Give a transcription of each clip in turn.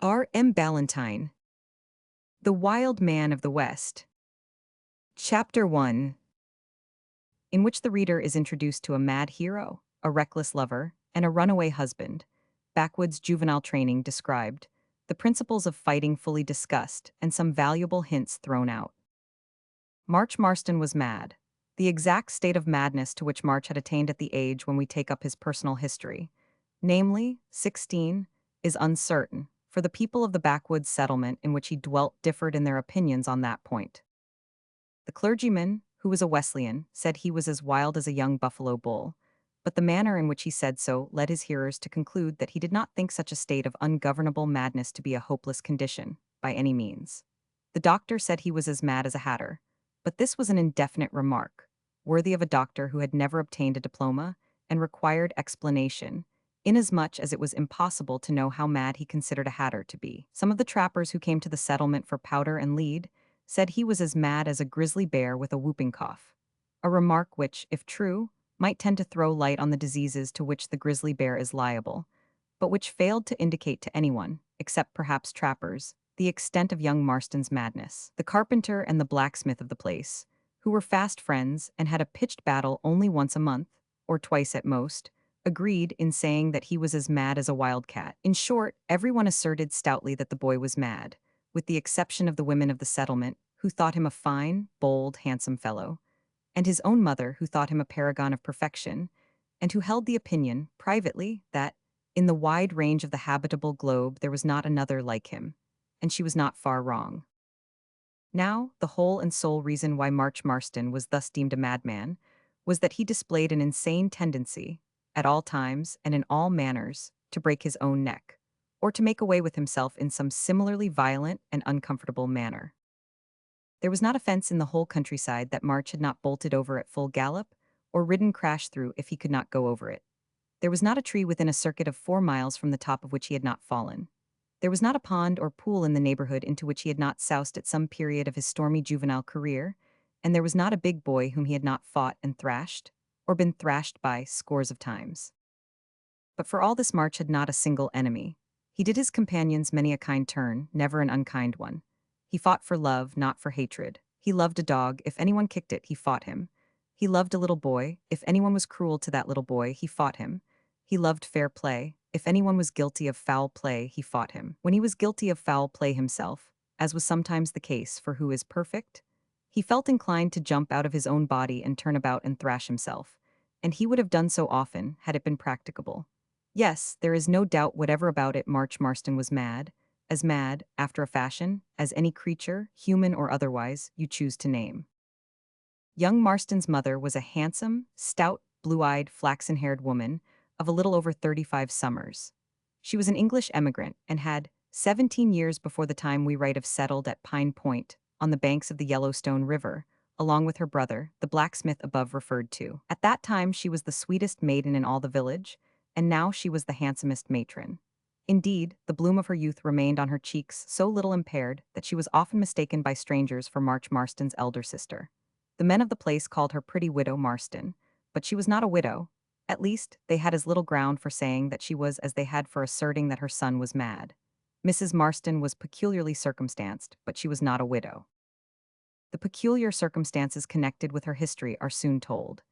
Ballantyne, The Wild Man of the West. Chapter 1, in which the reader is introduced to a mad hero, a reckless lover, and a runaway husband. Backwoods juvenile training described, the principles of fighting fully discussed, and some valuable hints thrown out. March Marston was mad. The exact state of madness to which March had attained at the age when we take up his personal history, namely 16, is uncertain, for the people of the backwoods settlement in which he dwelt differed in their opinions on that point. The clergyman, who was a Wesleyan, said he was as wild as a young buffalo bull, but the manner in which he said so led his hearers to conclude that he did not think such a state of ungovernable madness to be a hopeless condition, by any means. The doctor said he was as mad as a hatter, but this was an indefinite remark, worthy of a doctor who had never obtained a diploma, and required explanation, inasmuch as it was impossible to know how mad he considered a hatter to be. Some of the trappers who came to the settlement for powder and lead said he was as mad as a grizzly bear with a whooping cough, a remark which, if true, might tend to throw light on the diseases to which the grizzly bear is liable, but which failed to indicate to anyone, except perhaps trappers, the extent of young Marston's madness. The carpenter and the blacksmith of the place, who were fast friends and had a pitched battle only once a month, or twice at most, agreed in saying that he was as mad as a wildcat. In short, everyone asserted stoutly that the boy was mad, with the exception of the women of the settlement, who thought him a fine, bold, handsome fellow, and his own mother, who thought him a paragon of perfection, and who held the opinion, privately, that, in the wide range of the habitable globe, there was not another like him, and she was not far wrong. Now, the whole and sole reason why March Marston was thus deemed a madman was that he displayed an insane tendency, at all times and in all manners, to break his own neck, or to make away with himself in some similarly violent and uncomfortable manner. There was not a fence in the whole countryside that March had not bolted over at full gallop, or ridden crash through if he could not go over it. There was not a tree within a circuit of 4 miles from the top of which he had not fallen. There was not a pond or pool in the neighborhood into which he had not soused at some period of his stormy juvenile career, and there was not a big boy whom he had not fought and thrashed, or been thrashed by scores of times. But for all this March had not a single enemy. He did his companions many a kind turn, never an unkind one. He fought for love, not for hatred. He loved a dog, if anyone kicked it, he fought him. He loved a little boy, if anyone was cruel to that little boy, he fought him. He loved fair play, if anyone was guilty of foul play, he fought him. When he was guilty of foul play himself, as was sometimes the case for who is perfect, he felt inclined to jump out of his own body and turn about and thrash himself, and he would have done so often, had it been practicable. Yes, there is no doubt whatever about it. March Marston was mad, after a fashion, as any creature, human or otherwise, you choose to name. Young Marston's mother was a handsome, stout, blue-eyed, flaxen-haired woman of a little over 35 summers. She was an English emigrant and had, 17 years before the time we write of, settled at Pine Point, on the banks of the Yellowstone River, along with her brother, the blacksmith above referred to. At that time she was the sweetest maiden in all the village, and now she was the handsomest matron. Indeed, the bloom of her youth remained on her cheeks so little impaired that she was often mistaken by strangers for March Marston's elder sister. The men of the place called her Pretty Widow Marston, but she was not a widow. At least, they had as little ground for saying that she was as they had for asserting that her son was mad. Mrs. Marston was peculiarly circumstanced, but she was not a widow. The peculiar circumstances connected with her history are soon told.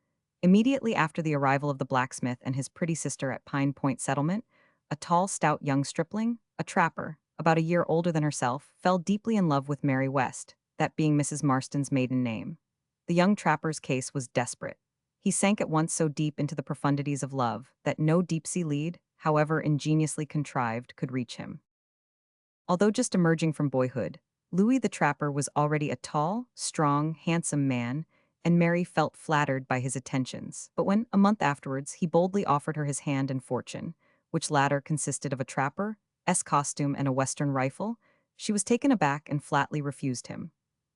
Immediately after the arrival of the blacksmith and his pretty sister at Pine Point Settlement, a tall, stout young stripling, a trapper, about a year older than herself, fell deeply in love with Mary West, that being Mrs. Marston's maiden name. The young trapper's case was desperate. He sank at once so deep into the profundities of love that no deep-sea lead, however ingeniously contrived, could reach him. Although just emerging from boyhood, Louis the trapper was already a tall, strong, handsome man, and Mary felt flattered by his attentions. But when, a month afterwards, he boldly offered her his hand and fortune, which latter consisted of a trapper's costume and a Western rifle, she was taken aback and flatly refused him.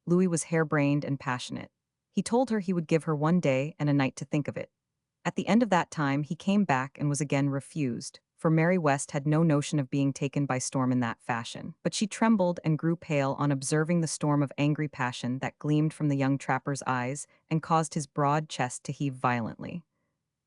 Louis was harebrained and passionate. He told her he would give her one day and a night to think of it. At the end of that time he came back and was again refused, for Mary West had no notion of being taken by storm in that fashion. But she trembled and grew pale on observing the storm of angry passion that gleamed from the young trapper's eyes and caused his broad chest to heave violently.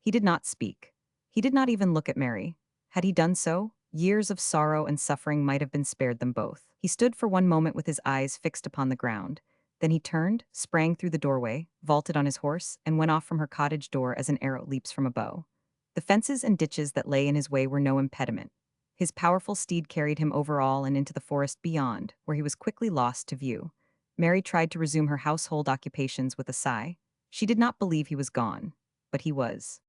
He did not speak. He did not even look at Mary. Had he done so, Years of sorrow and suffering might have been spared them both. He stood for one moment with his eyes fixed upon the ground. Then he turned, sprang through the doorway, vaulted on his horse, and went off from her cottage door as an arrow leaps from a bow. The fences and ditches that lay in his way were no impediment. His powerful steed carried him over all and into the forest beyond, where he was quickly lost to view. Mary tried to resume her household occupations with a sigh. She did not believe he was gone, but he was.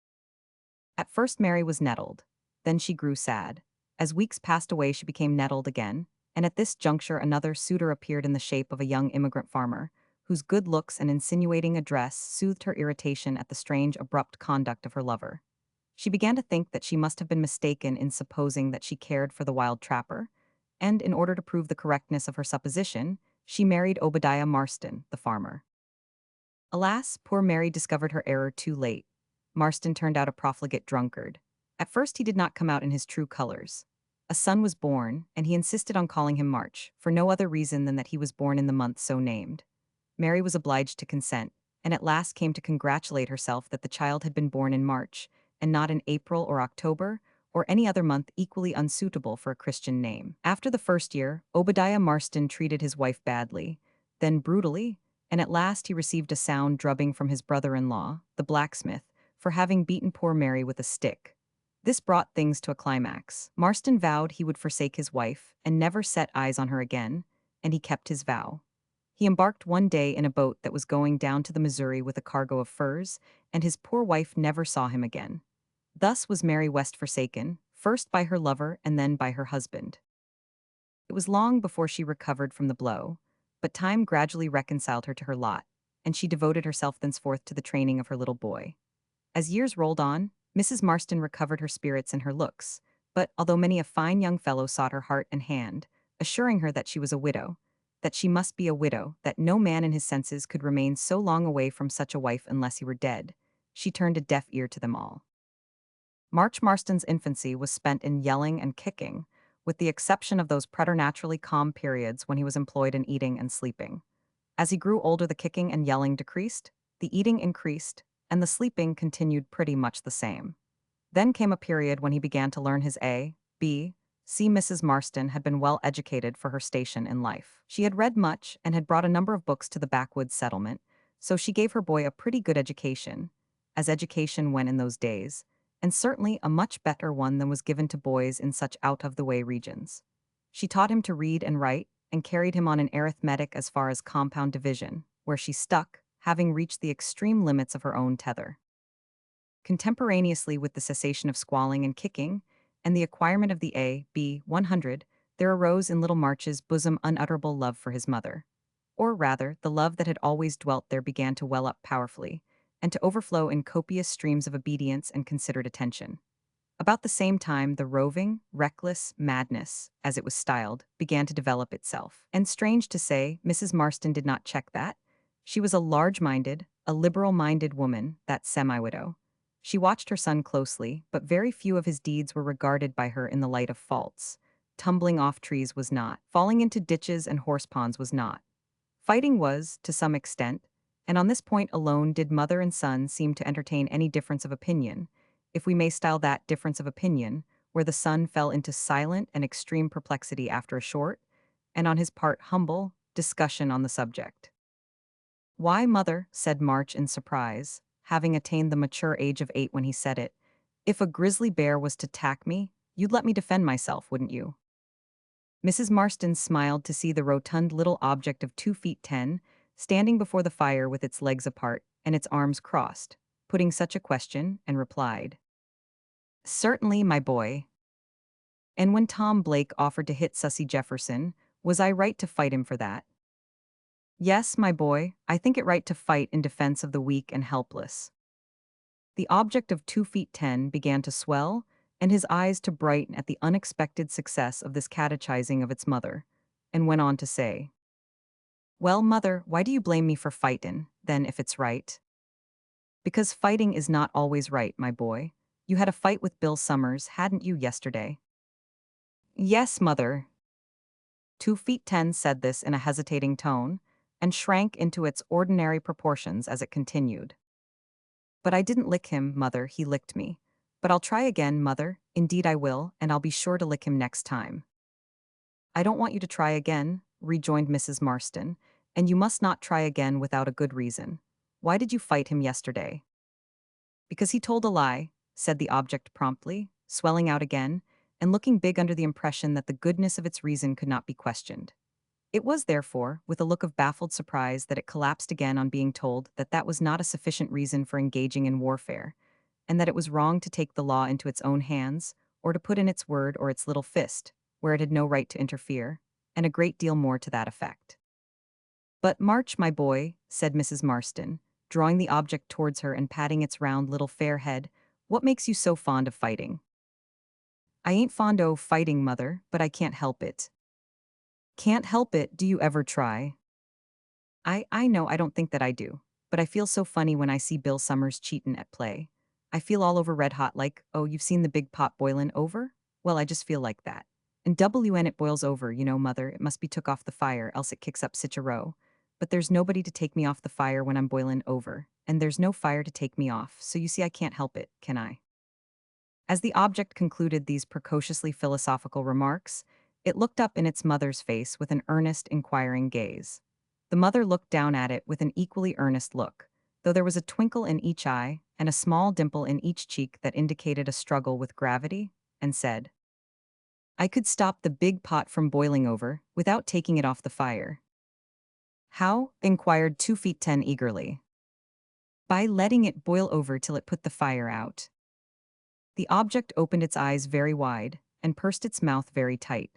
At first Mary was nettled. Then she grew sad. As weeks passed away she became nettled again, and at this juncture another suitor appeared in the shape of a young immigrant farmer, whose good looks and insinuating address soothed her irritation at the strange abrupt conduct of her lover. She began to think that she must have been mistaken in supposing that she cared for the wild trapper, and in order to prove the correctness of her supposition, she married Obadiah Marston, the farmer. Alas, poor Mary discovered her error too late. Marston turned out a profligate drunkard. At first he did not come out in his true colors. A son was born, and he insisted on calling him March, for no other reason than that he was born in the month so named. Mary was obliged to consent, and at last came to congratulate herself that the child had been born in March, and not in April or October, or any other month equally unsuitable for a Christian name. After the first year, Obadiah Marston treated his wife badly, then brutally, and at last he received a sound drubbing from his brother-in-law, the blacksmith, for having beaten poor Mary with a stick. This brought things to a climax. Marston vowed he would forsake his wife and never set eyes on her again, and he kept his vow. He embarked one day in a boat that was going down to the Missouri with a cargo of furs, and his poor wife never saw him again. Thus was Mary West forsaken, first by her lover and then by her husband. It was long before she recovered from the blow, but time gradually reconciled her to her lot, and she devoted herself thenceforth to the training of her little boy. As years rolled on, Mrs. Marston recovered her spirits and her looks, but although many a fine young fellow sought her heart and hand, assuring her that she was a widow, that she must be a widow, that no man in his senses could remain so long away from such a wife unless he were dead, she turned a deaf ear to them all. March Marston's infancy was spent in yelling and kicking, with the exception of those preternaturally calm periods when he was employed in eating and sleeping. As he grew older, the kicking and yelling decreased, the eating increased, and the sleeping continued pretty much the same. Then came a period when he began to learn his A, B, C. Mrs. Marston had been well educated for her station in life. She had read much and had brought a number of books to the backwoods settlement, so she gave her boy a pretty good education, as education went in those days, and certainly a much better one than was given to boys in such out-of-the-way regions. She taught him to read and write, and carried him on an arithmetic as far as compound division, where she stuck, having reached the extreme limits of her own tether. Contemporaneously with the cessation of squalling and kicking, and the acquirement of the A, B, 100, there arose in little March's bosom unutterable love for his mother. Or rather, the love that had always dwelt there began to well up powerfully, and to overflow in copious streams of obedience and considered attention. About the same time, the roving, reckless madness, as it was styled, began to develop itself. And strange to say, Mrs. Marston did not check that. She was a large-minded, a liberal-minded woman, that semi-widow. She watched her son closely, but very few of his deeds were regarded by her in the light of faults. Tumbling off trees was not. Falling into ditches and horse ponds was not. Fighting was, to some extent, and on this point alone did mother and son seem to entertain any difference of opinion, if we may style that difference of opinion, where the son fell into silent and extreme perplexity after a short, and on his part humble, discussion on the subject. "Why, mother," said March in surprise, having attained the mature age of 8 when he said it, "if a grizzly bear was to attack me, you'd let me defend myself, wouldn't you?" Mrs. Marston smiled to see the rotund little object of 2 feet 10, standing before the fire with its legs apart and its arms crossed, putting such a question, and replied, "Certainly, my boy. And when Tom Blake offered to hit Sussy Jefferson, was I right to fight him for that? Yes, my boy, I think it right to fight in defense of the weak and helpless." The object of 2 feet 10 began to swell, and his eyes to brighten at the unexpected success of this catechizing of its mother, and went on to say, "Well, mother, why do you blame me for fightin', then, if it's right?" "Because fighting is not always right, my boy. You had a fight with Bill Summers, hadn't you, yesterday?" "Yes, mother." 2 feet 10 said this in a hesitating tone, and shrank into its ordinary proportions as it continued. "But I didn't lick him, mother, he licked me. But I'll try again, mother. Indeed I will, and I'll be sure to lick him next time. I don't want you to try again, rejoined Mrs. Marston, and you must not try again without a good reason. Why did you fight him yesterday? Because he told a lie, said the object promptly, swelling out again, and looking big under the impression that the goodness of its reason could not be questioned. It was, therefore, with a look of baffled surprise that it collapsed again on being told that that was not a sufficient reason for engaging in warfare, and that it was wrong to take the law into its own hands, or to put in its word or its little fist, where it had no right to interfere, and a great deal more to that effect. But March, my boy, said Mrs. Marston, drawing the object towards her and patting its round little fair head, what makes you so fond of fighting? I ain't fond o' fighting, mother, but I can't help it. Can't help it, do you ever try? I know I don't think that I do, but I feel so funny when I see Bill Summers cheatin' at play. I feel all over red hot like, oh, you've seen the big pot boilin' over? Well, I just feel like that. And WN it boils over, you know, mother, it must be took off the fire, else it kicks up sich a row. But there's nobody to take me off the fire when I'm boilin' over, and there's no fire to take me off, so you see I can't help it, can I? As the object concluded these precociously philosophical remarks, it looked up in its mother's face with an earnest, inquiring gaze. The mother looked down at it with an equally earnest look, though there was a twinkle in each eye and a small dimple in each cheek that indicated a struggle with gravity, and said, I could stop the big pot from boiling over without taking it off the fire. How? Inquired 2 feet 10 eagerly. By letting it boil over till it put the fire out. The object opened its eyes very wide and pursed its mouth very tight.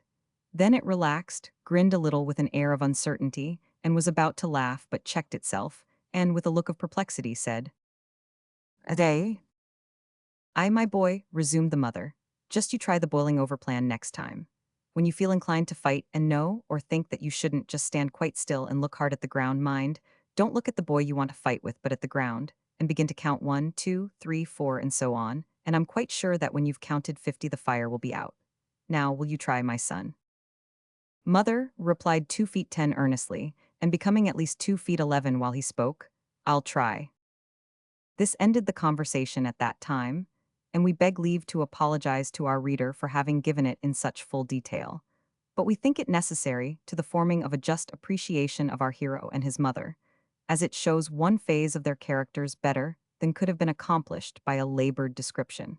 Then it relaxed, grinned a little with an air of uncertainty, and was about to laugh but checked itself, and with a look of perplexity said, A day? I, my boy, resumed the mother. Just you try the boiling over plan next time. When you feel inclined to fight and know or think that you shouldn't, just stand quite still and look hard at the ground. Mind, don't look at the boy you want to fight with but at the ground, and begin to count 1, 2, 3, 4, and so on, and I'm quite sure that when you've counted 50 the fire will be out. Now, will you try, my son? Mother, replied 2 feet 10 earnestly, and becoming at least 2 feet 11 while he spoke, I'll try. This ended the conversation at that time, and we beg leave to apologize to our reader for having given it in such full detail. But we think it necessary to the forming of a just appreciation of our hero and his mother, as it shows one phase of their characters better than could have been accomplished by a labored description.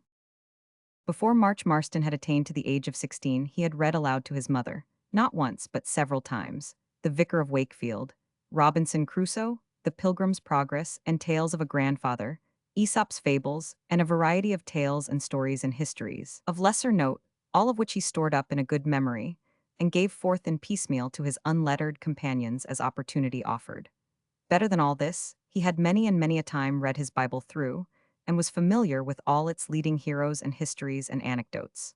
Before March Marston had attained to the age of 16, he had read aloud to his mother, not once but several times, The Vicar of Wakefield, Robinson Crusoe, The Pilgrim's Progress, and Tales of a Grandfather, Aesop's Fables, and a variety of tales and stories and histories, of lesser note, all of which he stored up in a good memory, and gave forth in piecemeal to his unlettered companions as opportunity offered. Better than all this, he had many and many a time read his Bible through, and was familiar with all its leading heroes and histories and anecdotes.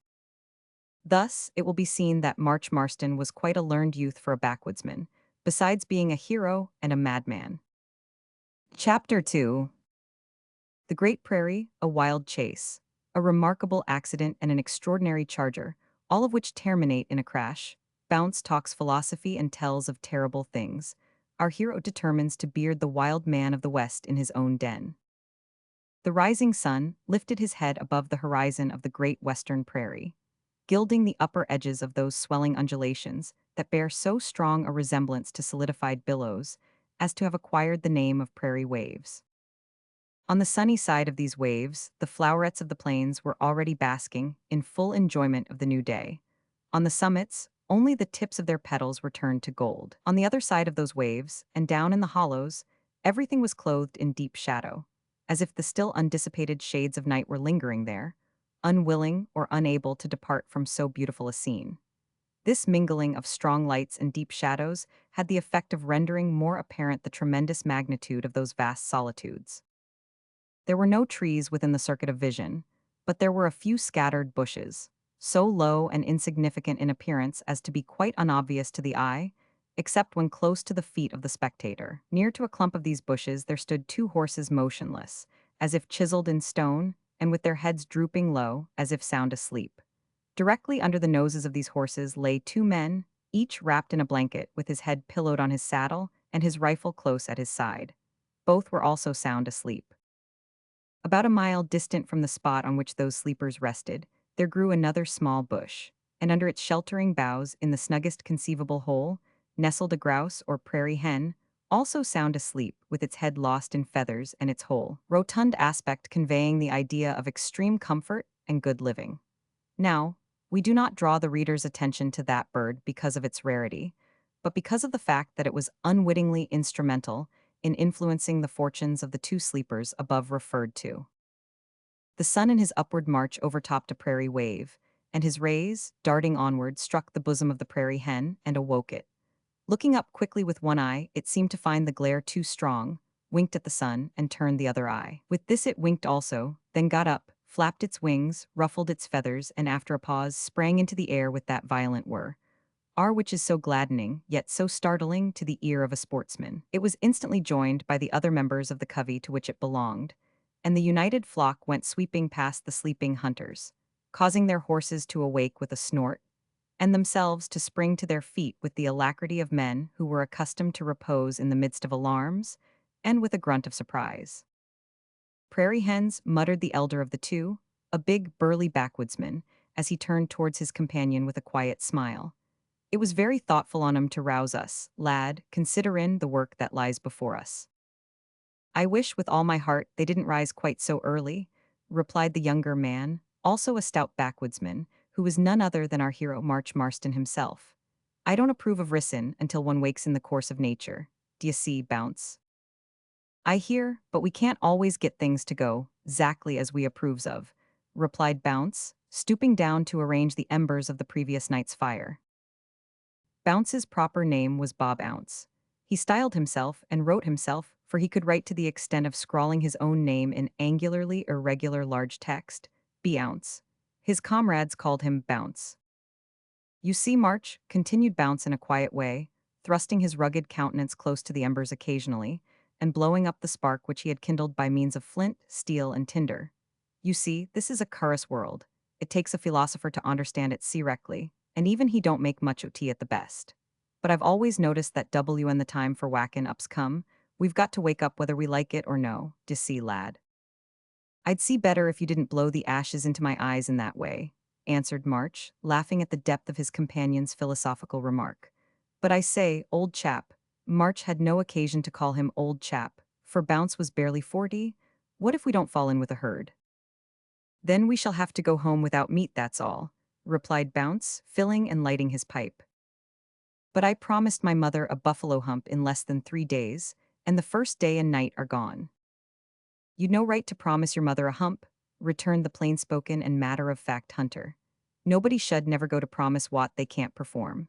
Thus, it will be seen that March Marston was quite a learned youth for a backwoodsman, besides being a hero and a madman. Chapter 2. The Great Prairie, a Wild Chase, a Remarkable Accident and an Extraordinary Charger, all of which terminate in a crash. Bounce talks philosophy and tells of terrible things. Our hero determines to beard the wild man of the West in his own den. The rising sun lifted his head above the horizon of the great western prairie, gilding the upper edges of those swelling undulations that bear so strong a resemblance to solidified billows as to have acquired the name of prairie waves. On the sunny side of these waves, the flowerets of the plains were already basking in full enjoyment of the new day. On the summits, only the tips of their petals were turned to gold. On the other side of those waves, and down in the hollows, everything was clothed in deep shadow, as if the still undissipated shades of night were lingering there, unwilling or unable to depart from so beautiful a scene. This mingling of strong lights and deep shadows had the effect of rendering more apparent the tremendous magnitude of those vast solitudes. There were no trees within the circuit of vision, but there were a few scattered bushes, so low and insignificant in appearance as to be quite unobvious to the eye, except when close to the feet of the spectator. Near to a clump of these bushes there stood 2 horses motionless, as if chiseled in stone, and with their heads drooping low, as if sound asleep. Directly under the noses of these horses lay 2 men, each wrapped in a blanket, with his head pillowed on his saddle and his rifle close at his side. Both were also sound asleep. About a mile distant from the spot on which those sleepers rested, there grew another small bush, and under its sheltering boughs, in the snuggest conceivable hole, nestled a grouse or prairie hen, also sound asleep with its head lost in feathers and its whole, rotund aspect conveying the idea of extreme comfort and good living. Now, we do not draw the reader's attention to that bird because of its rarity, but because of the fact that it was unwittingly instrumental in influencing the fortunes of the two sleepers above referred to. The sun in his upward march overtopped a prairie wave, and his rays, darting onward, struck the bosom of the prairie hen and awoke it. Looking up quickly with one eye, it seemed to find the glare too strong, winked at the sun, and turned the other eye. With this it winked also, then got up, flapped its wings, ruffled its feathers, and after a pause sprang into the air with that violent whir which is so gladdening, yet so startling to the ear of a sportsman. It was instantly joined by the other members of the covey to which it belonged, and the united flock went sweeping past the sleeping hunters, causing their horses to awake with a snort, and themselves to spring to their feet with the alacrity of men who were accustomed to repose in the midst of alarms, and with a grunt of surprise. Prairie hens, muttered the elder of the two, a big, burly backwoodsman, as he turned towards his companion with a quiet smile. It was very thoughtful on 'em to rouse us, lad, considerin' the work that lies before us. I wish with all my heart they didn't rise quite so early, replied the younger man, also a stout backwoodsman, who was none other than our hero March Marston himself. I don't approve of rissin' until one wakes in the course of nature. D'ye see, Bounce? I hear, but we can't always get things to go, 'zactly as we approves of, replied Bounce, stooping down to arrange the embers of the previous night's fire. Bounce's proper name was Bob Ounce. He styled himself and wrote himself, for he could write to the extent of scrawling his own name in angularly irregular large text, B. Ounce. His comrades called him Bounce. You see, March, continued Bounce in a quiet way, thrusting his rugged countenance close to the embers occasionally, and blowing up the spark which he had kindled by means of flint, steel, and tinder. You see, this is a cur'ous world. It takes a philosopher to understand it correctly, and even he don't make much o' tea at the best. But I've always noticed that when the time for whackin' ups come, we've got to wake up whether we like it or no, d'ye see, lad. I'd see better if you didn't blow the ashes into my eyes in that way, answered March, laughing at the depth of his companion's philosophical remark. But I say, old chap, March had no occasion to call him old chap, for Bounce was barely 40. What if we don't fall in with a herd? Then we shall have to go home without meat, that's all, replied Bounce, filling and lighting his pipe. But I promised my mother a buffalo hump in less than 3 days, and the first day and night are gone. You'd no right to promise your mother a hump, returned the plain-spoken and matter-of-fact hunter. Nobody should never go to promise what they can't perform.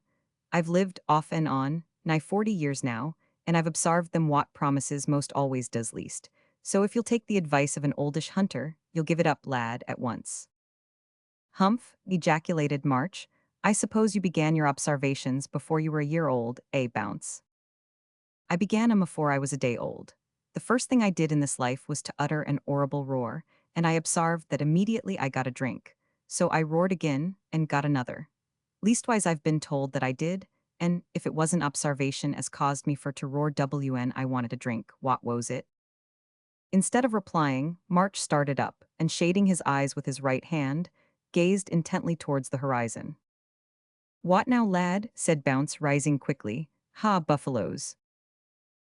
I've lived off and on, nigh 40 years now, and I've obsarved them what promises most always does least. So if you'll take the advice of an oldish hunter, you'll give it up, lad, at once. Humph, ejaculated March. I suppose you began your observations before you were a year old, eh, Bounce? I began 'em afore I was a day old. The first thing I did in this life was to utter an horrible roar, and I obsarved that immediately I got a drink. So I roared again, and got another. Leastwise I've been told that I did, and if it wasn't observation as caused me for to roar I wanted a drink, what was it? Instead of replying, March started up, and shading his eyes with his right hand, gazed intently towards the horizon. What now, lad? Said Bounce, rising quickly. Ha, buffaloes.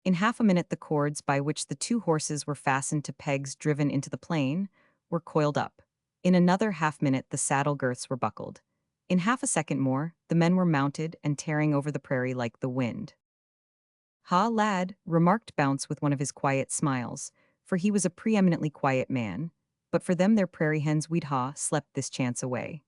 In half a minute the cords by which the two horses were fastened to pegs driven into the plain were coiled up. In another half-minute the saddle girths were buckled. In half a second more, the men were mounted and tearing over the prairie like the wind. Ha, lad, remarked Bounce with one of his quiet smiles, for he was a preeminently quiet man, but for them their prairie hens we'd slept this chance away.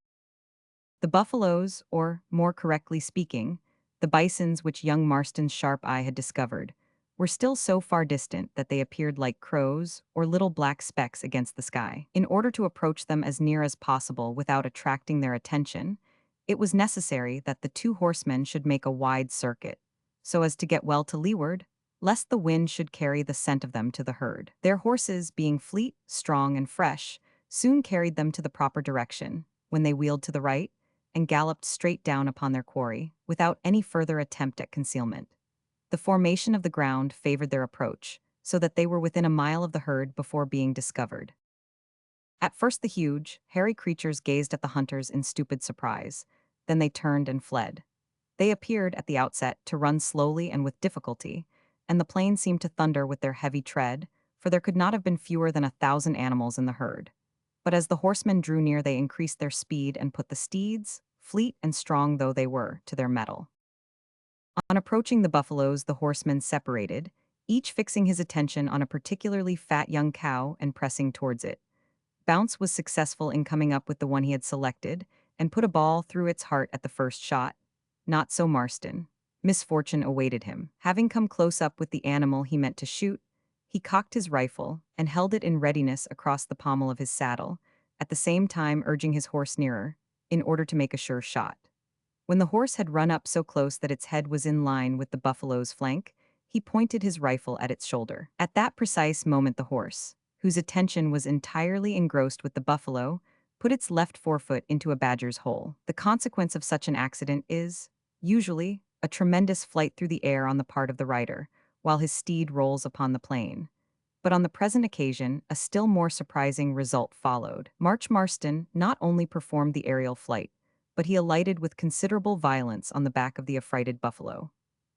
The buffaloes, or, more correctly speaking, the bisons which young Marston's sharp eye had discovered, were still so far distant that they appeared like crows or little black specks against the sky. In order to approach them as near as possible without attracting their attention, it was necessary that the two horsemen should make a wide circuit, so as to get well to leeward, lest the wind should carry the scent of them to the herd. Their horses, being fleet, strong, and fresh, soon carried them to the proper direction, when they wheeled to the right, and galloped straight down upon their quarry, without any further attempt at concealment. The formation of the ground favored their approach, so that they were within a mile of the herd before being discovered. At first the huge, hairy creatures gazed at the hunters in stupid surprise. Then they turned and fled. They appeared, at the outset, to run slowly and with difficulty, and the plain seemed to thunder with their heavy tread, for there could not have been fewer than 1,000 animals in the herd. But as the horsemen drew near, they increased their speed and put the steeds, fleet and strong though they were, to their mettle. On approaching the buffaloes, the horsemen separated, each fixing his attention on a particularly fat young cow and pressing towards it. Bounce was successful in coming up with the one he had selected and put a ball through its heart at the first shot. Not so Marston. Misfortune awaited him. Having come close up with the animal he meant to shoot, he cocked his rifle and held it in readiness across the pommel of his saddle, at the same time urging his horse nearer, in order to make a sure shot. When the horse had run up so close that its head was in line with the buffalo's flank, he pointed his rifle at its shoulder. At that precise moment the horse, whose attention was entirely engrossed with the buffalo, put its left forefoot into a badger's hole. The consequence of such an accident is, usually, a tremendous flight through the air on the part of the rider, while his steed rolls upon the plain. But on the present occasion, a still more surprising result followed. March Marston not only performed the aerial flight, but he alighted with considerable violence on the back of the affrighted buffalo.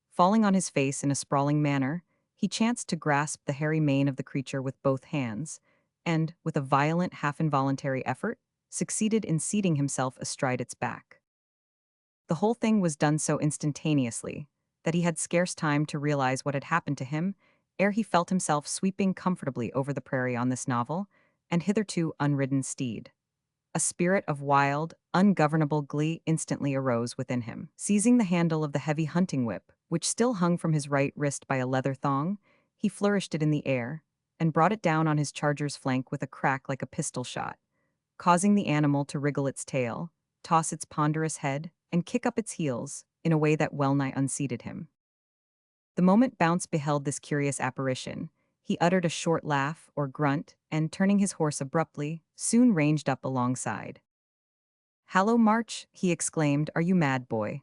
Falling on his face in a sprawling manner, he chanced to grasp the hairy mane of the creature with both hands, and, with a violent half-involuntary effort, succeeded in seating himself astride its back. The whole thing was done so instantaneously that he had scarce time to realize what had happened to him ere he felt himself sweeping comfortably over the prairie on this novel and hitherto unridden steed. A spirit of wild, ungovernable glee instantly arose within him. Seizing the handle of the heavy hunting whip, which still hung from his right wrist by a leather thong, he flourished it in the air and brought it down on his charger's flank with a crack like a pistol shot, causing the animal to wriggle its tail, toss its ponderous head, and kick up its heels in a way that well-nigh unseated him. The moment Bounce beheld this curious apparition, he uttered a short laugh or grunt, and turning his horse abruptly, soon ranged up alongside. "Hallo, March," he exclaimed, "are you mad, boy?"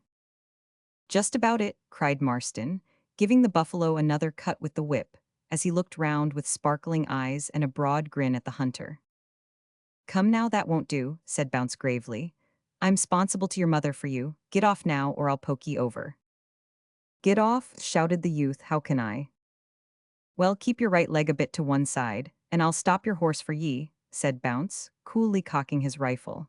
"Just about it," cried Marston, giving the buffalo another cut with the whip, as he looked round with sparkling eyes and a broad grin at the hunter. "Come now, that won't do," said Bounce gravely. "I'm 'sponsible to your mother for you. Get off now, or I'll poke ye over." "Get off," shouted the youth, "how can I?" "Well, keep your right leg a bit to one side, and I'll stop your horse for ye," said Bounce, coolly cocking his rifle.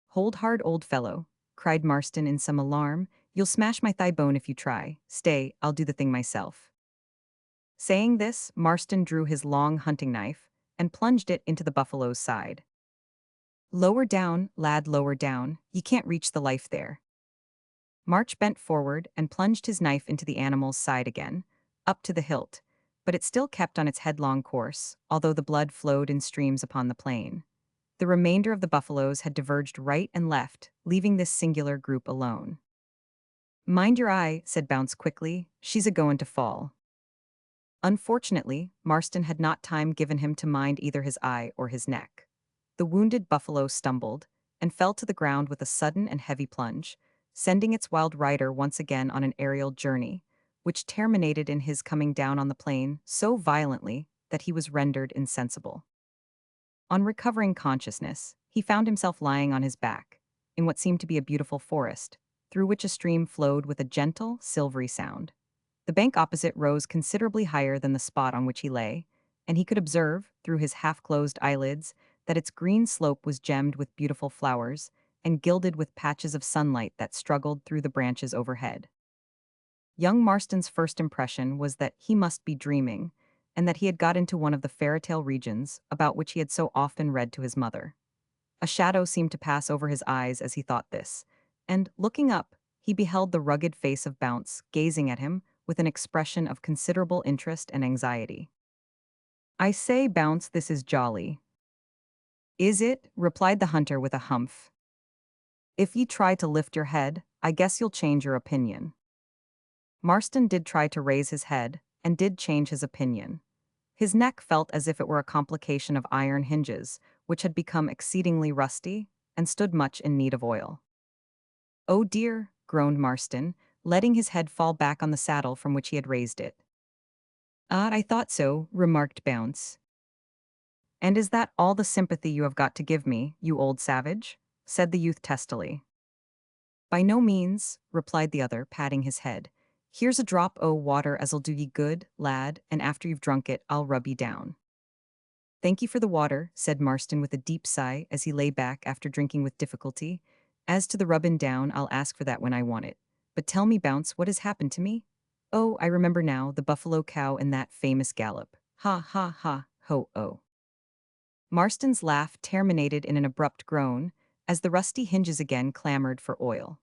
"Hold hard, old fellow," cried Marston in some alarm. "You'll smash my thigh bone if you try. Stay, I'll do the thing myself." Saying this, Marston drew his long hunting knife and plunged it into the buffalo's side. "Lower down, lad, lower down. Ye can't reach the life there." March bent forward and plunged his knife into the animal's side again, up to the hilt, but it still kept on its headlong course, although the blood flowed in streams upon the plain. The remainder of the buffaloes had diverged right and left, leaving this singular group alone. "Mind your eye," said Bounce quickly, "she's a-goin' to fall." Unfortunately, Marston had not time given him to mind either his eye or his neck. The wounded buffalo stumbled and fell to the ground with a sudden and heavy plunge, sending its wild rider once again on an aerial journey, which terminated in his coming down on the plain so violently that he was rendered insensible. On recovering consciousness, he found himself lying on his back, in what seemed to be a beautiful forest, through which a stream flowed with a gentle, silvery sound. The bank opposite rose considerably higher than the spot on which he lay, and he could observe, through his half-closed eyelids, that its green slope was gemmed with beautiful flowers and gilded with patches of sunlight that struggled through the branches overhead. Young Marston's first impression was that he must be dreaming, and that he had got into one of the fairy-tale regions about which he had so often read to his mother. A shadow seemed to pass over his eyes as he thought this, and, looking up, he beheld the rugged face of Bounce gazing at him with an expression of considerable interest and anxiety. "I say, Bounce, this is jolly." "Is it?" replied the hunter with a humph. "If ye try to lift your head, I guess you'll change your opinion." Marston did try to raise his head, and did change his opinion. His neck felt as if it were a complication of iron hinges, which had become exceedingly rusty, and stood much in need of oil. "Oh dear," groaned Marston, letting his head fall back on the saddle from which he had raised it. "Ah, I thought so," remarked Bounce. "And is that all the sympathy you have got to give me, you old savage?" said the youth testily. "By no means," replied the other, patting his head. "Here's a drop o' water as'll do ye good, lad, and after you've drunk it, I'll rub ye down." "Thank you for the water," said Marston with a deep sigh as he lay back after drinking with difficulty. "As to the rubbin' down, I'll ask for that when I want it. But tell me, Bounce, what has happened to me? Oh, I remember now, the buffalo cow and that famous gallop. Ha ha ha, ho oh." Marston's laugh terminated in an abrupt groan, as the rusty hinges again clamored for oil.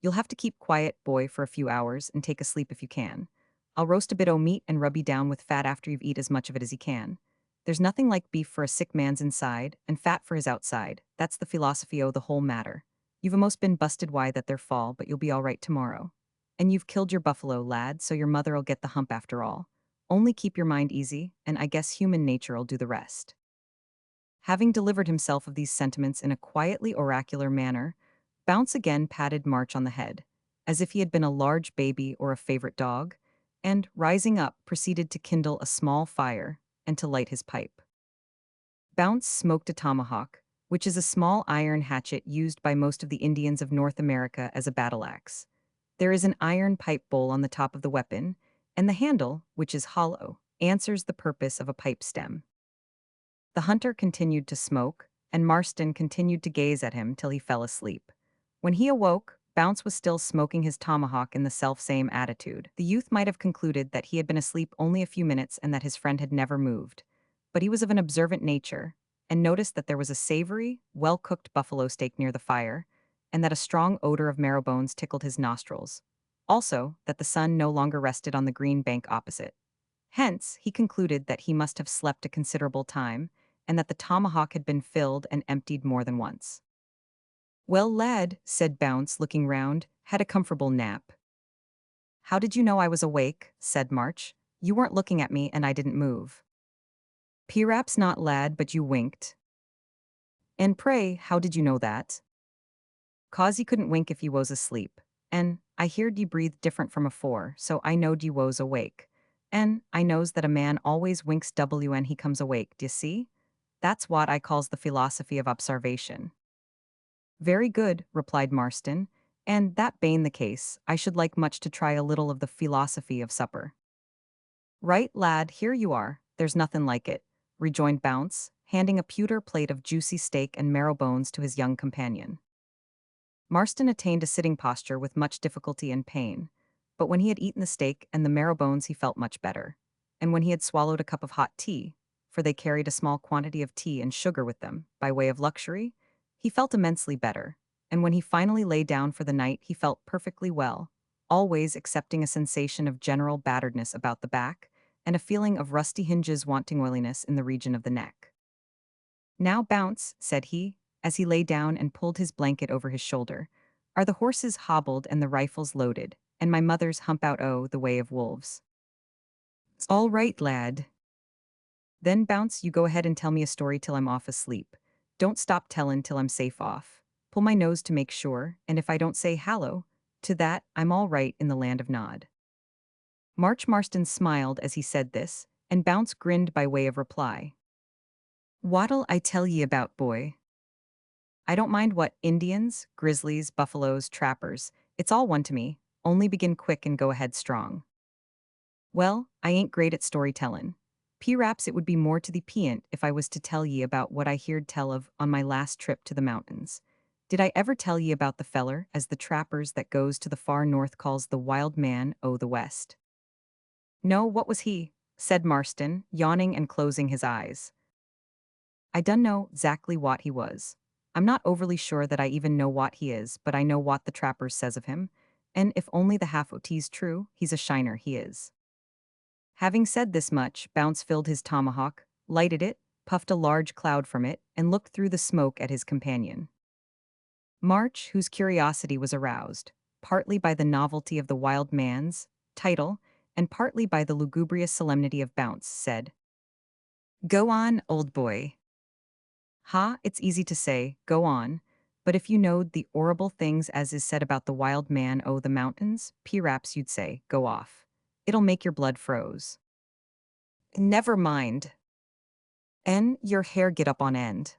"You'll have to keep quiet, boy, for a few hours, and take a sleep if you can. I'll roast a bit o' meat and rub ye down with fat after you've eat as much of it as ye can. There's nothing like beef for a sick man's inside, and fat for his outside. That's the philosophy o' the whole matter. You've a'most been busted why that there fall, but you'll be all right tomorrow. And you've killed your buffalo, lad, so your mother'll get the hump after all. Only keep your mind easy, and I guess human nature'll do the rest." Having delivered himself of these sentiments in a quietly oracular manner, Bounce again patted March on the head, as if he had been a large baby or a favorite dog, and, rising up, proceeded to kindle a small fire and to light his pipe. Bounce smoked a tomahawk, which is a small iron hatchet used by most of the Indians of North America as a battle axe. There is an iron pipe bowl on the top of the weapon, and the handle, which is hollow, answers the purpose of a pipe stem. The hunter continued to smoke, and Marston continued to gaze at him till he fell asleep. When he awoke, Bounce was still smoking his tomahawk in the self-same attitude. The youth might have concluded that he had been asleep only a few minutes and that his friend had never moved. But he was of an observant nature, and noticed that there was a savory, well-cooked buffalo steak near the fire, and that a strong odor of marrow bones tickled his nostrils. Also, that the sun no longer rested on the green bank opposite. Hence, he concluded that he must have slept a considerable time, and that the tomahawk had been filled and emptied more than once. "Well, lad," said Bounce, looking round, "had a comfortable nap." "How did you know I was awake?" said March. "You weren't looking at me and I didn't move." "P'raps not, lad, but you winked." "And pray, how did you know that?" "'Cause ye couldn't wink if ye was asleep. And I heerd ye breathed different from afore, so I knowed ye was awake. And I knows that a man always winks when he comes awake, d'ye see? That's what I calls the philosophy of obsarvation." "Very good," replied Marston, "and that bane the case, I should like much to try a little of the philosophy of supper." "Right, lad, here you are, there's nothing like it," rejoined Bounce, handing a pewter plate of juicy steak and marrow bones to his young companion. Marston attained a sitting posture with much difficulty and pain, but when he had eaten the steak and the marrow bones he felt much better, and when he had swallowed a cup of hot tea, for they carried a small quantity of tea and sugar with them, by way of luxury, he felt immensely better, and when he finally lay down for the night he felt perfectly well, always excepting a sensation of general batteredness about the back, and a feeling of rusty hinges wanting oiliness in the region of the neck. "Now, Bounce," said he, as he lay down and pulled his blanket over his shoulder, "are the horses hobbled and the rifles loaded, and my mother's hump out the way of wolves?" "It's all right, lad." "Then, Bounce, you go ahead and tell me a story till I'm off asleep. Don't stop tellin' till I'm safe off. Pull my nose to make sure, and if I don't say hallo, to that, I'm all right in the land of Nod." March Marston smiled as he said this, and Bounce grinned by way of reply. "What'll I tell ye about, boy? I don't mind what Indians, grizzlies, buffaloes, trappers, it's all one to me, only begin quick and go ahead strong." "Well, I ain't great at storytellin'. P'raps it would be more to the p'int if I was to tell ye about what I heerd tell of on my last trip to the mountains. Did I ever tell ye about the feller as the trappers that goes to the far north calls the wild man o' the west?" "No, what was he?" said Marston, yawning and closing his eyes. "I dun know 'zactly what he was. I'm not overly sure that I even know what he is, but I know what the trappers says of him, and if only the half o' tea's true, he's a shiner, he is." Having said this much, Bounce filled his tomahawk, lighted it, puffed a large cloud from it, and looked through the smoke at his companion. March, whose curiosity was aroused, partly by the novelty of the wild man's title, and partly by the lugubrious solemnity of Bounce, said, "Go on, old boy." "Ha, it's easy to say, go on, but if you knowed the 'orrible things as is said about the wild man o' the mountains, p'raps you'd say, go off. It'll make your blood froze." "Never mind." And your hair get up on end.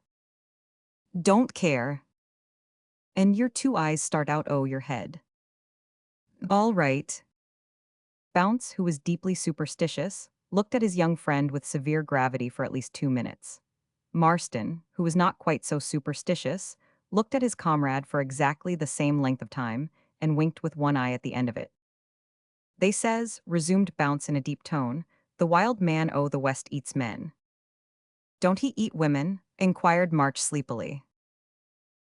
Don't care. And your two eyes start out your head. All right. Bounce, who was deeply superstitious, looked at his young friend with severe gravity for at least 2 minutes. Marston, who was not quite so superstitious, looked at his comrade for exactly the same length of time and winked with one eye at the end of it. They says, resumed Bounce in a deep tone, the wild man o' the West eats men. Don't he eat women? Inquired March sleepily.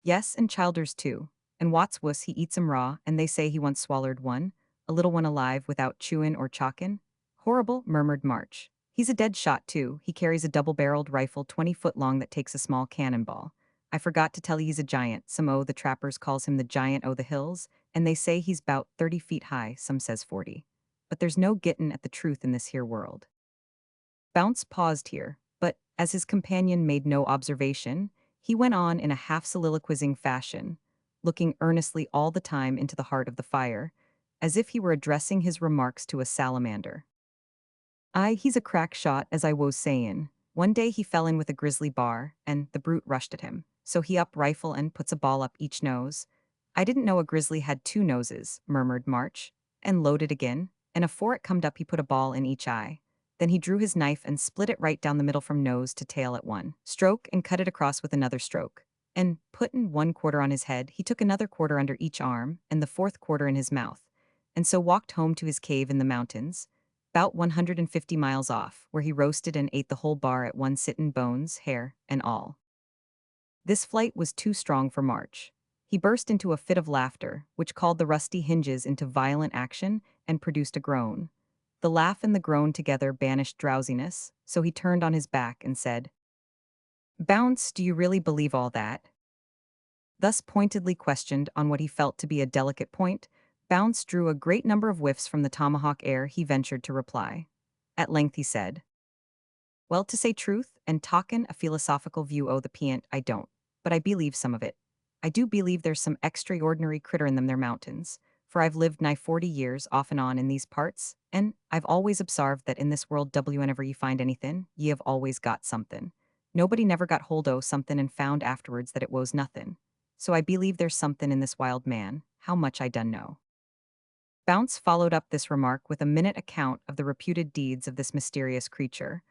Yes, and childers too. And what's wuss, he eats 'em raw, and they say he once swallered one, a little one alive without chewin' or chalkin'. Horrible, murmured March. He's a dead shot too. He carries a double-barreled rifle 20 foot long that takes a small cannonball. I forgot to tell you he's a giant. Some o' the trappers calls him the giant o' the hills, and they say he's 'bout 30 feet high, some says 40. But there's no gittin' at the truth in this here world. Bounce paused here, but, as his companion made no observation, he went on in a half-soliloquizing fashion, looking earnestly all the time into the heart of the fire, as if he were addressing his remarks to a salamander. Aye, he's a crack shot, as I was sayin'. One day he fell in with a grizzly bar, and the brute rushed at him. So he up rifle and puts a ball up each nose. I didn't know a grizzly had two noses, murmured March, and loaded again, and afore it comed up he put a ball in each eye. Then he drew his knife and split it right down the middle from nose to tail at one stroke and cut it across with another stroke. And, puttin' 1/4 on his head, he took another quarter under each arm, and the fourth quarter in his mouth, and so walked home to his cave in the mountains, 'bout 150 miles off, where he roasted and ate the whole bar at one sittin', bones, hair, and all. This flight was too strong for March. He burst into a fit of laughter, which called the rusty hinges into violent action and produced a groan. The laugh and the groan together banished drowsiness, so he turned on his back and said, Bounce, do you really believe all that? Thus pointedly questioned on what he felt to be a delicate point, Bounce drew a great number of whiffs from the tomahawk ere he ventured to reply. At length he said, Well, to say truth, and talkin' a philosophical view o' the peant, I don't, but I believe some of it. I do believe there's some extraordinary critter in them there mountains, for I've lived nigh 40 years off and on in these parts, and I've always obsarved that in this world whenever ye find anythin', ye have always got somethin'. Nobody never got hold o' somethin' and found afterwards that it was nothin'. So I believe there's somethin' in this wild man, how much I done know. Bounce followed up this remark with a minute account of the reputed deeds of this mysterious creature,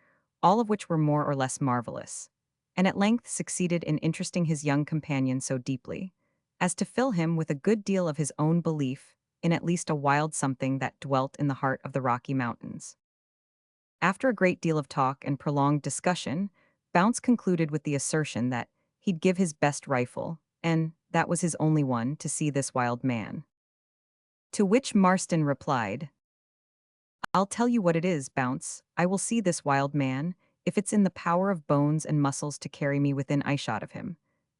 all of which were more or less marvelous, and at length succeeded in interesting his young companion so deeply as to fill him with a good deal of his own belief in at least a wild something that dwelt in the heart of the Rocky Mountains. After a great deal of talk and prolonged discussion, Bounce concluded with the assertion that he'd give his best rifle, and that was his only one, to see this wild man. To which Marston replied, I'll tell you what it is, Bounce. I will see this wild man, if it's in the power of bones and muscles to carry me within eyeshot of him.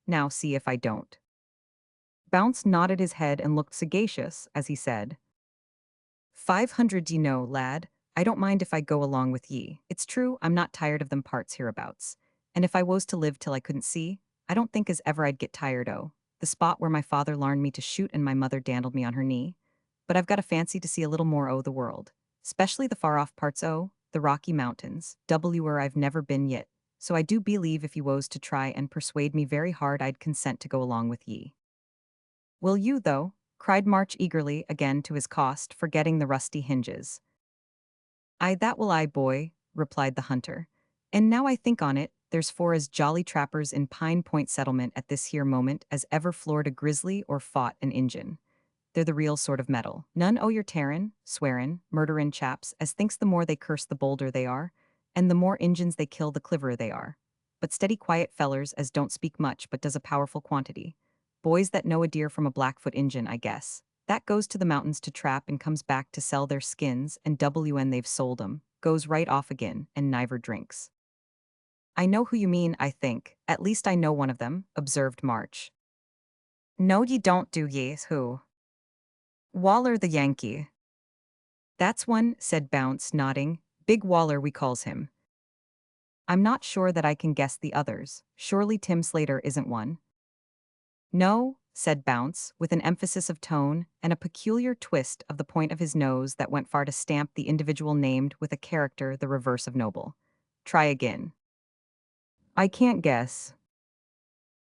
Now see if I don't. Bounce nodded his head and looked sagacious as he said, 500 ye know, lad. I don't mind if I go along with ye. It's true, I'm not tired of them parts hereabouts. And if I was to live till I couldn't see, I don't think as ever I'd get tired o' the spot where my father larned me to shoot and my mother dandled me on her knee. But I've got a fancy to see a little more o' the world, specially the far-off parts o' the Rocky Mountains, where I've never been yet. So I do believe if ye was to try and persuade me very hard I'd consent to go along with ye. Will you, though? Cried March eagerly, again to his cost, forgetting the rusty hinges. Aye, that will I, boy, replied the hunter. And now I think on it, there's four as jolly trappers in Pine Point settlement at this here moment as ever floored a grizzly or fought an Injun. They're the real sort of metal. None o' your tearin', swearin', murderin' chaps as thinks the more they curse the bolder they are, and the more Injuns they kill the cliverer they are. But steady quiet fellers as don't speak much but does a powerful quantity. Boys that know a deer from a Blackfoot Injun, I guess. That goes to the mountains to trap and comes back to sell their skins, and when they've sold 'em, goes right off again, and never drinks. I know who you mean, I think. At least I know one of them, observed March. No ye don't, do ye, who? Waller the Yankee. That's one, said Bounce, nodding. Big Waller we calls him. I'm not sure that I can guess the others. Surely Tim Slater isn't one. No, said Bounce, with an emphasis of tone and a peculiar twist of the point of his nose that went far to stamp the individual named with a character the reverse of noble. Try again. I can't guess.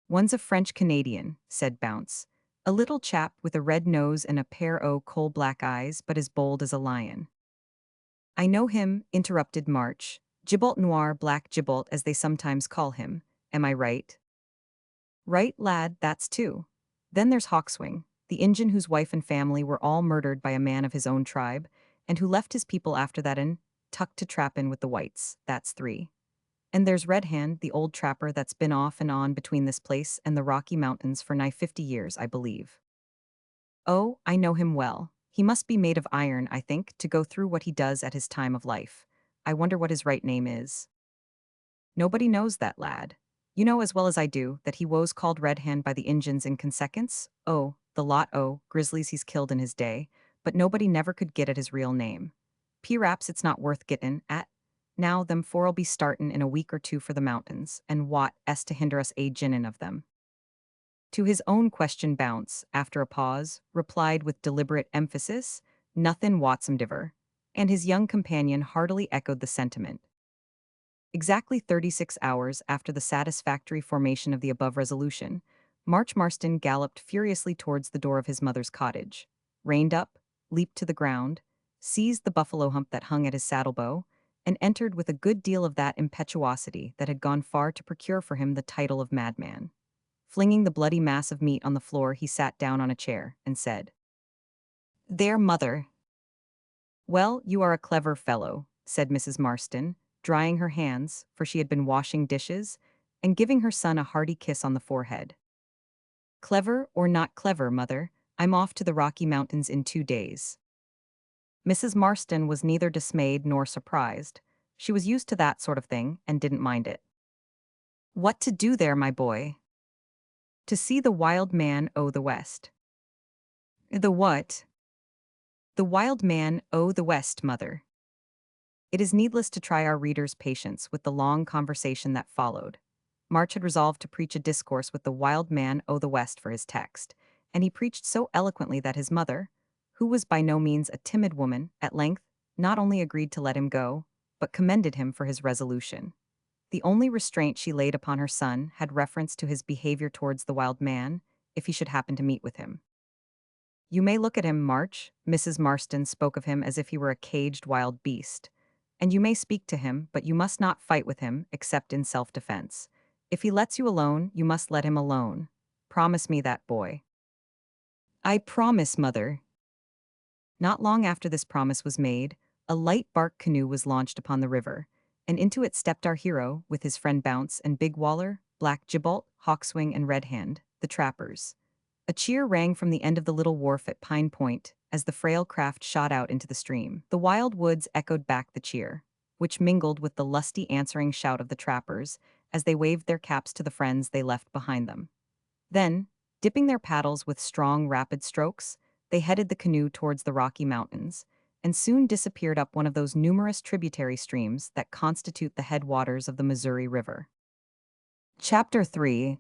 One's a French Canadian, said Bounce. A little chap with a red nose and a pair o' coal-black eyes, but as bold as a lion. I know him, interrupted March. Gibault Noir, Black Gibault, as they sometimes call him. Am I right? Right, lad, that's two. Then there's Hawkswing, the Injun whose wife and family were all murdered by a man of his own tribe, and who left his people after that in, tucked to trap in with the whites. That's three. And there's Red Hand, the old trapper that's been off and on between this place and the Rocky Mountains for nigh 50 years, I believe. Oh, I know him well. He must be made of iron, I think, to go through what he does at his time of life. I wonder what his right name is. Nobody knows that lad. You know as well as I do that he was called Red Hand by the Injuns in consequence. Oh, the lot o' grizzlies he's killed in his day, but nobody never could get at his real name. P-raps it's not worth gettin' at. Now them four'll be startin' in a week or two for the mountains, and what s to hinder us a jinnin' of them? To his own question Bounce, after a pause, replied with deliberate emphasis, "Nothin' Watsomdiver," and his young companion heartily echoed the sentiment. Exactly 36 hours after the satisfactory formation of the above resolution, March Marston galloped furiously towards the door of his mother's cottage, reined up, leaped to the ground, seized the buffalo hump that hung at his saddlebow, and entered with a good deal of that impetuosity that had gone far to procure for him the title of madman. Flinging the bloody mass of meat on the floor, he sat down on a chair and said, "There, mother." "Well, you are a clever fellow," said Mrs. Marston, drying her hands, for she had been washing dishes, and giving her son a hearty kiss on the forehead. "Clever or not clever, mother, I'm off to the Rocky Mountains in 2 days." Mrs. Marston was neither dismayed nor surprised. She was used to that sort of thing and didn't mind it. "What to do there, my boy?" "To see the wild man o' the West." "The what?" "The wild man o' the West, mother." It is needless to try our readers' patience with the long conversation that followed. March had resolved to preach a discourse with the wild man o' the West for his text, and he preached so eloquently that his mother, who was by no means a timid woman, at length not only agreed to let him go, but commended him for his resolution. The only restraint she laid upon her son had reference to his behavior towards the wild man, if he should happen to meet with him. "You may look at him, March," Mrs. Marston spoke of him as if he were a caged wild beast. "And you may speak to him, but you must not fight with him, except in self-defense. If he lets you alone, you must let him alone. Promise me that, boy." "I promise, mother." Not long after this promise was made, a light bark canoe was launched upon the river, and into it stepped our hero, with his friend Bounce and Big Waller, Black Gibault, Hawkswing, and Red Hand, the trappers. A cheer rang from the end of the little wharf at Pine Point as the frail craft shot out into the stream. The wild woods echoed back the cheer, which mingled with the lusty answering shout of the trappers as they waved their caps to the friends they left behind them. Then, dipping their paddles with strong, rapid strokes, they headed the canoe towards the Rocky Mountains, and soon disappeared up one of those numerous tributary streams that constitute the headwaters of the Missouri River. Chapter 3.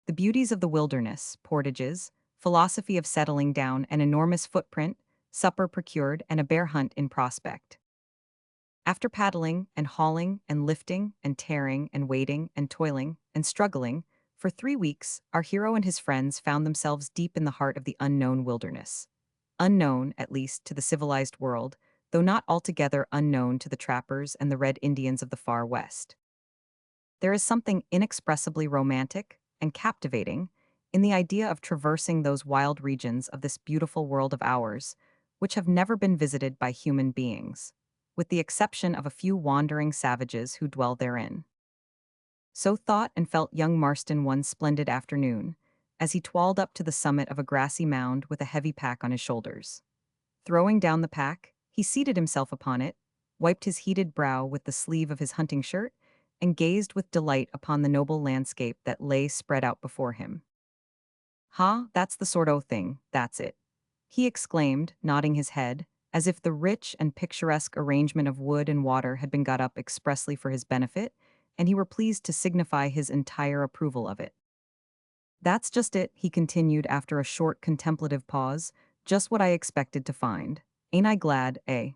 The beauties of the wilderness, portages, philosophy of settling down, an enormous footprint, supper procured, and a bear hunt in prospect. After paddling and hauling and lifting and tearing and wading and toiling and struggling, for 3 weeks, our hero and his friends found themselves deep in the heart of the unknown wilderness. Unknown, at least, to the civilized world, though not altogether unknown to the trappers and the Red Indians of the far west. There is something inexpressibly romantic and captivating in the idea of traversing those wild regions of this beautiful world of ours, which have never been visited by human beings, with the exception of a few wandering savages who dwell therein. So thought and felt young Marston one splendid afternoon, as he toiled up to the summit of a grassy mound with a heavy pack on his shoulders. Throwing down the pack, he seated himself upon it, wiped his heated brow with the sleeve of his hunting shirt, and gazed with delight upon the noble landscape that lay spread out before him. "Ha, that's the sort o' thing, that's it," he exclaimed, nodding his head, as if the rich and picturesque arrangement of wood and water had been got up expressly for his benefit, and he were pleased to signify his entire approval of it. "That's just it," he continued after a short contemplative pause, "just what I expected to find. Ain't I glad, eh?"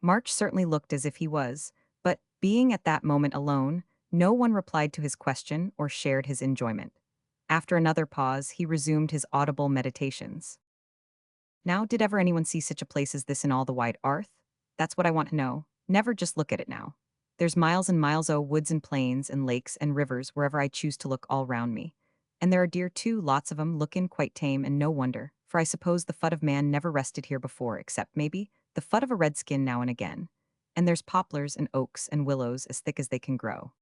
March certainly looked as if he was, but, being at that moment alone, No one replied to his question or shared his enjoyment. After another pause, he resumed his audible meditations. Now, did ever anyone see such a place as this in all the wide earth? That's what I want to know. Never just look at it now. There's miles and miles o' woods and plains and lakes and rivers wherever I choose to look all round me. And there are deer too, lots of 'em, lookin' quite tame, and no wonder, for I suppose the foot of man never rested here before, except, maybe, the foot of a redskin now and again. And there's poplars and oaks and willows as thick as they can grow.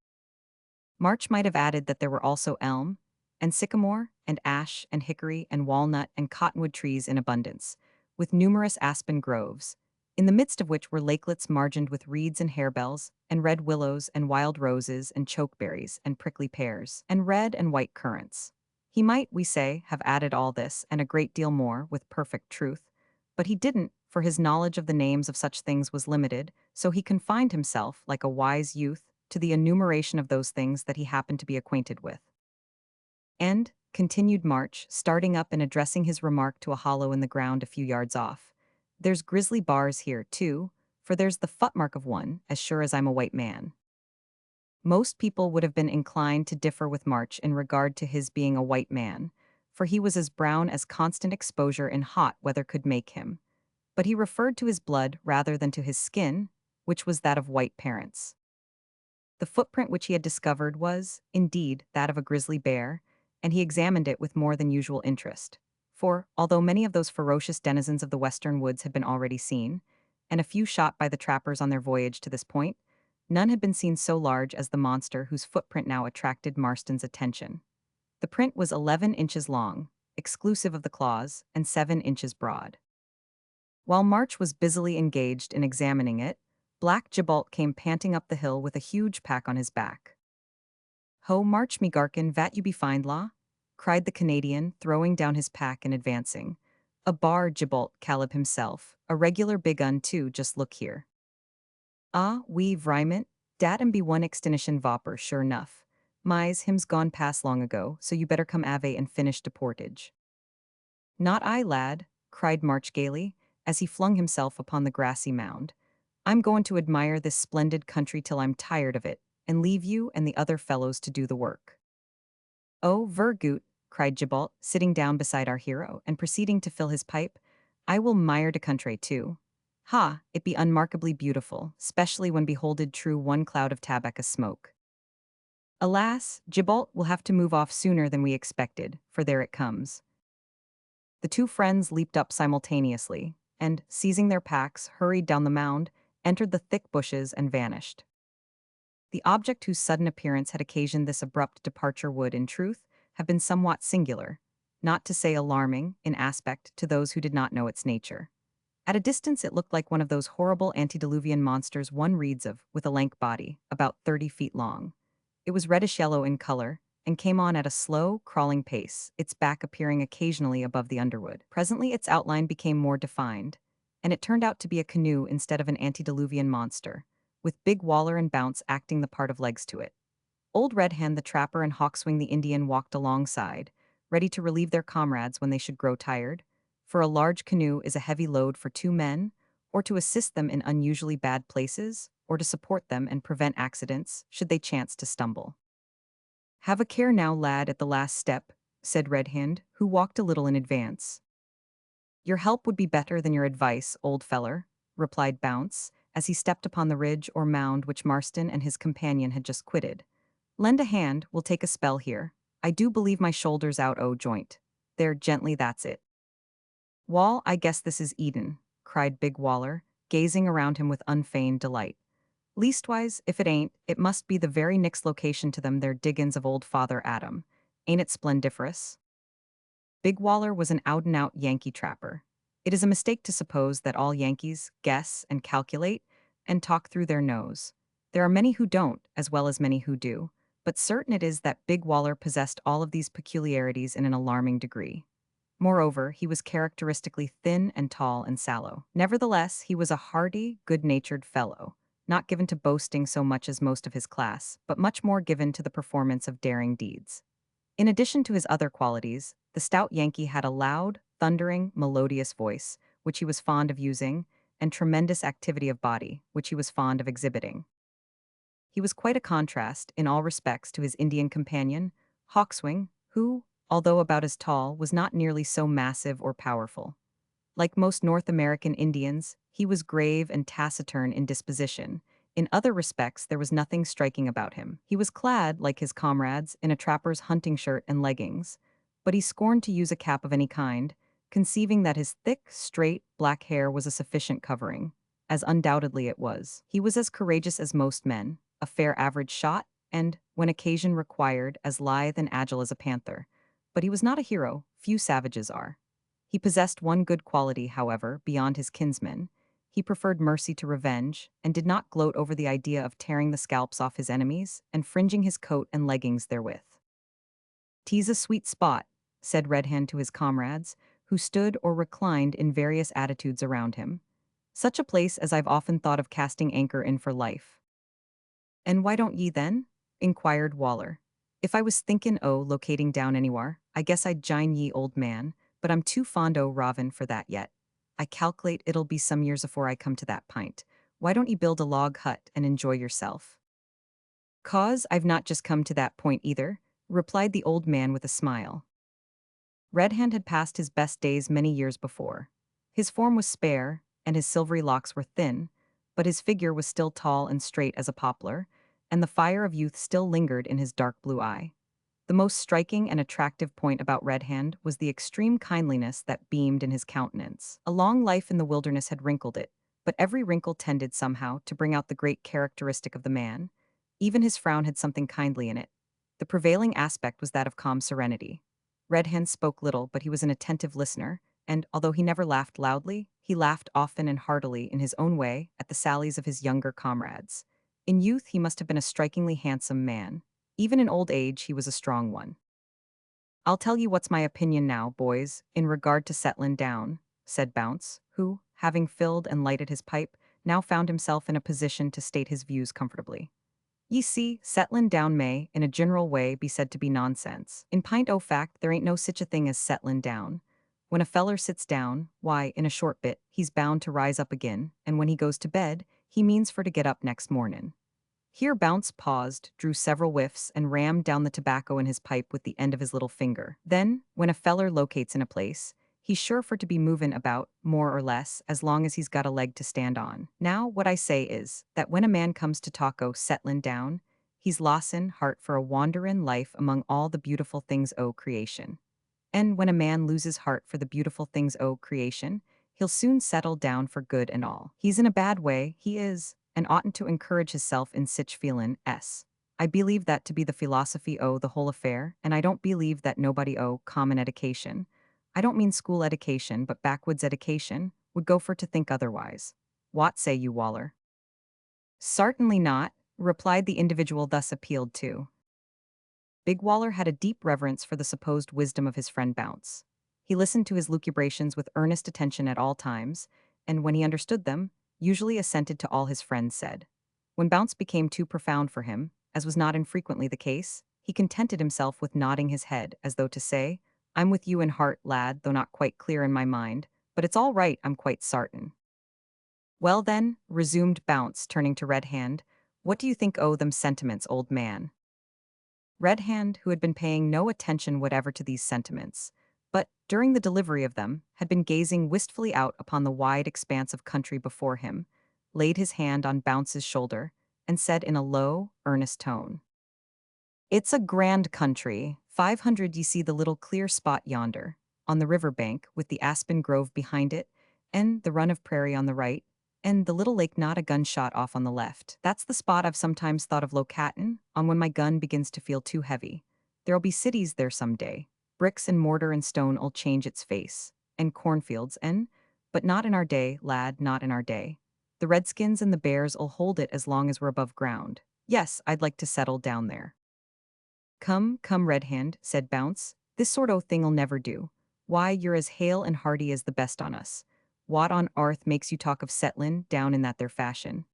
March might have added that there were also elm, and sycamore, and ash, and hickory, and walnut, and cottonwood trees in abundance, with numerous aspen groves, in the midst of which were lakelets margined with reeds and harebells, and red willows, and wild roses, and chokeberries, and prickly pears, and red and white currants. He might, we say, have added all this, and a great deal more, with perfect truth, but he didn't, for his knowledge of the names of such things was limited, so he confined himself, like a wise youth, to the enumeration of those things that he happened to be acquainted with. And, continued March, starting up and addressing his remark to a hollow in the ground a few yards off, there's grizzly bars here, too, for there's the footmark of one, as sure as I'm a white man. Most people would have been inclined to differ with March in regard to his being a white man, for he was as brown as constant exposure in hot weather could make him. But he referred to his blood rather than to his skin, which was that of white parents. The footprint which he had discovered was, indeed, that of a grizzly bear, and he examined it with more than usual interest. For, although many of those ferocious denizens of the western woods had been already seen, and a few shot by the trappers on their voyage to this point, none had been seen so large as the monster whose footprint now attracted Marston's attention. The print was 11 inches long, exclusive of the claws, and 7 inches broad. While March was busily engaged in examining it, Black Gibalt came panting up the hill with a huge pack on his back. "Ho, March, me Garkin, vat you be find law?" cried the Canadian, throwing down his pack and advancing. "A bar, Gibalt, Caleb himself, a regular big un too, just look here." "Ah, we, Vriment, dat am be one extinction vopper, sure enough. My's, him's gone past long ago, so you better come ave and finish de portage." "Not I, lad," cried March gaily, as he flung himself upon the grassy mound. "I'm going to admire this splendid country till I'm tired of it, and leave you and the other fellows to do the work." "Oh, Vergoot," cried Gibalt, sitting down beside our hero, and proceeding to fill his pipe, "I will mire de country too. Ha, it be unmarkably beautiful, specially when beholded through one cloud of tobacco smoke." Alas, Gibalt will have to move off sooner than we expected, for there it comes. The two friends leaped up simultaneously, and, seizing their packs, hurried down the mound, entered the thick bushes, and vanished. The object whose sudden appearance had occasioned this abrupt departure would, in truth, have been somewhat singular, not to say alarming, in aspect to those who did not know its nature. At a distance it looked like one of those horrible antediluvian monsters one reads of, with a lank body, about 30 feet long. It was reddish-yellow in color, and came on at a slow, crawling pace, its back appearing occasionally above the underwood. Presently its outline became more defined, and it turned out to be a canoe instead of an antediluvian monster, with Big Waller and Bounce acting the part of legs to it. Old Red Hand the trapper and Hawkswing the Indian walked alongside, ready to relieve their comrades when they should grow tired, for a large canoe is a heavy load for two men, or to assist them in unusually bad places, or to support them and prevent accidents, should they chance to stumble. "Have a care now, lad, at the last step," said Red Hand, who walked a little in advance. "Your help would be better than your advice, old feller," replied Bounce, as he stepped upon the ridge or mound which Marston and his companion had just quitted. "Lend a hand, we'll take a spell here. I do believe my shoulder's out o' joint. There, gently, that's it." "Wall, I guess this is Eden," cried Big Waller, gazing around him with unfeigned delight. "Leastwise, if it ain't, it must be the very next location to them their diggins of old Father Adam. Ain't it splendiferous?" Big Waller was an out-and-out Yankee trapper. It is a mistake to suppose that all Yankees guess and calculate and talk through their nose. There are many who don't, as well as many who do, but certain it is that Big Waller possessed all of these peculiarities in an alarming degree. Moreover, he was characteristically thin and tall and sallow. Nevertheless, he was a hearty, good-natured fellow, not given to boasting so much as most of his class, but much more given to the performance of daring deeds. In addition to his other qualities, the stout Yankee had a loud, thundering, melodious voice, which he was fond of using, and tremendous activity of body, which he was fond of exhibiting. He was quite a contrast, in all respects, to his Indian companion, Hawkswing, who, although about as tall, was not nearly so massive or powerful. Like most North American Indians, he was grave and taciturn in disposition. In other respects, there was nothing striking about him. He was clad, like his comrades, in a trapper's hunting shirt and leggings, but he scorned to use a cap of any kind, conceiving that his thick, straight, black hair was a sufficient covering, as undoubtedly it was. He was as courageous as most men, a fair average shot, and, when occasion required, as lithe and agile as a panther. But he was not a hero, few savages are. He possessed one good quality, however, beyond his kinsmen. He preferred mercy to revenge, and did not gloat over the idea of tearing the scalps off his enemies and fringing his coat and leggings therewith. "'Tis a sweet spot," said Red Hand to his comrades, who stood or reclined in various attitudes around him. "Such a place as I've often thought of casting anchor in for life." "And why don't ye then?" inquired Waller. "If I was thinkin' o' locating down anywhere, I guess I'd jine ye, old man, but I'm too fond o' rovin' for that yet. I calc'late it'll be some years afore I come to that pint. Why don't ye build a log hut and enjoy yourself?" "'Cause I've not just come to that point either," replied the old man with a smile. Red Hand had passed his best days many years before. His form was spare, and his silvery locks were thin, but his figure was still tall and straight as a poplar, and the fire of youth still lingered in his dark blue eye. The most striking and attractive point about Red Hand was the extreme kindliness that beamed in his countenance. A long life in the wilderness had wrinkled it, but every wrinkle tended somehow to bring out the great characteristic of the man. Even his frown had something kindly in it. The prevailing aspect was that of calm serenity. Red Hand spoke little, but he was an attentive listener, and, although he never laughed loudly, he laughed often and heartily in his own way at the sallies of his younger comrades. In youth he must have been a strikingly handsome man. Even in old age he was a strong one. "I'll tell you what's my opinion now, boys, in regard to settlin' down," said Bounce, who, having filled and lighted his pipe, now found himself in a position to state his views comfortably. "Ye see, settlin' down may, in a general way, be said to be nonsense. In pint o' fact, there ain't no sich a thing as settlin' down. When a feller sits down, why, in a short bit, he's bound to rise up again, and when he goes to bed, he means for to get up next mornin'." Here Bounce paused, drew several whiffs, and rammed down the tobacco in his pipe with the end of his little finger. "Then, when a feller locates in a place, he's sure for to be movin' about, more or less, as long as he's got a leg to stand on. Now, what I say is, that when a man comes to talk o' settlin' down, he's lossin' heart for a wanderin' life among all the beautiful things o' creation. And when a man loses heart for the beautiful things o' creation, he'll soon settle down for good and all. He's in a bad way, he is, and oughtn't to encourage hisself in sich feelin' s. I believe that to be the philosophy o' the whole affair, and I don't believe that nobody o' common edication, I don't mean school education but backwoods education, would go for to think otherwise. What say you, Waller?" "Sartainly not," replied the individual thus appealed to. Big Waller had a deep reverence for the supposed wisdom of his friend Bounce. He listened to his lucubrations with earnest attention at all times, and when he understood them, usually assented to all his friend said. When Bounce became too profound for him, as was not infrequently the case, he contented himself with nodding his head, as though to say, "I'm with you in heart, lad, though not quite clear in my mind, but it's all right, I'm quite sartain." "Well then," resumed Bounce, turning to Red Hand, "what do you think o' them sentiments, old man?" Red Hand, who had been paying no attention whatever to these sentiments, but, during the delivery of them, had been gazing wistfully out upon the wide expanse of country before him, laid his hand on Bounce's shoulder, and said in a low, earnest tone, "It's a grand country. 500 ye see the little clear spot yonder, on the river bank, with the aspen grove behind it, and the run of prairie on the right, and the little lake not a gunshot off on the left. That's the spot I've sometimes thought of locatin' on when my gun begins to feel too heavy. There'll be cities there some day. Bricks and mortar and stone'll change its face, and cornfields, but not in our day, lad, not in our day. The redskins and the bears'll hold it as long as we're above ground. Yes, I'd like to settle down there." "Come, come, Red Hand," said Bounce. "This sort o' thing'll never do. Why, you're as hale and hearty as the best on us. What on arth makes you talk of settlin' down in that there fashion?"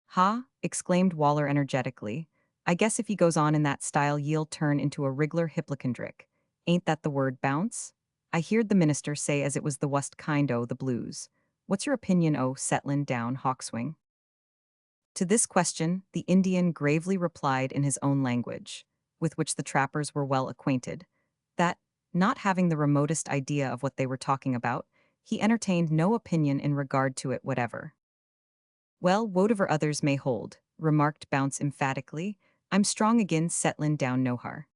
"Ha!" exclaimed Waller energetically. "I guess if he goes on in that style ye'll turn into a wriggler hipplicondrick. Ain't that the word, Bounce? I heerd the minister say as it was the wust kind o' the blues. What's your opinion o' settlin' down, Hawkswing?" To this question, the Indian gravely replied in his own language, with which the trappers were well acquainted, that, not having the remotest idea of what they were talking about, he entertained no opinion in regard to it whatever. Well, whatever others may hold, remarked Bounce emphatically, I'm strong again settlin' down no har.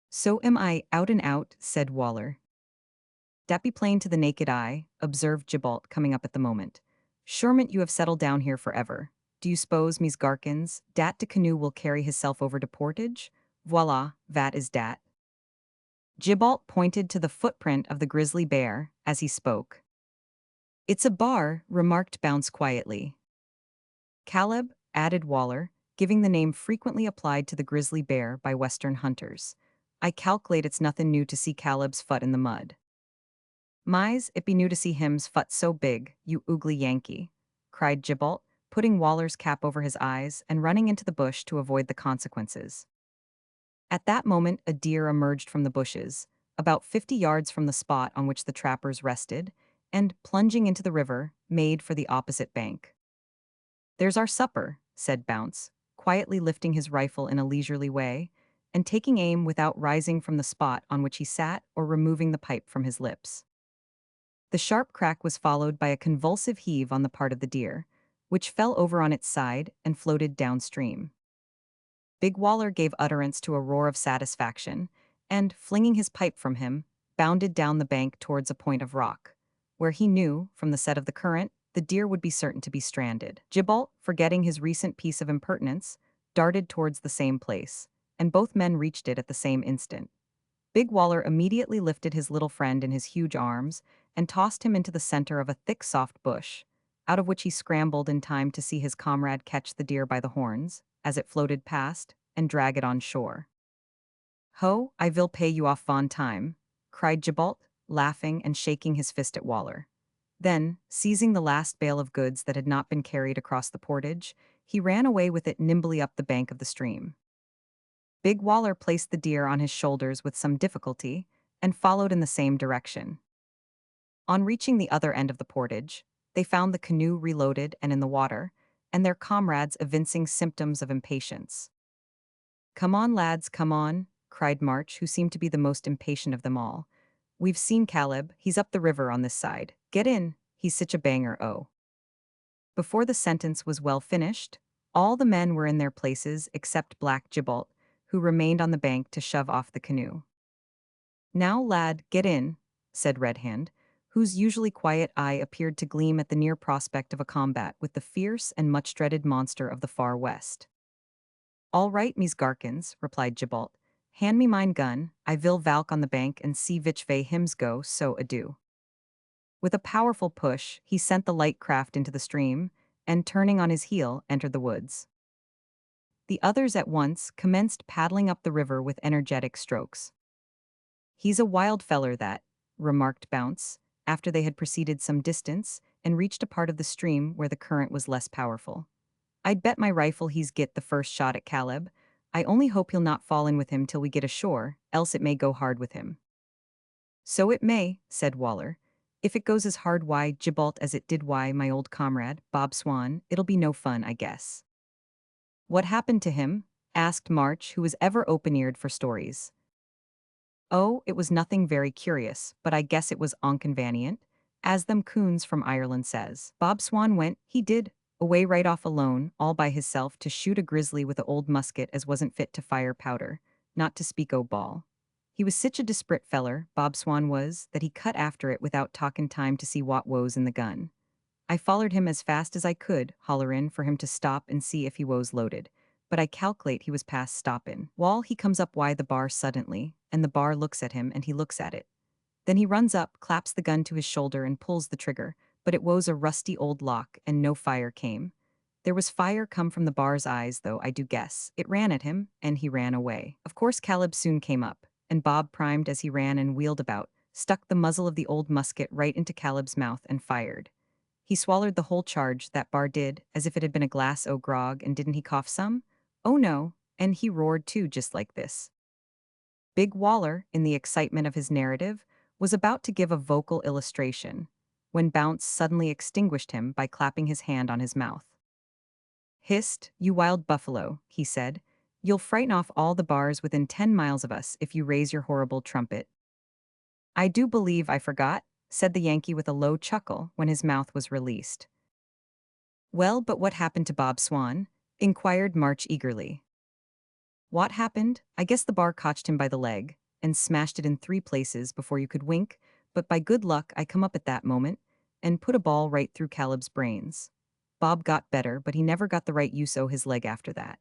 So am I, out and out, said Waller. Dat be plain to the naked eye, observed Gibalt coming up at the moment. Surement you have settled down here forever. Do you suppose, Mies Garkins, dat de canoe will carry hisself over to Portage? Voila, vat is dat. Gibalt pointed to the footprint of the grizzly bear as he spoke. It's a bar, remarked Bounce quietly. Caleb, added Waller, giving the name frequently applied to the grizzly bear by Western hunters. I calculate it's nothing new to see Caleb's foot in the mud. Mise, it be new to see him's foot so big, you oogly Yankee, cried Gibalt, putting Waller's cap over his eyes and running into the bush to avoid the consequences. At that moment a deer emerged from the bushes, about 50 yards from the spot on which the trappers rested, and, plunging into the river, made for the opposite bank. There's our supper, said Bounce, quietly lifting his rifle in a leisurely way, and taking aim without rising from the spot on which he sat or removing the pipe from his lips. The sharp crack was followed by a convulsive heave on the part of the deer, which fell over on its side and floated downstream. Big Waller gave utterance to a roar of satisfaction, and, flinging his pipe from him, bounded down the bank towards a point of rock, where he knew, from the set of the current, the deer would be certain to be stranded. Gibalt, forgetting his recent piece of impertinence, darted towards the same place, and both men reached it at the same instant. Big Waller immediately lifted his little friend in his huge arms and tossed him into the center of a thick soft bush, out of which he scrambled in time to see his comrade catch the deer by the horns, as it floated past, and drag it on shore. Ho, I will pay you off von time, cried Gibalt, laughing and shaking his fist at Waller. Then, seizing the last bale of goods that had not been carried across the portage, he ran away with it nimbly up the bank of the stream. Big Waller placed the deer on his shoulders with some difficulty, and followed in the same direction. On reaching the other end of the portage, they found the canoe reloaded and in the water, and their comrades evincing symptoms of impatience. Come on, lads, come on, cried March, who seemed to be the most impatient of them all. We've seen Caleb, he's up the river on this side. Get in, he's such a banger, oh. Before the sentence was well finished, all the men were in their places except Black Gibalt, who remained on the bank to shove off the canoe. Now, lad, get in, said Red Hand, whose usually quiet eye appeared to gleam at the near prospect of a combat with the fierce and much-dreaded monster of the far west. All right, Mies Garkins, replied Gibalt. Hand me mine gun, I will valk on the bank and see which way hims go, so adieu. With a powerful push, he sent the light craft into the stream, and turning on his heel, entered the woods. The others at once commenced paddling up the river with energetic strokes. He's a wild feller that, remarked Bounce, after they had proceeded some distance and reached a part of the stream where the current was less powerful. I'd bet my rifle he's get the first shot at Caleb. I only hope he'll not fall in with him till we get ashore, else it may go hard with him. So it may, said Waller. If it goes as hard why, Gibalt, as it did why, my old comrade, Bob Swan, it'll be no fun, I guess. What happened to him? Asked March, who was ever open-eared for stories. Oh, it was nothing very curious, but I guess it was onconvenient, as them coons from Ireland says. Bob Swan went, he did, away right off alone, all by hisself, to shoot a grizzly with a old musket as wasn't fit to fire powder, not to speak o' ball. He was sich a desperate feller, Bob Swan was, that he cut after it without talkin' time to see what woes in the gun. I follered him as fast as I could, hollerin' for him to stop and see if he woes loaded, but I calculate he was past stoppin'. Wall he comes up why the bar suddenly, and the bar looks at him and he looks at it. Then he runs up, claps the gun to his shoulder and pulls the trigger, but it was a rusty old lock and no fire came. There was fire come from the bar's eyes, though, I do guess. It ran at him, and he ran away. Of course Caleb soon came up, and Bob primed as he ran and wheeled about, stuck the muzzle of the old musket right into Caleb's mouth and fired. He swallowed the whole charge, that bar did, as if it had been a glass o' grog, and didn't he cough some? Oh no, and he roared too, just like this. Big Waller, in the excitement of his narrative, was about to give a vocal illustration, when Bounce suddenly extinguished him by clapping his hand on his mouth. "Hist, you wild buffalo," he said. "You'll frighten off all the bars within 10 miles of us if you raise your horrible trumpet." "I do believe I forgot," said the Yankee with a low chuckle when his mouth was released. "Well, but what happened to Bob Swan?" inquired March eagerly. "What happened? I guess the bar cotched him by the leg and smashed it in 3 places before you could wink, but by good luck I come up at that moment and put a ball right through Caleb's brains. Bob got better, but he never got the right use o' his leg after that.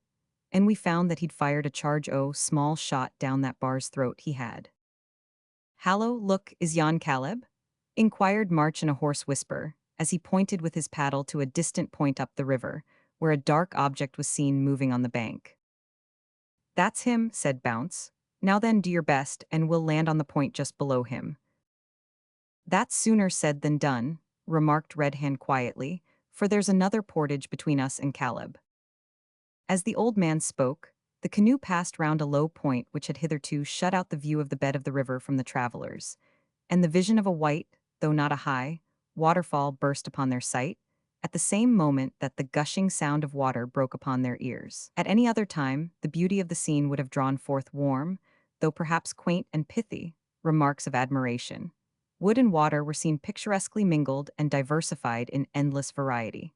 And we found that he'd fired a charge o' small shot down that bar's throat he had." "Hallo, look, is yon Caleb?" inquired March in a hoarse whisper, as he pointed with his paddle to a distant point up the river, where a dark object was seen moving on the bank. "That's him," said Bounce. "Now then, do your best, and we'll land on the point just below him." "That's sooner said than done," remarked Red Hand quietly, "for there's another portage between us and Caleb." As the old man spoke, the canoe passed round a low point which had hitherto shut out the view of the bed of the river from the travelers, and the vision of a white, though not a high, waterfall burst upon their sight, at the same moment that the gushing sound of water broke upon their ears. At any other time, the beauty of the scene would have drawn forth warm, though perhaps quaint and pithy, remarks of admiration. Wood and water were seen picturesquely mingled and diversified in endless variety.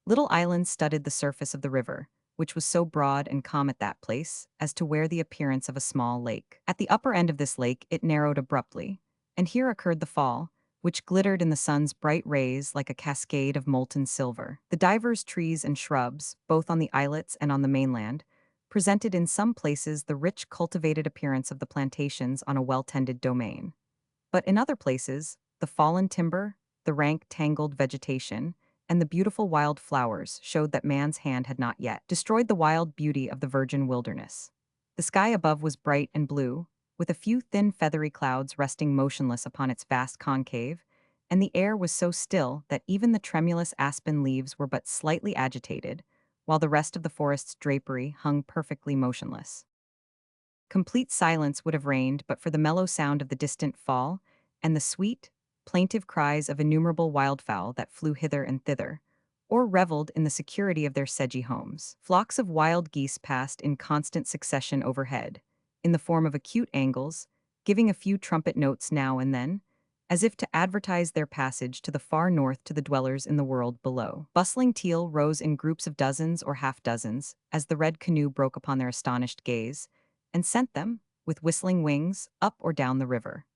Little islands studded the surface of the river, which was so broad and calm at that place as to wear the appearance of a small lake. At the upper end of this lake it narrowed abruptly, and here occurred the fall, which glittered in the sun's bright rays like a cascade of molten silver. The divers trees and shrubs, both on the islets and on the mainland, presented in some places the rich cultivated appearance of the plantations on a well-tended domain. But in other places, the fallen timber, the rank tangled vegetation, and the beautiful wild flowers showed that man's hand had not yet destroyed the wild beauty of the virgin wilderness. The sky above was bright and blue, with a few thin feathery clouds resting motionless upon its vast concave, and the air was so still that even the tremulous aspen leaves were but slightly agitated, while the rest of the forest's drapery hung perfectly motionless. Complete silence would have reigned but for the mellow sound of the distant fall and the sweet, plaintive cries of innumerable wildfowl that flew hither and thither, or reveled in the security of their sedgy homes. Flocks of wild geese passed in constant succession overhead, in the form of acute angles, giving a few trumpet notes now and then, as if to advertise their passage to the far north to the dwellers in the world below. Bustling teal rose in groups of dozens or half-dozens as the red canoe broke upon their astonished gaze, and sent them, with whistling wings, up or down the river.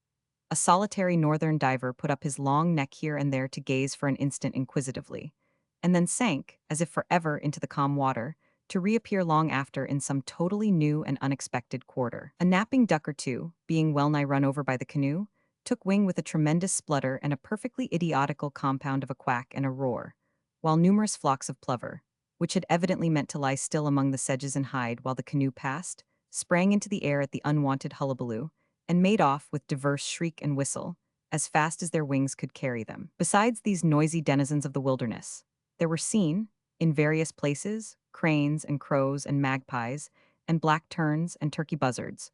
A solitary northern diver put up his long neck here and there to gaze for an instant inquisitively, and then sank, as if forever, into the calm water, to reappear long after in some totally new and unexpected quarter. A napping duck or two, being well-nigh run over by the canoe, took wing with a tremendous splutter and a perfectly idiotical compound of a quack and a roar, while numerous flocks of plover, which had evidently meant to lie still among the sedges and hide while the canoe passed, sprang into the air at the unwonted hullabaloo, and made off with diverse shriek and whistle, as fast as their wings could carry them. Besides these noisy denizens of the wilderness, there were seen, in various places, cranes and crows and magpies, and black terns and turkey buzzards,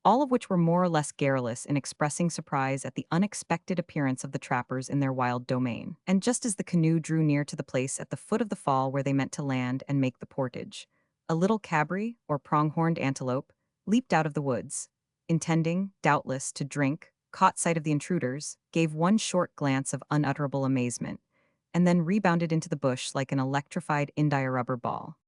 all of which were more or less garrulous in expressing surprise at the unexpected appearance of the trappers in their wild domain. And just as the canoe drew near to the place at the foot of the fall where they meant to land and make the portage, a little cabri, or pronghorned antelope, leaped out of the woods, intending, doubtless, to drink, caught sight of the intruders, gave one short glance of unutterable amazement, and then rebounded into the bush like an electrified india-rubber ball.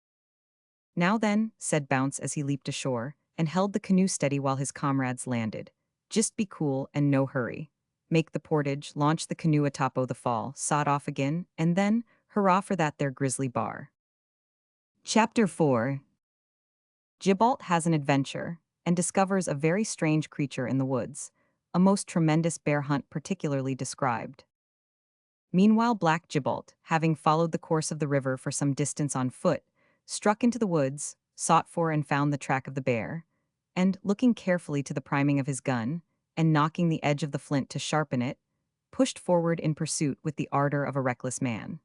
"Now then," said Bounce as he leaped ashore, and held the canoe steady while his comrades landed. "Just be cool and no hurry. Make the portage, launch the canoe atop o' the fall, sod off again, and then, hurrah for that there grizzly bar." Chapter 4. Gibalt has an adventure, and discovers a very strange creature in the woods, a most tremendous bear hunt particularly described. Meanwhile Black Gibalt, having followed the course of the river for some distance on foot, struck into the woods, sought for and found the track of the bear, and, looking carefully to the priming of his gun, and knocking the edge of the flint to sharpen it, pushed forward in pursuit with the ardor of a reckless man.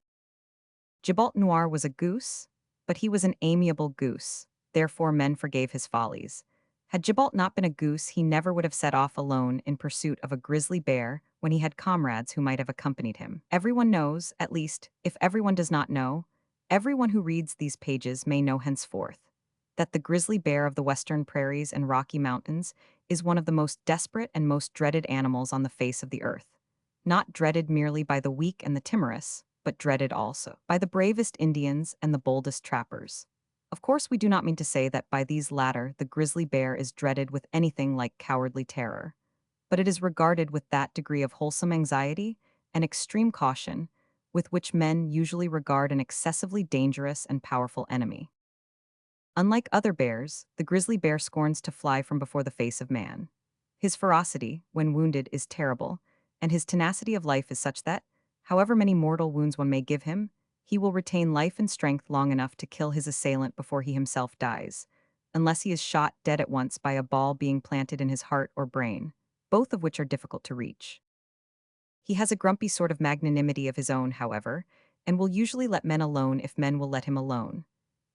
Gibalt Noir was a goose, but he was an amiable goose, therefore men forgave his follies. Had Gibalt not been a goose, he never would have set off alone in pursuit of a grizzly bear when he had comrades who might have accompanied him. Everyone knows, at least, if everyone does not know, Everyone who reads these pages may know henceforth that the grizzly bear of the western prairies and Rocky Mountains is one of the most desperate and most dreaded animals on the face of the earth. Not dreaded merely by the weak and the timorous, but dreaded also by the bravest Indians and the boldest trappers. Of course, we do not mean to say that by these latter the grizzly bear is dreaded with anything like cowardly terror, but it is regarded with that degree of wholesome anxiety and extreme caution with which men usually regard an excessively dangerous and powerful enemy. Unlike other bears, the grizzly bear scorns to fly from before the face of man. His ferocity, when wounded, is terrible, and his tenacity of life is such that, however many mortal wounds one may give him, he will retain life and strength long enough to kill his assailant before he himself dies, unless he is shot dead at once by a ball being planted in his heart or brain, both of which are difficult to reach. He has a grumpy sort of magnanimity of his own, however, and will usually let men alone if men will let him alone.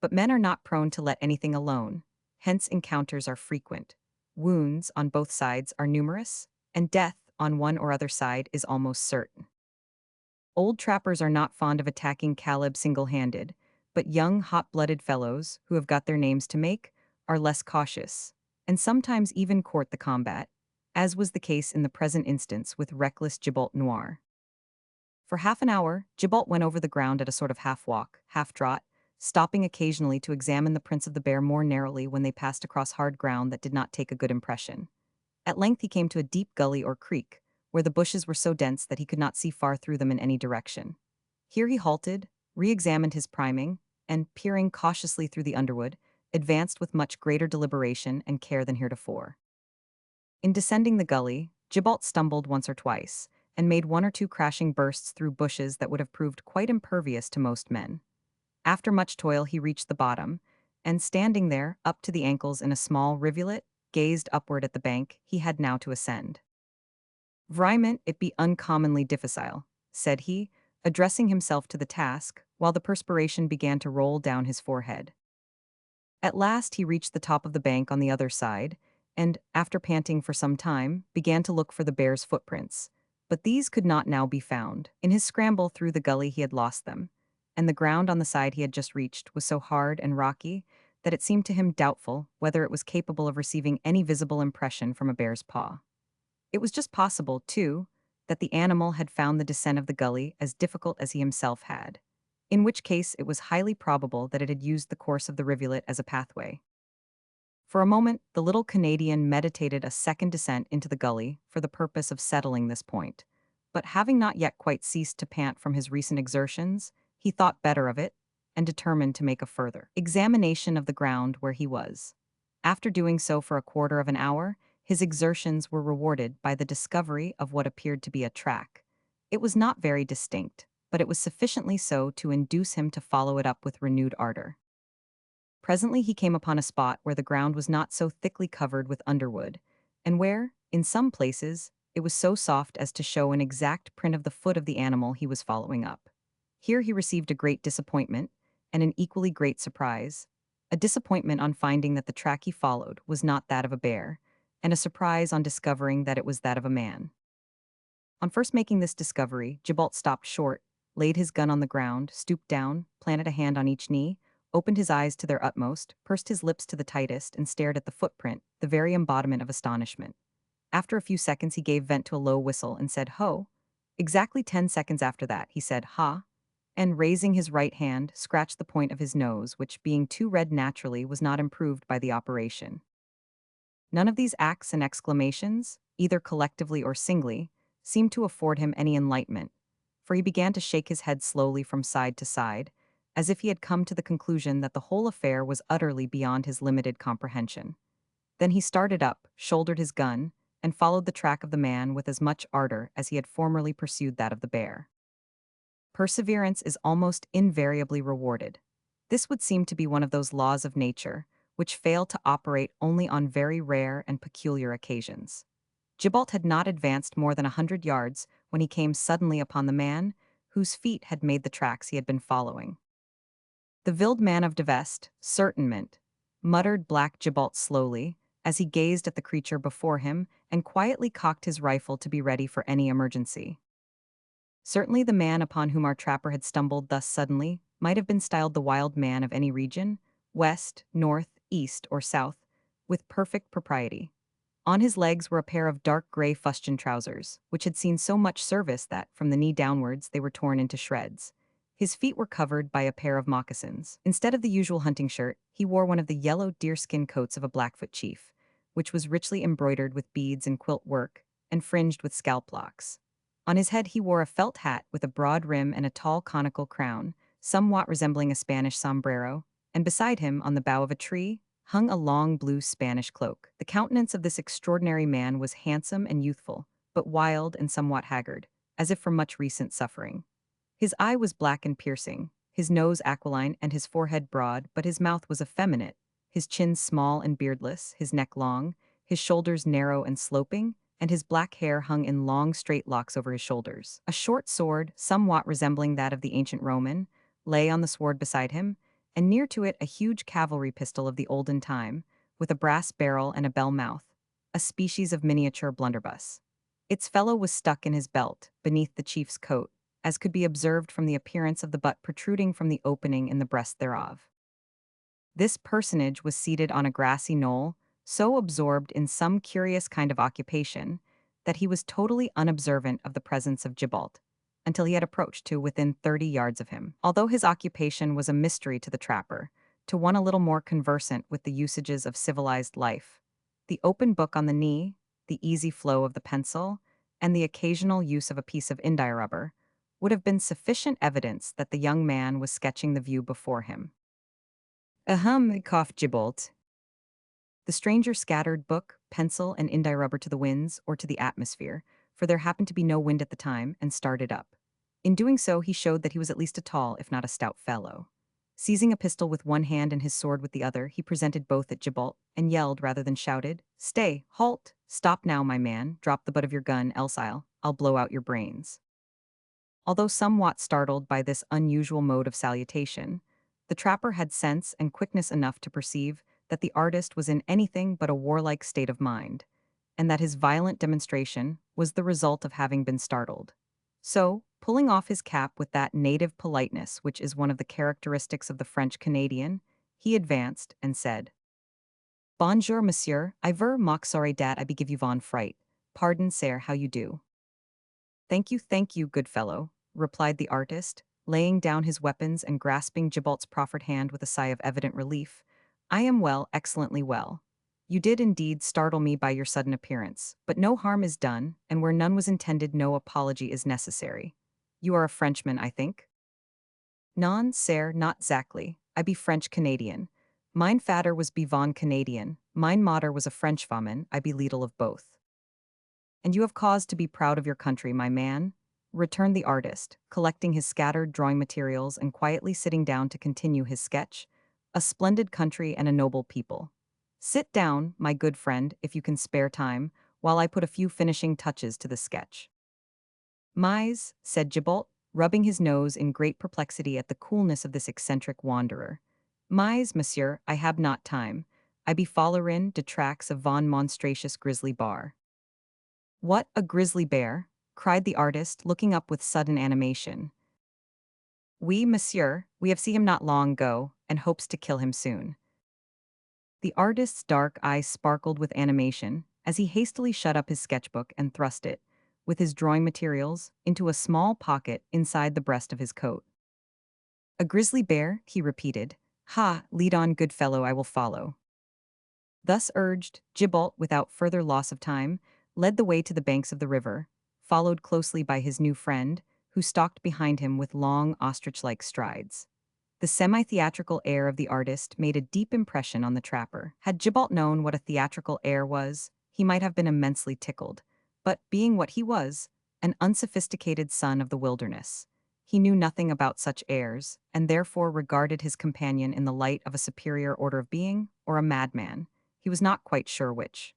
But men are not prone to let anything alone, hence encounters are frequent. Wounds on both sides are numerous, and death on one or other side is almost certain. Old trappers are not fond of attacking Caleb single-handed, but young, hot-blooded fellows, who have got their names to make, are less cautious, and sometimes even court the combat, as was the case in the present instance with reckless Gibault Noir. For half an hour, Gibault went over the ground at a sort of half-walk, half-trot, stopping occasionally to examine the prints of the bear more narrowly when they passed across hard ground that did not take a good impression. At length he came to a deep gully or creek, where the bushes were so dense that he could not see far through them in any direction. Here he halted, re-examined his priming, and, peering cautiously through the underwood, advanced with much greater deliberation and care than heretofore. In descending the gully, Gibault stumbled once or twice, and made one or two crashing bursts through bushes that would have proved quite impervious to most men. After much toil he reached the bottom, and standing there, up to the ankles in a small rivulet, gazed upward at the bank he had now to ascend. "Vriment it be uncommonly difficile," said he, addressing himself to the task, while the perspiration began to roll down his forehead. At last he reached the top of the bank on the other side, and, after panting for some time, began to look for the bear's footprints. But these could not now be found. In his scramble through the gully he had lost them, and the ground on the side he had just reached was so hard and rocky that it seemed to him doubtful whether it was capable of receiving any visible impression from a bear's paw. It was just possible, too, that the animal had found the descent of the gully as difficult as he himself had, in which case it was highly probable that it had used the course of the rivulet as a pathway. For a moment, the little Canadian meditated a second descent into the gully for the purpose of settling this point, but having not yet quite ceased to pant from his recent exertions, he thought better of it and determined to make a further examination of the ground where he was. After doing so for a quarter of an hour, his exertions were rewarded by the discovery of what appeared to be a track. It was not very distinct, but it was sufficiently so to induce him to follow it up with renewed ardor. Presently he came upon a spot where the ground was not so thickly covered with underwood, and where, in some places, it was so soft as to show an exact print of the foot of the animal he was following up. Here he received a great disappointment, and an equally great surprise. A disappointment on finding that the track he followed was not that of a bear, and a surprise on discovering that it was that of a man. On first making this discovery, Gibault stopped short, laid his gun on the ground, stooped down, planted a hand on each knee, opened his eyes to their utmost, pursed his lips to the tightest, and stared at the footprint, the very embodiment of astonishment. After a few seconds he gave vent to a low whistle and said, "Ho!" Exactly 10 seconds after that he said, "Ha!" and, raising his right hand, scratched the point of his nose, which, being too red naturally, was not improved by the operation. None of these acts and exclamations, either collectively or singly, seemed to afford him any enlightenment, for he began to shake his head slowly from side to side, as if he had come to the conclusion that the whole affair was utterly beyond his limited comprehension. Then he started up, shouldered his gun, and followed the track of the man with as much ardor as he had formerly pursued that of the bear. Perseverance is almost invariably rewarded. This would seem to be one of those laws of nature which fail to operate only on very rare and peculiar occasions. Gibault had not advanced more than 100 yards when he came suddenly upon the man whose feet had made the tracks he had been following. "The vild man of de vest, certainment," muttered Black Gibault slowly, as he gazed at the creature before him and quietly cocked his rifle to be ready for any emergency. Certainly the man upon whom our trapper had stumbled thus suddenly might have been styled the wild man of any region, west, north, east, or south, with perfect propriety. On his legs were a pair of dark gray fustian trousers, which had seen so much service that, from the knee downwards, they were torn into shreds. His feet were covered by a pair of moccasins. Instead of the usual hunting shirt, he wore one of the yellow deerskin coats of a Blackfoot chief, which was richly embroidered with beads and quilt work, and fringed with scalp locks. On his head he wore a felt hat with a broad rim and a tall conical crown, somewhat resembling a Spanish sombrero, and beside him, on the bough of a tree, hung a long blue Spanish cloak. The countenance of this extraordinary man was handsome and youthful, but wild and somewhat haggard, as if from much recent suffering. His eye was black and piercing, his nose aquiline and his forehead broad, but his mouth was effeminate, his chin small and beardless, his neck long, his shoulders narrow and sloping, and his black hair hung in long straight locks over his shoulders. A short sword, somewhat resembling that of the ancient Roman, lay on the sward beside him, and near to it a huge cavalry pistol of the olden time, with a brass barrel and a bell mouth, a species of miniature blunderbuss. Its fellow was stuck in his belt, beneath the chief's coat, as could be observed from the appearance of the butt protruding from the opening in the breast thereof. This personage was seated on a grassy knoll, so absorbed in some curious kind of occupation that he was totally unobservant of the presence of Gibbalt, until he had approached to within 30 yards of him. Although his occupation was a mystery to the trapper, to one a little more conversant with the usages of civilized life, the open book on the knee, the easy flow of the pencil, and the occasional use of a piece of india rubber would have been sufficient evidence that the young man was sketching the view before him. Ahem, coughed Gibbalt. The stranger scattered book, pencil, and india rubber to the winds or to the atmosphere, for there happened to be no wind at the time, and started up. In doing so, he showed that he was at least a tall, if not a stout fellow. Seizing a pistol with one hand and his sword with the other, he presented both at Gibbalt, and yelled rather than shouted, "Stay, halt! Stop now, my man, drop the butt of your gun, else I'll blow out your brains." Although somewhat startled by this unusual mode of salutation, the trapper had sense and quickness enough to perceive that the artist was in anything but a warlike state of mind, and that his violent demonstration was the result of having been startled. So, pulling off his cap with that native politeness which is one of the characteristics of the French Canadian, he advanced and said, "Bonjour, monsieur, I ver mock sorry dat I be give you von fright. Pardon, sir, how you do?" Thank you, good fellow," replied the artist, laying down his weapons and grasping Gibalt's proffered hand with a sigh of evident relief. "I am well, excellently well. You did indeed startle me by your sudden appearance, but no harm is done, and where none was intended no apology is necessary. You are a Frenchman, I think?" "Non, sir, not exactly. I be French-Canadian. Mine fader was be von Canadian, mine mater was a Frenchwoman, I be leetle of both." "And you have cause to be proud of your country, my man," returned the artist, collecting his scattered drawing materials and quietly sitting down to continue his sketch. "A splendid country and a noble people. Sit down, my good friend, if you can spare time, while I put a few finishing touches to the sketch." "Mais," said Gibbalt, rubbing his nose in great perplexity at the coolness of this eccentric wanderer. "Mais, monsieur, I have not time. I be follerin de tracks of von monstratious grizzly bar." "What, a grizzly bear?" cried the artist, looking up with sudden animation. "Oui, monsieur, we have seen him not long ago, and hopes to kill him soon." The artist's dark eyes sparkled with animation as he hastily shut up his sketchbook and thrust it, with his drawing materials, into a small pocket inside the breast of his coat. "A grizzly bear?" he repeated. "Ha, lead on, good fellow, I will follow." Thus urged, Gibbalt, without further loss of time, led the way to the banks of the river, followed closely by his new friend, who stalked behind him with long ostrich-like strides. The semi-theatrical air of the artist made a deep impression on the trapper. Had Gibbalt known what a theatrical air was, he might have been immensely tickled. But, being what he was, an unsophisticated son of the wilderness, he knew nothing about such airs, and therefore regarded his companion in the light of a superior order of being, or a madman. He was not quite sure which.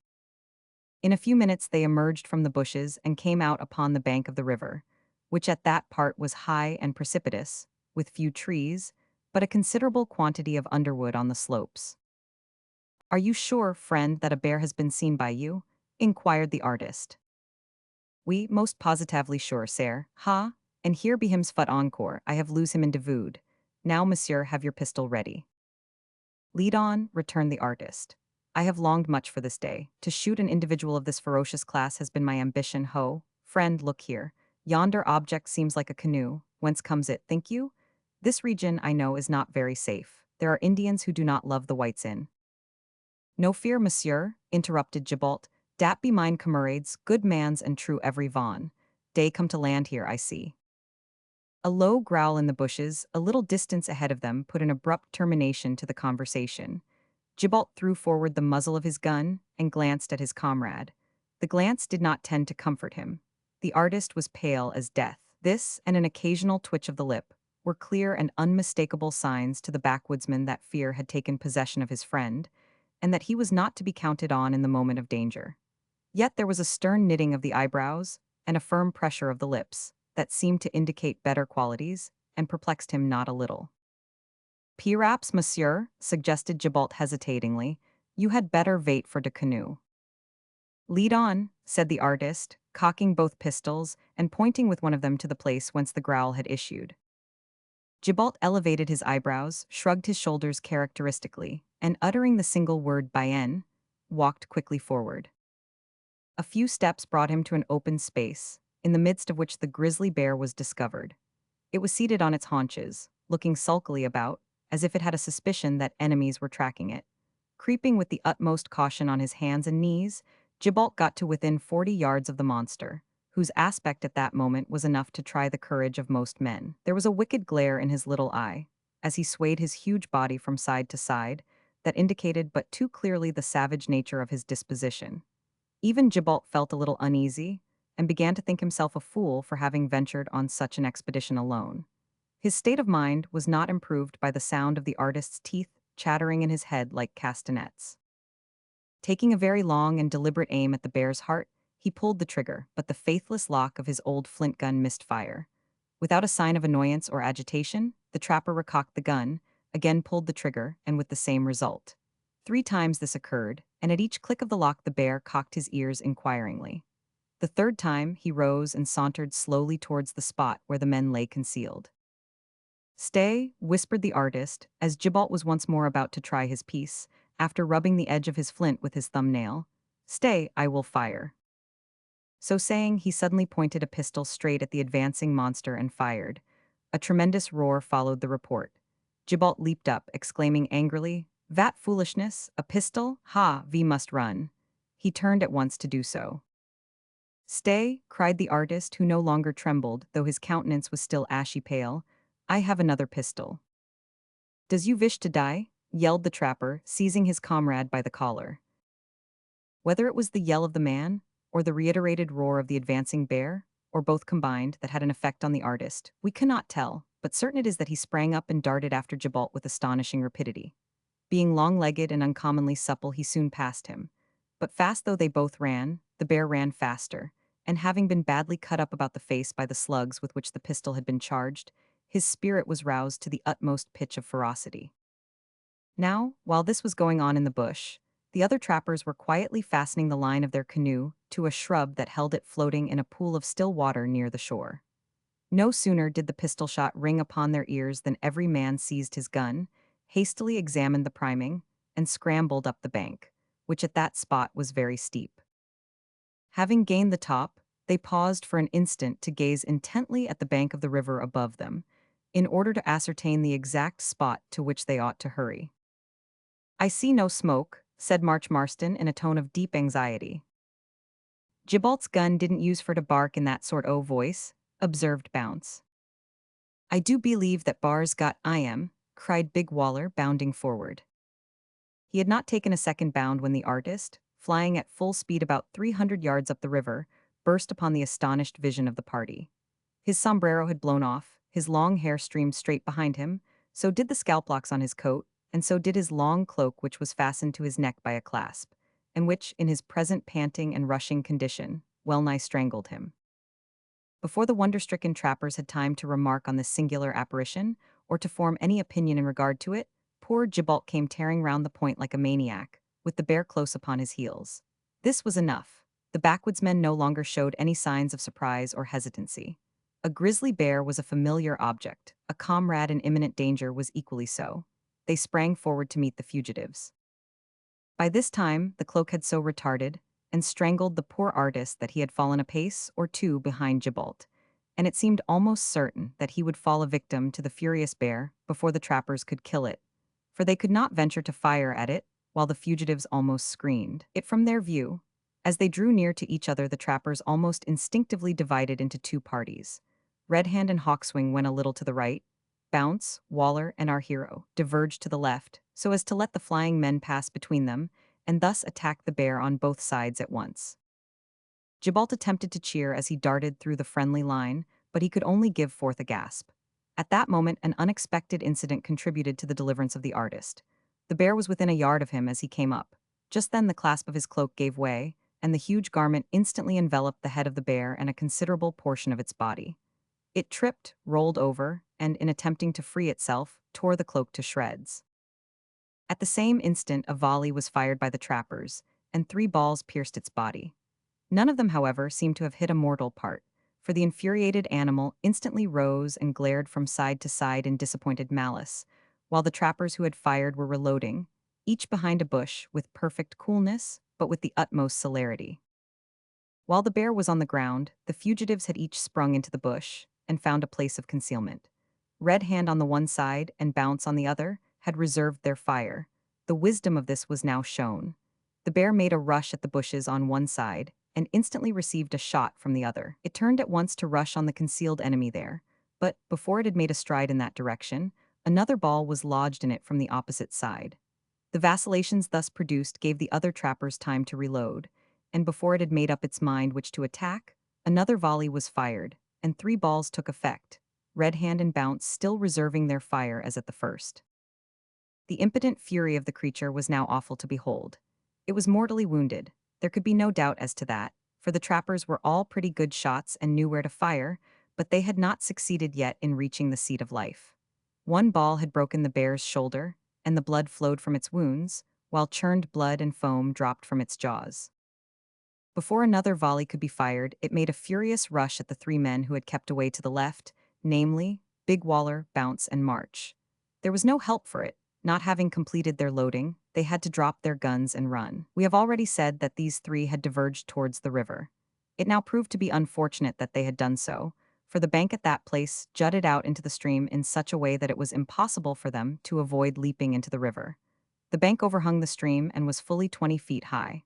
In a few minutes they emerged from the bushes and came out upon the bank of the river, which at that part was high and precipitous, with few trees, but a considerable quantity of underwood on the slopes. "Are you sure, friend, that a bear has been seen by you?" inquired the artist. "We most positively sure, sir. Ha, and here be him's foot encore, I have lose him in de vood. Now, monsieur, have your pistol ready. Lead on, returned the artist. I have longed much for this day. To shoot an individual of this ferocious class has been my ambition. Ho, friend, look here. Yonder object seems like a canoe. Whence comes it, think you? This region, I know, is not very safe. There are Indians who do not love the whites in. No fear, monsieur, interrupted Gibault. Dat be mine comrades, good mans and true every von. Day come to land here, I see. A low growl in the bushes, a little distance ahead of them, put an abrupt termination to the conversation. Gibault threw forward the muzzle of his gun and glanced at his comrade. The glance did not tend to comfort him. The artist was pale as death. This, and an occasional twitch of the lip, were clear and unmistakable signs to the backwoodsman that fear had taken possession of his friend, and that he was not to be counted on in the moment of danger. Yet there was a stern knitting of the eyebrows and a firm pressure of the lips that seemed to indicate better qualities and perplexed him not a little. Perhaps, monsieur, suggested Gibault hesitatingly, you had better wait for de canoe. Lead on, said the artist, cocking both pistols and pointing with one of them to the place whence the growl had issued. Gibault elevated his eyebrows, shrugged his shoulders characteristically, and uttering the single word "Bayenne," walked quickly forward. A few steps brought him to an open space, in the midst of which the grizzly bear was discovered. It was seated on its haunches, looking sulkily about, as if it had a suspicion that enemies were tracking it. Creeping with the utmost caution on his hands and knees, Gibault got to within 40 yards of the monster, whose aspect at that moment was enough to try the courage of most men. There was a wicked glare in his little eye, as he swayed his huge body from side to side, that indicated but too clearly the savage nature of his disposition. Even Gibault felt a little uneasy, and began to think himself a fool for having ventured on such an expedition alone. His state of mind was not improved by the sound of the artist's teeth chattering in his head like castanets. Taking a very long and deliberate aim at the bear's heart, he pulled the trigger, but the faithless lock of his old flint gun missed fire. Without a sign of annoyance or agitation, the trapper recocked the gun, again pulled the trigger, and with the same result. 3 times this occurred, and at each click of the lock the bear cocked his ears inquiringly. The 3rd time, he rose and sauntered slowly towards the spot where the men lay concealed. Stay, whispered the artist, as Gibault was once more about to try his piece, after rubbing the edge of his flint with his thumbnail. Stay, I will fire. So saying, he suddenly pointed a pistol straight at the advancing monster and fired. A tremendous roar followed the report. Gibault leaped up, exclaiming angrily, "That foolishness, a pistol? Ha, we must run." He turned at once to do so. Stay, cried the artist, who no longer trembled, though his countenance was still ashy pale. I have another pistol. Does you wish to die? Yelled the trapper, seizing his comrade by the collar. Whether it was the yell of the man, or the reiterated roar of the advancing bear, or both combined, that had an effect on the artist, we cannot tell, but certain it is that he sprang up and darted after Gibault with astonishing rapidity. Being long-legged and uncommonly supple, he soon passed him. But fast though they both ran, the bear ran faster, and having been badly cut up about the face by the slugs with which the pistol had been charged, his spirit was roused to the utmost pitch of ferocity. Now, while this was going on in the bush, the other trappers were quietly fastening the line of their canoe to a shrub that held it floating in a pool of still water near the shore. No sooner did the pistol shot ring upon their ears than every man seized his gun, hastily examined the priming, and scrambled up the bank, which at that spot was very steep. Having gained the top, they paused for an instant to gaze intently at the bank of the river above them, in order to ascertain the exact spot to which they ought to hurry. I see no smoke, said March Marston in a tone of deep anxiety. Gibault's gun didn't use for to bark in that sort o' voice, observed Bounce. I do believe that bar's got I am, cried Big Waller, bounding forward. He had not taken a second bound when the artist, flying at full speed about 300 yards up the river, burst upon the astonished vision of the party. His sombrero had blown off, his long hair streamed straight behind him, so did the scalp locks on his coat, and so did his long cloak, which was fastened to his neck by a clasp, and which, in his present panting and rushing condition, well-nigh strangled him. Before the wonder-stricken trappers had time to remark on this singular apparition, or to form any opinion in regard to it, poor Gibault came tearing round the point like a maniac, with the bear close upon his heels. This was enough. The backwoodsmen no longer showed any signs of surprise or hesitancy. A grizzly bear was a familiar object. A comrade in imminent danger was equally so. They sprang forward to meet the fugitives. By this time, the cloak had so retarded and strangled the poor artist that he had fallen a pace or two behind Gibault, and it seemed almost certain that he would fall a victim to the furious bear before the trappers could kill it, for they could not venture to fire at it while the fugitives almost screamed it from their view. As they drew near to each other, the trappers almost instinctively divided into two parties. Red Hand and Hawkswing went a little to the right. Bounce, Waller, and our hero diverged to the left, so as to let the flying men pass between them, and thus attack the bear on both sides at once. Gibault attempted to cheer as he darted through the friendly line, but he could only give forth a gasp. At that moment, an unexpected incident contributed to the deliverance of the artist. The bear was within a yard of him as he came up. Just then the clasp of his cloak gave way, and the huge garment instantly enveloped the head of the bear and a considerable portion of its body. It tripped, rolled over, and, in attempting to free itself, tore the cloak to shreds. At the same instant, a volley was fired by the trappers, and 3 balls pierced its body. None of them, however, seemed to have hit a mortal part, for the infuriated animal instantly rose and glared from side to side in disappointed malice, while the trappers who had fired were reloading, each behind a bush with perfect coolness, but with the utmost celerity. While the bear was on the ground, the fugitives had each sprung into the bush and found a place of concealment. Red Hand on the one side and Bounce on the other had reserved their fire. The wisdom of this was now shown. The bear made a rush at the bushes on one side and instantly received a shot from the other. It turned at once to rush on the concealed enemy there, but before it had made a stride in that direction, another ball was lodged in it from the opposite side. The vacillations thus produced gave the other trappers time to reload, and before it had made up its mind which to attack, another volley was fired, and 3 balls took effect, Red Hand and Bounce still reserving their fire as at the first. The impotent fury of the creature was now awful to behold. It was mortally wounded. There could be no doubt as to that, for the trappers were all pretty good shots and knew where to fire, but they had not succeeded yet in reaching the seat of life. One ball had broken the bear's shoulder, and the blood flowed from its wounds, while churned blood and foam dropped from its jaws. Before another volley could be fired, it made a furious rush at the 3 men who had kept away to the left, namely, Big Waller, Bounce, and March. There was no help for it. Not having completed their loading, they had to drop their guns and run. We have already said that these 3 had diverged towards the river. It now proved to be unfortunate that they had done so, for the bank at that place jutted out into the stream in such a way that it was impossible for them to avoid leaping into the river. The bank overhung the stream and was fully 20 feet high.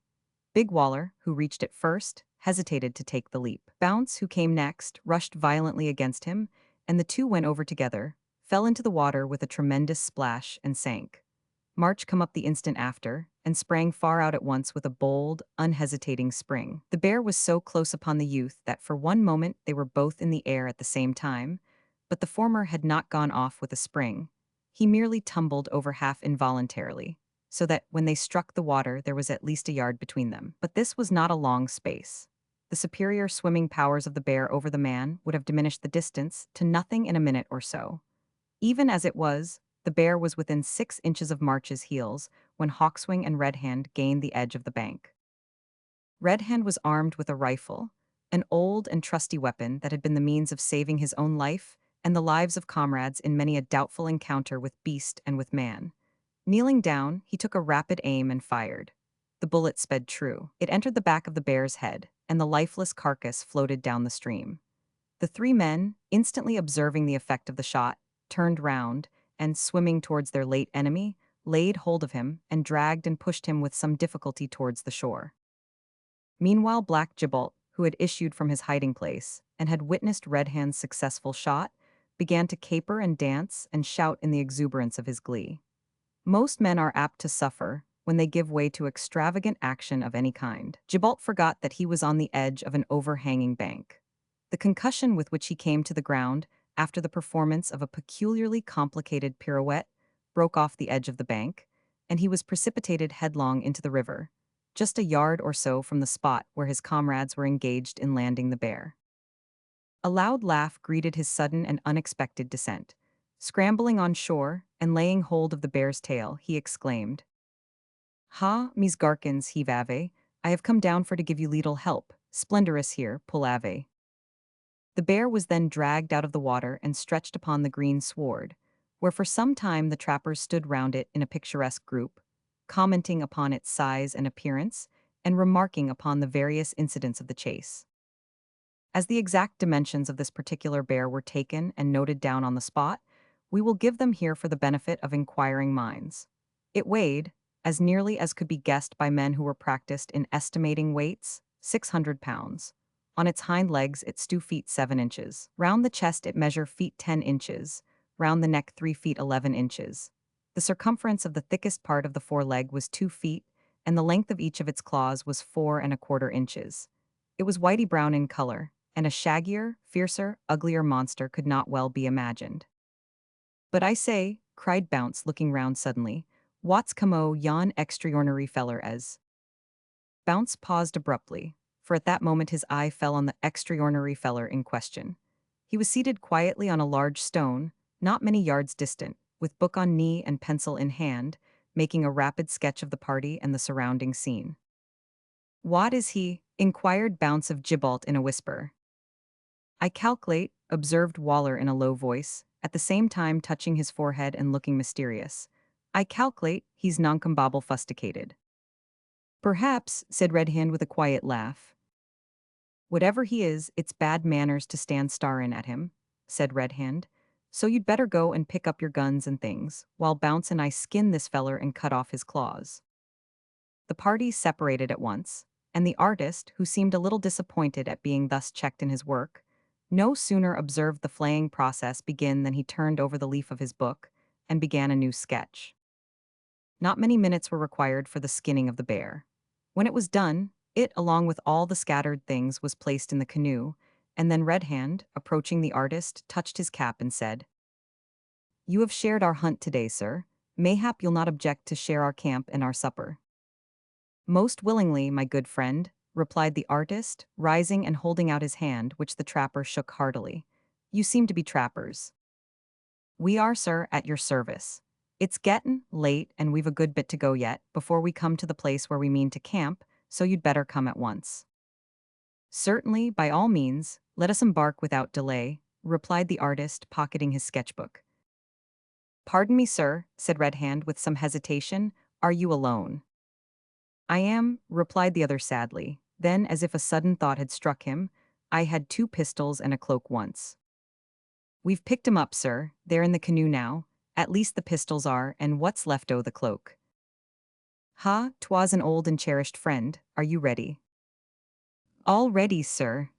Big Waller, who reached it first, hesitated to take the leap. Bounce, who came next, rushed violently against him, and the two went over together, fell into the water with a tremendous splash, and sank. March come up the instant after, and sprang far out at once with a bold, unhesitating spring. The bear was so close upon the youth that for one moment they were both in the air at the same time, but the former had not gone off with a spring. He merely tumbled over half involuntarily, so that when they struck the water there was at least a yard between them. But this was not a long space. The superior swimming powers of the bear over the man would have diminished the distance to nothing in a minute or so. Even as it was, the bear was within 6 inches of March's heels when Hawkswing and Red Hand gained the edge of the bank. Red Hand was armed with a rifle, an old and trusty weapon that had been the means of saving his own life and the lives of comrades in many a doubtful encounter with beast and with man. Kneeling down, he took a rapid aim and fired. The bullet sped true. It entered the back of the bear's head, and the lifeless carcass floated down the stream. The 3 men, instantly observing the effect of the shot, turned round, and, swimming towards their late enemy, laid hold of him and dragged and pushed him with some difficulty towards the shore. Meanwhile, Black Gibault, who had issued from his hiding place and had witnessed Red Hand's successful shot, began to caper and dance and shout in the exuberance of his glee. Most men are apt to suffer when they give way to extravagant action of any kind. Gibault forgot that he was on the edge of an overhanging bank. The concussion with which he came to the ground after the performance of a peculiarly complicated pirouette broke off the edge of the bank, and he was precipitated headlong into the river, just a yard or so from the spot where his comrades were engaged in landing the bear. A loud laugh greeted his sudden and unexpected descent. Scrambling on shore and laying hold of the bear's tail, he exclaimed, "Ha, mes garkins, heave ave, I have come down for to give you leetle help, splendorous here, pull ave." The bear was then dragged out of the water and stretched upon the green sward, where for some time the trappers stood round it in a picturesque group, commenting upon its size and appearance, and remarking upon the various incidents of the chase. As the exact dimensions of this particular bear were taken and noted down on the spot, we will give them here for the benefit of inquiring minds. It weighed, as nearly as could be guessed by men who were practiced in estimating weights, 600 pounds. On its hind legs it stood feet 7 inches. Round the chest it measured feet 10 inches. Round the neck 3 feet 11 inches. The circumference of the thickest part of the foreleg was 2 feet, and the length of each of its claws was 4¼ inches. It was whitey brown in color, and a shaggier, fiercer, uglier monster could not well be imagined. "But I say," cried Bounce, looking round suddenly, "what's come o' yon extraordinary feller as—" Bounce paused abruptly, for at that moment his eye fell on the extraordinary feller in question. He was seated quietly on a large stone, not many yards distant, with book on knee and pencil in hand, making a rapid sketch of the party and the surrounding scene. "What is he?" inquired Bounce of Gibalt in a whisper. "I calculate," observed Waller in a low voice, at the same time touching his forehead and looking mysterious. "I calculate he's noncombable fusticated." "Perhaps," said Red Hand with a quiet laugh. "Whatever he is, it's bad manners to stand starin' at him," said Red Hand. "So you'd better go and pick up your guns and things, while Bounce and I skin this feller and cut off his claws." The party separated at once, and the artist, who seemed a little disappointed at being thus checked in his work, no sooner observed the flaying process begin than he turned over the leaf of his book and began a new sketch. Not many minutes were required for the skinning of the bear. When it was done, it, along with all the scattered things, was placed in the canoe, and then Red Hand, approaching the artist, touched his cap and said, "You have shared our hunt today, sir. Mayhap you'll not object to share our camp and our supper." "Most willingly, my good friend," replied the artist, rising and holding out his hand, which the trapper shook heartily. "You seem to be trappers." "We are, sir, at your service. It's gettin' late and we've a good bit to go yet, before we come to the place where we mean to camp, so you'd better come at once." "Certainly, by all means, let us embark without delay," replied the artist, pocketing his sketchbook. "Pardon me, sir," said Red Hand with some hesitation, "are you alone?" "I am," replied the other sadly. Then, as if a sudden thought had struck him, "I had 2 pistols and a cloak once." "We've picked 'em up, sir. They're in the canoe now. At least the pistols are, and what's left o' the cloak." "Ha, 'twas an old and cherished friend. Are you ready?" "All ready, sir."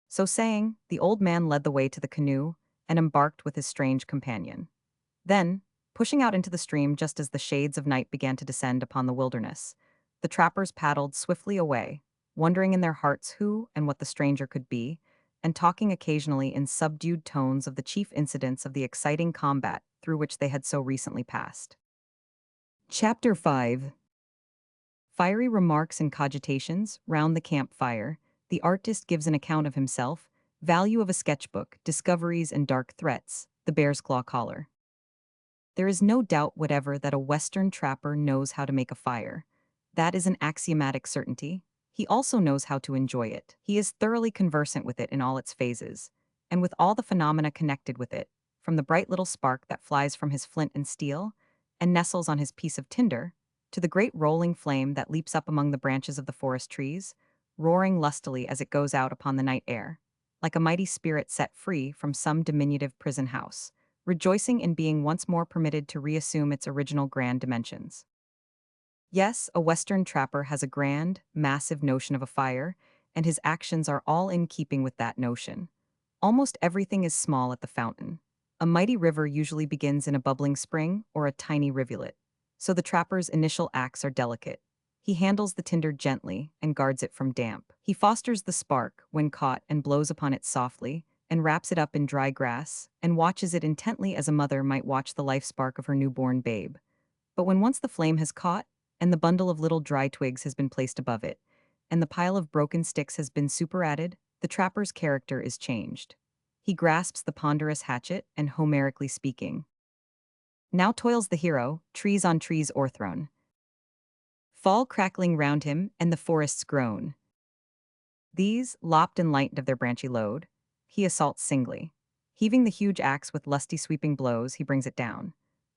So saying, the old man led the way to the canoe and embarked with his strange companion. Then, pushing out into the stream just as the shades of night began to descend upon the wilderness, the trappers paddled swiftly away, wondering in their hearts who and what the stranger could be, and talking occasionally in subdued tones of the chief incidents of the exciting combat through which they had so recently passed. Chapter 5. Fiery remarks and cogitations round the campfire. The artist gives an account of himself, value of a sketchbook, discoveries and dark threats, the bear's claw collar. There is no doubt whatever that a Western trapper knows how to make a fire. That is an axiomatic certainty. He also knows how to enjoy it. He is thoroughly conversant with it in all its phases, and with all the phenomena connected with it, from the bright little spark that flies from his flint and steel, and nestles on his piece of tinder, to the great rolling flame that leaps up among the branches of the forest trees, roaring lustily as it goes out upon the night air, like a mighty spirit set free from some diminutive prison house, rejoicing in being once more permitted to reassume its original grand dimensions. Yes, a Western trapper has a grand, massive notion of a fire, and his actions are all in keeping with that notion. Almost everything is small at the fountain. A mighty river usually begins in a bubbling spring or a tiny rivulet, so the trapper's initial acts are delicate. He handles the tinder gently and guards it from damp. He fosters the spark when caught and blows upon it softly, and wraps it up in dry grass, and watches it intently as a mother might watch the life spark of her newborn babe. But when once the flame has caught, and the bundle of little dry twigs has been placed above it, and the pile of broken sticks has been superadded, the trapper's character is changed. He grasps the ponderous hatchet, and Homerically speaking, now toils the hero, trees on trees o'erthrown, fall crackling round him, and the forests groan. These, lopped and lightened of their branchy load, he assaults singly. Heaving the huge axe with lusty sweeping blows, he brings it down.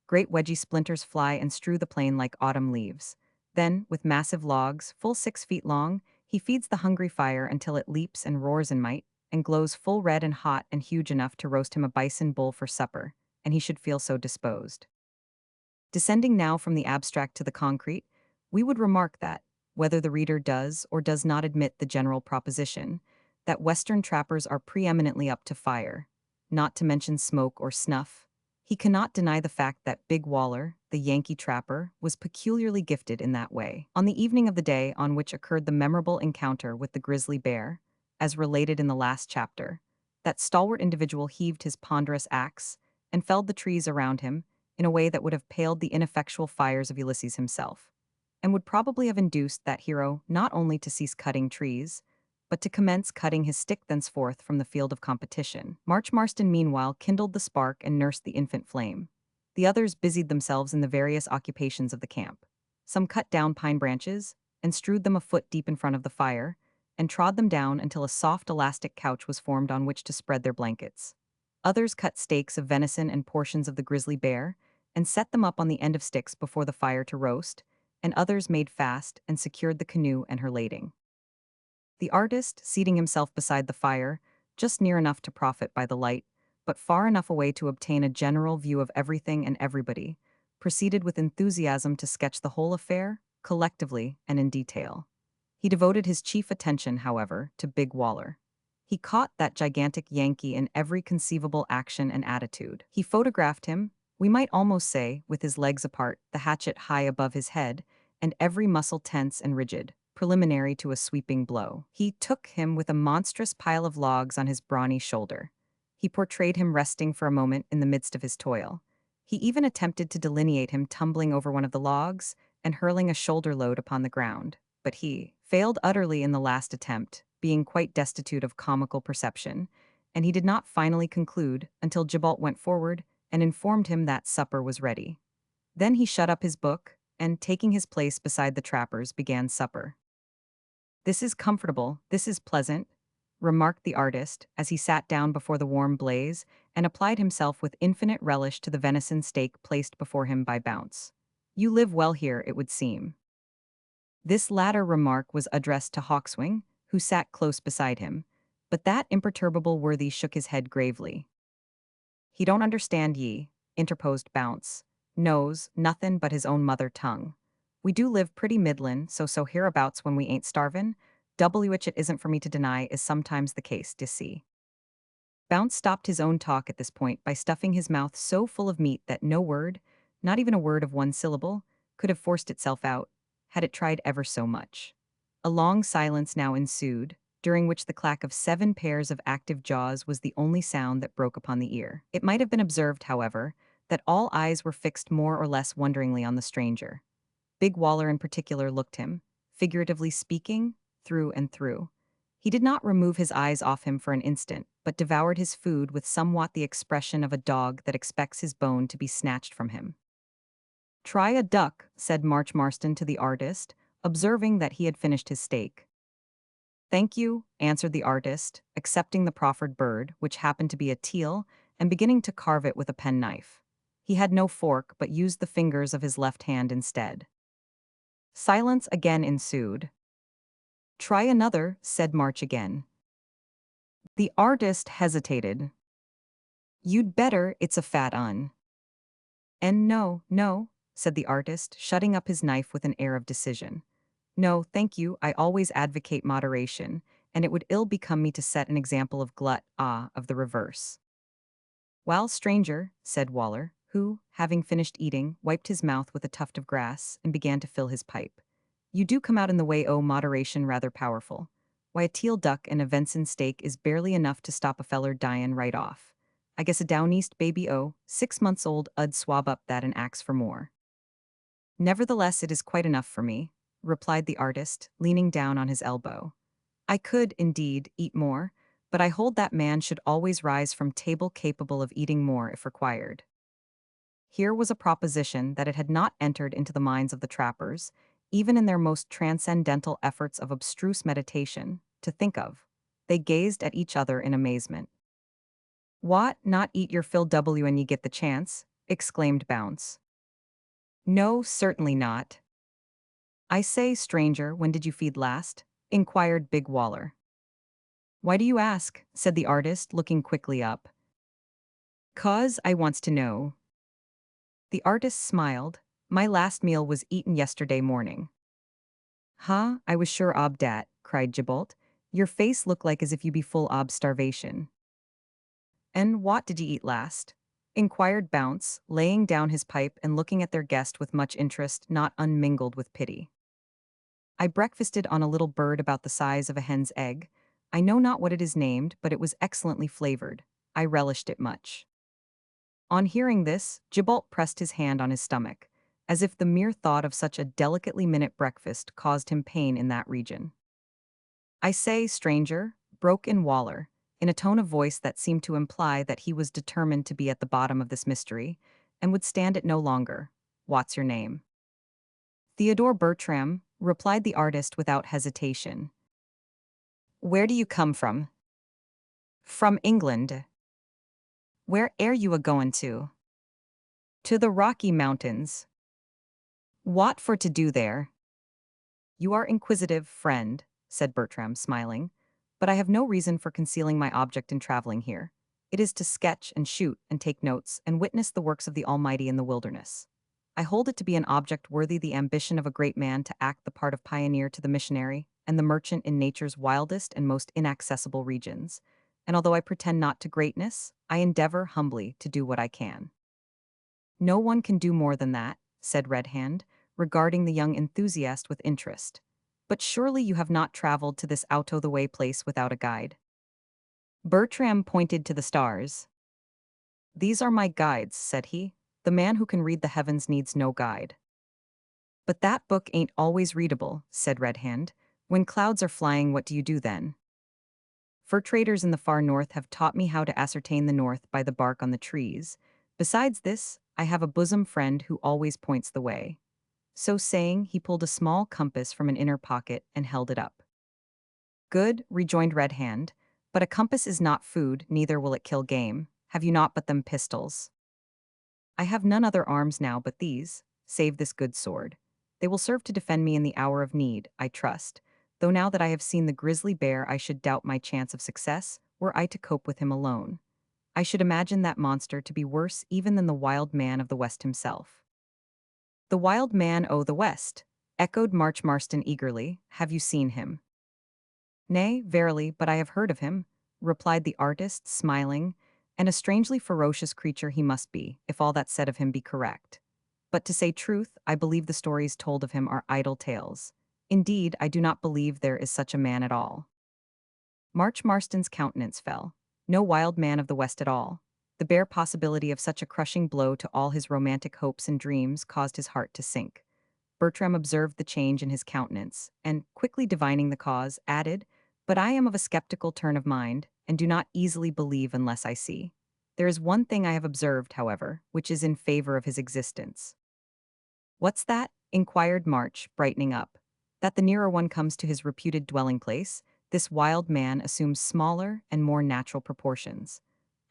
Great wedgy splinters fly and strew the plain like autumn leaves. Then, with massive logs, full 6 feet long, he feeds the hungry fire until it leaps and roars in might, and glows full red and hot and huge enough to roast him a bison bull for supper, and he should feel so disposed. Descending now from the abstract to the concrete, we would remark that, whether the reader does or does not admit the general proposition, that Western trappers are preeminently up to fire, not to mention smoke or snuff, he cannot deny the fact that Big Waller, the Yankee trapper, was peculiarly gifted in that way. On the evening of the day on which occurred the memorable encounter with the grizzly bear, as related in the last chapter, that stalwart individual heaved his ponderous axe and felled the trees around him in a way that would have paled the ineffectual fires of Ulysses himself, and would probably have induced that hero not only to cease cutting trees, but to commence cutting his stick thenceforth from the field of competition. March Marston meanwhile kindled the spark and nursed the infant flame. The others busied themselves in the various occupations of the camp. Some cut down pine branches, and strewed them a foot deep in front of the fire, and trod them down until a soft elastic couch was formed on which to spread their blankets. Others cut steaks of venison and portions of the grizzly bear, and set them up on the end of sticks before the fire to roast, and others made fast and secured the canoe and her lading. The artist, seating himself beside the fire, just near enough to profit by the light, but far enough away to obtain a general view of everything and everybody, proceeded with enthusiasm to sketch the whole affair, collectively and in detail. He devoted his chief attention, however, to Big Waller. He caught that gigantic Yankee in every conceivable action and attitude. He photographed him, we might almost say, with his legs apart, the hatchet high above his head, and every muscle tense and rigid, preliminary to a sweeping blow. He took him with a monstrous pile of logs on his brawny shoulder. He portrayed him resting for a moment in the midst of his toil. He even attempted to delineate him tumbling over one of the logs and hurling a shoulder load upon the ground. But he failed utterly in the last attempt, being quite destitute of comical perception, and he did not finally conclude until Gibalt went forward and informed him that supper was ready. Then he shut up his book, and, taking his place beside the trappers, began supper. "This is comfortable, this is pleasant," remarked the artist as he sat down before the warm blaze and applied himself with infinite relish to the venison steak placed before him by Bounce. "You live well here, it would seem." This latter remark was addressed to Hawkswing, who sat close beside him, but that imperturbable worthy shook his head gravely. "He don't understand ye," interposed Bounce. "Knows nothin' but his own mother tongue. We do live pretty middlin', so hereabouts when we ain't starvin', which it isn't for me to deny is sometimes the case, d'ye see." Bounce stopped his own talk at this point by stuffing his mouth so full of meat that no word, not even a word of one syllable, could have forced itself out, had it tried ever so much. A long silence now ensued, during which the clack of 7 pairs of active jaws was the only sound that broke upon the ear. It might have been observed, however, that all eyes were fixed more or less wonderingly on the stranger. Big Waller in particular looked him, figuratively speaking, through and through. He did not remove his eyes off him for an instant, but devoured his food with somewhat the expression of a dog that expects his bone to be snatched from him. "Try a duck," said March Marston to the artist, observing that he had finished his steak. "Thank you," answered the artist, accepting the proffered bird, which happened to be a teal, and beginning to carve it with a penknife. He had no fork, but used the fingers of his left hand instead. Silence again ensued. "Try another," said March again. The artist hesitated. "You'd better, it's a fat un." "And no," said the artist, shutting up his knife with an air of decision. "No, thank you, I always advocate moderation, and it would ill become me to set an example of of the reverse." "Well, stranger," said Waller, who, having finished eating, wiped his mouth with a tuft of grass and began to fill his pipe. "You do come out in the way moderation rather powerful. Why, a teal duck and a venison steak is barely enough to stop a feller dyin' right off. I guess a down east baby 6 months old 'ud swab up that and ax for more." "Nevertheless, it is quite enough for me," replied the artist, leaning down on his elbow. "I could, indeed, eat more, but I hold that man should always rise from table capable of eating more if required." Here was a proposition that it had not entered into the minds of the trappers, even in their most transcendental efforts of abstruse meditation, to think of. They gazed at each other in amazement. What, not eat your fill W and ye get the chance? Exclaimed Bounce. No, certainly not. I say, stranger, when did you feed last? Inquired Big Waller. Why do you ask? Said the artist, looking quickly up. 'Cause I wants to know. The artist smiled. My last meal was eaten yesterday morning. Huh, I was sure ob dat, cried Gibolt. Your face look like as if you be full ob starvation. And what did ye eat last? Inquired Bounce, laying down his pipe and looking at their guest with much interest, not unmingled with pity. I breakfasted on a little bird about the size of a hen's egg. I know not what it is named, but it was excellently flavored. I relished it much. On hearing this, Gibolt pressed his hand on his stomach, as if the mere thought of such a delicately minute breakfast caused him pain in that region. I say, stranger, broke in Waller, in a tone of voice that seemed to imply that he was determined to be at the bottom of this mystery, and would stand it no longer. What's your name? Theodore Bertram, replied the artist without hesitation. Where do you come from? From England. Where air you a-goin' to? To the Rocky Mountains. What for to do there? You are inquisitive, friend, said Bertram, smiling, but I have no reason for concealing my object in traveling here. It is to sketch and shoot and take notes and witness the works of the Almighty in the wilderness. I hold it to be an object worthy the ambition of a great man to act the part of pioneer to the missionary and the merchant in nature's wildest and most inaccessible regions, and although I pretend not to greatness, I endeavor humbly to do what I can. No one can do more than that, said Red Hand, regarding the young enthusiast with interest. But surely you have not traveled to this out-o'-the-way place without a guide. Bertram pointed to the stars. These are my guides, said he. The man who can read the heavens needs no guide. But that book ain't always readable, said Red Hand. When clouds are flying, what do you do then? Fur traders in the far north have taught me how to ascertain the north by the bark on the trees. Besides this, I have a bosom friend who always points the way. So saying, he pulled a small compass from an inner pocket and held it up. Good, rejoined Red Hand, but a compass is not food, neither will it kill game. Have you not but them pistols? I have none other arms now but these, save this good sword. They will serve to defend me in the hour of need, I trust, though now that I have seen the grizzly bear I should doubt my chance of success, were I to cope with him alone. I should imagine that monster to be worse even than the wild man of the West himself. The wild man o' the West, echoed March Marston eagerly, have you seen him? Nay, verily, but I have heard of him, replied the artist, smiling, and a strangely ferocious creature he must be, if all that's said of him be correct. But to say truth, I believe the stories told of him are idle tales. Indeed, I do not believe there is such a man at all. March Marston's countenance fell. No wild man of the West at all. The bare possibility of such a crushing blow to all his romantic hopes and dreams caused his heart to sink. Bertram observed the change in his countenance, and, quickly divining the cause, added, but I am of a skeptical turn of mind, and do not easily believe unless I see. There is one thing I have observed, however, which is in favor of his existence. What's that? Inquired March, brightening up. That the nearer one comes to his reputed dwelling place, this wild man assumes smaller and more natural proportions.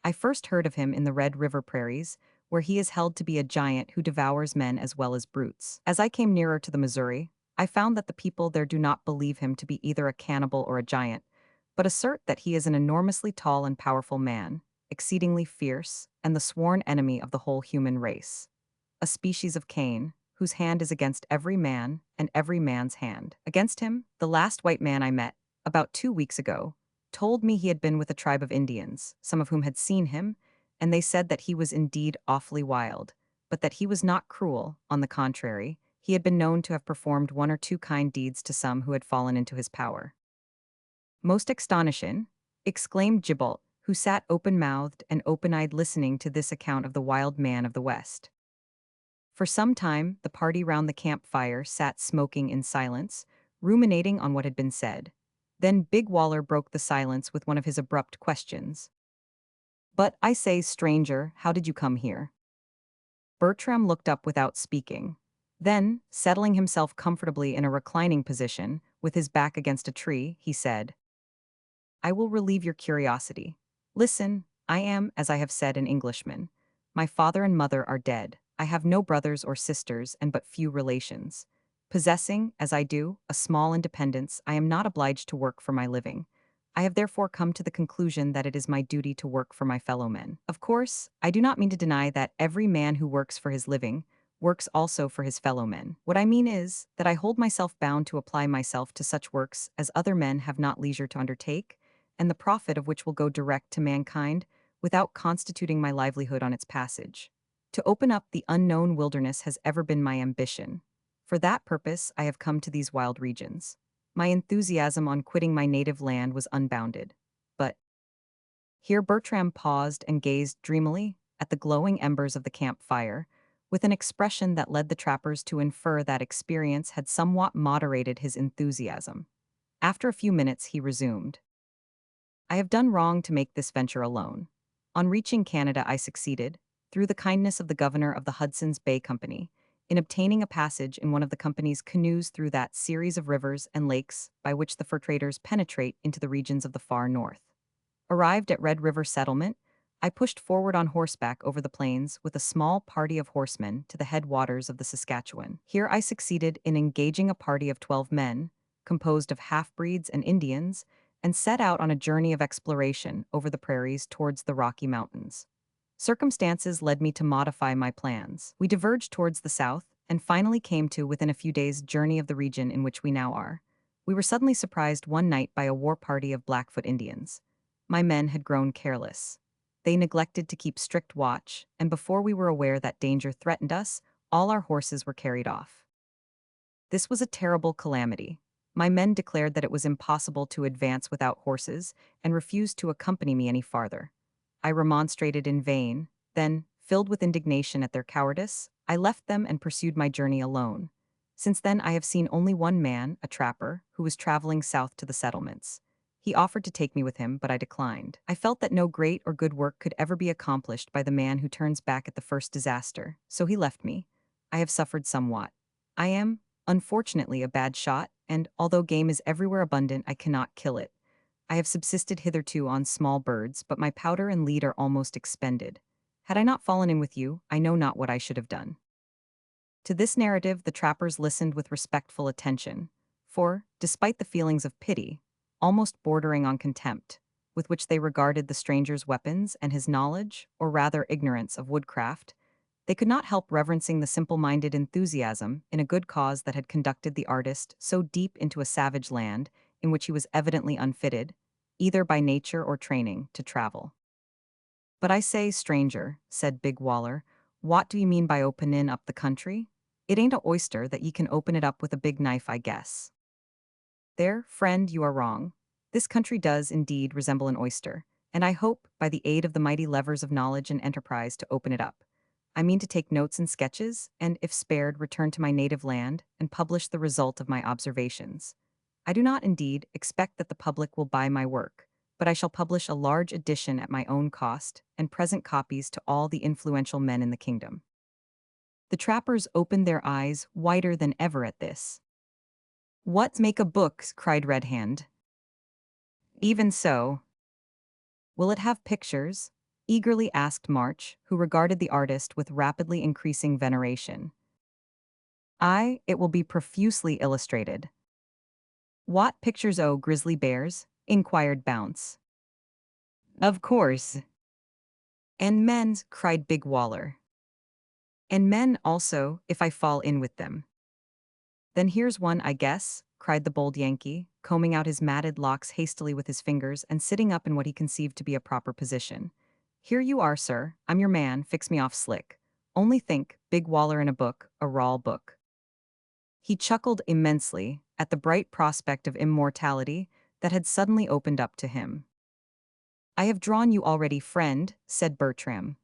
I first heard of him in the Red River prairies, where he is held to be a giant who devours men as well as brutes. As I came nearer to the Missouri, I found that the people there do not believe him to be either a cannibal or a giant, but assert that he is an enormously tall and powerful man, exceedingly fierce, and the sworn enemy of the whole human race. A species of Cain, whose hand is against every man and every man's hand. Against him, the last white man I met, about 2 weeks ago, told me he had been with a tribe of Indians, some of whom had seen him, and they said that he was indeed awfully wild, but that he was not cruel. On the contrary, he had been known to have performed 1 or 2 kind deeds to some who had fallen into his power. Most astonishing, exclaimed Gibolt, who sat open-mouthed and open-eyed listening to this account of the wild man of the West. For some time, the party round the campfire sat smoking in silence, ruminating on what had been said. Then Big Waller broke the silence with one of his abrupt questions. But, I say, stranger, how did you come here? Bertram looked up without speaking. Then, settling himself comfortably in a reclining position, with his back against a tree, he said, I will relieve your curiosity. Listen, I am, as I have said, an Englishman. My father and mother are dead. I have no brothers or sisters and but few relations. Possessing, as I do, a small independence, I am not obliged to work for my living. I have therefore come to the conclusion that it is my duty to work for my fellow men. Of course, I do not mean to deny that every man who works for his living works also for his fellow men. What I mean is that I hold myself bound to apply myself to such works as other men have not leisure to undertake, and the profit of which will go direct to mankind without constituting my livelihood on its passage. To open up the unknown wilderness has ever been my ambition. For that purpose, I have come to these wild regions. My enthusiasm on quitting my native land was unbounded. But here Bertram paused and gazed dreamily at the glowing embers of the campfire, with an expression that led the trappers to infer that experience had somewhat moderated his enthusiasm. After a few minutes, he resumed. I have done wrong to make this venture alone. On reaching Canada, I succeeded, through the kindness of the governor of the Hudson's Bay Company, in obtaining a passage in one of the company's canoes through that series of rivers and lakes by which the fur traders penetrate into the regions of the far north. Arrived at Red River Settlement, I pushed forward on horseback over the plains with a small party of horsemen to the headwaters of the Saskatchewan. Here I succeeded in engaging a party of 12 men, composed of half-breeds and Indians, and set out on a journey of exploration over the prairies towards the Rocky Mountains. Circumstances led me to modify my plans. We diverged towards the south and finally came to within a few days' journey of the region in which we now are. We were suddenly surprised one night by a war party of Blackfoot Indians. My men had grown careless. They neglected to keep strict watch, and before we were aware that danger threatened us, all our horses were carried off. This was a terrible calamity. My men declared that it was impossible to advance without horses and refused to accompany me any farther. I remonstrated in vain. Then, filled with indignation at their cowardice, I left them and pursued my journey alone. Since then, I have seen only one man, a trapper, who was traveling south to the settlements. He offered to take me with him, but I declined. I felt that no great or good work could ever be accomplished by the man who turns back at the first disaster, so he left me. I have suffered somewhat. I am, unfortunately, a bad shot, and although game is everywhere abundant, I cannot kill it. I have subsisted hitherto on small birds, but my powder and lead are almost expended. Had I not fallen in with you, I know not what I should have done. To this narrative the trappers listened with respectful attention, for, despite the feelings of pity, almost bordering on contempt, with which they regarded the stranger's weapons and his knowledge, or rather ignorance, of woodcraft, they could not help reverencing the simple-minded enthusiasm in a good cause that had conducted the artist so deep into a savage land in which he was evidently unfitted, either by nature or training, to travel. But I say, stranger, said Big Waller, what do you mean by openin' up the country? It ain't a oyster that ye can open it up with a big knife, I guess. There, friend, you are wrong. This country does, indeed, resemble an oyster, and I hope, by the aid of the mighty levers of knowledge and enterprise, to open it up. I mean to take notes and sketches, and, if spared, return to my native land and publish the result of my observations. I do not, indeed, expect that the public will buy my work, but I shall publish a large edition at my own cost and present copies to all the influential men in the kingdom. The trappers opened their eyes wider than ever at this. What make a book? Cried Red Hand. Even so. Will it have pictures? Eagerly asked March, who regarded the artist with rapidly increasing veneration. Aye, it will be profusely illustrated. What pictures, oh, grizzly bears? Inquired Bounce. Of course. And men's, cried Big Waller. And men also, if I fall in with them. Then here's one, I guess, cried the bold Yankee, combing out his matted locks hastily with his fingers and sitting up in what he conceived to be a proper position. Here you are, sir. I'm your man. Fix me off slick. Only think, Big Waller in a book, a raw book. He chuckled immensely at the bright prospect of immortality that had suddenly opened up to him. I have drawn you already, friend, said Bertram.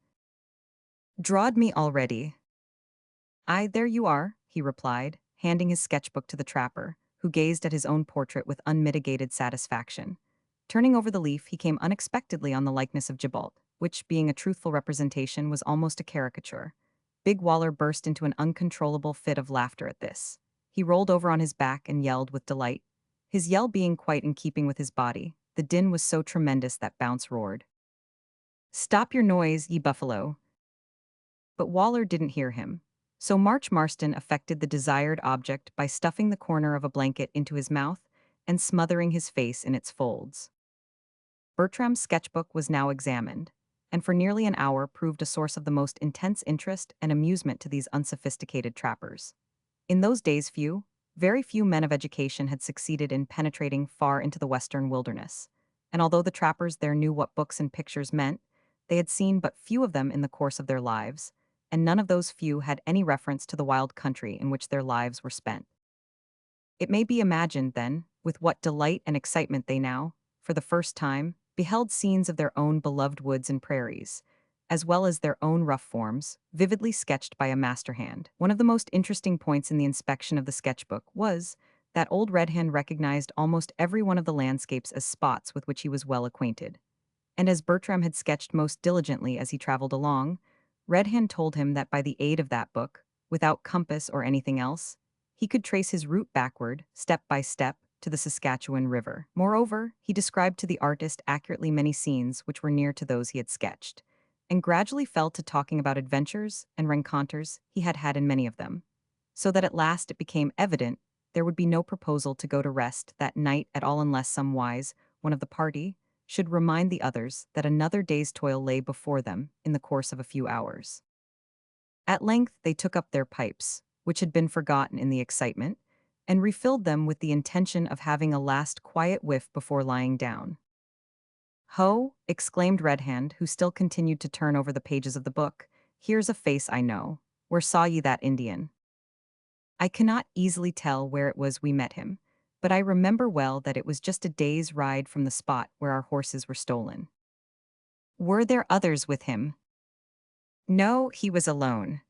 Drawed me already? Aye, there you are, he replied, handing his sketchbook to the trapper, who gazed at his own portrait with unmitigated satisfaction. Turning over the leaf, he came unexpectedly on the likeness of Gibault, which, being a truthful representation, was almost a caricature. Big Waller burst into an uncontrollable fit of laughter at this. He rolled over on his back and yelled with delight. His yell being quite in keeping with his body, the din was so tremendous that Bounce roared. Stop your noise, ye buffalo. But Waller didn't hear him. So March Marston effected the desired object by stuffing the corner of a blanket into his mouth and smothering his face in its folds. Bertram's sketchbook was now examined, and for nearly an hour proved a source of the most intense interest and amusement to these unsophisticated trappers. In those days very few men of education had succeeded in penetrating far into the western wilderness, and although the trappers there knew what books and pictures meant, they had seen but few of them in the course of their lives, and none of those few had any reference to the wild country in which their lives were spent. It may be imagined, then, with what delight and excitement they now, for the first time, beheld scenes of their own beloved woods and prairies, as well as their own rough forms, vividly sketched by a master hand. One of the most interesting points in the inspection of the sketchbook was that old Red Hand recognized almost every one of the landscapes as spots with which he was well acquainted. And as Bertram had sketched most diligently as he traveled along, Red Hand told him that by the aid of that book, without compass or anything else, he could trace his route backward, step by step, to the Saskatchewan River. Moreover, he described to the artist accurately many scenes which were near to those he had sketched, and gradually fell to talking about adventures and rencontres he had had in many of them, so that at last it became evident there would be no proposal to go to rest that night at all unless some wise one of the party should remind the others that another day's toil lay before them in the course of a few hours. At length they took up their pipes, which had been forgotten in the excitement, and refilled them with the intention of having a last quiet whiff before lying down. "Ho!" exclaimed Red Hand, who still continued to turn over the pages of the book. "Here's a face I know. Where saw ye that Indian?" "I cannot easily tell where it was we met him, but I remember well that it was just a day's ride from the spot where our horses were stolen." "Were there others with him?" "No, he was alone."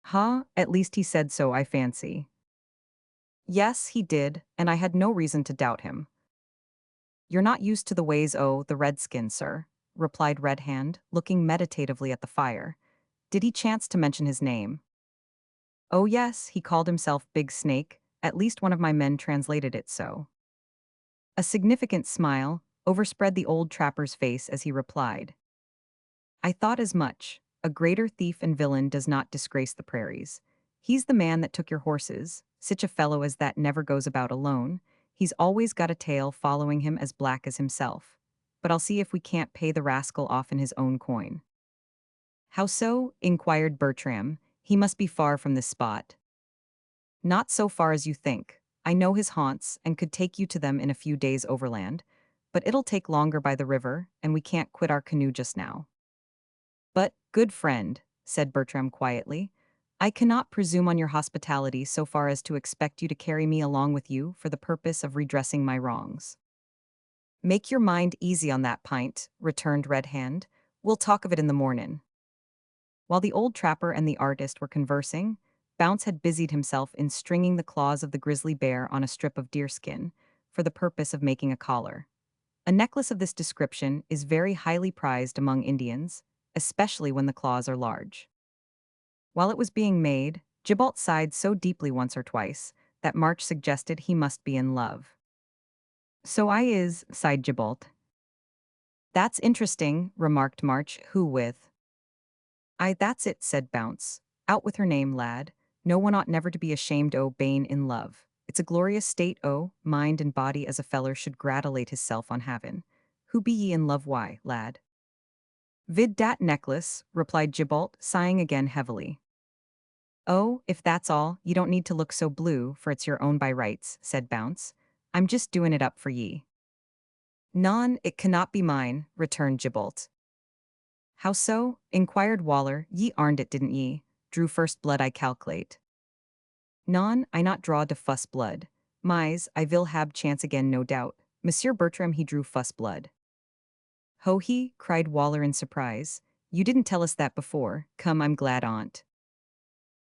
"Huh, at least he said so, I fancy." "Yes, he did, and I had no reason to doubt him." "You're not used to the ways o' the redskin, sir," replied Red Hand, looking meditatively at the fire. "Did he chance to mention his name?" "Oh yes, he called himself Big Snake, at least one of my men translated it so." A significant smile overspread the old trapper's face as he replied, "I thought as much. A greater thief and villain does not disgrace the prairies. He's the man that took your horses. Such a fellow as that never goes about alone. He's always got a tail following him as black as himself. But I'll see if we can't pay the rascal off in his own coin." "How so?" inquired Bertram. "He must be far from this spot." "Not so far as you think. I know his haunts and could take you to them in a few days overland, but it'll take longer by the river, and we can't quit our canoe just now." "But, good friend," said Bertram quietly, "I cannot presume on your hospitality so far as to expect you to carry me along with you for the purpose of redressing my wrongs." "Make your mind easy on that pint," returned Red Hand. "We'll talk of it in the mornin'." While the old trapper and the artist were conversing, Bounce had busied himself in stringing the claws of the grizzly bear on a strip of deerskin for the purpose of making a collar. A necklace of this description is very highly prized among Indians, especially when the claws are large. While it was being made, Gibault sighed so deeply once or twice that March suggested he must be in love. "So I is," sighed Gibault. "That's interesting," remarked March. "Who with?" "Aye, that's it," said Bounce. "Out with her name, lad. No one ought never to be ashamed o' bane in love. It's a glorious state o' mind and body as a feller should gratulate hisself on havin'. Who be ye in love, why, lad?" "Vid dat necklace," replied Gibault, sighing again heavily. "Oh, if that's all, ye don't need to look so blue, for it's your own by rights," said Bounce. "I'm just doin' it up for ye." "Non, it cannot be mine," returned Gibault. "How so?" inquired Waller. "Ye arned it, didn't ye? Drew first blood, I calc'late." "Non, I not draw de fuss blood. Mais, I vil hab chance again, no doubt. Monsieur Bertram he drew fuss blood." "Ho he!" cried Waller in surprise. "You didn't tell us that before. Come, I'm glad on't."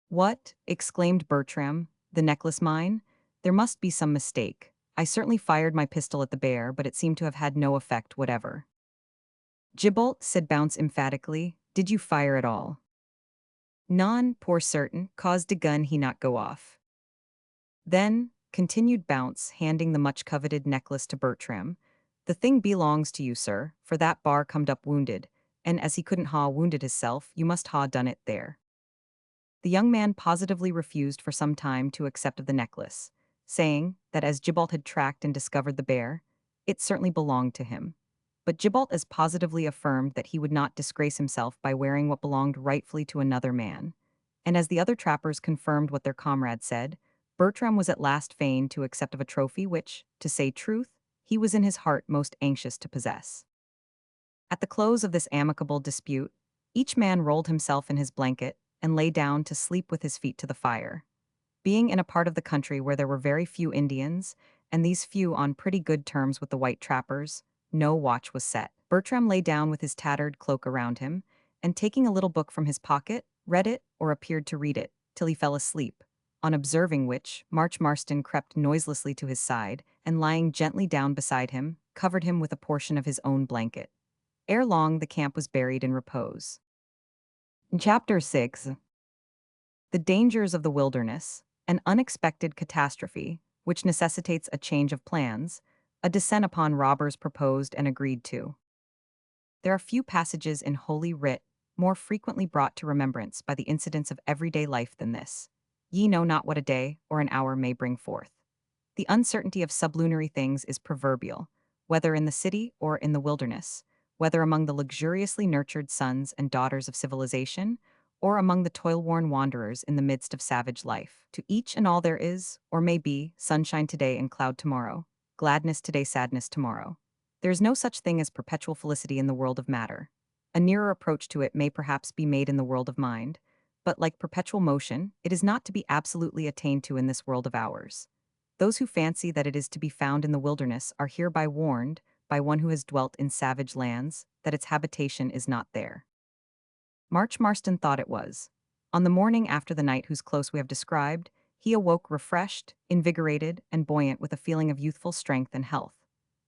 "What?" exclaimed Bertram. "The necklace mine? There must be some mistake. I certainly fired my pistol at the bear, but it seemed to have had no effect whatever." "Gibault," said Bounce emphatically, "did you fire at all?" "Non, poor certain, cause de gun he not go off." "Then," continued Bounce, handing the much-coveted necklace to Bertram, "the thing belongs to you, sir, for that bar comed up wounded, and as he couldn't ha wounded himself, you must ha done it there. The young man positively refused for some time to accept of the necklace, saying that as Gibalt had tracked and discovered the bear, it certainly belonged to him. But Gibalt as positively affirmed that he would not disgrace himself by wearing what belonged rightfully to another man. And as the other trappers confirmed what their comrade said, Bertram was at last fain to accept of a trophy which, to say truth, he was in his heart most anxious to possess. At the close of this amicable dispute, each man rolled himself in his blanket and lay down to sleep with his feet to the fire. Being in a part of the country where there were very few Indians, and these few on pretty good terms with the white trappers, no watch was set. Bertram lay down with his tattered cloak around him, and taking a little book from his pocket, read it or appeared to read it, till he fell asleep, on observing which, March Marston crept noiselessly to his side, and lying gently down beside him, covered him with a portion of his own blanket. Ere long the camp was buried in repose. In Chapter 6, The Dangers of the Wilderness, an unexpected catastrophe, which necessitates a change of plans, a descent upon robbers proposed and agreed to. There are few passages in Holy Writ more frequently brought to remembrance by the incidents of everyday life than this. Ye know not what a day or an hour may bring forth. The uncertainty of sublunary things is proverbial, whether in the city or in the wilderness, whether among the luxuriously nurtured sons and daughters of civilization, or among the toil-worn wanderers in the midst of savage life. To each and all there is, or may be, sunshine today and cloud tomorrow, gladness today, sadness tomorrow. There is no such thing as perpetual felicity in the world of matter. A nearer approach to it may perhaps be made in the world of mind, but like perpetual motion, it is not to be absolutely attained to in this world of ours. Those who fancy that it is to be found in the wilderness are hereby warned, by one who has dwelt in savage lands, that its habitation is not there. March Marston thought it was. On the morning after the night whose close we have described, he awoke refreshed, invigorated, and buoyant with a feeling of youthful strength and health.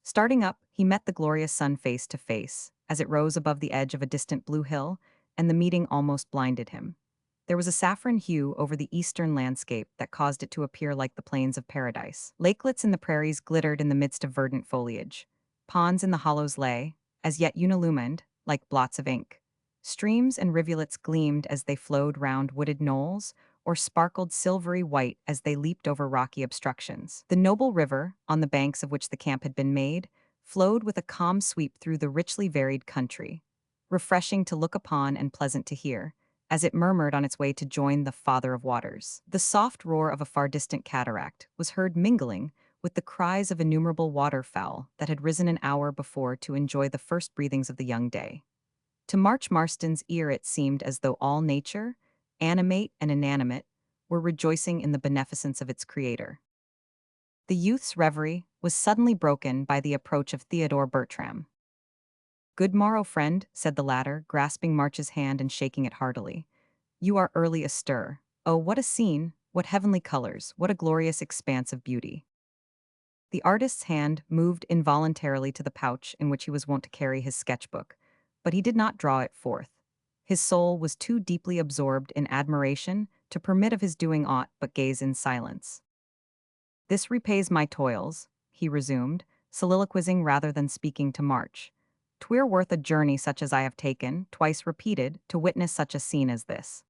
Starting up, he met the glorious sun face to face, as it rose above the edge of a distant blue hill, and the meeting almost blinded him. There was a saffron hue over the eastern landscape that caused it to appear like the plains of paradise. Lakelets in the prairies glittered in the midst of verdant foliage. Ponds in the hollows lay, as yet unillumined, like blots of ink. Streams and rivulets gleamed as they flowed round wooded knolls, or sparkled silvery white as they leaped over rocky obstructions. The noble river, on the banks of which the camp had been made, flowed with a calm sweep through the richly varied country, refreshing to look upon and pleasant to hear, as it murmured on its way to join the Father of Waters. The soft roar of a far distant cataract was heard mingling with the cries of innumerable waterfowl that had risen an hour before to enjoy the first breathings of the young day. To March Marston's ear it seemed as though all nature, animate and inanimate, were rejoicing in the beneficence of its creator. The youth's reverie was suddenly broken by the approach of Theodore Bertram. "Good morrow, friend," said the latter, grasping March's hand and shaking it heartily. "You are early astir. Oh, what a scene, what heavenly colors, what a glorious expanse of beauty." The artist's hand moved involuntarily to the pouch in which he was wont to carry his sketchbook, but he did not draw it forth. His soul was too deeply absorbed in admiration to permit of his doing aught but gaze in silence. "This repays my toils," he resumed, soliloquizing rather than speaking to March. "'Twere worth a journey such as I have taken, twice repeated, to witness such a scene as this."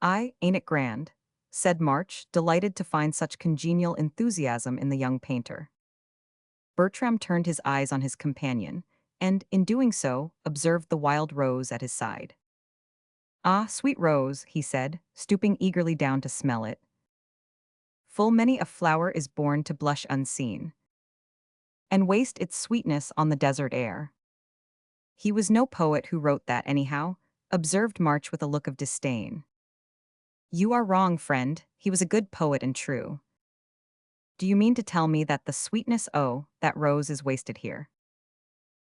Ain't it grand?" said March, delighted to find such congenial enthusiasm in the young painter. Bertram turned his eyes on his companion, and, in doing so, observed the wild rose at his side. "Ah, sweet rose," he said, stooping eagerly down to smell it. "Full many a flower is born to blush unseen, and waste its sweetness on the desert air." "He was no poet who wrote that, anyhow," observed March with a look of disdain. "You are wrong, friend, he was a good poet and true. Do you mean to tell me that the sweetness that rose is wasted here?"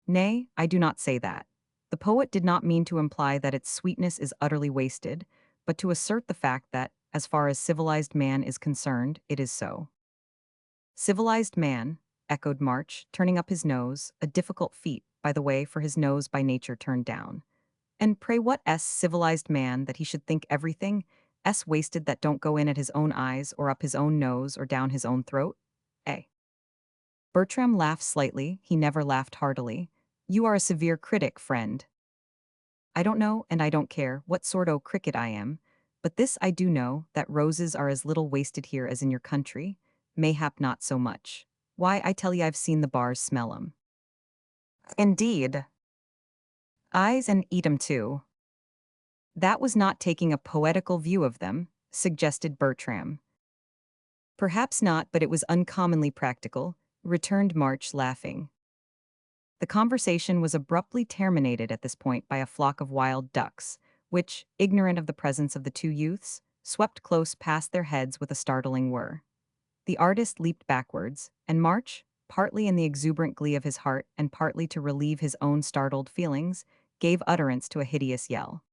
"Nay, I do not say that. The poet did not mean to imply that its sweetness is utterly wasted, but to assert the fact that, as far as civilized man is concerned, it is so." "Civilized man," echoed March, turning up his nose, a difficult feat, by the way, for his nose by nature turned down. "And pray what civilized man that he should think everything wasted that don't go in at his own eyes or up his own nose or down his own throat? Eh?" Bertram laughed slightly, he never laughed heartily. "You are a severe critic, friend." I don't know and I don't care what sort o' cricket I am, but this I do know, that roses are as little wasted here as in your country, mayhap not so much. Why, I tell ye I've seen the bars smell 'em. Indeed. Eyes and eat 'em too. That was not taking a poetical view of them, suggested Bertram. Perhaps not, but it was uncommonly practical, returned March, laughing. The conversation was abruptly terminated at this point by a flock of wild ducks, which, ignorant of the presence of the two youths, swept close past their heads with a startling whir. The artist leaped backwards, and March, partly in the exuberant glee of his heart and partly to relieve his own startled feelings, gave utterance to a hideous yell.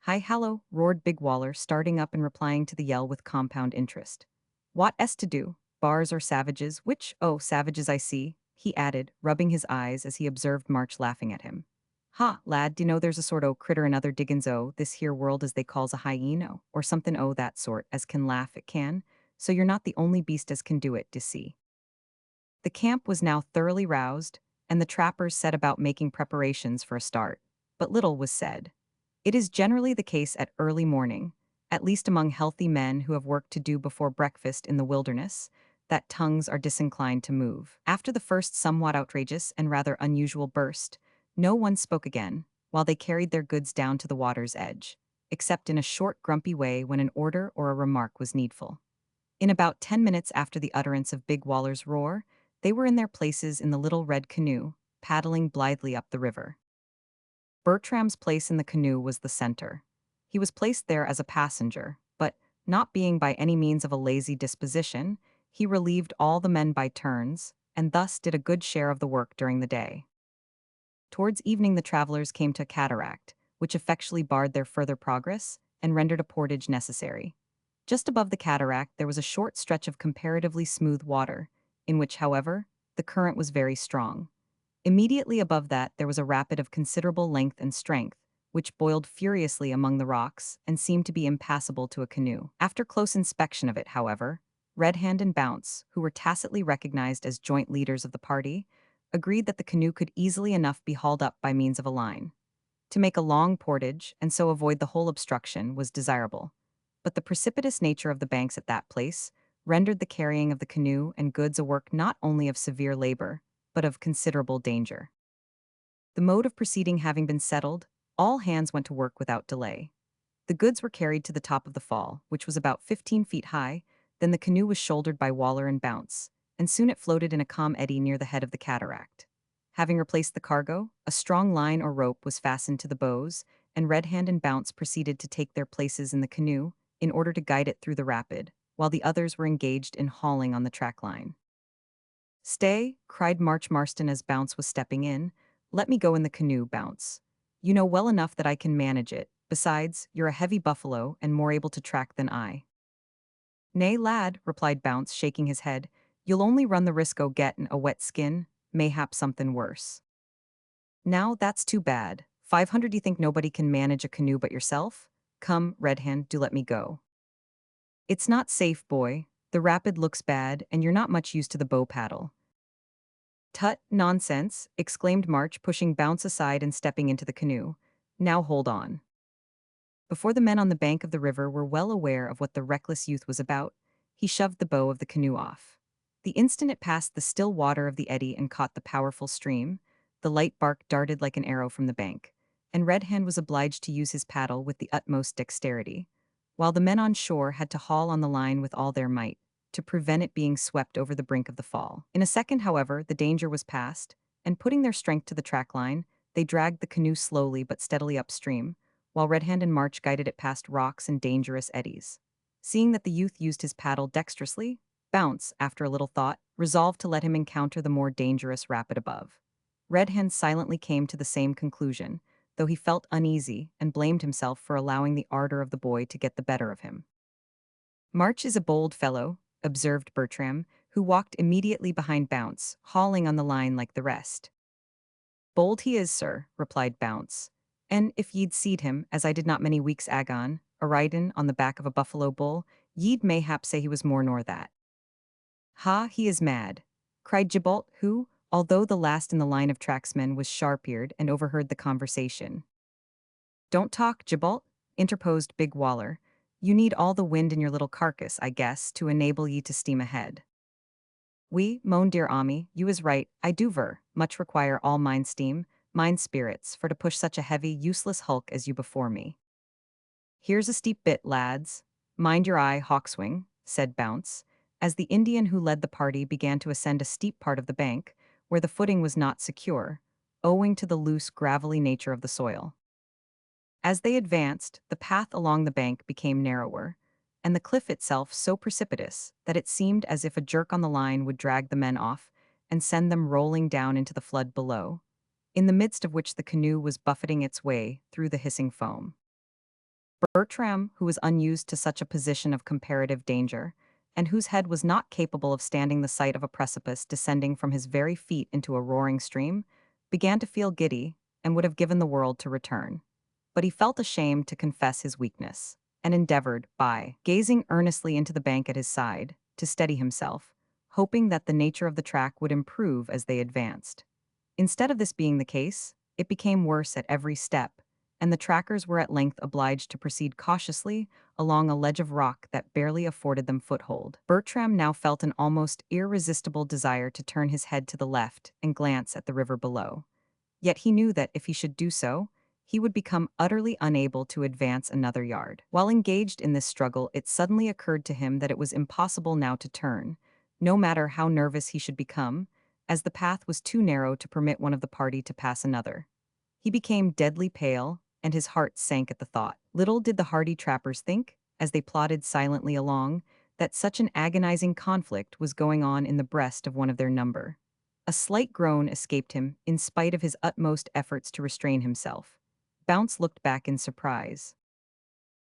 Hi hallo, roared Big Waller, starting up and replying to the yell with compound interest. What est to do, bars or savages, which, oh, savages I see, he added, rubbing his eyes as he observed March laughing at him. Ha, lad, d'ye know there's a sort o' critter in other diggins o' this here world as they calls a hyeno, or something o' that sort, as can laugh it can, so you're not the only beast as can do it, d'ye see. The camp was now thoroughly roused, and the trappers set about making preparations for a start, but little was said. It is generally the case at early morning, at least among healthy men who have work to do before breakfast in the wilderness, that tongues are disinclined to move. After the first somewhat outrageous and rather unusual burst, no one spoke again, while they carried their goods down to the water's edge, except in a short, grumpy way when an order or a remark was needful. In about 10 minutes after the utterance of Big Waller's roar, they were in their places in the little red canoe, paddling blithely up the river. Bertram's place in the canoe was the center. He was placed there as a passenger, but, not being by any means of a lazy disposition, he relieved all the men by turns, and thus did a good share of the work during the day. Towards evening the travelers came to a cataract, which effectually barred their further progress and rendered a portage necessary. Just above the cataract there was a short stretch of comparatively smooth water, in which, however, the current was very strong. Immediately above that there was a rapid of considerable length and strength, which boiled furiously among the rocks and seemed to be impassable to a canoe. After close inspection of it, however, Red Hand and Bounce, who were tacitly recognized as joint leaders of the party, agreed that the canoe could easily enough be hauled up by means of a line. To make a long portage, and so avoid the whole obstruction, was desirable. But the precipitous nature of the banks at that place rendered the carrying of the canoe and goods a work not only of severe labor, but of considerable danger. The mode of proceeding having been settled, all hands went to work without delay. The goods were carried to the top of the fall, which was about 15 feet high, then the canoe was shouldered by Waller and Bounce, and soon it floated in a calm eddy near the head of the cataract. Having replaced the cargo, a strong line or rope was fastened to the bows, and Red Hand and Bounce proceeded to take their places in the canoe in order to guide it through the rapid, while the others were engaged in hauling on the track line. Stay, cried March Marston as Bounce was stepping in. Let me go in the canoe, Bounce. You know well enough that I can manage it. Besides, you're a heavy buffalo and more able to track than I. Nay, lad, replied Bounce, shaking his head. You'll only run the risk o' gettin' a wet skin, mayhap something worse. Now, that's too bad. 500, you think nobody can manage a canoe but yourself? Come, Red Hand, do let me go. It's not safe, boy. The rapid looks bad, and you're not much used to the bow paddle. Tut, nonsense, exclaimed March, pushing Bounce aside and stepping into the canoe. Now hold on. Before the men on the bank of the river were well aware of what the reckless youth was about, he shoved the bow of the canoe off. The instant it passed the still water of the eddy and caught the powerful stream, the light bark darted like an arrow from the bank, and Red Hand was obliged to use his paddle with the utmost dexterity, while the men on shore had to haul on the line with all their might, to prevent it being swept over the brink of the fall. In a second, however, the danger was past, and putting their strength to the track line, they dragged the canoe slowly but steadily upstream, while Red Hand and March guided it past rocks and dangerous eddies. Seeing that the youth used his paddle dexterously, Bounce, after a little thought, resolved to let him encounter the more dangerous rapid above. Red Hand silently came to the same conclusion, though he felt uneasy and blamed himself for allowing the ardor of the boy to get the better of him. March is a bold fellow, observed Bertram, who walked immediately behind Bounce, hauling on the line like the rest. Bold he is, sir, replied Bounce. And if ye'd seed him, as I did not many weeks agone, a-ridin' on the back of a buffalo bull, ye'd mayhap say he was more nor that. Ha, he is mad, cried Gibault, who, although the last in the line of tracksmen, was sharp-eared and overheard the conversation. Don't talk, Jabalt, interposed Big Waller. You need all the wind in your little carcass, I guess, to enable ye to steam ahead. We, moan dear Ami, you is right, I do much require all mine steam, mine spirits, for to push such a heavy, useless hulk as you before me. Here's a steep bit, lads. Mind your eye, Hawkswing, said Bounce, as the Indian who led the party began to ascend a steep part of the bank, where the footing was not secure, owing to the loose, gravelly nature of the soil. As they advanced, the path along the bank became narrower, and the cliff itself so precipitous that it seemed as if a jerk on the line would drag the men off and send them rolling down into the flood below, in the midst of which the canoe was buffeting its way through the hissing foam. Bertram, who was unused to such a position of comparative danger, and whose head was not capable of standing the sight of a precipice descending from his very feet into a roaring stream, began to feel giddy and would have given the world to return. But he felt ashamed to confess his weakness, and endeavored, by gazing earnestly into the bank at his side, to steady himself, hoping that the nature of the track would improve as they advanced. Instead of this being the case, it became worse at every step, and the trackers were at length obliged to proceed cautiously along a ledge of rock that barely afforded them foothold. Bertram now felt an almost irresistible desire to turn his head to the left and glance at the river below. Yet he knew that if he should do so, he would become utterly unable to advance another yard. While engaged in this struggle, it suddenly occurred to him that it was impossible now to turn, no matter how nervous he should become, as the path was too narrow to permit one of the party to pass another. He became deadly pale, and his heart sank at the thought. Little did the hardy trappers think, as they plodded silently along, that such an agonizing conflict was going on in the breast of one of their number. A slight groan escaped him, in spite of his utmost efforts to restrain himself. Bounce looked back in surprise.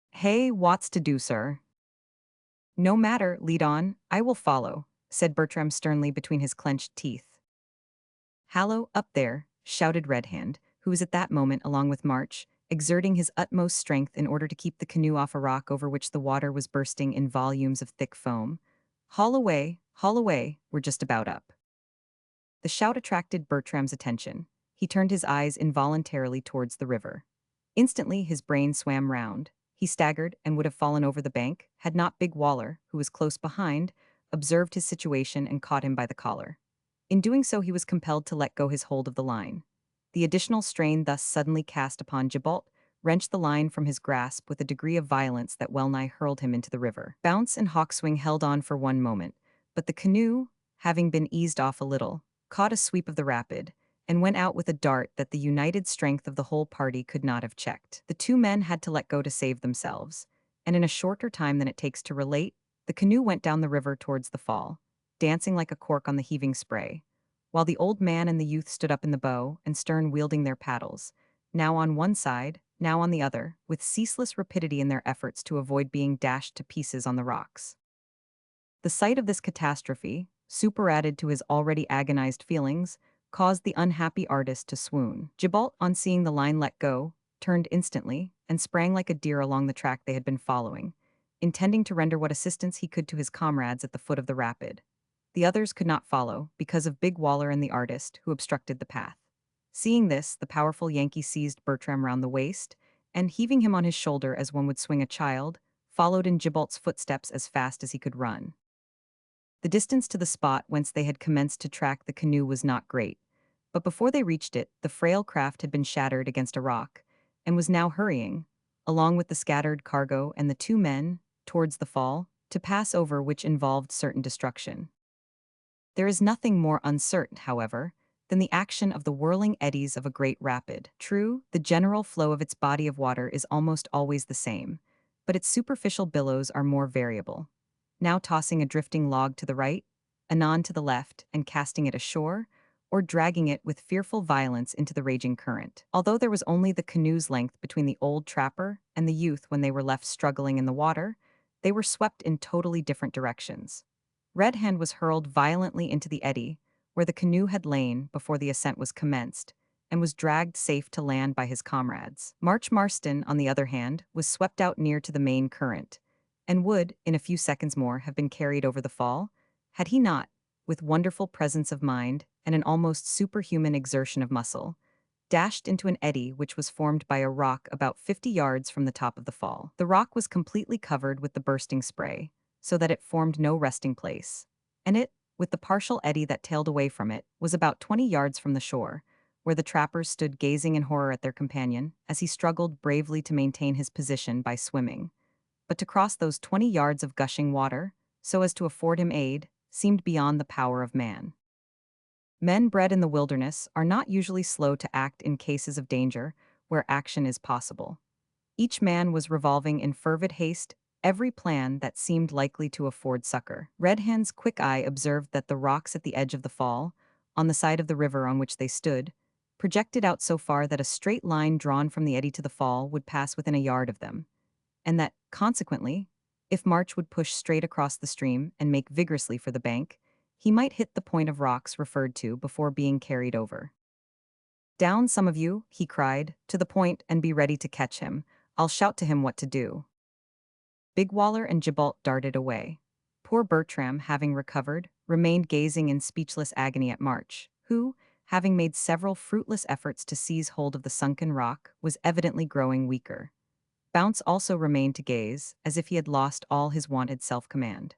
"Hey, what's to do, sir?" "No matter, lead on, I will follow," said Bertram sternly between his clenched teeth. "Hallo, up there," shouted Red Hand, who was at that moment, along with March, exerting his utmost strength in order to keep the canoe off a rock over which the water was bursting in volumes of thick foam. Haul away, we're just about up." The shout attracted Bertram's attention. He turned his eyes involuntarily towards the river. Instantly his brain swam round. He staggered and would have fallen over the bank, had not Big Waller, who was close behind, observed his situation and caught him by the collar. In doing so he was compelled to let go his hold of the line. The additional strain thus suddenly cast upon Jabalt wrenched the line from his grasp with a degree of violence that well-nigh hurled him into the river. Bounce and Hawkswing held on for one moment, but the canoe, having been eased off a little, caught a sweep of the rapid, and went out with a dart that the united strength of the whole party could not have checked. The two men had to let go to save themselves, and in a shorter time than it takes to relate, the canoe went down the river towards the fall, dancing like a cork on the heaving spray, while the old man and the youth stood up in the bow and stern wielding their paddles, now on one side, now on the other, with ceaseless rapidity in their efforts to avoid being dashed to pieces on the rocks. The sight of this catastrophe, superadded to his already agonized feelings, caused the unhappy artist to swoon. Jabalt, on seeing the line let go, turned instantly and sprang like a deer along the track they had been following, intending to render what assistance he could to his comrades at the foot of the rapid. The others could not follow because of Big Waller and the artist, who obstructed the path. Seeing this, the powerful Yankee seized Bertram round the waist and, heaving him on his shoulder as one would swing a child, followed in Gibalt's footsteps as fast as he could run. The distance to the spot whence they had commenced to track the canoe was not great, but before they reached it, the frail craft had been shattered against a rock, and was now hurrying, along with the scattered cargo and the two men, towards the fall, to pass over which involved certain destruction. There is nothing more uncertain, however, than the action of the whirling eddies of a great rapid. True, the general flow of its body of water is almost always the same, but its superficial billows are more variable, now tossing a drifting log to the right, anon to the left, and casting it ashore, or dragging it with fearful violence into the raging current. Although there was only the canoe's length between the old trapper and the youth when they were left struggling in the water, they were swept in totally different directions. Red Hand was hurled violently into the eddy, where the canoe had lain before the ascent was commenced, and was dragged safe to land by his comrades. March Marston, on the other hand, was swept out near to the main current, and would, in a few seconds more, have been carried over the fall, had he not, with wonderful presence of mind and an almost superhuman exertion of muscle, dashed into an eddy which was formed by a rock about 50 yards from the top of the fall. The rock was completely covered with the bursting spray, so that it formed no resting place. And it, with the partial eddy that tailed away from it, was about 20 yards from the shore, where the trappers stood gazing in horror at their companion as he struggled bravely to maintain his position by swimming. But to cross those 20 yards of gushing water, so as to afford him aid, seemed beyond the power of man. Men bred in the wilderness are not usually slow to act in cases of danger where action is possible. Each man was revolving in fervid haste every plan that seemed likely to afford succor. Red Hand's quick eye observed that the rocks at the edge of the fall, on the side of the river on which they stood, projected out so far that a straight line drawn from the eddy to the fall would pass within a yard of them, and that, consequently, if March would push straight across the stream and make vigorously for the bank, he might hit the point of rocks referred to before being carried over. "Down, some of you," he cried, "to the point and be ready to catch him. I'll shout to him what to do." Big Waller and Gibault darted away. Poor Bertram, having recovered, remained gazing in speechless agony at March, who, having made several fruitless efforts to seize hold of the sunken rock, was evidently growing weaker. Bounce also remained to gaze, as if he had lost all his wonted self-command.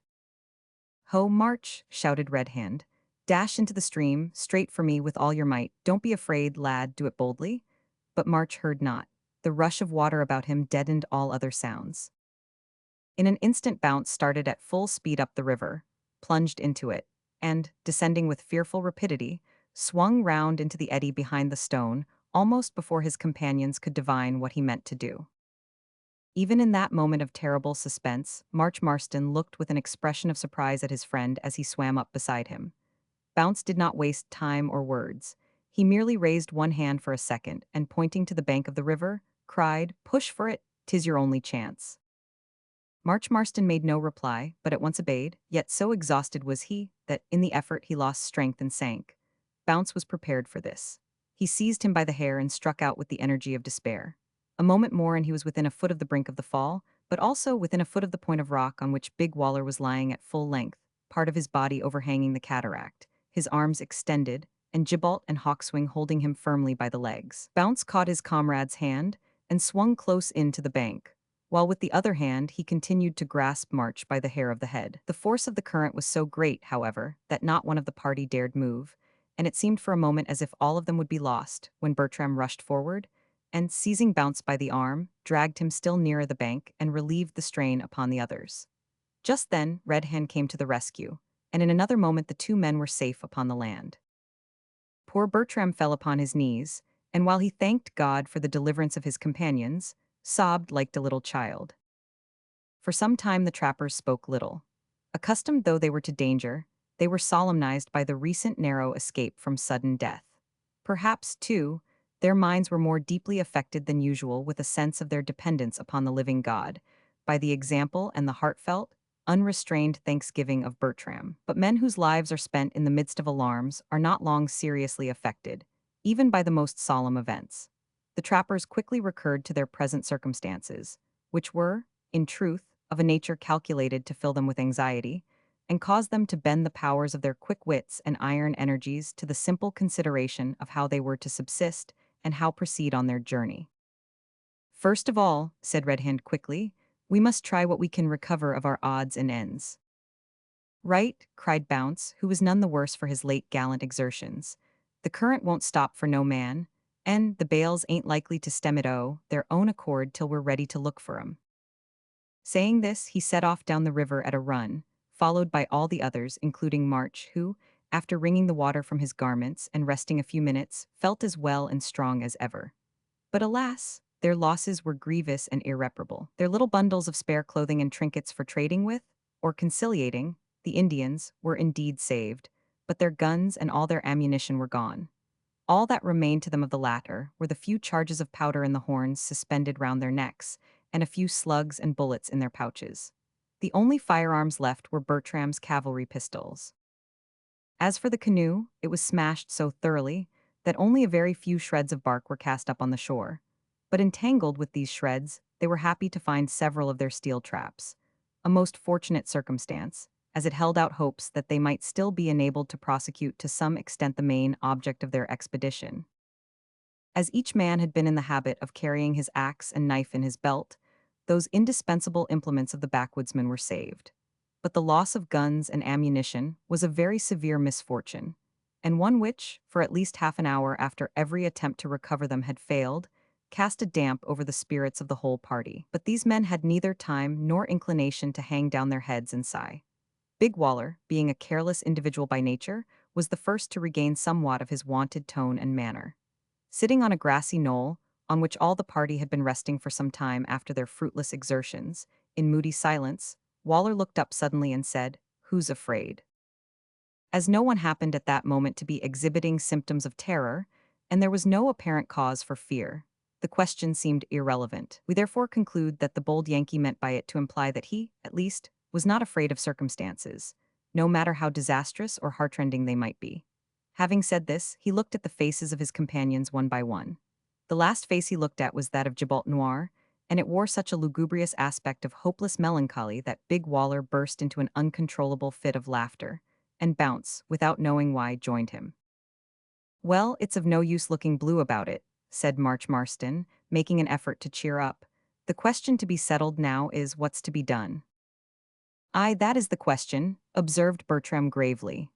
"Ho, March!" shouted Red Hand. "Dash into the stream, straight for me with all your might. Don't be afraid, lad, do it boldly." But March heard not. The rush of water about him deadened all other sounds. In an instant Bounce started at full speed up the river, plunged into it, and, descending with fearful rapidity, swung round into the eddy behind the stone, almost before his companions could divine what he meant to do. Even in that moment of terrible suspense, March Marston looked with an expression of surprise at his friend as he swam up beside him. Bounce did not waste time or words. He merely raised one hand for a second and, pointing to the bank of the river, cried, "Push for it, 'tis your only chance." March Marston made no reply, but at once obeyed, yet so exhausted was he that, in the effort, he lost strength and sank. Bounce was prepared for this. He seized him by the hair and struck out with the energy of despair. A moment more and he was within a foot of the brink of the fall, but also within a foot of the point of rock on which Big Waller was lying at full length, part of his body overhanging the cataract, his arms extended, and Gibault and Hawkswing holding him firmly by the legs. Bounce caught his comrade's hand and swung close in to the bank, while with the other hand he continued to grasp March by the hair of the head. The force of the current was so great, however, that not one of the party dared move, and it seemed for a moment as if all of them would be lost, when Bertram rushed forward, and, seizing Bounce by the arm, dragged him still nearer the bank and relieved the strain upon the others. Just then, Red Hand came to the rescue, and in another moment the two men were safe upon the land. Poor Bertram fell upon his knees, and while he thanked God for the deliverance of his companions, sobbed like a little child. For some time the trappers spoke little. Accustomed though they were to danger, they were solemnized by the recent narrow escape from sudden death. Perhaps, too, their minds were more deeply affected than usual with a sense of their dependence upon the living God, by the example and the heartfelt, unrestrained thanksgiving of Bertram. But men whose lives are spent in the midst of alarms are not long seriously affected, even by the most solemn events. The trappers quickly recurred to their present circumstances, which were, in truth, of a nature calculated to fill them with anxiety, and caused them to bend the powers of their quick wits and iron energies to the simple consideration of how they were to subsist and how proceed on their journey. "First of all," said Red Hand quickly, "we must try what we can recover of our odds and ends." "Right," cried Bounce, who was none the worse for his late gallant exertions. "The current won't stop for no man, and the bales ain't likely to stem it their own accord till we're ready to look for 'em." Saying this, he set off down the river at a run, followed by all the others, including March, who, after wringing the water from his garments and resting a few minutes, felt as well and strong as ever. But alas, their losses were grievous and irreparable. Their little bundles of spare clothing and trinkets for trading with, or conciliating, the Indians, were indeed saved, but their guns and all their ammunition were gone. All that remained to them of the latter were the few charges of powder in the horns suspended round their necks, and a few slugs and bullets in their pouches. The only firearms left were Bertram's cavalry pistols. As for the canoe, it was smashed so thoroughly that only a very few shreds of bark were cast up on the shore. But entangled with these shreds, they were happy to find several of their steel traps, a most fortunate circumstance, as it held out hopes that they might still be enabled to prosecute to some extent the main object of their expedition. As each man had been in the habit of carrying his axe and knife in his belt, those indispensable implements of the backwoodsman were saved. But the loss of guns and ammunition was a very severe misfortune, and one which, for at least half an hour after every attempt to recover them had failed, cast a damp over the spirits of the whole party. But these men had neither time nor inclination to hang down their heads and sigh. Big Waller, being a careless individual by nature, was the first to regain somewhat of his wonted tone and manner. Sitting on a grassy knoll, on which all the party had been resting for some time after their fruitless exertions, in moody silence, Waller looked up suddenly and said, "Who's afraid?" As no one happened at that moment to be exhibiting symptoms of terror, and there was no apparent cause for fear, the question seemed irrelevant. We therefore conclude that the bold Yankee meant by it to imply that he, at least, was not afraid of circumstances, no matter how disastrous or heartrending they might be. Having said this, he looked at the faces of his companions one by one. The last face he looked at was that of Gibault Noir, and it wore such a lugubrious aspect of hopeless melancholy that Big Waller burst into an uncontrollable fit of laughter, and Bounce, without knowing why, joined him. "Well, it's of no use looking blue about it," said March Marston, making an effort to cheer up. "The question to be settled now is what's to be done." "Aye, that is the question," observed Bertram gravely.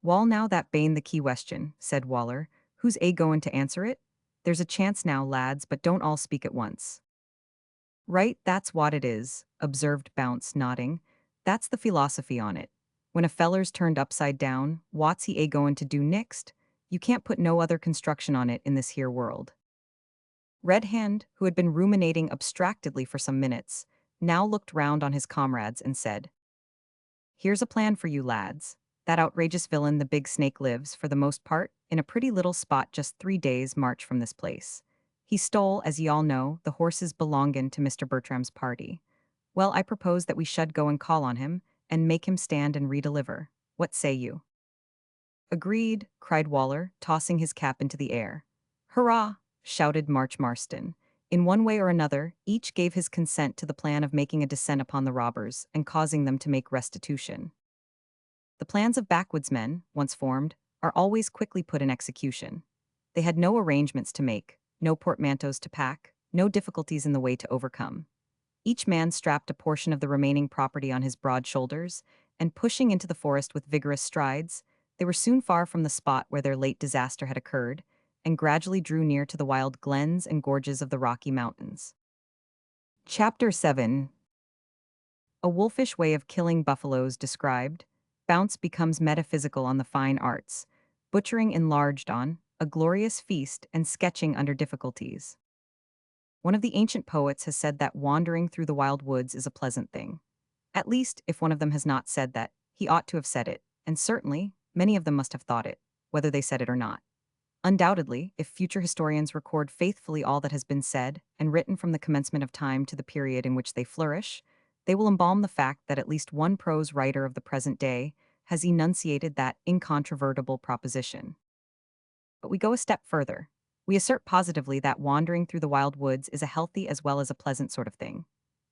"Wall, now that bane the key question," said Waller. "Who's goin' to answer it? There's a chance now, lads, but don't all speak at once." "Right, that's what it is," observed Bounce, nodding. "That's the philosophy on it. When a feller's turned upside down, what's he goin' to do next? You can't put no other construction on it in this here world." Red Hand, who had been ruminating abstractedly for some minutes, now looked round on his comrades and said, "Here's a plan for you lads. That outrageous villain the Big Snake lives, for the most part, in a pretty little spot just 3 days' march from this place. He stole, as ye all know, the horses belongin' to Mr. Bertram's party. Well, I propose that we should go and call on him, and make him stand and redeliver. What say you?" "Agreed," cried Waller, tossing his cap into the air. "Hurrah!" shouted March Marston. In one way or another, each gave his consent to the plan of making a descent upon the robbers and causing them to make restitution. The plans of backwoodsmen, once formed, are always quickly put in execution. They had no arrangements to make, no portmanteaus to pack, no difficulties in the way to overcome. Each man strapped a portion of the remaining property on his broad shoulders, and pushing into the forest with vigorous strides, they were soon far from the spot where their late disaster had occurred, and gradually drew near to the wild glens and gorges of the Rocky Mountains. Chapter 7. A wolfish way of killing buffaloes described, Bounce becomes metaphysical on the fine arts, butchering enlarged on, a glorious feast and sketching under difficulties. One of the ancient poets has said that wandering through the wild woods is a pleasant thing. At least, if one of them has not said that, he ought to have said it, and certainly, many of them must have thought it, whether they said it or not. Undoubtedly, if future historians record faithfully all that has been said and written from the commencement of time to the period in which they flourish, they will embalm the fact that at least one prose writer of the present day has enunciated that incontrovertible proposition. But we go a step further. We assert positively that wandering through the wild woods is a healthy as well as a pleasant sort of thing.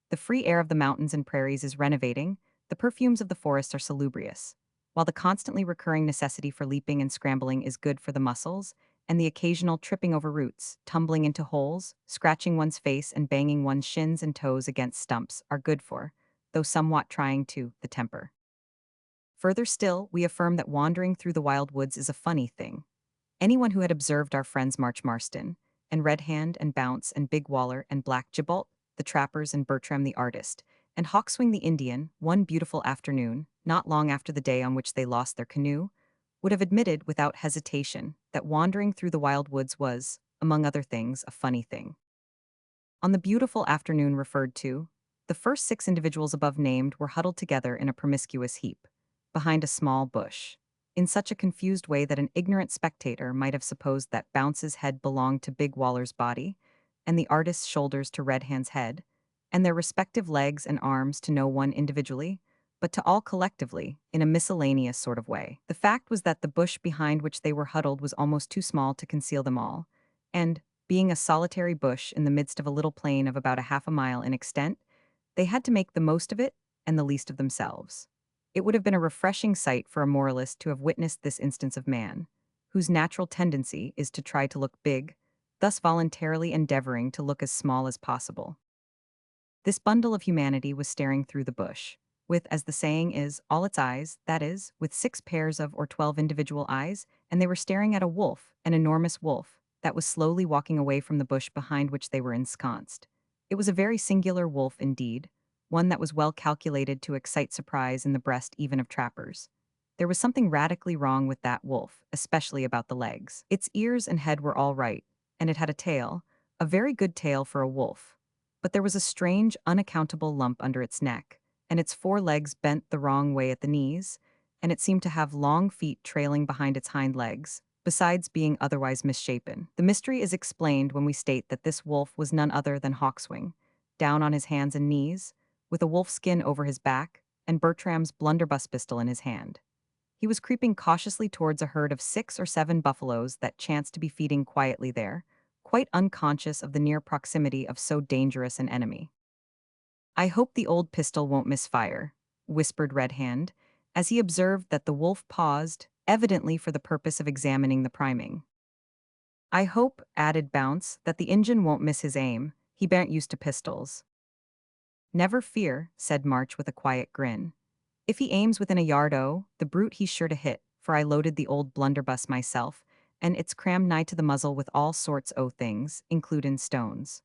The free air of the mountains and prairies is renovating, the perfumes of the forests are salubrious, while the constantly recurring necessity for leaping and scrambling is good for the muscles, and the occasional tripping over roots, tumbling into holes, scratching one's face and banging one's shins and toes against stumps are good for, though somewhat trying to, the temper. Further still, we affirm that wandering through the wild woods is a funny thing. Anyone who had observed our friends March Marston, and Red Hand and Bounce and Big Waller and Black Gibault, the trappers and Bertram the artist, and Hawkswing the Indian, one beautiful afternoon, not long after the day on which they lost their canoe, would have admitted without hesitation that wandering through the wild woods was, among other things, a funny thing. On the beautiful afternoon referred to, the first 6 individuals above named were huddled together in a promiscuous heap, behind a small bush, in such a confused way that an ignorant spectator might have supposed that Bounce's head belonged to Big Waller's body, and the artist's shoulders to Red Hand's head, and their respective legs and arms to no one individually, but to all collectively, in a miscellaneous sort of way. The fact was that the bush behind which they were huddled was almost too small to conceal them all, and, being a solitary bush in the midst of a little plain of about a half a mile in extent, they had to make the most of it and the least of themselves. It would have been a refreshing sight for a moralist to have witnessed this instance of man, whose natural tendency is to try to look big, thus voluntarily endeavoring to look as small as possible. This bundle of humanity was staring through the bush, with, as the saying is, all its eyes, that is, with 6 pairs of or 12 individual eyes, and they were staring at a wolf, an enormous wolf, that was slowly walking away from the bush behind which they were ensconced. It was a very singular wolf indeed, one that was well calculated to excite surprise in the breast even of trappers. There was something radically wrong with that wolf, especially about the legs. Its ears and head were all right, and it had a tail, a very good tail for a wolf. But there was a strange, unaccountable lump under its neck, and its 4 legs bent the wrong way at the knees, and it seemed to have long feet trailing behind its hind legs, besides being otherwise misshapen. The mystery is explained when we state that this wolf was none other than Hawkswing, down on his hands and knees, with a wolf skin over his back, and Bertram's blunderbuss pistol in his hand. He was creeping cautiously towards a herd of 6 or 7 buffaloes that chanced to be feeding quietly there, quite unconscious of the near proximity of so dangerous an enemy. "I hope the old pistol won't misfire," whispered Red Hand, as he observed that the wolf paused, evidently for the purpose of examining the priming. "I hope," added Bounce, "that the Injun won't miss his aim. He ben't used to pistols." "Never fear," said March with a quiet grin. "If he aims within a yard o', the brute he's sure to hit, for I loaded the old blunderbuss myself, and it's crammed nigh to the muzzle with all sorts o' things, includin' stones."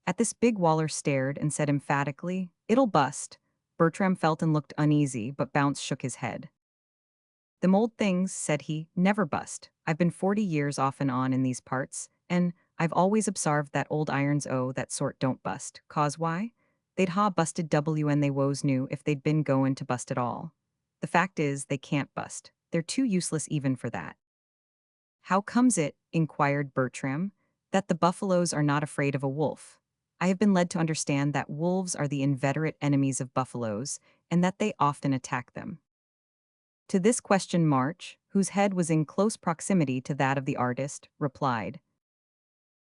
At this Big Waller stared and said emphatically, "It'll bust." Bertram felt and looked uneasy, but Bounce shook his head. "Them old things," said he, "never bust. I've been 40 years off and on in these parts, and I've always obsarved that old irons that sort don't bust. Cause why? They'd ha' busted when they woes knew if they'd been goin' to bust at all. The fact is, they can't bust. They're too useless even for that." "How comes it," inquired Bertram, "that the buffaloes are not afraid of a wolf? I have been led to understand that wolves are the inveterate enemies of buffaloes, and that they often attack them." To this question March, whose head was in close proximity to that of the artist, replied,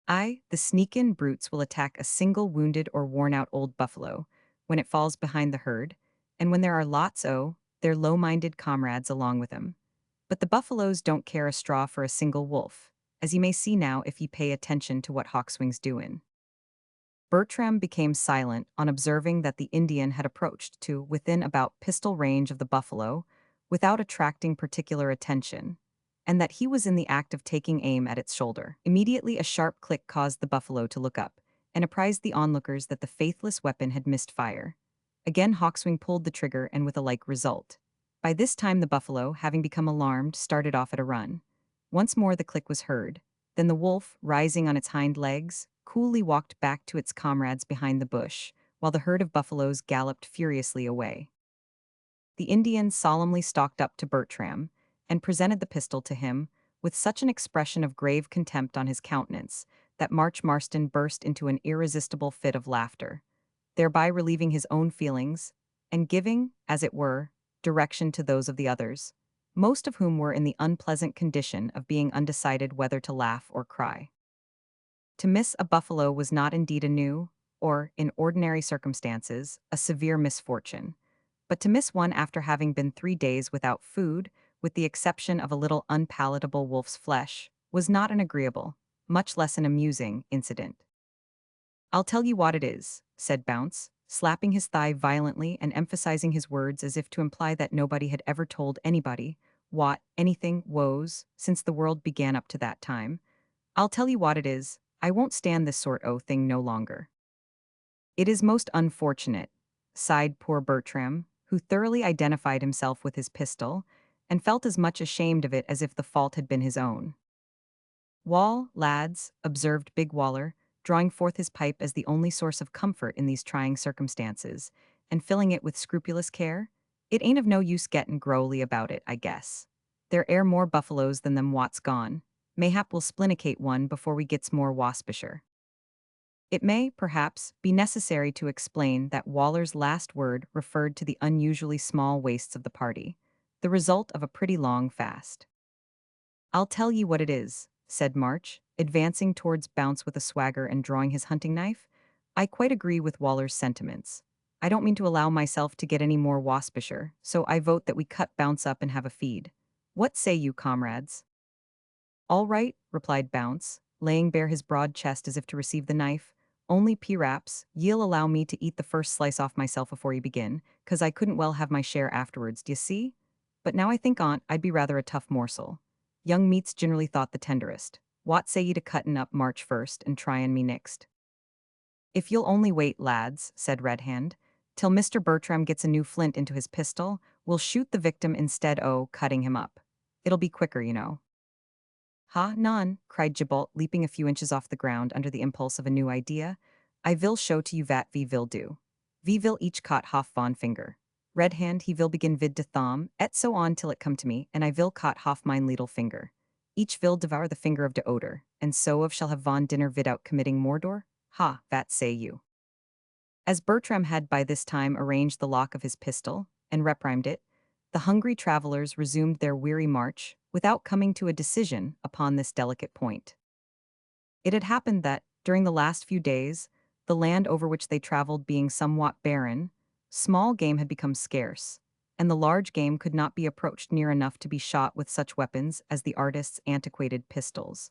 "Aye, the sneakin' brutes will attack a single wounded or worn-out old buffalo, when it falls behind the herd, and when there are lots o' their low-minded comrades along with 'em. But the buffaloes don't care a straw for a single wolf, as ye may see now if ye pay attention to what Hawkswing's doin'." Bertram became silent on observing that the Indian had approached to within about pistol range of the buffalo, without attracting particular attention, and that he was in the act of taking aim at its shoulder. Immediately a sharp click caused the buffalo to look up, and apprised the onlookers that the faithless weapon had missed fire. Again Hawkswing pulled the trigger, and with a like result. By this time the buffalo, having become alarmed, started off at a run. Once more the click was heard. Then the wolf, rising on its hind legs, coolly walked back to its comrades behind the bush, while the herd of buffaloes galloped furiously away. The Indian solemnly stalked up to Bertram, and presented the pistol to him, with such an expression of grave contempt on his countenance, that March Marston burst into an irresistible fit of laughter, thereby relieving his own feelings, and giving, as it were, direction to those of the others, most of whom were in the unpleasant condition of being undecided whether to laugh or cry. To miss a buffalo was not indeed a new, or, in ordinary circumstances, a severe misfortune, but to miss one after having been 3 days without food, with the exception of a little unpalatable wolf's flesh, was not an agreeable, much less an amusing, incident. "I'll tell you what it is," said Bounce, slapping his thigh violently and emphasizing his words as if to imply that nobody had ever told anybody anything woes since the world began up to that time. "I'll tell you what it is, I won't stand this sort o' thing no longer." "It is most unfortunate," sighed poor Bertram, who thoroughly identified himself with his pistol, and felt as much ashamed of it as if the fault had been his own. "Wall, lads," observed Big Waller, drawing forth his pipe as the only source of comfort in these trying circumstances, and filling it with scrupulous care, "it ain't of no use gettin' growly about it, I guess. There air more buffaloes than them what's gone. Mayhap we'll splinicate one before we gets more waspisher." It may, perhaps, be necessary to explain that Waller's last word referred to the unusually small waists of the party, the result of a pretty long fast. "I'll tell ye what it is," said March, advancing towards Bounce with a swagger and drawing his hunting knife. "I quite agree with Waller's sentiments. I don't mean to allow myself to get any more waspisher, so I vote that we cut Bounce up and have a feed. What say you, comrades?" All right, replied Bounce, laying bare his broad chest as if to receive the knife. Only P-raps, ye'll allow me to eat the first slice off myself afore you begin, 'cause I couldn't well have my share afterwards, d'ye see? But now I think on't, I'd be rather a tough morsel. Young meat's generally thought the tenderest. What say ye to cuttin' up March first and tryin' me nixt? If you'll only wait, lads, said Red Hand, till Mr. Bertram gets a new flint into his pistol, we'll shoot the victim instead o' cutting him up. It'll be quicker, you know. Ha, none, cried Gibault, leaping a few inches off the ground under the impulse of a new idea. I vil show to you vat vi vil do. Vi vil each caught half von finger. Red Hand he vil begin vid to thumb, et so on till it come to me, and I vil caught half mine little finger. Each vil devour the finger of de odor, and so of shall have von dinner vidout committing Mordor? Ha, vat say you. As Bertram had by this time arranged the lock of his pistol, and reprimed it, the hungry travelers resumed their weary march, without coming to a decision upon this delicate point. It had happened that, during the last few days, the land over which they traveled being somewhat barren, small game had become scarce, and the large game could not be approached near enough to be shot with such weapons as the artist's antiquated pistols.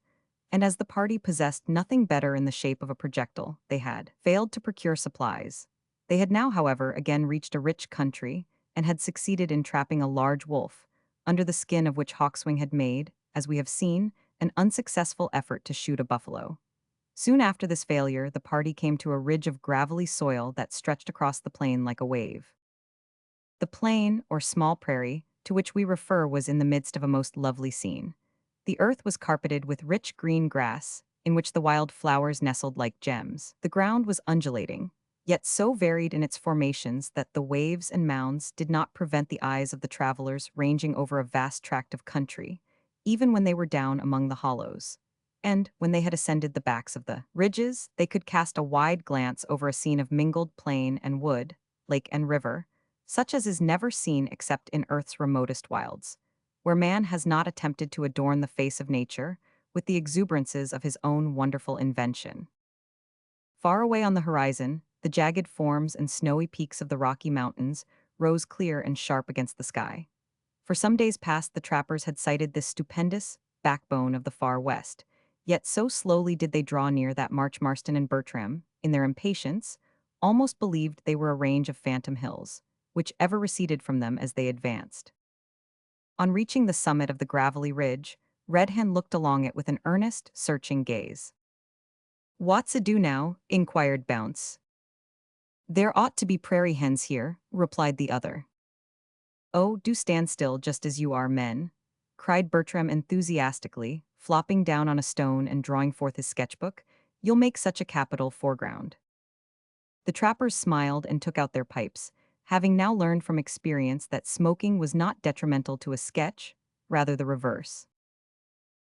And as the party possessed nothing better in the shape of a projectile, they had failed to procure supplies. They had now, however, again reached a rich country, and had succeeded in trapping a large wolf, under the skin of which Hawkswing had made, as we have seen, an unsuccessful effort to shoot a buffalo. Soon after this failure, the party came to a ridge of gravelly soil that stretched across the plain like a wave. The plain, or small prairie, to which we refer was in the midst of a most lovely scene. The earth was carpeted with rich green grass, in which the wild flowers nestled like gems. The ground was undulating, yet so varied in its formations that the waves and mounds did not prevent the eyes of the travelers ranging over a vast tract of country, even when they were down among the hollows. And, when they had ascended the backs of the ridges, they could cast a wide glance over a scene of mingled plain and wood, lake and river, such as is never seen except in earth's remotest wilds, where man has not attempted to adorn the face of nature with the exuberances of his own wonderful invention. Far away on the horizon, the jagged forms and snowy peaks of the Rocky Mountains rose clear and sharp against the sky. For some days past, the trappers had sighted this stupendous backbone of the far west, yet so slowly did they draw near that Marston and Bertram, in their impatience, almost believed they were a range of phantom hills, which ever receded from them as they advanced. On reaching the summit of the gravelly ridge, Red Hand looked along it with an earnest, searching gaze. "What's ado now?" inquired Bounce. "There ought to be prairie hens here," replied the other. "Oh, do stand still just as you are, men," cried Bertram enthusiastically, flopping down on a stone and drawing forth his sketchbook. "You'll make such a capital foreground." The trappers smiled and took out their pipes, having now learned from experience that smoking was not detrimental to a sketch, rather the reverse.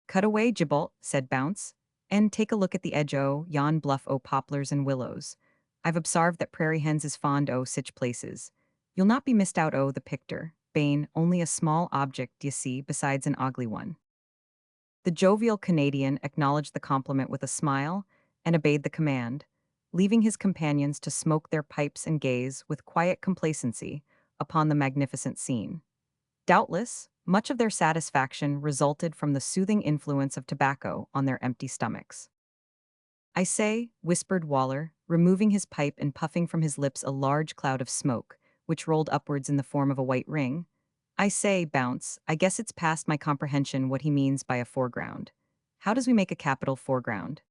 "Cut away, Gibault," said Bounce, "and take a look at the edge o' yon bluff o' poplars and willows. I've obsarved that prairie hens is fond o' sich places. You'll not be missed out o' the picter, bane only a small object, d'ye see, besides an ugly one." The jovial Canadian acknowledged the compliment with a smile and obeyed the command, leaving his companions to smoke their pipes and gaze with quiet complacency upon the magnificent scene. Doubtless, much of their satisfaction resulted from the soothing influence of tobacco on their empty stomachs. "I say," whispered Waller, removing his pipe and puffing from his lips a large cloud of smoke, which rolled upwards in the form of a white ring. "I say, Bounce, I guess it's past my comprehension what he means by a foreground. How does we make a capital foreground?"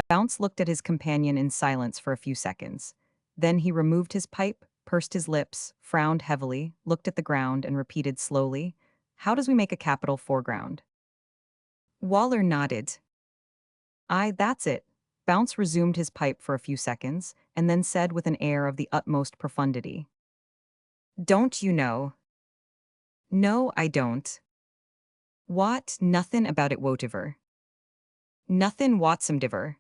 Bounce looked at his companion in silence for a few seconds. Then he removed his pipe, pursed his lips, frowned heavily, looked at the ground, and repeated slowly, "How does we make a capital foreground?" Waller nodded. "Aye, that's it." Bounce resumed his pipe for a few seconds, and then said with an air of the utmost profundity, "Don't you know?" "No, I don't." "What? Nothin' about it wotiver." "Nothin' wotsomediver."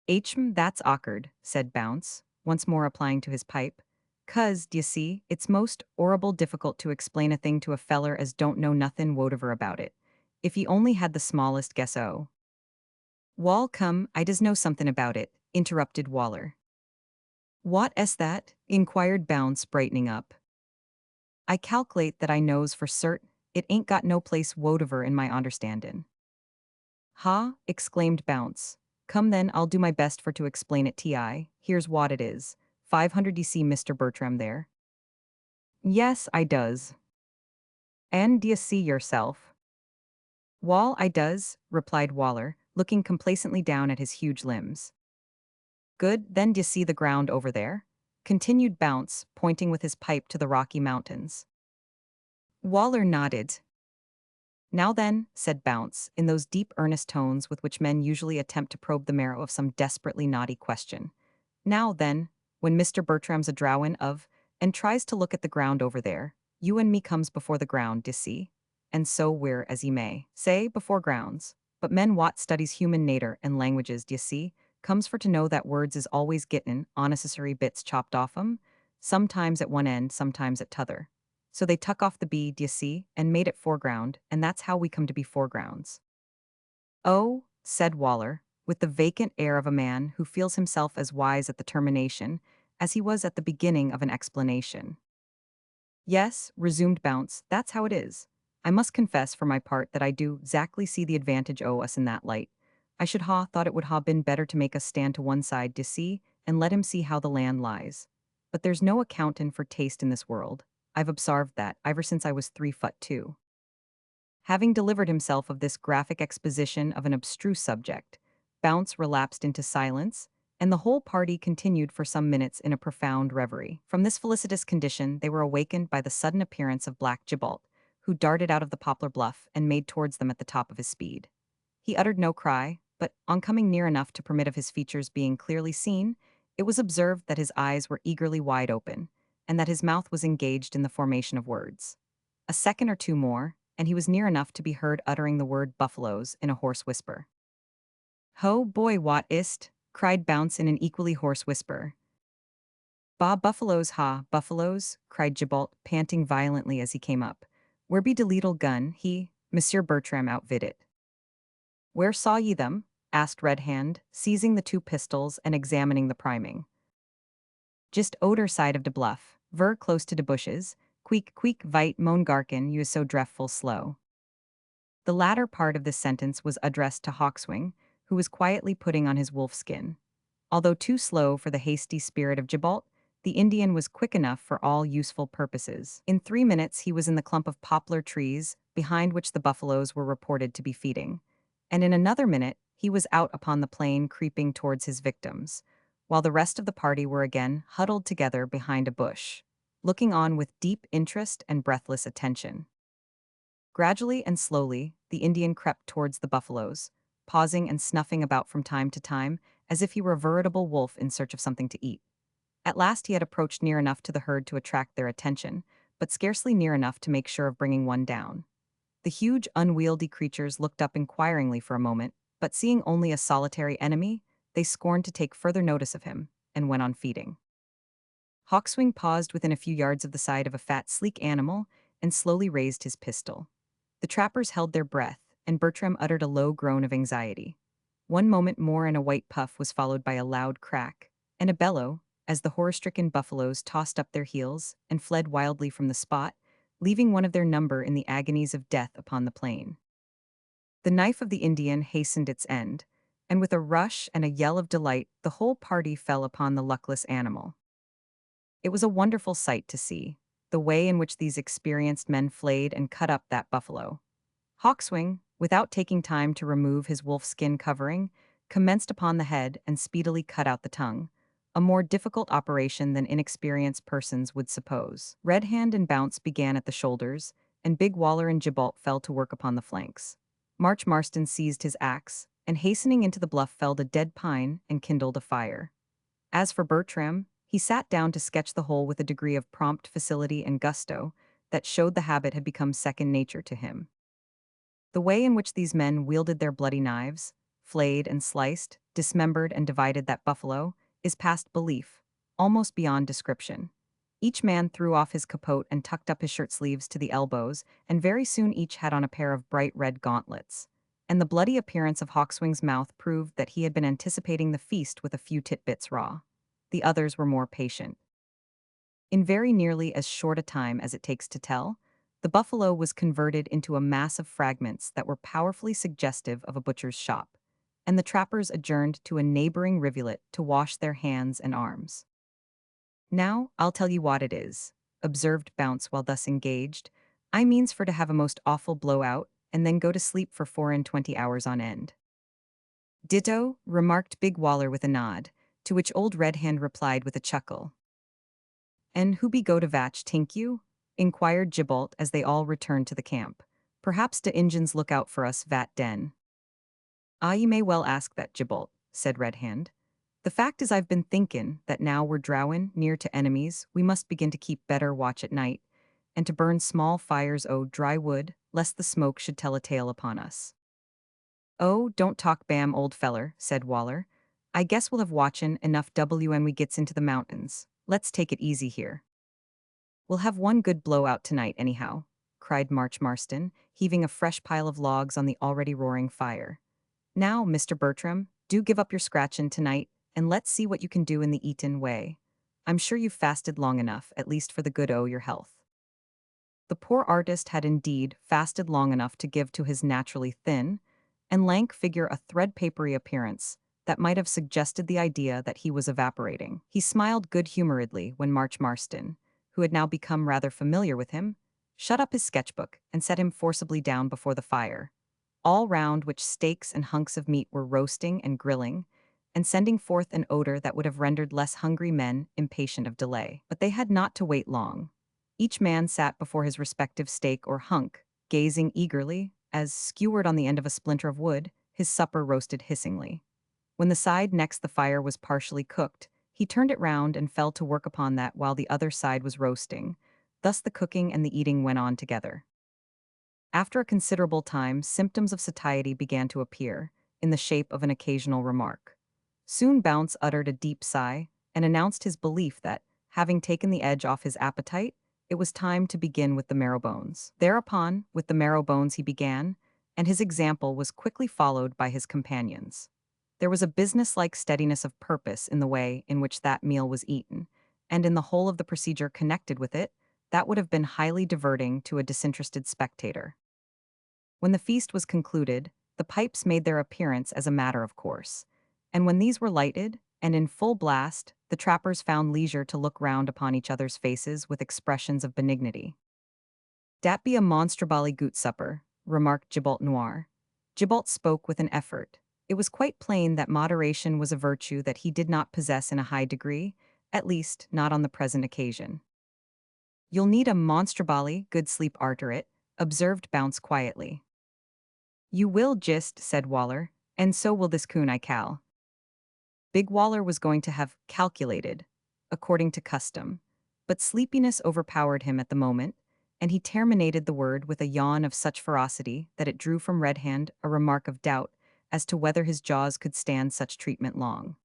That's awkward," said Bounce, once more applying to his pipe. "'Cause, d'ye see, it's most 'orrible difficult to explain a thing to a feller as don't know nothin' wotiver about it, if he only had the smallest guess o." "Wall, come, I does know somethin' about it," interrupted Waller. "What es that?" inquired Bounce, brightening up. "I calc'late that I knows for cert, it ain't got no place wotiver in my onderstandin'." Ha! Exclaimed Bounce. Come then, I'll do my best for to explain it ti. Here's what it is. 500 you see Mr. Bertram there? Yes, I does. And d'ye see yourself? Wall, I does, replied Waller, looking complacently down at his huge limbs. Good, then d'ye see the ground over there? Continued Bounce, pointing with his pipe to the Rocky Mountains. Waller nodded. Now then, said Bounce, in those deep earnest tones with which men usually attempt to probe the marrow of some desperately knotty question. Now then, when Mr. Bertram's a drowin' of, and tries to look at the ground over there, you and me comes before the ground, d'ye see? And so we're, as ye may say, before grounds. But men what studies human nater and languages, d'ye see, comes for to know that words is always gettin' unnecessary bits chopped off 'em, sometimes at one end, sometimes at t'other. So they tuck off the B, d'ye see, and made it foreground, and that's how we come to be foregrounds. Oh, said Waller, with the vacant air of a man who feels himself as wise at the termination as he was at the beginning of an explanation. Yes, resumed Bounce, that's how it is. I must confess for my part that I do exactly see the advantage o' us in that light. I should ha thought it would ha been better to make us stand to one side, d'ye see, and let him see how the land lies. But there's no accountin' for taste in this world. I've obsarved that, ever since I was 3 foot 2. Having delivered himself of this graphic exposition of an abstruse subject, Bounce relapsed into silence, and the whole party continued for some minutes in a profound reverie. From this felicitous condition they were awakened by the sudden appearance of Black Gibalt, who darted out of the poplar bluff and made towards them at the top of his speed. He uttered no cry, but on coming near enough to permit of his features being clearly seen, it was observed that his eyes were eagerly wide open, and that his mouth was engaged in the formation of words. A second or two more, and he was near enough to be heard uttering the word buffaloes in a hoarse whisper. Ho, boy, what is't? Cried Bounce in an equally hoarse whisper. Ba buffaloes, ha, buffaloes, cried Gibalt, panting violently as he came up. Where be de leetle gun, he, Monsieur Bertram outvid it. Where saw ye them? Asked Red Hand, seizing the 2 pistols and examining the priming. Just oder side of de bluff, ver close to de bushes, queek vite mon garkin, you is so drefful slow. The latter part of this sentence was addressed to Hawkswing, who was quietly putting on his wolf skin. Although too slow for the hasty spirit of Gibalt, the Indian was quick enough for all useful purposes. In 3 minutes he was in the clump of poplar trees, behind which the buffaloes were reported to be feeding. And in another minute he was out upon the plain creeping towards his victims, while the rest of the party were again huddled together behind a bush, looking on with deep interest and breathless attention. Gradually and slowly, the Indian crept towards the buffaloes, pausing and snuffing about from time to time, as if he were a veritable wolf in search of something to eat. At last he had approached near enough to the herd to attract their attention, but scarcely near enough to make sure of bringing one down. The huge, unwieldy creatures looked up inquiringly for a moment, but seeing only a solitary enemy, they scorned to take further notice of him, and went on feeding. Hawkswing paused within a few yards of the side of a fat, sleek animal, and slowly raised his pistol. The trappers held their breath, and Bertram uttered a low groan of anxiety. One moment more and a white puff was followed by a loud crack, and a bellow, as the horror-stricken buffaloes tossed up their heels and fled wildly from the spot, leaving one of their number in the agonies of death upon the plain. The knife of the Indian hastened its end, and with a rush and a yell of delight the whole party fell upon the luckless animal. It was a wonderful sight to see, the way in which these experienced men flayed and cut up that buffalo. Hawkswing, without taking time to remove his wolf-skin covering, commenced upon the head and speedily cut out the tongue, a more difficult operation than inexperienced persons would suppose. Red Hand and Bounce began at the shoulders, and Big Waller and Gibalt fell to work upon the flanks. March Marston seized his axe, and hastening into the bluff felled a dead pine and kindled a fire. As for Bertram, he sat down to sketch the whole with a degree of prompt facility and gusto that showed the habit had become second nature to him. The way in which these men wielded their bloody knives, flayed and sliced, dismembered and divided that buffalo, is past belief, almost beyond description. Each man threw off his capote and tucked up his shirt sleeves to the elbows, and very soon each had on a pair of bright red gauntlets. And the bloody appearance of Hawkswing's mouth proved that he had been anticipating the feast with a few titbits raw. The others were more patient. In very nearly as short a time as it takes to tell, The buffalo was converted into a mass of fragments that were powerfully suggestive of a butcher's shop, and the trappers adjourned to a neighboring rivulet to wash their hands and arms. Now, I'll tell you what it is, observed Bounce while thus engaged. I means for to have a most awful blowout, and then go to sleep for 4 and 20 hours on end. Ditto, remarked Big Waller with a nod, to which Old Red Hand replied with a chuckle. And who be go to vatch, tink you? Inquired Gibolt as they all returned to the camp. Perhaps de Injuns look out for us, vat den. Ah, ye may well ask that, Gibolt, said Red Hand. The fact is I've been thinkin' that now we're drowin' near to enemies, we must begin to keep better watch at night, and to burn small fires o' dry wood, lest the smoke should tell a tale upon us. Oh, don't talk bam, old feller, said Waller. I guess we'll have watchin' enough when we gets into the mountains. Let's take it easy here. We'll have one good blowout tonight, anyhow, cried March Marston, heaving a fresh pile of logs on the already roaring fire. Now, Mr. Bertram, do give up your scratchin' tonight, and let's see what you can do in the Eton way. I'm sure you've fasted long enough, at least for the good o' your health. The poor artist had indeed fasted long enough to give to his naturally thin and lank figure a thread-papery appearance that might have suggested the idea that he was evaporating. He smiled good-humoredly when March Marston, who had now become rather familiar with him, shut up his sketchbook and set him forcibly down before the fire, all round which steaks and hunks of meat were roasting and grilling, and sending forth an odor that would have rendered less hungry men impatient of delay. But they had not to wait long. Each man sat before his respective steak or hunk, gazing eagerly, as, skewered on the end of a splinter of wood, his supper roasted hissingly. When the side next the fire was partially cooked, he turned it round and fell to work upon that while the other side was roasting. Thus the cooking and the eating went on together. After a considerable time, symptoms of satiety began to appear, in the shape of an occasional remark. Soon Bounce uttered a deep sigh, and announced his belief that, having taken the edge off his appetite, it was time to begin with the marrow bones. Thereupon, with the marrow bones he began, and his example was quickly followed by his companions. There was a business-like steadiness of purpose in the way in which that meal was eaten, and in the whole of the procedure connected with it, that would have been highly diverting to a disinterested spectator. When the feast was concluded, the pipes made their appearance as a matter of course, and when these were lighted, and in full blast, the trappers found leisure to look round upon each other's faces with expressions of benignity. "Dat be a monstre bally goot supper," remarked Gibault Noir. Gibault spoke with an effort. It was quite plain that moderation was a virtue that he did not possess in a high degree, at least not on the present occasion. "You'll need a monstre bally good sleep arter it," observed Bounce quietly. "You will just," said Waller, "and so will this coon I cal." Big Waller was going to have calculated, according to custom, but sleepiness overpowered him at the moment, and he terminated the word with a yawn of such ferocity that it drew from Red Hand a remark of doubt as to whether his jaws could stand such treatment long.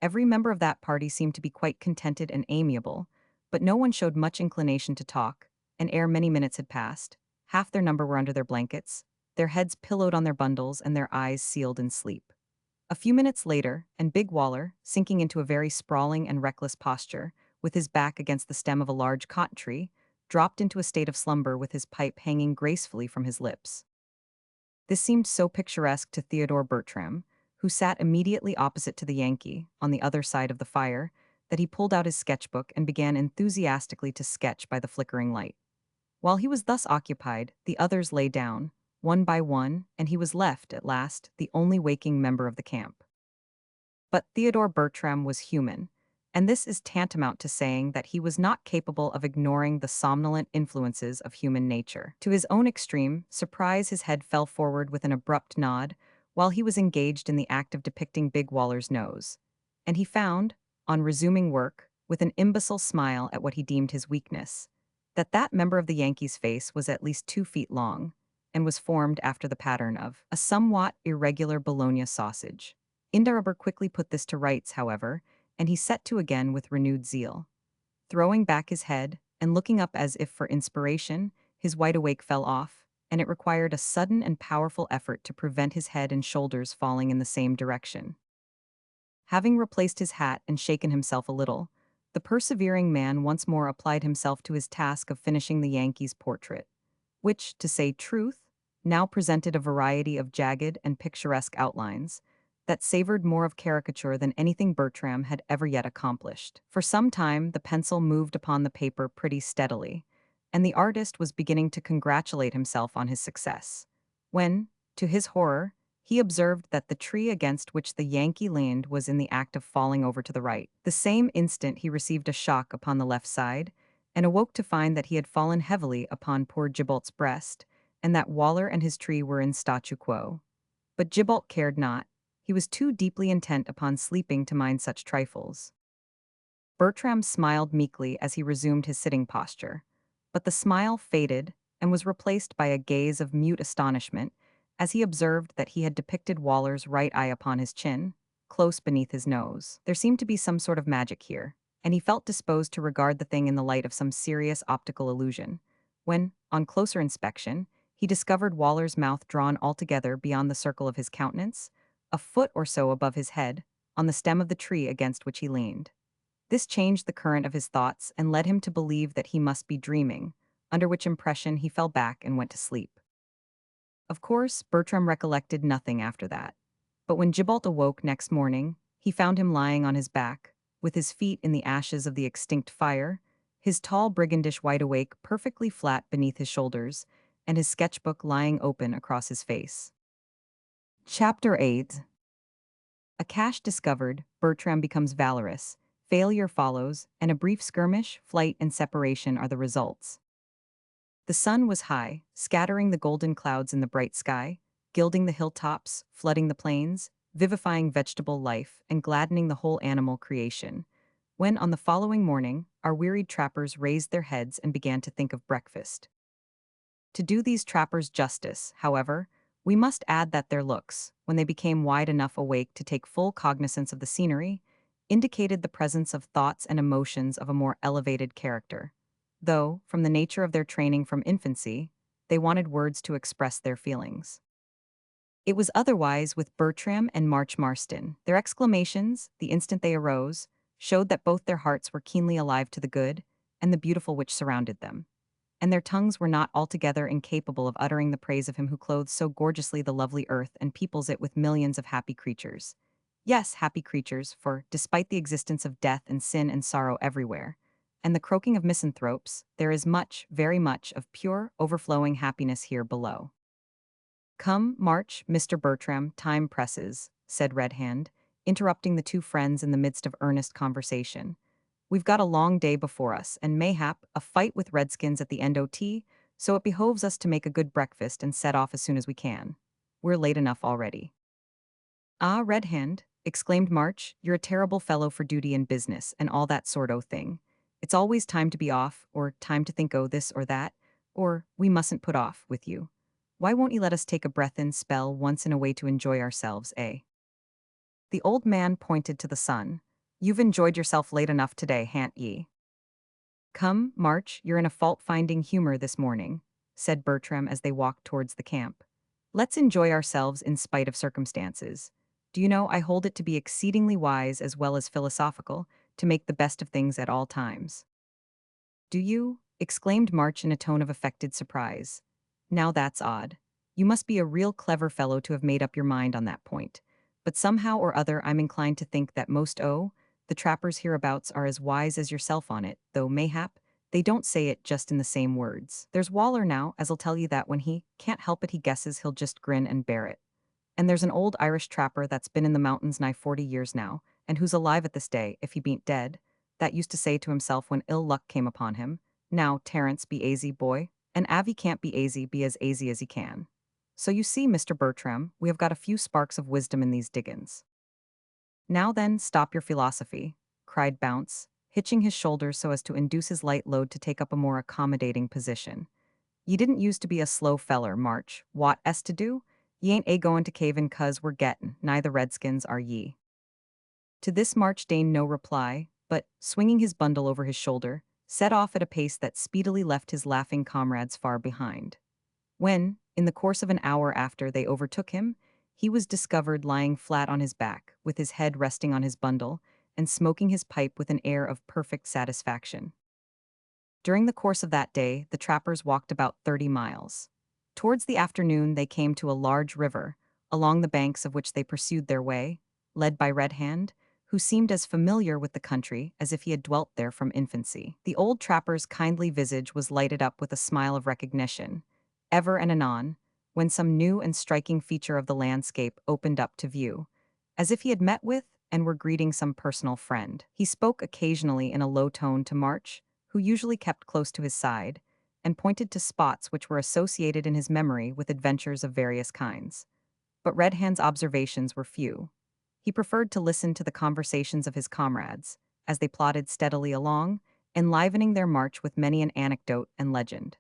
Every member of that party seemed to be quite contented and amiable, but no one showed much inclination to talk, and ere many minutes had passed, half their number were under their blankets, their heads pillowed on their bundles and their eyes sealed in sleep. A few minutes later, and Big Waller, sinking into a very sprawling and reckless posture, with his back against the stem of a large cotton tree, dropped into a state of slumber with his pipe hanging gracefully from his lips. This seemed so picturesque to Theodore Bertram, who sat immediately opposite to the Yankee, on the other side of the fire, that he pulled out his sketchbook and began enthusiastically to sketch by the flickering light. While he was thus occupied, the others lay down, one by one, and he was left, at last, the only waking member of the camp. But Theodore Bertram was human, and this is tantamount to saying that he was not capable of ignoring the somnolent influences of human nature. To his own extreme surprise, his head fell forward with an abrupt nod while he was engaged in the act of depicting Big Waller's nose, and he found, on resuming work, with an imbecile smile at what he deemed his weakness, that that member of the Yankee's face was at least 2 feet long, and was formed after the pattern of a somewhat irregular bologna sausage. Indaraber quickly put this to rights, however, and he set to again with renewed zeal. Throwing back his head, and looking up as if for inspiration, his wide-awake fell off, and it required a sudden and powerful effort to prevent his head and shoulders falling in the same direction. Having replaced his hat and shaken himself a little, The persevering man once more applied himself to his task of finishing the Yankee's portrait, which, to say truth, now presented a variety of jagged and picturesque outlines that savored more of caricature than anything Bertram had ever yet accomplished. For some time, the pencil moved upon the paper pretty steadily, and the artist was beginning to congratulate himself on his success, when, to his horror, he observed that the tree against which the Yankee leaned was in the act of falling over to the right. The same instant he received a shock upon the left side, and awoke to find that he had fallen heavily upon poor Gibault's breast, and that Waller and his tree were in statu quo. But Gibault cared not. He was too deeply intent upon sleeping to mind such trifles. Bertram smiled meekly as he resumed his sitting posture, but the smile faded and was replaced by a gaze of mute astonishment as he observed that he had depicted Waller's right eye upon his chin, close beneath his nose. There seemed to be some sort of magic here, and he felt disposed to regard the thing in the light of some serious optical illusion, when, on closer inspection, he discovered Waller's mouth drawn altogether beyond the circle of his countenance, a foot or so above his head, on the stem of the tree against which he leaned. This changed the current of his thoughts and led him to believe that he must be dreaming, under which impression he fell back and went to sleep. Of course, Bertram recollected nothing after that. But when Gibault awoke next morning, he found him lying on his back, with his feet in the ashes of the extinct fire, his tall brigandish wide awake perfectly flat beneath his shoulders, and his sketchbook lying open across his face. Chapter 8. A cache discovered, Bertram becomes valorous, failure follows, and a brief skirmish, flight, and separation are the results. The sun was high, scattering the golden clouds in the bright sky, gilding the hilltops, flooding the plains, vivifying vegetable life, and gladdening the whole animal creation, when on the following morning, our wearied trappers raised their heads and began to think of breakfast. To do these trappers justice, however, we must add that their looks, when they became wide enough awake to take full cognizance of the scenery, indicated the presence of thoughts and emotions of a more elevated character, though, from the nature of their training from infancy, they wanted words to express their feelings. It was otherwise with Bertram and March Marston. Their exclamations, the instant they arose, showed that both their hearts were keenly alive to the good and the beautiful which surrounded them, and their tongues were not altogether incapable of uttering the praise of him who clothes so gorgeously the lovely earth and peoples it with millions of happy creatures. Yes, happy creatures, for, despite the existence of death and sin and sorrow everywhere, and the croaking of misanthropes, there is much, very much, of pure, overflowing happiness here below. "Come, march, Mr. Bertram, time presses," said Red Hand, interrupting the two friends in the midst of earnest conversation. "We've got a long day before us, and mayhap a fight with redskins at the end o' so it behoves us to make a good breakfast and set off as soon as we can. We're late enough already." "Ah, Red Hand," exclaimed March, "you're a terrible fellow for duty and business, and all that sort o' thing. It's always time to be off, or time to think o' this or that, or we mustn't put off, with you. Why won't ye let us take a breath-in spell once in a way to enjoy ourselves, eh?" The old man pointed to the sun. "You've enjoyed yourself late enough today, han't ye?" "Come, March, you're in a fault-finding humor this morning," said Bertram as they walked towards the camp. "Let's enjoy ourselves in spite of circumstances. Do you know, I hold it to be exceedingly wise as well as philosophical to make the best of things at all times." "Do you?" exclaimed March in a tone of affected surprise. "Now that's odd. You must be a real clever fellow to have made up your mind on that point. But somehow or other I'm inclined to think that the trappers hereabouts are as wise as yourself on it, though mayhap they don't say it just in the same words. There's Waller now, as'll tell you that when he can't help it he guesses he'll just grin and bear it. And there's an old Irish trapper that's been in the mountains nigh 40 years now, and who's alive at this day, if he bean't dead, that used to say to himself when ill luck came upon him, 'Now, Terence, be aisy, boy, and Avie can't be as aisy as he can.' So you see, Mr. Bertram, we have got a few sparks of wisdom in these diggins." "Now then, stop your philosophy," cried Bounce, hitching his shoulders so as to induce his light load to take up a more accommodating position. "Ye didn't use to be a slow feller, March. Wot es to do? Ye ain't goin' to cave in 'cause we're gettin' nigh the redskins, are ye?" To this March deigned no reply, but, swinging his bundle over his shoulder, set off at a pace that speedily left his laughing comrades far behind. When, in the course of an hour after they overtook him, he was discovered lying flat on his back, with his head resting on his bundle, and smoking his pipe with an air of perfect satisfaction. During the course of that day, the trappers walked about 30 miles. Towards the afternoon, they came to a large river, along the banks of which they pursued their way, led by Red Hand, who seemed as familiar with the country as if he had dwelt there from infancy. The old trapper's kindly visage was lighted up with a smile of recognition. Ever and anon, when some new and striking feature of the landscape opened up to view, as if he had met with and were greeting some personal friend. He spoke occasionally in a low tone to March, who usually kept close to his side, and pointed to spots which were associated in his memory with adventures of various kinds. But Red Hand's observations were few. He preferred to listen to the conversations of his comrades, as they plodded steadily along, enlivening their march with many an anecdote and legend.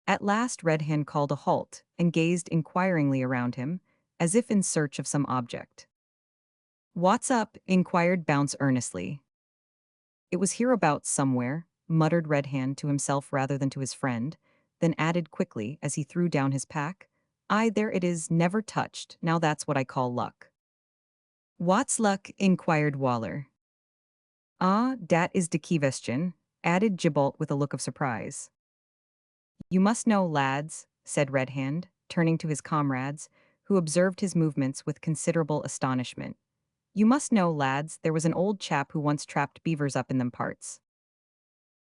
At last Red Hand called a halt and gazed inquiringly around him, as if in search of some object. "What's up?" inquired Bounce earnestly. "It was hereabouts somewhere," muttered Red Hand to himself rather than to his friend, then added quickly as he threw down his pack, "Aye, there it is, never touched, now that's what I call luck." "What's luck?" inquired Waller. "Ah, dat is de question," added Gibault with a look of surprise. "You must know, lads," said Red Hand, turning to his comrades, who observed his movements with considerable astonishment. "You must know, lads, there was an old chap who once trapped beavers up in them parts."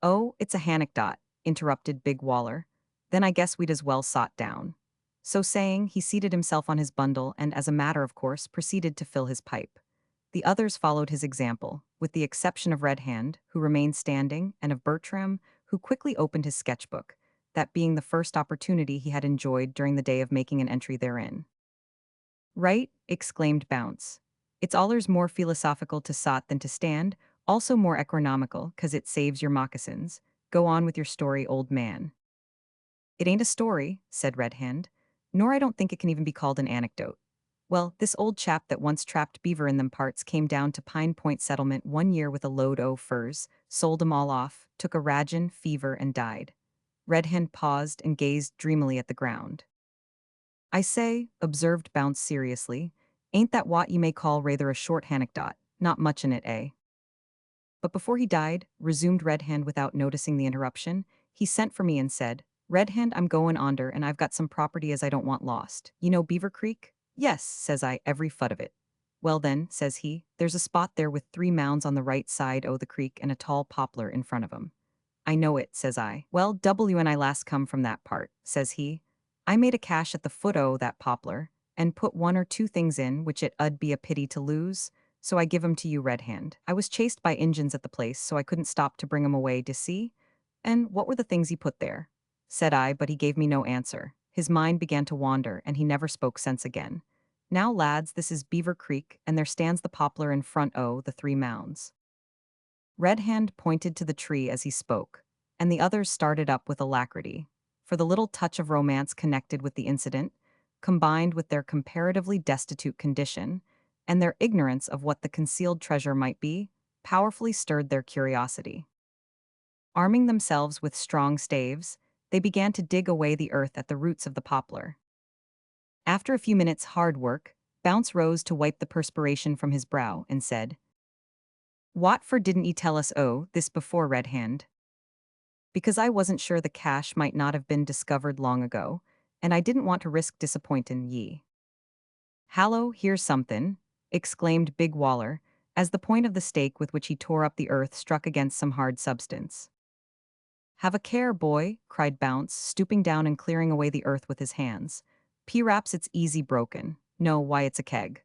"Oh, it's a hanecdot," interrupted Big Waller. "Then I guess we'd as well sot down." So saying, he seated himself on his bundle and, as a matter of course, proceeded to fill his pipe. The others followed his example, with the exception of Red Hand, who remained standing, and of Bertram, who quickly opened his sketchbook, that being the first opportunity he had enjoyed during the day of making an entry therein. "Right," exclaimed Bounce. "It's allers more philosophical to sot than to stand, also more economical, 'cause it saves your moccasins. Go on with your story, old man." "It ain't a story," said Red Hand, "nor I don't think it can even be called an anecdote. Well, this old chap that once trapped beaver in them parts came down to Pine Point settlement one year with a load o' furs, sold 'em all off, took a ragin' fever and died." Red Hand paused and gazed dreamily at the ground. "I say," observed Bounce seriously, "ain't that what you may call rather a short hanecdot? Not much in it, eh?" "But before he died," resumed Red Hand without noticing the interruption, "he sent for me and said, 'Red Hand, I'm goin' onder and I've got some property as I don't want lost. You know Beaver Creek?' 'Yes,' says I, 'every foot of it.' 'Well then,' says he, 'there's a spot there with 3 mounds on the right side o' the creek and a tall poplar in front of 'em.' 'I know it,' says I. 'Well, W and I last come from that part,' says he. 'I made a cache at the foot o' that poplar, and put 1 or 2 things in which it 'ud be a pity to lose, so I give 'em to you, Red Hand. I was chased by Injuns at the place, so I couldn't stop to bring 'em away, d'ye see?' 'And what were the things he put there?' said I, but he gave me no answer. His mind began to wander, and he never spoke sense again. Now, lads, this is Beaver Creek, and there stands the poplar in front o' the 3 mounds." Red Hand pointed to the tree as he spoke, and the others started up with alacrity, for the little touch of romance connected with the incident, combined with their comparatively destitute condition, and their ignorance of what the concealed treasure might be, powerfully stirred their curiosity. Arming themselves with strong staves, they began to dig away the earth at the roots of the poplar. After a few minutes' hard work, Bounce rose to wipe the perspiration from his brow and said, "What for didn't ye tell us this before, Red Hand?" "Because I wasn't sure the cache might not have been discovered long ago, and I didn't want to risk disappointin' ye." "Hallo, here's somethin'," exclaimed Big Waller, as the point of the stake with which he tore up the earth struck against some hard substance. "Have a care, boy," cried Bounce, stooping down and clearing away the earth with his hands. "P-raps it's easy broken. No, why it's a keg."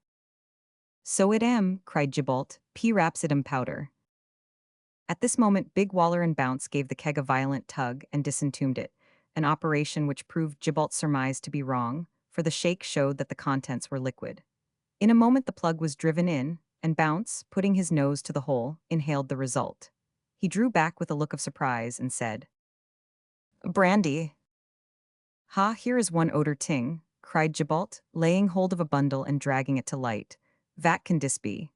"So it am," cried Gibault, "P-raps it am powder." At this moment Big Waller and Bounce gave the keg a violent tug and disentombed it, an operation which proved Gibault's surmise to be wrong, for the shake showed that the contents were liquid. In a moment the plug was driven in, and Bounce, putting his nose to the hole, inhaled the result. He drew back with a look of surprise and said, "Brandy." "Ha, here is one odor ting," cried Gibault, laying hold of a bundle and dragging it to light. "Vat can dis be?"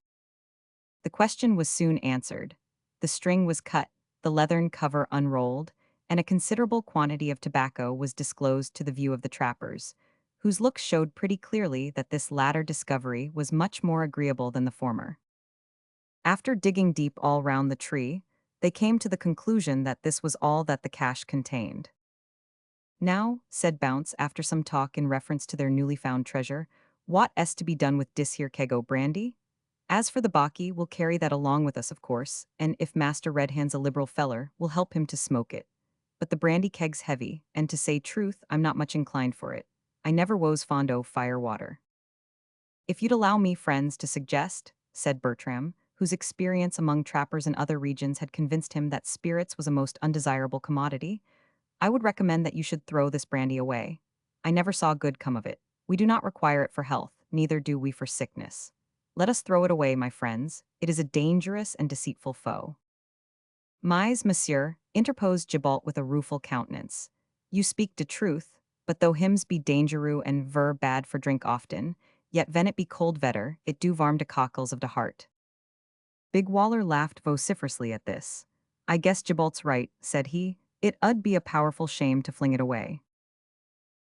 The question was soon answered. The string was cut, the leathern cover unrolled, and a considerable quantity of tobacco was disclosed to the view of the trappers, whose looks showed pretty clearly that this latter discovery was much more agreeable than the former. After digging deep all round the tree, they came to the conclusion that this was all that the cache contained. Now, said Bounce after some talk in reference to their newly found treasure, what is to be done with dis here keg o' brandy? As for the baccy, we'll carry that along with us, of course, and if Master Red Hand's a liberal feller, we'll help him to smoke it. But the brandy keg's heavy, and to say truth, I'm not much inclined for it. I never was fond o' fire water. If you'd allow me, friends, to suggest, said Bertram, whose experience among trappers in other regions had convinced him that spirits was a most undesirable commodity, I would recommend that you should throw this brandy away. I never saw good come of it. We do not require it for health, neither do we for sickness. Let us throw it away, my friends. It is a dangerous and deceitful foe. Mais, monsieur, interposed Gibalt with a rueful countenance. You speak de truth, but though hymns be dangerou and ver bad for drink often, yet ven it be cold vetter, it do varm de cockles of de heart. Big Waller laughed vociferously at this. I guess Gibalt's right, said he. It 'ud be a powerful shame to fling it away.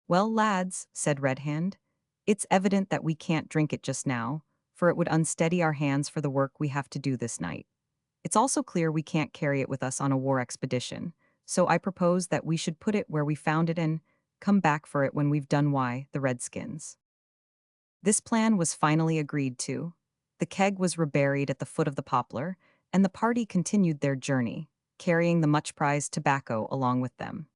Well, lads, said Red Hand, it's evident that we can't drink it just now, for it would unsteady our hands for the work we have to do this night. It's also clear we can't carry it with us on a war expedition, so I propose that we should put it where we found it and come back for it when we've done the Redskins. This plan was finally agreed to. The keg was reburied at the foot of the poplar, and the party continued their journey, carrying the much-prized tobacco along with them.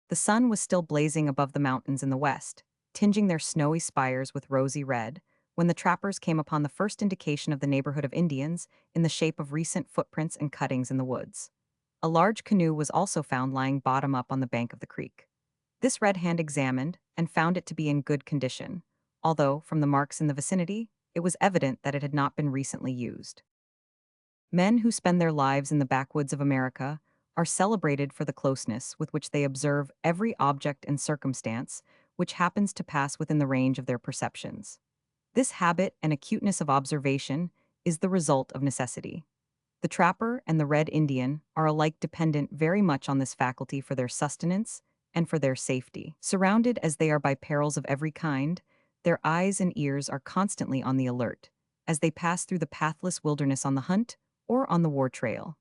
The sun was still blazing above the mountains in the west, tinging their snowy spires with rosy red, when the trappers came upon the first indication of the neighborhood of Indians in the shape of recent footprints and cuttings in the woods. A large canoe was also found lying bottom up on the bank of the creek. This Red Hand examined and found it to be in good condition, although, from the marks in the vicinity, it was evident that it had not been recently used. Men who spend their lives in the backwoods of America are celebrated for the closeness with which they observe every object and circumstance which happens to pass within the range of their perceptions. This habit and acuteness of observation is the result of necessity. The trapper and the Red Indian are alike dependent very much on this faculty for their sustenance and for their safety. Surrounded as they are by perils of every kind, their eyes and ears are constantly on the alert, as they pass through the pathless wilderness on the hunt or on the war trail.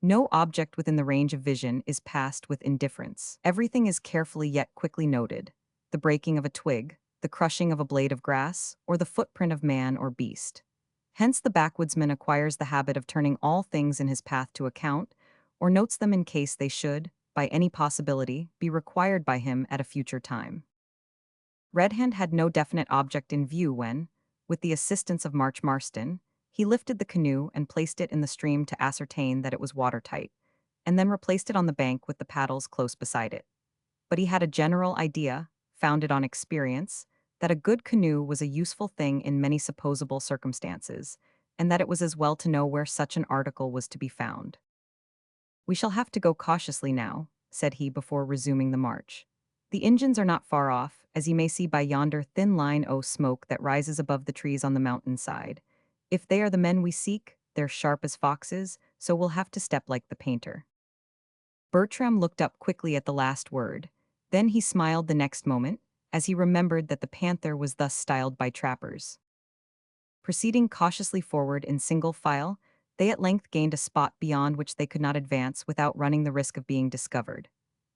No object within the range of vision is passed with indifference. Everything is carefully yet quickly noted. The breaking of a twig, the crushing of a blade of grass, or the footprint of man or beast. Hence the backwoodsman acquires the habit of turning all things in his path to account, or notes them in case they should, by any possibility, be required by him at a future time. Red Hand had no definite object in view when, with the assistance of March Marston, he lifted the canoe and placed it in the stream to ascertain that it was watertight, and then replaced it on the bank with the paddles close beside it. But he had a general idea, founded on experience, that a good canoe was a useful thing in many supposable circumstances, and that it was as well to know where such an article was to be found. We shall have to go cautiously now, said he before resuming the march. The Injuns are not far off, as ye may see by yonder thin line o' smoke that rises above the trees on the mountain side. If they are the men we seek, they're sharp as foxes, so we'll have to step like the painter. Bertram looked up quickly at the last word. Then he smiled the next moment, as he remembered that the panther was thus styled by trappers. Proceeding cautiously forward in single file, they at length gained a spot beyond which they could not advance without running the risk of being discovered.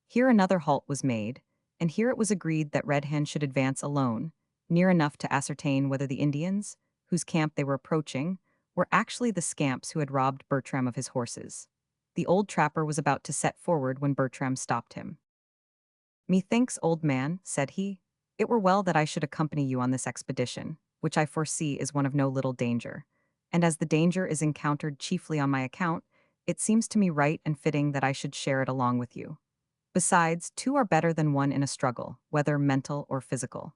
Here another halt was made, and here it was agreed that Red Hand should advance alone, near enough to ascertain whether the Indians, whose camp they were approaching, were actually the scamps who had robbed Bertram of his horses. The old trapper was about to set forward when Bertram stopped him. Methinks, old man, said he, it were well that I should accompany you on this expedition, which I foresee is one of no little danger. And as the danger is encountered chiefly on my account, it seems to me right and fitting that I should share it along with you. Besides, two are better than one in a struggle, whether mental or physical.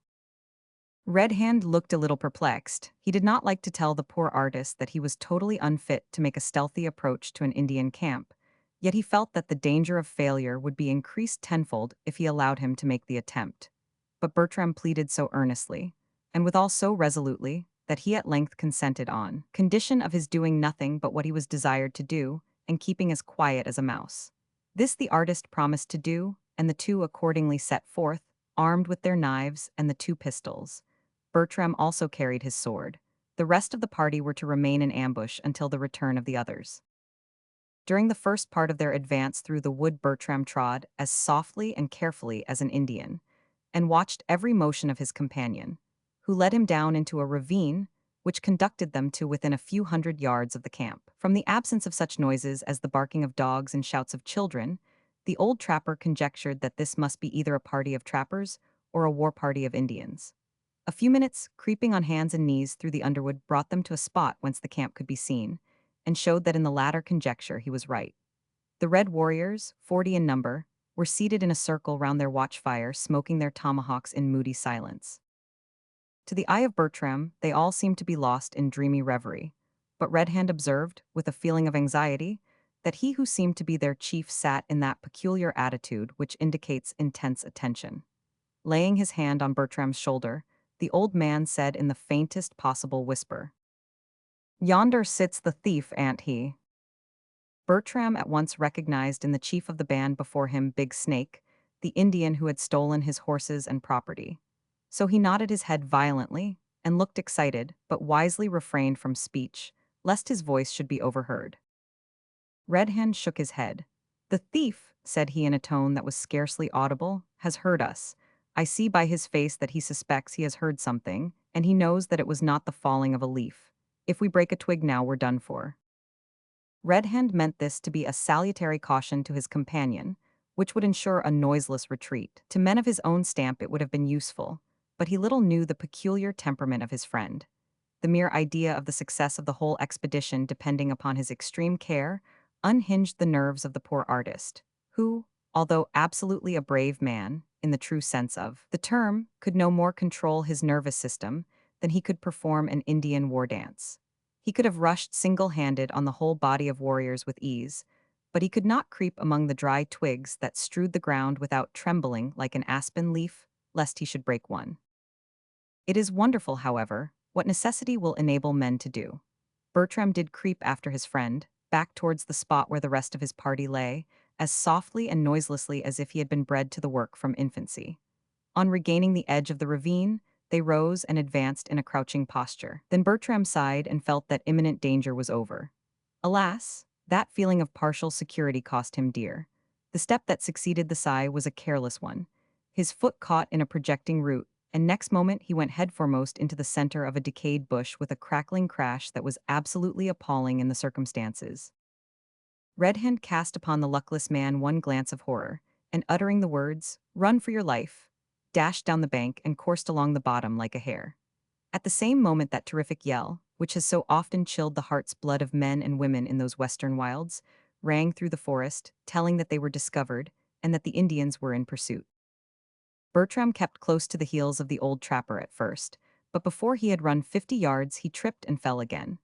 Red Hand looked a little perplexed. He did not like to tell the poor artist that he was totally unfit to make a stealthy approach to an Indian camp, yet he felt that the danger of failure would be increased tenfold if he allowed him to make the attempt. But Bertram pleaded so earnestly, and withal so resolutely, that he at length consented on condition of his doing nothing but what he was desired to do, and keeping as quiet as a mouse. This the artist promised to do, and the two accordingly set forth, armed with their knives and the two pistols. Bertram also carried his sword. The rest of the party were to remain in ambush until the return of the others. During the first part of their advance through the wood, Bertram trod as softly and carefully as an Indian, and watched every motion of his companion, who led him down into a ravine which conducted them to within a few hundred yards of the camp. From the absence of such noises as the barking of dogs and shouts of children, the old trapper conjectured that this must be either a party of trappers or a war party of Indians. A few minutes, creeping on hands and knees through the underwood, brought them to a spot whence the camp could be seen, and showed that in the latter conjecture he was right. The red warriors, 40 in number, were seated in a circle round their watchfire, smoking their tomahawks in moody silence. To the eye of Bertram, they all seemed to be lost in dreamy reverie, but Red Hand observed, with a feeling of anxiety, that he who seemed to be their chief sat in that peculiar attitude which indicates intense attention. Laying his hand on Bertram's shoulder, the old man said in the faintest possible whisper, "Yonder sits the thief, ain't he?" Bertram at once recognized in the chief of the band before him Big Snake, the Indian who had stolen his horses and property. So he nodded his head violently and looked excited, but wisely refrained from speech, lest his voice should be overheard. Red Hand shook his head. "The thief," said he in a tone that was scarcely audible, "has heard us. I see by his face that he suspects he has heard something, and he knows that it was not the falling of a leaf. If we break a twig now, we're done for." Red Hand meant this to be a salutary caution to his companion, which would ensure a noiseless retreat. To men of his own stamp it would have been useful, but he little knew the peculiar temperament of his friend. The mere idea of the success of the whole expedition depending upon his extreme care unhinged the nerves of the poor artist, who, although absolutely a brave man, in the true sense of the term, could no more control his nervous system than he could perform an Indian war dance. He could have rushed single-handed on the whole body of warriors with ease, but he could not creep among the dry twigs that strewed the ground without trembling like an aspen leaf, lest he should break one. It is wonderful, however, what necessity will enable men to do. Bertram did creep after his friend, back towards the spot where the rest of his party lay, as softly and noiselessly as if he had been bred to the work from infancy. On regaining the edge of the ravine, they rose and advanced in a crouching posture. Then Bertram sighed and felt that imminent danger was over. Alas, that feeling of partial security cost him dear. The step that succeeded the sigh was a careless one. His foot caught in a projecting root, and next moment he went headforemost into the center of a decayed bush with a crackling crash that was absolutely appalling in the circumstances. Red Hand cast upon the luckless man one glance of horror, and uttering the words, "Run for your life," dashed down the bank and coursed along the bottom like a hare. At the same moment that terrific yell, which has so often chilled the heart's blood of men and women in those western wilds, rang through the forest, telling that they were discovered and that the Indians were in pursuit. Bertram kept close to the heels of the old trapper at first, but before he had run 50 yards he tripped and fell again.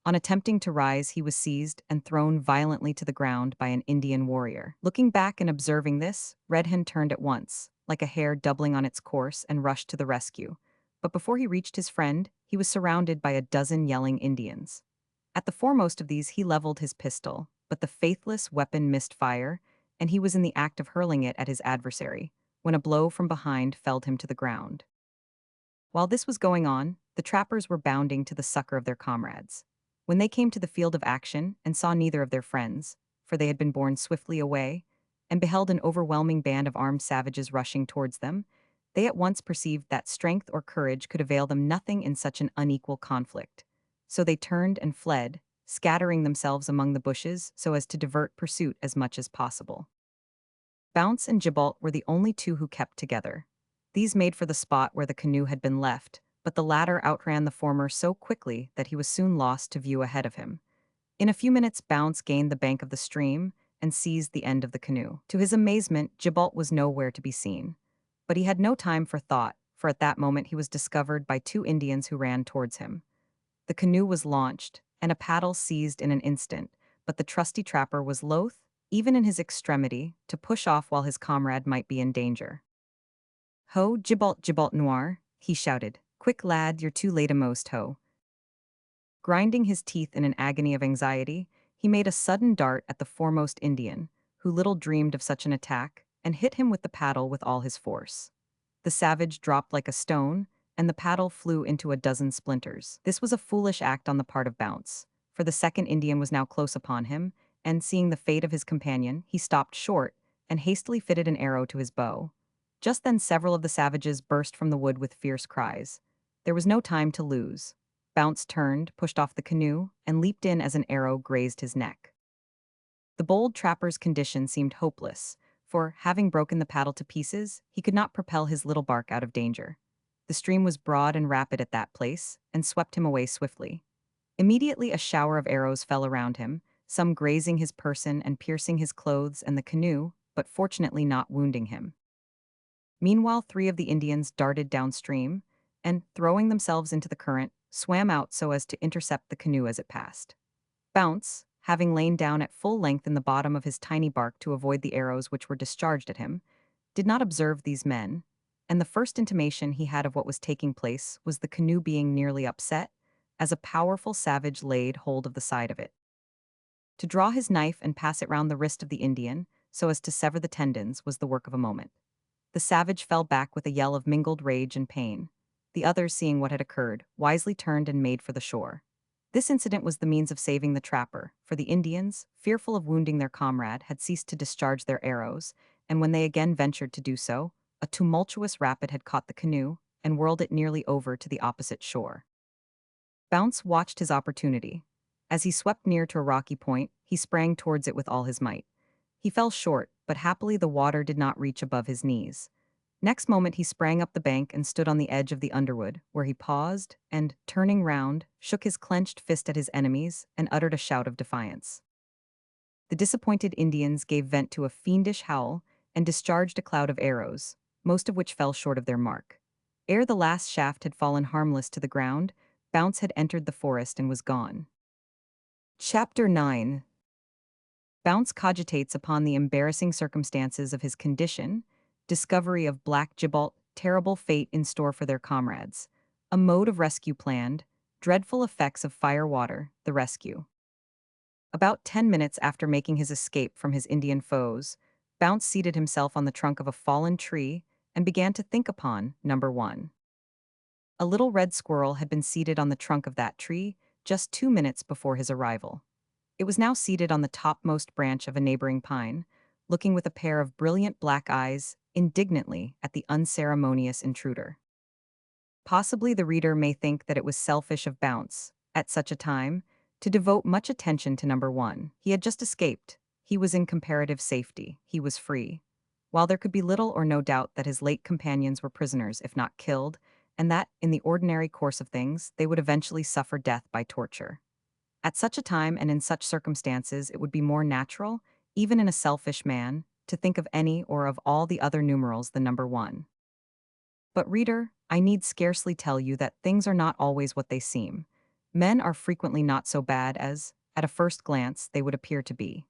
On attempting to rise, he was seized and thrown violently to the ground by an Indian warrior. Looking back and observing this, Red Hand turned at once, like a hare doubling on its course, and rushed to the rescue. But before he reached his friend, he was surrounded by a dozen yelling Indians. At the foremost of these he leveled his pistol, but the faithless weapon missed fire, and he was in the act of hurling it at his adversary, when a blow from behind felled him to the ground. While this was going on, the trappers were bounding to the succor of their comrades. When they came to the field of action and saw neither of their friends, for they had been borne swiftly away, and beheld an overwhelming band of armed savages rushing towards them, they at once perceived that strength or courage could avail them nothing in such an unequal conflict. So they turned and fled, scattering themselves among the bushes so as to divert pursuit as much as possible. Bounce and Gibalt were the only two who kept together. These made for the spot where the canoe had been left, but the latter outran the former so quickly that he was soon lost to view ahead of him. In a few minutes Bounce gained the bank of the stream and seized the end of the canoe. To his amazement, Gibalt was nowhere to be seen. But he had no time for thought, for at that moment he was discovered by two Indians who ran towards him. The canoe was launched, and a paddle seized in an instant, but the trusty trapper was loath, even in his extremity, to push off while his comrade might be in danger. "Ho, Gibalt, Gibalt Noir," he shouted. "Quick, lad, you're too late a'most, ho." Grinding his teeth in an agony of anxiety, he made a sudden dart at the foremost Indian, who little dreamed of such an attack, and hit him with the paddle with all his force. The savage dropped like a stone, and the paddle flew into a dozen splinters. This was a foolish act on the part of Bounce, for the second Indian was now close upon him, and seeing the fate of his companion, he stopped short and hastily fitted an arrow to his bow. Just then several of the savages burst from the wood with fierce cries. There was no time to lose. Bounce turned, pushed off the canoe, and leaped in as an arrow grazed his neck. The bold trapper's condition seemed hopeless, for, having broken the paddle to pieces, he could not propel his little bark out of danger. The stream was broad and rapid at that place, and swept him away swiftly. Immediately a shower of arrows fell around him, some grazing his person and piercing his clothes and the canoe, but fortunately not wounding him. Meanwhile 3 of the Indians darted downstream, and, throwing themselves into the current, swam out so as to intercept the canoe as it passed. Bounce, having lain down at full length in the bottom of his tiny bark to avoid the arrows which were discharged at him, did not observe these men, and the first intimation he had of what was taking place was the canoe being nearly upset, as a powerful savage laid hold of the side of it. To draw his knife and pass it round the wrist of the Indian, so as to sever the tendons, was the work of a moment. The savage fell back with a yell of mingled rage and pain. The others, seeing what had occurred, wisely turned and made for the shore. This incident was the means of saving the trapper, for the Indians, fearful of wounding their comrade, had ceased to discharge their arrows, and when they again ventured to do so, a tumultuous rapid had caught the canoe and whirled it nearly over to the opposite shore. Bounce watched his opportunity. As he swept near to a rocky point, he sprang towards it with all his might. He fell short, but happily the water did not reach above his knees. Next moment he sprang up the bank and stood on the edge of the underwood, where he paused and, turning round, shook his clenched fist at his enemies and uttered a shout of defiance. The disappointed Indians gave vent to a fiendish howl and discharged a cloud of arrows, most of which fell short of their mark. Ere the last shaft had fallen harmless to the ground, Bounce had entered the forest and was gone. Chapter 9. Bounce cogitates upon the embarrassing circumstances of his condition, discovery of Black Gibault, terrible fate in store for their comrades, a mode of rescue planned, dreadful effects of fire water, the rescue. About 10 minutes after making his escape from his Indian foes, Bounce seated himself on the trunk of a fallen tree and began to think upon number 1. A little red squirrel had been seated on the trunk of that tree just 2 minutes before his arrival. It was now seated on the topmost branch of a neighboring pine, looking with a pair of brilliant black eyes indignantly at the unceremonious intruder. Possibly the reader may think that it was selfish of Bounce, at such a time, to devote much attention to number 1. He had just escaped. He was in comparative safety. He was free. While there could be little or no doubt that his late companions were prisoners, if not killed, and that, in the ordinary course of things, they would eventually suffer death by torture. At such a time and in such circumstances, it would be more natural, even in a selfish man, to think of any or of all the other numerals than number 1. But reader, I need scarcely tell you that things are not always what they seem. Men are frequently not so bad as, at a first glance, they would appear to be.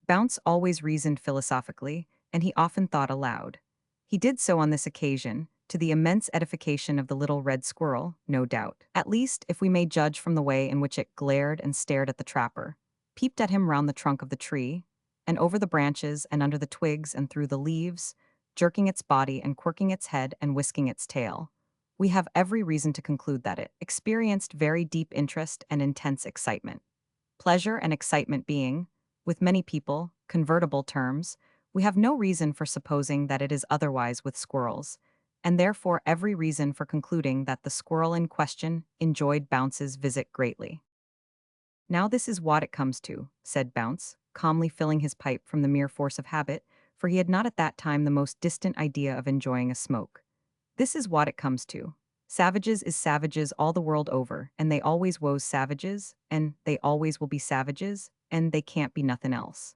Bounce always reasoned philosophically, and he often thought aloud. He did so on this occasion, to the immense edification of the little red squirrel, no doubt. At least, if we may judge from the way in which it glared and stared at the trapper, peeped at him round the trunk of the tree, and over the branches and under the twigs and through the leaves, jerking its body and quirking its head and whisking its tail. We have every reason to conclude that it experienced very deep interest and intense excitement. Pleasure and excitement being, with many people, convertible terms, we have no reason for supposing that it is otherwise with squirrels, and therefore every reason for concluding that the squirrel in question enjoyed Bounce's visit greatly. Now this is what it comes to, said Bounce, calmly filling his pipe from the mere force of habit, for he had not at that time the most distant idea of enjoying a smoke. This is what it comes to. Savages is savages all the world over, and they always was savages, and they always will be savages, and they can't be nothing else.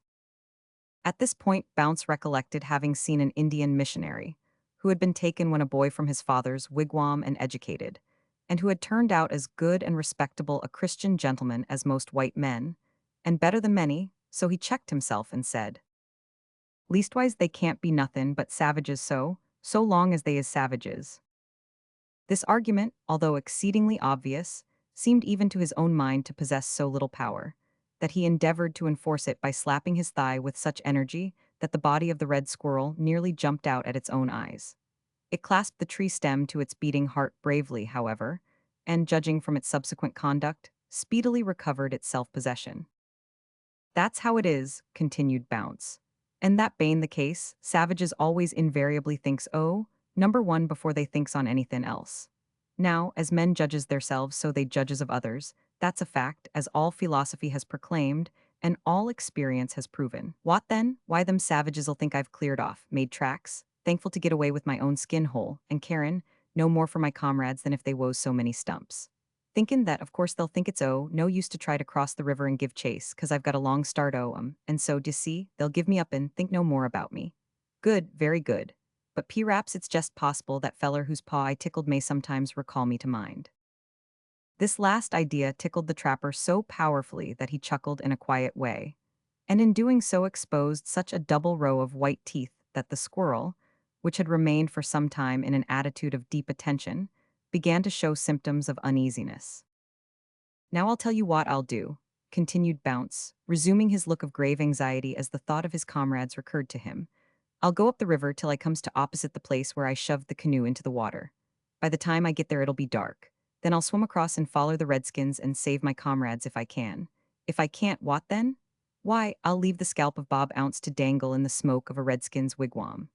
At this point Bounce recollected having seen an Indian missionary, who had been taken when a boy from his father's wigwam and educated, and who had turned out as good and respectable a Christian gentleman as most white men, and better than many, so he checked himself and said, "Leastwise they can't be nothin' but savages so long as they is savages." This argument, although exceedingly obvious, seemed even to his own mind to possess so little power, that he endeavored to enforce it by slapping his thigh with such energy that the body of the red squirrel nearly jumped out at its own eyes. It clasped the tree stem to its beating heart bravely, however, and, judging from its subsequent conduct, speedily recovered its self-possession. That's how it is, continued Bounce. And that being the case, savages always invariably thinks, oh, number one before they thinks on anything else. Now, as men judges theirselves, so they judges of others. That's a fact, as all philosophy has proclaimed, and all experience has proven. What then? Why them savages'll think I've cleared off, made tracks, thankful to get away with my own skin whole, and Karen, no more for my comrades than if they woes so many stumps. Thinkin' that of course they'll think it's no use to try to cross the river and give chase, 'cause I've got a long start o' 'em, and so, d'ye see, they'll give me up and think no more about me. Good, very good. But p'raps it's just possible that feller whose paw I tickled may sometimes recall me to mind. This last idea tickled the trapper so powerfully that he chuckled in a quiet way, and in doing so exposed such a double row of white teeth that the squirrel, which had remained for some time in an attitude of deep attention, began to show symptoms of uneasiness. Now I'll tell you what I'll do, continued Bounce, resuming his look of grave anxiety as the thought of his comrades recurred to him. I'll go up the river till I comes to opposite the place where I shoved the canoe into the water. By the time I get there it'll be dark. Then I'll swim across and follow the redskins and save my comrades if I can. If I can't, what then? Why, I'll leave the scalp of Bob Ounce to dangle in the smoke of a redskin's wigwam.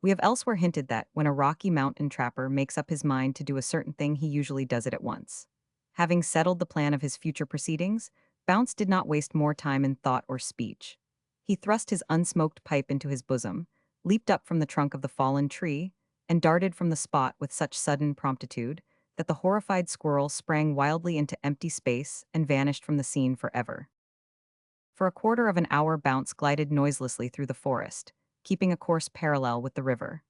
We have elsewhere hinted that, when a Rocky Mountain trapper makes up his mind to do a certain thing, he usually does it at once. Having settled the plan of his future proceedings, Bounce did not waste more time in thought or speech. He thrust his unsmoked pipe into his bosom, leaped up from the trunk of the fallen tree, and darted from the spot with such sudden promptitude that the horrified squirrel sprang wildly into empty space and vanished from the scene forever. For a quarter of an hour Bounce glided noiselessly through the forest, keeping a course parallel with the river.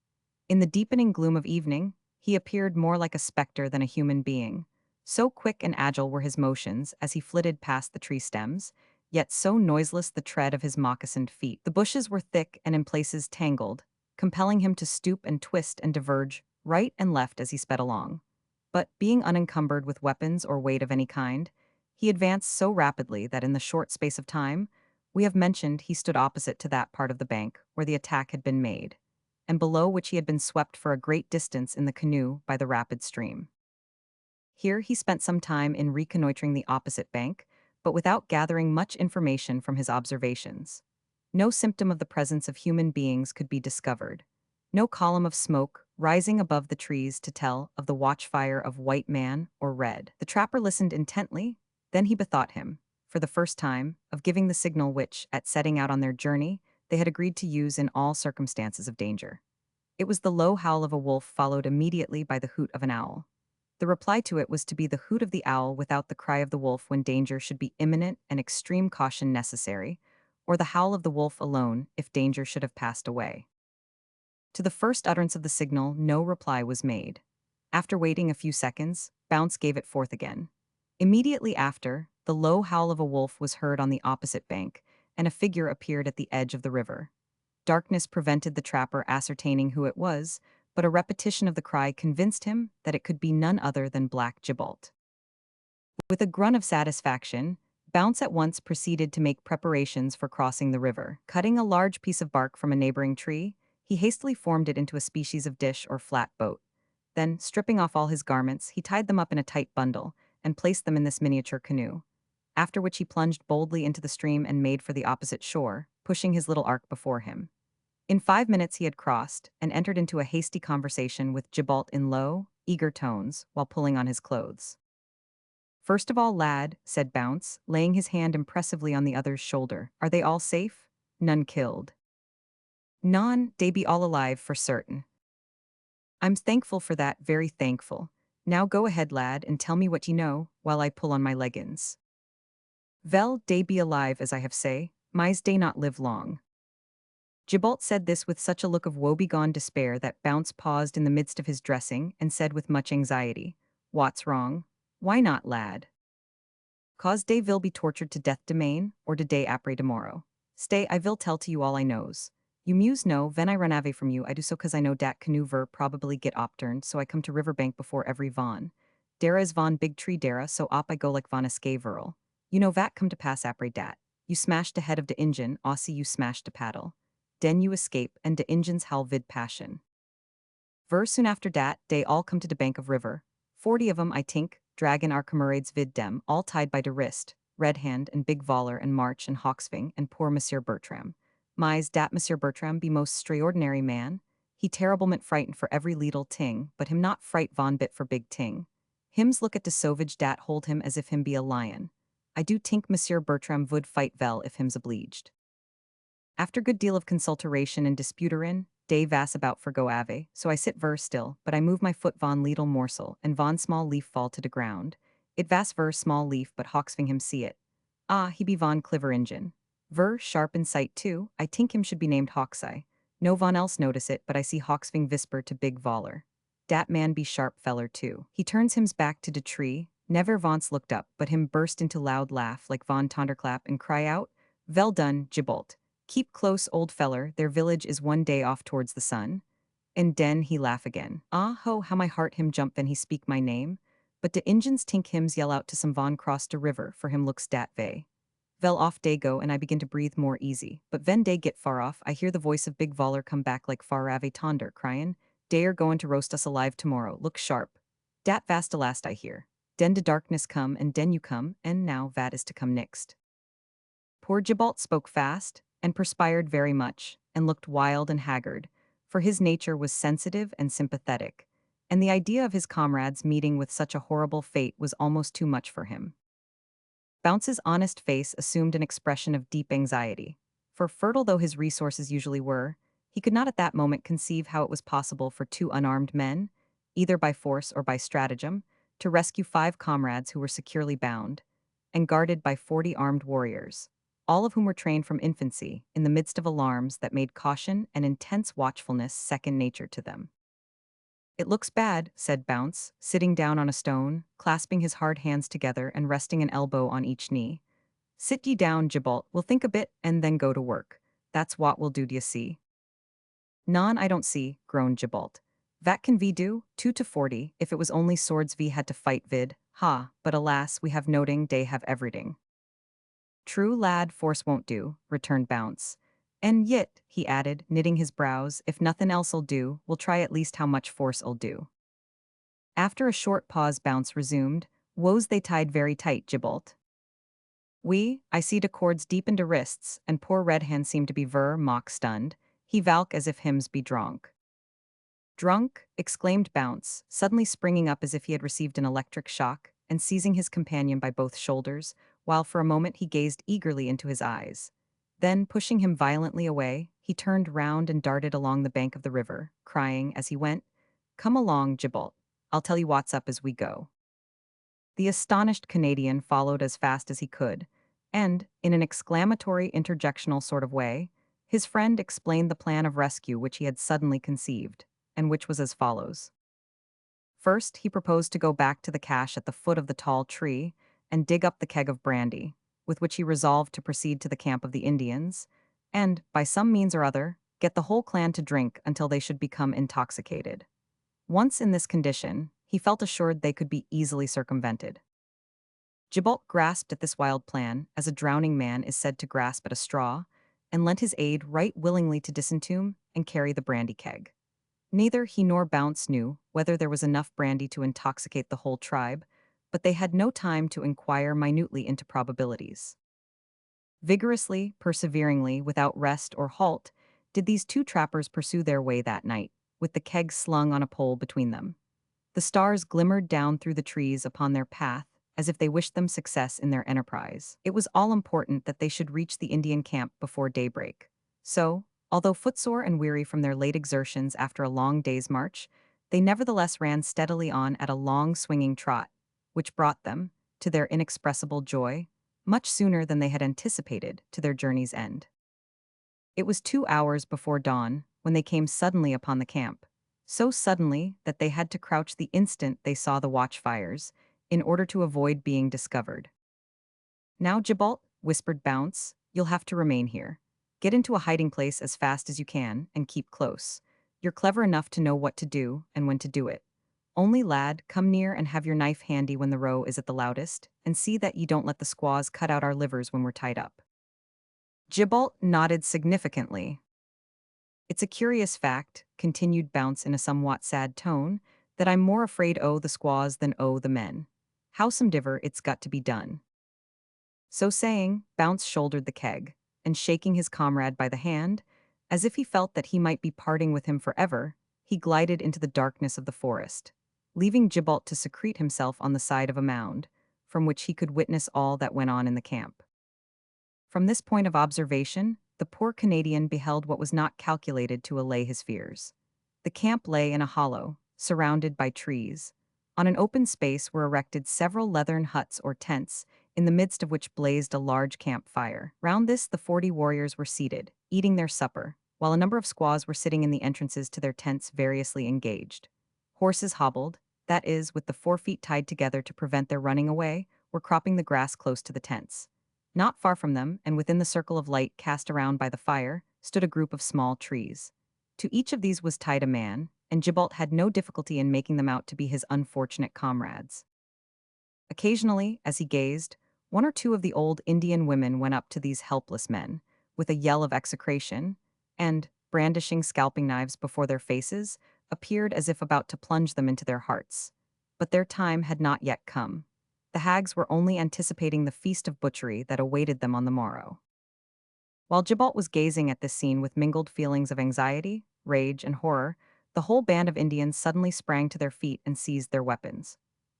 In the deepening gloom of evening, he appeared more like a specter than a human being. So quick and agile were his motions as he flitted past the tree stems, yet so noiseless the tread of his moccasined feet. The bushes were thick and in places tangled, compelling him to stoop and twist and diverge right and left as he sped along. But, being unencumbered with weapons or weight of any kind, he advanced so rapidly that in the short space of time we have mentioned he stood opposite to that part of the bank where the attack had been made, and below which he had been swept for a great distance in the canoe by the rapid stream. Here he spent some time in reconnoitering the opposite bank, but without gathering much information from his observations. No symptom of the presence of human beings could be discovered. No column of smoke rising above the trees to tell of the watchfire of white man or red. The trapper listened intently, then he bethought him, for the first time, of giving the signal which, at setting out on their journey, they had agreed to use in all circumstances of danger. It was the low howl of a wolf followed immediately by the hoot of an owl. The reply to it was to be the hoot of the owl without the cry of the wolf when danger should be imminent and extreme caution necessary, or the howl of the wolf alone if danger should have passed away. To the first utterance of the signal no reply was made. After waiting a few seconds, Bounce gave it forth again. Immediately after, the low howl of a wolf was heard on the opposite bank, and a figure appeared at the edge of the river. Darkness prevented the trapper ascertaining who it was, but a repetition of the cry convinced him that it could be none other than Black Gibalt. With a grunt of satisfaction, Bounce at once proceeded to make preparations for crossing the river. Cutting a large piece of bark from a neighboring tree, he hastily formed it into a species of dish or flat boat. Then, stripping off all his garments, he tied them up in a tight bundle and placed them in this miniature canoe. After which he plunged boldly into the stream and made for the opposite shore, pushing his little ark before him. In 5 minutes he had crossed, and entered into a hasty conversation with Gibalt in low, eager tones, while pulling on his clothes. "First of all, lad," said Bounce, laying his hand impressively on the other's shoulder, "are they all safe? None killed?" "None, they be all alive for certain." "I'm thankful for that, very thankful. Now go ahead, lad, and tell me what ye know, while I pull on my leggins." "Vel, dey be alive, as I have say, my's dey not live long." Gibalt said this with such a look of woebegone despair that Bounce paused in the midst of his dressing and said with much anxiety, "What's wrong? Why not, lad?" "Cause dey vil be tortured to death demain, or de day apres tomorrow. Stay, I vil tell to you all I knows. You muse know, ven I run away from you, I do so cause I know dat canoe ver probably get opturned, so I come to riverbank before every von. Dara is von big tree dara, so op I go like von escape verl. You know vat come to pass apres dat. You smash de head of de Injun, aussie you smash de paddle. Den you escape, and de Injuns howl vid passion. Soon after dat, dey all come to de bank of river. 40 of 'em, I tink, draggin our camarades vid dem, all tied by de wrist, Red Hand and Big Voller and March and Hawksving and poor Monsieur Bertram. Mais dat Monsieur Bertram be most straordinary man. He terriblement frightened for every leetle ting, but him not fright von bit for big ting. Hims look at de sauvage dat hold him as if him be a lion. I do tink Monsieur Bertram vould fight vel if him's obliged. After good deal of consulteration and disputerin, day vas about for go ave, so I sit still, but I move my foot von leetle morsel, and von small leaf fall to de ground. It vas small leaf, but Hawksving him see it. Ah, he be von cliver Injin. Sharp in sight too, I tink him should be named Hawkseye. No von else notice it, but I see Hawksving whisper to Big Voller. Dat man be sharp feller too. He turns him's back to de tree, never vonce looked up, but him burst into loud laugh like von Tonderclap and cry out, Vel done, Gibolt. Keep close, old feller, their village is one day off towards the sun. And den he laugh again. Ah ho, how my heart him jump when he speak my name. But de Injuns tink hims yell out to some von cross de river for him looks dat vay. Vel off dey go and I begin to breathe more easy, but ven dey get far off, I hear the voice of Big Voller come back like far ave tonder, cryin', dey are goin' to roast us alive tomorrow, look sharp. Dat vast last I hear. Den de darkness come and den you come, and now vat is to come next. Poor Gibault spoke fast, and perspired very much, and looked wild and haggard, for his nature was sensitive and sympathetic, and the idea of his comrades meeting with such a horrible fate was almost too much for him. Bounce's honest face assumed an expression of deep anxiety, for fertile though his resources usually were, he could not at that moment conceive how it was possible for two unarmed men, either by force or by stratagem, to rescue 5 comrades who were securely bound, and guarded by 40 armed warriors, all of whom were trained from infancy in the midst of alarms that made caution and intense watchfulness second nature to them. It looks bad, said Bounce, sitting down on a stone, clasping his hard hands together and resting an elbow on each knee. Sit ye down, Gibault, we'll think a bit and then go to work. That's what we'll do, d'ye see? Non, I don't see, groaned Gibault. Vat can we do, 2 to 40, if it was only swords we had to fight vid, ha, but alas, we have noting they have everything. True, lad, force won't do, returned Bounce. And yit, he added, knitting his brows, if nothin' else'll do, we'll try at least how much force'll do. After a short pause Bounce resumed, woes they tied very tight, Gibault. I see de cords deep into wrists, and poor Red Hand seemed to be mock stunned, he valk as if hims be dronk. Drunk, exclaimed Bounce, suddenly springing up as if he had received an electric shock, and seizing his companion by both shoulders, while for a moment he gazed eagerly into his eyes. Then, pushing him violently away, he turned round and darted along the bank of the river, crying, as he went, Come along, Gibault. I'll tell you what's up as we go. The astonished Canadian followed as fast as he could, and, in an exclamatory interjectional sort of way, his friend explained the plan of rescue which he had suddenly conceived, and which was as follows. First, he proposed to go back to the cache at the foot of the tall tree and dig up the keg of brandy, with which he resolved to proceed to the camp of the Indians, and, by some means or other, get the whole clan to drink until they should become intoxicated. Once in this condition, he felt assured they could be easily circumvented. Gibault grasped at this wild plan, as a drowning man is said to grasp at a straw, and lent his aid right willingly to disentomb and carry the brandy keg. Neither he nor Bounce knew whether there was enough brandy to intoxicate the whole tribe, but they had no time to inquire minutely into probabilities. Vigorously, perseveringly, without rest or halt, did these 2 trappers pursue their way that night, with the keg slung on a pole between them. The stars glimmered down through the trees upon their path, as if they wished them success in their enterprise. It was all important that they should reach the Indian camp before daybreak. So, although footsore and weary from their late exertions after a long day's march, they nevertheless ran steadily on at a long swinging trot, which brought them, to their inexpressible joy, much sooner than they had anticipated, to their journey's end. It was 2 hours before dawn when they came suddenly upon the camp, so suddenly that they had to crouch the instant they saw the watchfires, in order to avoid being discovered. Now, Gibault, whispered Bounce, you'll have to remain here. Get into a hiding place as fast as you can, and keep close. You're clever enough to know what to do and when to do it. Only, lad, come near and have your knife handy when the row is at the loudest, and see that you don't let the squaws cut out our livers when we're tied up. Gibault nodded significantly. It's a curious fact, continued Bounce in a somewhat sad tone, that I'm more afraid o' the squaws than o' the men. Howsomedever, it's got to be done. So saying, Bounce shouldered the keg, and shaking his comrade by the hand, as if he felt that he might be parting with him forever, he glided into the darkness of the forest, leaving Gibbalt to secrete himself on the side of a mound, from which he could witness all that went on in the camp. From this point of observation, the poor Canadian beheld what was not calculated to allay his fears. The camp lay in a hollow, surrounded by trees. On an open space were erected several leathern huts or tents, in the midst of which blazed a large campfire. Round this the 40 warriors were seated, eating their supper, while a number of squaws were sitting in the entrances to their tents variously engaged. Horses hobbled, that is, with the forefeet tied together to prevent their running away, were cropping the grass close to the tents. Not far from them, and within the circle of light cast around by the fire, stood a group of small trees. To each of these was tied a man, and Gibbalt had no difficulty in making them out to be his unfortunate comrades. Occasionally, as he gazed, one or two of the old Indian women went up to these helpless men, with a yell of execration, and, brandishing scalping knives before their faces, appeared as if about to plunge them into their hearts. But their time had not yet come. The hags were only anticipating the feast of butchery that awaited them on the morrow. While Gibbalt was gazing at this scene with mingled feelings of anxiety, rage, and horror, the whole band of Indians suddenly sprang to their feet and seized their weapons.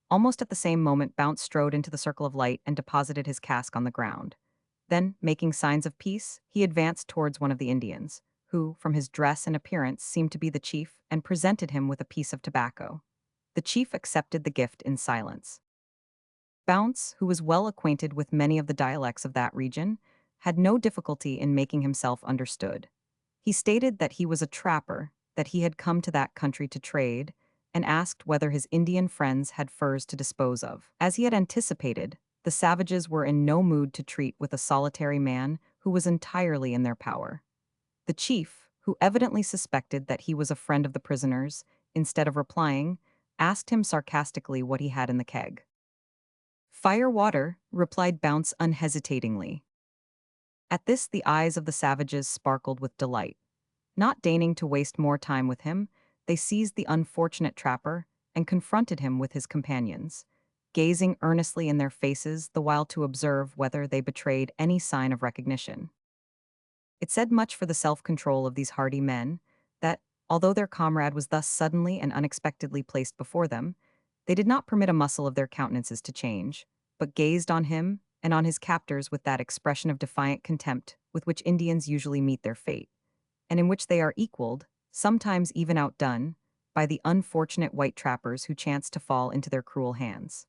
Almost at the same moment, Bounce strode into the circle of light and deposited his cask on the ground. Then, making signs of peace, he advanced towards one of the Indians, who, from his dress and appearance, seemed to be the chief, and presented him with a piece of tobacco. The chief accepted the gift in silence. Bounce, who was well acquainted with many of the dialects of that region, had no difficulty in making himself understood. He stated that he was a trapper, that he had come to that country to trade, and asked whether his Indian friends had furs to dispose of. As he had anticipated, the savages were in no mood to treat with a solitary man who was entirely in their power. The chief, who evidently suspected that he was a friend of the prisoners, instead of replying, asked him sarcastically what he had in the keg. "Fire water," replied Bounce unhesitatingly. At this the eyes of the savages sparkled with delight. Not deigning to waste more time with him, they seized the unfortunate trapper and confronted him with his companions, gazing earnestly in their faces the while to observe whether they betrayed any sign of recognition. It said much for the self-control of these hardy men that, although their comrade was thus suddenly and unexpectedly placed before them, they did not permit a muscle of their countenances to change, but gazed on him and on his captors with that expression of defiant contempt with which Indians usually meet their fate, and in which they are equaled, sometimes even outdone, by the unfortunate white trappers who chance to fall into their cruel hands.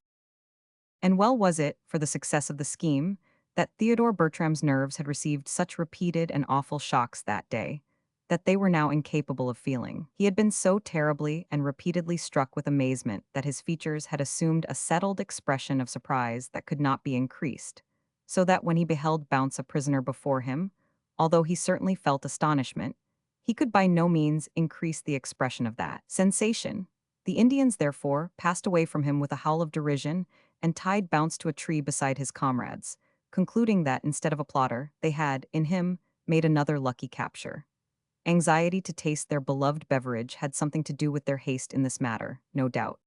And well was it, for the success of the scheme, that Theodore Bertram's nerves had received such repeated and awful shocks that day, that they were now incapable of feeling. He had been so terribly and repeatedly struck with amazement that his features had assumed a settled expression of surprise that could not be increased, so that when he beheld Bounce a prisoner before him, although he certainly felt astonishment, he could by no means increase the expression of that sensation. The Indians, therefore, passed away from him with a howl of derision and tied Bounce to a tree beside his comrades, concluding that, instead of a plotter, they had, in him, made another lucky capture. Anxiety to taste their beloved beverage had something to do with their haste in this matter, no doubt.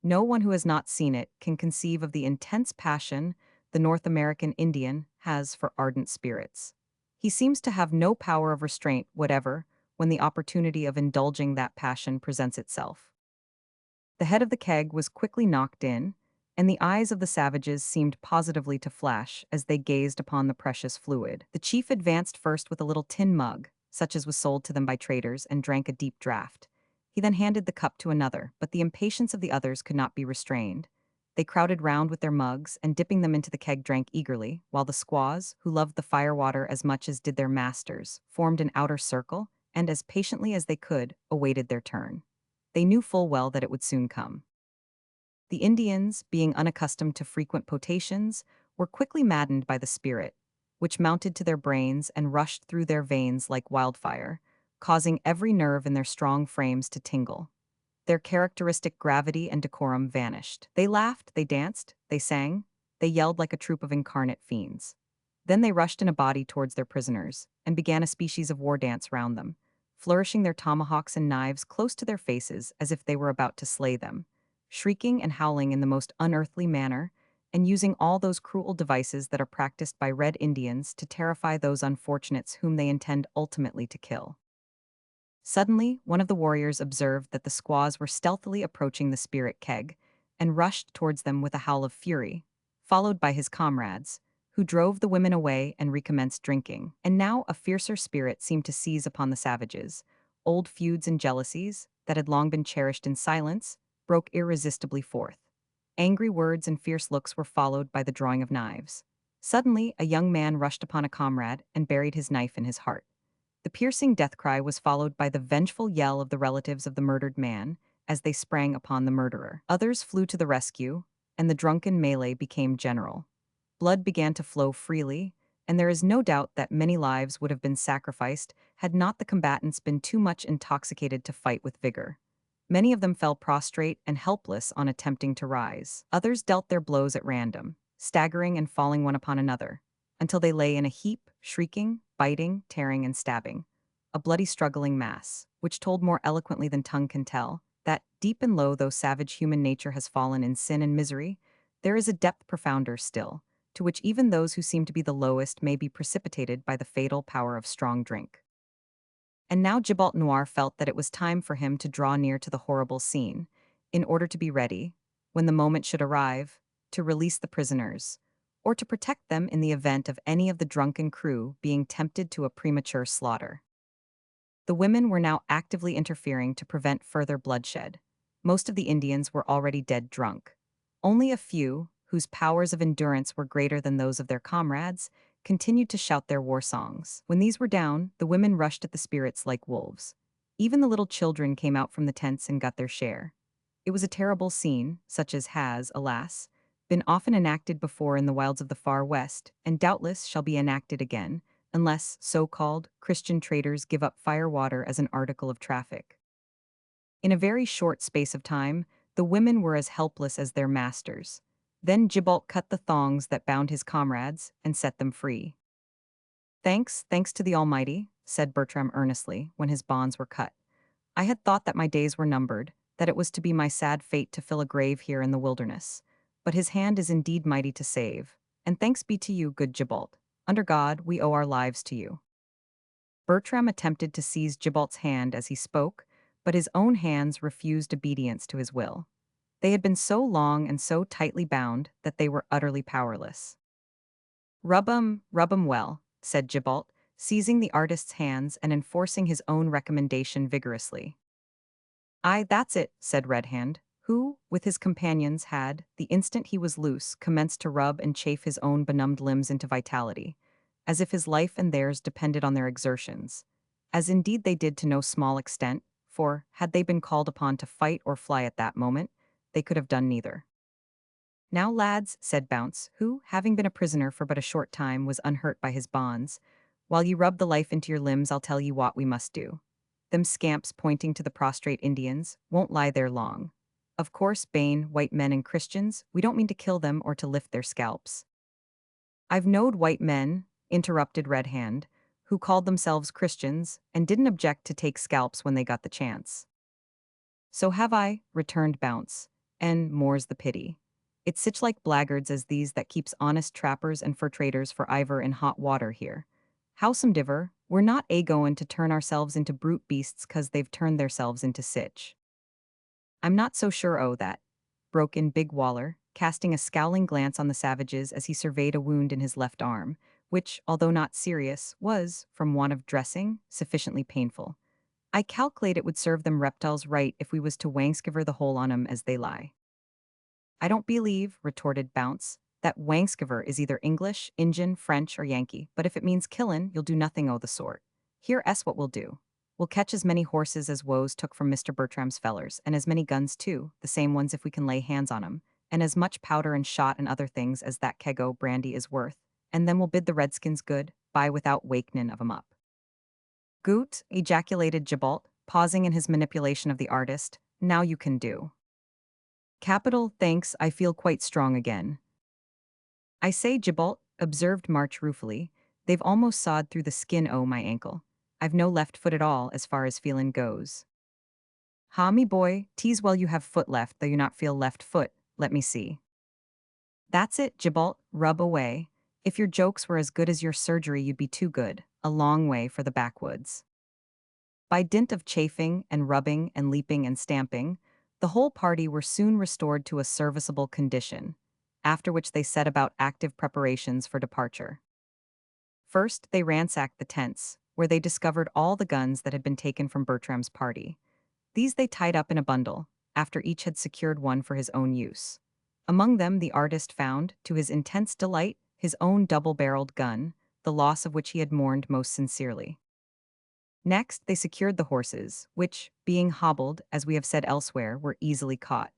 No one who has not seen it can conceive of the intense passion the North American Indian has for ardent spirits. He seems to have no power of restraint whatever when the opportunity of indulging that passion presents itself. The head of the keg was quickly knocked in, and the eyes of the savages seemed positively to flash as they gazed upon the precious fluid. The chief advanced first with a little tin mug, such as was sold to them by traders, and drank a deep draught. He then handed the cup to another, but the impatience of the others could not be restrained. They crowded round with their mugs, and dipping them into the keg drank eagerly, while the squaws, who loved the fire-water as much as did their masters, formed an outer circle, and as patiently as they could, awaited their turn. They knew full well that it would soon come. The Indians, being unaccustomed to frequent potations, were quickly maddened by the spirit, which mounted to their brains and rushed through their veins like wildfire, causing every nerve in their strong frames to tingle. Their characteristic gravity and decorum vanished. They laughed, they danced, they sang, they yelled like a troop of incarnate fiends. Then they rushed in a body towards their prisoners, and began a species of war dance round them, flourishing their tomahawks and knives close to their faces as if they were about to slay them, shrieking and howling in the most unearthly manner, and using all those cruel devices that are practiced by Red Indians to terrify those unfortunates whom they intend ultimately to kill. Suddenly, one of the warriors observed that the squaws were stealthily approaching the spirit keg and rushed towards them with a howl of fury, followed by his comrades, who drove the women away and recommenced drinking. And now a fiercer spirit seemed to seize upon the savages. Old feuds and jealousies, that had long been cherished in silence, broke irresistibly forth. Angry words and fierce looks were followed by the drawing of knives. Suddenly, a young man rushed upon a comrade and buried his knife in his heart. The piercing death cry was followed by the vengeful yell of the relatives of the murdered man as they sprang upon the murderer. Others flew to the rescue, and the drunken melee became general. Blood began to flow freely, and there is no doubt that many lives would have been sacrificed had not the combatants been too much intoxicated to fight with vigor. Many of them fell prostrate and helpless on attempting to rise. Others dealt their blows at random, staggering and falling one upon another, until they lay in a heap, shrieking, biting, tearing, and stabbing. A bloody struggling mass, which told more eloquently than tongue can tell, that, deep and low though savage human nature has fallen in sin and misery, there is a depth profounder still, to which even those who seem to be the lowest may be precipitated by the fatal power of strong drink. And now Gibault Noir felt that it was time for him to draw near to the horrible scene, in order to be ready, when the moment should arrive, to release the prisoners, or to protect them in the event of any of the drunken crew being tempted to a premature slaughter. The women were now actively interfering to prevent further bloodshed. Most of the Indians were already dead drunk. Only a few, whose powers of endurance were greater than those of their comrades, continued to shout their war songs. When these were down, the women rushed at the spirits like wolves. Even the little children came out from the tents and got their share. It was a terrible scene, such as has, alas, been often enacted before in the wilds of the far west, and doubtless shall be enacted again, unless so-called Christian traders give up firewater as an article of traffic. In a very short space of time, the women were as helpless as their masters. Then Gibault cut the thongs that bound his comrades and set them free. Thanks to the Almighty," said Bertram earnestly, when his bonds were cut. "I had thought that my days were numbered, that it was to be my sad fate to fill a grave here in the wilderness. But his hand is indeed mighty to save, and thanks be to you, good Gibault. Under God, we owe our lives to you." Bertram attempted to seize Gibault's hand as he spoke, but his own hands refused obedience to his will. They had been so long and so tightly bound that they were utterly powerless. Rub 'em well," said Gibault, seizing the artist's hands and enforcing his own recommendation vigorously. "Aye, that's it," said Red Hand, who, with his companions, had, the instant he was loose, commenced to rub and chafe his own benumbed limbs into vitality, as if his life and theirs depended on their exertions, as indeed they did to no small extent, for, had they been called upon to fight or fly at that moment, they could have done neither. "Now, lads," said Bounce, who, having been a prisoner for but a short time, was unhurt by his bonds, "while ye rub the life into your limbs, I'll tell ye what we must do. Them scamps," pointing to the prostrate Indians, "won't lie there long. Of course, Bane, white men and Christians, we don't mean to kill them or to lift their scalps." "I've knowed white men," interrupted Red Hand, "who called themselves Christians, and didn't object to take scalps when they got the chance." "So have I," returned Bounce, "and more's the pity. It's sich like blackguards as these that keeps honest trappers and fur traders for iver in hot water here. Howsomdiver, we're not a-goin' to turn ourselves into brute beasts 'cause they've turned theirselves into sich." "I'm not so sure o' that," broke in Big Waller, casting a scowling glance on the savages as he surveyed a wound in his left arm, which, although not serious, was, from want of dressing, sufficiently painful. "I calc'late it would serve them reptiles right if we was to wangskiver the whole on 'em as they lie." "I don't believe," retorted Bounce, "that wangskiver is either English, Injun, French, or Yankee, but if it means killin', you'll do nothing o' the sort. Here S what we'll do. We'll catch as many horses as Woes took from Mr. Bertram's fellers, and as many guns too, the same ones if we can lay hands on 'em, and as much powder and shot and other things as that keg o' brandy is worth, and then we'll bid the redskins good, bye without wakenin' of 'em up." "Goot," ejaculated Gibault, pausing in his manipulation of the artist, "now you can do." "Capital, thanks, I feel quite strong again." "I say, Gibault," observed March ruefully, "they've almost sawed through the skin o' my ankle. I've no left foot at all as far as feelin' goes. Ha, me boy, tease well you have foot left, though you not feel left foot, let me see. That's it, Gibalt, rub away. If your jokes were as good as your surgery, you'd be too good, a long way for the backwoods. By dint of chafing and rubbing and leaping and stamping, the whole party were soon restored to a serviceable condition, after which they set about active preparations for departure. First, they ransacked the tents, where they discovered all the guns that had been taken from Bertram's party. These they tied up in a bundle, after each had secured one for his own use. Among them the artist found, to his intense delight, his own double-barreled gun, the loss of which he had mourned most sincerely. Next, they secured the horses, which, being hobbled, as we have said elsewhere, were easily caught.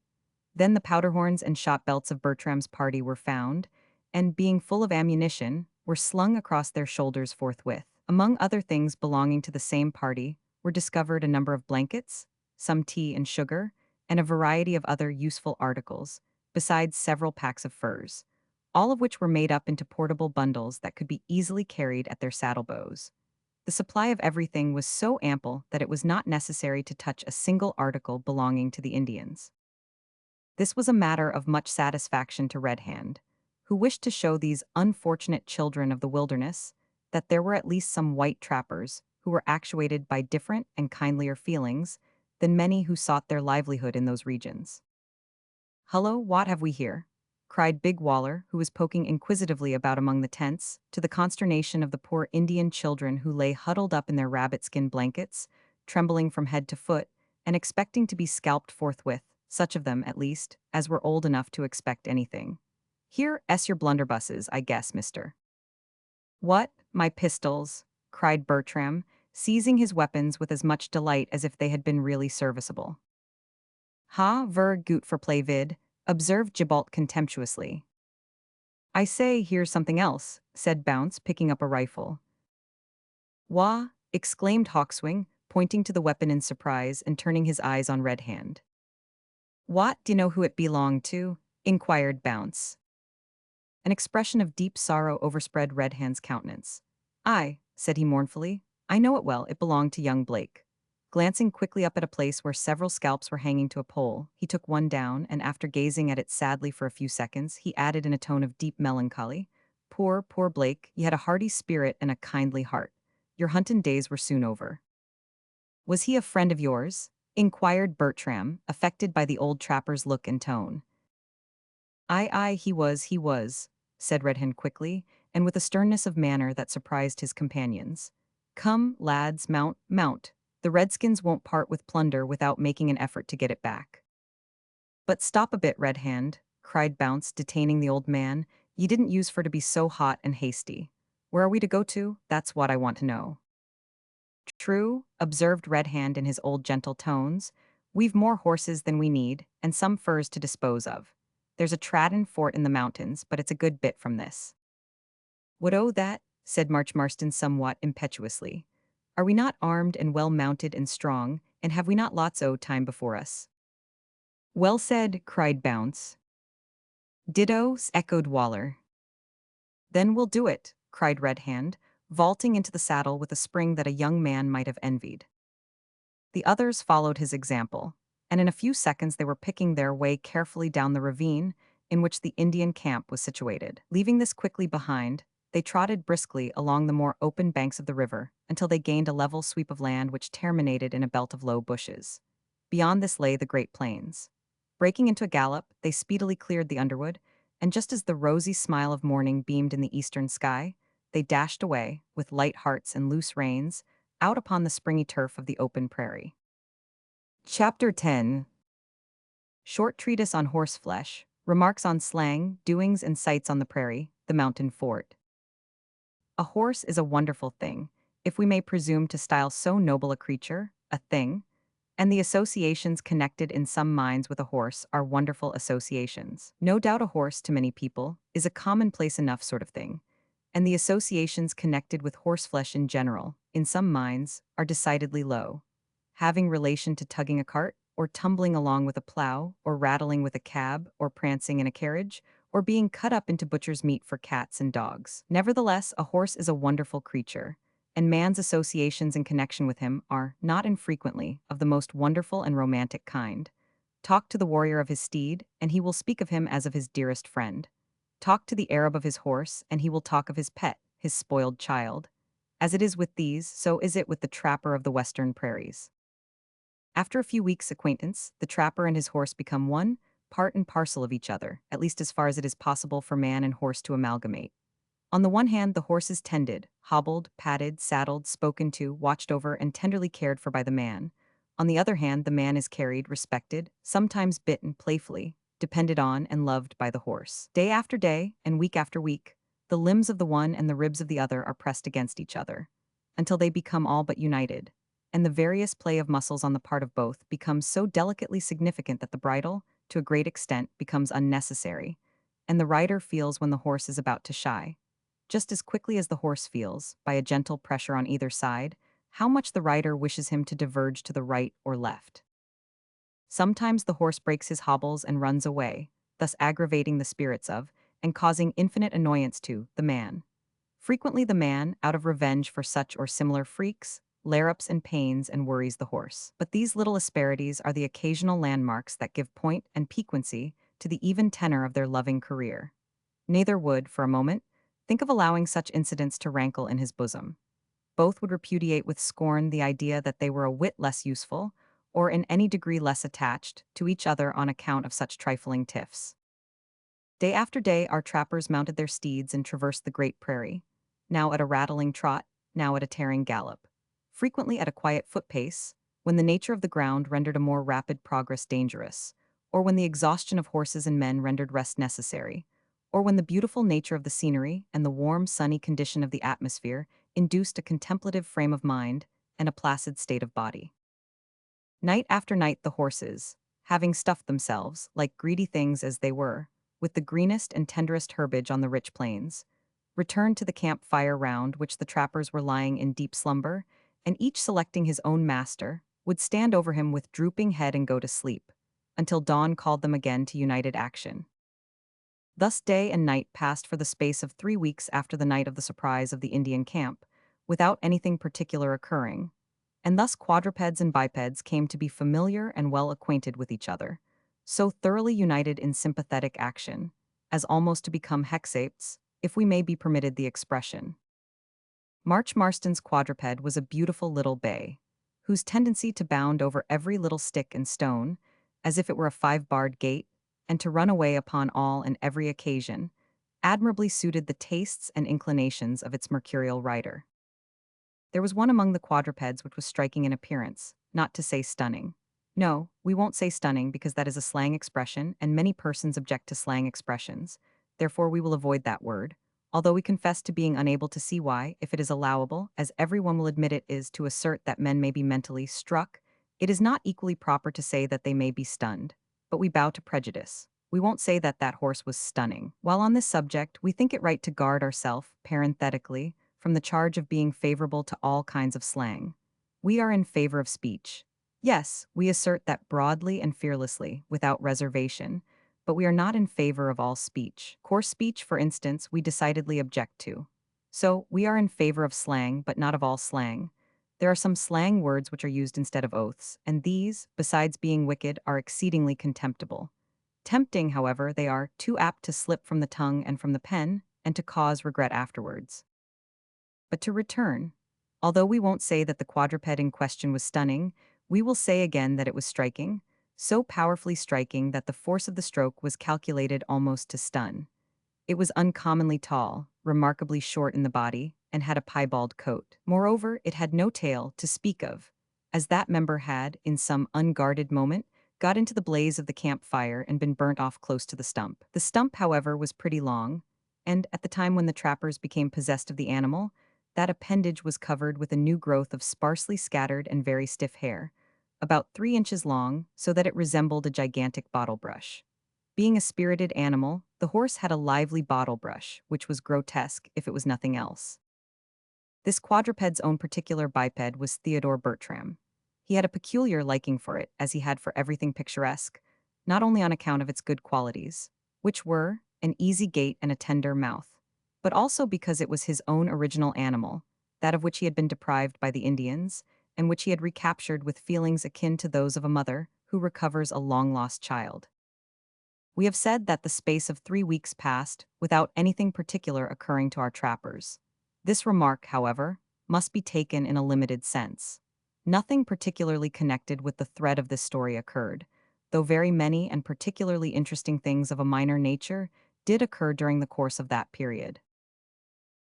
Then the powder horns and shot belts of Bertram's party were found, and, being full of ammunition, were slung across their shoulders forthwith. Among other things belonging to the same party were discovered a number of blankets, some tea and sugar, and a variety of other useful articles, besides several packs of furs, all of which were made up into portable bundles that could be easily carried at their saddlebows. The supply of everything was so ample that it was not necessary to touch a single article belonging to the Indians. This was a matter of much satisfaction to Red Hand, who wished to show these unfortunate children of the wilderness that there were at least some white trappers who were actuated by different and kindlier feelings than many who sought their livelihood in those regions. "Hullo, what have we here?" cried Big Waller, who was poking inquisitively about among the tents, to the consternation of the poor Indian children who lay huddled up in their rabbit-skin blankets, trembling from head to foot, and expecting to be scalped forthwith, such of them, at least, as were old enough to expect anything. "Here, your blunderbusses, I guess, mister." "What, my pistols?" cried Bertram, seizing his weapons with as much delight as if they had been really serviceable. "Ha, ver goot for play vid," observed Gibalt contemptuously. "I say, here's something else," said Bounce, picking up a rifle. "Wah!" exclaimed Hawkswing, pointing to the weapon in surprise and turning his eyes on Red Hand. "What, d'ye know who it belonged to?" inquired Bounce. An expression of deep sorrow overspread Red Hand's countenance. "Aye," said he mournfully, "I know it well, it belonged to young Blake." Glancing quickly up at a place where several scalps were hanging to a pole, he took one down, and after gazing at it sadly for a few seconds, he added in a tone of deep melancholy, "Poor, poor Blake, ye had a hearty spirit and a kindly heart. Your huntin' days were soon over." "Was he a friend of yours?" inquired Bertram, affected by the old trapper's look and tone. "Aye, he was," said Red Hand quickly, and with a sternness of manner that surprised his companions. "Come, lads, mount. The Redskins won't part with plunder without making an effort to get it back." "But stop a bit, Red Hand," cried Bounce, detaining the old man. "Ye didn't use for to be so hot and hasty. Where are we to go to? That's what I want to know." "True," observed Red Hand in his old gentle tones. "We've more horses than we need, and some furs to dispose of. There's a Tradden fort in the mountains, but it's a good bit from this." "What o' that?" said March Marston somewhat impetuously. "Are we not armed and well mounted and strong, and have we not lots o' time before us?" "Well said," cried Bounce. "Ditto," echoed Waller. "Then we'll do it," cried Red Hand, vaulting into the saddle with a spring that a young man might have envied. The others followed his example, and in a few seconds they were picking their way carefully down the ravine in which the Indian camp was situated. Leaving this quickly behind, they trotted briskly along the more open banks of the river until they gained a level sweep of land which terminated in a belt of low bushes. Beyond this lay the Great Plains. Breaking into a gallop, they speedily cleared the underwood, and just as the rosy smile of morning beamed in the eastern sky, they dashed away, with light hearts and loose reins, out upon the springy turf of the open prairie. Chapter 10. Short Treatise on Horseflesh, Remarks on Slang, Doings and Sights on the Prairie, the Mountain Fort. A horse is a wonderful thing, if we may presume to style so noble a creature, a thing, and the associations connected in some minds with a horse are wonderful associations. No doubt a horse, to many people, is a commonplace enough sort of thing, and the associations connected with horseflesh in general, in some minds, are decidedly low. Having relation to tugging a cart, or tumbling along with a plow, or rattling with a cab, or prancing in a carriage, or being cut up into butcher's meat for cats and dogs. Nevertheless, a horse is a wonderful creature, and man's associations and connection with him are, not infrequently, of the most wonderful and romantic kind. Talk to the warrior of his steed, and he will speak of him as of his dearest friend. Talk to the Arab of his horse, and he will talk of his pet, his spoiled child. As it is with these, so is it with the trapper of the western prairies. After a few weeks' acquaintance, the trapper and his horse become one, part and parcel of each other, at least as far as it is possible for man and horse to amalgamate. On the one hand, the horse is tended, hobbled, patted, saddled, spoken to, watched over, and tenderly cared for by the man. On the other hand, the man is carried, respected, sometimes bitten playfully, depended on, and loved by the horse. Day after day, and week after week, the limbs of the one and the ribs of the other are pressed against each other, until they become all but united, and the various play of muscles on the part of both becomes so delicately significant that the bridle, to a great extent, becomes unnecessary, and the rider feels when the horse is about to shy, just as quickly as the horse feels, by a gentle pressure on either side, how much the rider wishes him to diverge to the right or left. Sometimes the horse breaks his hobbles and runs away, thus aggravating the spirits of, and causing infinite annoyance to, the man. Frequently the man, out of revenge for such or similar freaks, larrups and pains and worries the horse. But these little asperities are the occasional landmarks that give point and piquancy to the even tenor of their loving career. Neither would, for a moment, think of allowing such incidents to rankle in his bosom. Both would repudiate with scorn the idea that they were a whit less useful, or in any degree less attached, to each other on account of such trifling tiffs. Day after day our trappers mounted their steeds and traversed the great prairie, now at a rattling trot, now at a tearing gallop, frequently at a quiet foot-pace, when the nature of the ground rendered a more rapid progress dangerous, or when the exhaustion of horses and men rendered rest necessary, or when the beautiful nature of the scenery and the warm, sunny condition of the atmosphere induced a contemplative frame of mind and a placid state of body. Night after night the horses, having stuffed themselves, like greedy things as they were, with the greenest and tenderest herbage on the rich plains, returned to the camp-fire round which the trappers were lying in deep slumber, and each selecting his own master, would stand over him with drooping head and go to sleep, until dawn called them again to united action. Thus day and night passed for the space of 3 weeks after the night of the surprise of the Indian camp, without anything particular occurring, and thus quadrupeds and bipeds came to be familiar and well acquainted with each other, so thoroughly united in sympathetic action, as almost to become hexapes, if we may be permitted the expression. March Marston's quadruped was a beautiful little bay, whose tendency to bound over every little stick and stone, as if it were a 5-barred gate, and to run away upon all and every occasion, admirably suited the tastes and inclinations of its mercurial rider. There was one among the quadrupeds which was striking in appearance, not to say stunning. No, we won't say stunning because that is a slang expression, and many persons object to slang expressions, therefore we will avoid that word, although we confess to being unable to see why, if it is allowable, as everyone will admit it is to assert that men may be mentally struck, it is not equally proper to say that they may be stunned. But we bow to prejudice. We won't say that that horse was stunning. While on this subject, we think it right to guard ourselves, parenthetically, from the charge of being favorable to all kinds of slang. We are in favor of speech. Yes, we assert that broadly and fearlessly, without reservation, but we are not in favor of all speech. Coarse speech, for instance, we decidedly object to. So, we are in favor of slang, but not of all slang. There are some slang words which are used instead of oaths, and these, besides being wicked, are exceedingly contemptible. Tempting, however, they are too apt to slip from the tongue and from the pen, and to cause regret afterwards. But to return, although we won't say that the quadruped in question was stunning, we will say again that it was striking, so powerfully striking that the force of the stroke was calculated almost to stun. It was uncommonly tall, remarkably short in the body, and had a piebald coat. Moreover, it had no tail to speak of, as that member had, in some unguarded moment, got into the blaze of the campfire and been burnt off close to the stump. The stump, however, was pretty long, and at the time when the trappers became possessed of the animal, that appendage was covered with a new growth of sparsely scattered and very stiff hair, about 3 inches long, so that it resembled a gigantic bottle brush. Being a spirited animal, the horse had a lively bottle brush, which was grotesque if it was nothing else. This quadruped's own particular biped was Theodore Bertram. He had a peculiar liking for it, as he had for everything picturesque, not only on account of its good qualities, which were an easy gait and a tender mouth, but also because it was his own original animal, that of which he had been deprived by the Indians, and which he had recaptured with feelings akin to those of a mother who recovers a long-lost child. We have said that the space of 3 weeks passed without anything particular occurring to our trappers. This remark, however, must be taken in a limited sense. Nothing particularly connected with the thread of this story occurred, though very many and particularly interesting things of a minor nature did occur during the course of that period.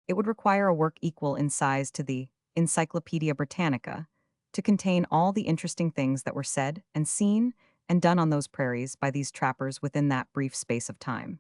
It would require a work equal in size to the Encyclopedia Britannica to contain all the interesting things that were said and seen and done on those prairies by these trappers within that brief space of time.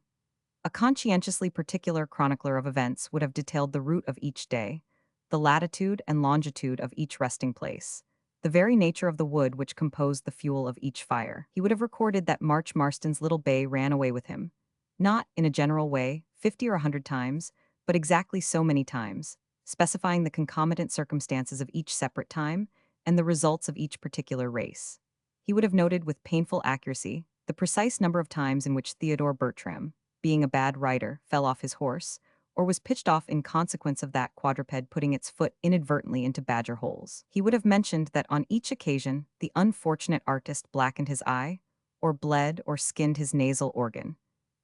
A conscientiously particular chronicler of events would have detailed the route of each day, the latitude and longitude of each resting place, the very nature of the wood which composed the fuel of each fire. He would have recorded that March Marston's little bay ran away with him, not, in a general way, 50 or 100 times, but exactly so many times, specifying the concomitant circumstances of each separate time and the results of each particular race. He would have noted with painful accuracy the precise number of times in which Theodore Bertram, being a bad rider, fell off his horse, or was pitched off in consequence of that quadruped putting its foot inadvertently into badger holes. He would have mentioned that on each occasion the unfortunate artist blackened his eye, or bled or skinned his nasal organ,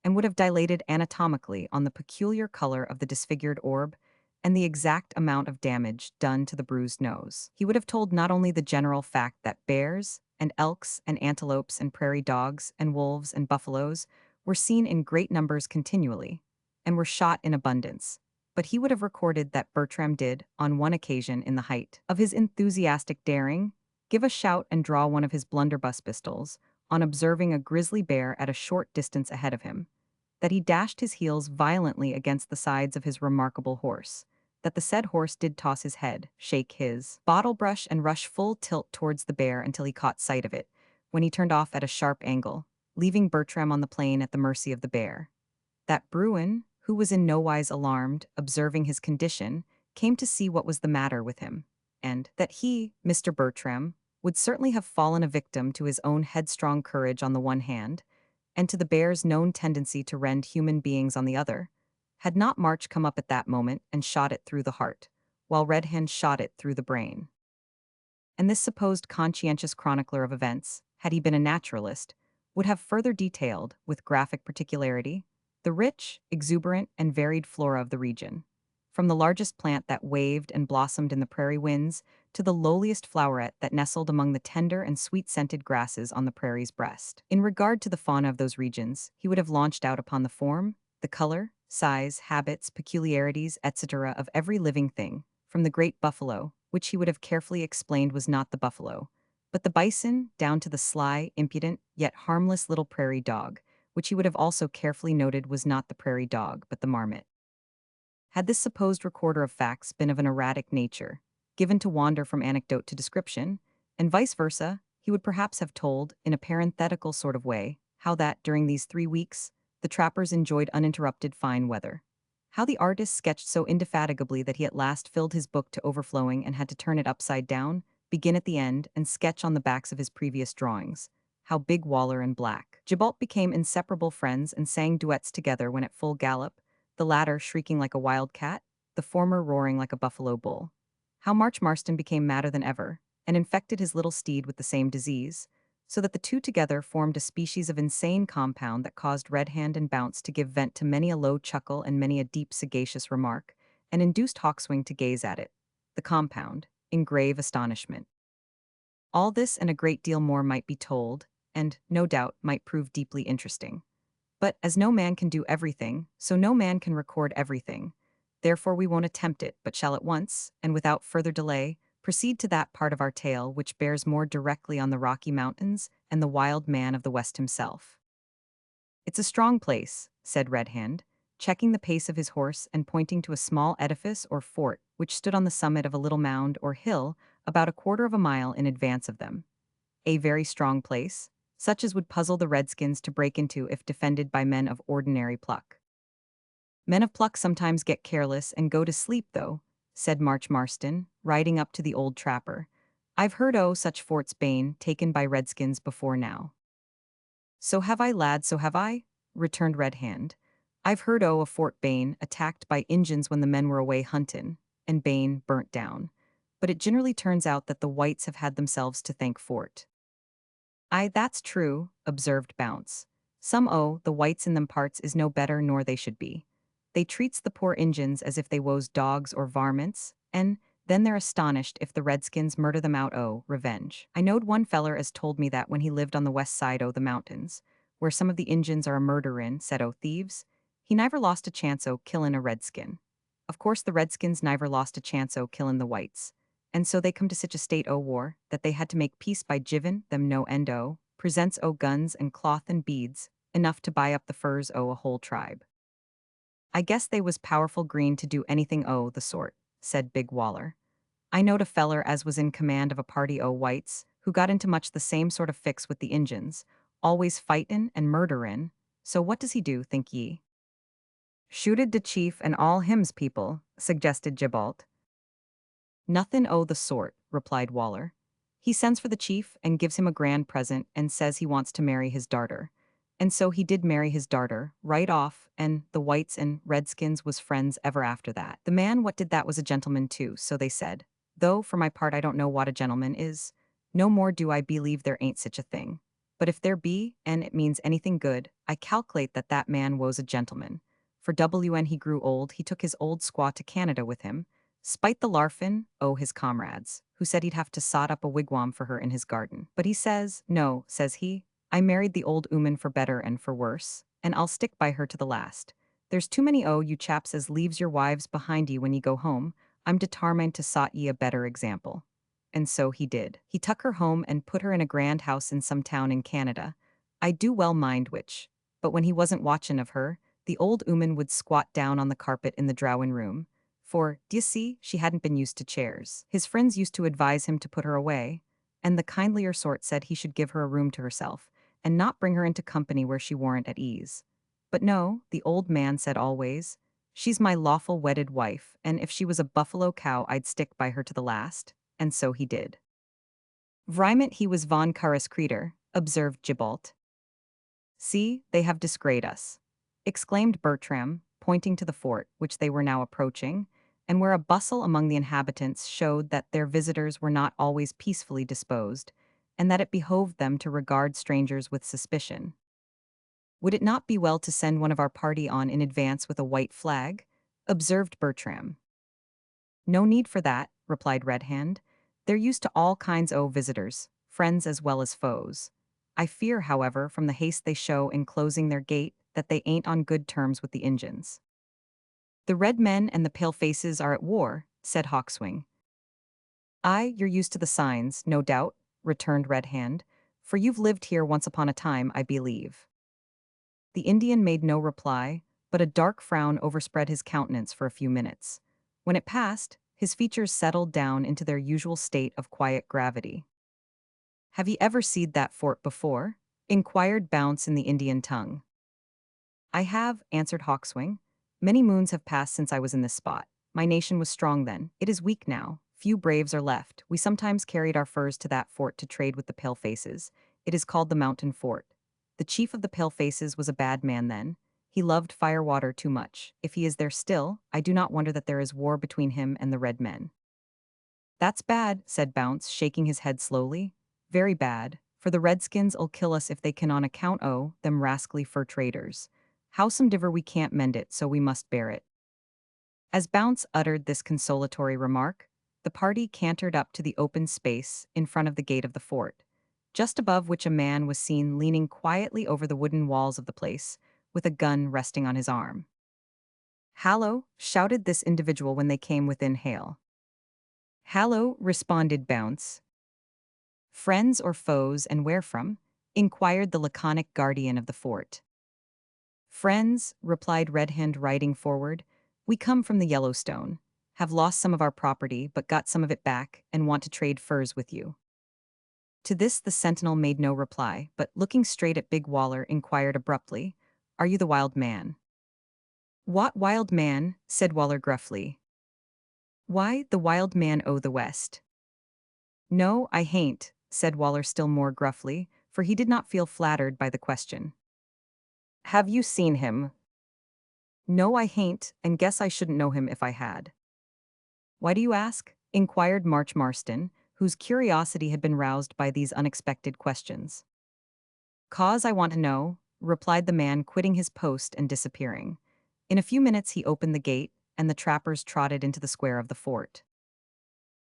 and would have dilated anatomically on the peculiar color of the disfigured orb and the exact amount of damage done to the bruised nose. He would have told not only the general fact that bears and elks and antelopes and prairie dogs and wolves and buffaloes were seen in great numbers continually, and were shot in abundance, but he would have recorded that Bertram did, on one occasion in the height of his enthusiastic daring, give a shout and draw one of his blunderbuss pistols on observing a grizzly bear at a short distance ahead of him, that he dashed his heels violently against the sides of his remarkable horse, that the said horse did toss his head, shake his bottle brush, and rush full tilt towards the bear until he caught sight of it, when he turned off at a sharp angle, leaving Bertram on the plain at the mercy of the bear. That Bruin, who was in nowise alarmed, observing his condition, came to see what was the matter with him, and that he, Mr. Bertram, would certainly have fallen a victim to his own headstrong courage on the one hand, and to the bear's known tendency to rend human beings on the other, had not March come up at that moment and shot it through the heart, while Red Hand shot it through the brain. And this supposed conscientious chronicler of events, had he been a naturalist, would have further detailed, with graphic particularity, the rich, exuberant, and varied flora of the region, from the largest plant that waved and blossomed in the prairie winds to the lowliest floweret that nestled among the tender and sweet-scented grasses on the prairie's breast. In regard to the fauna of those regions, he would have launched out upon the form, the color, size, habits, peculiarities, etc. of every living thing, from the great buffalo, which he would have carefully explained was not the buffalo, but the bison, down to the sly, impudent, yet harmless little prairie dog, which he would have also carefully noted was not the prairie dog but the marmot. Had this supposed recorder of facts been of an erratic nature, given to wander from anecdote to description, and vice versa, he would perhaps have told, in a parenthetical sort of way, how that, during these 3 weeks, the trappers enjoyed uninterrupted fine weather. How the artist sketched so indefatigably that he at last filled his book to overflowing and had to turn it upside down, begin at the end, and sketch on the backs of his previous drawings. How Big Waller and Black Gibault became inseparable friends and sang duets together when at full gallop, the latter shrieking like a wild cat, the former roaring like a buffalo bull. How March Marston became madder than ever, and infected his little steed with the same disease, so that the two together formed a species of insane compound that caused Red Hand and Bounce to give vent to many a low chuckle and many a deep sagacious remark, and induced Hawkswing to gaze at it, the compound, in grave astonishment. All this and a great deal more might be told, and, no doubt, might prove deeply interesting. But as no man can do everything, so no man can record everything. Therefore we won't attempt it, but shall at once, and without further delay, proceed to that part of our tale which bears more directly on the Rocky Mountains and the wild man of the West himself. "It's a strong place," said Red Hand, checking the pace of his horse and pointing to a small edifice or fort which stood on the summit of a little mound or hill about a quarter of a mile in advance of them. "A very strong place, such as would puzzle the redskins to break into if defended by men of ordinary pluck." "Men of pluck sometimes get careless and go to sleep, though," said March Marston, riding up to the old trapper. "I've heard o' such forts bane taken by redskins before now." "So have I, lad, so have I," returned Red Hand. "I've heard o' a Fort Bane attacked by Injuns when the men were away huntin'. and Bane burnt down. But it generally turns out that the whites have had themselves to thank for it. Aye, that's true, observed Bounce. Some the whites in them parts is no better nor they should be. They treats the poor Injuns as if they was dogs or varmints, and then they're astonished if the Redskins murder them out revenge. I knowed one feller as told me that when he lived on the west side the mountains, where some of the Injuns are a murderin', said thieves, he never lost a chance killin' a Redskin. Of course the Redskins never lost a chance killin' the whites. And so they come to such a state war that they had to make peace by givin' them no end presents guns and cloth and beads, enough to buy up the furs a whole tribe. I guess they was powerful green to do anything the sort, said Big Waller. I knowed a feller as was in command of a party whites, who got into much the same sort of fix with the Injuns, always fightin' and murderin', so what does he do, think ye? Shooted de chief and all him's people, suggested Gibalt. Nothin' the sort, replied Waller. He sends for the chief and gives him a grand present and says he wants to marry his darter. And so he did marry his darter, right off, and the whites and redskins was friends ever after that. The man what did that was a gentleman too, so they said. Though, for my part, I don't know what a gentleman is. No more do I believe there ain't such a thing. But if there be, and it means anything good, I calculate that that man was a gentleman. For when he grew old, he took his old squaw to Canada with him, spite the larfin, his comrades, who said he'd have to sot up a wigwam for her in his garden. But he says, no, says he, I married the old ooman for better and for worse, and I'll stick by her to the last. There's too many you chaps as leaves your wives behind ye when ye go home. I'm detarmined to sot ye a better example. And so he did. He tuck her home and put her in a grand house in some town in Canada. I do well mind which. But when he wasn't watchin' of her, the old ooman would squat down on the carpet in the drowin' room. For, d'ye see, she hadn't been used to chairs. His friends used to advise him to put her away, and the kindlier sort said he should give her a room to herself, and not bring her into company where she warn't at ease. But no, the old man said always, she's my lawful wedded wife, and if she was a buffalo cow I'd stick by her to the last, and so he did. Vriment he was von Curris Creter, observed Gibalt. See, they have disgraced us, exclaimed Bertram, pointing to the fort, which they were now approaching, and where a bustle among the inhabitants showed that their visitors were not always peacefully disposed, and that it behoved them to regard strangers with suspicion. Would it not be well to send one of our party on in advance with a white flag? Observed Bertram. No need for that, replied Red Hand. They're used to all kinds visitors, friends as well as foes. I fear, however, from the haste they show in closing their gate, that they ain't on good terms with the Injuns. The red men and the pale faces are at war, said Hawkswing. Aye, you're used to the signs, no doubt, returned Red Hand, for you've lived here once upon a time, I believe. The Indian made no reply, but a dark frown overspread his countenance for a few minutes. When it passed, his features settled down into their usual state of quiet gravity. Have ye ever seed that fort before? Inquired Bounce in the Indian tongue. I have, answered Hawkswing. Many moons have passed since I was in this spot. My nation was strong then. It is weak now. Few braves are left. We sometimes carried our furs to that fort to trade with the palefaces. It is called the Mountain Fort. The chief of the palefaces was a bad man then. He loved firewater too much. If he is there still, I do not wonder that there is war between him and the red men. That's bad, said Bounce, shaking his head slowly. Very bad, for the redskins'll kill us if they can on account them rascally fur traders. Howsomedever we can't mend it, so we must bear it. As Bounce uttered this consolatory remark, the party cantered up to the open space in front of the gate of the fort, just above which a man was seen leaning quietly over the wooden walls of the place, with a gun resting on his arm. Hallo, shouted this individual when they came within hail. Hallo, responded Bounce. Friends or foes, and where from? Inquired the laconic guardian of the fort. Friends, replied Red Hand riding forward. We come from the Yellowstone, have lost some of our property but got some of it back and want to trade furs with you. To this the sentinel made no reply, but looking straight at Big Waller inquired abruptly, Are you the wild man? What wild man? Said Waller gruffly. Why, the wild man o' the West. No, I hain't, said Waller still more gruffly, for he did not feel flattered by the question. Have you seen him? No, I hain't, and guess I shouldn't know him if I had. "Why do you ask?" inquired March Marston, whose curiosity had been roused by these unexpected questions. "'Cause I want to know," replied the man, quitting his post and disappearing. In a few minutes he opened the gate, and the trappers trotted into the square of the fort.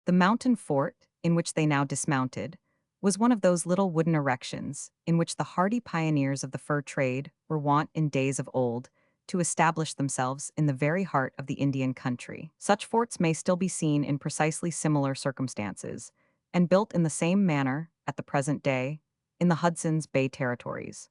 The mountain fort, in which they now dismounted, was one of those little wooden erections in which the hardy pioneers of the fur trade were wont in days of old to establish themselves in the very heart of the Indian country. Such forts may still be seen in precisely similar circumstances, and built in the same manner at the present day in the Hudson's Bay territories.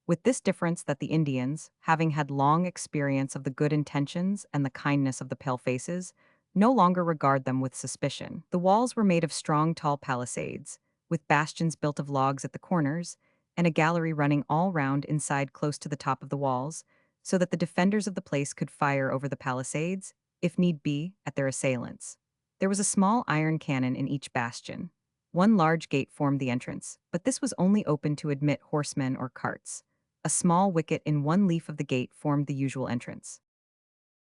With this difference that the Indians, having had long experience of the good intentions and the kindness of the palefaces, no longer regard them with suspicion. The walls were made of strong, tall palisades, with bastions built of logs at the corners, and a gallery running all round inside close to the top of the walls, so that the defenders of the place could fire over the palisades, if need be, at their assailants. There was a small iron cannon in each bastion. One large gate formed the entrance, but this was only open to admit horsemen or carts. A small wicket in one leaf of the gate formed the usual entrance.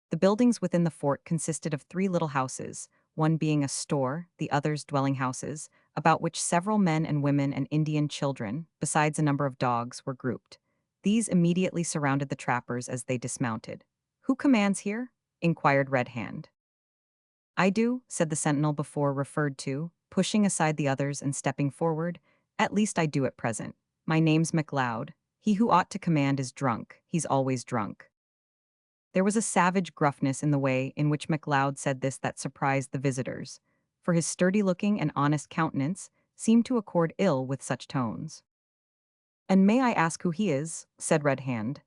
The buildings within the fort consisted of three little houses, one being a store, the others dwelling houses, about which several men and women and Indian children, besides a number of dogs, were grouped. These immediately surrounded the trappers as they dismounted. "Who commands here?" inquired Red Hand. "I do," said the sentinel before referred to, pushing aside the others and stepping forward. "At least I do at present. My name's MacLeod. He who ought to command is drunk. He's always drunk." There was a savage gruffness in the way in which MacLeod said this that surprised the visitors, for his sturdy-looking and honest countenance seemed to accord ill with such tones. "And may I ask who he is?" said Red Hand.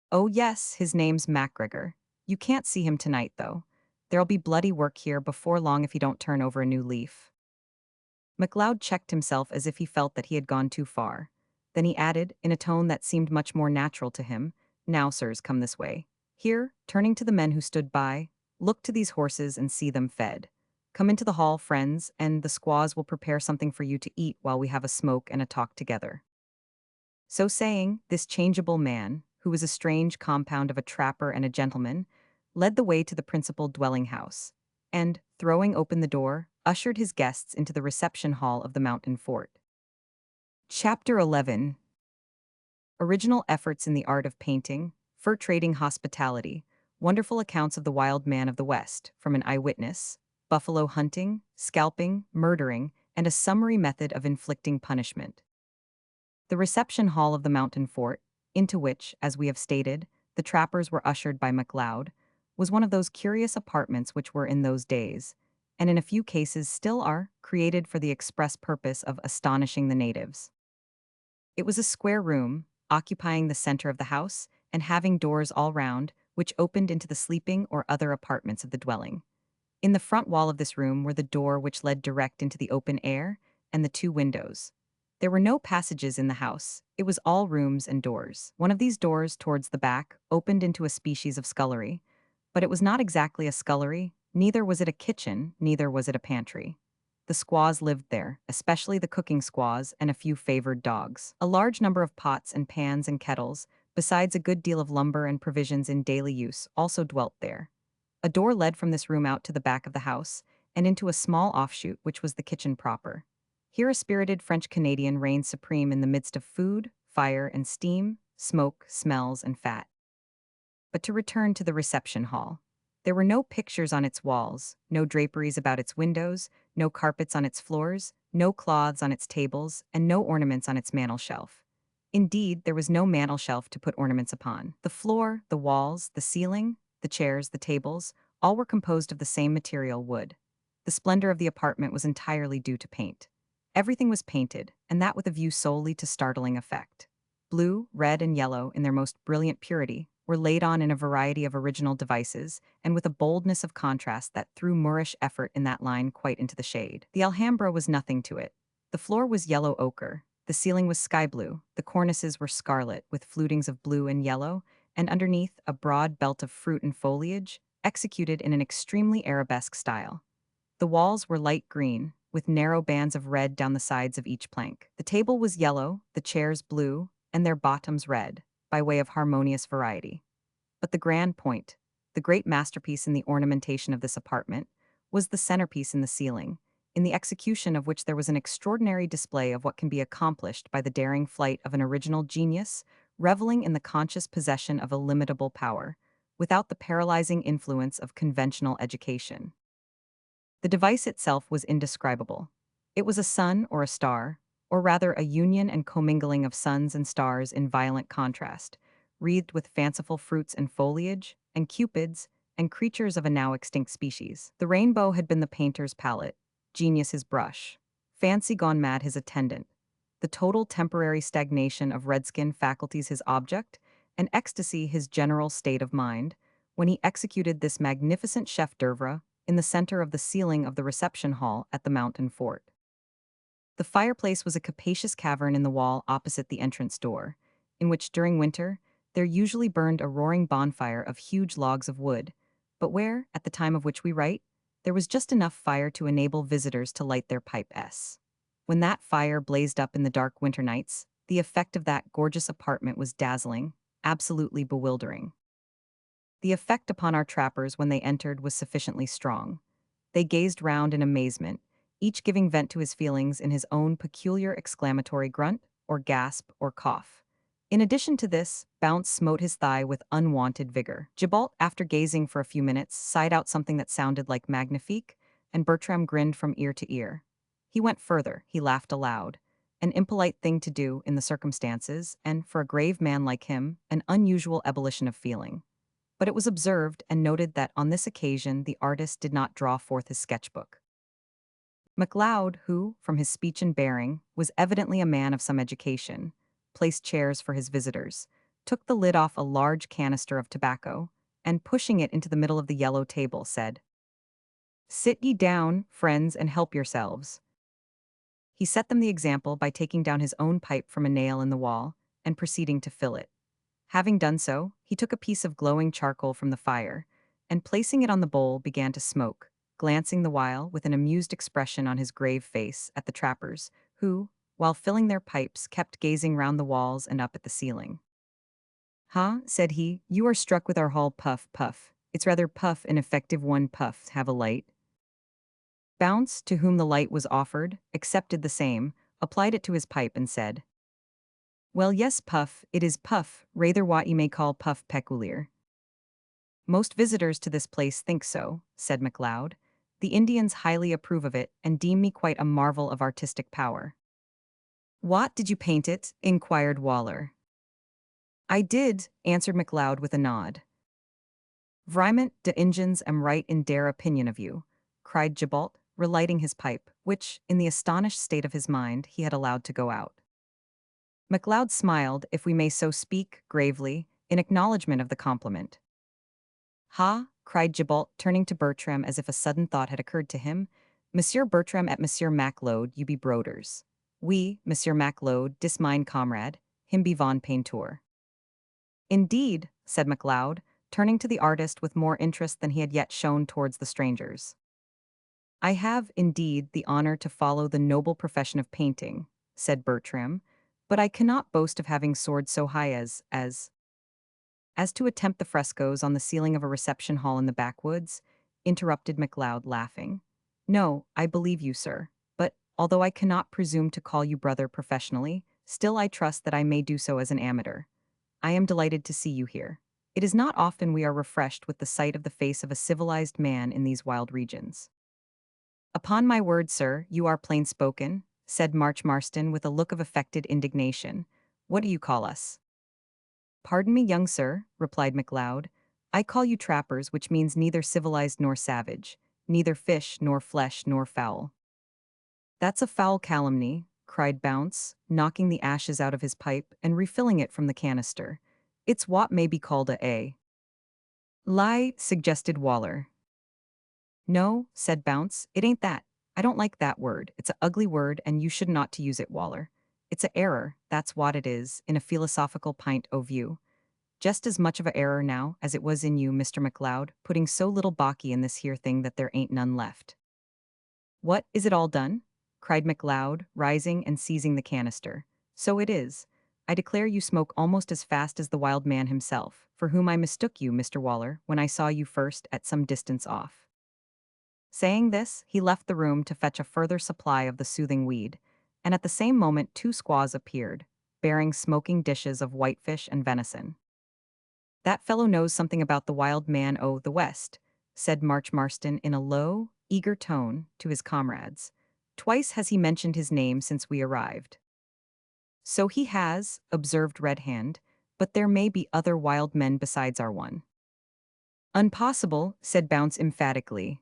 "Oh yes, his name's MacGregor. You can't see him tonight, though. There'll be bloody work here before long if he don't turn over a new leaf." MacLeod checked himself as if he felt that he had gone too far. Then he added, in a tone that seemed much more natural to him, "Now, sirs, come this way. Here," turning to the men who stood by, "look to these horses and see them fed. Come into the hall, friends, and the squaws will prepare something for you to eat while we have a smoke and a talk together." So saying, this changeable man, who was a strange compound of a trapper and a gentleman, led the way to the principal dwelling house, and, throwing open the door, ushered his guests into the reception hall of the mountain fort. Chapter 11. Original efforts in the art of painting, fur trading, hospitality, wonderful accounts of the wild man of the West from an eyewitness, buffalo hunting, scalping, murdering, and a summary method of inflicting punishment. The reception hall of the mountain fort, into which, as we have stated, the trappers were ushered by MacLeod, was one of those curious apartments which were in those days, and in a few cases still are, created for the express purpose of astonishing the natives. It was a square room, occupying the center of the house, and having doors all round, which opened into the sleeping or other apartments of the dwelling. In the front wall of this room were the door which led direct into the open air, and the two windows. There were no passages in the house, it was all rooms and doors. One of these doors, towards the back, opened into a species of scullery, but it was not exactly a scullery, neither was it a kitchen, neither was it a pantry. The squaws lived there, especially the cooking squaws and a few favored dogs. A large number of pots and pans and kettles, besides a good deal of lumber and provisions in daily use, also dwelt there. A door led from this room out to the back of the house, and into a small offshoot which was the kitchen proper. Here a spirited French Canadian reigned supreme in the midst of food, fire and steam, smoke, smells, and fat. But to return to the reception hall. There were no pictures on its walls, no draperies about its windows, no carpets on its floors, no cloths on its tables, and no ornaments on its mantel shelf. Indeed, there was no mantel shelf to put ornaments upon. The floor, the walls, the ceiling, the chairs, the tables, all were composed of the same material, wood. The splendor of the apartment was entirely due to paint. Everything was painted, and that with a view solely to startling effect. Blue, red, and yellow, in their most brilliant purity, were laid on in a variety of original devices, and with a boldness of contrast that threw Moorish effort in that line quite into the shade. The Alhambra was nothing to it. The floor was yellow ochre, the ceiling was sky blue, the cornices were scarlet, with flutings of blue and yellow, and underneath a broad belt of fruit and foliage, executed in an extremely arabesque style. The walls were light green, with narrow bands of red down the sides of each plank. The table was yellow, the chairs blue, and their bottoms red, by way of harmonious variety. But the grand point, the great masterpiece in the ornamentation of this apartment, was the centerpiece in the ceiling, in the execution of which there was an extraordinary display of what can be accomplished by the daring flight of an original genius, reveling in the conscious possession of illimitable power, without the paralyzing influence of conventional education. The device itself was indescribable. It was a sun or a star, or rather a union and commingling of suns and stars in violent contrast, wreathed with fanciful fruits and foliage, and cupids, and creatures of a now extinct species. The rainbow had been the painter's palette, genius his brush, fancy gone mad his attendant, the total temporary stagnation of redskin faculties his object, and ecstasy his general state of mind, when he executed this magnificent chef d'oeuvre in the center of the ceiling of the reception hall at the Mountain Fort. The fireplace was a capacious cavern in the wall opposite the entrance door, in which during winter there usually burned a roaring bonfire of huge logs of wood, but where, at the time of which we write, there was just enough fire to enable visitors to light their pipes. When that fire blazed up in the dark winter nights, the effect of that gorgeous apartment was dazzling, absolutely bewildering. The effect upon our trappers when they entered was sufficiently strong. They gazed round in amazement, each giving vent to his feelings in his own peculiar exclamatory grunt, or gasp, or cough. In addition to this, Bounce smote his thigh with unwonted vigor. Gibalt, after gazing for a few minutes, sighed out something that sounded like magnifique, and Bertram grinned from ear to ear. He went further, he laughed aloud. An impolite thing to do in the circumstances, and, for a grave man like him, an unusual ebullition of feeling. But it was observed and noted that on this occasion the artist did not draw forth his sketchbook. MacLeod, who, from his speech and bearing, was evidently a man of some education, placed chairs for his visitors, took the lid off a large canister of tobacco, and pushing it into the middle of the yellow table, said, "Sit ye down, friends, and help yourselves." He set them the example by taking down his own pipe from a nail in the wall and proceeding to fill it. Having done so, he took a piece of glowing charcoal from the fire, and placing it on the bowl began to smoke, glancing the while with an amused expression on his grave face at the trappers, who, while filling their pipes, kept gazing round the walls and up at the ceiling. "Huh," said he, "you are struck with our hall puff puff. It's rather puff an effective one puff, have a light." Bounce, to whom the light was offered, accepted the same, applied it to his pipe and said, "Well, yes, puff, it is puff, rather what you may call puff peculiar." "Most visitors to this place think so," said MacLeod. "The Indians highly approve of it and deem me quite a marvel of artistic power." "What, did you paint it?" inquired Waller. "I did," answered MacLeod with a nod. "Vriment de Injuns am right in dare opinion of you," cried Gibalt, relighting his pipe, which, in the astonished state of his mind, he had allowed to go out. MacLeod smiled, if we may so speak, gravely, in acknowledgment of the compliment. "Ha!" cried Gibalt, turning to Bertram as if a sudden thought had occurred to him. "Monsieur Bertram et Monsieur MacLeod, you be broders. We, Monsieur MacLeod, dis mine comrade, him be von painteur." "Indeed," said MacLeod, turning to the artist with more interest than he had yet shown towards the strangers. "I have, indeed, the honor to follow the noble profession of painting," said Bertram, "but I cannot boast of having soared so high as to attempt the frescoes on the ceiling of a reception hall in the backwoods," interrupted MacLeod, laughing. "No, I believe you, sir, but, although I cannot presume to call you brother professionally, still I trust that I may do so as an amateur. I am delighted to see you here. It is not often we are refreshed with the sight of the face of a civilized man in these wild regions." "Upon my word, sir, you are plain-spoken," said March Marston with a look of affected indignation. "What do you call us?" "Pardon me, young sir," replied MacLeod. "I call you trappers, which means neither civilized nor savage, neither fish nor flesh nor fowl." "That's a foul calumny," cried Bounce, knocking the ashes out of his pipe and refilling it from the canister. "It's what may be called a lie," suggested Waller. "No," said Bounce, "it ain't that. I don't like that word. It's a ugly word, and you should not to use it, Waller. It's a error, that's what it is, in a philosophical pint o' view. Just as much of a error now as it was in you, Mr. MacLeod, putting so little baccy in this here thing that there ain't none left." "What, is it all done?" cried MacLeod, rising and seizing the canister. "So it is. I declare you smoke almost as fast as the wild man himself, for whom I mistook you, Mr. Waller, when I saw you first at some distance off." Saying this, he left the room to fetch a further supply of the soothing weed, and at the same moment two squaws appeared, bearing smoking dishes of whitefish and venison. "That fellow knows something about the wild man o' the West," said March Marston in a low, eager tone to his comrades. "Twice has he mentioned his name since we arrived." "So he has," observed Red Hand, "but there may be other wild men besides our one." "Unpossible," said Bounce emphatically.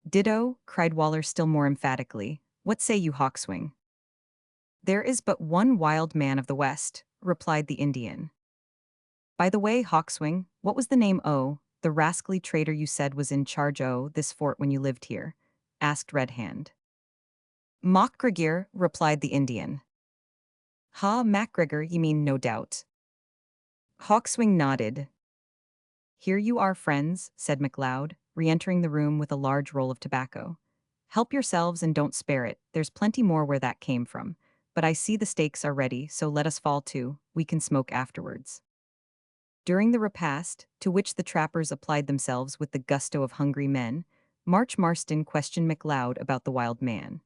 "Ditto," cried Waller still more emphatically. "What say you, Hawkswing?" "There is but one wild man of the West," replied the Indian. "By the way, Hawkswing, what was the name o' the rascally traitor you said was in charge o' this fort when you lived here?" asked Red Hand. "Macgregor," replied the Indian. "Ha, Macgregor, ye mean, no doubt." Hawkswing nodded. "Here you are, friends," said MacLeod, re-entering the room with a large roll of tobacco. "Help yourselves and don't spare it, there's plenty more where that came from. But I see the steaks are ready, so let us fall to, we can smoke afterwards." During the repast, to which the trappers applied themselves with the gusto of hungry men, March Marston questioned MacLeod about the wild man.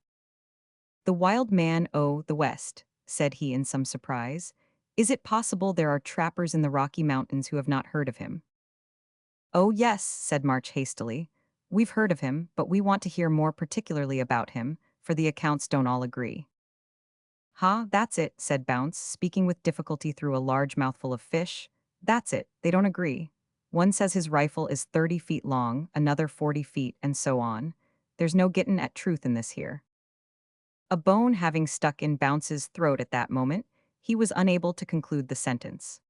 "The wild man o' the West," said he in some surprise. "Is it possible there are trappers in the Rocky Mountains who have not heard of him?" "Oh yes," said March hastily. "We've heard of him, but we want to hear more particularly about him, for the accounts don't all agree." "Ha, that's it," said Bounce, speaking with difficulty through a large mouthful of fish. "That's it, they don't agree. One says his rifle is 30 feet long, another 40 feet, and so on. There's no gettin' at truth in this here." A bone having stuck in Bounce's throat at that moment, he was unable to conclude the sentence.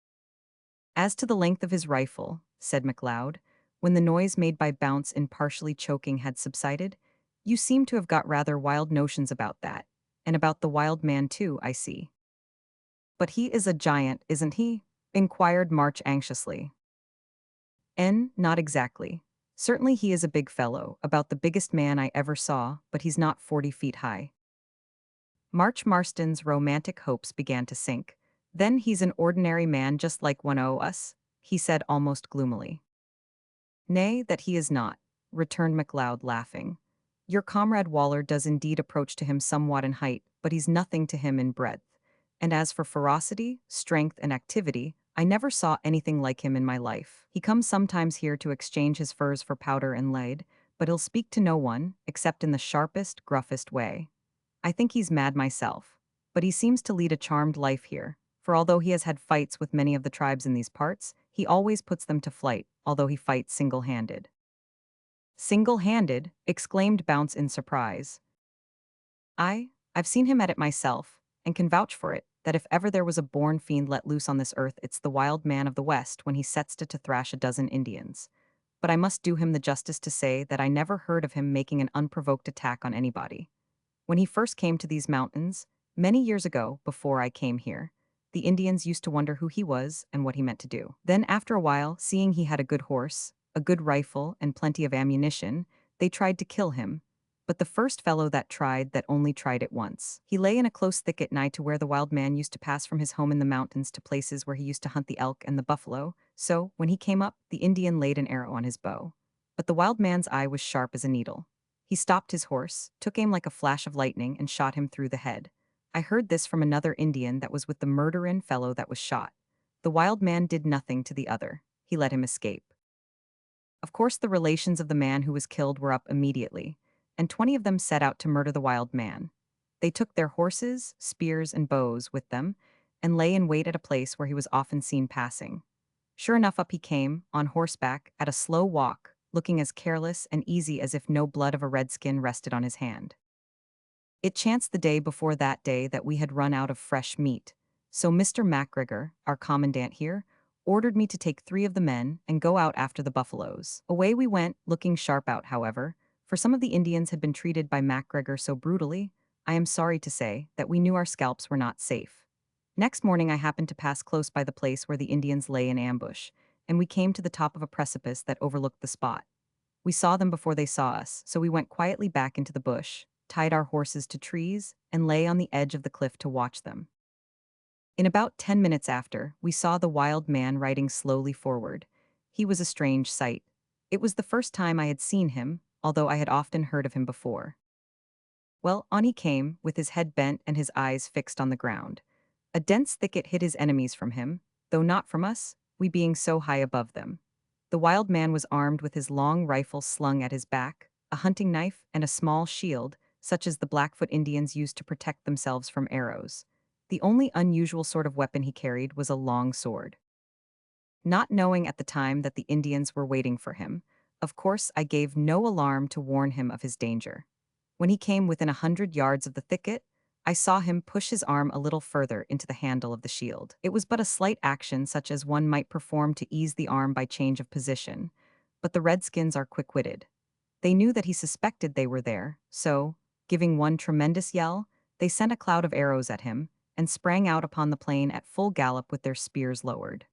"As to the length of his rifle," said MacLeod, when the noise made by Bounce in partially choking had subsided, "you seem to have got rather wild notions about that, and about the wild man too, I see." "But he is a giant, isn't he?" inquired March anxiously. Not exactly. Certainly he is a big fellow, about the biggest man I ever saw, but he's not 40 feet high." March Marston's romantic hopes began to sink. "Then he's an ordinary man just like one o' us," he said almost gloomily. "Nay, that he is not," returned MacLeod, laughing. "Your comrade Waller does indeed approach to him somewhat in height, but he's nothing to him in breadth. And as for ferocity, strength, and activity, I never saw anything like him in my life. He comes sometimes here to exchange his furs for powder and lead, but he'll speak to no one, except in the sharpest, gruffest way. I think he's mad myself, but he seems to lead a charmed life here, for although he has had fights with many of the tribes in these parts, he always puts them to flight, although he fights single-handed." "Single-handed?" exclaimed Bounce in surprise. "I've seen him at it myself, and can vouch for it, that if ever there was a born fiend let loose on this earth, it's the wild man of the West when he sets to thrash a dozen Indians. But I must do him the justice to say that I never heard of him making an unprovoked attack on anybody. When he first came to these mountains, many years ago, before I came here, the Indians used to wonder who he was and what he meant to do. Then after a while, seeing he had a good horse, a good rifle, and plenty of ammunition, they tried to kill him. But the first fellow that only tried it once. He lay in a close thicket nigh to where the wild man used to pass from his home in the mountains to places where he used to hunt the elk and the buffalo, so, when he came up, the Indian laid an arrow on his bow. But the wild man's eye was sharp as a needle. He stopped his horse, took aim like a flash of lightning, and shot him through the head. I heard this from another Indian that was with the murderin' fellow that was shot. The wild man did nothing to the other. He let him escape. Of course the relations of the man who was killed were up immediately, and 20 of them set out to murder the wild man. They took their horses, spears, and bows with them, and lay in wait at a place where he was often seen passing. Sure enough, up he came, on horseback, at a slow walk, looking as careless and easy as if no blood of a redskin rested on his hand. It chanced the day before that day that we had run out of fresh meat, so Mr. Macgregor, our commandant here, ordered me to take 3 of the men and go out after the buffaloes. Away we went, looking sharp out, however, for some of the Indians had been treated by Macgregor so brutally, I am sorry to say, that we knew our scalps were not safe. Next morning I happened to pass close by the place where the Indians lay in ambush, and we came to the top of a precipice that overlooked the spot. We saw them before they saw us, so we went quietly back into the bush, tied our horses to trees, and lay on the edge of the cliff to watch them. In about 10 minutes after, we saw the wild man riding slowly forward. He was a strange sight. It was the first time I had seen him, although I had often heard of him before. Well, on he came, with his head bent and his eyes fixed on the ground. A dense thicket hid his enemies from him, though not from us, we being so high above them. The wild man was armed with his long rifle slung at his back, a hunting knife, and a small shield, such as the Blackfoot Indians used to protect themselves from arrows. The only unusual sort of weapon he carried was a long sword. Not knowing at the time that the Indians were waiting for him, of course I gave no alarm to warn him of his danger. When he came within 100 yards of the thicket, I saw him push his arm a little further into the handle of the shield. It was but a slight action such as one might perform to ease the arm by change of position, but the redskins are quick-witted. They knew that he suspected they were there, so, giving one tremendous yell, they sent a cloud of arrows at him and sprang out upon the plain at full gallop with their spears lowered.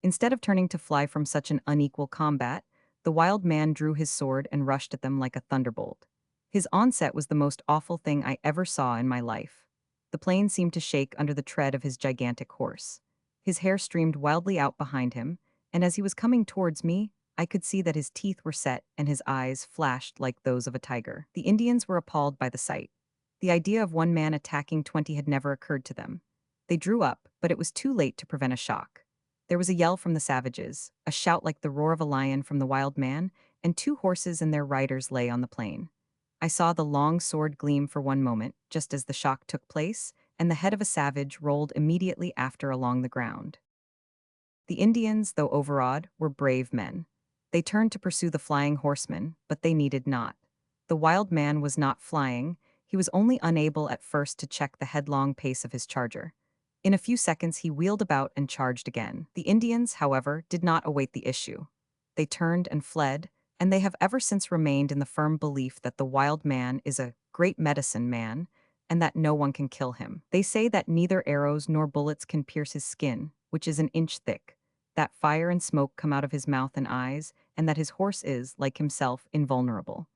Instead of turning to fly from such an unequal combat, the wild man drew his sword and rushed at them like a thunderbolt. His onset was the most awful thing I ever saw in my life. The plain seemed to shake under the tread of his gigantic horse. His hair streamed wildly out behind him, and as he was coming towards me, I could see that his teeth were set and his eyes flashed like those of a tiger. The Indians were appalled by the sight. The idea of one man attacking 20 had never occurred to them. They drew up, but it was too late to prevent a shock. There was a yell from the savages, a shout like the roar of a lion from the wild man, and two horses and their riders lay on the plain. I saw the long sword gleam for one moment, just as the shock took place, and the head of a savage rolled immediately after along the ground. The Indians, though overawed, were brave men. They turned to pursue the flying horsemen, but they needed not. The wild man was not flying, he was only unable at first to check the headlong pace of his charger. In a few seconds he wheeled about and charged again. The Indians, however, did not await the issue. They turned and fled, and they have ever since remained in the firm belief that the wild man is a great medicine man, and that no one can kill him. They say that neither arrows nor bullets can pierce his skin, which is an inch thick, that fire and smoke come out of his mouth and eyes, and that his horse is, like himself, invulnerable.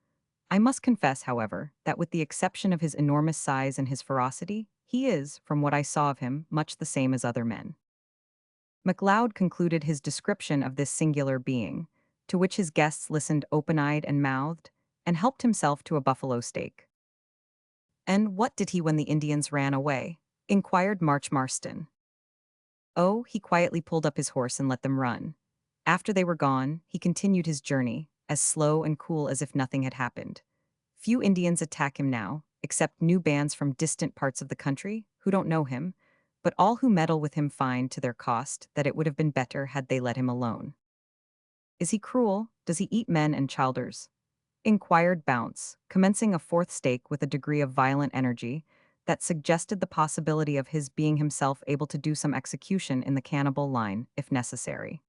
I must confess, however, that with the exception of his enormous size and his ferocity, he is, from what I saw of him, much the same as other men. MacLeod concluded his description of this singular being, to which his guests listened open-eyed and mouthed, and helped himself to a buffalo steak. "And what did he when the Indians ran away?" inquired March Marston. "Oh, he quietly pulled up his horse and let them run. After they were gone, he continued his journey, as slow and cool as if nothing had happened. Few Indians attack him now, except new bands from distant parts of the country, who don't know him, but all who meddle with him find, to their cost, that it would have been better had they let him alone." "Is he cruel? Does he eat men and childers?" inquired Bounce, commencing a fourth steak with a degree of violent energy that suggested the possibility of his being himself able to do some execution in the cannibal line, if necessary.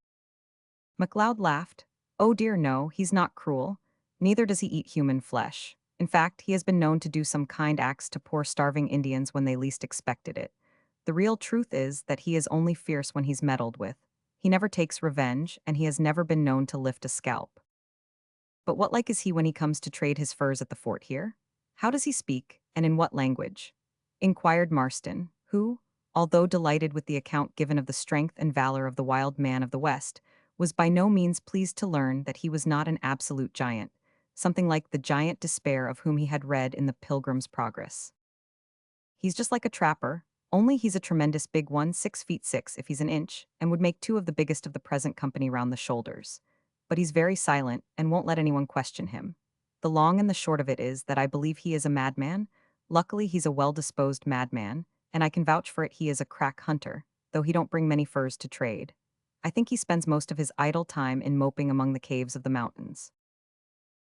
MacLeod laughed. "Oh dear no, he's not cruel. Neither does he eat human flesh. In fact, he has been known to do some kind acts to poor starving Indians when they least expected it. The real truth is that he is only fierce when he's meddled with. He never takes revenge, and he has never been known to lift a scalp." "But what like is he when he comes to trade his furs at the fort here? How does he speak, and in what language?" inquired Marston, who, although delighted with the account given of the strength and valor of the wild man of the West, was by no means pleased to learn that he was not an absolute giant, something like the giant despair of whom he had read in the Pilgrim's Progress. "He's just like a trapper, only he's a tremendous big one, 6 feet 6 if he's an inch, and would make two of the biggest of the present company round the shoulders. But he's very silent and won't let anyone question him. The long and the short of it is that I believe he is a madman. Luckily he's a well-disposed madman, and I can vouch for it he is a crack hunter, though he don't bring many furs to trade. I think he spends most of his idle time in moping among the caves of the mountains."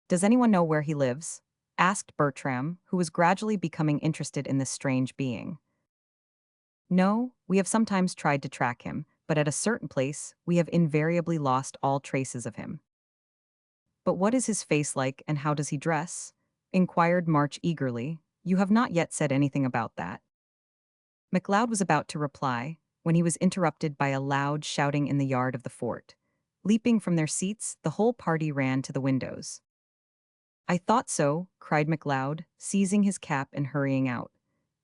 "Does anyone know where he lives?" asked Bertram, who was gradually becoming interested in this strange being. "No, we have sometimes tried to track him, but at a certain place, we have invariably lost all traces of him." "But what is his face like, and how does he dress?" inquired March eagerly. "You have not yet said anything about that." MacLeod was about to reply, when he was interrupted by a loud shouting in the yard of the fort. Leaping from their seats, the whole party ran to the windows. "I thought so," cried MacLeod, seizing his cap and hurrying out.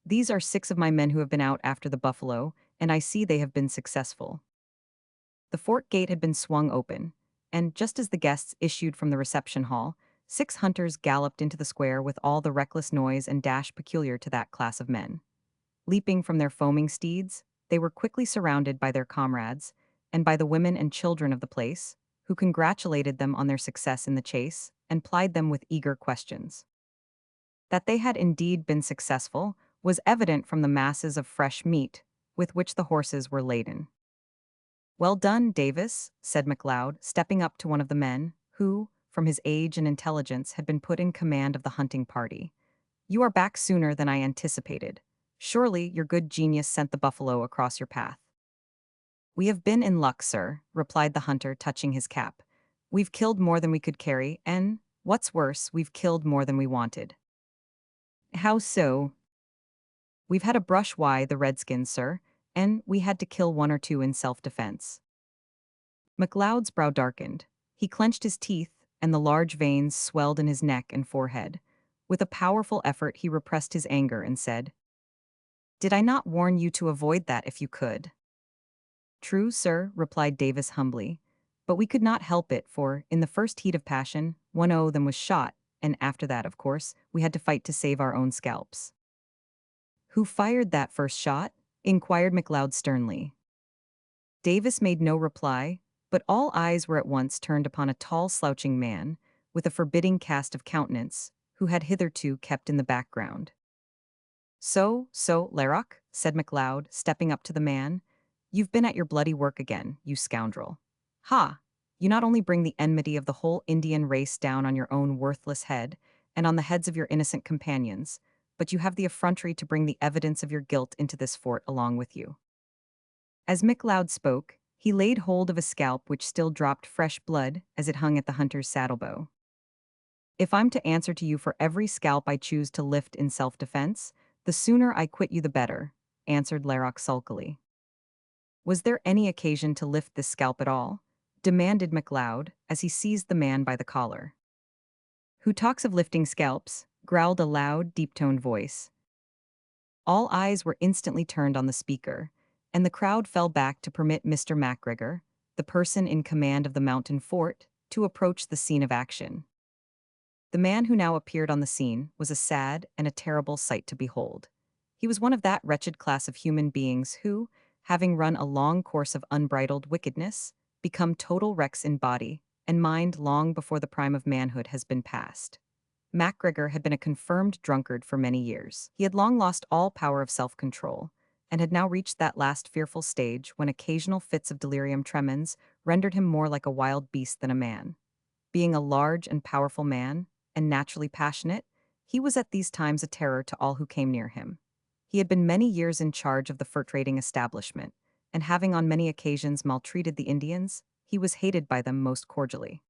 "These are 6 of my men who have been out after the buffalo, and I see they have been successful." The fort gate had been swung open, and just as the guests issued from the reception hall, 6 hunters galloped into the square with all the reckless noise and dash peculiar to that class of men. Leaping from their foaming steeds, they were quickly surrounded by their comrades and by the women and children of the place, who congratulated them on their success in the chase and plied them with eager questions. That they had indeed been successful was evident from the masses of fresh meat with which the horses were laden. "Well done, Davis," said MacLeod, stepping up to one of the men, who, from his age and intelligence, had been put in command of the hunting party. "You are back sooner than I anticipated. Surely your good genius sent the buffalo across your path." "We have been in luck, sir," replied the hunter, touching his cap. "We've killed more than we could carry, and, what's worse, we've killed more than we wanted." "How so?" "We've had a brush wi' the redskins, sir, and we had to kill one or two in self-defense." MacLeod's brow darkened. He clenched his teeth, and the large veins swelled in his neck and forehead. With a powerful effort, he repressed his anger and said, "Did I not warn you to avoid that if you could?" "True, sir," replied Davis humbly, "but we could not help it, for, in the first heat of passion, one o' them was shot, and after that, of course, we had to fight to save our own scalps." "Who fired that first shot?" inquired MacLeod sternly. Davis made no reply, but all eyes were at once turned upon a tall slouching man, with a forbidding cast of countenance, who had hitherto kept in the background. So, Larrock," said MacLeod, stepping up to the man, "you've been at your bloody work again, you scoundrel. Ha! You not only bring the enmity of the whole Indian race down on your own worthless head, and on the heads of your innocent companions, but you have the effrontery to bring the evidence of your guilt into this fort along with you." As MacLeod spoke, he laid hold of a scalp which still dropped fresh blood as it hung at the hunter's saddlebow. "If I'm to answer to you for every scalp I choose to lift in self-defense, the sooner I quit you the better," answered Larrock sulkily. "Was there any occasion to lift this scalp at all?" demanded MacLeod as he seized the man by the collar. "Who talks of lifting scalps?" growled a loud, deep-toned voice. All eyes were instantly turned on the speaker, and the crowd fell back to permit Mr. MacGregor, the person in command of the mountain fort, to approach the scene of action. The man who now appeared on the scene was a sad and a terrible sight to behold. He was one of that wretched class of human beings who, having run a long course of unbridled wickedness, become total wrecks in body and mind long before the prime of manhood has been passed. MacGregor had been a confirmed drunkard for many years. He had long lost all power of self-control, and had now reached that last fearful stage when occasional fits of delirium tremens rendered him more like a wild beast than a man. Being a large and powerful man, and naturally passionate, he was at these times a terror to all who came near him. He had been many years in charge of the fur trading establishment, and having on many occasions maltreated the Indians, he was hated by them most cordially.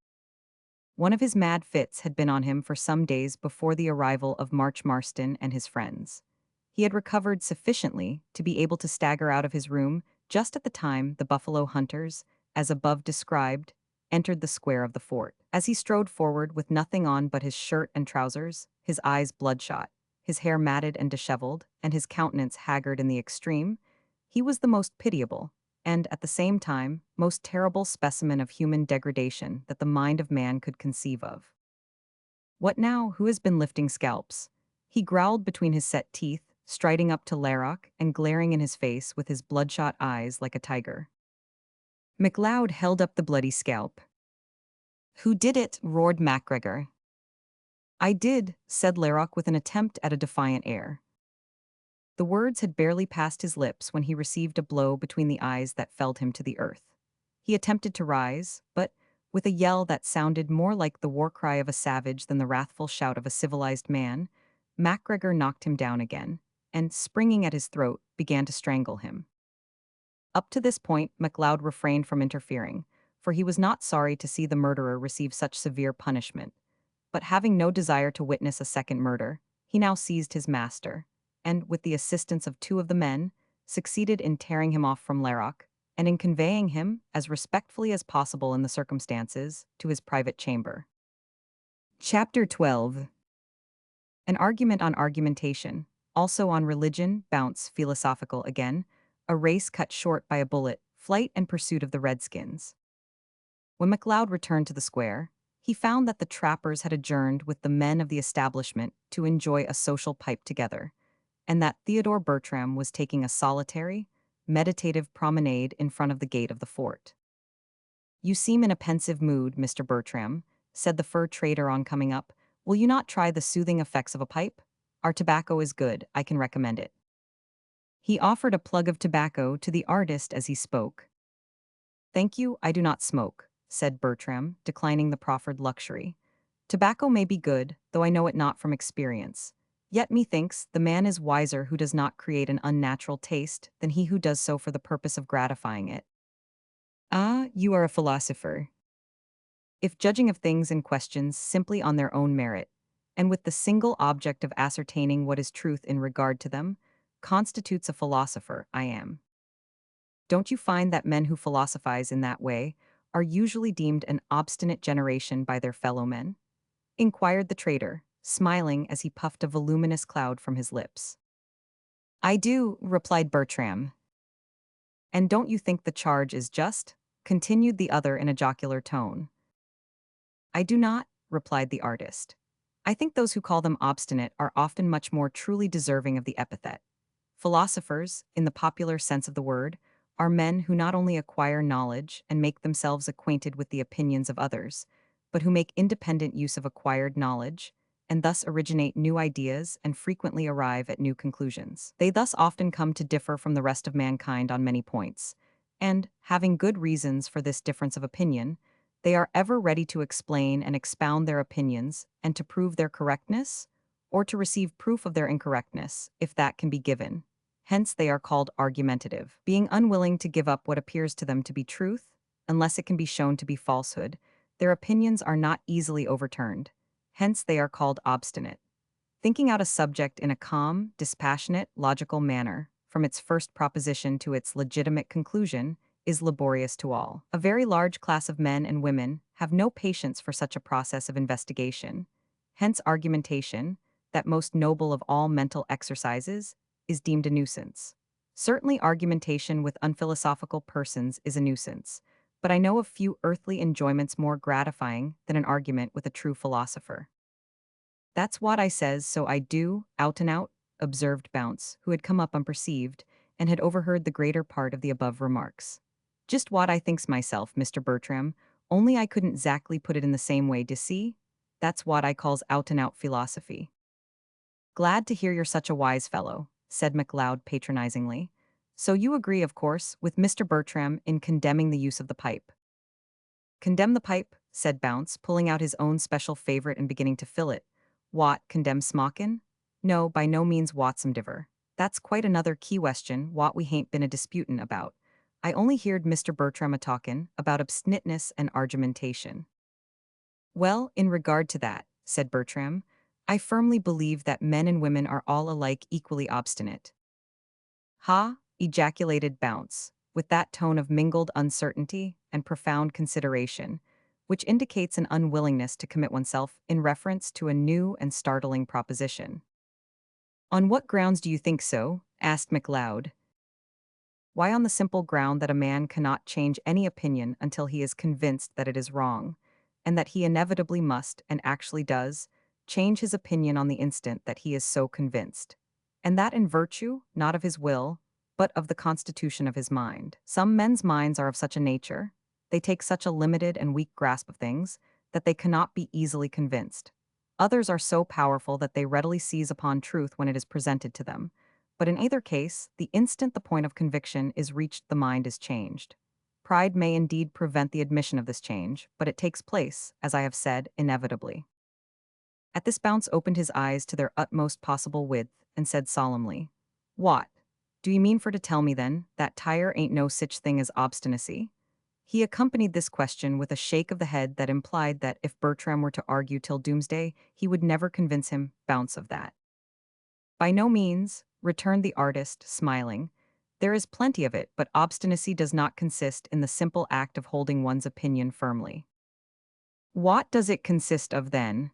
One of his mad fits had been on him for some days before the arrival of March Marston and his friends. He had recovered sufficiently to be able to stagger out of his room just at the time the buffalo hunters, as above described, entered the square of the fort. As he strode forward with nothing on but his shirt and trousers, his eyes bloodshot, his hair matted and disheveled, and his countenance haggard in the extreme, he was the most pitiable, and, at the same time, most terrible specimen of human degradation that the mind of man could conceive of. "What now? Who has been lifting scalps?" he growled between his set teeth, striding up to Larrock and glaring in his face with his bloodshot eyes like a tiger. MacLeod held up the bloody scalp. "Who did it?" roared MacGregor. "I did," said Larrock with an attempt at a defiant air. The words had barely passed his lips when he received a blow between the eyes that felled him to the earth. He attempted to rise, but, with a yell that sounded more like the war cry of a savage than the wrathful shout of a civilized man, MacGregor knocked him down again, and, springing at his throat, began to strangle him. Up to this point, MacLeod refrained from interfering, for he was not sorry to see the murderer receive such severe punishment. But having no desire to witness a second murder, he now seized his master, and, with the assistance of two of the men, succeeded in tearing him off from Larrock, and in conveying him, as respectfully as possible in the circumstances, to his private chamber. Chapter 12. An argument on argumentation, also on religion, bounce, philosophical again, a race cut short by a bullet, flight and pursuit of the redskins. When MacLeod returned to the square, He found that the trappers had adjourned with the men of the establishment to enjoy a social pipe together, and that Theodore Bertram was taking a solitary, meditative promenade in front of the gate of the fort. "You seem in a pensive mood, Mr. Bertram," said the fur trader on coming up. "Will you not try the soothing effects of a pipe? Our tobacco is good, I can recommend it." He offered a plug of tobacco to the artist as he spoke. "Thank you, I do not smoke," said Bertram, declining the proffered luxury. "Tobacco may be good, though I know it not from experience. Yet methinks the man is wiser who does not create an unnatural taste than he who does so for the purpose of gratifying it." "Ah, you are a philosopher." If judging of things and questions simply on their own merit, and with the single object of ascertaining what is truth in regard to them, constitutes a philosopher, I am. Don't you find that men who philosophize in that way are usually deemed an obstinate generation by their fellow men? Inquired the trader, smiling as he puffed a voluminous cloud from his lips. "I do," replied Bertram. "And don't you think the charge is just?" continued the other in a jocular tone. "I do not," replied the artist. "I think those who call them obstinate are often much more truly deserving of the epithet. Philosophers, in the popular sense of the word, are men who not only acquire knowledge and make themselves acquainted with the opinions of others, but who make independent use of acquired knowledge, and thus originate new ideas and frequently arrive at new conclusions. They thus often come to differ from the rest of mankind on many points, and, having good reasons for this difference of opinion, they are ever ready to explain and expound their opinions and to prove their correctness, or to receive proof of their incorrectness, if that can be given. Hence they are called argumentative. Being unwilling to give up what appears to them to be truth, unless it can be shown to be falsehood, their opinions are not easily overturned. Hence they are called obstinate. Thinking out a subject in a calm, dispassionate, logical manner, from its first proposition to its legitimate conclusion, is laborious to all. A very large class of men and women have no patience for such a process of investigation. Hence argumentation, that most noble of all mental exercises, is deemed a nuisance. Certainly argumentation with unphilosophical persons is a nuisance, but I know of few earthly enjoyments more gratifying than an argument with a true philosopher. "That's what I says, so I do, out and out," observed Bounce, who had come up unperceived, and had overheard the greater part of the above remarks. "Just what I thinks myself, Mr. Bertram, only I couldn't zactly put it in the same way, d'see? That's what I calls out and out philosophy." "Glad to hear you're such a wise fellow," said MacLeod patronizingly. "So you agree, of course, with Mr. Bertram in condemning the use of the pipe." "Condemn the pipe," said Bounce, pulling out his own special favorite and beginning to fill it. "What, condemn smockin'? No, by no means whatsomdiver. That's quite another key question what we hain't been a disputin' about. I only heerd Mr. Bertram a-talkin' about obstiniteness and argumentation." "Well, in regard to that," said Bertram, "I firmly believe that men and women are all alike equally obstinate." "Ha!" ejaculated Bounce, with that tone of mingled uncertainty and profound consideration, which indicates an unwillingness to commit oneself in reference to a new and startling proposition. "On what grounds do you think so?" asked MacLeod. "Why, on the simple ground that a man cannot change any opinion until he is convinced that it is wrong, and that he inevitably must, and actually does, change his opinion on the instant that he is so convinced, and that in virtue, not of his will, but of the constitution of his mind. Some men's minds are of such a nature, they take such a limited and weak grasp of things, that they cannot be easily convinced. Others are so powerful that they readily seize upon truth when it is presented to them, but in either case, the instant the point of conviction is reached the mind is changed. Pride may indeed prevent the admission of this change, but it takes place, as I have said, inevitably." At this Bounce opened his eyes to their utmost possible width, and said solemnly, "What? Do you mean for to tell me, then, that tire ain't no sich thing as obstinacy?" He accompanied this question with a shake of the head that implied that if Bertram were to argue till doomsday, he would never convince him, Bounce, of that. "By no means," returned the artist, smiling. "There is plenty of it, but obstinacy does not consist in the simple act of holding one's opinion firmly." "What does it consist of, then?"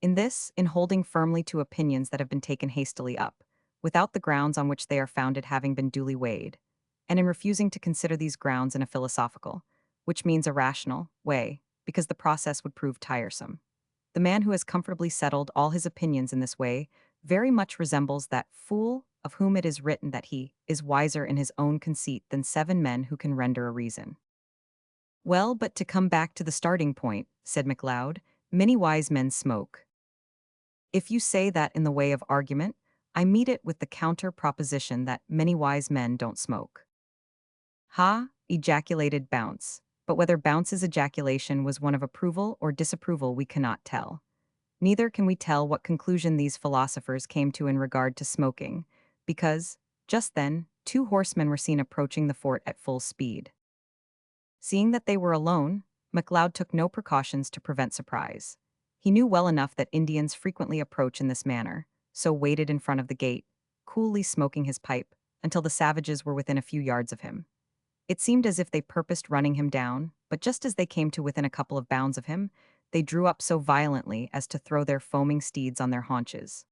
"In this, in holding firmly to opinions that have been taken hastily up, without the grounds on which they are founded having been duly weighed, and in refusing to consider these grounds in a philosophical, which means a rational, way, because the process would prove tiresome. The man who has comfortably settled all his opinions in this way very much resembles that fool of whom it is written that he is wiser in his own conceit than 7 men who can render a reason. Well, but to come back to the starting point, said MacLeod, many wise men smoke. If you say that in the way of argument, I meet it with the counter proposition that many wise men don't smoke. Ha! Ejaculated Bounce. But whether Bounce's ejaculation was one of approval or disapproval we cannot tell. Neither can we tell what conclusion these philosophers came to in regard to smoking, because, just then, 2 horsemen were seen approaching the fort at full speed. Seeing that they were alone, MacLeod took no precautions to prevent surprise. He knew well enough that Indians frequently approach in this manner, so waited in front of the gate, coolly smoking his pipe, until the savages were within a few yards of him. It seemed as if they purposed running him down, but just as they came to within a couple of bounds of him, they drew up so violently as to throw their foaming steeds on their haunches.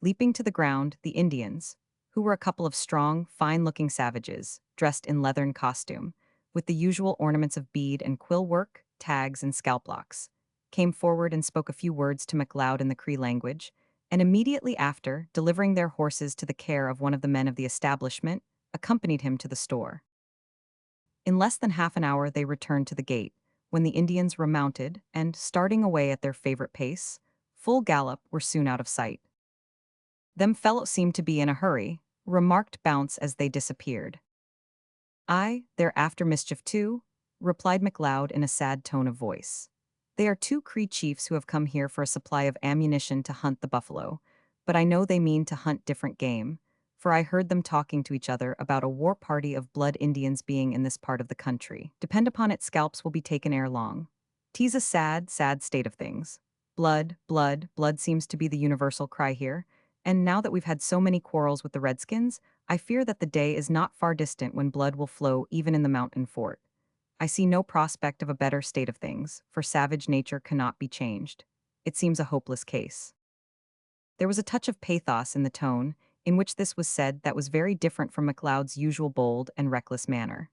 Leaping to the ground, the Indians, who were a couple of strong, fine-looking savages, dressed in leathern costume, with the usual ornaments of bead and quill work, tags, and scalp locks, came forward and spoke a few words to MacLeod in the Cree language, and immediately after, delivering their horses to the care of one of the men of the establishment, accompanied him to the store. In less than half an hour they returned to the gate, when the Indians remounted and, starting away at their favorite pace, full gallop, were soon out of sight. "Them fellows seem to be in a hurry," remarked Bounce as they disappeared. "Aye, they're after mischief too," replied MacLeod in a sad tone of voice. "They are 2 Cree chiefs who have come here for a supply of ammunition to hunt the buffalo, but I know they mean to hunt different game, for I heard them talking to each other about a war party of blood Indians being in this part of the country. Depend upon it, scalps will be taken ere long. 'Tis a sad, sad state of things. Blood, blood, blood seems to be the universal cry here, and now that we've had so many quarrels with the Redskins, I fear that the day is not far distant when blood will flow even in the mountain fort. I see no prospect of a better state of things, for savage nature cannot be changed. It seems a hopeless case." There was a touch of pathos in the tone in which this was said that was very different from MacLeod's usual bold and reckless manner.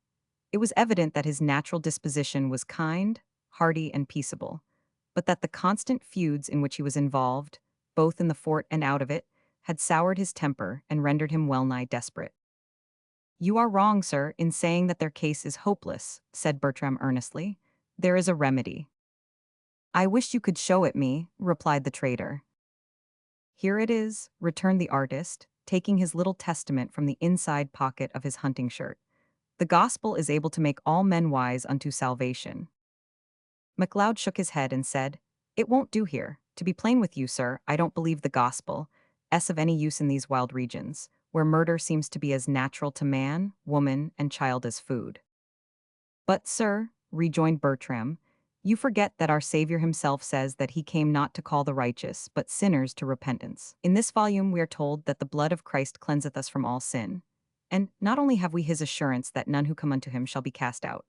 It was evident that his natural disposition was kind, hearty, and peaceable, but that the constant feuds in which he was involved, both in the fort and out of it, had soured his temper and rendered him well-nigh desperate. "You are wrong, sir, in saying that their case is hopeless," said Bertram earnestly. "There is a remedy." "I wish you could show it me," replied the trader. "Here it is," returned the artist, taking his little testament from the inside pocket of his hunting shirt. "The gospel is able to make all men wise unto salvation." MacLeod shook his head and said, "It won't do here. To be plain with you, sir, I don't believe the gospel is of any use in these wild regions, where murder seems to be as natural to man, woman, and child as food." "But, sir," rejoined Bertram, "you forget that our Savior himself says that he came not to call the righteous, but sinners to repentance. In this volume we are told that the blood of Christ cleanseth us from all sin. And not only have we his assurance that none who come unto him shall be cast out,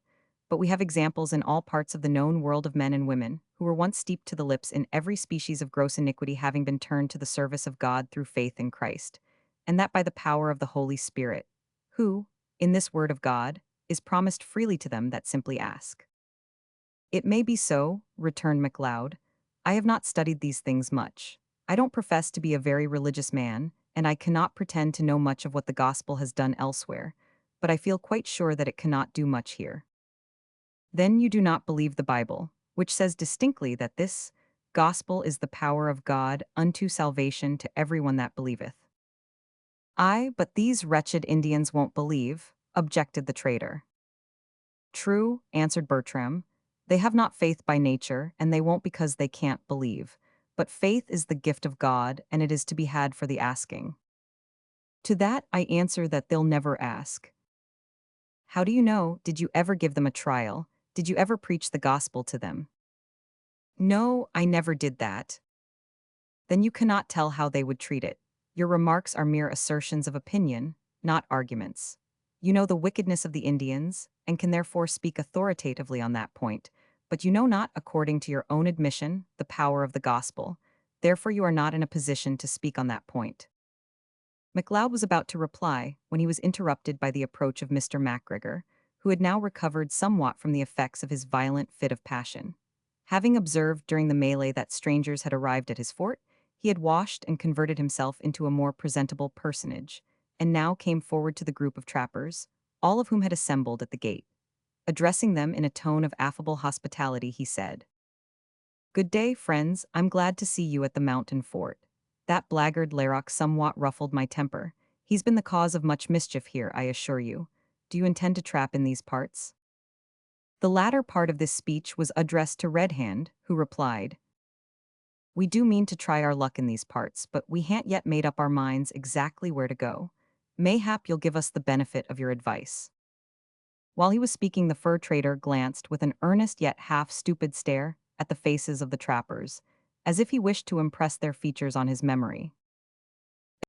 but we have examples in all parts of the known world of men and women who were once steeped to the lips in every species of gross iniquity having been turned to the service of God through faith in Christ, and that by the power of the Holy Spirit, who, in this word of God, is promised freely to them that simply ask." "It may be so," returned MacLeod. "I have not studied these things much. I don't profess to be a very religious man, and I cannot pretend to know much of what the gospel has done elsewhere, but I feel quite sure that it cannot do much here." "Then you do not believe the Bible, which says distinctly that this gospel is the power of God unto salvation to everyone that believeth." "Aye, but these wretched Indians won't believe," objected the trader. "True," answered Bertram. "They have not faith by nature, and they won't because they can't believe. But faith is the gift of God, and it is to be had for the asking." "To that I answer that they'll never ask." "How do you know? Did you ever give them a trial? Did you ever preach the gospel to them?" "No, I never did that." "Then you cannot tell how they would treat it. Your remarks are mere assertions of opinion, not arguments. You know the wickedness of the Indians, and can therefore speak authoritatively on that point, but you know not, according to your own admission, the power of the gospel. Therefore you are not in a position to speak on that point." MacLeod was about to reply when he was interrupted by the approach of Mr. MacGregor, who had now recovered somewhat from the effects of his violent fit of passion. Having observed during the melee that strangers had arrived at his fort, he had washed and converted himself into a more presentable personage, and now came forward to the group of trappers, all of whom had assembled at the gate. Addressing them in a tone of affable hospitality, he said, "Good day, friends. I'm glad to see you at the mountain fort. That blackguard Larrock somewhat ruffled my temper. He's been the cause of much mischief here, I assure you. Do you intend to trap in these parts?" The latter part of this speech was addressed to Red Hand, who replied, "We do mean to try our luck in these parts, but we han't yet made up our minds exactly where to go. Mayhap you'll give us the benefit of your advice." While he was speaking, the fur trader glanced with an earnest yet half-stupid stare at the faces of the trappers, as if he wished to impress their features on his memory.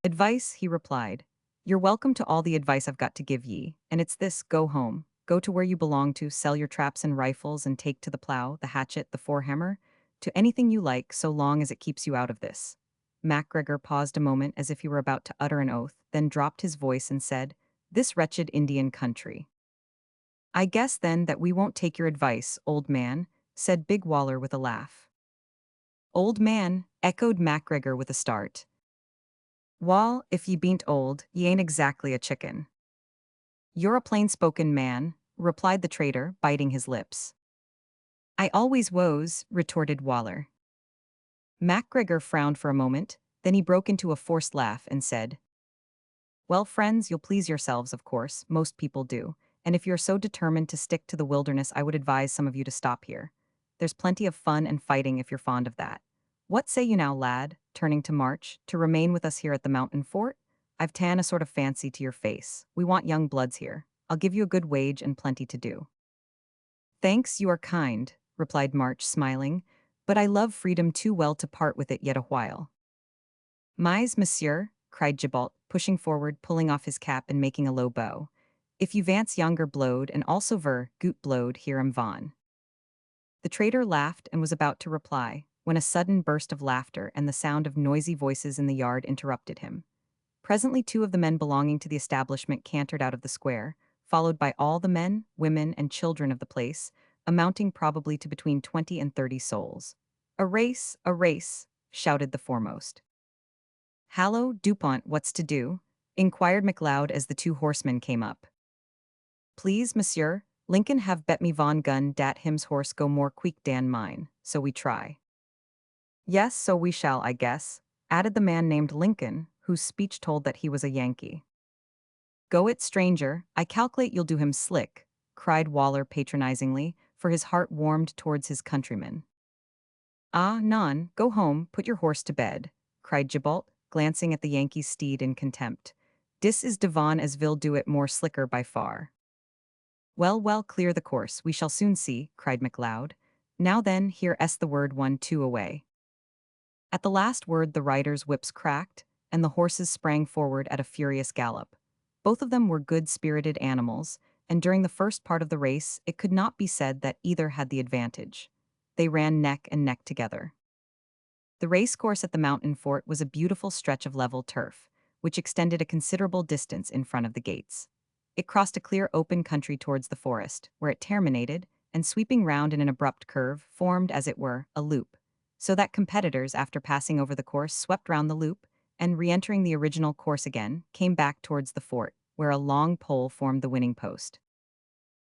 "Advice," he replied. "You're welcome to all the advice I've got to give ye, and it's this: go home. Go to where you belong to, sell your traps and rifles, and take to the plow, the hatchet, the forehammer, to anything you like, so long as it keeps you out of this." MacGregor paused a moment as if he were about to utter an oath, then dropped his voice and said, "This wretched Indian country." "I guess, then, that we won't take your advice, old man," said Big Waller with a laugh. "Old man," echoed MacGregor with a start. "Wall, if ye bean't old, ye ain't exactly a chicken." "You're a plain-spoken man," replied the trader, biting his lips. "I always was," retorted Waller. MacGregor frowned for a moment, then he broke into a forced laugh and said, "Well, friends, you'll please yourselves, of course, most people do, and if you're so determined to stick to the wilderness, I would advise some of you to stop here. There's plenty of fun and fighting if you're fond of that. What say you now, lad," turning to March, "to remain with us here at the mountain fort? I've ta'en a sort of fancy to your face. We want young bloods here. I'll give you a good wage and plenty to do." "Thanks, you are kind," replied March, smiling, "but I love freedom too well to part with it yet a while." "Mais, monsieur," cried Gibault, pushing forward, pulling off his cap and making a low bow. "If you vance younger blode and also ver goot blode, here am van." The trader laughed and was about to reply, when a sudden burst of laughter and the sound of noisy voices in the yard interrupted him. Presently 2 of the men belonging to the establishment cantered out of the square, followed by all the men, women, and children of the place, amounting probably to between 20 and 30 souls. A race," shouted the foremost. "Hallo, Dupont, what's to do?" inquired MacLeod as the 2 horsemen came up. "Please, monsieur, Lincoln have bet me von gun dat him's horse go more queek dan mine, so we try." "Yes, so we shall, I guess," added the man named Lincoln, whose speech told that he was a Yankee. "Go it, stranger, I calculate you'll do him slick," cried Waller patronizingly, for his heart warmed towards his countrymen. "Ah, non, go home, put your horse to bed," cried Gibault, glancing at the Yankee's steed in contempt. "Dis is Devon as vill do it more slicker by far." "Well, well, clear the course, we shall soon see," cried MacLeod. "Now then, here s the word 1-2 away." At the last word the riders' whips cracked, and the horses sprang forward at a furious gallop. Both of them were good-spirited animals, and during the first part of the race it could not be said that either had the advantage. They ran neck and neck together. The race course at the mountain fort was a beautiful stretch of level turf, which extended a considerable distance in front of the gates. It crossed a clear open country towards the forest, where it terminated, and sweeping round in an abrupt curve, formed, as it were, a loop, so that competitors, after passing over the course, swept round the loop, and, re-entering the original course again, came back towards the fort, where a long pole formed the winning post.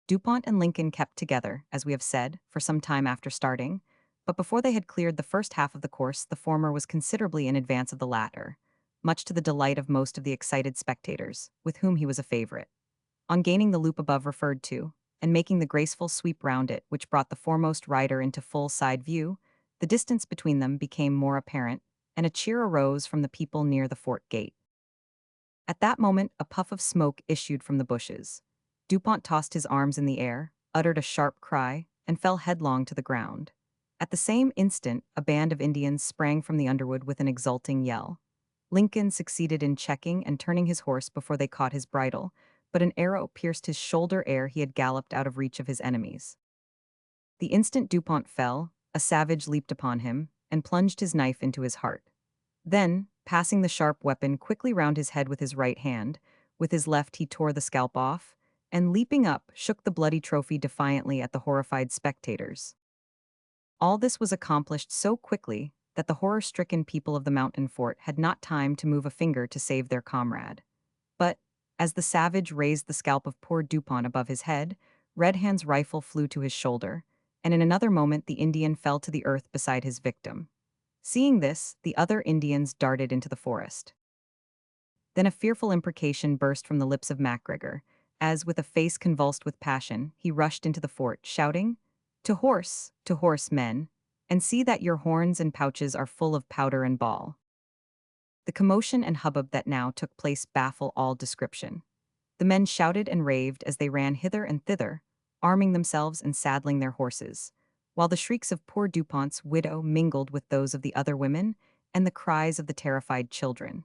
Dupont and Lincoln kept together, as we have said, for some time after starting, but before they had cleared the first half of the course, the former was considerably in advance of the latter, much to the delight of most of the excited spectators, with whom he was a favorite. On gaining the loop above referred to, and making the graceful sweep round it which brought the foremost rider into full side view, the distance between them became more apparent, and a cheer arose from the people near the fort gate. At that moment a puff of smoke issued from the bushes. Dupont tossed his arms in the air, uttered a sharp cry, and fell headlong to the ground. At the same instant a band of Indians sprang from the underwood with an exulting yell. Lincoln succeeded in checking and turning his horse before they caught his bridle, but an arrow pierced his shoulder ere he had galloped out of reach of his enemies. The instant Dupont fell, a savage leaped upon him, and plunged his knife into his heart. Then, passing the sharp weapon quickly round his head with his right hand, with his left he tore the scalp off, and leaping up, shook the bloody trophy defiantly at the horrified spectators. All this was accomplished so quickly that the horror-stricken people of the mountain fort had not time to move a finger to save their comrade. But, as the savage raised the scalp of poor Dupont above his head, Red Hand's rifle flew to his shoulder, and in another moment the Indian fell to the earth beside his victim. Seeing this, the other Indians darted into the forest. Then a fearful imprecation burst from the lips of MacGregor, as, with a face convulsed with passion, he rushed into the fort, shouting, to horse, men, and see that your horns and pouches are full of powder and ball." The commotion and hubbub that now took place baffle all description. The men shouted and raved as they ran hither and thither, arming themselves and saddling their horses, while the shrieks of poor Dupont's widow mingled with those of the other women and the cries of the terrified children.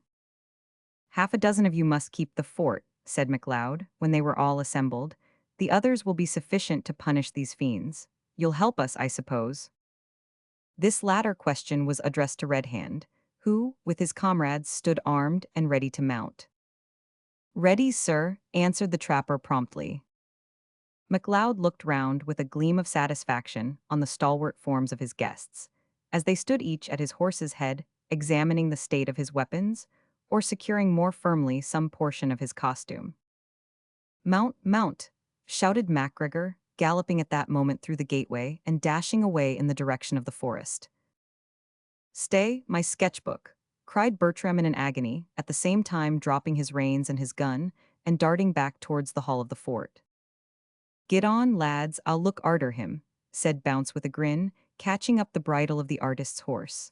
"Half a dozen of you must keep the fort," said MacLeod, when they were all assembled. "The others will be sufficient to punish these fiends. You'll help us, I suppose?" This latter question was addressed to Red Hand, who, with his comrades, stood armed and ready to mount. "Ready, sir," answered the trapper promptly. MacLeod looked round with a gleam of satisfaction on the stalwart forms of his guests, as they stood each at his horse's head, examining the state of his weapons, or securing more firmly some portion of his costume. "Mount, mount!" shouted MacGregor, galloping at that moment through the gateway and dashing away in the direction of the forest. "Stay, my sketchbook!" cried Bertram in an agony, at the same time dropping his reins and his gun, and darting back towards the hall of the fort. "Get on, lads, I'll look arter him," said Bounce with a grin, catching up the bridle of the artist's horse.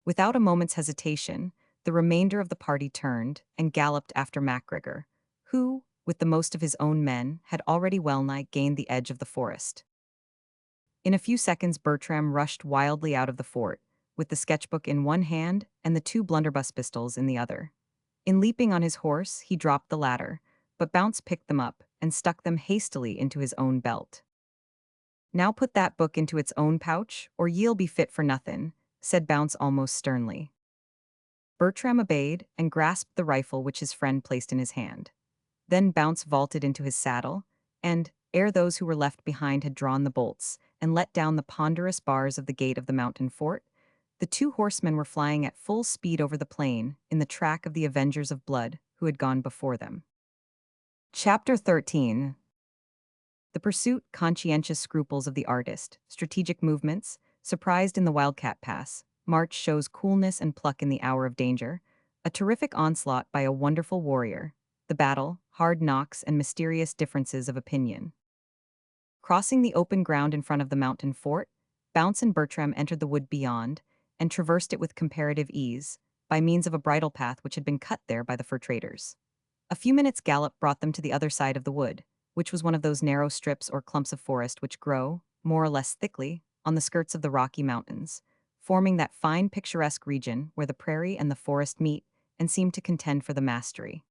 Without a moment's hesitation, the remainder of the party turned and galloped after MacGregor, who, with the most of his own men, had already well-nigh gained the edge of the forest. In a few seconds Bertram rushed wildly out of the fort, with the sketchbook in one hand and the two blunderbuss pistols in the other. In leaping on his horse, he dropped the latter, but Bounce picked them up and stuck them hastily into his own belt. "Now put that book into its own pouch, or ye'll be fit for nothin'," said Bounce almost sternly. Bertram obeyed and grasped the rifle which his friend placed in his hand. Then Bounce vaulted into his saddle, and, ere those who were left behind had drawn the bolts and let down the ponderous bars of the gate of the mountain fort, the two horsemen were flying at full speed over the plain in the track of the Avengers of Blood who had gone before them. Chapter 13. The pursuit, conscientious scruples of the artist, strategic movements, surprised in the Wildcat Pass, march shows coolness and pluck in the hour of danger, a terrific onslaught by a wonderful warrior, the battle, hard knocks, and mysterious differences of opinion. Crossing the open ground in front of the mountain fort, Bounce and Bertram entered the wood beyond, and traversed it with comparative ease, by means of a bridle path which had been cut there by the fur traders. A few minutes' gallop brought them to the other side of the wood, which was one of those narrow strips or clumps of forest which grow, more or less thickly, on the skirts of the Rocky Mountains, forming that fine picturesque region where the prairie and the forest meet and seem to contend for the mastery.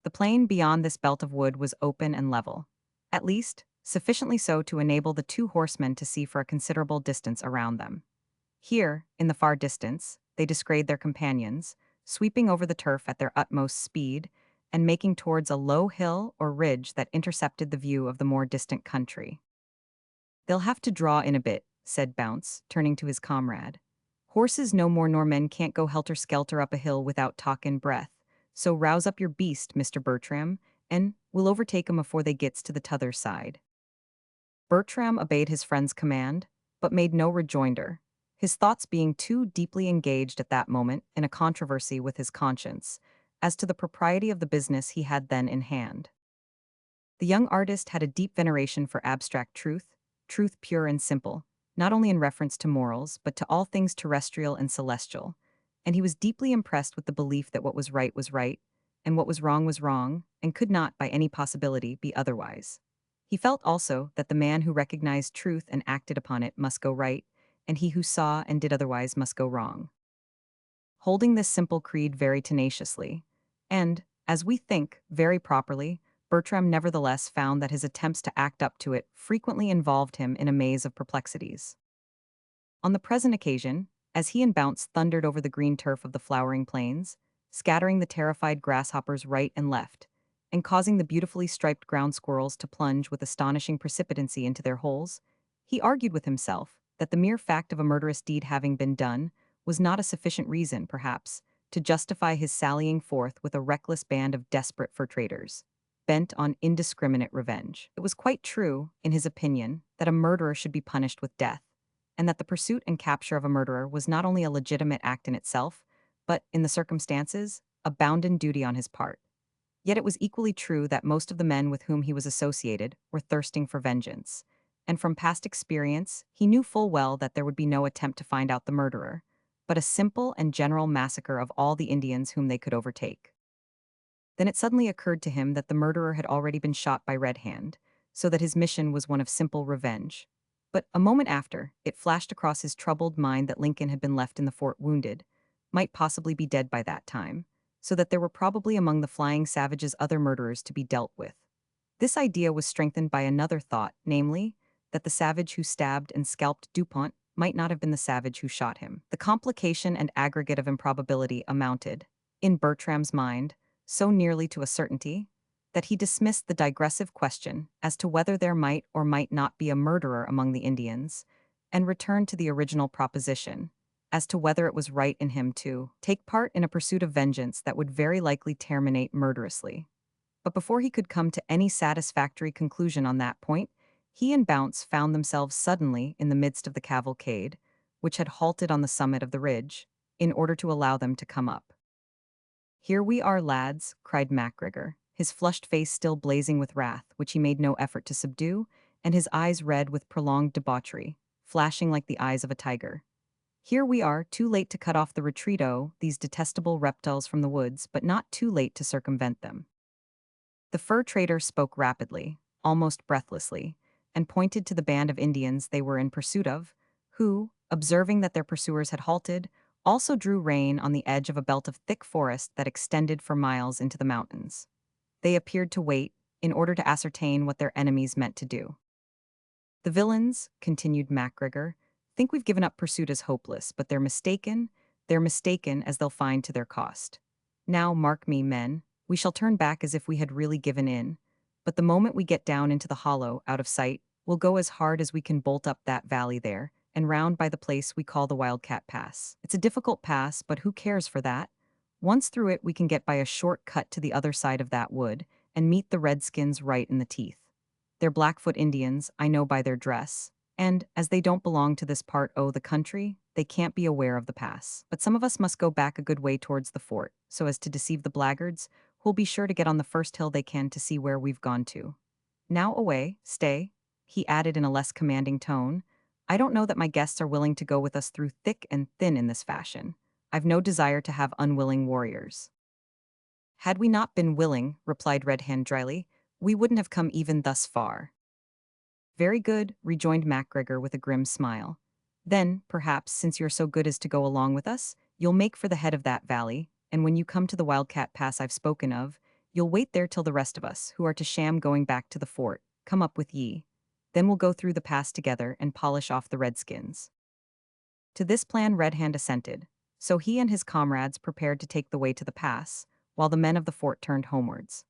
The plain beyond this belt of wood was open and level, at least, sufficiently so to enable the two horsemen to see for a considerable distance around them. Here, in the far distance, they descried their companions, sweeping over the turf at their utmost speed, and making towards a low hill or ridge that intercepted the view of the more distant country. "They'll have to draw in a bit," said Bounce, turning to his comrade. "Horses no more nor men can't go helter-skelter up a hill without talkin' breath, so rouse up your beast, Mr. Bertram, and we'll overtake 'em afore they gits to the t'other side." Bertram obeyed his friend's command, but made no rejoinder, his thoughts being too deeply engaged at that moment in a controversy with his conscience, as to the propriety of the business he had then in hand. The young artist had a deep veneration for abstract truth, truth pure and simple, not only in reference to morals, but to all things terrestrial and celestial, and he was deeply impressed with the belief that what was right, and what was wrong, and could not, by any possibility, be otherwise. He felt also that the man who recognized truth and acted upon it must go right, and he who saw and did otherwise must go wrong. Holding this simple creed very tenaciously, and, as we think, very properly, Bertram nevertheless found that his attempts to act up to it frequently involved him in a maze of perplexities. On the present occasion, as he and Bounce thundered over the green turf of the flowering plains, scattering the terrified grasshoppers right and left, and causing the beautifully striped ground squirrels to plunge with astonishing precipitancy into their holes, he argued with himself that the mere fact of a murderous deed having been done was not a sufficient reason, perhaps, to justify his sallying forth with a reckless band of desperate fur traders, bent on indiscriminate revenge. It was quite true, in his opinion, that a murderer should be punished with death, and that the pursuit and capture of a murderer was not only a legitimate act in itself, but, in the circumstances, a bounden duty on his part. Yet it was equally true that most of the men with whom he was associated were thirsting for vengeance, and from past experience, he knew full well that there would be no attempt to find out the murderer, but a simple and general massacre of all the Indians whom they could overtake. Then it suddenly occurred to him that the murderer had already been shot by Red Hand, so that his mission was one of simple revenge. But a moment after, it flashed across his troubled mind that Lincoln had been left in the fort wounded, might possibly be dead by that time, so that there were probably among the flying savages other murderers to be dealt with. This idea was strengthened by another thought, namely, that the savage who stabbed and scalped Dupont might not have been the savage who shot him. The complication and aggregate of improbability amounted, in Bertram's mind, so nearly to a certainty, that he dismissed the digressive question as to whether there might or might not be a murderer among the Indians, and returned to the original proposition, as to whether it was right in him to take part in a pursuit of vengeance that would very likely terminate murderously. But before he could come to any satisfactory conclusion on that point, he and Bounce found themselves suddenly in the midst of the cavalcade, which had halted on the summit of the ridge, in order to allow them to come up. "Here we are, lads," cried MacGregor, his flushed face still blazing with wrath, which he made no effort to subdue, and his eyes red with prolonged debauchery, flashing like the eyes of a tiger. "Here we are, too late to cut off the retreat these detestable reptiles from the woods, but not too late to circumvent them." The fur trader spoke rapidly, almost breathlessly, and pointed to the band of Indians they were in pursuit of, who, observing that their pursuers had halted, also drew rein on the edge of a belt of thick forest that extended for miles into the mountains. They appeared to wait, in order to ascertain what their enemies meant to do. "The villains," continued MacGregor, "think we've given up pursuit as hopeless, but they're mistaken as they'll find to their cost. Now, mark me, men, we shall turn back as if we had really given in, but the moment we get down into the hollow, out of sight, we'll go as hard as we can bolt up that valley there, and round by the place we call the Wildcat Pass. It's a difficult pass, but who cares for that? Once through it we can get by a short cut to the other side of that wood, and meet the redskins right in the teeth. They're Blackfoot Indians, I know by their dress, and, as they don't belong to this part o' the country, they can't be aware of the pass. But some of us must go back a good way towards the fort, so as to deceive the blackguards, who'll be sure to get on the first hill they can to see where we've gone to. Now away, stay," he added in a less commanding tone. "I don't know that my guests are willing to go with us through thick and thin in this fashion. I've no desire to have unwilling warriors." "Had we not been willing," replied Red Hand dryly, "we wouldn't have come even thus far." "Very good," rejoined MacGregor with a grim smile. "Then, perhaps, since you're so good as to go along with us, you'll make for the head of that valley, and when you come to the Wildcat Pass I've spoken of, you'll wait there till the rest of us, who are to sham going back to the fort, come up with ye. Then we'll go through the pass together and polish off the redskins." To this plan Red Hand assented, so he and his comrades prepared to take the way to the pass, while the men of the fort turned homewards.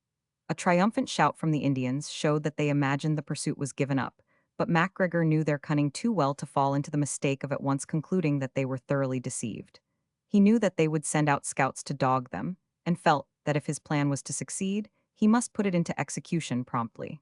A triumphant shout from the Indians showed that they imagined the pursuit was given up, but MacGregor knew their cunning too well to fall into the mistake of at once concluding that they were thoroughly deceived. He knew that they would send out scouts to dog them, and felt that if his plan was to succeed, he must put it into execution promptly.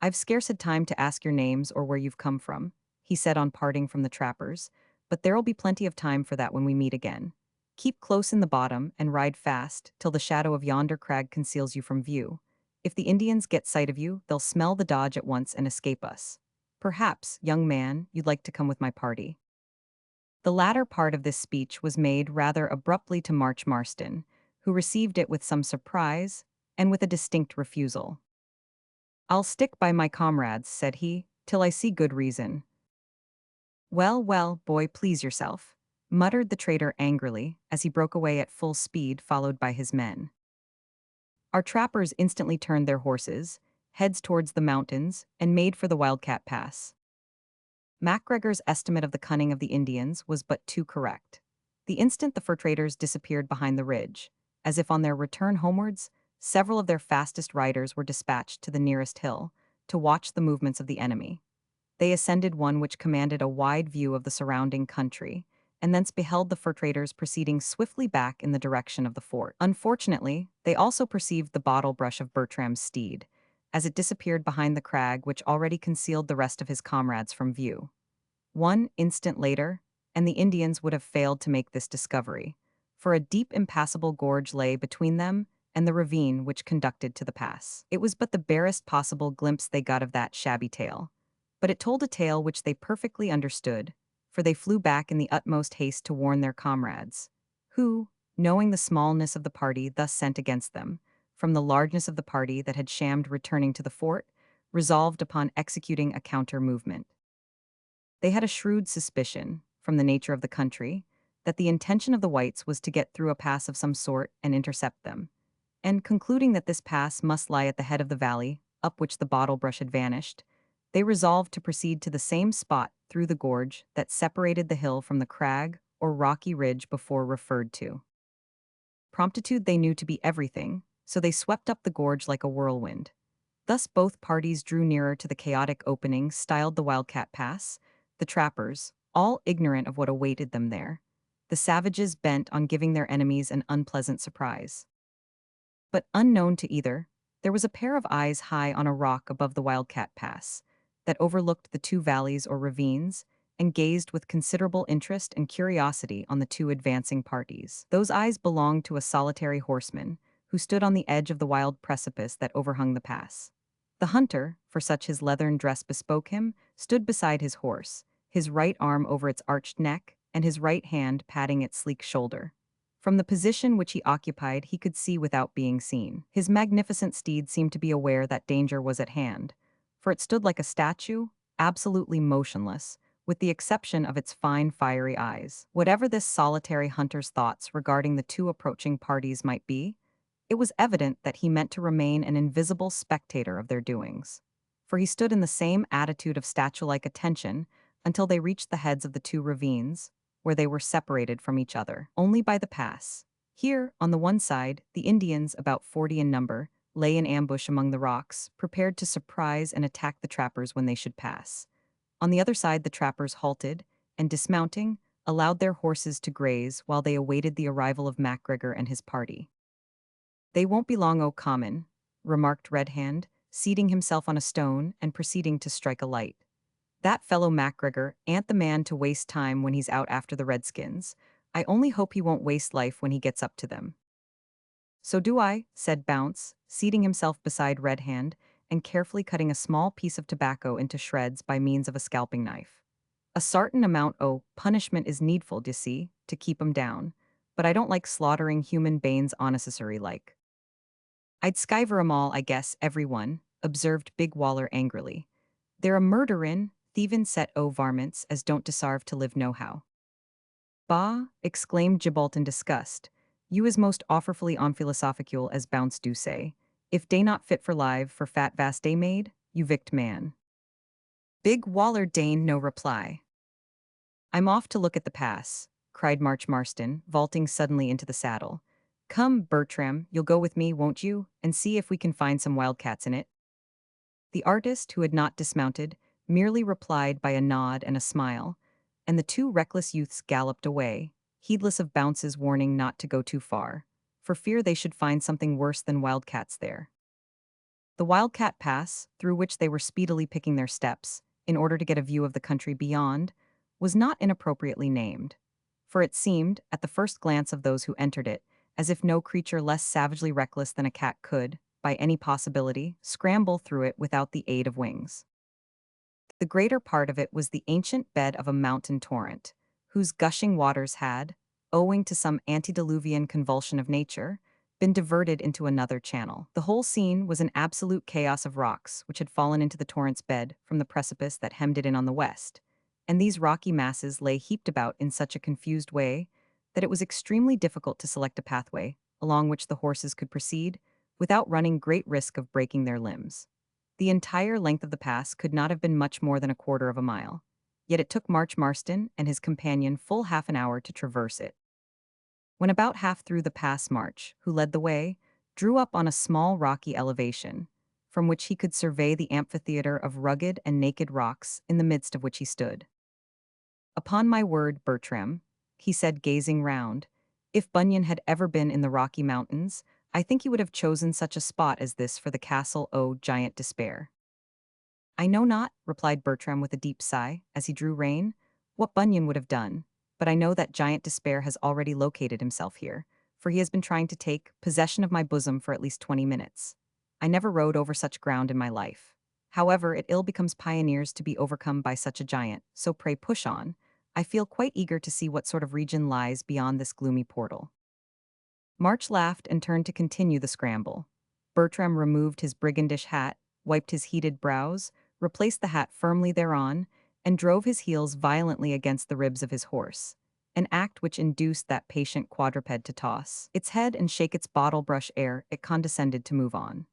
"I've scarce had time to ask your names or where you've come from," he said on parting from the trappers, "but there'll be plenty of time for that when we meet again. Keep close in the bottom and ride fast till the shadow of yonder crag conceals you from view. If the Indians get sight of you, they'll smell the dodge at once and escape us. Perhaps, young man, you'd like to come with my party." The latter part of this speech was made rather abruptly to March Marston, who received it with some surprise and with a distinct refusal. "I'll stick by my comrades," said he, "till I see good reason." "Well, well, boy, please yourself," muttered the trader angrily as he broke away at full speed followed by his men. Our trappers instantly turned their horses, heads towards the mountains, and made for the Wildcat Pass. MacGregor's estimate of the cunning of the Indians was but too correct. The instant the fur traders disappeared behind the ridge, as if on their return homewards, several of their fastest riders were dispatched to the nearest hill to watch the movements of the enemy. They ascended one which commanded a wide view of the surrounding country, and thence beheld the fur traders proceeding swiftly back in the direction of the fort. Unfortunately, they also perceived the bottle brush of Bertram's steed, as it disappeared behind the crag which already concealed the rest of his comrades from view. 1 instant later, and the Indians would have failed to make this discovery, for a deep impassable gorge lay between them and the ravine which conducted to the pass. It was but the barest possible glimpse they got of that shabby tale, but it told a tale which they perfectly understood, for they flew back in the utmost haste to warn their comrades, who, knowing the smallness of the party thus sent against them, from the largeness of the party that had shammed returning to the fort, resolved upon executing a counter-movement. They had a shrewd suspicion, from the nature of the country, that the intention of the whites was to get through a pass of some sort and intercept them, and concluding that this pass must lie at the head of the valley, up which the bottle brush had vanished, they resolved to proceed to the same spot through the gorge that separated the hill from the crag or rocky ridge before referred to. Promptitude they knew to be everything, so they swept up the gorge like a whirlwind. Thus both parties drew nearer to the chaotic opening styled the Wildcat Pass, the trappers, all ignorant of what awaited them there, the savages bent on giving their enemies an unpleasant surprise. But unknown to either, there was a pair of eyes high on a rock above the Wildcat Pass that overlooked the two valleys or ravines and gazed with considerable interest and curiosity on the two advancing parties. Those eyes belonged to a solitary horseman who stood on the edge of the wild precipice that overhung the pass. The hunter, for such his leathern dress bespoke him, stood beside his horse, his right arm over its arched neck and his right hand patting its sleek shoulder. From the position which he occupied he could see without being seen. His magnificent steed seemed to be aware that danger was at hand, for it stood like a statue, absolutely motionless, with the exception of its fine fiery eyes. Whatever this solitary hunter's thoughts regarding the two approaching parties might be, it was evident that he meant to remain an invisible spectator of their doings, for he stood in the same attitude of statue-like attention until they reached the heads of the two ravines, where they were separated from each other only by the pass. Here, on the one side, the Indians, about 40 in number, lay in ambush among the rocks, prepared to surprise and attack the trappers when they should pass. On the other side, the trappers halted, and dismounting, allowed their horses to graze while they awaited the arrival of MacGregor and his party. "They won't be long, O Common," remarked Red Hand, seating himself on a stone and proceeding to strike a light. "That fellow MacGregor ain't the man to waste time when he's out after the Redskins. I only hope he won't waste life when he gets up to them." "So do I," said Bounce, seating himself beside Red Hand and carefully cutting a small piece of tobacco into shreds by means of a scalping knife. "A sartain amount o' punishment is needful, d'ye see, to keep 'em down, but I don't like slaughtering human banes unnecessary like." "I'd skiver 'em all, I guess, every one," observed Big Waller angrily. "They're a murderin', thievin' set o' varmints as don't desarve to live nohow." "Bah!" exclaimed Gibalt in disgust. "You is most offerfully unphilosophical, as Bounce do say. If dey not fit for live, for fat vast dey made, you vict man." Big Waller deigned no reply. "I'm off to look at the pass," cried March Marston, vaulting suddenly into the saddle. "Come, Bertram, you'll go with me, won't you, and see if we can find some wildcats in it?" The artist, who had not dismounted, merely replied by a nod and a smile, and the two reckless youths galloped away, heedless of Bounce's warning not to go too far, for fear they should find something worse than wildcats there. The Wildcat Pass, through which they were speedily picking their steps, in order to get a view of the country beyond, was not inappropriately named, for it seemed, at the first glance of those who entered it, as if no creature less savagely reckless than a cat could, by any possibility, scramble through it without the aid of wings. The greater part of it was the ancient bed of a mountain torrent, whose gushing waters had, owing to some antediluvian convulsion of nature, been diverted into another channel. The whole scene was an absolute chaos of rocks which had fallen into the torrent's bed from the precipice that hemmed it in on the west, and these rocky masses lay heaped about in such a confused way that it was extremely difficult to select a pathway along which the horses could proceed without running great risk of breaking their limbs. The entire length of the pass could not have been much more than a quarter of a mile, yet it took March Marston and his companion full half an hour to traverse it. When about half through the pass, March, who led the way, drew up on a small rocky elevation, from which he could survey the amphitheater of rugged and naked rocks in the midst of which he stood. "Upon my word, Bertram," he said, gazing round, "if Bunyan had ever been in the Rocky Mountains, I think he would have chosen such a spot as this for the castle o' Giant Despair." "I know not," replied Bertram with a deep sigh, as he drew rein, "what Bunyan would have done, but I know that Giant Despair has already located himself here, for he has been trying to take possession of my bosom for at least 20 minutes. I never rode over such ground in my life. However, it ill becomes pioneers to be overcome by such a giant, so pray push on. I feel quite eager to see what sort of region lies beyond this gloomy portal." March laughed and turned to continue the scramble. Bertram removed his brigandish hat, wiped his heated brows, replaced the hat firmly thereon, and drove his heels violently against the ribs of his horse, an act which induced that patient quadruped to toss its head and shake its bottle-brush ere it condescended to move on.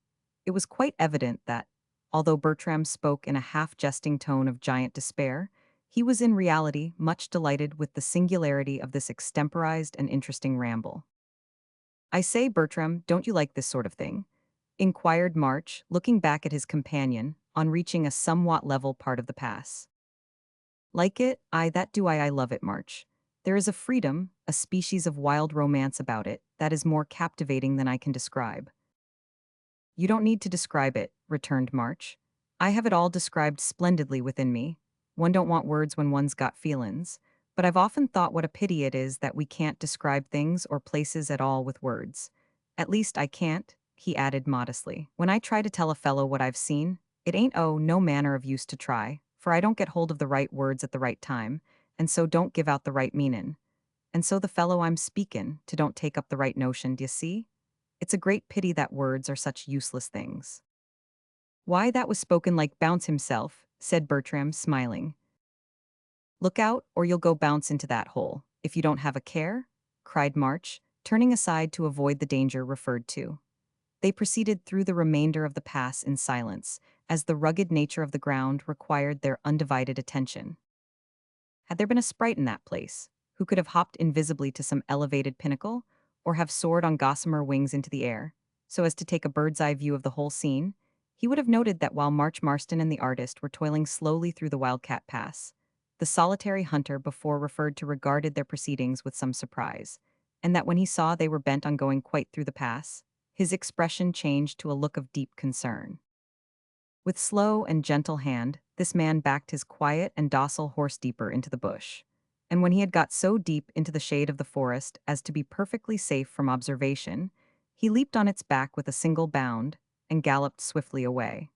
It was quite evident that, although Bertram spoke in a half-jesting tone of giant despair, he was in reality much delighted with the singularity of this extemporized and interesting ramble. "I say, Bertram, don't you like this sort of thing?" inquired March, looking back at his companion, on reaching a somewhat level part of the pass. "Like it? Aye, that do I love it, March. There is a freedom, a species of wild romance about it, that is more captivating than I can describe." "You don't need to describe it," returned March. "I have it all described splendidly within me. One don't want words when one's got feelin's, but I've often thought what a pity it is that we can't describe things or places at all with words. At least I can't," he added modestly. "When I try to tell a fellow what I've seen, it ain't no manner of use to try, for I don't get hold of the right words at the right time, and so don't give out the right meanin'. And so the fellow I'm speakin' to don't take up the right notion, d'ye see? It's a great pity that words are such useless things." "Why, that was spoken like Bounce himself," said Bertram, smiling. "Look out, or you'll go bounce into that hole, if you don't have a care," cried March, turning aside to avoid the danger referred to. They proceeded through the remainder of the pass in silence, as the rugged nature of the ground required their undivided attention. Had there been a sprite in that place, who could have hopped invisibly to some elevated pinnacle, or have soared on gossamer wings into the air, so as to take a bird's-eye view of the whole scene, he would have noted that while March Marston and the artist were toiling slowly through the Wildcat Pass, the solitary hunter before referred to regarded their proceedings with some surprise, and that when he saw they were bent on going quite through the pass, his expression changed to a look of deep concern. With slow and gentle hand, this man backed his quiet and docile horse deeper into the bush, and when he had got so deep into the shade of the forest as to be perfectly safe from observation, he leaped on its back with a single bound and galloped swiftly away.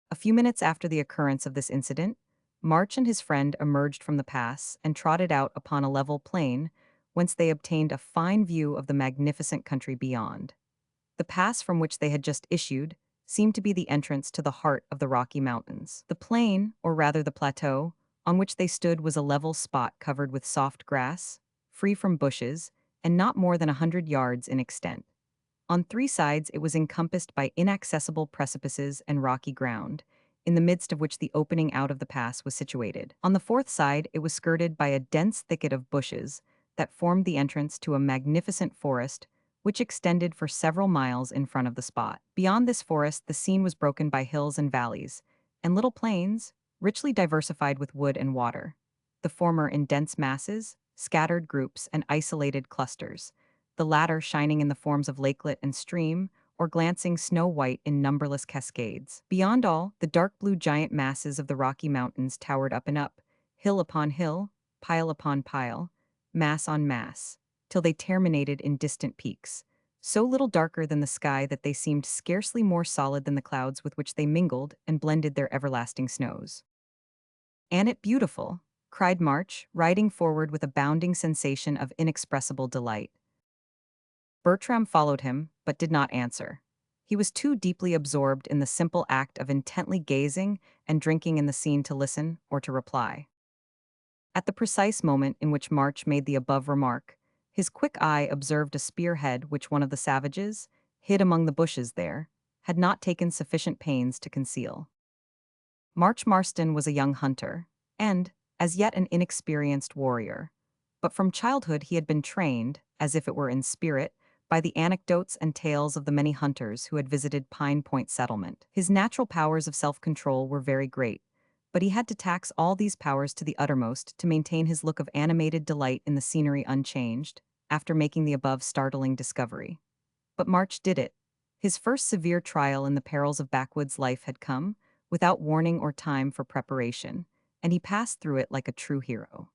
A few minutes after the occurrence of this incident, March and his friend emerged from the pass and trotted out upon a level plain, whence they obtained a fine view of the magnificent country beyond. The pass from which they had just issued seemed to be the entrance to the heart of the Rocky Mountains. The plain, or rather the plateau, on which they stood was a level spot covered with soft grass, free from bushes, and not more than 100 yards in extent. On three sides it was encompassed by inaccessible precipices and rocky ground, in the midst of which the opening out of the pass was situated. On the fourth side it was skirted by a dense thicket of bushes that formed the entrance to a magnificent forest which extended for several miles in front of the spot. Beyond this forest the scene was broken by hills and valleys, and little plains, richly diversified with wood and water, the former in dense masses, scattered groups, and isolated clusters, the latter shining in the forms of lakelet and stream, or glancing snow-white in numberless cascades. Beyond all, the dark blue giant masses of the Rocky Mountains towered up and up, hill upon hill, pile upon pile, mass on mass, till they terminated in distant peaks, so little darker than the sky that they seemed scarcely more solid than the clouds with which they mingled and blended their everlasting snows. "Ain't it beautiful?" cried March, riding forward with a bounding sensation of inexpressible delight. Bertram followed him, but did not answer. He was too deeply absorbed in the simple act of intently gazing and drinking in the scene to listen or to reply. At the precise moment in which March made the above remark, his quick eye observed a spearhead which one of the savages, hid among the bushes there, had not taken sufficient pains to conceal. March Marston was a young hunter, and, as yet an inexperienced warrior, but from childhood he had been trained, as if it were in spirit, by the anecdotes and tales of the many hunters who had visited Pine Point settlement. His natural powers of self-control were very great, but he had to tax all these powers to the uttermost to maintain his look of animated delight in the scenery unchanged, after making the above startling discovery. But March did it. His first severe trial in the perils of backwoods life had come, without warning or time for preparation, and he passed through it like a true hero.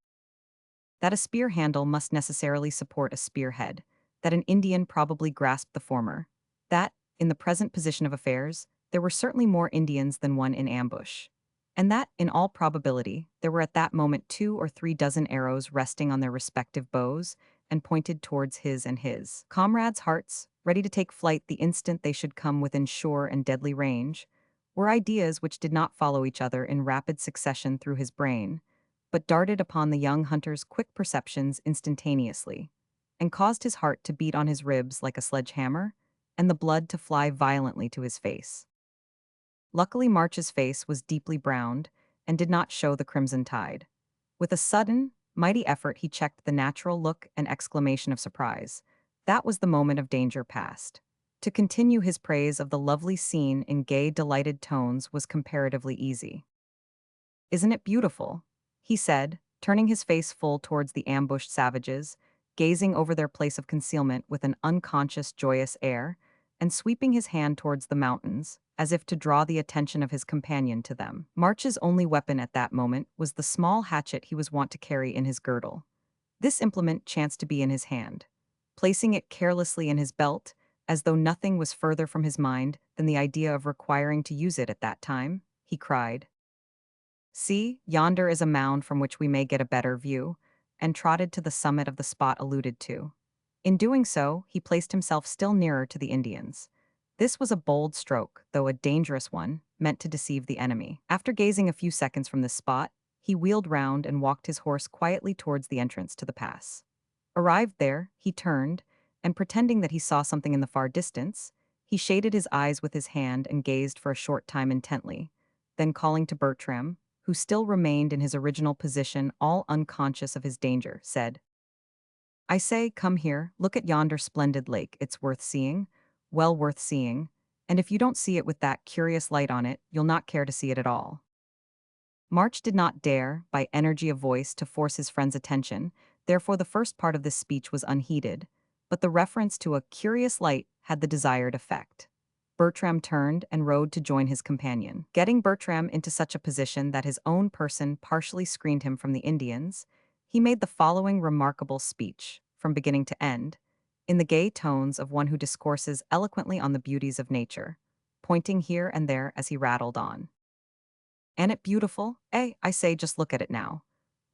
That a spear handle must necessarily support a spearhead, that an Indian probably grasped the former, that, in the present position of affairs, there were certainly more Indians than one in ambush, and that, in all probability, there were at that moment 2 or 3 dozen arrows resting on their respective bows and pointed towards his and his comrades' hearts, ready to take flight the instant they should come within sure and deadly range, were ideas which did not follow each other in rapid succession through his brain, but darted upon the young hunter's quick perceptions instantaneously, and caused his heart to beat on his ribs like a sledgehammer, and the blood to fly violently to his face. Luckily, March's face was deeply browned and did not show the crimson tide. With a sudden, mighty effort, he checked the natural look and exclamation of surprise. That was the moment of danger past. To continue his praise of the lovely scene in gay, delighted tones was comparatively easy. "Isn't it beautiful?" he said, turning his face full towards the ambushed savages, gazing over their place of concealment with an unconscious, joyous air, and sweeping his hand towards the mountains, as if to draw the attention of his companion to them. March's only weapon at that moment was the small hatchet he was wont to carry in his girdle. This implement chanced to be in his hand. Placing it carelessly in his belt, as though nothing was further from his mind than the idea of requiring to use it at that time, he cried, "See, yonder is a mound from which we may get a better view," and trotted to the summit of the spot alluded to. In doing so, he placed himself still nearer to the Indians. This was a bold stroke, though a dangerous one, meant to deceive the enemy. After gazing a few seconds from this spot, he wheeled round and walked his horse quietly towards the entrance to the pass. Arrived there, he turned, and pretending that he saw something in the far distance, he shaded his eyes with his hand and gazed for a short time intently. Then calling to Bertram, who still remained in his original position, all unconscious of his danger, said, "I say, come here, look at yonder splendid lake. It's worth seeing, well worth seeing, and if you don't see it with that curious light on it, you'll not care to see it at all." March did not dare, by energy of voice, to force his friend's attention, therefore the first part of this speech was unheeded, but the reference to a curious light had the desired effect. Bertram turned and rode to join his companion. Getting Bertram into such a position that his own person partially screened him from the Indians, he made the following remarkable speech, from beginning to end, in the gay tones of one who discourses eloquently on the beauties of nature, pointing here and there as he rattled on. "Ain't it beautiful? Eh, I say, just look at it now.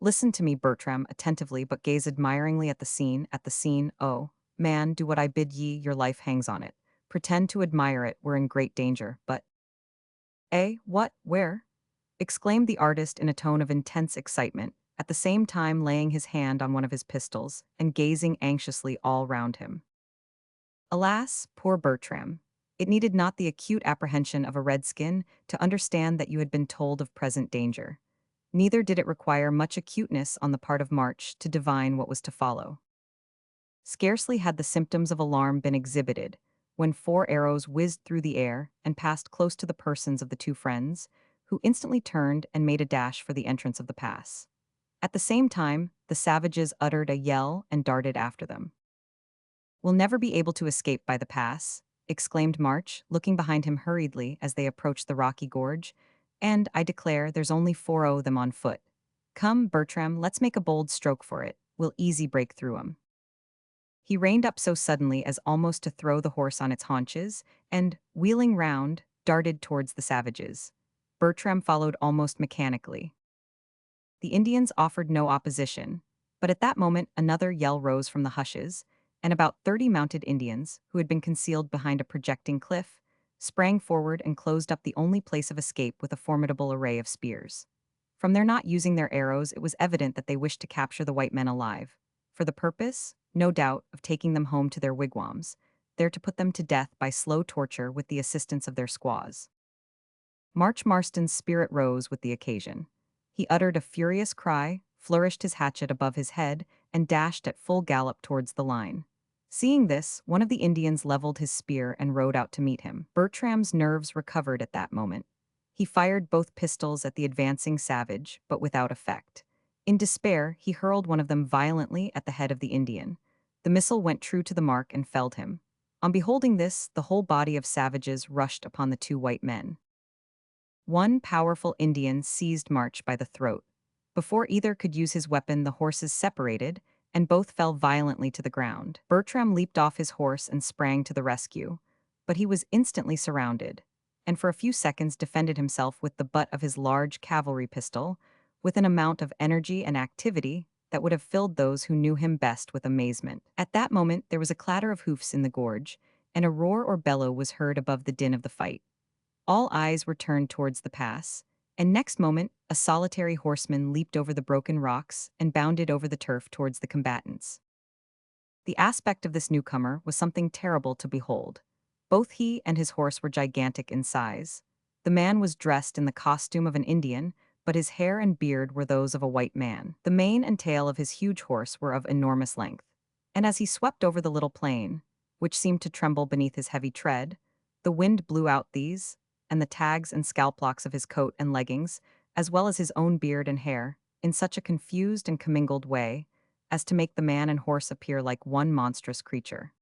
Listen to me, Bertram, attentively, but gaze admiringly at the scene. Oh, man, do what I bid ye, your life hangs on it. Pretend to admire it, we're in great danger, but—" "Eh, what, where?" exclaimed the artist in a tone of intense excitement, at the same time laying his hand on one of his pistols and gazing anxiously all round him. Alas, poor Bertram! It needed not the acute apprehension of a redskin to understand that you had been told of present danger. Neither did it require much acuteness on the part of March to divine what was to follow. Scarcely had the symptoms of alarm been exhibited, when 4 arrows whizzed through the air and passed close to the persons of the two friends, who instantly turned and made a dash for the entrance of the pass. At the same time, the savages uttered a yell and darted after them. "We'll never be able to escape by the pass," exclaimed March, looking behind him hurriedly as they approached the rocky gorge, "and, I declare, there's only 4 o' them on foot. Come, Bertram, let's make a bold stroke for it. We'll easy break through 'em." He reined up so suddenly as almost to throw the horse on its haunches, and, wheeling round, darted towards the savages. Bertram followed almost mechanically. The Indians offered no opposition, but at that moment another yell rose from the hushes, and about 30 mounted Indians, who had been concealed behind a projecting cliff, sprang forward and closed up the only place of escape with a formidable array of spears. From their not using their arrows, it was evident that they wished to capture the white men alive, for the purpose, no doubt, of taking them home to their wigwams, there to put them to death by slow torture with the assistance of their squaws. March Marston's spirit rose with the occasion. He uttered a furious cry, flourished his hatchet above his head, and dashed at full gallop towards the line. Seeing this, one of the Indians leveled his spear and rode out to meet him. Bertram's nerves recovered at that moment. He fired both pistols at the advancing savage, but without effect. In despair, he hurled one of them violently at the head of the Indian. The missile went true to the mark and felled him. On beholding this, the whole body of savages rushed upon the two white men. One powerful Indian seized March by the throat. Before either could use his weapon, the horses separated, and both fell violently to the ground. Bertram leaped off his horse and sprang to the rescue, but he was instantly surrounded, and for a few seconds defended himself with the butt of his large cavalry pistol, with an amount of energy and activity that would have filled those who knew him best with amazement. At that moment, there was a clatter of hoofs in the gorge, and a roar or bellow was heard above the din of the fight. All eyes were turned towards the pass, and next moment, a solitary horseman leaped over the broken rocks and bounded over the turf towards the combatants. The aspect of this newcomer was something terrible to behold. Both he and his horse were gigantic in size. The man was dressed in the costume of an Indian, but his hair and beard were those of a white man. The mane and tail of his huge horse were of enormous length, and as he swept over the little plain, which seemed to tremble beneath his heavy tread, the wind blew out these, and the tags and scalp locks of his coat and leggings, as well as his own beard and hair, in such a confused and commingled way as to make the man and horse appear like one monstrous creature.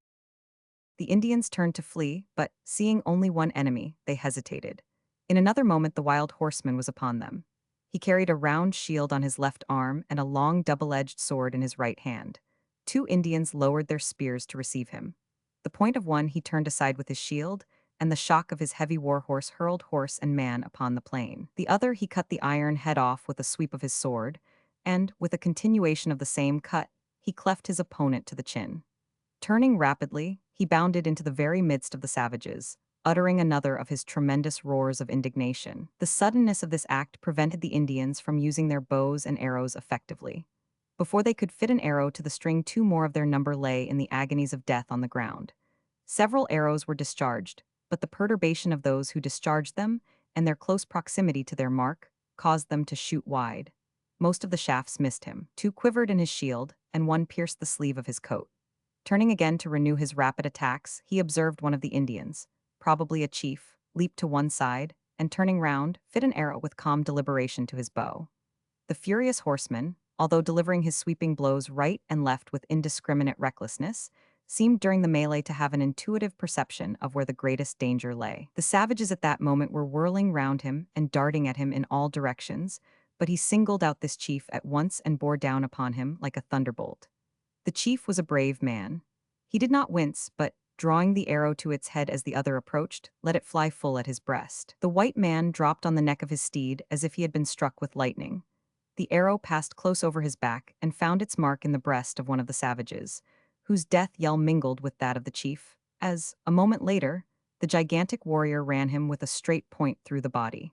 The Indians turned to flee, but, seeing only one enemy, they hesitated. In another moment the wild horseman was upon them. He carried a round shield on his left arm and a long double-edged sword in his right hand. Two Indians lowered their spears to receive him. The point of one he turned aside with his shield, and the shock of his heavy war horse hurled horse and man upon the plain. The other he cut the iron head off with a sweep of his sword, and, with a continuation of the same cut, he cleft his opponent to the chin. Turning rapidly, he bounded into the very midst of the savages, uttering another of his tremendous roars of indignation. The suddenness of this act prevented the Indians from using their bows and arrows effectively. Before they could fit an arrow to the string, two more of their number lay in the agonies of death on the ground. Several arrows were discharged, but the perturbation of those who discharged them, and their close proximity to their mark, caused them to shoot wide. Most of the shafts missed him. Two quivered in his shield, and one pierced the sleeve of his coat. Turning again to renew his rapid attacks, he observed one of the Indians, probably a chief, leap to one side, and turning round, fit an arrow with calm deliberation to his bow. The furious horseman, although delivering his sweeping blows right and left with indiscriminate recklessness, seemed during the melee to have an intuitive perception of where the greatest danger lay. The savages at that moment were whirling round him and darting at him in all directions, but he singled out this chief at once and bore down upon him like a thunderbolt. The chief was a brave man. He did not wince, but, drawing the arrow to its head as the other approached, let it fly full at his breast. The white man dropped on the neck of his steed as if he had been struck with lightning. The arrow passed close over his back and found its mark in the breast of one of the savages, whose death yell mingled with that of the chief, as, a moment later, the gigantic warrior ran him with a straight point through the body.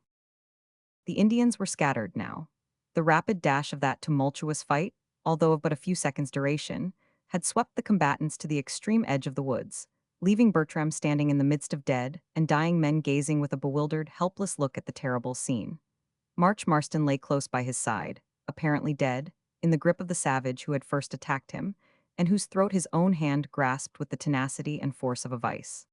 The Indians were scattered now. The rapid dash of that tumultuous fight, although of but a few seconds' duration, had swept the combatants to the extreme edge of the woods, leaving Bertram standing in the midst of dead and dying men gazing with a bewildered, helpless look at the terrible scene. March Marston lay close by his side, apparently dead, in the grip of the savage who had first attacked him, and whose throat his own hand grasped with the tenacity and force of a vice.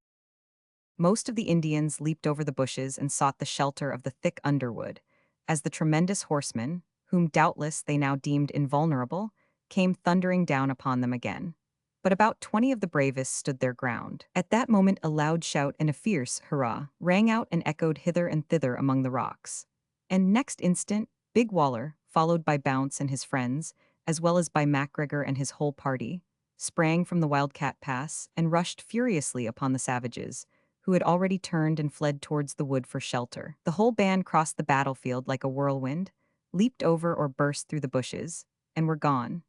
Most of the Indians leaped over the bushes and sought the shelter of the thick underwood, as the tremendous horseman, whom doubtless they now deemed invulnerable, came thundering down upon them again. But about 20 of the bravest stood their ground. At that moment a loud shout and a fierce hurrah rang out and echoed hither and thither among the rocks. And next instant, Big Waller, followed by Bounce and his friends, as well as by MacGregor and his whole party, sprang from the Wildcat Pass and rushed furiously upon the savages, who had already turned and fled towards the wood for shelter. The whole band crossed the battlefield like a whirlwind, leaped over or burst through the bushes, and were gone,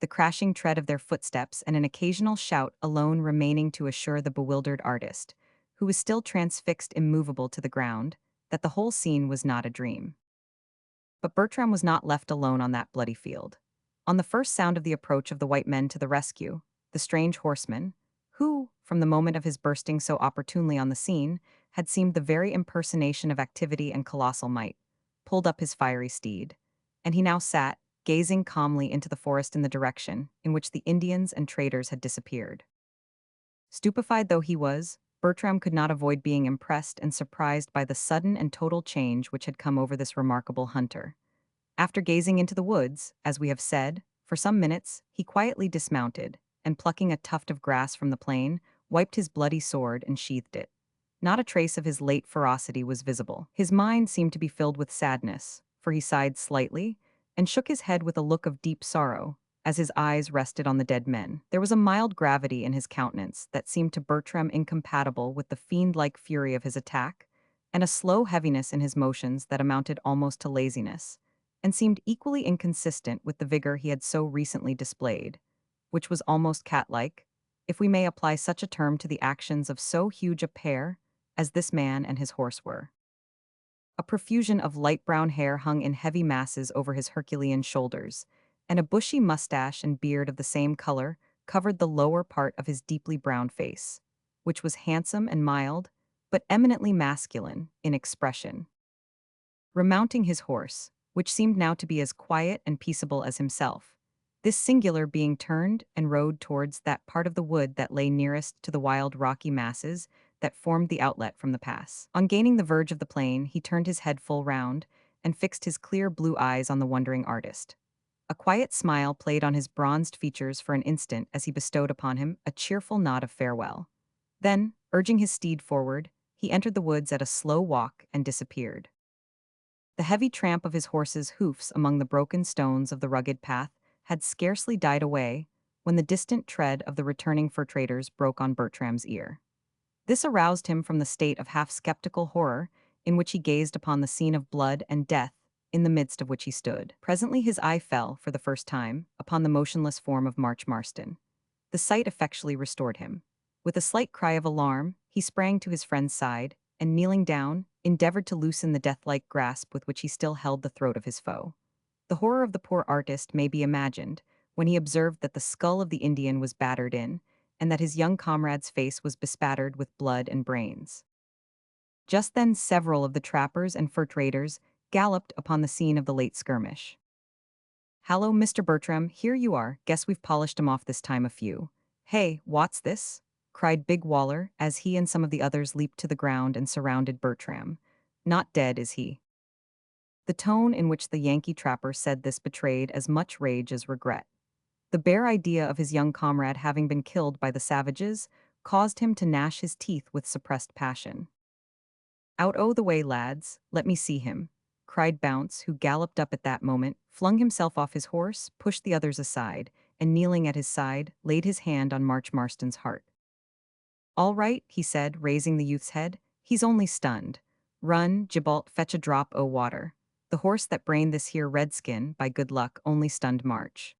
the crashing tread of their footsteps and an occasional shout alone remaining to assure the bewildered artist, who was still transfixed immovable to the ground, that the whole scene was not a dream. But Bertram was not left alone on that bloody field. On the first sound of the approach of the white men to the rescue, the strange horseman, who, from the moment of his bursting so opportunely on the scene, had seemed the very impersonation of activity and colossal might, pulled up his fiery steed, and he now sat, gazing calmly into the forest in the direction in which the Indians and traders had disappeared. Stupefied though he was, Bertram could not avoid being impressed and surprised by the sudden and total change which had come over this remarkable hunter. After gazing into the woods, as we have said, for some minutes, he quietly dismounted, and plucking a tuft of grass from the plain, wiped his bloody sword and sheathed it. Not a trace of his late ferocity was visible. His mind seemed to be filled with sadness, for he sighed slightly, and shook his head with a look of deep sorrow, as his eyes rested on the dead men. There was a mild gravity in his countenance that seemed to Bertram incompatible with the fiend-like fury of his attack, and a slow heaviness in his motions that amounted almost to laziness, and seemed equally inconsistent with the vigor he had so recently displayed, which was almost cat-like, if we may apply such a term to the actions of so huge a pair as this man and his horse were. A profusion of light brown hair hung in heavy masses over his Herculean shoulders, and a bushy mustache and beard of the same color covered the lower part of his deeply brown face, which was handsome and mild, but eminently masculine in expression. Remounting his horse, which seemed now to be as quiet and peaceable as himself, this singular being turned and rode towards that part of the wood that lay nearest to the wild rocky masses that formed the outlet from the pass. On gaining the verge of the plain, he turned his head full round and fixed his clear blue eyes on the wondering artist. A quiet smile played on his bronzed features for an instant as he bestowed upon him a cheerful nod of farewell. Then, urging his steed forward, he entered the woods at a slow walk and disappeared. The heavy tramp of his horse's hoofs among the broken stones of the rugged path had scarcely died away when the distant tread of the returning fur traders broke on Bertram's ear. This aroused him from the state of half-skeptical horror in which he gazed upon the scene of blood and death in the midst of which he stood. Presently his eye fell, for the first time, upon the motionless form of March Marston. The sight effectually restored him. With a slight cry of alarm, he sprang to his friend's side, and kneeling down, endeavored to loosen the death-like grasp with which he still held the throat of his foe. The horror of the poor artist may be imagined when he observed that the skull of the Indian was battered in, and that his young comrade's face was bespattered with blood and brains. Just then several of the trappers and fur traders galloped upon the scene of the late skirmish. "Hallo, Mr. Bertram, here you are. Guess we've polished 'em off this time a few." "Hey, what's this?" cried Big Waller as he and some of the others leaped to the ground and surrounded Bertram. "Not dead, is he?" The tone in which the Yankee trapper said this betrayed as much rage as regret. The bare idea of his young comrade having been killed by the savages caused him to gnash his teeth with suppressed passion. "Out o' the way, lads, let me see him," cried Bounce, who galloped up at that moment, flung himself off his horse, pushed the others aside, and kneeling at his side, laid his hand on March Marston's heart. "All right," he said, raising the youth's head. "He's only stunned. Run, Gibalt, fetch a drop o' water. The horse that brained this here redskin, by good luck, only stunned March."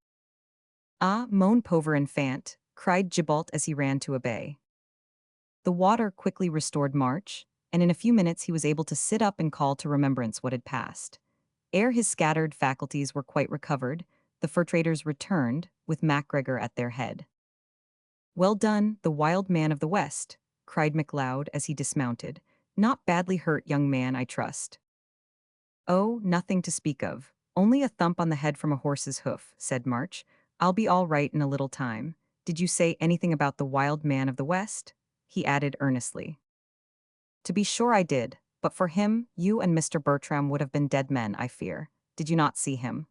"Ah, mon pauvre enfant," cried Gibalt as he ran to obey. The water quickly restored March, and in a few minutes he was able to sit up and call to remembrance what had passed. Ere his scattered faculties were quite recovered, the fur traders returned, with MacGregor at their head. "Well done, the wild man of the West," cried MacLeod as he dismounted. "Not badly hurt, young man, I trust." "Oh, nothing to speak of. Only a thump on the head from a horse's hoof," said March. "I'll be all right in a little time. Did you say anything about the wild man of the West?" he added earnestly. "To be sure I did, but for him, you and Mr. Bertram would have been dead men, I fear. Did you not see him?"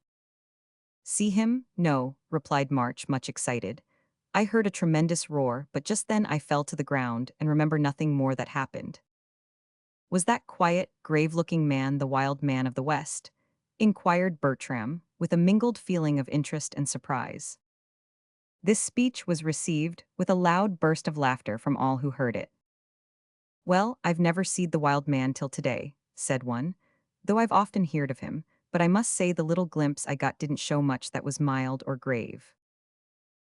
"See him? No," replied March, much excited. "I heard a tremendous roar, but just then I fell to the ground and remember nothing more that happened." "Was that quiet, grave-looking man the wild man of the West?" inquired Bertram, with a mingled feeling of interest and surprise. This speech was received with a loud burst of laughter from all who heard it. "Well, I've never seed the wild man till today," said one, "though I've often heard of him, but I must say the little glimpse I got didn't show much that was mild or grave."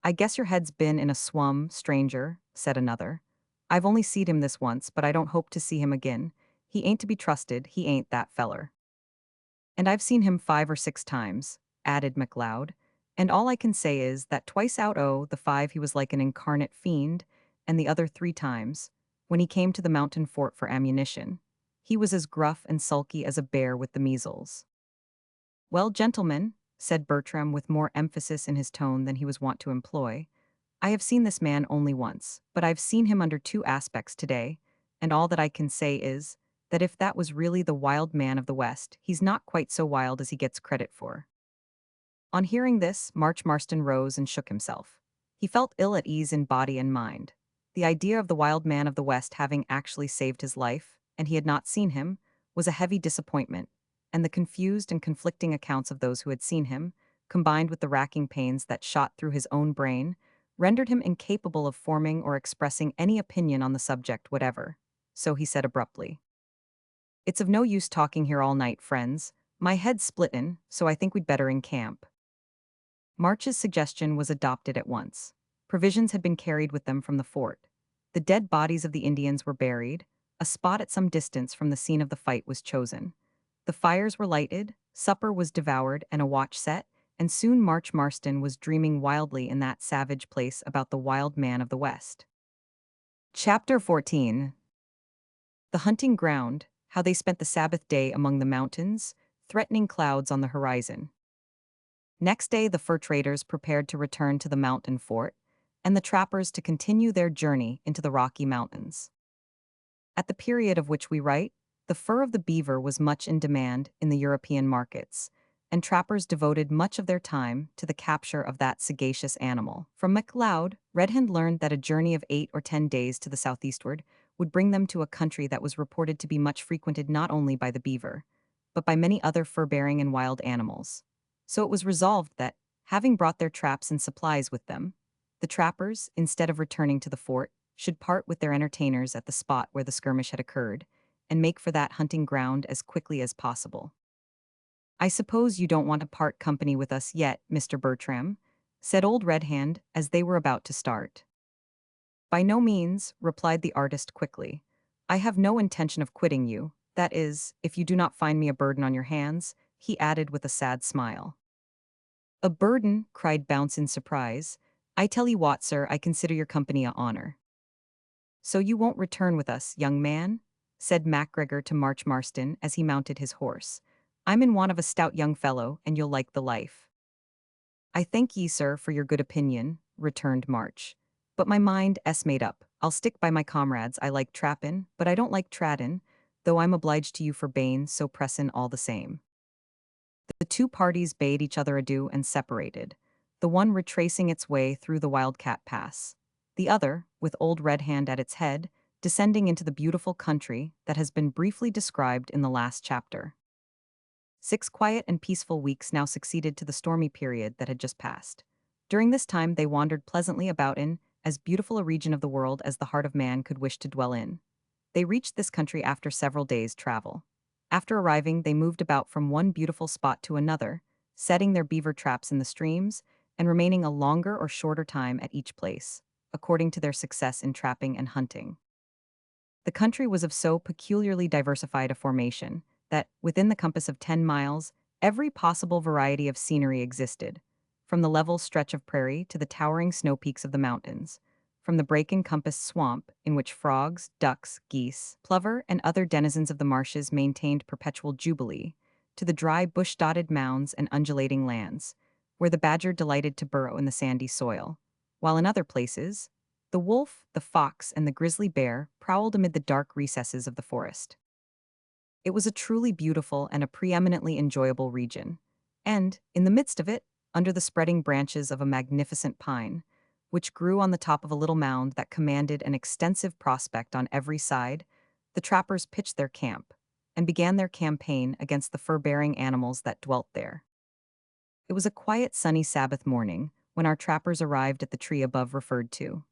"I guess your head's been in a swum, stranger," said another. "I've only seed him this once, but I don't hope to see him again. He ain't to be trusted, he ain't, that feller." "And I've seen him 5 or 6 times," added MacLeod, "and all I can say is that twice out o' the 5 he was like an incarnate fiend, and the other 3 times, when he came to the mountain fort for ammunition, he was as gruff and sulky as a bear with the measles." "Well, gentlemen," said Bertram with more emphasis in his tone than he was wont to employ, I have seen this man only once, but I've seen him under two aspects today, and all that I can say is that if that was really the wild man of the West, he's not quite so wild as he gets credit for. On hearing this, March Marston rose and shook himself. He felt ill at ease in body and mind. The idea of the wild man of the West having actually saved his life, and he had not seen him, was a heavy disappointment, and the confused and conflicting accounts of those who had seen him, combined with the racking pains that shot through his own brain, rendered him incapable of forming or expressing any opinion on the subject whatever. So he said abruptly, "It's of no use talking here all night, friends. My head's splittin', so I think we'd better encamp." March's suggestion was adopted at once. Provisions had been carried with them from the fort. The dead bodies of the Indians were buried. A spot at some distance from the scene of the fight was chosen. The fires were lighted, supper was devoured, and a watch set, and soon March Marston was dreaming wildly in that savage place about the wild man of the West. Chapter 14. The hunting ground, how they spent the Sabbath day among the mountains, threatening clouds on the horizon. Next day, the fur traders prepared to return to the mountain fort, and the trappers to continue their journey into the Rocky Mountains. At the period of which we write, the fur of the beaver was much in demand in the European markets, and trappers devoted much of their time to the capture of that sagacious animal. From MacLeod, Redhand learned that a journey of 8 or 10 days to the southeastward would bring them to a country that was reported to be much frequented not only by the beaver, but by many other fur-bearing and wild animals. So it was resolved that, having brought their traps and supplies with them, the trappers, instead of returning to the fort, should part with their entertainers at the spot where the skirmish had occurred, and make for that hunting ground as quickly as possible. "I suppose you don't want to part company with us yet, Mr. Bertram," said old Red Hand as they were about to start. "By no means," replied the artist quickly. "I have no intention of quitting you, that is, if you do not find me a burden on your hands," he added with a sad smile. "A burden?" cried Bounce in surprise. "I tell you what, sir, I consider your company a honor." "So you won't return with us, young man?" said MacGregor to March Marston as he mounted his horse. "I'm in want of a stout young fellow, and you'll like the life." "I thank ye, sir, for your good opinion," returned March. "But my mind 's made up. I'll stick by my comrades. I like trappin', but I don't like traddin', though I'm obliged to you for bane, so pressin' all the same." The two parties bade each other adieu and separated, the one retracing its way through the Wildcat Pass, the other, with Old Red Hand at its head, descending into the beautiful country that has been briefly described in the last chapter. 6 quiet and peaceful weeks now succeeded to the stormy period that had just passed. During this time they wandered pleasantly about in as beautiful a region of the world as the heart of man could wish to dwell in. They reached this country after several days' travel. After arriving, they moved about from one beautiful spot to another, setting their beaver traps in the streams, and remaining a longer or shorter time at each place, according to their success in trapping and hunting. The country was of so peculiarly diversified a formation that, within the compass of 10 miles, every possible variety of scenery existed, from the level stretch of prairie to the towering snow peaks of the mountains, from the break-encompassed swamp in which frogs, ducks, geese, plover, and other denizens of the marshes maintained perpetual jubilee, to the dry bush-dotted mounds and undulating lands, where the badger delighted to burrow in the sandy soil, while in other places, the wolf, the fox, and the grizzly bear prowled amid the dark recesses of the forest. It was a truly beautiful and a preeminently enjoyable region, and, in the midst of it, under the spreading branches of a magnificent pine, which grew on the top of a little mound that commanded an extensive prospect on every side, the trappers pitched their camp and began their campaign against the fur-bearing animals that dwelt there. It was a quiet, sunny Sabbath morning when our trappers arrived at the tree above referred to.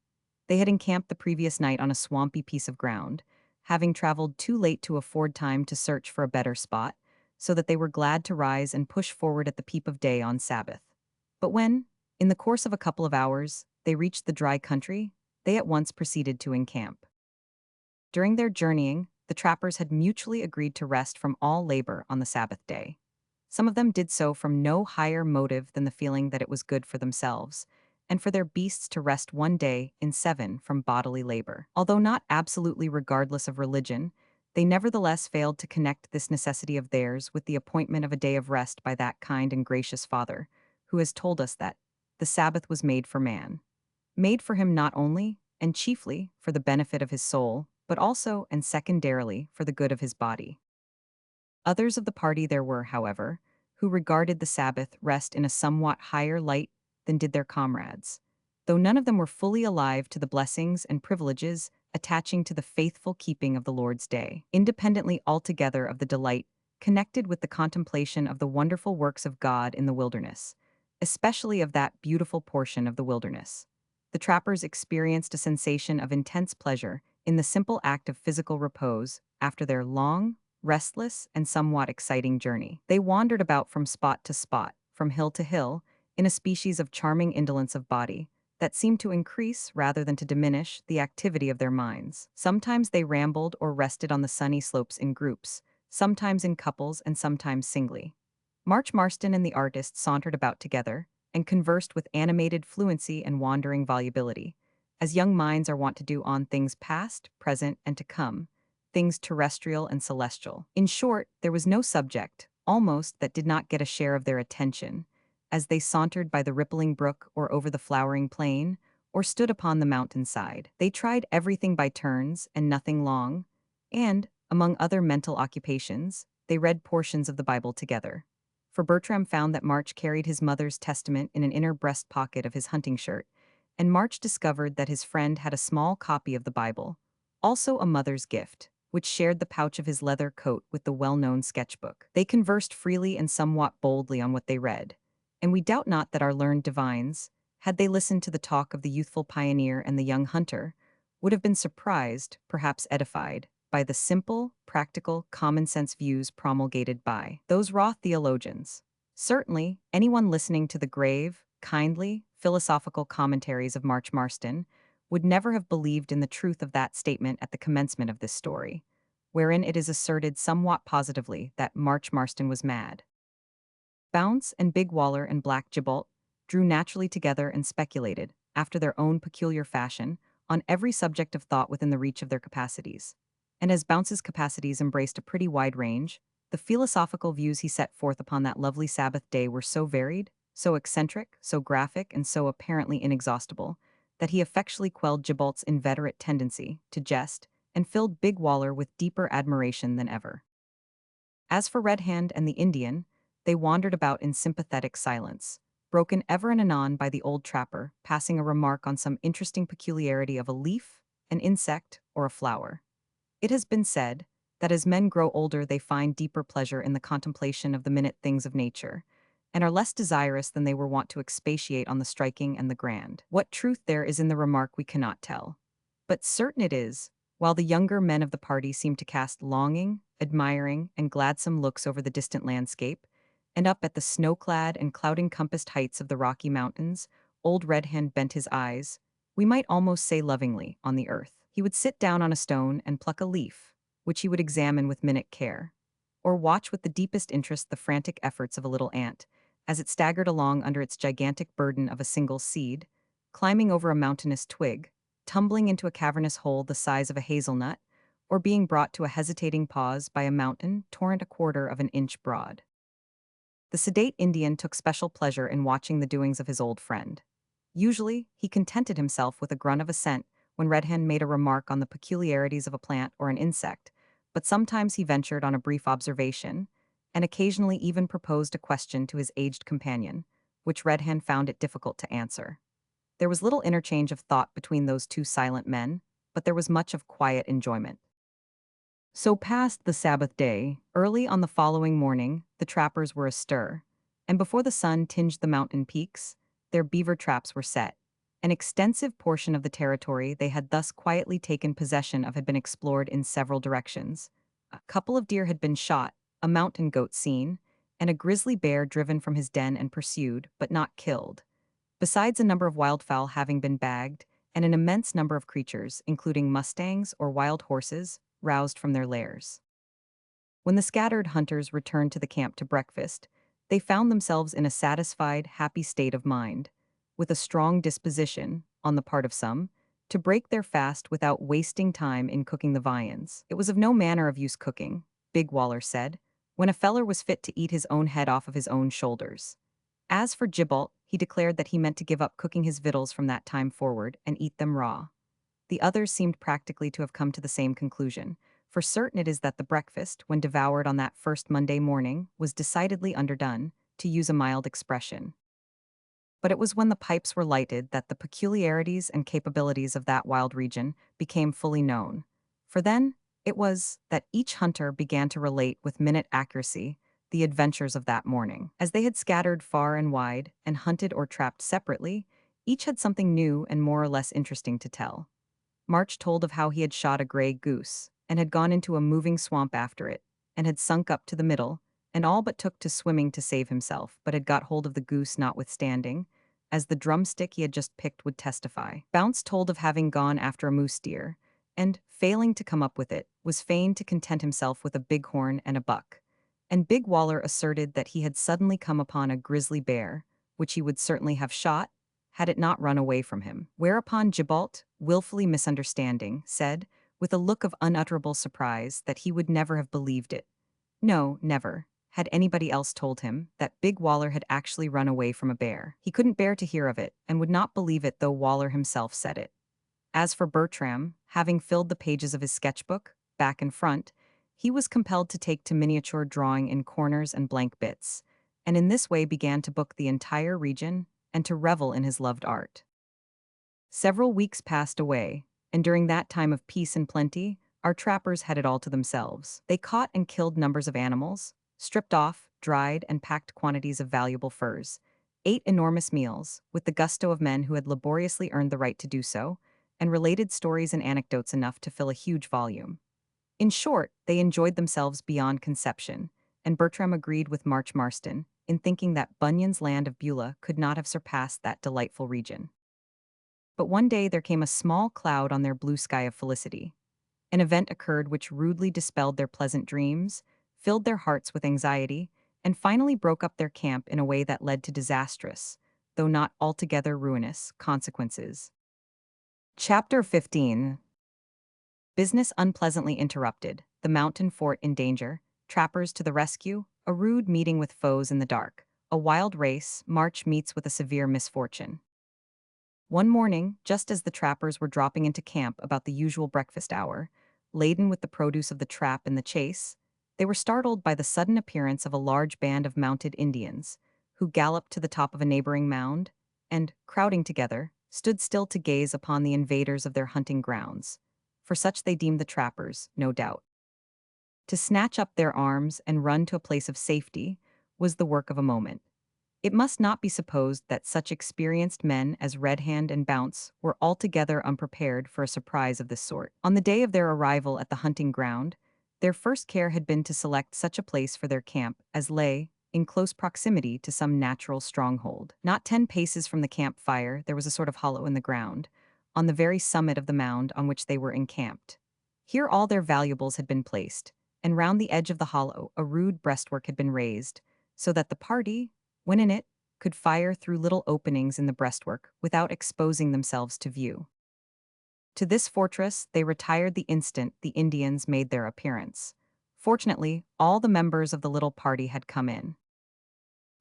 They had encamped the previous night on a swampy piece of ground, having traveled too late to afford time to search for a better spot, so that they were glad to rise and push forward at the peep of day on Sabbath. But when, in the course of a couple of hours, they reached the dry country, they at once proceeded to encamp. During their journeying, the trappers had mutually agreed to rest from all labor on the Sabbath day. Some of them did so from no higher motive than the feeling that it was good for themselves, and for their beasts to rest one day in 7 from bodily labor. Although not absolutely regardless of religion, they nevertheless failed to connect this necessity of theirs with the appointment of a day of rest by that kind and gracious Father, who has told us that the Sabbath was made for man. made for him not only, and chiefly, for the benefit of his soul, but also and secondarily for the good of his body. Others of the party there were, however, who regarded the Sabbath rest in a somewhat higher light than did their comrades, though none of them were fully alive to the blessings and privileges attaching to the faithful keeping of the Lord's day, independently altogether of the delight connected with the contemplation of the wonderful works of God in the wilderness, especially of that beautiful portion of the wilderness. The trappers experienced a sensation of intense pleasure in the simple act of physical repose after their long, restless, and somewhat exciting journey. They wandered about from spot to spot, from hill to hill, in a species of charming indolence of body that seemed to increase rather than to diminish the activity of their minds. Sometimes they rambled or rested on the sunny slopes in groups, sometimes in couples and sometimes singly. March Marston and the artist sauntered about together and conversed with animated fluency and wandering volubility, as young minds are wont to do on things past, present, and to come, things terrestrial and celestial. In short, there was no subject, almost, that did not get a share of their attention, as they sauntered by the rippling brook or over the flowering plain, or stood upon the mountain side. They tried everything by turns and nothing long, and, among other mental occupations, they read portions of the Bible together. For Bertram found that March carried his mother's testament in an inner breast pocket of his hunting shirt, and March discovered that his friend had a small copy of the Bible, also a mother's gift, which shared the pouch of his leather coat with the well-known sketchbook. They conversed freely and somewhat boldly on what they read, and we doubt not that our learned divines, had they listened to the talk of the youthful pioneer and the young hunter, would have been surprised, perhaps edified, by the simple, practical, common-sense views promulgated by those raw theologians. Certainly, anyone listening to the grave, kindly, philosophical commentaries of March Marston would never have believed in the truth of that statement at the commencement of this story, wherein it is asserted somewhat positively that March Marston was mad. Bounce and Big Waller and Black Gibault drew naturally together and speculated, after their own peculiar fashion, on every subject of thought within the reach of their capacities. And as Bounce's capacities embraced a pretty wide range, the philosophical views he set forth upon that lovely Sabbath day were so varied, so eccentric, so graphic, and so apparently inexhaustible, that he effectually quelled Gibault's inveterate tendency to jest and filled Big Waller with deeper admiration than ever. As for Red Hand and the Indian, they wandered about in sympathetic silence, broken ever and anon by the old trapper passing a remark on some interesting peculiarity of a leaf, an insect, or a flower. It has been said that as men grow older they find deeper pleasure in the contemplation of the minute things of nature, and are less desirous than they were wont to expatiate on the striking and the grand. What truth there is in the remark we cannot tell. But certain it is, while the younger men of the party seemed to cast longing, admiring, and gladsome looks over the distant landscape, and up at the snow-clad and cloud-encompassed heights of the Rocky Mountains, old Red Hand bent his eyes, we might almost say lovingly, on the earth. He would sit down on a stone and pluck a leaf, which he would examine with minute care, or watch with the deepest interest the frantic efforts of a little ant, as it staggered along under its gigantic burden of a single seed, climbing over a mountainous twig, tumbling into a cavernous hole the size of a hazelnut, or being brought to a hesitating pause by a mountain torrent a quarter of an inch broad. The sedate Indian took special pleasure in watching the doings of his old friend. Usually, he contented himself with a grunt of assent when Red Hand made a remark on the peculiarities of a plant or an insect, but sometimes he ventured on a brief observation, and occasionally even proposed a question to his aged companion, which Red Hand found it difficult to answer. There was little interchange of thought between those two silent men, but there was much of quiet enjoyment. So passed the Sabbath day. Early on the following morning, the trappers were astir, and before the sun tinged the mountain peaks, their beaver traps were set. An extensive portion of the territory they had thus quietly taken possession of had been explored in several directions. A couple of deer had been shot, a mountain goat seen, and a grizzly bear driven from his den and pursued, but not killed, besides a number of wildfowl having been bagged, and an immense number of creatures, including mustangs or wild horses, roused from their lairs. When the scattered hunters returned to the camp to breakfast, they found themselves in a satisfied, happy state of mind, with a strong disposition, on the part of some, to break their fast without wasting time in cooking the viands. It was of no manner of use cooking, Big Waller said, when a feller was fit to eat his own head off of his own shoulders. As for Gibault, he declared that he meant to give up cooking his victuals from that time forward and eat them raw. The others seemed practically to have come to the same conclusion, for certain it is that the breakfast, when devoured on that first Monday morning, was decidedly underdone, to use a mild expression. But it was when the pipes were lighted that the peculiarities and capabilities of that wild region became fully known. For then, it was that each hunter began to relate with minute accuracy the adventures of that morning. As they had scattered far and wide and hunted or trapped separately, each had something new and more or less interesting to tell. March told of how he had shot a gray goose, and had gone into a moving swamp after it, and had sunk up to the middle, and all but took to swimming to save himself, but had got hold of the goose notwithstanding, as the drumstick he had just picked would testify. Bounce told of having gone after a moose deer, and, failing to come up with it, was fain to content himself with a bighorn and a buck. And Big Waller asserted that he had suddenly come upon a grizzly bear, which he would certainly have shot, had it not run away from him. Whereupon Gibault, wilfully misunderstanding, said, with a look of unutterable surprise, that he would never have believed it. No, never, had anybody else told him, that Big Waller had actually run away from a bear. He couldn't bear to hear of it, and would not believe it though Waller himself said it. As for Bertram, having filled the pages of his sketchbook, back and front, he was compelled to take to miniature drawing in corners and blank bits, and in this way began to book the entire region and to revel in his loved art. Several weeks passed away, and during that time of peace and plenty, our trappers had it all to themselves. They caught and killed numbers of animals, stripped off, dried, and packed quantities of valuable furs, ate enormous meals, with the gusto of men who had laboriously earned the right to do so, and related stories and anecdotes enough to fill a huge volume. In short, they enjoyed themselves beyond conception, and Bertram agreed with March Marston in thinking that Bunyan's land of Beulah could not have surpassed that delightful region. But one day there came a small cloud on their blue sky of felicity. An event occurred which rudely dispelled their pleasant dreams, filled their hearts with anxiety, and finally broke up their camp in a way that led to disastrous, though not altogether ruinous, consequences. Chapter 15. Business unpleasantly interrupted, the mountain fort in danger, trappers to the rescue, a rude meeting with foes in the dark, a wild race, March meets with a severe misfortune. One morning, just as the trappers were dropping into camp about the usual breakfast hour, laden with the produce of the trap and the chase, they were startled by the sudden appearance of a large band of mounted Indians, who galloped to the top of a neighboring mound, and, crowding together, stood still to gaze upon the invaders of their hunting grounds, for such they deemed the trappers, no doubt. To snatch up their arms and run to a place of safety was the work of a moment. It must not be supposed that such experienced men as Red Hand and Bounce were altogether unprepared for a surprise of this sort. On the day of their arrival at the hunting ground, their first care had been to select such a place for their camp as lay in close proximity to some natural stronghold. Not 10 paces from the campfire, there was a sort of hollow in the ground, on the very summit of the mound on which they were encamped. Here all their valuables had been placed, and round the edge of the hollow a rude breastwork had been raised, so that the party, when in it, could fire through little openings in the breastwork without exposing themselves to view. To this fortress they retired the instant the Indians made their appearance. Fortunately, all the members of the little party had come in.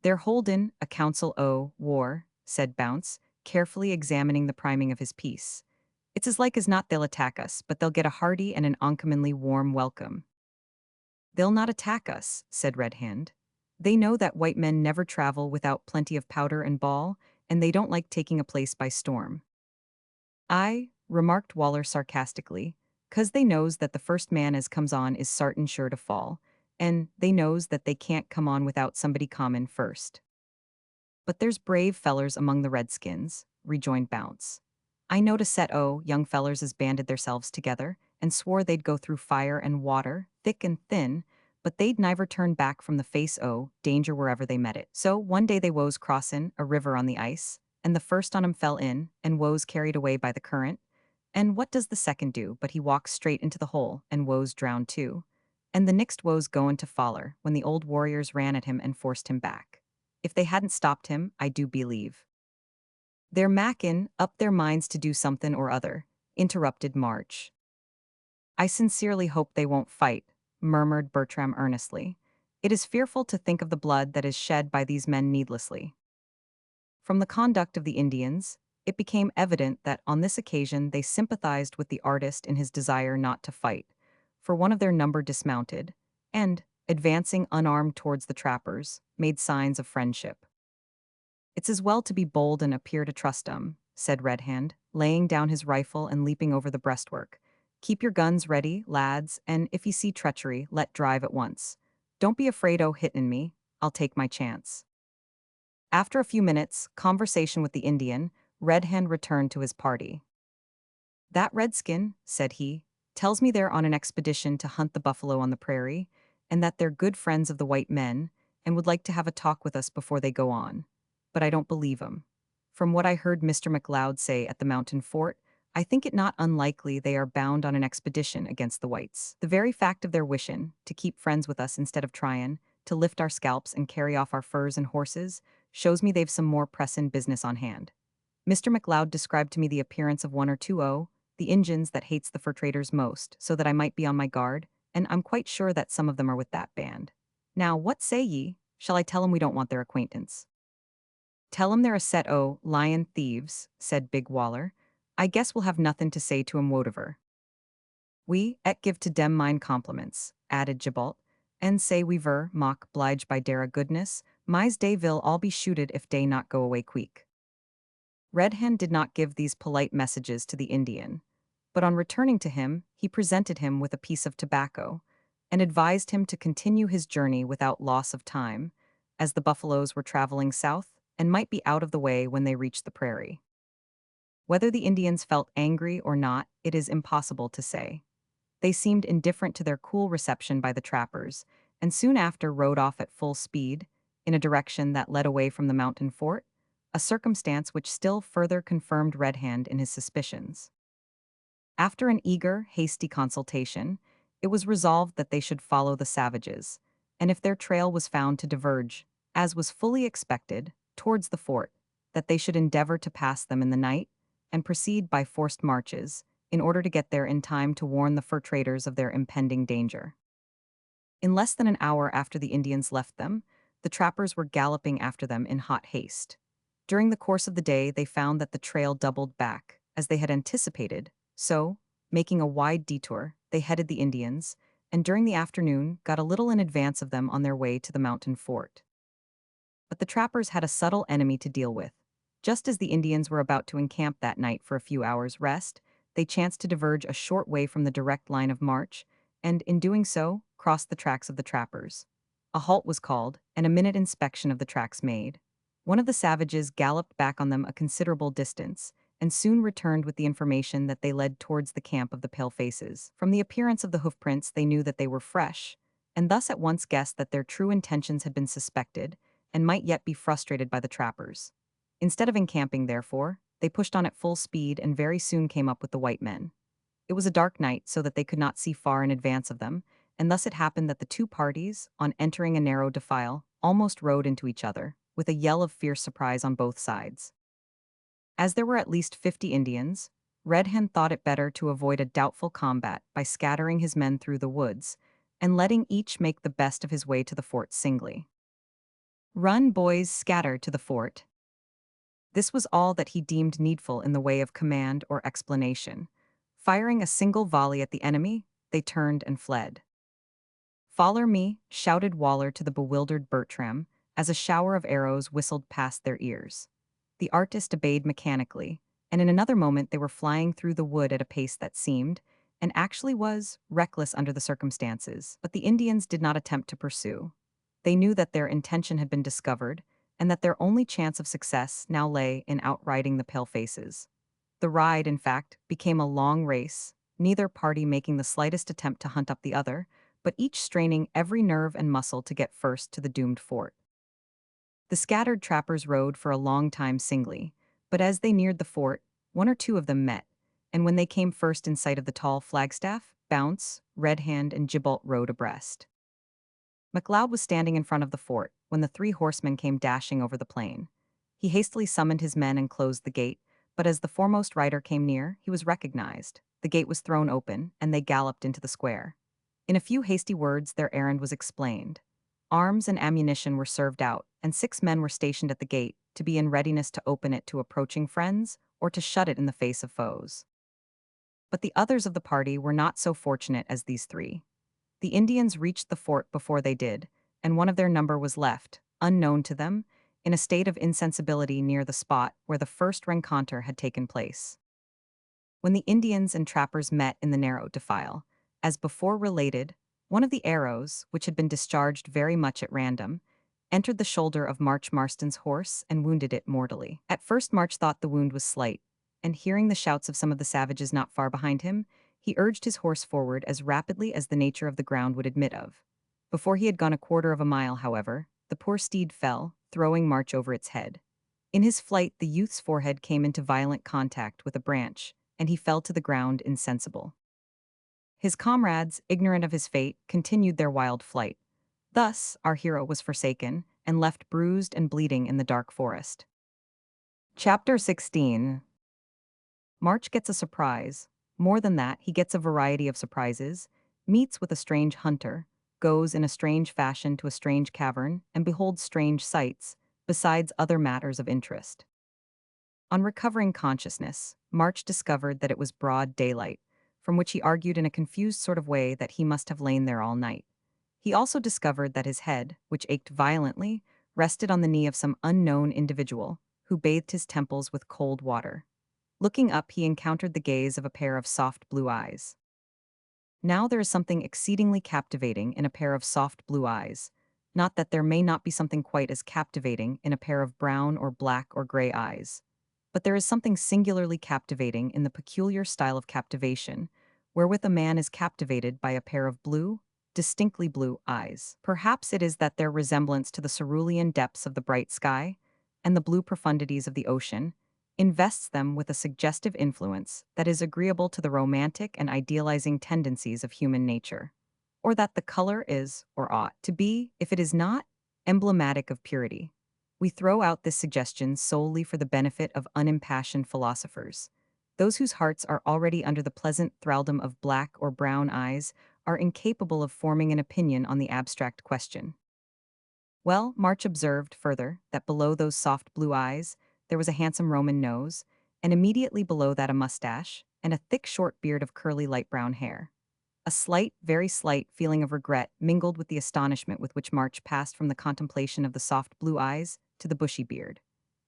"They're holden, a council o' war," said Bounce, carefully examining the priming of his piece. "It's as like as not they'll attack us, but they'll get a hearty and an uncommonly warm welcome." "They'll not attack us," said Red Hand. "They know that white men never travel without plenty of powder and ball, and they don't like taking a place by storm." "Aye," remarked Waller sarcastically, "'cause they knows that the first man as comes on is sartin sure to fall, and they knows that they can't come on without somebody common first." "But there's brave fellers among the redskins," rejoined Bounce. "I knowed a set o' young fellers as banded theirselves together, and swore they'd go through fire and water, thick and thin, but they'd never turn back from the face o' danger wherever they met it. So one day they woes crossin' a river on the ice, and the first on 'em fell in, and woes carried away by the current. And what does the second do but he walks straight into the hole, and woes drowned too. And the nixt woes goin' to foller, when the old warriors ran at him and forced him back. If they hadn't stopped him, I do believe." "They're mackin' up their minds to do somethin' or other," interrupted March. "I sincerely hope they won't fight," murmured Bertram earnestly. "It is fearful to think of the blood that is shed by these men needlessly." From the conduct of the Indians, it became evident that on this occasion they sympathized with the artist in his desire not to fight, for one of their number dismounted, and, advancing unarmed towards the trappers, made signs of friendship. "It's as well to be bold and appear to trust 'em," said Red Hand, laying down his rifle and leaping over the breastwork. "Keep your guns ready, lads, and if ye see treachery, let drive at once. Don't be afraid o' hittin' me, I'll take my chance." After a few minutes' conversation with the Indian, Red Hand returned to his party. "That redskin," said he, "tells me they're on an expedition to hunt the buffalo on the prairie, and that they're good friends of the white men, and would like to have a talk with us before they go on. But I don't believe 'em. From what I heard Mr. McLeod say at the mountain fort, I think it not unlikely they are bound on an expedition against the whites. The very fact of their wishin' to keep friends with us instead of tryin' to lift our scalps and carry off our furs and horses shows me they've some more pressin' business on hand. Mr. McLeod described to me the appearance of one or two the Injuns that hates the fur traders most, so that I might be on my guard, and I'm quite sure that some of them are with that band. Now, what say ye? Shall I tell 'em we don't want their acquaintance?" "Tell 'em they're a set o' lion thieves," said Big Waller. "I guess we'll have nothin' to say to 'em whatever." "We et give to dem mine compliments," added Jabalt, "and say we ver mock 'bliged by dera goodness, mais dey vil all be shooted if dey not go away queek." Red Hand did not give these polite messages to the Indian, but on returning to him, he presented him with a piece of tobacco, and advised him to continue his journey without loss of time, as the buffaloes were traveling south and might be out of the way when they reached the prairie. Whether the Indians felt angry or not, it is impossible to say. They seemed indifferent to their cool reception by the trappers, and soon after rode off at full speed, in a direction that led away from the mountain fort, a circumstance which still further confirmed Red Hand in his suspicions. After an eager, hasty consultation, it was resolved that they should follow the savages, and if their trail was found to diverge, as was fully expected, towards the fort, that they should endeavor to pass them in the night, and proceed by forced marches, in order to get there in time to warn the fur traders of their impending danger. In less than an hour after the Indians left them, the trappers were galloping after them in hot haste. During the course of the day, they found that the trail doubled back, as they had anticipated, so, making a wide detour, they headed the Indians, and during the afternoon got a little in advance of them on their way to the mountain fort. But the trappers had a subtle enemy to deal with. Just as the Indians were about to encamp that night for a few hours' rest, they chanced to diverge a short way from the direct line of march, and, in doing so, crossed the tracks of the trappers. A halt was called, and a minute inspection of the tracks made. One of the savages galloped back on them a considerable distance, and soon returned with the information that they led towards the camp of the palefaces. From the appearance of the hoofprints, they knew that they were fresh, and thus at once guessed that their true intentions had been suspected, and might yet be frustrated by the trappers. Instead of encamping, therefore, they pushed on at full speed and very soon came up with the white men. It was a dark night, so that they could not see far in advance of them, and thus it happened that the two parties, on entering a narrow defile, almost rode into each other, with a yell of fierce surprise on both sides. As there were at least 50 Indians, Red Hand thought it better to avoid a doubtful combat by scattering his men through the woods, and letting each make the best of his way to the fort singly. "Run, boys, scatter to the fort." This was all that he deemed needful in the way of command or explanation. Firing a single volley at the enemy, they turned and fled. "Foller me," shouted Waller to the bewildered Bertram, as a shower of arrows whistled past their ears. The artist obeyed mechanically, and in another moment they were flying through the wood at a pace that seemed, and actually was, reckless under the circumstances. But the Indians did not attempt to pursue. They knew that their intention had been discovered, and that their only chance of success now lay in outriding the palefaces. The ride, in fact, became a long race, neither party making the slightest attempt to hunt up the other, but each straining every nerve and muscle to get first to the doomed fort. The scattered trappers rode for a long time singly, but as they neared the fort, one or two of them met, and when they came first in sight of the tall flagstaff, Bounce, Red Hand, and Gibalt rode abreast. McLeod was standing in front of the fort when the three horsemen came dashing over the plain. He hastily summoned his men and closed the gate, but as the foremost rider came near, he was recognized. The gate was thrown open, and they galloped into the square. In a few hasty words, their errand was explained. arms and ammunition were served out, and 6 men were stationed at the gate to be in readiness to open it to approaching friends or to shut it in the face of foes. But the others of the party were not so fortunate as these 3. The Indians reached the fort before they did, and one of their number was left, unknown to them, in a state of insensibility near the spot where the first rencontre had taken place. When the Indians and trappers met in the narrow defile, as before related, one of the arrows, which had been discharged very much at random, entered the shoulder of March Marston's horse and wounded it mortally. At first March thought the wound was slight, and hearing the shouts of some of the savages not far behind him, he urged his horse forward as rapidly as the nature of the ground would admit of. Before he had gone a quarter of a mile, however, the poor steed fell, throwing March over its head. In his flight, the youth's forehead came into violent contact with a branch, and he fell to the ground insensible. His comrades, ignorant of his fate, continued their wild flight. Thus, our hero was forsaken and left bruised and bleeding in the dark forest. Chapter 16. March gets a surprise. More than that, he gets a variety of surprises, meets with a strange hunter, goes in a strange fashion to a strange cavern, and beholds strange sights, besides other matters of interest. On recovering consciousness, March discovered that it was broad daylight, from which he argued in a confused sort of way that he must have lain there all night. He also discovered that his head, which ached violently, rested on the knee of some unknown individual, who bathed his temples with cold water. Looking up, he encountered the gaze of a pair of soft blue eyes. Now there is something exceedingly captivating in a pair of soft blue eyes, not that there may not be something quite as captivating in a pair of brown or black or gray eyes. But there is something singularly captivating in the peculiar style of captivation, wherewith a man is captivated by a pair of blue, distinctly blue eyes. Perhaps it is that their resemblance to the cerulean depths of the bright sky, and the blue profundities of the ocean, invests them with a suggestive influence that is agreeable to the romantic and idealizing tendencies of human nature. Or that the color is, or ought to be, if it is not, emblematic of purity. We throw out this suggestion solely for the benefit of unimpassioned philosophers. Those whose hearts are already under the pleasant thraldom of black or brown eyes are incapable of forming an opinion on the abstract question. Well, March observed, further, that below those soft blue eyes there was a handsome Roman nose, and immediately below that a mustache, and a thick short beard of curly light brown hair. A slight, very slight, feeling of regret mingled with the astonishment with which March passed from the contemplation of the soft blue eyes to the bushy beard.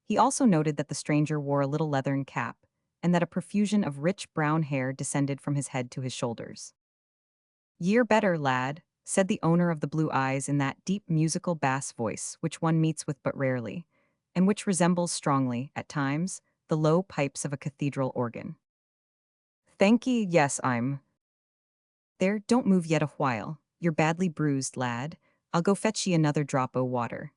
He also noted that the stranger wore a little leathern cap, and that a profusion of rich brown hair descended from his head to his shoulders. "Ye're better, lad," said the owner of the blue eyes in that deep musical bass voice which one meets with but rarely, and which resembles strongly, at times, the low pipes of a cathedral organ. "Thank ye, yes, I'm. There, don't move yet a while. You're badly bruised, lad. I'll go fetch ye another drop o' water."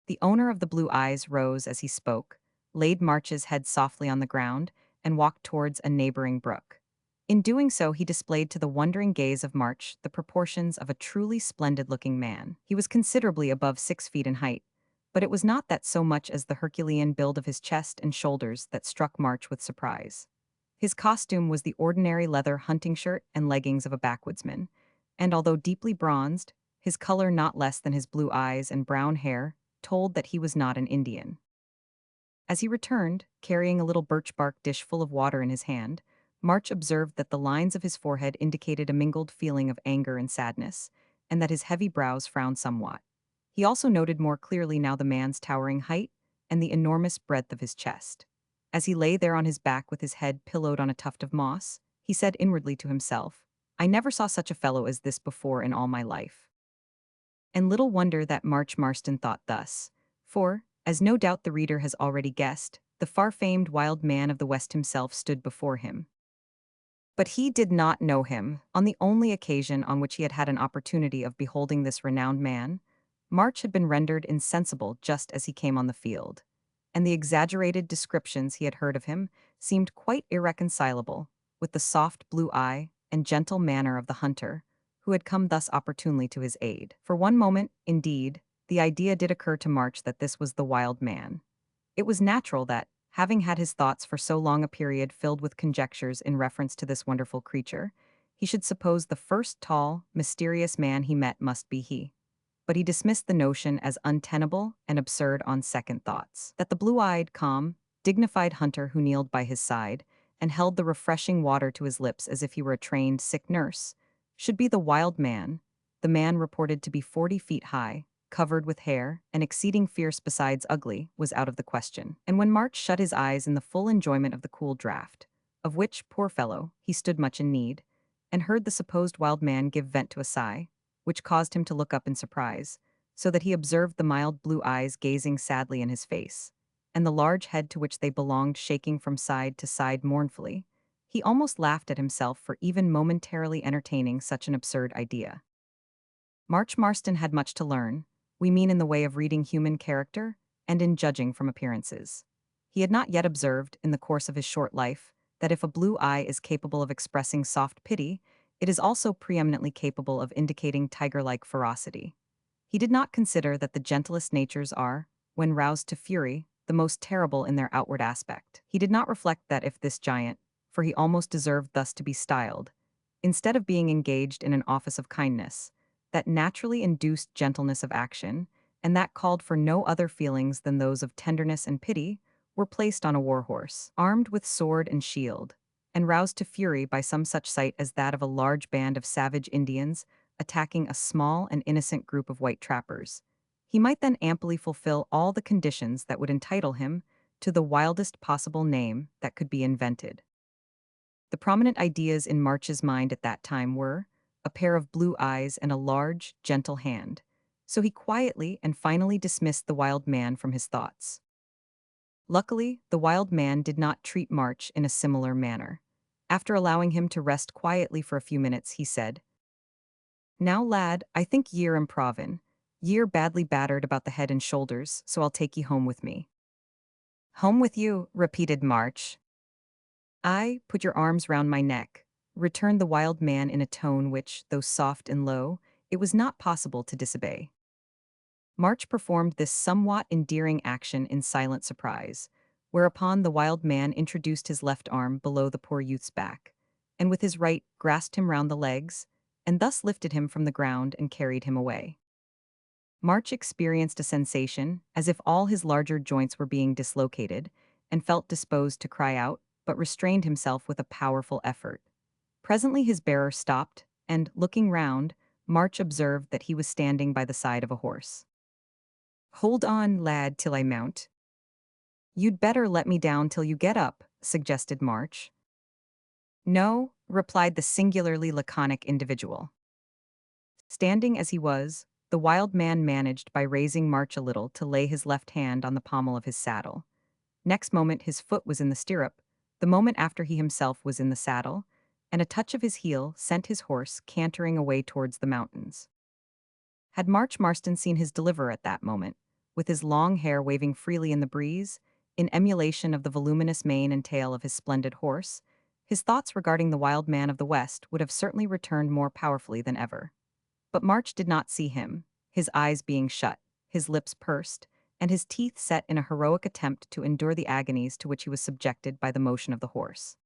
The owner of the blue eyes rose as he spoke, laid March's head softly on the ground, and walked towards a neighboring brook. In doing so, he displayed to the wondering gaze of March the proportions of a truly splendid-looking man. He was considerably above 6 feet in height, but it was not that so much as the Herculean build of his chest and shoulders that struck March with surprise. His costume was the ordinary leather hunting shirt and leggings of a backwoodsman, and although deeply bronzed, his color not less than his blue eyes and brown hair told that he was not an Indian. As he returned, carrying a little birch bark dish full of water in his hand, March observed that the lines of his forehead indicated a mingled feeling of anger and sadness, and that his heavy brows frowned somewhat. He also noted more clearly now the man's towering height and the enormous breadth of his chest. As he lay there on his back with his head pillowed on a tuft of moss, he said inwardly to himself, "I never saw such a fellow as this before in all my life." And little wonder that March Marston thought thus, for, as no doubt the reader has already guessed, the far-famed wild man of the West himself stood before him. But he did not know him. On the only occasion on which he had had an opportunity of beholding this renowned man, March had been rendered insensible just as he came on the field, and the exaggerated descriptions he had heard of him seemed quite irreconcilable with the soft blue eye and gentle manner of the hunter, who had come thus opportunely to his aid. For one moment, indeed, the idea did occur to March that this was the wild man. It was natural that, having had his thoughts for so long a period filled with conjectures in reference to this wonderful creature, he should suppose the first tall, mysterious man he met must be he. but he dismissed the notion as untenable and absurd on second thoughts. That the blue-eyed, calm, dignified hunter who kneeled by his side and held the refreshing water to his lips as if he were a trained sick nurse should be the wild man, the man reported to be 40 feet high, covered with hair, and exceeding fierce besides ugly, was out of the question. And when March shut his eyes in the full enjoyment of the cool draught, of which, poor fellow, he stood much in need, and heard the supposed wild man give vent to a sigh, which caused him to look up in surprise, so that he observed the mild blue eyes gazing sadly in his face, and the large head to which they belonged shaking from side to side mournfully, he almost laughed at himself for even momentarily entertaining such an absurd idea. March Marston had much to learn, we mean in the way of reading human character and in judging from appearances. He had not yet observed, in the course of his short life, that if a blue eye is capable of expressing soft pity, it is also preeminently capable of indicating tiger-like ferocity. He did not consider that the gentlest natures are, when roused to fury, the most terrible in their outward aspect. He did not reflect that if this giant, for he almost deserved thus to be styled, instead of being engaged in an office of kindness, that naturally induced gentleness of action, and that called for no other feelings than those of tenderness and pity, were placed on a war horse, armed with sword and shield, and roused to fury by some such sight as that of a large band of savage Indians attacking a small and innocent group of white trappers. He might then amply fulfill all the conditions that would entitle him to the wildest possible name that could be invented. The prominent ideas in March's mind at that time were a pair of blue eyes and a large, gentle hand, so he quietly and finally dismissed the wild man from his thoughts. Luckily, the wild man did not treat March in a similar manner. After allowing him to rest quietly for a few minutes, he said, "Now, lad, I think ye're improvin'. Ye're badly battered about the head and shoulders, so I'll take ye home with me." "Home with you," repeated March. "Aye, put your arms round my neck," returned the wild man in a tone which, though soft and low, it was not possible to disobey. March performed this somewhat endearing action in silent surprise, whereupon the wild man introduced his left arm below the poor youth's back, and with his right grasped him round the legs, and thus lifted him from the ground and carried him away. March experienced a sensation as if all his larger joints were being dislocated, and felt disposed to cry out, but restrained himself with a powerful effort. Presently his bearer stopped, and, looking round, March observed that he was standing by the side of a horse. "Hold on, lad, till I mount." "You'd better let me down till you get up," suggested March. "No," replied the singularly laconic individual. Standing as he was, the wild man managed by raising March a little to lay his left hand on the pommel of his saddle. Next moment his foot was in the stirrup, the moment after he himself was in the saddle, and a touch of his heel sent his horse cantering away towards the mountains. Had March Marston seen his deliverer at that moment, with his long hair waving freely in the breeze, in emulation of the voluminous mane and tail of his splendid horse, his thoughts regarding the wild man of the West would have certainly returned more powerfully than ever. But March did not see him, his eyes being shut, his lips pursed, and his teeth set in a heroic attempt to endure the agonies to which he was subjected by the motion of the horse.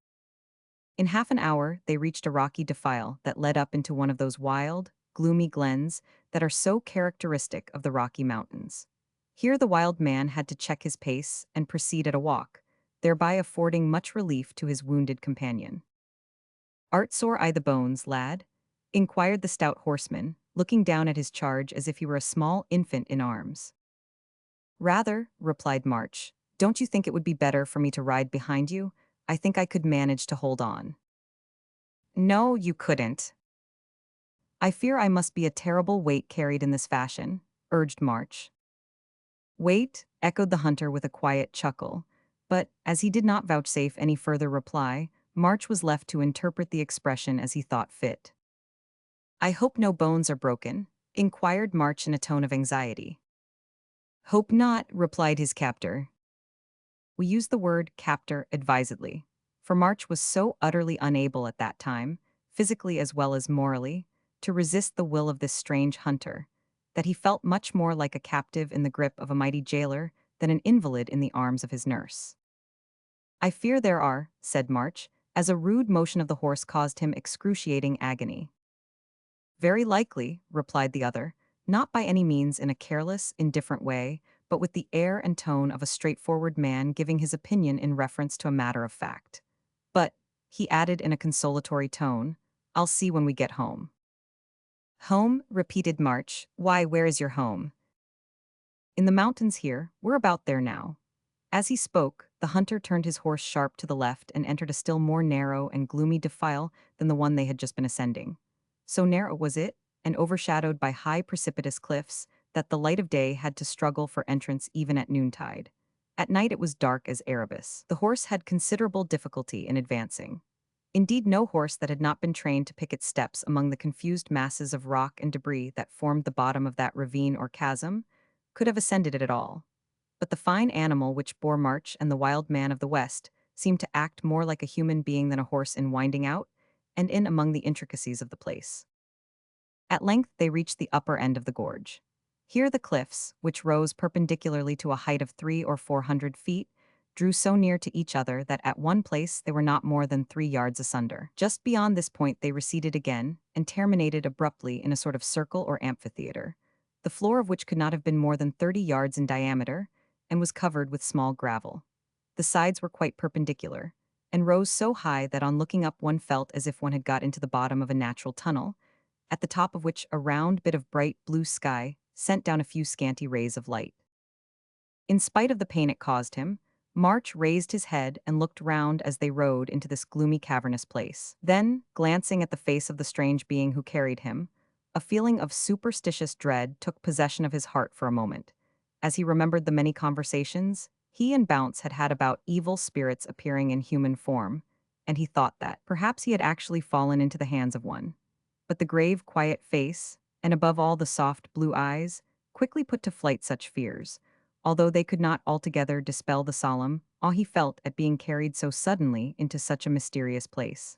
In half an hour they reached a rocky defile that led up into one of those wild, gloomy glens that are so characteristic of the Rocky Mountains. Here the wild man had to check his pace and proceed at a walk, thereby affording much relief to his wounded companion. "Art sore i' the bones, lad?" inquired the stout horseman, looking down at his charge as if he were a small infant in arms. "Rather," replied March. "Don't you think it would be better for me to ride behind you? I think I could manage to hold on." "No, you couldn't." "I fear I must be a terrible weight carried in this fashion," urged March. "Weight?" echoed the hunter with a quiet chuckle, but, as he did not vouchsafe any further reply, March was left to interpret the expression as he thought fit. "I hope no bones are broken?" inquired March in a tone of anxiety. "Hope not," replied his captor. We use the word captor advisedly, for March was so utterly unable at that time, physically as well as morally, to resist the will of this strange hunter, that he felt much more like a captive in the grip of a mighty jailer than an invalid in the arms of his nurse. "I fear there are," said March, as a rude motion of the horse caused him excruciating agony. "Very likely," replied the other, not by any means in a careless, indifferent way, but with the air and tone of a straightforward man giving his opinion in reference to a matter of fact. But, he added in a consolatory tone, I'll see when we get home. Home, repeated March. Why, where is your home? In the mountains here, we're about there now. As he spoke, the hunter turned his horse sharp to the left and entered a still more narrow and gloomy defile than the one they had just been ascending. So narrow was it, and overshadowed by high precipitous cliffs, that the light of day had to struggle for entrance even at noontide. At night it was dark as Erebus. The horse had considerable difficulty in advancing. Indeed, no horse that had not been trained to pick its steps among the confused masses of rock and debris that formed the bottom of that ravine or chasm could have ascended it at all. But the fine animal which bore March and the wild man of the West seemed to act more like a human being than a horse in winding out and in among the intricacies of the place. At length they reached the upper end of the gorge. Here the cliffs, which rose perpendicularly to a height of 300 or 400 feet, drew so near to each other that at one place they were not more than 3 yards asunder. Just beyond this point they receded again, and terminated abruptly in a sort of circle or amphitheater, the floor of which could not have been more than 30 yards in diameter, and was covered with small gravel. The sides were quite perpendicular, and rose so high that on looking up one felt as if one had got into the bottom of a natural tunnel, at the top of which a round bit of bright blue sky sent down a few scanty rays of light. In spite of the pain it caused him, March raised his head and looked round as they rode into this gloomy cavernous place. Then, glancing at the face of the strange being who carried him, a feeling of superstitious dread took possession of his heart for a moment, as he remembered the many conversations he and Bounce had had about evil spirits appearing in human form, and he thought that perhaps he had actually fallen into the hands of one. But the grave, quiet face, and above all the soft blue eyes, quickly put to flight such fears, although they could not altogether dispel the solemn awe he felt at being carried so suddenly into such a mysterious place.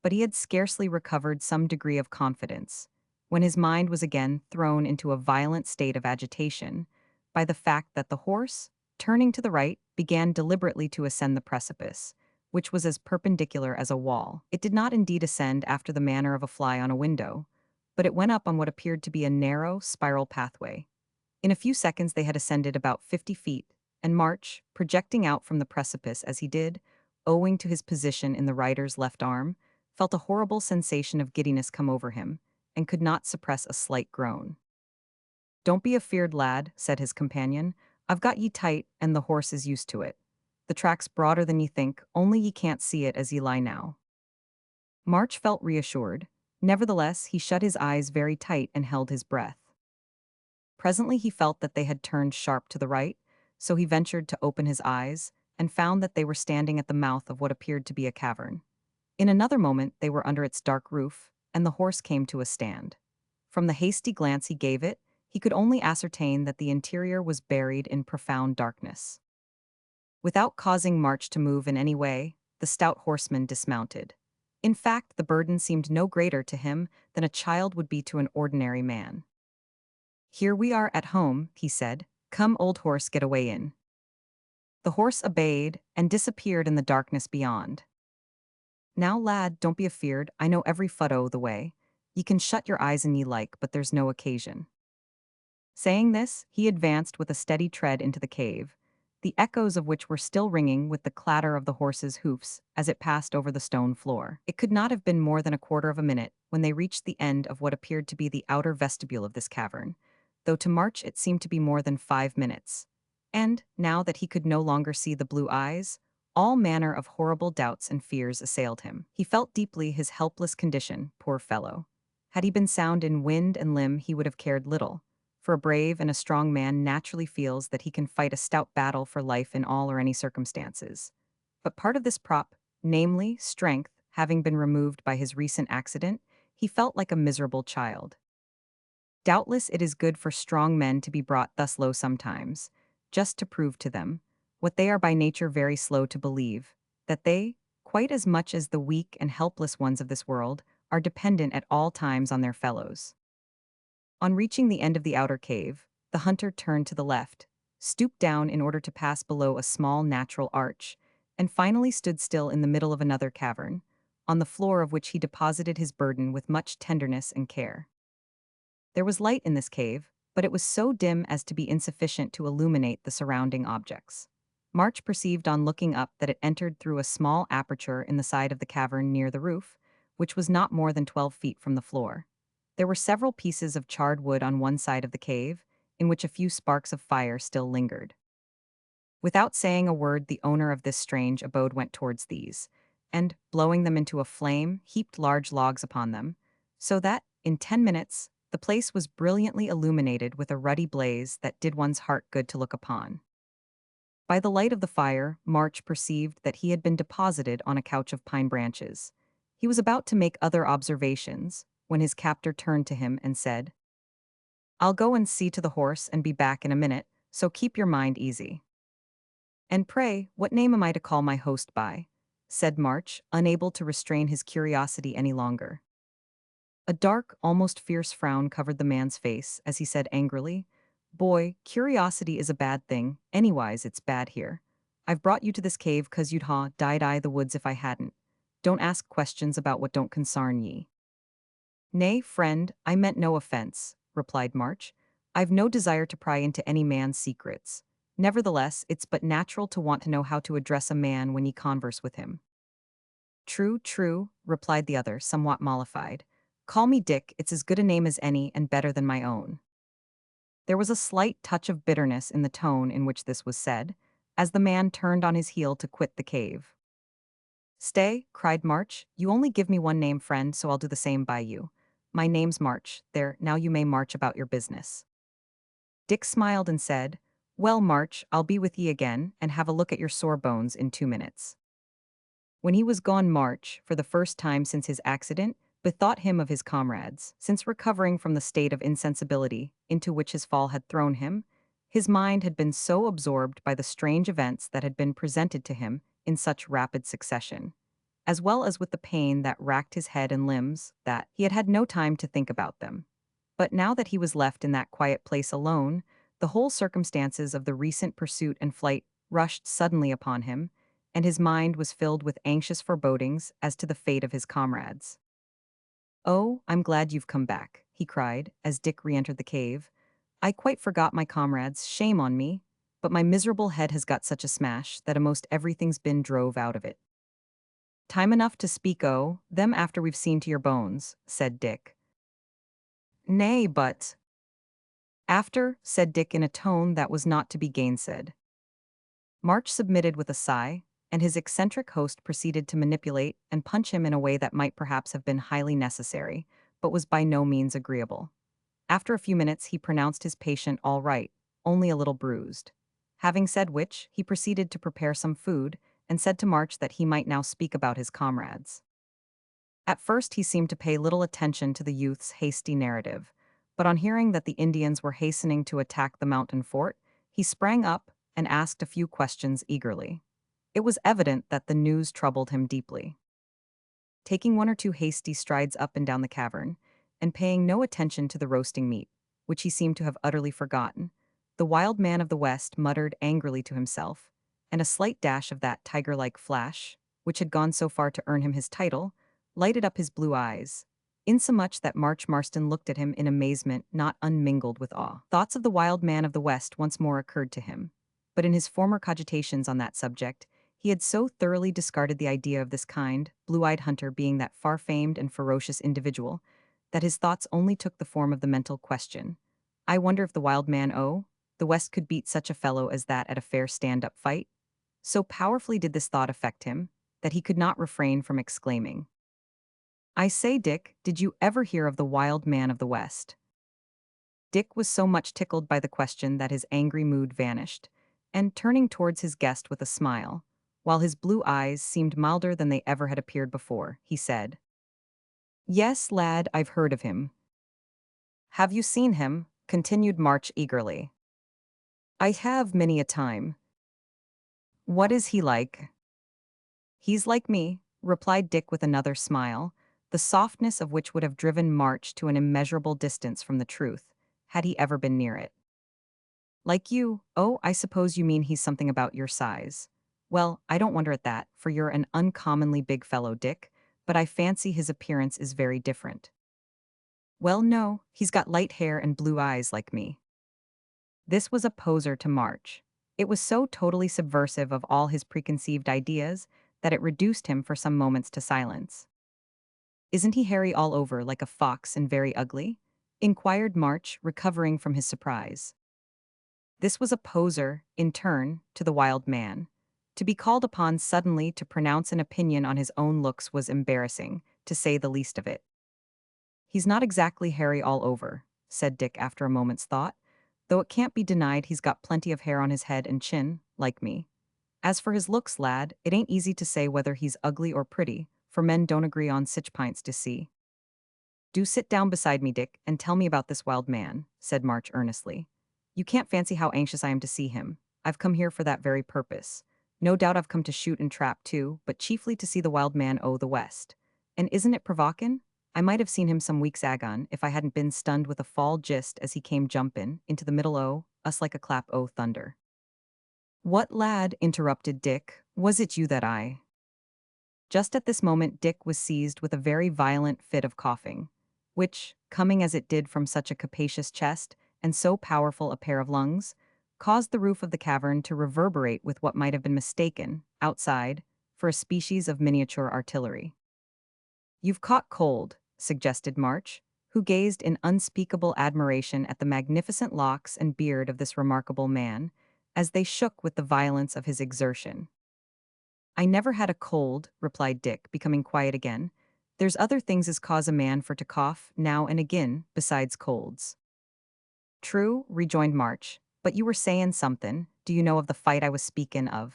But he had scarcely recovered some degree of confidence, when his mind was again thrown into a violent state of agitation by the fact that the horse, turning to the right, began deliberately to ascend the precipice, which was as perpendicular as a wall. It did not indeed ascend after the manner of a fly on a window, but it went up on what appeared to be a narrow, spiral pathway. In a few seconds they had ascended about 50 feet, and March, projecting out from the precipice as he did, owing to his position in the rider's left arm, felt a horrible sensation of giddiness come over him, and could not suppress a slight groan. Don't be afeard, lad, said his companion. I've got ye tight, and the horse is used to it. The track's broader than ye think, only ye can't see it as ye lie now. March felt reassured. Nevertheless, he shut his eyes very tight and held his breath. Presently he felt that they had turned sharp to the right, so he ventured to open his eyes, and found that they were standing at the mouth of what appeared to be a cavern. In another moment they were under its dark roof, and the horse came to a stand. From the hasty glance he gave it, he could only ascertain that the interior was buried in profound darkness. Without causing March to move in any way, the stout horseman dismounted. In fact, the burden seemed no greater to him than a child would be to an ordinary man. Here we are at home, he said. Come, old horse, get away in. The horse obeyed and disappeared in the darkness beyond. Now, lad, don't be afeard, I know every foot o' the way. Ye can shut your eyes an ye like, but there's no occasion. Saying this, he advanced with a steady tread into the cave, the echoes of which were still ringing with the clatter of the horse's hoofs as it passed over the stone floor. It could not have been more than a quarter of a minute when they reached the end of what appeared to be the outer vestibule of this cavern, though to March it seemed to be more than 5 minutes. And, now that he could no longer see the blue eyes, all manner of horrible doubts and fears assailed him. He felt deeply his helpless condition, poor fellow. Had he been sound in wind and limb he would have cared little, for a brave and a strong man naturally feels that he can fight a stout battle for life in all or any circumstances. But part of this prop, namely, strength, having been removed by his recent accident, he felt like a miserable child. Doubtless it is good for strong men to be brought thus low sometimes, just to prove to them, what they are by nature very slow to believe, that they, quite as much as the weak and helpless ones of this world, are dependent at all times on their fellows. On reaching the end of the outer cave, the hunter turned to the left, stooped down in order to pass below a small natural arch, and finally stood still in the middle of another cavern, on the floor of which he deposited his burden with much tenderness and care. There was light in this cave, but it was so dim as to be insufficient to illuminate the surrounding objects. March perceived on looking up that it entered through a small aperture in the side of the cavern near the roof, which was not more than 12 feet from the floor. There were several pieces of charred wood on one side of the cave, in which a few sparks of fire still lingered. Without saying a word, the owner of this strange abode went towards these, and, blowing them into a flame, heaped large logs upon them, so that, in 10 minutes, the place was brilliantly illuminated with a ruddy blaze that did one's heart good to look upon. By the light of the fire, March perceived that he had been deposited on a couch of pine branches. He was about to make other observations, when his captor turned to him and said, "I'll go and see to the horse and be back in a minute, so keep your mind easy." "And pray, what name am I to call my host by?" said March, unable to restrain his curiosity any longer. A dark, almost fierce frown covered the man's face as he said angrily, "Boy, curiosity is a bad thing, anywise it's bad here. I've brought you to this cave 'cause you'd died the woods if I hadn't. Don't ask questions about what don't consarn ye." "Nay, friend, I meant no offense," replied March. "I've no desire to pry into any man's secrets. Nevertheless, it's but natural to want to know how to address a man when ye converse with him." "True, true," replied the other, somewhat mollified. "Call me Dick, it's as good a name as any and better than my own." There was a slight touch of bitterness in the tone in which this was said, as the man turned on his heel to quit the cave. "Stay," cried March, "you only give me one name, friend, so I'll do the same by you. My name's March, there, now you may march about your business." Dick smiled and said, "Well, March, I'll be with ye again, and have a look at your sore bones in 2 minutes." When he was gone, March, for the first time since his accident, bethought him of his comrades. Since recovering from the state of insensibility into which his fall had thrown him, his mind had been so absorbed by the strange events that had been presented to him in such rapid succession, as well as with the pain that racked his head and limbs, that he had had no time to think about them. But now that he was left in that quiet place alone, the whole circumstances of the recent pursuit and flight rushed suddenly upon him, and his mind was filled with anxious forebodings as to the fate of his comrades. "Oh, I'm glad you've come back," he cried, as Dick re-entered the cave. "I quite forgot my comrades, shame on me, but my miserable head has got such a smash that a'most everything's been drove out of it." "Time enough to speak o' them after we've seen to your bones," said Dick. "Nay, but—" "After," said Dick in a tone that was not to be gainsaid. March submitted with a sigh, and his eccentric host proceeded to manipulate and punch him in a way that might perhaps have been highly necessary, but was by no means agreeable. After a few minutes he pronounced his patient all right, only a little bruised. Having said which, he proceeded to prepare some food, and said to March that he might now speak about his comrades. At first he seemed to pay little attention to the youth's hasty narrative, but on hearing that the Indians were hastening to attack the mountain fort, he sprang up and asked a few questions eagerly. It was evident that the news troubled him deeply. Taking one or two hasty strides up and down the cavern, and paying no attention to the roasting meat, which he seemed to have utterly forgotten, the wild man of the West muttered angrily to himself, and a slight dash of that tiger-like flash, which had gone so far to earn him his title, lighted up his blue eyes, insomuch that March Marston looked at him in amazement not unmingled with awe. Thoughts of the wild man of the West once more occurred to him, but in his former cogitations on that subject, he had so thoroughly discarded the idea of this kind, blue-eyed hunter being that far-famed and ferocious individual, that his thoughts only took the form of the mental question, "I wonder if the wild man the West could beat such a fellow as that at a fair stand-up fight?" So powerfully did this thought affect him, that he could not refrain from exclaiming, "I say, Dick, did you ever hear of the wild man of the West?" Dick was so much tickled by the question that his angry mood vanished, and turning towards his guest with a smile, while his blue eyes seemed milder than they ever had appeared before, he said, "Yes, lad, I've heard of him." "Have you seen him?" continued March eagerly. "I have many a time." "What is he like?" "He's like me," replied Dick with another smile, the softness of which would have driven March to an immeasurable distance from the truth, had he ever been near it. "Like you? Oh, I suppose you mean he's something about your size. Well, I don't wonder at that, for you're an uncommonly big fellow, Dick, but I fancy his appearance is very different." Well, no, he's got light hair and blue eyes like me. This was a poser to March. It was so totally subversive of all his preconceived ideas that it reduced him for some moments to silence. Isn't he hairy all over like a fox and very ugly? Inquired March, recovering from his surprise. This was a poser, in turn, to the wild man. To be called upon suddenly to pronounce an opinion on his own looks was embarrassing, to say the least of it. He's not exactly hairy all over, said Dick after a moment's thought, though it can't be denied he's got plenty of hair on his head and chin, like me. As for his looks, lad, it ain't easy to say whether he's ugly or pretty, for men don't agree on sich pints to see. Do sit down beside me, Dick, and tell me about this wild man, said March earnestly. You can't fancy how anxious I am to see him. I've come here for that very purpose. No doubt I've come to shoot and trap too, but chiefly to see the wild man o' the West. And isn't it provokin'? I might have seen him some weeks agon if I hadn't been stunned with a fall just as he came jumpin' into the middle o' us like a clap o' thunder. What lad, interrupted Dick, was it you that I? Just at this moment Dick was seized with a very violent fit of coughing, which, coming as it did from such a capacious chest and so powerful a pair of lungs, caused the roof of the cavern to reverberate with what might have been mistaken, outside, for a species of miniature artillery. You've caught cold, suggested March, who gazed in unspeakable admiration at the magnificent locks and beard of this remarkable man, as they shook with the violence of his exertion. I never had a cold, replied Dick, becoming quiet again. There's other things as cause a man for to cough, now and again, besides colds. True, rejoined March, but you were sayin' somethin'. Do you know of the fight I was speakin' of?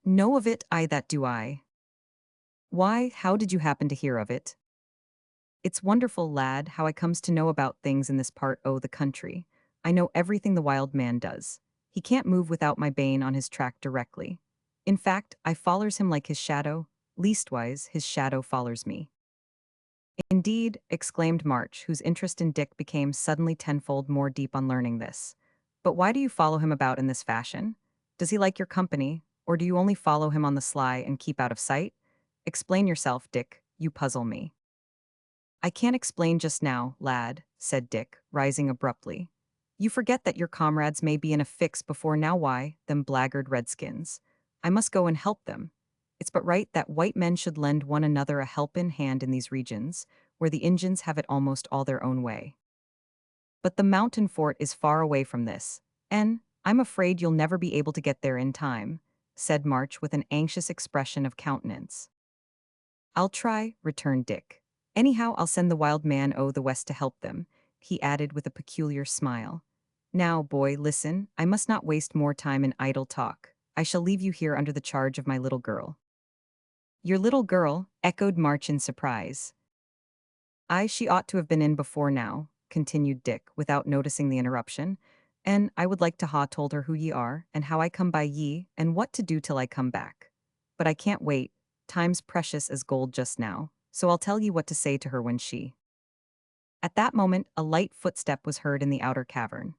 Know of it, I that do I. Why, how did you happen to hear of it? It's wonderful, lad, how I comes to know about things in this part o' the country. I know everything the wild man does. He can't move without my bane on his track directly. In fact, I follers him like his shadow, leastwise, his shadow follers me. Indeed, exclaimed March, whose interest in Dick became suddenly tenfold more deep on learning this. But why do you follow him about in this fashion? Does he like your company, or do you only follow him on the sly and keep out of sight? Explain yourself, Dick, you puzzle me. I can't explain just now, lad, said Dick, rising abruptly. You forget that your comrades may be in a fix before now. Why, them blackguard redskins. I must go and help them. It's but right that white men should lend one another a helpin' hand in these regions, where the Injuns have it almost all their own way. But the mountain fort is far away from this, and I'm afraid you'll never be able to get there in time, said March with an anxious expression of countenance. I'll try, returned Dick. Anyhow, I'll send the wild man o' the West to help them, he added with a peculiar smile. Now, boy, listen, I must not waste more time in idle talk. I shall leave you here under the charge of my little girl. Your little girl, echoed March in surprise. She ought to have been in before now, continued Dick, without noticing the interruption, and I would like to ha told her who ye are, and how I come by ye, and what to do till I come back. But I can't wait, time's precious as gold just now, so I'll tell ye what to say to her when she. At that moment, a light footstep was heard in the outer cavern.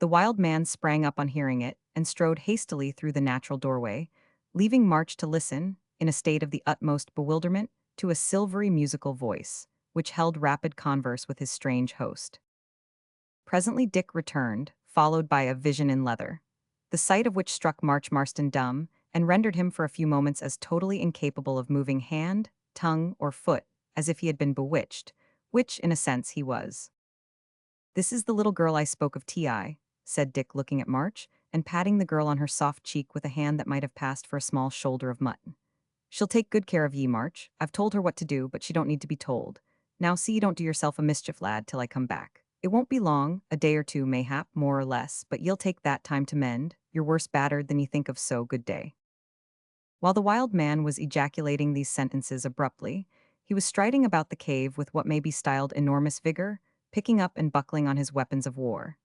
The wild man sprang up on hearing it, and strode hastily through the natural doorway, leaving March to listen, in a state of the utmost bewilderment, to a silvery musical voice, which held rapid converse with his strange host. Presently Dick returned, followed by a vision in leather, the sight of which struck March Marston dumb, and rendered him for a few moments as totally incapable of moving hand, tongue, or foot, as if he had been bewitched, which, in a sense, he was. This is the little girl I spoke of, T.I., said Dick, looking at March, and patting the girl on her soft cheek with a hand that might have passed for a small shoulder of mutton. She'll take good care of ye, March. I've told her what to do, but she don't need to be told. Now see you don't do yourself a mischief, lad, till I come back. It won't be long, a day or two mayhap, more or less, but ye'll take that time to mend. You're worse battered than ye think of, so good day. While the wild man was ejaculating these sentences abruptly, he was striding about the cave with what may be styled enormous vigor, picking up and buckling on his weapons of war.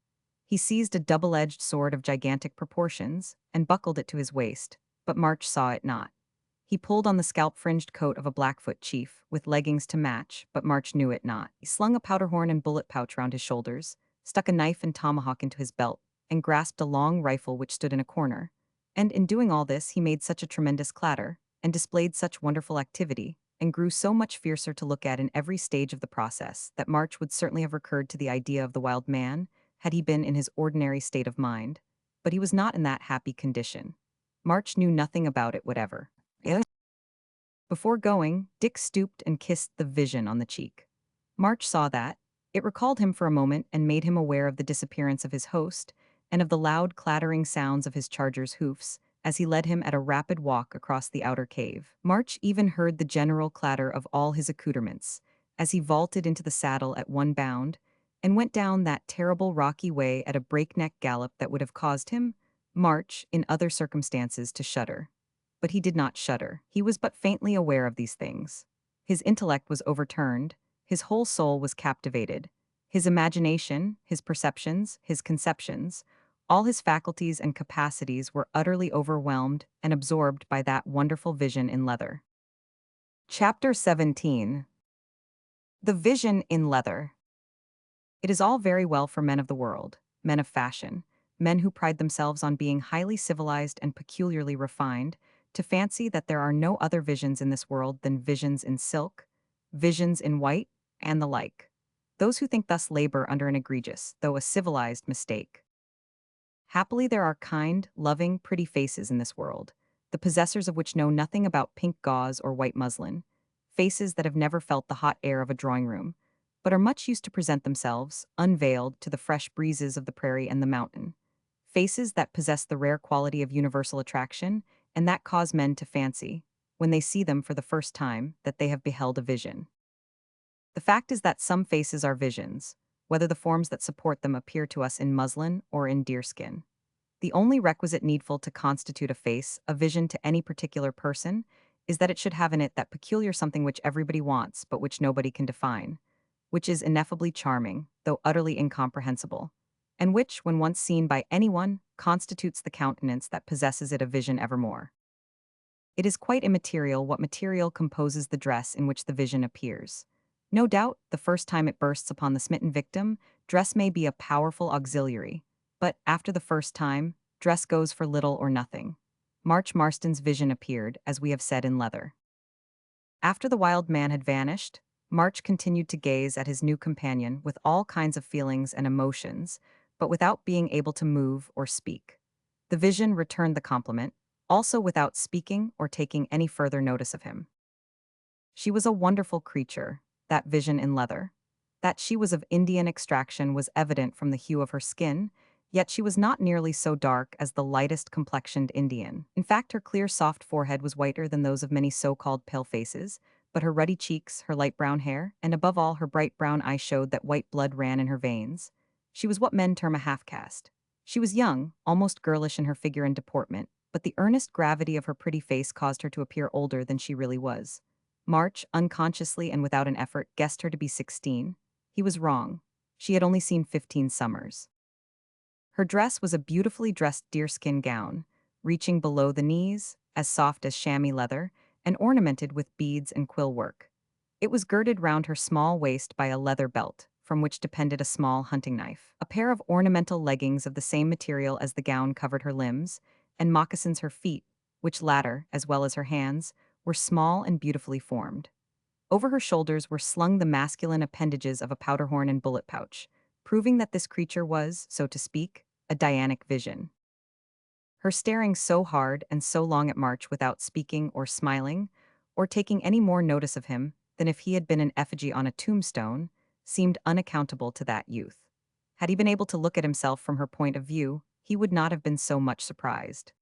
He seized a double-edged sword of gigantic proportions, and buckled it to his waist, but March saw it not. He pulled on the scalp-fringed coat of a Blackfoot chief, with leggings to match, but March knew it not. He slung a powder horn and bullet pouch round his shoulders, stuck a knife and tomahawk into his belt, and grasped a long rifle which stood in a corner. And in doing all this he made such a tremendous clatter, and displayed such wonderful activity, and grew so much fiercer to look at in every stage of the process that March would certainly have recurred to the idea of the wild man had he been in his ordinary state of mind. But he was not in that happy condition. March knew nothing about it whatever. Before going, Dick stooped and kissed the vision on the cheek. March saw that. It recalled him for a moment and made him aware of the disappearance of his host and of the loud clattering sounds of his charger's hoofs as he led him at a rapid walk across the outer cave. March even heard the general clatter of all his accoutrements as he vaulted into the saddle at one bound and went down that terrible rocky way at a breakneck gallop that would have caused him, March, in other circumstances, to shudder. But he did not shudder. He was but faintly aware of these things. His intellect was overturned, his whole soul was captivated. His imagination, his perceptions, his conceptions, all his faculties and capacities were utterly overwhelmed and absorbed by that wonderful vision in leather. Chapter 17. The Vision in Leather. It is all very well for men of the world, men of fashion, men who pride themselves on being highly civilized and peculiarly refined, to fancy that there are no other visions in this world than visions in silk, visions in white, and the like. Those who think thus labor under an egregious, though a civilized, mistake. Happily there are kind, loving, pretty faces in this world, the possessors of which know nothing about pink gauze or white muslin, faces that have never felt the hot air of a drawing-room, but are much used to present themselves, unveiled, to the fresh breezes of the prairie and the mountain. Faces that possess the rare quality of universal attraction, and that cause men to fancy, when they see them for the first time, that they have beheld a vision. The fact is that some faces are visions, whether the forms that support them appear to us in muslin or in deerskin. The only requisite needful to constitute a face, a vision to any particular person, is that it should have in it that peculiar something which everybody wants but which nobody can define, which is ineffably charming, though utterly incomprehensible, and which, when once seen by anyone, constitutes the countenance that possesses it a vision evermore. It is quite immaterial what material composes the dress in which the vision appears. No doubt, the first time it bursts upon the smitten victim, dress may be a powerful auxiliary, but, after the first time, dress goes for little or nothing. March Marston's vision appeared, as we have said, in leather. After the wild man had vanished, March continued to gaze at his new companion with all kinds of feelings and emotions, but without being able to move or speak. The vision returned the compliment, also without speaking or taking any further notice of him. She was a wonderful creature, that vision in leather. That she was of Indian extraction was evident from the hue of her skin, yet she was not nearly so dark as the lightest complexioned Indian. In fact, her clear, soft forehead was whiter than those of many so-called pale faces, but her ruddy cheeks, her light brown hair, and above all her bright brown eyes showed that white blood ran in her veins. She was what men term a half-caste. She was young, almost girlish in her figure and deportment, but the earnest gravity of her pretty face caused her to appear older than she really was. March, unconsciously and without an effort, guessed her to be 16. He was wrong. She had only seen 15 summers. Her dress was a beautifully dressed deerskin gown, reaching below the knees, as soft as chamois leather, and ornamented with beads and quill work. It was girded round her small waist by a leather belt, from which depended a small hunting knife. A pair of ornamental leggings of the same material as the gown covered her limbs, and moccasins her feet, which latter, as well as her hands, were small and beautifully formed. Over her shoulders were slung the masculine appendages of a powder horn and bullet pouch, proving that this creature was, so to speak, a Dianic vision. Her staring so hard and so long at March without speaking or smiling, or taking any more notice of him than if he had been an effigy on a tombstone, seemed unaccountable to that youth. Had he been able to look at himself from her point of view, he would not have been so much surprised.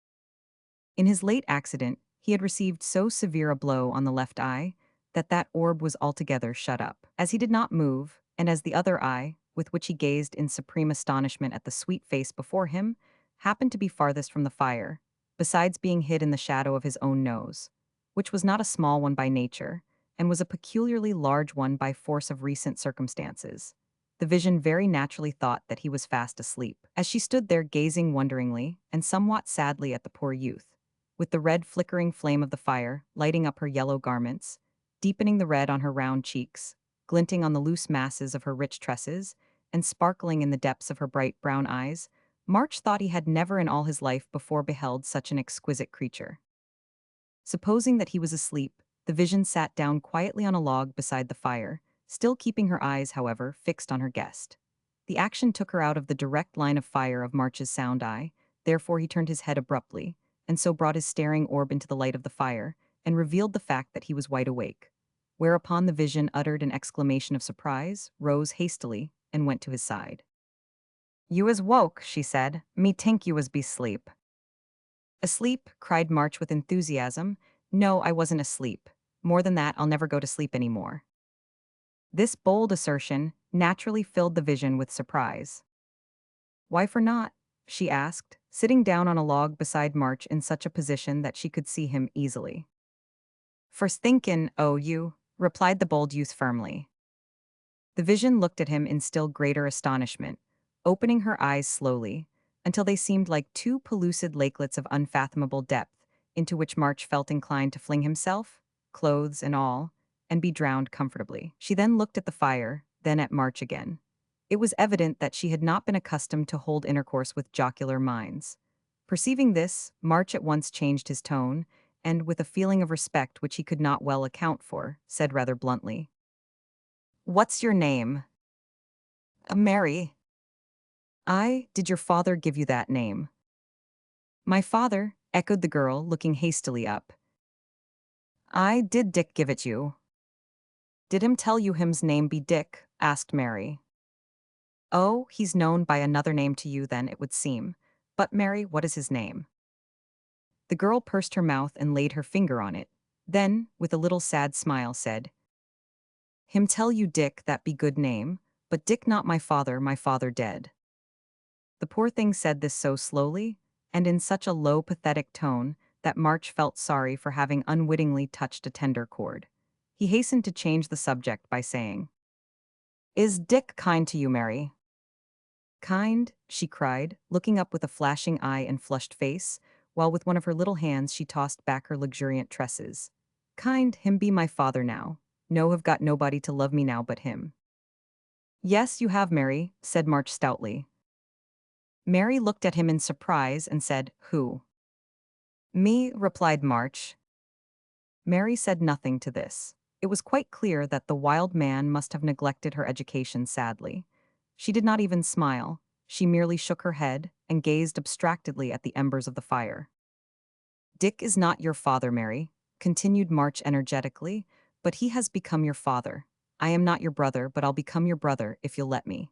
In his late accident, he had received so severe a blow on the left eye that orb was altogether shut up. As he did not move, and as the other eye, with which he gazed in supreme astonishment at the sweet face before him, happened to be farthest from the fire, besides being hid in the shadow of his own nose, which was not a small one by nature, and was a peculiarly large one by force of recent circumstances. The vision very naturally thought that he was fast asleep. As she stood there gazing wonderingly and somewhat sadly at the poor youth, with the red flickering flame of the fire lighting up her yellow garments, deepening the red on her round cheeks, glinting on the loose masses of her rich tresses, and sparkling in the depths of her bright brown eyes, March thought he had never in all his life before beheld such an exquisite creature. Supposing that he was asleep, the vision sat down quietly on a log beside the fire, still keeping her eyes, however, fixed on her guest. The action took her out of the direct line of fire of March's sound eye, therefore he turned his head abruptly, and so brought his staring orb into the light of the fire, and revealed the fact that he was wide awake. Whereupon the vision uttered an exclamation of surprise, rose hastily, and went to his side. "You is woke," she said. "Me tink you was be sleep." "Asleep?" cried March with enthusiasm. "No, I wasn't asleep. More than that, I'll never go to sleep any more." This bold assertion naturally filled the vision with surprise. "Why for not?" she asked, sitting down on a log beside March in such a position that she could see him easily. "First thinkin', oh you," replied the bold youth firmly. The vision looked at him in still greater astonishment, opening her eyes slowly, until they seemed like two pellucid lakelets of unfathomable depth, into which March felt inclined to fling himself, clothes and all, and be drowned comfortably. She then looked at the fire, then at March again. It was evident that she had not been accustomed to hold intercourse with jocular minds. Perceiving this, March at once changed his tone, and, with a feeling of respect which he could not well account for, said rather bluntly, "What's your name?" "Mary." Did your father give you that name?" "My father," echoed the girl, looking hastily up. Did Dick give it you?" "Did him tell you him's name be Dick?" asked Mary. "Oh, he's known by another name to you then, it would seem. But, Mary, what is his name?" The girl pursed her mouth and laid her finger on it. Then, with a little sad smile, said, "Him tell you Dick, that be good name, but Dick not my father dead." The poor thing said this so slowly, and in such a low, pathetic tone, that March felt sorry for having unwittingly touched a tender chord. He hastened to change the subject by saying, "Is Dick kind to you, Mary?" "Kind?" she cried, looking up with a flashing eye and flushed face, while with one of her little hands she tossed back her luxuriant tresses. "Kind, him be my father now. No have got nobody to love me now but him." "Yes, you have, Mary," said March stoutly. Mary looked at him in surprise and said, "Who?" "Me," replied March. Mary said nothing to this. It was quite clear that the wild man must have neglected her education sadly. She did not even smile. She merely shook her head and gazed abstractedly at the embers of the fire. "Dick is not your father, Mary," continued March energetically, "but he has become your father. I am not your brother, but I'll become your brother if you'll let me."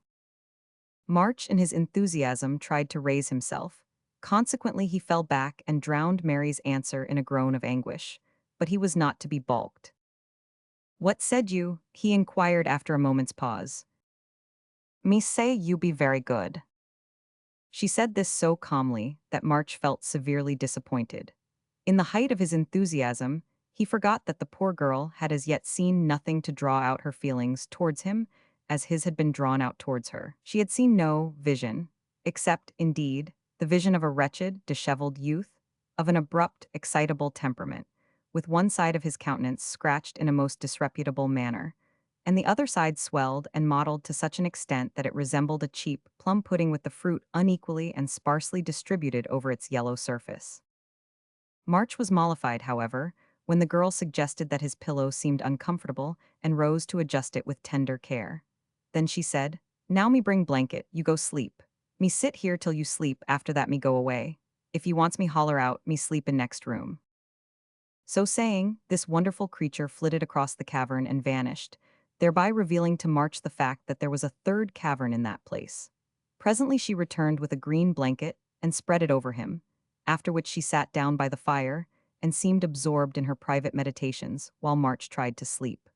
March, in his enthusiasm, tried to raise himself. Consequently, he fell back and drowned Mary's answer in a groan of anguish. But he was not to be balked. "What said you?" he inquired after a moment's pause. "Me say you be very good." She said this so calmly that March felt severely disappointed. In the height of his enthusiasm, he forgot that the poor girl had as yet seen nothing to draw out her feelings towards him as his had been drawn out towards her. She had seen no vision, except, indeed, the vision of a wretched, disheveled youth, of an abrupt, excitable temperament, with one side of his countenance scratched in a most disreputable manner, and the other side swelled and mottled to such an extent that it resembled a cheap plum pudding with the fruit unequally and sparsely distributed over its yellow surface. March was mollified, however, when the girl suggested that his pillow seemed uncomfortable and rose to adjust it with tender care. Then she said, "Now me bring blanket, you go sleep. Me sit here till you sleep, after that me go away. If you wants me holler out, me sleep in next room." So saying, this wonderful creature flitted across the cavern and vanished, thereby revealing to March the fact that there was a third cavern in that place. Presently she returned with a green blanket and spread it over him, after which she sat down by the fire and seemed absorbed in her private meditations while March tried to sleep.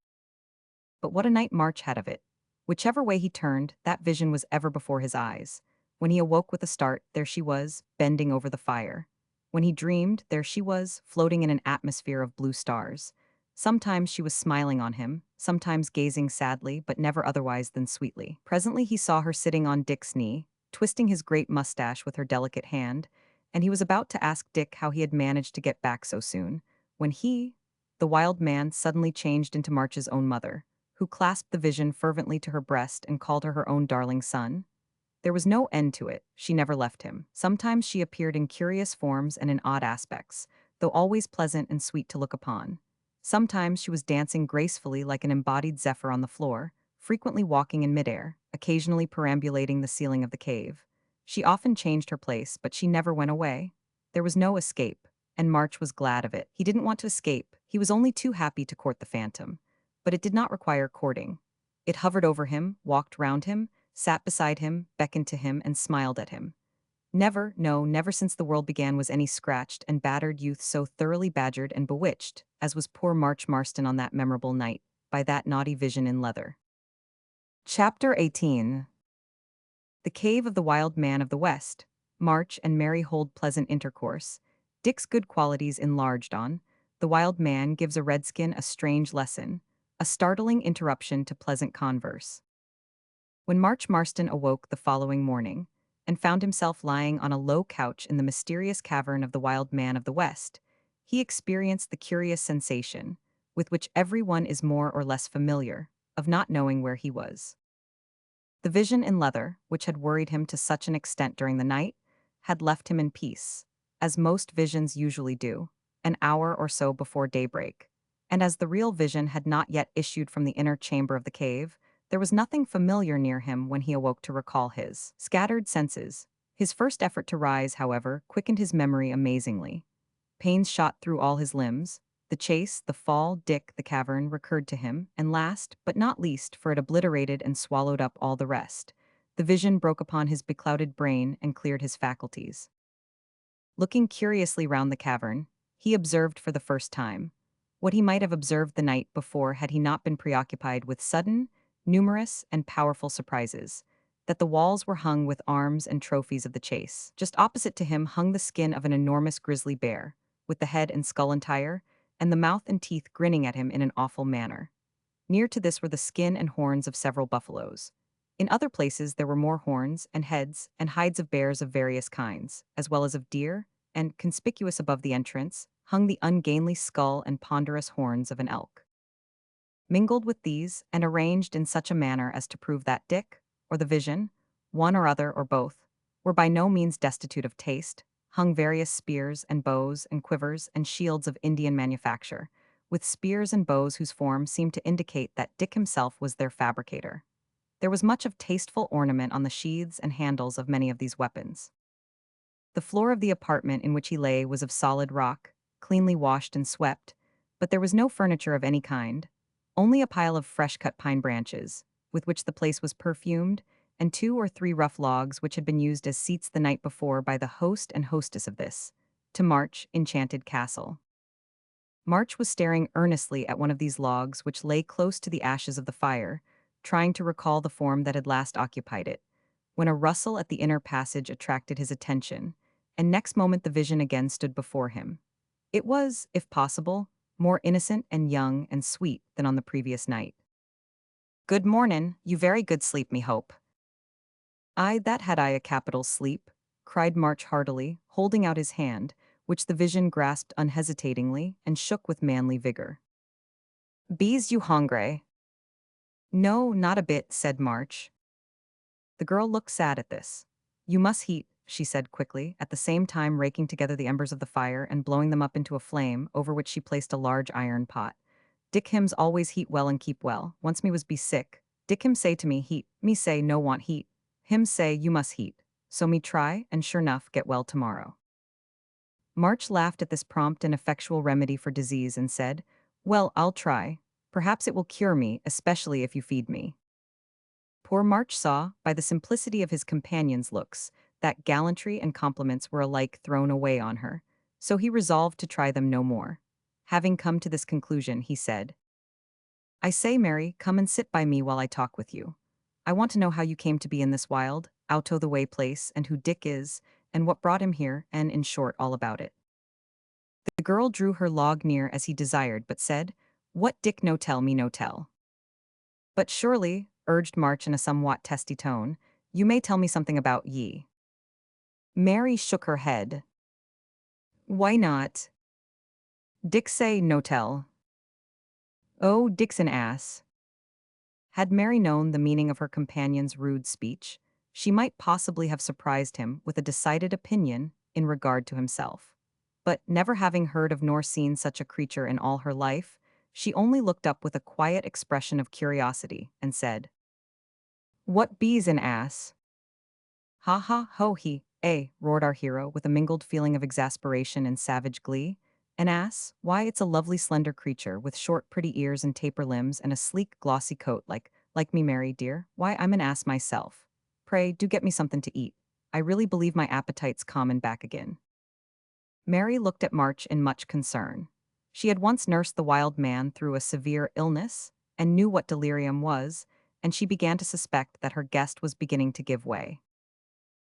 But what a night March had of it! Whichever way he turned, that vision was ever before his eyes. When he awoke with a start, there she was, bending over the fire. When he dreamed, there she was, floating in an atmosphere of blue stars. Sometimes she was smiling on him, sometimes gazing sadly, but never otherwise than sweetly. Presently he saw her sitting on Dick's knee, twisting his great mustache with her delicate hand, and he was about to ask Dick how he had managed to get back so soon, when the wild man, suddenly changed into March's own mother, who clasped the vision fervently to her breast and called her own darling son. There was no end to it, she never left him. Sometimes she appeared in curious forms and in odd aspects, though always pleasant and sweet to look upon. Sometimes she was dancing gracefully like an embodied zephyr on the floor, frequently walking in midair, occasionally perambulating the ceiling of the cave. She often changed her place, but she never went away. There was no escape, and March was glad of it. He didn't want to escape, he was only too happy to court the phantom. But it did not require courting. It hovered over him, walked round him, sat beside him, beckoned to him, and smiled at him. Never, no, never since the world began was any scratched and battered youth so thoroughly badgered and bewitched, as was poor March Marston on that memorable night, by that naughty vision in leather. Chapter 18. The Cave of the Wild Man of the West. March and Mary hold pleasant intercourse. Dick's good qualities enlarged on. The wild man gives a redskin a strange lesson, a startling interruption to pleasant converse. When March Marston awoke the following morning, and found himself lying on a low couch in the mysterious cavern of the Wild Man of the West, he experienced the curious sensation, with which everyone is more or less familiar, of not knowing where he was. The vision in leather, which had worried him to such an extent during the night, had left him in peace, as most visions usually do, an hour or so before daybreak. And as the real vision had not yet issued from the inner chamber of the cave, there was nothing familiar near him when he awoke to recall his scattered senses. His first effort to rise, however, quickened his memory amazingly. Pains shot through all his limbs. The chase, the fall, Dick, the cavern recurred to him, and last, but not least, for it obliterated and swallowed up all the rest. The vision broke upon his beclouded brain and cleared his faculties. Looking curiously round the cavern, he observed for the first time what he might have observed the night before had he not been preoccupied with sudden, numerous, and powerful surprises, that the walls were hung with arms and trophies of the chase. Just opposite to him hung the skin of an enormous grizzly bear, with the head and skull entire, and the mouth and teeth grinning at him in an awful manner. Near to this were the skin and horns of several buffaloes. In other places there were more horns and heads and hides of bears of various kinds, as well as of deer, and, conspicuous above the entrance, hung the ungainly skull and ponderous horns of an elk. Mingled with these, and arranged in such a manner as to prove that Dick, or the vision, one or other or both, were by no means destitute of taste, hung various spears and bows and quivers and shields of Indian manufacture, with spears and bows whose form seemed to indicate that Dick himself was their fabricator. There was much of tasteful ornament on the sheaths and handles of many of these weapons. The floor of the apartment in which he lay was of solid rock, cleanly washed and swept, but there was no furniture of any kind, only a pile of fresh-cut pine branches, with which the place was perfumed, and 2 or 3 rough logs which had been used as seats the night before by the host and hostess of this, to March, enchanted castle. March was staring earnestly at one of these logs which lay close to the ashes of the fire, trying to recall the form that had last occupied it, when a rustle at the inner passage attracted his attention, and next moment the vision again stood before him. It was, if possible, more innocent and young and sweet than on the previous night. "Good mornin', you very good sleep, me hope." "Aye, that had I a capital sleep," cried March heartily, holding out his hand, which the vision grasped unhesitatingly and shook with manly vigor. "Bees you hongray?" "No, not a bit," said March. The girl looked sad at this. "You must heat," she said quickly, at the same time raking together the embers of the fire and blowing them up into a flame, over which she placed a large iron pot. "Dick hims always heat well and keep well. Once me was be sick. Dick him say to me heat, me say no want heat. Him say you must heat. So me try, and sure enough get well tomorrow." March laughed at this prompt and effectual remedy for disease and said, "Well, I'll try. Perhaps it will cure me, especially if you feed me." Poor March saw, by the simplicity of his companion's looks, that gallantry and compliments were alike thrown away on her, so he resolved to try them no more. Having come to this conclusion, he said, "I say, Mary, come and sit by me while I talk with you. I want to know how you came to be in this wild, out-o'-the-way place, and who Dick is, and what brought him here, and, in short, all about it." The girl drew her log near as he desired, but said, "What Dick no tell me no tell." "But surely," urged March in a somewhat testy tone, "you may tell me something about ye." Mary shook her head. "Why not?" "Dick say no tell." "Oh, Dick's an ass." Had Mary known the meaning of her companion's rude speech, she might possibly have surprised him with a decided opinion in regard to himself. But never having heard of nor seen such a creature in all her life, she only looked up with a quiet expression of curiosity and said, "What bees an ass?" "Ha ha ho he, roared our hero with a mingled feeling of exasperation and savage glee. "An ass? Why, it's a lovely slender creature with short pretty ears and taper limbs and a sleek glossy coat like me, Mary, dear. Why, I'm an ass myself. Pray, do get me something to eat. I really believe my appetite's come and back again." Mary looked at March in much concern. She had once nursed the wild man through a severe illness and knew what delirium was, and she began to suspect that her guest was beginning to give way.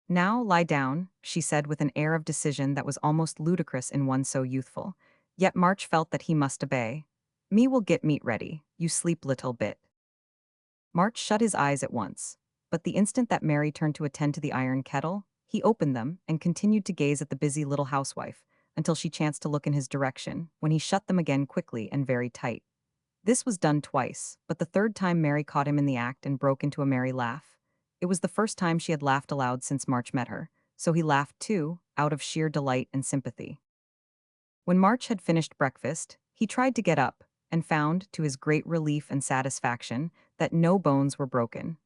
"Now lie down," she said with an air of decision that was almost ludicrous in one so youthful. Yet March felt that he must obey. "Me will get meat ready, you sleep little bit." March shut his eyes at once, but the instant that Mary turned to attend to the iron kettle, he opened them and continued to gaze at the busy little housewife until she chanced to look in his direction, when he shut them again quickly and very tight. This was done twice, but the third time Mary caught him in the act and broke into a merry laugh. It was the first time she had laughed aloud since March met her, so he laughed too, out of sheer delight and sympathy. When March had finished breakfast, he tried to get up, and found, to his great relief and satisfaction, that no bones were broken,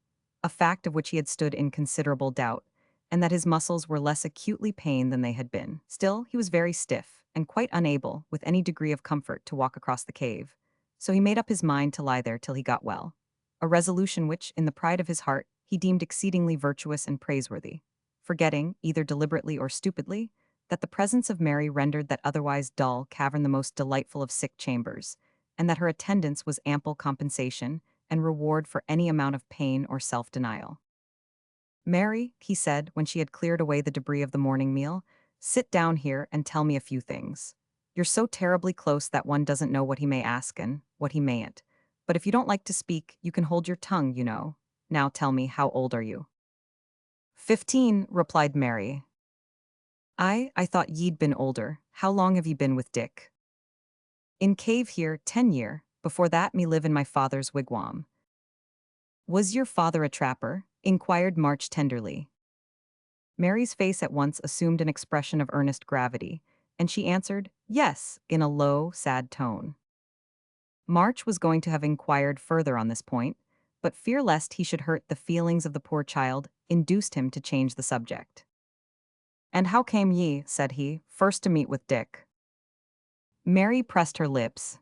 a fact of which he had stood in considerable doubt, and that his muscles were less acutely pained than they had been. Still, he was very stiff, and quite unable, with any degree of comfort, to walk across the cave, so he made up his mind to lie there till he got well, a resolution which, in the pride of his heart, he deemed exceedingly virtuous and praiseworthy, forgetting, either deliberately or stupidly, that the presence of Mary rendered that otherwise dull cavern the most delightful of sick chambers, and that her attendance was ample compensation and reward for any amount of pain or self-denial. "Mary," he said, when she had cleared away the debris of the morning meal, "sit down here and tell me a few things. You're so terribly close that one doesn't know what he may ask and what he mayn't. But if you don't like to speak, you can hold your tongue, you know. Now tell me, how old are you?" "15," replied Mary. I thought ye'd been older. How long have ye been with Dick?" "In cave here, 10 year. Before that me live in my father's wigwam." "Was your father a trapper?" inquired March tenderly. Mary's face at once assumed an expression of earnest gravity, and she answered, "Yes," in a low, sad tone. March was going to have inquired further on this point, but fear lest he should hurt the feelings of the poor child induced him to change the subject. "And how came ye," said he, "first to meet with Dick?" Mary pressed her lips.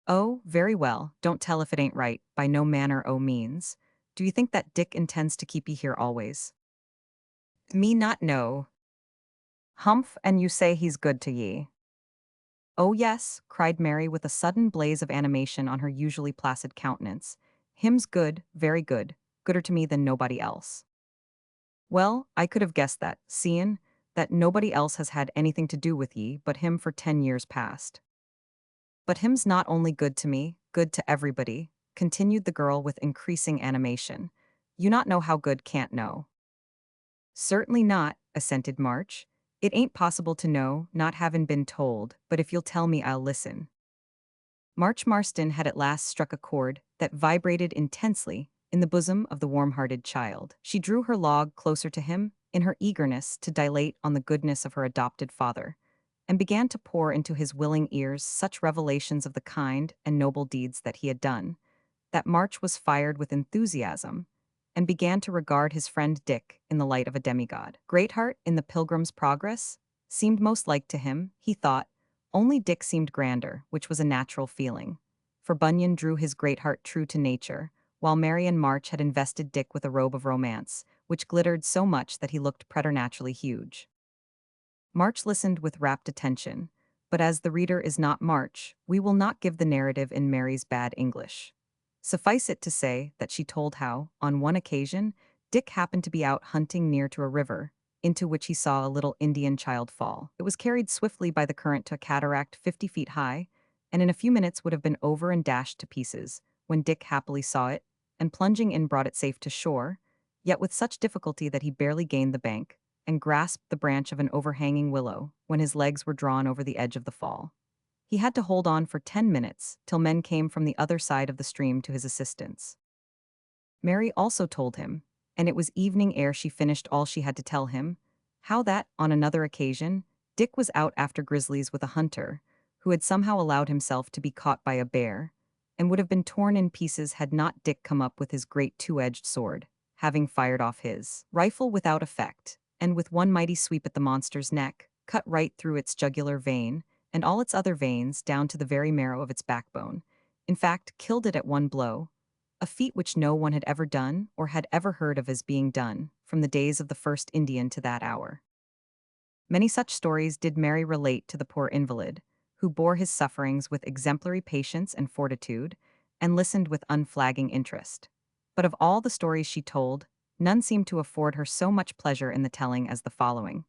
"Oh, very well, don't tell if it ain't right, by no manner o' means. Do you think that Dick intends to keep ye here always?" "Me not know." "Humph, and you say he's good to ye?" "Oh yes," cried Mary with a sudden blaze of animation on her usually placid countenance. "Him's good, very good, gooder to me than nobody else." "Well, I could have guessed that, seein' that nobody else has had anything to do with ye but him for 10 years past." "But him's not only good to me, good to everybody," continued the girl with increasing animation. "You not know how good can't know." "Certainly not," assented March. "It ain't possible to know, not havin' been told, but if you'll tell me I'll listen." March Marston had at last struck a chord that vibrated intensely in the bosom of the warm-hearted child. She drew her log closer to him in her eagerness to dilate on the goodness of her adopted father, and began to pour into his willing ears such revelations of the kind and noble deeds that he had done, that March was fired with enthusiasm, and began to regard his friend Dick in the light of a demigod. Greatheart in the Pilgrim's Progress seemed most like to him, he thought. Only Dick seemed grander, which was a natural feeling, for Bunyan drew his Greatheart true to nature, while Mary and March had invested Dick with a robe of romance, which glittered so much that he looked preternaturally huge. March listened with rapt attention, but as the reader is not March, we will not give the narrative in Mary's bad English. Suffice it to say that she told how, on one occasion, Dick happened to be out hunting near to a river, into which he saw a little Indian child fall. It was carried swiftly by the current to a cataract 50 feet high, and in a few minutes would have been over and dashed to pieces, when Dick happily saw it, and plunging in brought it safe to shore, yet with such difficulty that he barely gained the bank, and grasped the branch of an overhanging willow, when his legs were drawn over the edge of the fall. He had to hold on for 10 minutes, till men came from the other side of the stream to his assistance. Mary also told him, and it was evening ere she finished all she had to tell him, how that, on another occasion, Dick was out after grizzlies with a hunter, who had somehow allowed himself to be caught by a bear, and would have been torn in pieces had not Dick come up with his great two-edged sword, having fired off his rifle without effect, and with one mighty sweep at the monster's neck, cut right through its jugular vein, and all its other veins down to the very marrow of its backbone. In fact, killed it at one blow, a feat which no one had ever done or had ever heard of as being done, from the days of the first Indian to that hour. Many such stories did Mary relate to the poor invalid, who bore his sufferings with exemplary patience and fortitude, and listened with unflagging interest. But of all the stories she told, none seemed to afford her so much pleasure in the telling as the following.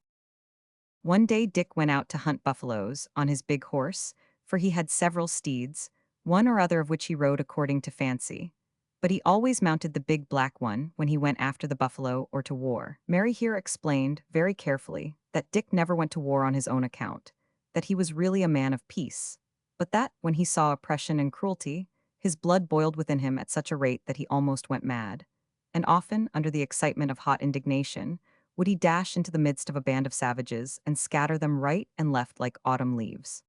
One day Dick went out to hunt buffaloes on his big horse, for he had several steeds, one or other of which he rode according to fancy. But he always mounted the big black one when he went after the buffalo or to war. Mary here explained, very carefully, that Dick never went to war on his own account, that he was really a man of peace, but that, when he saw oppression and cruelty, his blood boiled within him at such a rate that he almost went mad. And often, under the excitement of hot indignation, would he dash into the midst of a band of savages and scatter them right and left like autumn leaves.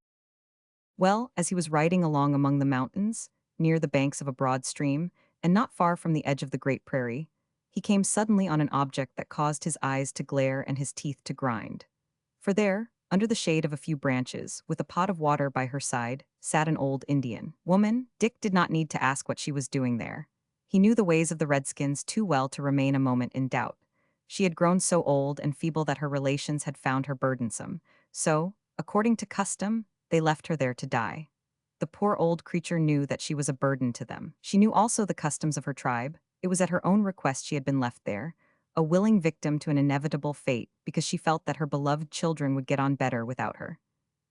Well, as he was riding along among the mountains, near the banks of a broad stream, and not far from the edge of the great prairie, he came suddenly on an object that caused his eyes to glare and his teeth to grind. For there, under the shade of a few branches, with a pot of water by her side, sat an old Indian woman. Dick did not need to ask what she was doing there. He knew the ways of the Redskins too well to remain a moment in doubt. She had grown so old and feeble that her relations had found her burdensome, so, according to custom, they left her there to die. The poor old creature knew that she was a burden to them. She knew also the customs of her tribe. It was at her own request she had been left there, a willing victim to an inevitable fate because she felt that her beloved children would get on better without her.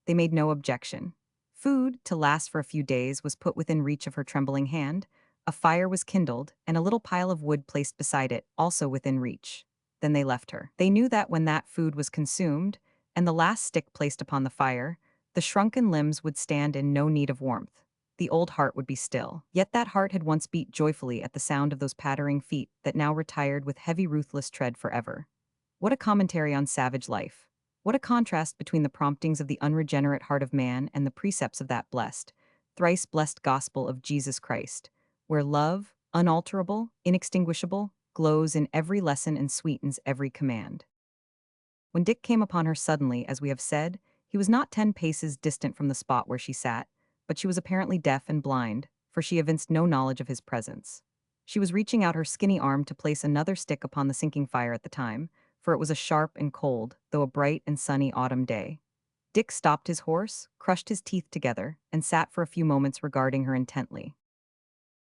They made no objection. Food, to last for a few days, was put within reach of her trembling hand, a fire was kindled, and a little pile of wood placed beside it, also within reach. Then they left her. They knew that when that food was consumed, and the last stick placed upon the fire, the shrunken limbs would stand in no need of warmth. The old heart would be still. Yet that heart had once beat joyfully at the sound of those pattering feet that now retired with heavy ruthless tread forever. What a commentary on savage life. What a contrast between the promptings of the unregenerate heart of man and the precepts of that blessed, thrice blessed gospel of Jesus Christ, where love, unalterable, inextinguishable, glows in every lesson and sweetens every command. When Dick came upon her suddenly, as we have said, he was not 10 paces distant from the spot where she sat, but she was apparently deaf and blind, for she evinced no knowledge of his presence. She was reaching out her skinny arm to place another stick upon the sinking fire at the time, for it was a sharp and cold, though a bright and sunny autumn day. Dick stopped his horse, crushed his teeth together, and sat for a few moments regarding her intently.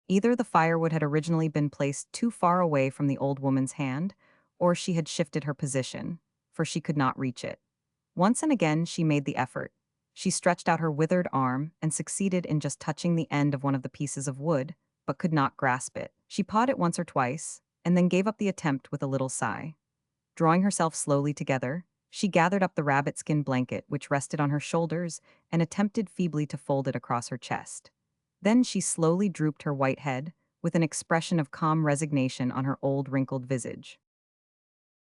Either the firewood had originally been placed too far away from the old woman's hand, or she had shifted her position, for she could not reach it. Once and again she made the effort. She stretched out her withered arm and succeeded in just touching the end of one of the pieces of wood, but could not grasp it. She pawed it once or twice, and then gave up the attempt with a little sigh. Drawing herself slowly together, she gathered up the rabbit-skin blanket which rested on her shoulders and attempted feebly to fold it across her chest. Then she slowly drooped her white head, with an expression of calm resignation on her old wrinkled visage.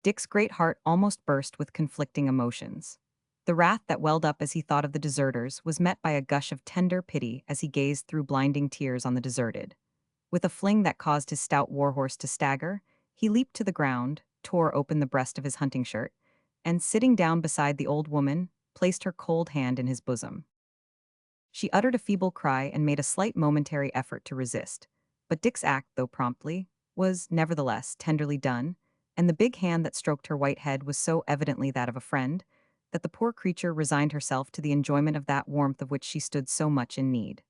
Dick's great heart almost burst with conflicting emotions. The wrath that welled up as he thought of the deserters was met by a gush of tender pity as he gazed through blinding tears on the deserted. With a fling that caused his stout warhorse to stagger, he leaped to the ground, tore open the breast of his hunting shirt, and, sitting down beside the old woman, placed her cold hand in his bosom. She uttered a feeble cry and made a slight momentary effort to resist, but Dick's act, though promptly, was nevertheless tenderly done, and the big hand that stroked her white head was so evidently that of a friend, that the poor creature resigned herself to the enjoyment of that warmth of which she stood so much in need.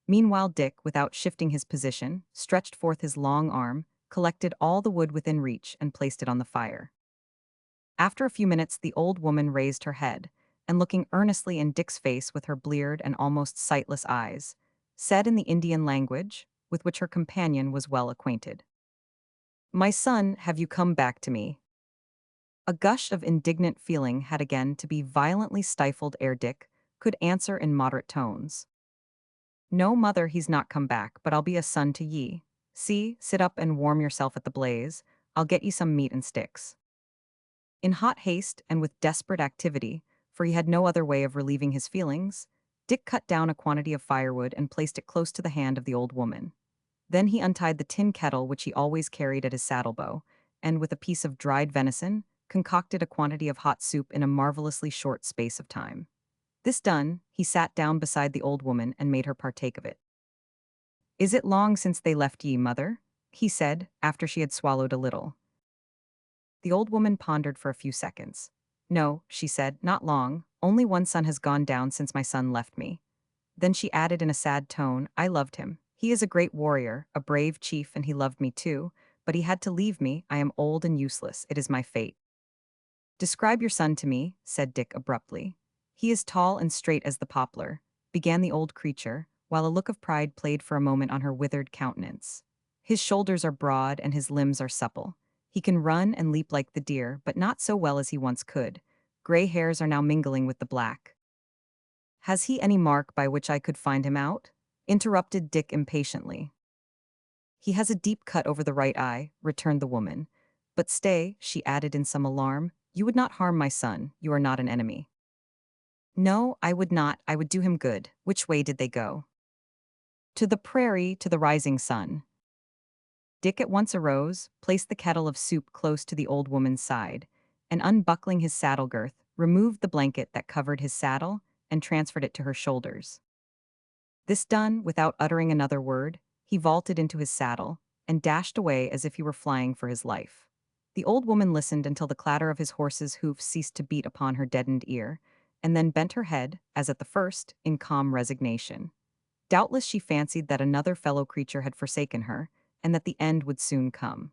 Meanwhile Dick, without shifting his position, stretched forth his long arm, collected all the wood within reach, and placed it on the fire. After a few minutes the old woman raised her head, and looking earnestly in Dick's face with her bleared and almost sightless eyes, said in the Indian language, with which her companion was well acquainted, "My son, have you come back to me?" A gush of indignant feeling had again to be violently stifled ere Dick could answer in moderate tones. "No, mother, he's not come back, but I'll be a son to ye. See, sit up and warm yourself at the blaze. I'll get ye some meat and sticks." In hot haste and with desperate activity, for he had no other way of relieving his feelings, Dick cut down a quantity of firewood and placed it close to the hand of the old woman. Then he untied the tin kettle which he always carried at his saddlebow, and with a piece of dried venison, concocted a quantity of hot soup in a marvelously short space of time. This done, he sat down beside the old woman and made her partake of it. "Is it long since they left ye, mother?" he said, after she had swallowed a little. The old woman pondered for a few seconds. "No," she said, "not long. Only one son has gone down since my son left me." Then she added in a sad tone, "I loved him. He is a great warrior, a brave chief, and he loved me too. But he had to leave me. I am old and useless. It is my fate." "Describe your son to me," said Dick abruptly. "He is tall and straight as the poplar," began the old creature, while a look of pride played for a moment on her withered countenance. "His shoulders are broad and his limbs are supple. He can run and leap like the deer, but not so well as he once could. Gray hairs are now mingling with the black." "Has he any mark by which I could find him out?" interrupted Dick impatiently. "He has a deep cut over the right eye," returned the woman. "But stay," she added in some alarm, "you would not harm my son. You are not an enemy." "No, I would not. I would do him good." "Which way did they go?" "To the prairie, to the rising sun." Dick at once arose, placed the kettle of soup close to the old woman's side, and unbuckling his saddle girth, removed the blanket that covered his saddle and transferred it to her shoulders. This done, without uttering another word, he vaulted into his saddle and dashed away as if he were flying for his life. The old woman listened until the clatter of his horse's hoofs ceased to beat upon her deadened ear, and then bent her head, as at the first, in calm resignation. Doubtless she fancied that another fellow creature had forsaken her, and that the end would soon come.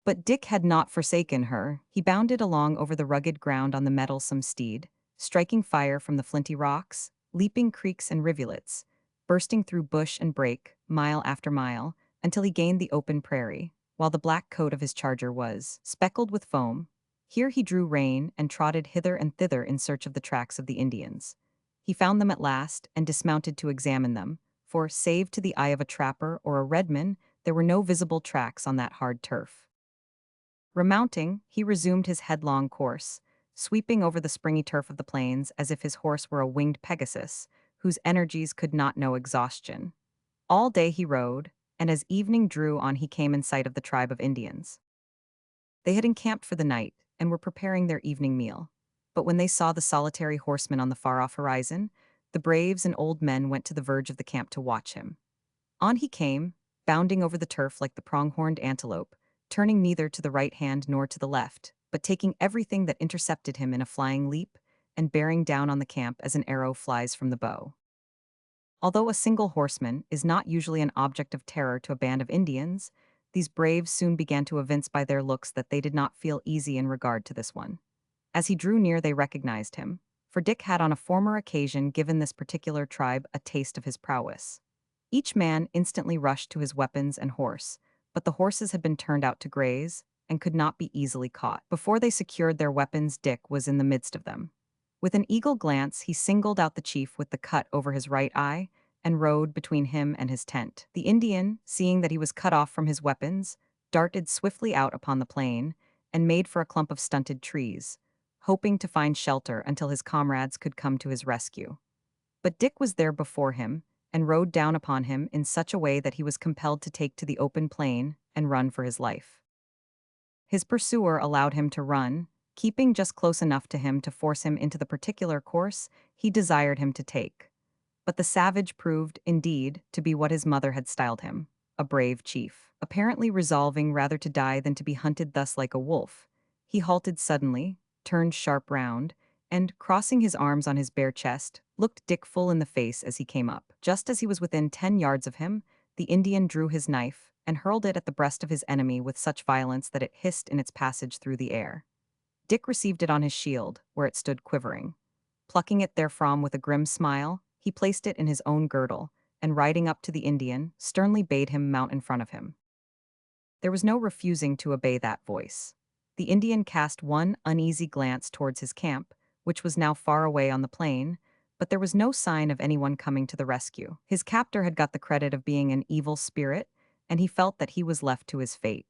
But Dick had not forsaken her. He bounded along over the rugged ground on the mettlesome steed, striking fire from the flinty rocks, leaping creeks and rivulets, bursting through bush and brake, mile after mile, until he gained the open prairie, while the black coat of his charger was speckled with foam. Here he drew rein and trotted hither and thither in search of the tracks of the Indians. He found them at last and dismounted to examine them, for, save to the eye of a trapper or a redman, there were no visible tracks on that hard turf. Remounting, he resumed his headlong course, sweeping over the springy turf of the plains as if his horse were a winged Pegasus, whose energies could not know exhaustion. All day he rode, and as evening drew on he came in sight of the tribe of Indians. They had encamped for the night, and were preparing their evening meal. But when they saw the solitary horseman on the far-off horizon, the braves and old men went to the verge of the camp to watch him. On he came, bounding over the turf like the pronghorned antelope, turning neither to the right hand nor to the left, but taking everything that intercepted him in a flying leap, and bearing down on the camp as an arrow flies from the bow. Although a single horseman is not usually an object of terror to a band of Indians, these braves soon began to evince by their looks that they did not feel easy in regard to this one. As he drew near they recognized him, for Dick had on a former occasion given this particular tribe a taste of his prowess. Each man instantly rushed to his weapons and horse, but the horses had been turned out to graze, and could not be easily caught. Before they secured their weapons, Dick was in the midst of them. With an eagle glance, he singled out the chief with the cut over his right eye, and rode between him and his tent. The Indian, seeing that he was cut off from his weapons, darted swiftly out upon the plain, and made for a clump of stunted trees, hoping to find shelter until his comrades could come to his rescue. But Dick was there before him, and rode down upon him in such a way that he was compelled to take to the open plain and run for his life. His pursuer allowed him to run, keeping just close enough to him to force him into the particular course he desired him to take. But the savage proved, indeed, to be what his mother had styled him, a brave chief. Apparently resolving rather to die than to be hunted thus like a wolf, he halted suddenly, turned sharp round, and, crossing his arms on his bare chest, looked Dick full in the face as he came up. Just as he was within 10 yards of him, the Indian drew his knife and hurled it at the breast of his enemy with such violence that it hissed in its passage through the air. Dick received it on his shield, where it stood quivering. Plucking it therefrom with a grim smile, he placed it in his own girdle, and riding up to the Indian, sternly bade him mount in front of him. There was no refusing to obey that voice. The Indian cast one uneasy glance towards his camp, which was now far away on the plain, but there was no sign of anyone coming to the rescue. His captor had got the credit of being an evil spirit, and he felt that he was left to his fate.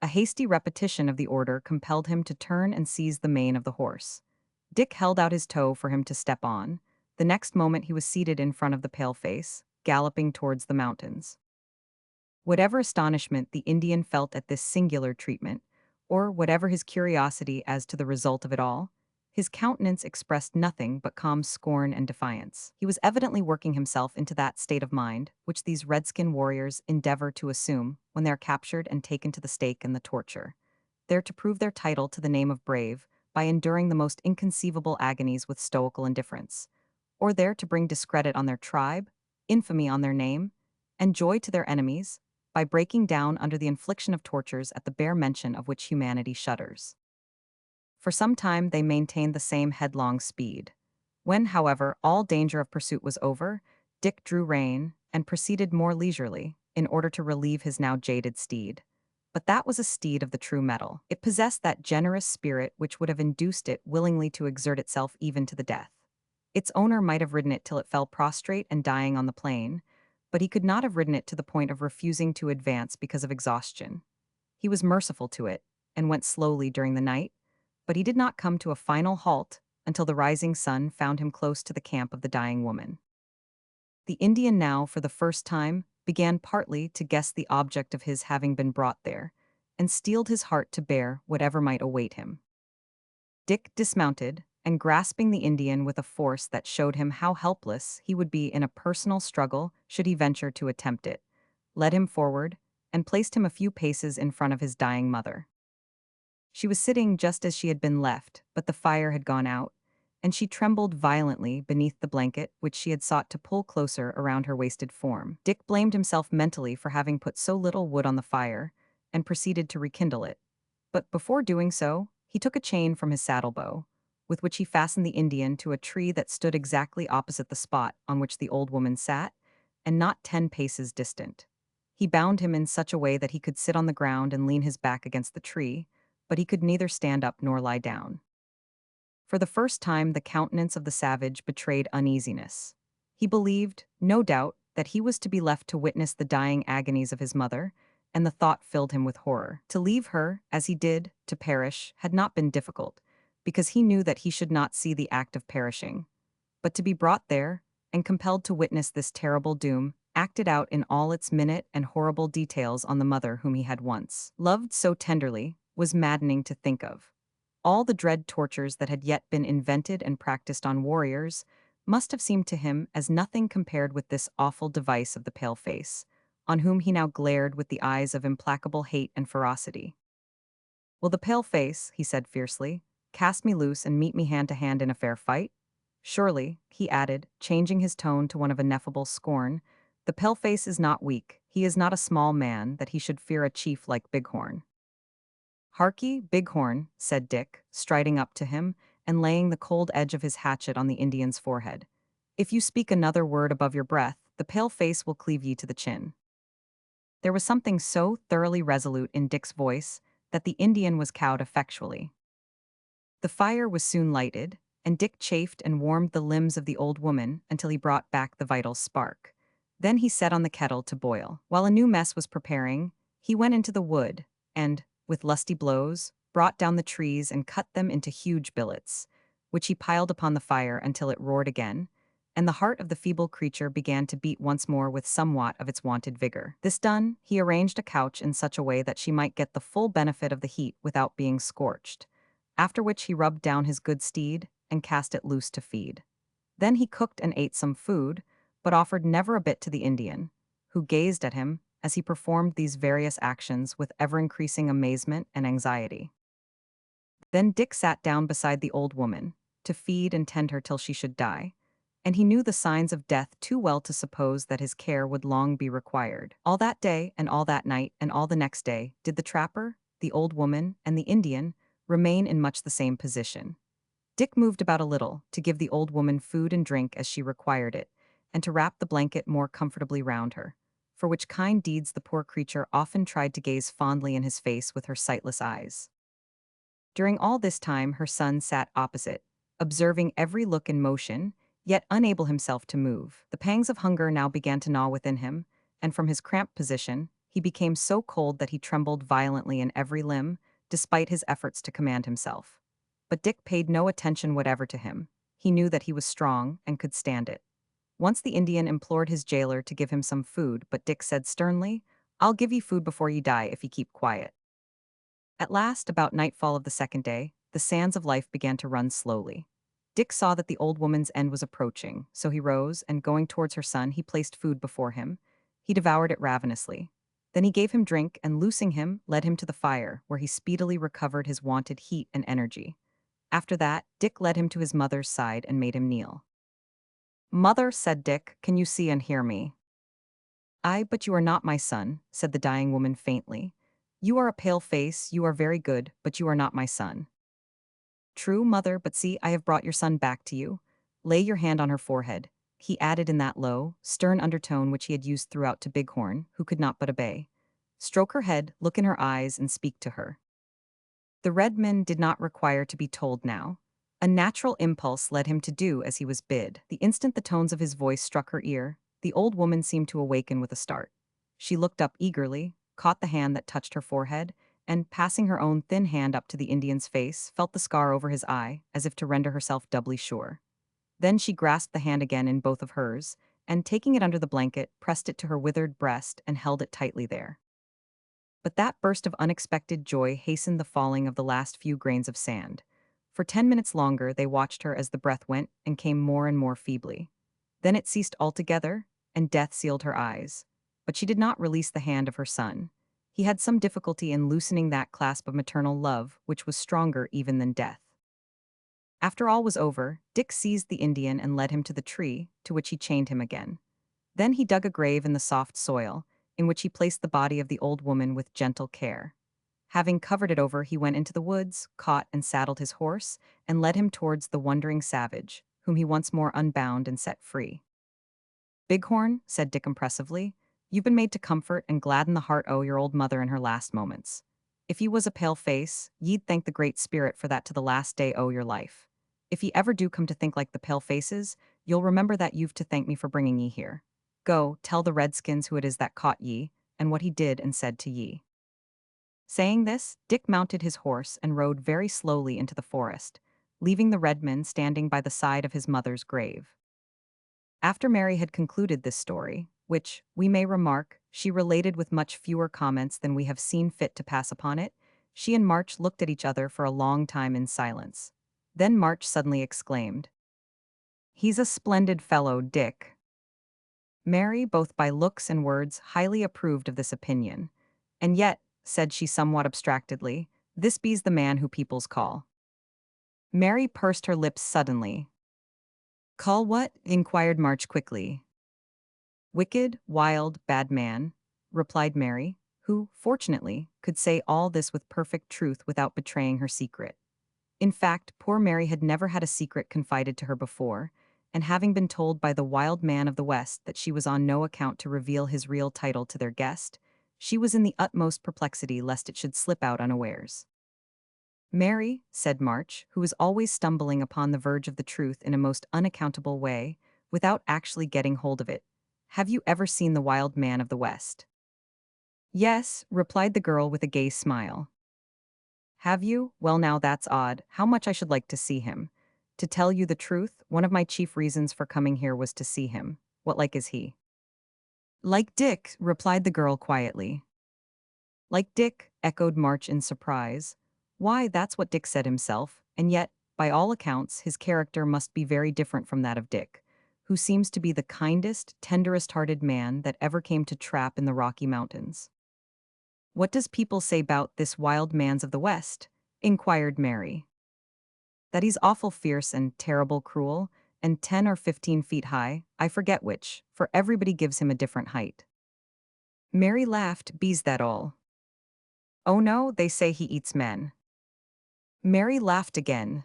A hasty repetition of the order compelled him to turn and seize the mane of the horse. Dick held out his toe for him to step on, The next moment he was seated in front of the paleface, galloping towards the mountains. Whatever astonishment the Indian felt at this singular treatment, or whatever his curiosity as to the result of it all, his countenance expressed nothing but calm scorn and defiance. He was evidently working himself into that state of mind which these redskin warriors endeavor to assume when they are captured and taken to the stake and the torture. They're to prove their title to the name of brave by enduring the most inconceivable agonies with stoical indifference, or they're to bring discredit on their tribe, infamy on their name, and joy to their enemies by breaking down under the infliction of tortures at the bare mention of which humanity shudders. For some time they maintained the same headlong speed. When, however, all danger of pursuit was over, Dick drew rein and proceeded more leisurely, in order to relieve his now jaded steed. But that was a steed of the true metal. It possessed that generous spirit which would have induced it willingly to exert itself even to the death. Its owner might have ridden it till it fell prostrate and dying on the plain, but he could not have ridden it to the point of refusing to advance because of exhaustion. He was merciful to it, and went slowly during the night, but he did not come to a final halt until the rising sun found him close to the camp of the dying woman. The Indian now, for the first time, began partly to guess the object of his having been brought there, and steeled his heart to bear whatever might await him. Dick dismounted, and grasping the Indian with a force that showed him how helpless he would be in a personal struggle should he venture to attempt it, led him forward, and placed him a few paces in front of his dying mother. She was sitting just as she had been left, but the fire had gone out, and she trembled violently beneath the blanket which she had sought to pull closer around her wasted form. Dick blamed himself mentally for having put so little wood on the fire, and proceeded to rekindle it. But before doing so, he took a chain from his saddlebow, with which he fastened the Indian to a tree that stood exactly opposite the spot on which the old woman sat, and not 10 paces distant. He bound him in such a way that he could sit on the ground and lean his back against the tree, but he could neither stand up nor lie down. For the first time the countenance of the savage betrayed uneasiness. He believed, no doubt, that he was to be left to witness the dying agonies of his mother, and the thought filled him with horror. To leave her, as he did, to perish, had not been difficult, because he knew that he should not see the act of perishing. But to be brought there, and compelled to witness this terrible doom, acted out in all its minute and horrible details on the mother whom he had once loved so tenderly, was maddening to think of. All the dread tortures that had yet been invented and practiced on warriors must have seemed to him as nothing compared with this awful device of the pale-face, on whom he now glared with the eyes of implacable hate and ferocity. "Will the pale-face," he said fiercely, "cast me loose and meet me hand to hand in a fair fight? Surely," he added, changing his tone to one of ineffable scorn, "the pale-face is not weak, he is not a small man, that he should fear a chief like Bighorn." "Harkee, Bighorn," said Dick, striding up to him and laying the cold edge of his hatchet on the Indian's forehead. "If you speak another word above your breath, the pale-face will cleave ye to the chin." There was something so thoroughly resolute in Dick's voice that the Indian was cowed effectually. The fire was soon lighted, and Dick chafed and warmed the limbs of the old woman until he brought back the vital spark. Then he set on the kettle to boil. While a new mess was preparing, he went into the wood, and, with lusty blows, brought down the trees and cut them into huge billets, which he piled upon the fire until it roared again, and the heart of the feeble creature began to beat once more with somewhat of its wonted vigor. This done, he arranged a couch in such a way that she might get the full benefit of the heat without being scorched, after which he rubbed down his good steed and cast it loose to feed. Then he cooked and ate some food, but offered never a bit to the Indian, who gazed at him as he performed these various actions with ever-increasing amazement and anxiety. Then Dick sat down beside the old woman, to feed and tend her till she should die, and he knew the signs of death too well to suppose that his care would long be required. All that day, and all that night, and all the next day, did the trapper, the old woman, and the Indian remain in much the same position. Dick moved about a little, to give the old woman food and drink as she required it, and to wrap the blanket more comfortably round her, for which kind deeds the poor creature often tried to gaze fondly in his face with her sightless eyes. During all this time her son sat opposite, observing every look and motion, yet unable himself to move. The pangs of hunger now began to gnaw within him, and from his cramped position, he became so cold that he trembled violently in every limb, despite his efforts to command himself. But Dick paid no attention whatever to him, He knew that he was strong and could stand it. Once the Indian implored his jailer to give him some food, but Dick said sternly, "I'll give you food before you die if you keep quiet." At last, about nightfall of the second day, the sands of life began to run slowly. Dick saw that the old woman's end was approaching, so he rose, and going towards her son, he placed food before him. He devoured it ravenously. Then he gave him drink, and loosing him, led him to the fire, where he speedily recovered his wonted heat and energy. After that, Dick led him to his mother's side and made him kneel. "Mother," said Dick, "can you see and hear me?" "Ay, but you are not my son," said the dying woman faintly. "You are a pale face, you are very good, but you are not my son." "True, mother, but see, I have brought your son back to you. Lay your hand on her forehead," he added in that low, stern undertone which he had used throughout to Bighorn, who could not but obey. "Stroke her head, look in her eyes, and speak to her." The red man did not require to be told now. A natural impulse led him to do as he was bid. The instant the tones of his voice struck her ear, the old woman seemed to awaken with a start. She looked up eagerly, caught the hand that touched her forehead, and, passing her own thin hand up to the Indian's face, felt the scar over his eye, as if to render herself doubly sure. Then she grasped the hand again in both of hers, and, taking it under the blanket, pressed it to her withered breast and held it tightly there. But that burst of unexpected joy hastened the falling of the last few grains of sand. For 10 minutes longer they watched her as the breath went and came more and more feebly. Then it ceased altogether, and death sealed her eyes. But she did not release the hand of her son. He had some difficulty in loosening that clasp of maternal love which was stronger even than death. After all was over, Dick seized the Indian and led him to the tree, to which he chained him again. Then he dug a grave in the soft soil, in which he placed the body of the old woman with gentle care. Having covered it over, he went into the woods, caught and saddled his horse, and led him towards the wondering savage, whom he once more unbound and set free. "Bighorn," said Dick impressively, "you've been made to comfort and gladden the heart o' your old mother in her last moments. If ye was a pale face, ye'd thank the Great Spirit for that to the last day o' your life. If ye ever do come to think like the pale faces, you'll remember that you've to thank me for bringing ye here. Go, tell the redskins who it is that caught ye, and what he did and said to ye." Saying this, Dick mounted his horse and rode very slowly into the forest, leaving the redman standing by the side of his mother's grave. After Mary had concluded this story, which, we may remark, she related with much fewer comments than we have seen fit to pass upon it, she and March looked at each other for a long time in silence. Then March suddenly exclaimed, "He's a splendid fellow, Dick." Mary, both by looks and words, highly approved of this opinion. "And yet," said she somewhat abstractedly, "this be's the man who peoples call." Mary pursed her lips suddenly. "Call what?" inquired March quickly. "Wicked, wild, bad man," replied Mary, who, fortunately, could say all this with perfect truth without betraying her secret. In fact, poor Mary had never had a secret confided to her before, and having been told by the wild man of the West that she was on no account to reveal his real title to their guest, she was in the utmost perplexity lest it should slip out unawares. "Mary," said March, who was always stumbling upon the verge of the truth in a most unaccountable way, without actually getting hold of it, "have you ever seen the wild man of the West?" "Yes," replied the girl with a gay smile. "Have you? Well now that's odd, how much I should like to see him. To tell you the truth, one of my chief reasons for coming here was to see him. What like is he?" "Like Dick," replied the girl quietly. "Like Dick," echoed March in surprise. "Why, that's what Dick said himself, and yet, by all accounts, his character must be very different from that of Dick, who seems to be the kindest, tenderest-hearted man that ever came to trap in the Rocky Mountains." "What does people say 'bout this wild man's of the West?" inquired Mary. "That he's awful fierce and terrible cruel, and 10 or 15 feet high, I forget which, for everybody gives him a different height." Mary laughed. "Be's that all?" "Oh no, they say he eats men." Mary laughed again.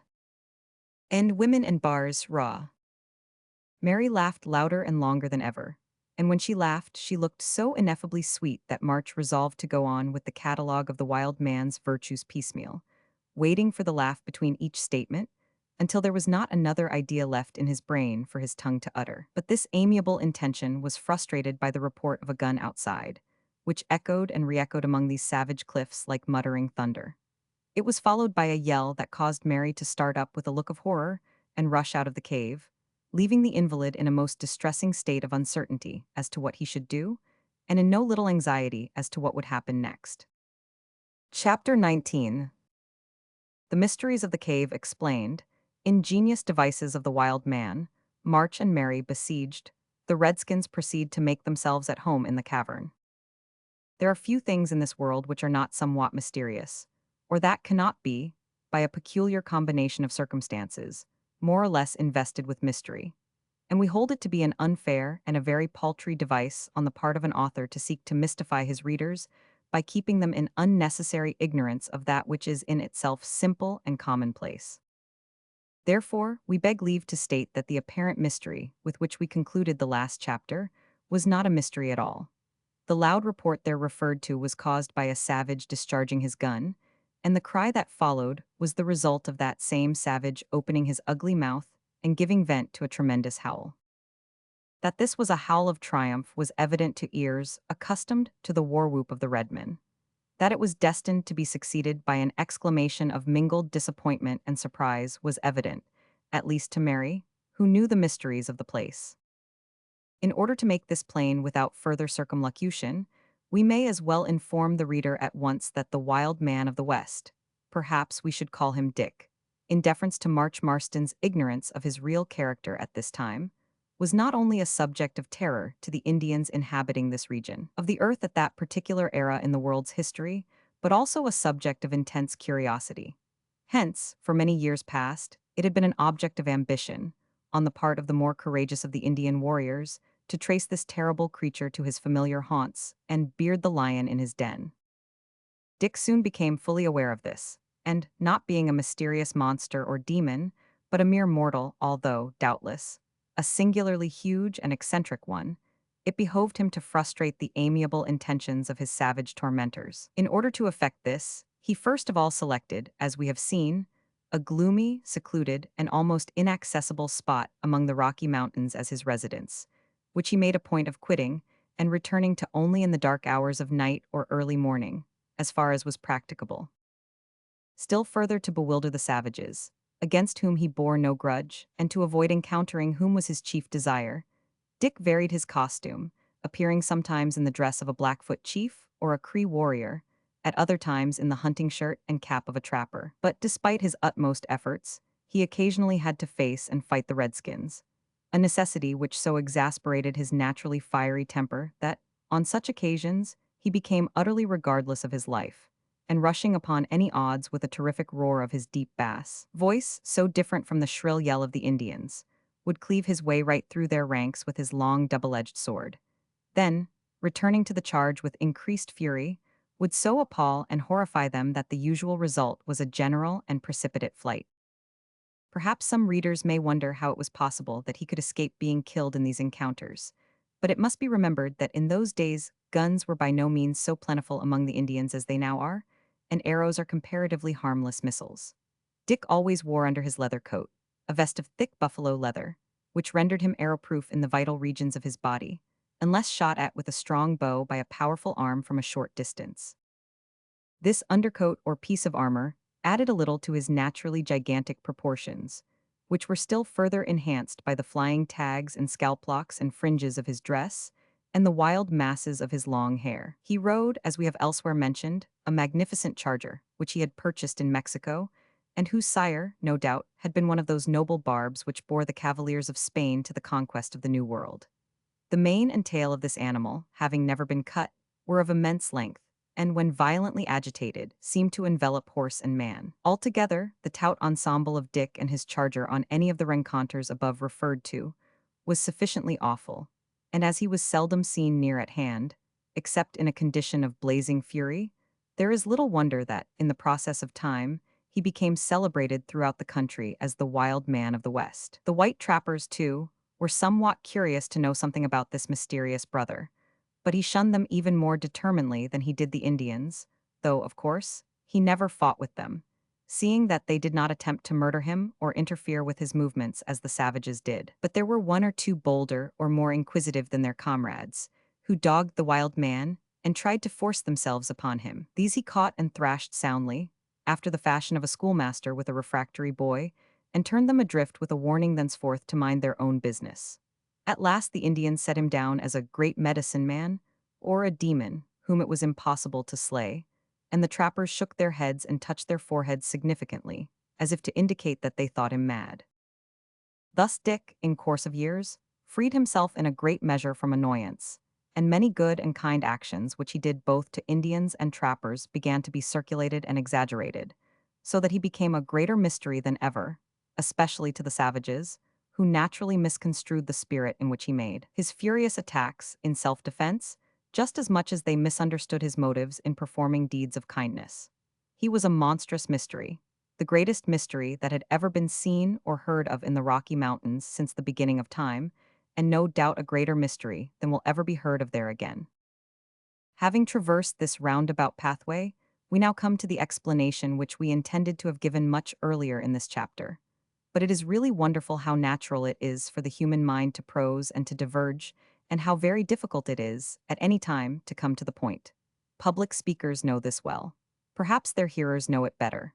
"And women and bars, raw." Mary laughed louder and longer than ever, and when she laughed, she looked so ineffably sweet that March resolved to go on with the catalogue of the wild man's virtues piecemeal, waiting for the laugh between each statement, until there was not another idea left in his brain for his tongue to utter. But this amiable intention was frustrated by the report of a gun outside, which echoed and re-echoed among these savage cliffs like muttering thunder. It was followed by a yell that caused Mary to start up with a look of horror, and rush out of the cave, leaving the invalid in a most distressing state of uncertainty as to what he should do, and in no little anxiety as to what would happen next. Chapter 19. The Mysteries of the Cave Explained. Ingenious devices of the wild man. March and Mary besieged. The redskins proceed to make themselves at home in the cavern. There are few things in this world which are not somewhat mysterious, or that cannot be, by a peculiar combination of circumstances, more or less invested with mystery, and we hold it to be an unfair and a very paltry device on the part of an author to seek to mystify his readers by keeping them in unnecessary ignorance of that which is in itself simple and commonplace. Therefore, we beg leave to state that the apparent mystery with which we concluded the last chapter was not a mystery at all. The loud report there referred to was caused by a savage discharging his gun, and the cry that followed was the result of that same savage opening his ugly mouth and giving vent to a tremendous howl. That this was a howl of triumph was evident to ears accustomed to the war whoop of the redmen. That it was destined to be succeeded by an exclamation of mingled disappointment and surprise was evident, at least to Mary, who knew the mysteries of the place. In order to make this plain without further circumlocution, we may as well inform the reader at once that the wild man of the West, perhaps we should call him Dick, in deference to March Marston's ignorance of his real character at this time, was not only a subject of terror to the Indians inhabiting this region of the earth at that particular era in the world's history, but also a subject of intense curiosity. Hence, for many years past, it had been an object of ambition, on the part of the more courageous of the Indian warriors, to trace this terrible creature to his familiar haunts and beard the lion in his den. Dick soon became fully aware of this, and, not being a mysterious monster or demon, but a mere mortal, although, doubtless, a singularly huge and eccentric one, it behoved him to frustrate the amiable intentions of his savage tormentors. In order to effect this, he first of all selected, as we have seen, a gloomy, secluded, and almost inaccessible spot among the Rocky Mountains as his residence, which he made a point of quitting and returning to only in the dark hours of night or early morning, as far as was practicable. Still further to bewilder the savages, against whom he bore no grudge, and to avoid encountering whom was his chief desire, Dick varied his costume, appearing sometimes in the dress of a Blackfoot chief or a Cree warrior, at other times in the hunting shirt and cap of a trapper. But despite his utmost efforts, he occasionally had to face and fight the redskins, a necessity which so exasperated his naturally fiery temper that, on such occasions, he became utterly regardless of his life, and rushing upon any odds with a terrific roar of his deep bass voice, so different from the shrill yell of the Indians, would cleave his way right through their ranks with his long double-edged sword. Then, returning to the charge with increased fury, would so appall and horrify them that the usual result was a general and precipitate flight. Perhaps some readers may wonder how it was possible that he could escape being killed in these encounters, but it must be remembered that in those days guns were by no means so plentiful among the Indians as they now are, and arrows are comparatively harmless missiles. Dick always wore under his leather coat a vest of thick buffalo leather, which rendered him arrow-proof in the vital regions of his body, unless shot at with a strong bow by a powerful arm from a short distance. This undercoat or piece of armor added a little to his naturally gigantic proportions, which were still further enhanced by the flying tags and scalp-locks and fringes of his dress and the wild masses of his long hair. He rode, as we have elsewhere mentioned, a magnificent charger, which he had purchased in Mexico, and whose sire, no doubt, had been one of those noble barbs which bore the cavaliers of Spain to the conquest of the New World. The mane and tail of this animal, having never been cut, were of immense length, and when violently agitated, seemed to envelop horse and man. Altogether, the tout ensemble of Dick and his charger on any of the rencontres above referred to was sufficiently awful, and as he was seldom seen near at hand, except in a condition of blazing fury, there is little wonder that, in the process of time, he became celebrated throughout the country as the wild man of the West. The white trappers, too, were somewhat curious to know something about this mysterious brother, but he shunned them even more determinedly than he did the Indians, though, of course, he never fought with them, seeing that they did not attempt to murder him or interfere with his movements as the savages did. But there were one or two bolder or more inquisitive than their comrades, who dogged the wild man and tried to force themselves upon him. These he caught and thrashed soundly, after the fashion of a schoolmaster with a refractory boy, and turned them adrift with a warning thenceforth to mind their own business. At last the Indians set him down as a great medicine man, or a demon, whom it was impossible to slay, and the trappers shook their heads and touched their foreheads significantly, as if to indicate that they thought him mad. Thus Dick, in course of years, freed himself in a great measure from annoyance, and many good and kind actions which he did both to Indians and trappers began to be circulated and exaggerated, so that he became a greater mystery than ever, especially to the savages, who naturally misconstrued the spirit in which he made his furious attacks in self-defense, just as much as they misunderstood his motives in performing deeds of kindness. He was a monstrous mystery, the greatest mystery that had ever been seen or heard of in the Rocky Mountains since the beginning of time, and no doubt a greater mystery than will ever be heard of there again. Having traversed this roundabout pathway, we now come to the explanation which we intended to have given much earlier in this chapter. But it is really wonderful how natural it is for the human mind to prose and to diverge, and how very difficult it is, at any time, to come to the point. Public speakers know this well. Perhaps their hearers know it better.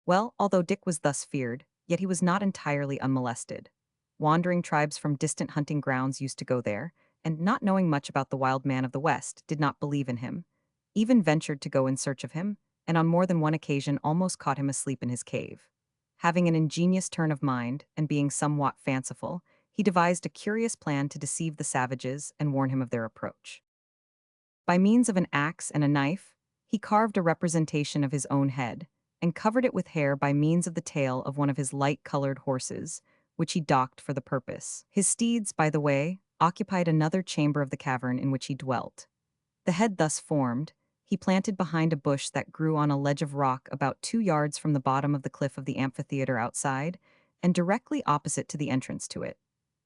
Well, although Dick was thus feared, yet he was not entirely unmolested. Wandering tribes from distant hunting grounds used to go there, and not knowing much about the wild man of the West, did not believe in him, even ventured to go in search of him, and on more than one occasion almost caught him asleep in his cave. Having an ingenious turn of mind, and being somewhat fanciful, he devised a curious plan to deceive the savages and warn him of their approach. By means of an axe and a knife, he carved a representation of his own head, and covered it with hair by means of the tail of one of his light-colored horses, which he docked for the purpose. His steeds, by the way, occupied another chamber of the cavern in which he dwelt. The head thus formed, he planted behind a bush that grew on a ledge of rock about 2 yards from the bottom of the cliff of the amphitheater outside, and directly opposite to the entrance to it.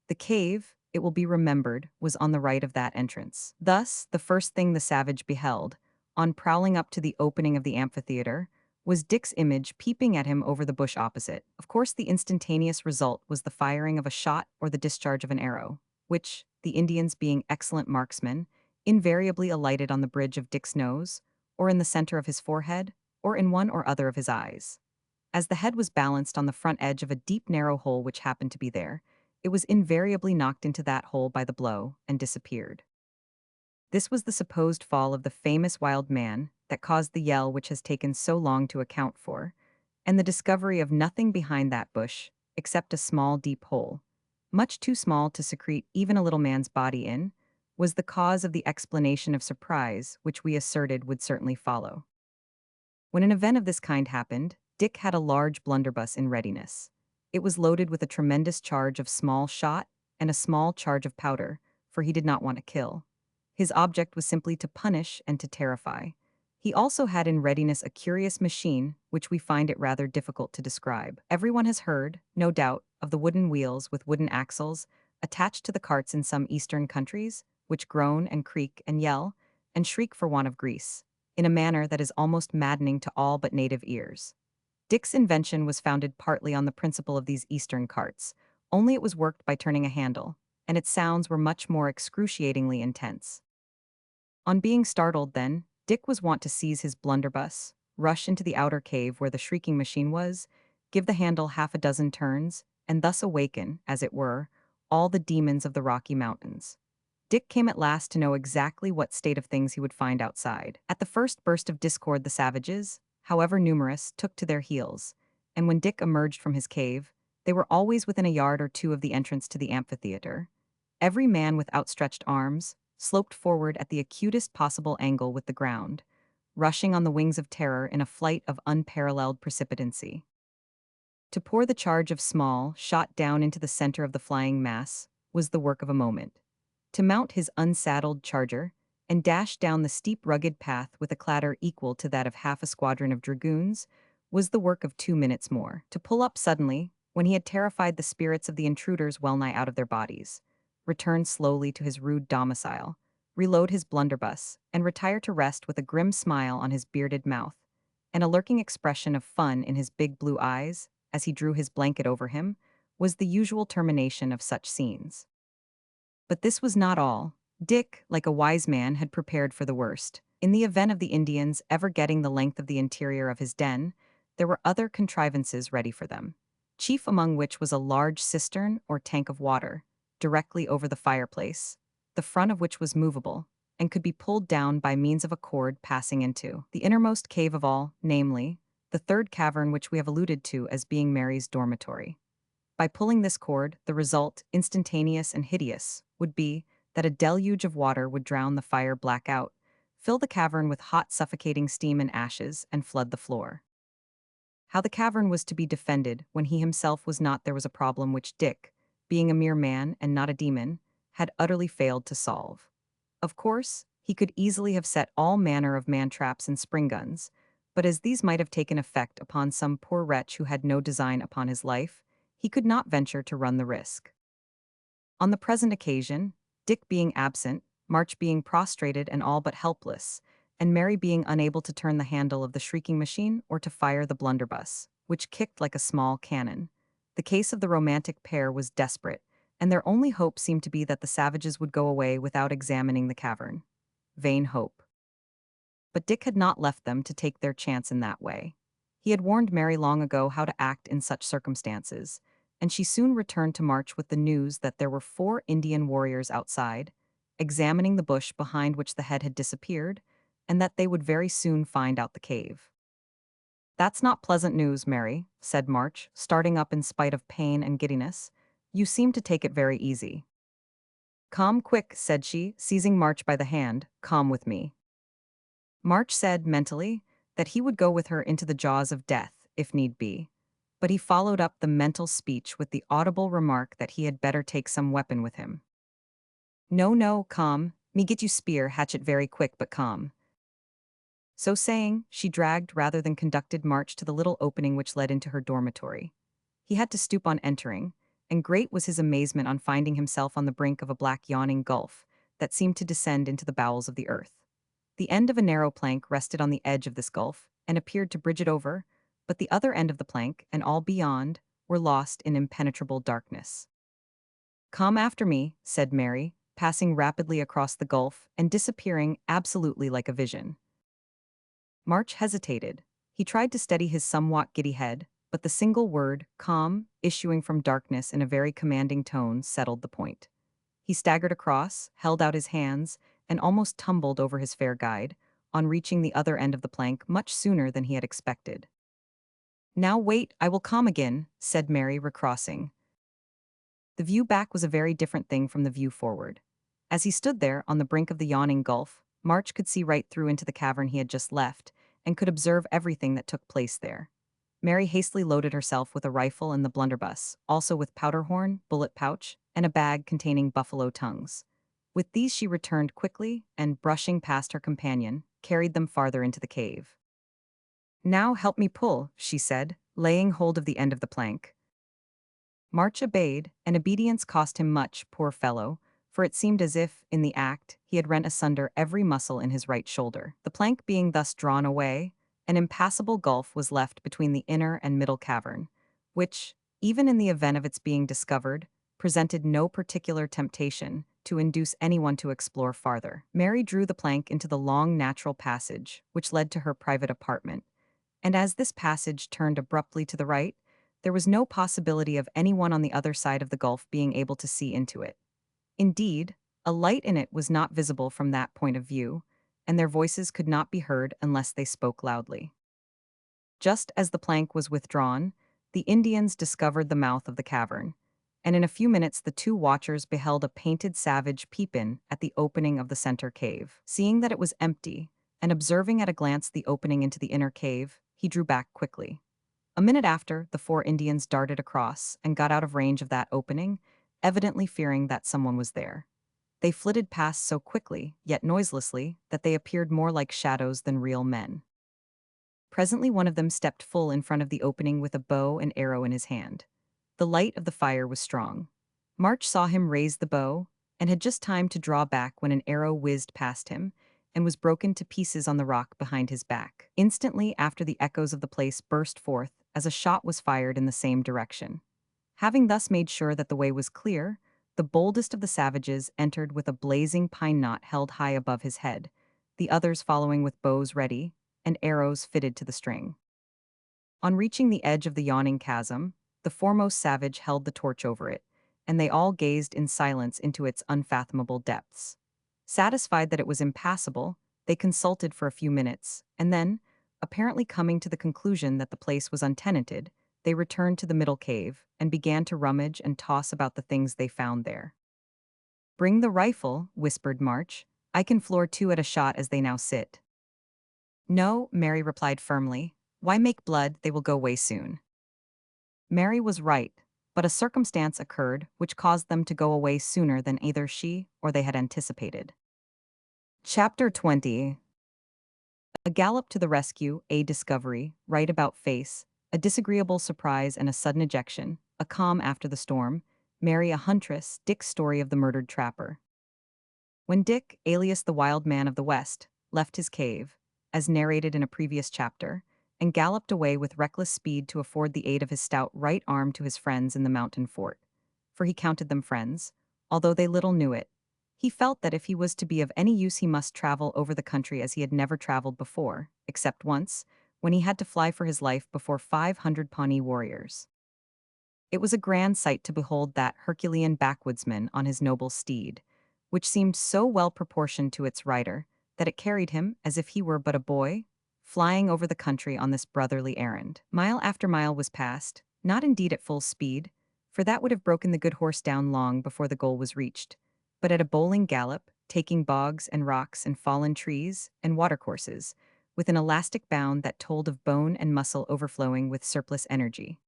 The cave, it will be remembered, was on the right of that entrance. Thus, the first thing the savage beheld, on prowling up to the opening of the amphitheater, was Dick's image peeping at him over the bush opposite. Of course, the instantaneous result was the firing of a shot or the discharge of an arrow, which, the Indians being excellent marksmen, invariably alighted on the bridge of Dick's nose, or in the center of his forehead, or in one or other of his eyes. As the head was balanced on the front edge of a deep narrow hole which happened to be there, it was invariably knocked into that hole by the blow and disappeared. This was the supposed fall of the famous wild man that caused the yell which has taken so long to account for, and the discovery of nothing behind that bush except a small deep hole, much too small to secrete even a little man's body in, was the cause of the explanation of surprise which we asserted would certainly follow. When an event of this kind happened, Dick had a large blunderbuss in readiness. It was loaded with a tremendous charge of small shot and a small charge of powder, for he did not want to kill. His object was simply to punish and to terrify. He also had in readiness a curious machine, which we find it rather difficult to describe. Everyone has heard, no doubt, of the wooden wheels with wooden axles attached to the carts in some eastern countries, which groan and creak and yell and shriek for want of grease, in a manner that is almost maddening to all but native ears. Dick's invention was founded partly on the principle of these eastern carts, only it was worked by turning a handle, and its sounds were much more excruciatingly intense. On being startled, then, Dick was wont to seize his blunderbuss, rush into the outer cave where the shrieking machine was, give the handle half a dozen turns, and thus awaken, as it were, all the demons of the Rocky Mountains. Dick came at last to know exactly what state of things he would find outside. At the first burst of discord the savages, however numerous, took to their heels, and when Dick emerged from his cave, they were always within a yard or two of the entrance to the amphitheater. Every man with outstretched arms sloped forward at the acutest possible angle with the ground, rushing on the wings of terror in a flight of unparalleled precipitancy. To pour the charge of small shot down into the center of the flying mass was the work of a moment. To mount his unsaddled charger and dash down the steep rugged path with a clatter equal to that of half a squadron of dragoons was the work of 2 minutes more. To pull up suddenly, when he had terrified the spirits of the intruders well-nigh out of their bodies, return slowly to his rude domicile, reload his blunderbuss, and retire to rest with a grim smile on his bearded mouth, and a lurking expression of fun in his big blue eyes, as he drew his blanket over him, was the usual termination of such scenes. But this was not all. Dick, like a wise man, had prepared for the worst. In the event of the Indians ever getting the length of the interior of his den, there were other contrivances ready for them. chief among which was a large cistern or tank of water, directly over the fireplace, the front of which was movable, and could be pulled down by means of a cord passing into the innermost cave of all, namely, the third cavern which we have alluded to as being Mary's dormitory. By pulling this cord, the result, instantaneous and hideous, would be that a deluge of water would drown the fire black out, fill the cavern with hot suffocating steam and ashes, and flood the floor. How the cavern was to be defended when he himself was not there was a problem which Dick, being a mere man and not a demon, had utterly failed to solve. Of course, he could easily have set all manner of man-traps and spring-guns, but as these might have taken effect upon some poor wretch who had no design upon his life, he could not venture to run the risk. On the present occasion, Dick being absent, March being prostrated and all but helpless, and Mary being unable to turn the handle of the shrieking machine or to fire the blunderbuss, which kicked like a small cannon, the case of the romantic pair was desperate, and their only hope seemed to be that the savages would go away without examining the cavern. Vain hope. But Dick had not left them to take their chance in that way. He had warned Mary long ago how to act in such circumstances, and she soon returned to March with the news that there were 4 Indian warriors outside, examining the bush behind which the head had disappeared, and that they would very soon find out the cave. "That's not pleasant news, Mary," said March, starting up in spite of pain and giddiness. "You seem to take it very easy." "Come quick," said she, seizing March by the hand, "come with me." March said, mentally, that he would go with her into the jaws of death, if need be. But he followed up the mental speech with the audible remark that he had better take some weapon with him. "No, no, come, me get you spear, hatchet very quick, but come." So saying, she dragged rather than conducted March to the little opening which led into her dormitory. He had to stoop on entering, and great was his amazement on finding himself on the brink of a black yawning gulf that seemed to descend into the bowels of the earth. The end of a narrow plank rested on the edge of this gulf, and appeared to bridge it over, but the other end of the plank, and all beyond, were lost in impenetrable darkness. "Come after me," said Mary, passing rapidly across the gulf and disappearing absolutely like a vision. March hesitated. He tried to steady his somewhat giddy head, but the single word, "calm," issuing from darkness in a very commanding tone, settled the point. He staggered across, held out his hands, and almost tumbled over his fair guide, on reaching the other end of the plank much sooner than he had expected. "Now wait, I will come again," said Mary, recrossing. The view back was a very different thing from the view forward. As he stood there, on the brink of the yawning gulf, March could see right through into the cavern he had just left, and could observe everything that took place there. Mary hastily loaded herself with a rifle and the blunderbuss, also with powder horn, bullet pouch, and a bag containing buffalo tongues. With these she returned quickly, and, brushing past her companion, carried them farther into the cave. "Now help me pull," she said, laying hold of the end of the plank. March obeyed, and obedience cost him much, poor fellow, for it seemed as if, in the act, he had rent asunder every muscle in his right shoulder. The plank being thus drawn away, an impassable gulf was left between the inner and middle cavern, which, even in the event of its being discovered, presented no particular temptation to induce anyone to explore farther. Mary drew the plank into the long natural passage, which led to her private apartment, and as this passage turned abruptly to the right, there was no possibility of anyone on the other side of the gulf being able to see into it. Indeed, a light in it was not visible from that point of view, and their voices could not be heard unless they spoke loudly. Just as the plank was withdrawn, the Indians discovered the mouth of the cavern, and in a few minutes the 2 watchers beheld a painted savage peep in at the opening of the center cave. Seeing that it was empty, and observing at a glance the opening into the inner cave, he drew back quickly. A minute after, the 4 Indians darted across and got out of range of that opening, evidently fearing that someone was there. They flitted past so quickly, yet noiselessly, that they appeared more like shadows than real men. Presently one of them stepped full in front of the opening with a bow and arrow in his hand. The light of the fire was strong. March saw him raise the bow, and had just time to draw back when an arrow whizzed past him, and was broken to pieces on the rock behind his back. Instantly after, the echoes of the place burst forth as a shot was fired in the same direction. Having thus made sure that the way was clear, the boldest of the savages entered with a blazing pine knot held high above his head, the others following with bows ready and arrows fitted to the string. On reaching the edge of the yawning chasm, The foremost savage held the torch over it, and they all gazed in silence into its unfathomable depths. Satisfied that it was impassable, they consulted for a few minutes, and then, apparently coming to the conclusion that the place was untenanted, they returned to the middle cave and began to rummage and toss about the things they found there. "Bring the rifle," whispered March. "I can floor two at a shot as they now sit." "No," Mary replied firmly. "Why make blood? They will go away soon." Mary was right, but a circumstance occurred which caused them to go away sooner than either she or they had anticipated. Chapter 20. A gallop to the rescue, a discovery, right about face, a disagreeable surprise and a sudden ejection, a calm after the storm, Mary a huntress, Dick's story of the murdered trapper. When Dick, alias the Wild Man of the West, left his cave, as narrated in a previous chapter, and galloped away with reckless speed to afford the aid of his stout right arm to his friends in the mountain fort, for he counted them friends, although they little knew it, he felt that if he was to be of any use he must travel over the country as he had never traveled before, except once, when he had to fly for his life before 500 Pawnee warriors. It was a grand sight to behold that Herculean backwoodsman on his noble steed, which seemed so well proportioned to its rider, that it carried him, as if he were but a boy, flying over the country on this brotherly errand. Mile after mile was passed, not indeed at full speed, for that would have broken the good horse down long before the goal was reached, but at a bowling gallop, taking bogs and rocks and fallen trees and watercourses, with an elastic bound that told of bone and muscle overflowing with surplus energy.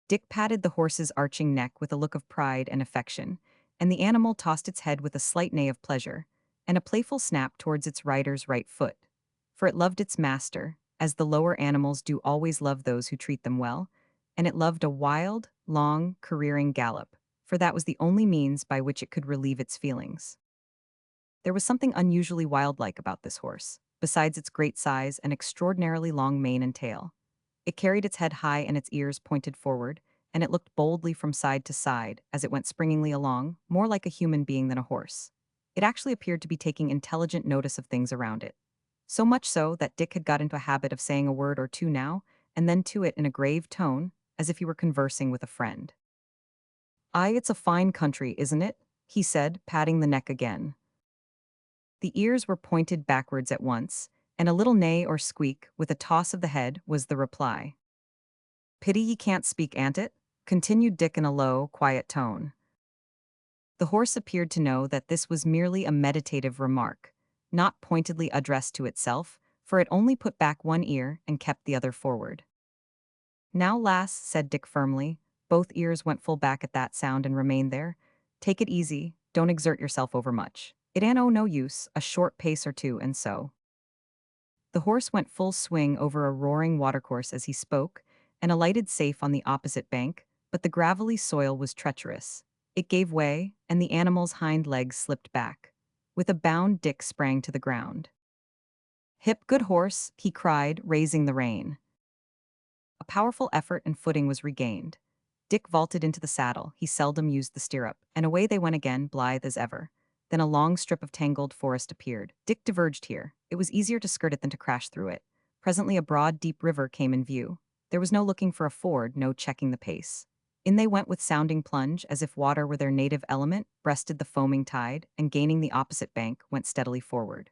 Dick patted the horse's arching neck with a look of pride and affection, and the animal tossed its head with a slight neigh of pleasure, and a playful snap towards its rider's right foot, for it loved its master, as the lower animals do always love those who treat them well, and it loved a wild, long, careering gallop, for that was the only means by which it could relieve its feelings. There was something unusually wildlike about this horse, besides its great size and extraordinarily long mane and tail. It carried its head high and its ears pointed forward, and it looked boldly from side to side as it went springingly along, more like a human being than a horse. It actually appeared to be taking intelligent notice of things around it. So much so that Dick had got into a habit of saying a word or two now, and then to it in a grave tone, as if he were conversing with a friend. "Aye, it's a fine country, isn't it?" he said, patting the neck again. The ears were pointed backwards at once, and a little neigh or squeak, with a toss of the head, was the reply. "Pity ye can't speak, an't it?" continued Dick in a low, quiet tone. The horse appeared to know that this was merely a meditative remark, not pointedly addressed to itself, for it only put back one ear and kept the other forward. "Now, lass," said Dick firmly, both ears went full back at that sound and remained there. "Take it easy, don't exert yourself overmuch. It ain't no use, a short pace or two, and so." The horse went full swing over a roaring watercourse as he spoke, and alighted safe on the opposite bank, but the gravelly soil was treacherous. It gave way, and the animal's hind legs slipped back. With a bound, Dick sprang to the ground. "Hip, good horse," he cried, raising the rein. A powerful effort and footing was regained. Dick vaulted into the saddle, he seldom used the stirrup, and away they went again, blithe as ever. Then a long strip of tangled forest appeared. Dick diverged here. It was easier to skirt it than to crash through it. Presently a broad, deep river came in view. There was no looking for a ford, no checking the pace. In they went with sounding plunge, as if water were their native element, breasted the foaming tide, and gaining the opposite bank, went steadily forward.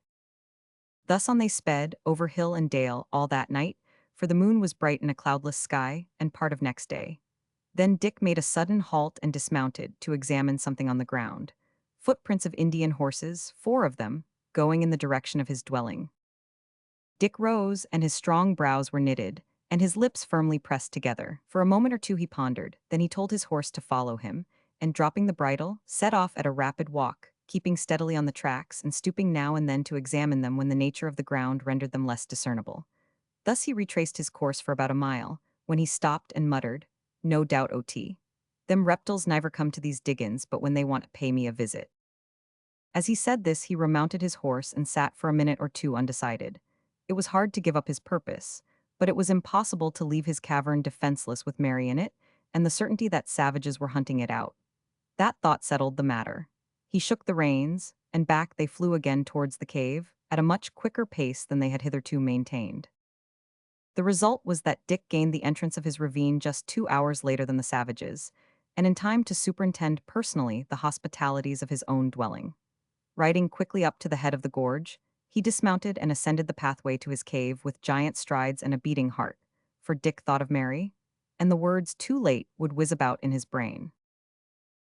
Thus on they sped, over hill and dale, all that night, for the moon was bright in a cloudless sky, and part of next day. Then Dick made a sudden halt and dismounted to examine something on the ground. Footprints of Indian horses, 4 of them, going in the direction of his dwelling. Dick rose, and his strong brows were knitted, and his lips firmly pressed together. For a moment or two he pondered, then he told his horse to follow him, and dropping the bridle, set off at a rapid walk, keeping steadily on the tracks and stooping now and then to examine them when the nature of the ground rendered them less discernible. Thus he retraced his course for about a mile, when he stopped and muttered, "No doubt, O.T. Them reptiles never come to these diggins but when they want to pay me a visit." As he said this, he remounted his horse and sat for a minute or two undecided. It was hard to give up his purpose, but it was impossible to leave his cavern defenseless with Mary in it, and the certainty that savages were hunting it out. That thought settled the matter. He shook the reins, and back they flew again towards the cave, at a much quicker pace than they had hitherto maintained. The result was that Dick gained the entrance of his ravine just 2 hours later than the savages, and in time to superintend personally the hospitalities of his own dwelling. Riding quickly up to the head of the gorge, he dismounted and ascended the pathway to his cave with giant strides and a beating heart, for Dick thought of Mary, and the words "too late" would whiz about in his brain.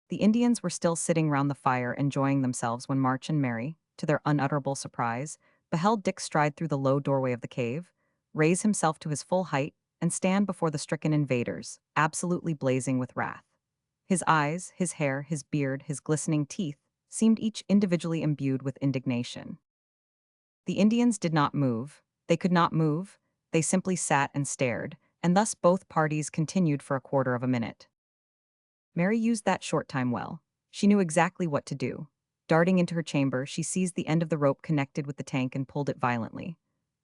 The Indians were still sitting round the fire enjoying themselves when March and Mary, to their unutterable surprise, beheld Dick stride through the low doorway of the cave, raise himself to his full height, and stand before the stricken invaders, absolutely blazing with wrath. His eyes, his hair, his beard, his glistening teeth seemed each individually imbued with indignation. The Indians did not move. They could not move. They simply sat and stared, and thus both parties continued for a quarter of a minute. Mary used that short time well. She knew exactly what to do. Darting into her chamber, she seized the end of the rope connected with the tank and pulled it violently.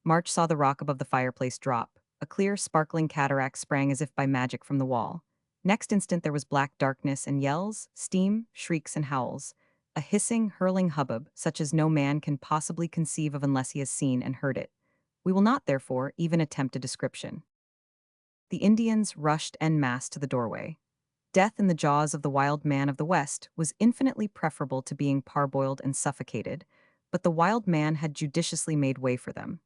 March saw the rock above the fireplace drop. A clear, sparkling cataract sprang as if by magic from the wall. Next instant there was black darkness and yells, steam, shrieks, and howls. A hissing, hurling hubbub, such as no man can possibly conceive of unless he has seen and heard it. We will not, therefore, even attempt a description. The Indians rushed en masse to the doorway. Death in the jaws of the wild man of the West was infinitely preferable to being parboiled and suffocated, but the wild man had judiciously made way for them.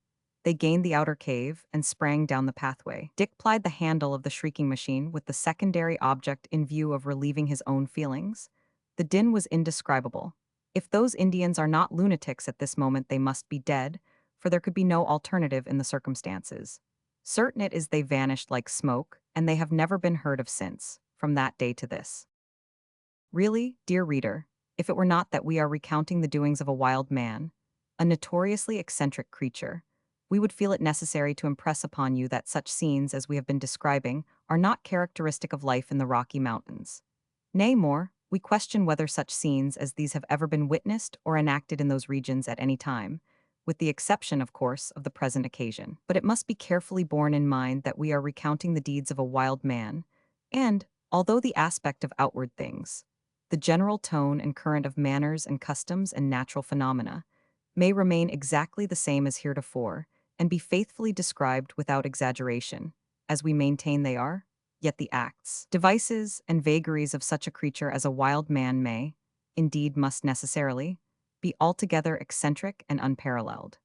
They gained the outer cave and sprang down the pathway. Dick plied the handle of the shrieking machine with the secondary object in view of relieving his own feelings. The din was indescribable. If those Indians are not lunatics at this moment, they must be dead, for there could be no alternative in the circumstances. Certain it is they vanished like smoke, and they have never been heard of since, from that day to this. Really, dear reader, if it were not that we are recounting the doings of a wild man, a notoriously eccentric creature, we would feel it necessary to impress upon you that such scenes as we have been describing are not characteristic of life in the Rocky Mountains. Nay, more, we question whether such scenes as these have ever been witnessed or enacted in those regions at any time, with the exception, of course, of the present occasion. But it must be carefully borne in mind that we are recounting the deeds of a wild man, and, although the aspect of outward things, the general tone and current of manners and customs and natural phenomena, may remain exactly the same as heretofore, and be faithfully described without exaggeration, as we maintain they are, yet the acts, devices, and vagaries of such a creature as a wild man may, indeed must necessarily, be altogether eccentric and unparalleled.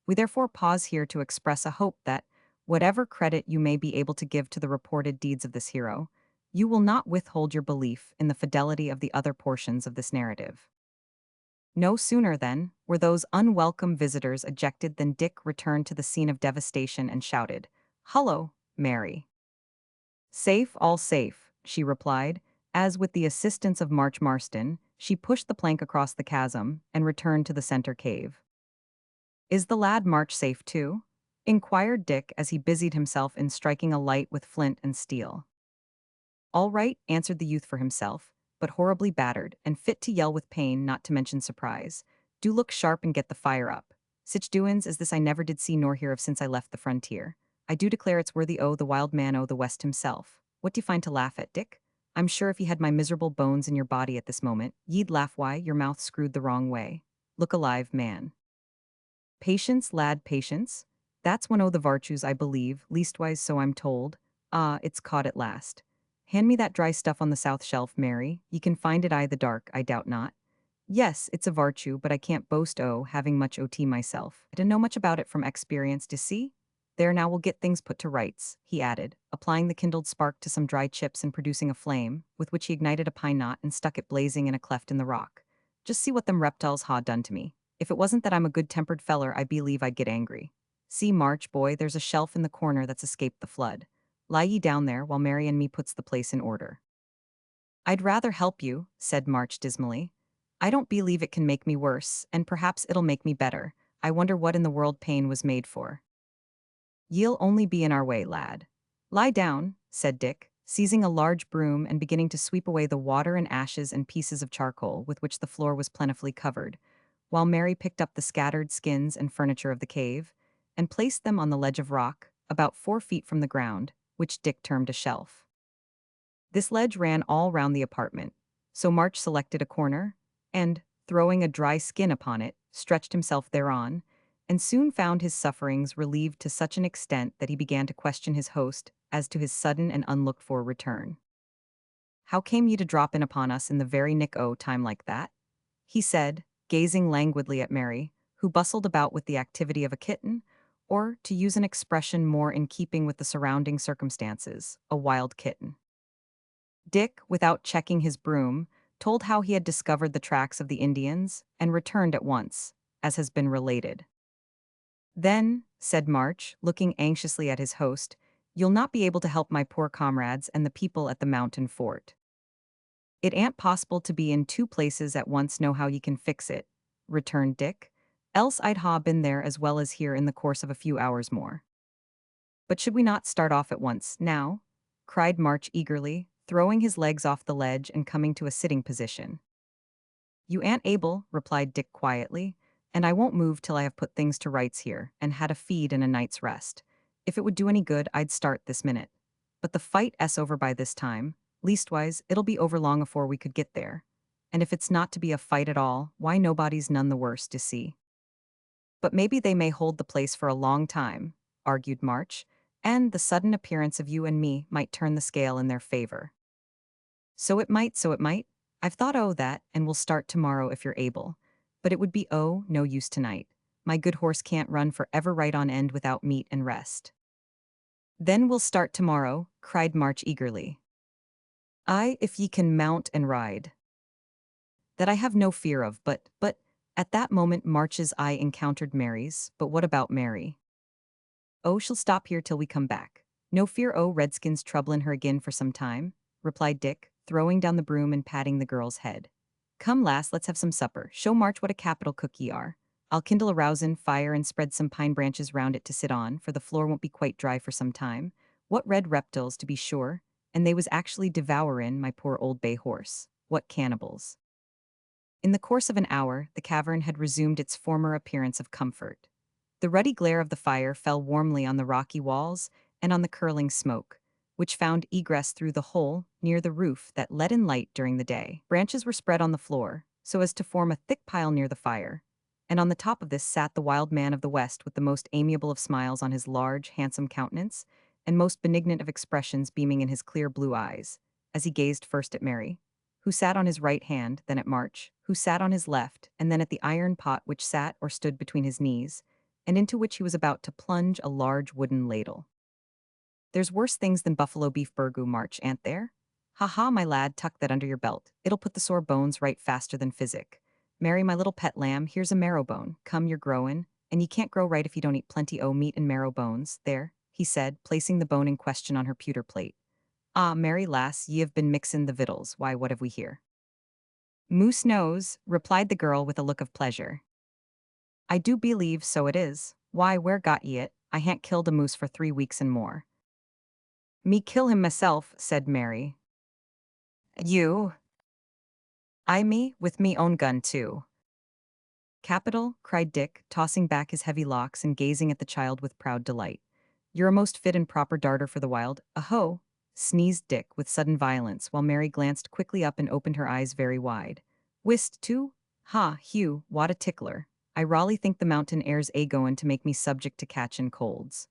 We therefore pause here to express a hope that, whatever credit you may be able to give to the reported deeds of this hero, you will not withhold your belief in the fidelity of the other portions of this narrative. No sooner, then, were those unwelcome visitors ejected than Dick returned to the scene of devastation and shouted, "Hullo, Mary!" "Safe, all safe," she replied, as with the assistance of March Marston, she pushed the plank across the chasm and returned to the center cave. "Is the lad March safe too?" inquired Dick as he busied himself in striking a light with flint and steel. "All right," answered the youth for himself, "but horribly battered, and fit to yell with pain, not to mention surprise. Do look sharp and get the fire up. Sich doin's as this I never did see nor hear of since I left the frontier. I do declare it's worthy o' the wild man o' the West himself. What do you find to laugh at, Dick? I'm sure if ye had my miserable bones in your body at this moment, ye'd laugh why your mouth screwed the wrong way. Look alive, man. Patience, lad, patience. That's one o' the vartues, I believe, leastwise so I'm told. Ah, it's caught at last. Hand me that dry stuff on the south shelf, Mary. Ye can find it the dark, I doubt not. Yes, it's a vartue, but I can't boast o' having much ot myself. I don't know much about it from experience, d'ye see? There, now we'll get things put to rights," he added, applying the kindled spark to some dry chips and producing a flame, with which he ignited a pine knot and stuck it blazing in a cleft in the rock. "Just see what them reptiles ha' done to me. If it wasn't that I'm a good-tempered feller, I believe I'd get angry. See, March, boy, there's a shelf in the corner that's escaped the flood. Lie ye down there while Mary and me puts the place in order." "I'd rather help you," said March dismally. "I don't believe it can make me worse, and perhaps it'll make me better. I wonder what in the world pain was made for." "Ye'll only be in our way, lad." "Lie down," said Dick, seizing a large broom and beginning to sweep away the water and ashes and pieces of charcoal with which the floor was plentifully covered, while Mary picked up the scattered skins and furniture of the cave, and placed them on the ledge of rock, about 4 feet from the ground, which Dick termed a shelf. This ledge ran all round the apartment, so March selected a corner, and, throwing a dry skin upon it, stretched himself thereon, and soon found his sufferings relieved to such an extent that he began to question his host as to his sudden and unlooked-for return. "How came ye to drop in upon us in the very nick o' time like that?" he said, gazing languidly at Mary, who bustled about with the activity of a kitten, or, to use an expression more in keeping with the surrounding circumstances, a wild kitten. Dick, without checking his broom, told how he had discovered the tracks of the Indians and returned at once, as has been related. "Then," said March, looking anxiously at his host, "you'll not be able to help my poor comrades and the people at the mountain fort." "It ain't possible to be in two places at once. Know how ye can fix it," returned Dick. "Else I'd ha' been there as well as here in the course of a few hours more." "But should we not start off at once, now?" cried March eagerly, throwing his legs off the ledge and coming to a sitting position. "You ain't able," replied Dick quietly, "and I won't move till I have put things to rights here and had a feed and a night's rest. If it would do any good, I'd start this minute. But the fight's over by this time. Leastwise, it'll be over long afore we could get there. And if it's not to be a fight at all, why nobody's none the worse, to see." "But maybe they may hold the place for a long time," argued March, "and the sudden appearance of you and me might turn the scale in their favor." "So it might, so it might. I've thought o' that, and we'll start tomorrow if you're able. But it would be no use tonight. My good horse can't run for ever right on end without meat and rest." "Then we'll start tomorrow," cried March eagerly. "Aye, if ye can mount and ride." "That I have no fear of, but," at that moment March's eye encountered Mary's. "But what about Mary?" "Oh, she'll stop here till we come back. No fear o' redskins troublin' her agin for some time," replied Dick, throwing down the broom and patting the girl's head. "Come, lass, let's have some supper. Show March what a capital cook ye are. I'll kindle a rousin' fire and spread some pine branches round it to sit on, for the floor won't be quite dry for some time. What red reptiles, to be sure, and they was actually devourin' my poor old bay horse. What cannibals." In the course of an hour, the cavern had resumed its former appearance of comfort. The ruddy glare of the fire fell warmly on the rocky walls and on the curling smoke, which found egress through the hole near the roof that let in light during the day. Branches were spread on the floor, so as to form a thick pile near the fire, and on the top of this sat the wild man of the West with the most amiable of smiles on his large, handsome countenance, and most benignant of expressions beaming in his clear blue eyes, as he gazed first at Mary, who sat on his right hand, then at March, who sat on his left, and then at the iron pot which sat or stood between his knees, and into which he was about to plunge a large wooden ladle. "There's worse things than buffalo beef burgoo, March, ain't there? Ha ha, my lad, tuck that under your belt. It'll put the sore bones right faster than physic. Mary, my little pet lamb, here's a marrow bone. Come, you're growin', and ye can't grow right if you don't eat plenty o' meat and marrow bones. There," he said, placing the bone in question on her pewter plate. "Ah, Mary, lass, ye have been mixin' the victuals. Why, what have we here?" "Moose nose," replied the girl with a look of pleasure. "I do believe so it is. Why, where got ye it? I han't killed a moose for 3 weeks and more." "Me kill him myself," said Mary. "You?" "I me, with me own gun too." "Capital," cried Dick, tossing back his heavy locks and gazing at the child with proud delight. "You're a most fit and proper darter for the wild. Aho!" sneezed Dick with sudden violence, while Mary glanced quickly up and opened her eyes very wide. "Whist, too? Ha, Hugh, what a tickler. I rawly think the mountain air's goin' to make me subject to catchin' colds."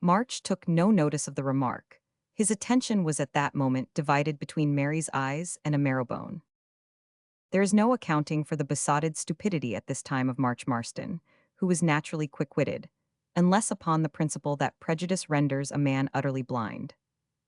March took no notice of the remark. His attention was at that moment divided between Mary's eyes and a marrowbone. There is no accounting for the besotted stupidity at this time of March Marston, who was naturally quick-witted, unless upon the principle that prejudice renders a man utterly blind.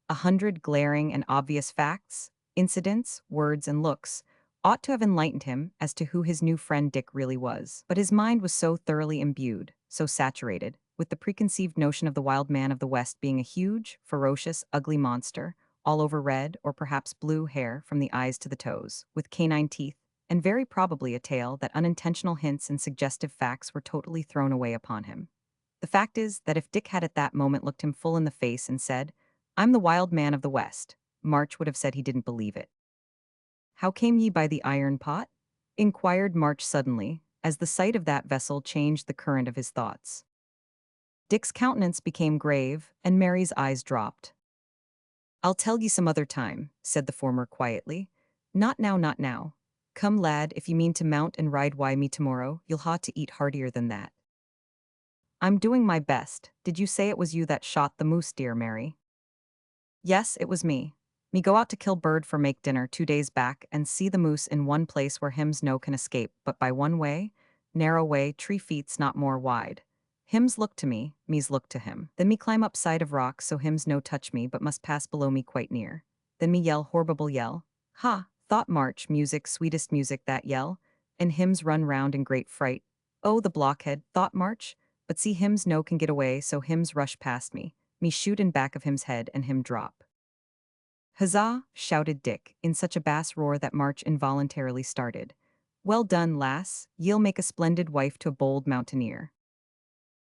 100 glaring and obvious facts, incidents, words, and looks ought to have enlightened him as to who his new friend Dick really was. But his mind was so thoroughly imbued, so saturated, with the preconceived notion of the wild man of the West being a huge, ferocious, ugly monster, all over red or perhaps blue hair from the eyes to the toes, with canine teeth, and very probably a tail, that unintentional hints and suggestive facts were totally thrown away upon him. The fact is that if Dick had at that moment looked him full in the face and said, "I'm the wild man of the West," March would have said he didn't believe it. "How came ye by the iron pot?" inquired March suddenly, as the sight of that vessel changed the current of his thoughts. Dick's countenance became grave, and Mary's eyes dropped. "I'll tell ye some other time," said the former quietly. "Not now, not now. Come, lad, if ye mean to mount and ride wi' me tomorrow, you'll ha' to eat heartier than that." I'm doing my best. Did you say it was you that shot the moose deer, Mary? Yes, it was me. Me go out to kill bird for make dinner 2 days back and see the moose in one place where hims no can escape, but by one way, narrow way, 3 feet's not more wide. Hims look to me, me's look to him. Then me climb up side of rock so hims no touch me but must pass below me quite near. Then me yell horrible yell. Ha, thought march, music, sweetest music that yell. And hims run round in great fright. Oh, the blockhead, thought march. But see hims no can get away so hims rush past me shoot in back of him's head and him drop. Huzzah! Shouted Dick, in such a bass roar that March involuntarily started. Well done, lass, ye'll make a splendid wife to a bold mountaineer.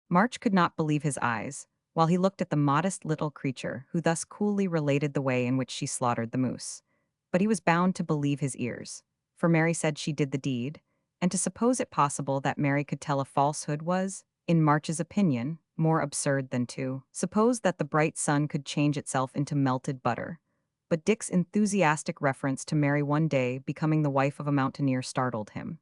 March could not believe his eyes, while he looked at the modest little creature who thus coolly related the way in which she slaughtered the moose. But he was bound to believe his ears, for Mary said she did the deed, and to suppose it possible that Mary could tell a falsehood was, in March's opinion, more absurd than to suppose that the bright sun could change itself into melted butter. But Dick's enthusiastic reference to Mary one day becoming the wife of a mountaineer startled him.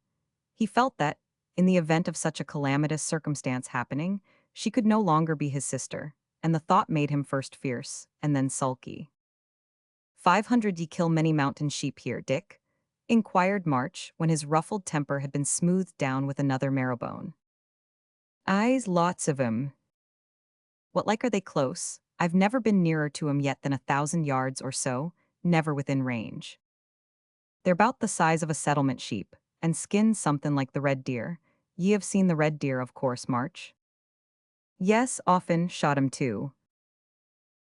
He felt that, in the event of such a calamitous circumstance happening, she could no longer be his sister, and the thought made him first fierce, and then sulky. 500 ye kill many mountain sheep here, Dick? Inquired March, when his ruffled temper had been smoothed down with another marrowbone. Eyes, lots of 'em. What like are they close? I've never been nearer to 'em yet than 1,000 yards or so, never within range. They're about the size of a settlement sheep, and skin something like the red deer. Ye have seen the red deer, of course, March. Yes, often shot 'em too.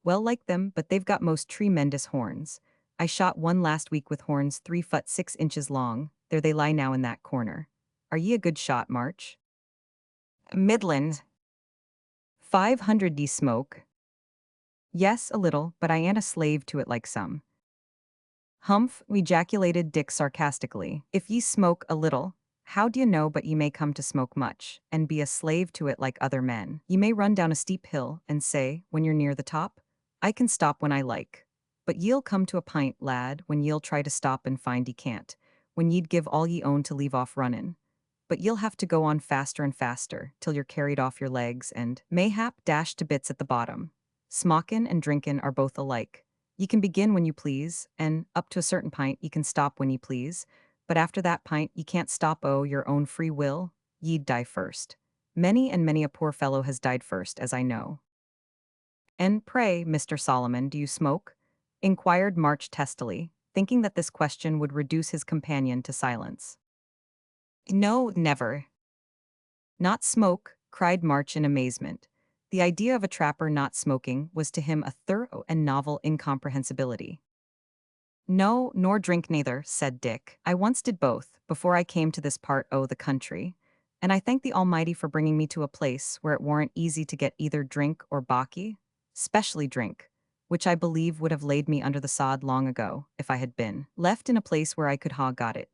Well, like them, but they've got most tremendous horns. I shot one last week with horns 3 foot 6 inches long. There they lie now in that corner. Are ye a good shot, March? Midland. 500 ye smoke. Yes, a little, but I ain't a slave to it like some. Humph, ejaculated Dick sarcastically. If ye smoke a little, how d'ye know but ye may come to smoke much, and be a slave to it like other men? Ye may run down a steep hill, and say, when you're near the top, I can stop when I like. But ye'll come to a pint, lad, when ye'll try to stop and find ye can't, when ye'd give all ye own to leave off runnin'. But ye'll have to go on faster and faster, till you're carried off your legs and, mayhap, dashed to bits at the bottom. Smockin' and drinkin' are both alike. Ye can begin when you please, and, up to a certain pint, ye can stop when ye please, but after that pint ye can't stop o' your own free will, ye'd die first. Many and many a poor fellow has died first, as I know. And pray, Mr. Solomon, do you smoke? Inquired March testily, thinking that this question would reduce his companion to silence. No, never. Not smoke, cried March in amazement. The idea of a trapper not smoking was to him a thorough and novel incomprehensibility. No, nor drink neither, said Dick. I once did both, before I came to this part o' the country, and I thank the Almighty for bringing me to a place where it warn't easy to get either drink or baccy, specially drink, which I believe would have laid me under the sod long ago, if I had been left in a place where I could ha got it.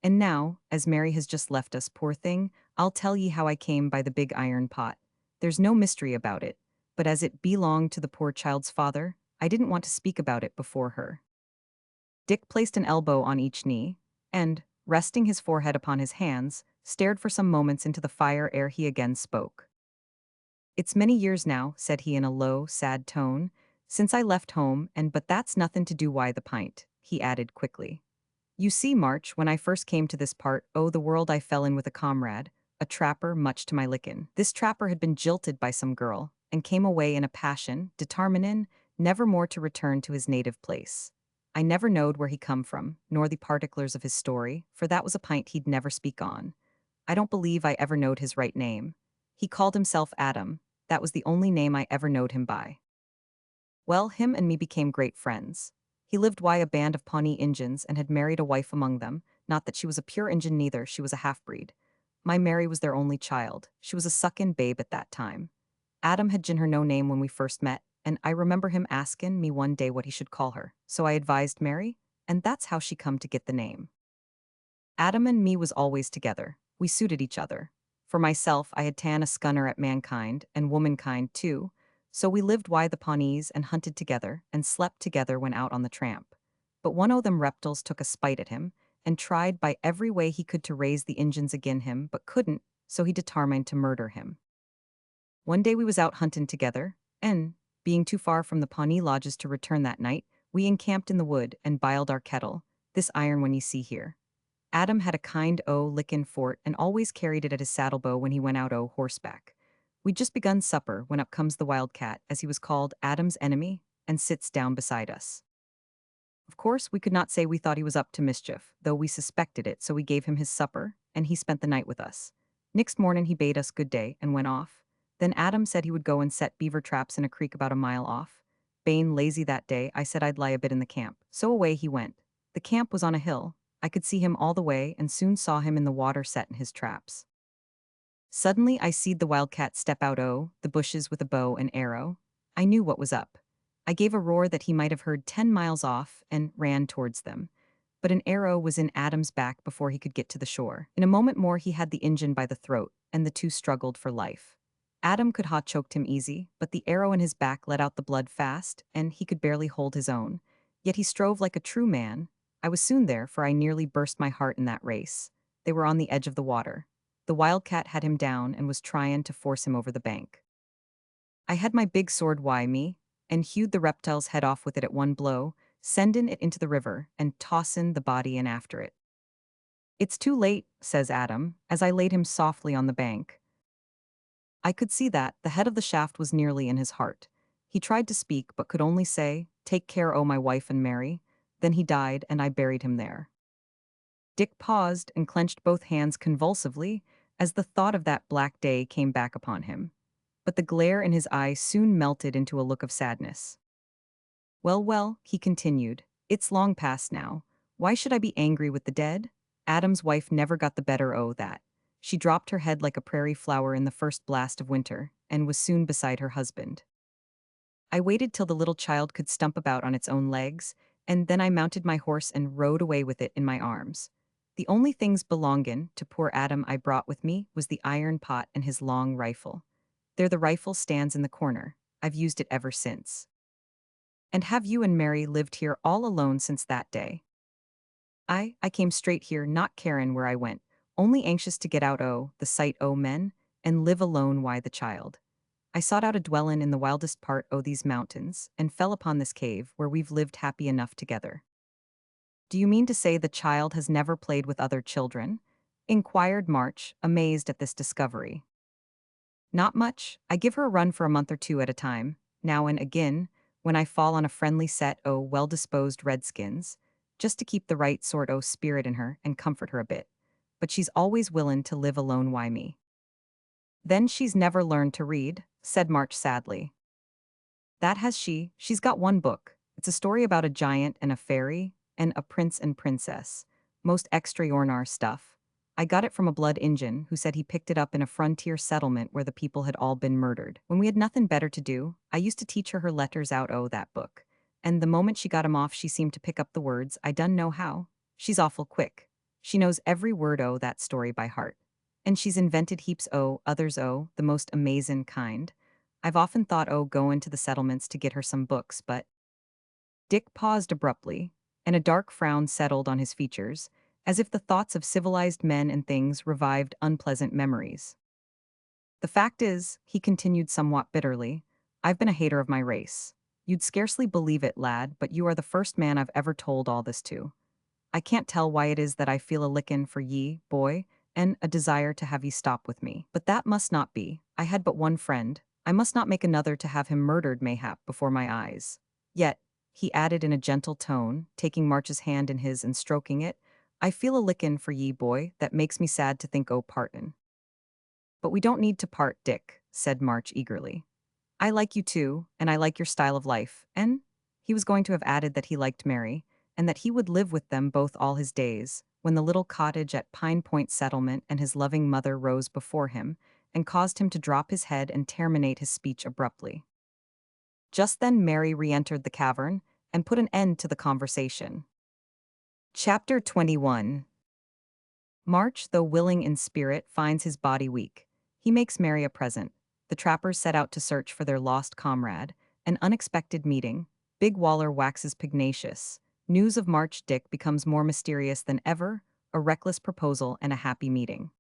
And now, as Mary has just left us, poor thing, I'll tell ye how I came by the big iron pot. There's no mystery about it, but as it belonged to the poor child's father, I didn't want to speak about it before her. Dick placed an elbow on each knee, and, resting his forehead upon his hands, stared for some moments into the fire ere he again spoke. It's many years now, said he in a low, sad tone, since I left home, and but that's nothing to do why the pint, he added quickly. You see, March, when I first came to this part o' the world I fell in with a comrade, a trapper much to my lickin'. This trapper had been jilted by some girl, and came away in a passion, detarminin' never more to return to his native place. I never knowed where he come from, nor the particulars of his story, for that was a pint he'd never speak on. I don't believe I ever knowed his right name. He called himself Adam, that was the only name I ever knowed him by. Well, him and me became great friends. He lived by a band of Pawnee Injuns and had married a wife among them, not that she was a pure Injun neither, she was a half-breed. My Mary was their only child, she was a suckin' babe at that time. Adam had gin her no name when we first met, and I remember him askin' me one day what he should call her, so I advised Mary, and that's how she come to get the name. Adam and me was always together, we suited each other. For myself, I had ta'en a scunner at mankind, and womankind too, so we lived wy the Pawnees and hunted together, and slept together when out on the tramp. But one o' them reptiles took a spite at him, and tried by every way he could to raise the Injuns agin him, but couldn't, so he detarmined to murder him. One day we was out hunting together, and, being too far from the Pawnee lodges to return that night, we encamped in the wood and biled our kettle, this iron one ye see here. Adam had a kind lickin' fort and always carried it at his saddlebow when he went out horseback. We'd just begun supper when up comes the wildcat, as he was called, Adam's enemy, and sits down beside us. Of course, we could not say we thought he was up to mischief, though we suspected it, so we gave him his supper, and he spent the night with us. Next morning he bade us good day and went off. Then Adam said he would go and set beaver traps in a creek about a mile off. Bane lazy that day, I said I'd lie a bit in the camp, so away he went. The camp was on a hill. I could see him all the way and soon saw him in the water settin' his traps. Suddenly I seed the wildcat step out the bushes with a bow and arrow. I knew what was up. I gave a roar that he might have heard 10 miles off and ran towards them. But an arrow was in Adam's back before he could get to the shore. In a moment more he had the Injun by the throat, and the two struggled for life. Adam could ha choked him easy, but the arrow in his back let out the blood fast, and he could barely hold his own. Yet he strove like a true man. I was soon there, for I nearly burst my heart in that race. They were on the edge of the water. The wildcat had him down and was tryin' to force him over the bank. I had my big sword me, and hewed the reptile's head off with it at one blow, sendin' it into the river and tossin' the body in after it. It's too late, says Adam, as I laid him softly on the bank. I could see that the head of the shaft was nearly in his heart. He tried to speak, but could only say, "Take care, my wife and Mary." Then he died, and I buried him there. Dick paused and clenched both hands convulsively as the thought of that black day came back upon him. But the glare in his eyes soon melted into a look of sadness. Well, well, he continued, it's long past now. Why should I be angry with the dead? Adam's wife never got the better that. She dropped her head like a prairie flower in the first blast of winter, and was soon beside her husband. I waited till the little child could stump about on its own legs, and then I mounted my horse and rode away with it in my arms. The only things belongin' to poor Adam I brought with me was the iron pot and his long rifle. There the rifle stands in the corner. I've used it ever since. And have you and Mary lived here all alone since that day? I came straight here, not carin' where I went, only anxious to get out the sight men, and live alone the child. I sought out a dwellin' in the wildest part these mountains, and fell upon this cave where we've lived happy enough together. Do you mean to say the child has never played with other children? Inquired March, amazed at this discovery. Not much. I give her a run for a month or two at a time, now and again, when I fall on a friendly set well-disposed redskins, just to keep the right sort spirit in her and comfort her a bit. But she's always willin' to live alone me. Then she's never learned to read, said March sadly. That has she. She's got one book. It's a story about a giant and a fairy, and a prince and princess. Most extraordinary stuff. I got it from a blood Injun who said he picked it up in a frontier settlement where the people had all been murdered. When we had nothing better to do, I used to teach her letters out that book. And the moment she got 'em off, she seemed to pick up the words. I done know how. She's awful quick. She knows every word that story by heart. And she's invented heaps others the most amazin' kind. I've often thought goin' to the settlements to get her some books, but... Dick paused abruptly, and a dark frown settled on his features, as if the thoughts of civilized men and things revived unpleasant memories. The fact is, he continued somewhat bitterly, I've been a hater of my race. You'd scarcely believe it, lad, but you are the first man I've ever told all this to. I can't tell why it is that I feel a lickin' for ye, boy, and a desire to have ye stop with me. But that must not be. I had but one friend. I must not make another to have him murdered mayhap before my eyes. Yet, he added in a gentle tone, taking March's hand in his and stroking it, I feel a lickin' for ye, boy, that makes me sad to think partin'. But we don't need to part, Dick, said March eagerly. I like you too, and I like your style of life, and he was going to have added that he liked Mary, and that he would live with them both all his days, when the little cottage at Pine Point Settlement and his loving mother rose before him, and caused him to drop his head and terminate his speech abruptly. Just then Mary re-entered the cavern, and put an end to the conversation. Chapter 21. March, though willing in spirit, finds his body weak. He makes Mary a present. The trappers set out to search for their lost comrade. An unexpected meeting. Big Waller waxes pugnacious. News of March Dick becomes more mysterious than ever. A reckless proposal and a happy meeting.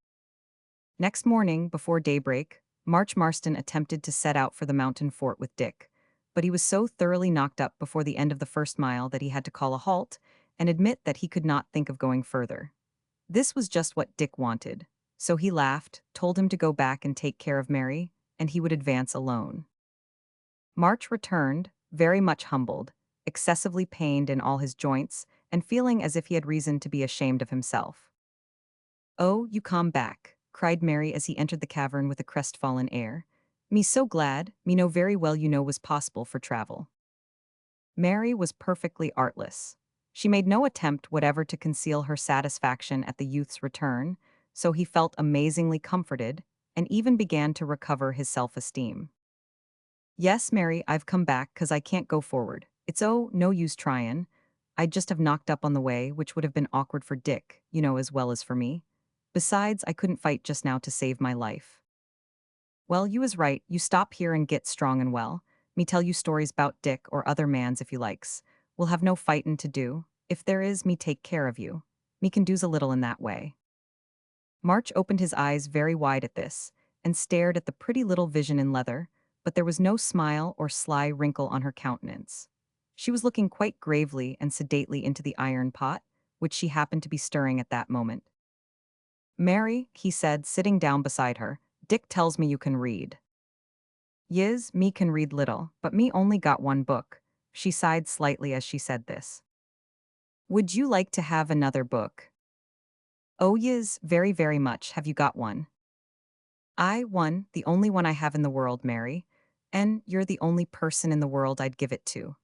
Next morning, before daybreak, March Marston attempted to set out for the mountain fort with Dick, but he was so thoroughly knocked up before the end of the first mile that he had to call a halt and admit that he could not think of going further. This was just what Dick wanted, so he laughed, told him to go back and take care of Mary, and he would advance alone. March returned, very much humbled, excessively pained in all his joints, and feeling as if he had reason to be ashamed of himself. "Oh, you come back," cried Mary as he entered the cavern with a crestfallen air. "Me so glad, me know very well you know was possible for travel." Mary was perfectly artless. She made no attempt whatever to conceal her satisfaction at the youth's return, so he felt amazingly comforted, and even began to recover his self-esteem. "Yes, Mary, I've come back 'cause I can't go forward. It's no use tryin'. I'd just have knocked up on the way, which would have been awkward for Dick, as well as for me. Besides, I couldn't fight just now to save my life." "Well, you is right, you stop here and get strong and well. Me tell you stories 'bout Dick or other mans if you likes. We'll have no fightin' to do. If there is, me take care of you. Me can do's a little in that way." March opened his eyes very wide at this, and stared at the pretty little vision in leather, but there was no smile or sly wrinkle on her countenance. She was looking quite gravely and sedately into the iron pot, which she happened to be stirring at that moment. "Mary," he said, sitting down beside her, "Dick tells me you can read." "Yiz, me can read little, but me only got one book." She sighed slightly as she said this. "Would you like to have another book?" "Oh yiz, very very much. Have you got one?" One, the only one I have in the world, Mary. And you're the only person in the world I'd give it to.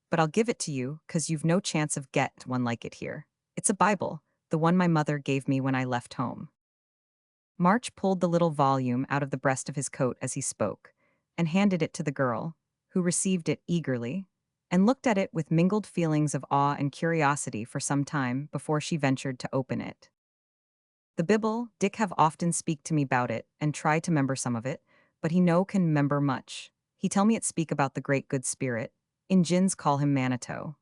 But I'll give it to you, 'cause you've no chance of get one like it here. It's a Bible, the one my mother gave me when I left home." March pulled the little volume out of the breast of his coat as he spoke, and handed it to the girl, who received it eagerly, and looked at it with mingled feelings of awe and curiosity for some time before she ventured to open it. "The Bible, Dick have often speak to me about it, and try to member some of it, but he no can member much. He tell me it speak about the great good spirit. Injins call him Manitou."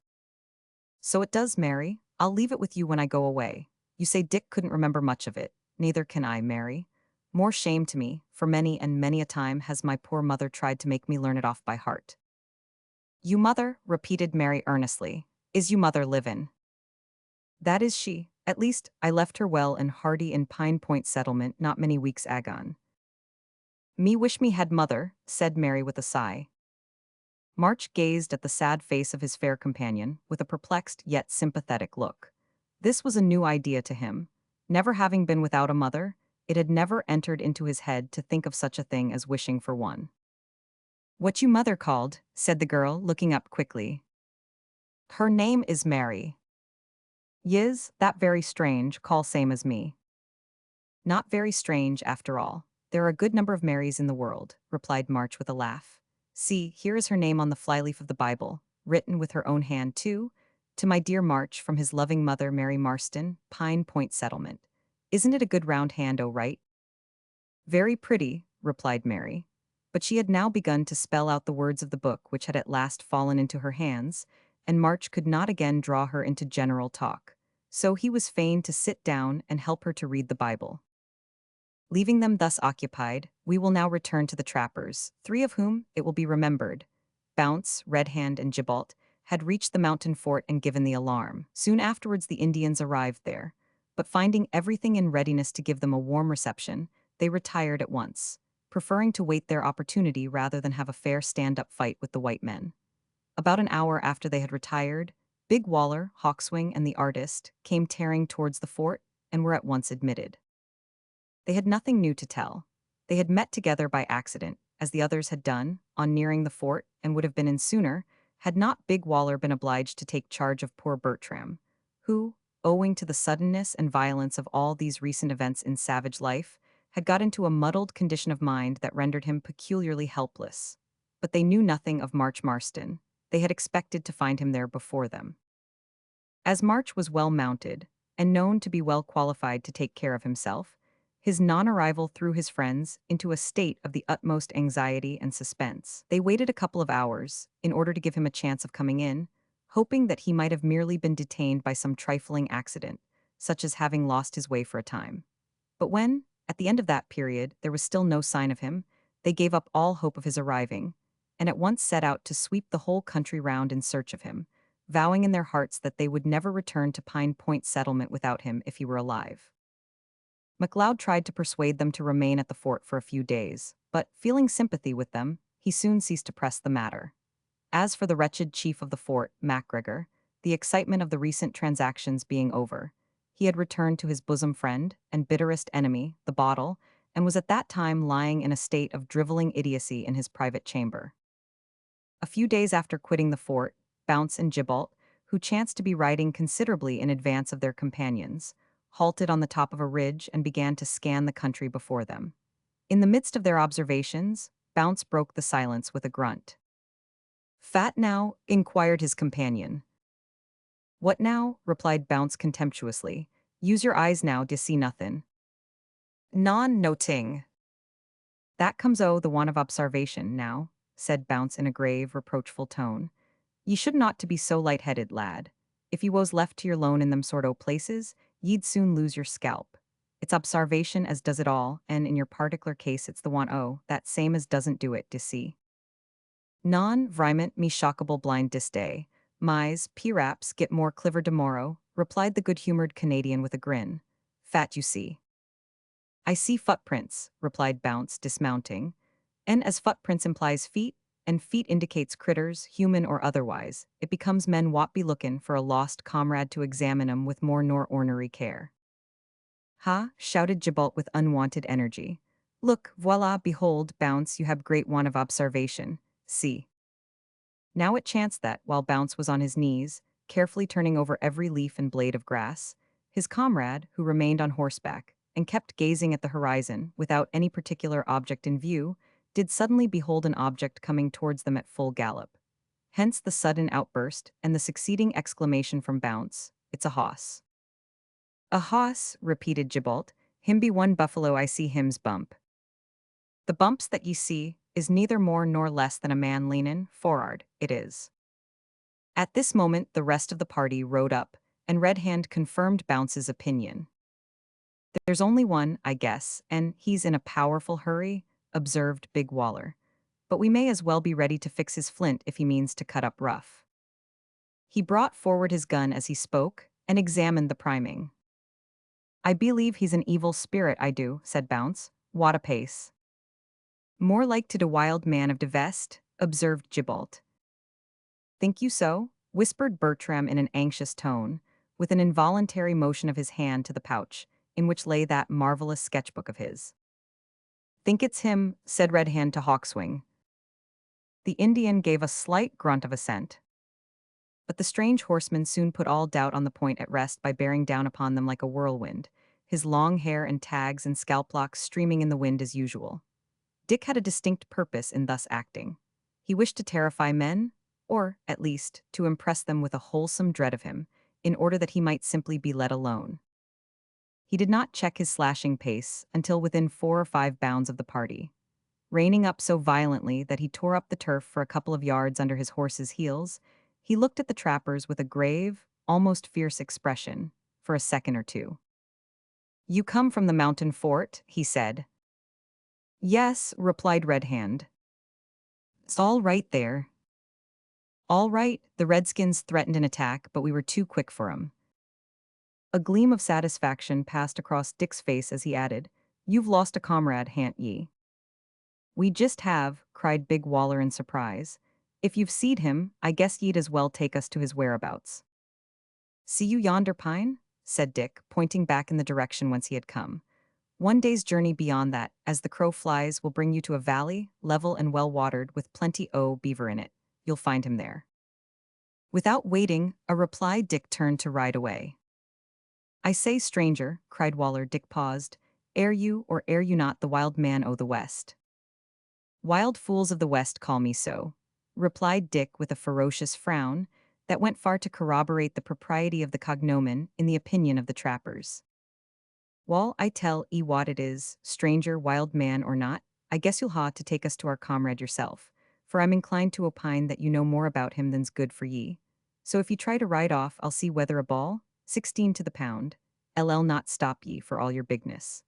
"So it does, Mary. I'll leave it with you when I go away. You say Dick couldn't remember much of it. Neither can I, Mary. More shame to me, for many and many a time has my poor mother tried to make me learn it off by heart." "You mother," repeated Mary earnestly. "Is you mother livin'?" "That is she. At least, I left her well and hearty in Pine Point settlement not many weeks agone." "Me wish me had mother," said Mary with a sigh. March gazed at the sad face of his fair companion with a perplexed yet sympathetic look. This was a new idea to him. Never having been without a mother, it had never entered into his head to think of such a thing as wishing for one. "What you mother called?" said the girl, looking up quickly. "Her name is Mary." "Yiz, that very strange, call same as me." "Not very strange, after all. There are a good number of Marys in the world," replied March with a laugh. "See, here is her name on the flyleaf of the Bible, written with her own hand, too. To my dear March, from his loving mother, Mary Marston, Pine Point Settlement. Isn't it a good round hand, right?" "Very pretty," replied Mary. But she had now begun to spell out the words of the book which had at last fallen into her hands, and March could not again draw her into general talk. So he was fain to sit down and help her to read the Bible. Leaving them thus occupied, we will now return to the trappers, three of whom, it will be remembered, Bounce, Red Hand, and Gibault, had reached the mountain fort and given the alarm. Soon afterwards the Indians arrived there, but finding everything in readiness to give them a warm reception, they retired at once, preferring to wait their opportunity rather than have a fair stand-up fight with the white men. About an hour after they had retired, Big Waller, Hawkswing, and the artist came tearing towards the fort and were at once admitted. They had nothing new to tell. They had met together by accident, as the others had done, on nearing the fort, and would have been in sooner, had not Big Waller been obliged to take charge of poor Bertram, who, owing to the suddenness and violence of all these recent events in savage life, had got into a muddled condition of mind that rendered him peculiarly helpless. But they knew nothing of March Marston. They had expected to find him there before them. As March was well mounted, and known to be well qualified to take care of himself, his non-arrival threw his friends into a state of the utmost anxiety and suspense. They waited a couple of hours, in order to give him a chance of coming in, hoping that he might have merely been detained by some trifling accident, such as having lost his way for a time. But when, at the end of that period, there was still no sign of him, they gave up all hope of his arriving, and at once set out to sweep the whole country round in search of him, vowing in their hearts that they would never return to Pine Point settlement without him if he were alive. MacLeod tried to persuade them to remain at the fort for a few days, but, feeling sympathy with them, he soon ceased to press the matter. As for the wretched chief of the fort, MacGregor, the excitement of the recent transactions being over, he had returned to his bosom friend and bitterest enemy, the bottle, and was at that time lying in a state of driveling idiocy in his private chamber. A few days after quitting the fort, Bounce and Gibalt, who chanced to be riding considerably in advance of their companions, halted on the top of a ridge and began to scan the country before them. In the midst of their observations, Bounce broke the silence with a grunt. "Fat now?" inquired his companion. "What now?" replied Bounce contemptuously. "Use your eyes now to see nothin'." "Non no ting." "That comes o' the want of obsarvation, now," said Bounce in a grave, reproachful tone. "Ye should not to be so light-headed, lad. If ye was left to your lone in them sort o' places, ye'd soon lose your scalp. It's obsarvation as does it all, and in your particular case it's the want o' that same as doesn't do it, d'see. Non vriment me shockable blind dis day. My's P-raps get more cliver demorrow," replied the good-humored Canadian with a grin. "Fat you see." "I see footprints," replied Bounce, dismounting. "And as footprints implies feet, and feet indicates critters, human or otherwise, it becomes men wot be lookin' for a lost comrade to examine 'em with more nor ornery care." "Ha!" shouted Gibalt with unwonted energy. "Look, voila, behold, Bounce, you have great want of observation. See." Now it chanced that, while Bounce was on his knees, carefully turning over every leaf and blade of grass, his comrade, who remained on horseback, and kept gazing at the horizon, without any particular object in view, did suddenly behold an object coming towards them at full gallop. Hence the sudden outburst, and the succeeding exclamation from Bounce, "It's a hoss." "A hoss," repeated Gibalt. "Him be one buffalo I see him's bump." "The bumps that ye see is neither more nor less than a man leanin' for'ard, it is." At this moment the rest of the party rode up, and Red Hand confirmed Bounce's opinion. "There's only one, I guess, and he's in a powerful hurry," observed Big Waller. "But we may as well be ready to fix his flint if he means to cut up rough." He brought forward his gun as he spoke, and examined the priming. "I believe he's an evil spirit, I do," said Bounce. "What a pace." "More like to de wild man of de vest," observed Gibalt. "Think you so?" whispered Bertram in an anxious tone, with an involuntary motion of his hand to the pouch, in which lay that marvelous sketchbook of his. "Think it's him," said Red Hand to Hawkswing. The Indian gave a slight grunt of assent. But the strange horseman soon put all doubt on the point at rest by bearing down upon them like a whirlwind, his long hair and tags and scalp locks streaming in the wind as usual. Dick had a distinct purpose in thus acting. He wished to terrify men, or, at least, to impress them with a wholesome dread of him, in order that he might simply be let alone. He did not check his slashing pace until within 4 or 5 bounds of the party. Reining up so violently that he tore up the turf for a couple of yards under his horse's heels, he looked at the trappers with a grave, almost fierce expression, for a second or two. "You come from the mountain fort," he said. "Yes," replied Red Hand. "It's all right there." "All right," the Redskins threatened an attack, but we were too quick for 'em. A gleam of satisfaction passed across Dick's face as he added, "You've lost a comrade, ha'n't ye?" "We just have," cried Big Waller in surprise. "If you've seed him, I guess ye'd as well take us to his whereabouts." "See you yonder pine?" said Dick, pointing back in the direction whence he had come. "One day's journey beyond that, as the crow flies, will bring you to a valley, level and well-watered, with plenty o' beaver in it. You'll find him there." Without waiting a reply, Dick turned to ride away. "I say, stranger," cried Waller. Dick paused. "Air you, or air you not, the wild man o' the West?" "Wild fools of the West call me so," replied Dick with a ferocious frown that went far to corroborate the propriety of the cognomen in the opinion of the trappers. "Wall, I tell 'ee what it is, stranger, wild man or not, I guess you'll ha to take us to our comrade yourself, for I'm inclined to opine that you know more about him than's good for ye. So if ye try to ride off, I'll see whether a ball, 16 to the pound, LL not stop ye for all your bigness."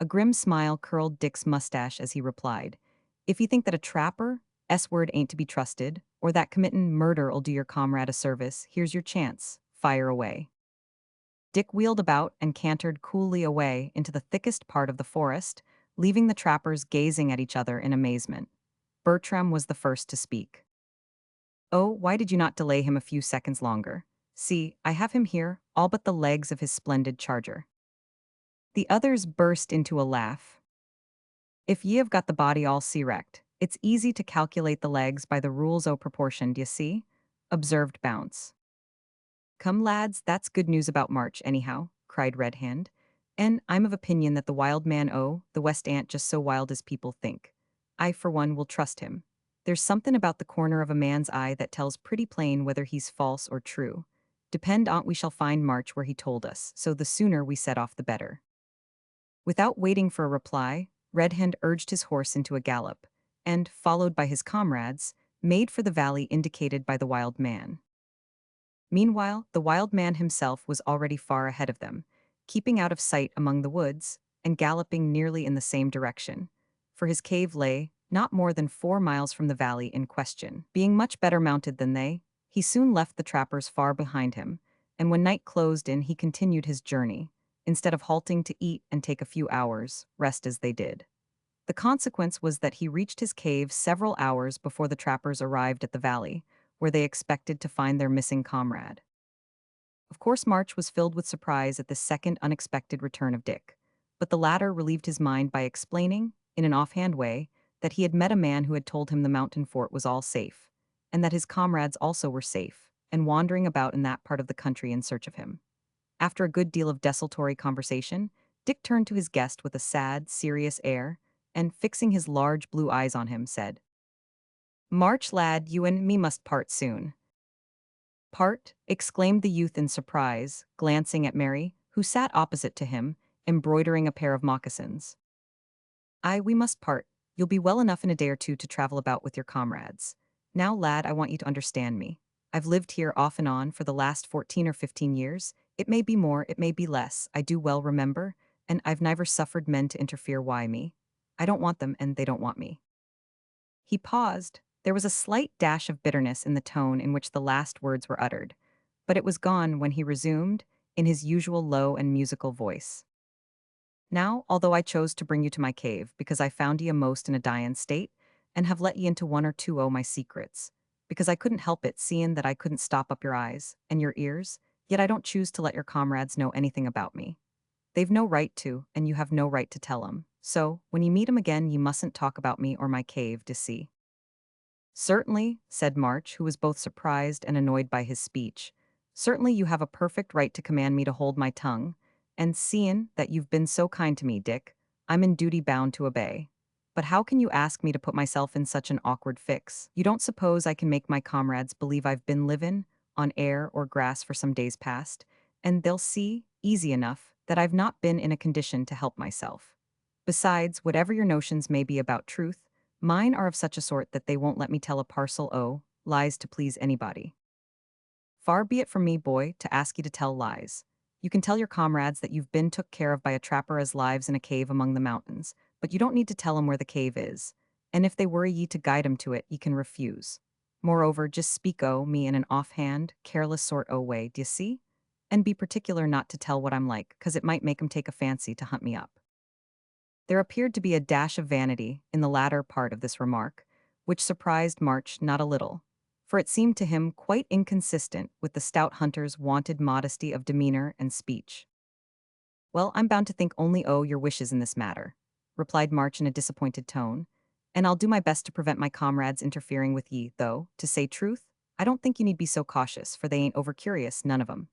A grim smile curled Dick's mustache as he replied, "If you think that a trapper, S-word ain't to be trusted, or that committin' murder'll do your comrade a service, here's your chance. Fire away." Dick wheeled about and cantered coolly away into the thickest part of the forest, leaving the trappers gazing at each other in amazement. Bertram was the first to speak. "Oh, why did you not delay him a few seconds longer? See, I have him here, all but the legs of his splendid charger." The others burst into a laugh. "If ye have got the body all erect, it's easy to calculate the legs by the rules o' proportion, d'ye see?" observed Bounce. "Come, lads, that's good news about March, anyhow," cried Red Hand. "And I'm of opinion that the wild man the West ain't just so wild as people think. I, for one, will trust him. There's something about the corner of a man's eye that tells pretty plain whether he's false or true. Depend on we shall find March where he told us, so the sooner we set off the better." Without waiting for a reply, Red Hand urged his horse into a gallop, and, followed by his comrades, made for the valley indicated by the wild man. Meanwhile, the wild man himself was already far ahead of them, keeping out of sight among the woods, and galloping nearly in the same direction, for his cave lay not more than 4 miles from the valley in question. Being much better mounted than they, he soon left the trappers far behind him, and when night closed in he continued his journey, instead of halting to eat and take a few hours' rest as they did. The consequence was that he reached his cave several hours before the trappers arrived at the valley, where they expected to find their missing comrade. Of course, March was filled with surprise at this second unexpected return of Dick, but the latter relieved his mind by explaining, in an offhand way, that he had met a man who had told him the mountain fort was all safe, and that his comrades also were safe, and wandering about in that part of the country in search of him. After a good deal of desultory conversation, Dick turned to his guest with a sad, serious air, and, fixing his large blue eyes on him, said, "March, lad, you and me must part soon." "Part?" exclaimed the youth in surprise, glancing at Mary, who sat opposite to him, embroidering a pair of moccasins. "Aye, we must part. You'll be well enough in a day or two to travel about with your comrades. Now, lad, I want you to understand me. I've lived here off and on for the last 14 or 15 years. It may be more, it may be less, I do well remember, and I've never suffered men to interfere wi' me. I don't want them, and they don't want me." He paused. There was a slight dash of bitterness in the tone in which the last words were uttered, but it was gone when he resumed, in his usual low and musical voice. "Now, although I chose to bring you to my cave, because I found ye a'most in a dyin' state, and have let ye into one or two o' my secrets, because I couldn't help it, seein' that I couldn't stop up your eyes, and your ears, yet I don't choose to let your comrades know anything about me. They've no right to, and you have no right to tell 'em. So, when ye meet 'em again, ye mustn't talk about me or my cave, d'ye see?" "Certainly," said March, who was both surprised and annoyed by his speech. "Certainly you have a perfect right to command me to hold my tongue, and seein' that you've been so kind to me, Dick, I'm in duty bound to obey. But how can you ask me to put myself in such an awkward fix? You don't suppose I can make my comrades believe I've been livin' on air or grass for some days past, and they'll see, easy enough, that I've not been in a condition to help myself. Besides, whatever your notions may be about truth, mine are of such a sort that they won't let me tell a parcel o' lies to please anybody. Far be it from me, boy, to ask you to tell lies. You can tell your comrades that you've been took care of by a trapper as lives in a cave among the mountains, but you don't need to tell 'em where the cave is, and if they worry ye to guide 'em to it, ye can refuse. Moreover, just speak o' me in an offhand, careless sort o' way, d'ye see? And be particular not to tell what I'm like, 'cause it might make 'em take a fancy to hunt me up." There appeared to be a dash of vanity in the latter part of this remark, which surprised March not a little, for it seemed to him quite inconsistent with the stout hunter's wonted modesty of demeanor and speech. "Well, I'm bound to think only o' your wishes in this matter," replied March in a disappointed tone, "and I'll do my best to prevent my comrades interfering with ye, though, to say truth, I don't think you need be so cautious, for they ain't over-curious, none of 'em."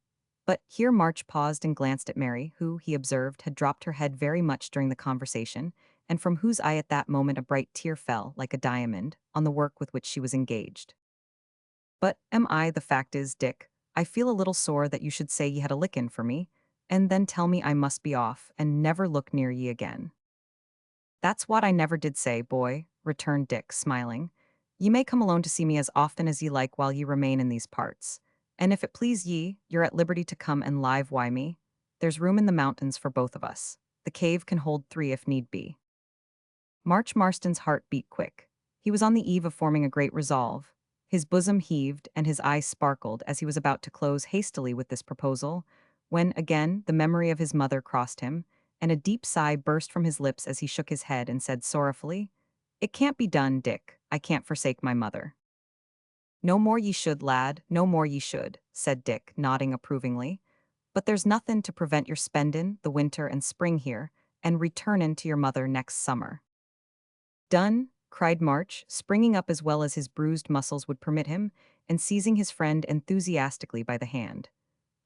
But here March paused and glanced at Mary, who, he observed, had dropped her head very much during the conversation, and from whose eye at that moment a bright tear fell, like a diamond, on the work with which she was engaged. "But the fact is, Dick, I feel a little sore that you should say ye had a lickin' for me, and then tell me I must be off, and never look near ye again." "That's what I never did say, boy," returned Dick, smiling. "Ye may come alone to see me as often as ye like while ye remain in these parts. And if it please ye, you're at liberty to come and live wi' me. There's room in the mountains for both of us. The cave can hold 3 if need be. March Marston's heart beat quick. He was on the eve of forming a great resolve. His bosom heaved and his eyes sparkled as he was about to close hastily with this proposal, when, again, the memory of his mother crossed him, and a deep sigh burst from his lips as he shook his head and said sorrowfully, "It can't be done, Dick. I can't forsake my mother." "No more ye should, lad, no more ye should," said Dick, nodding approvingly. "But there's nothin' to prevent your spendin' the winter and spring here, and returnin' to your mother next summer." "Done!" cried March, springing up as well as his bruised muscles would permit him, and seizing his friend enthusiastically by the hand.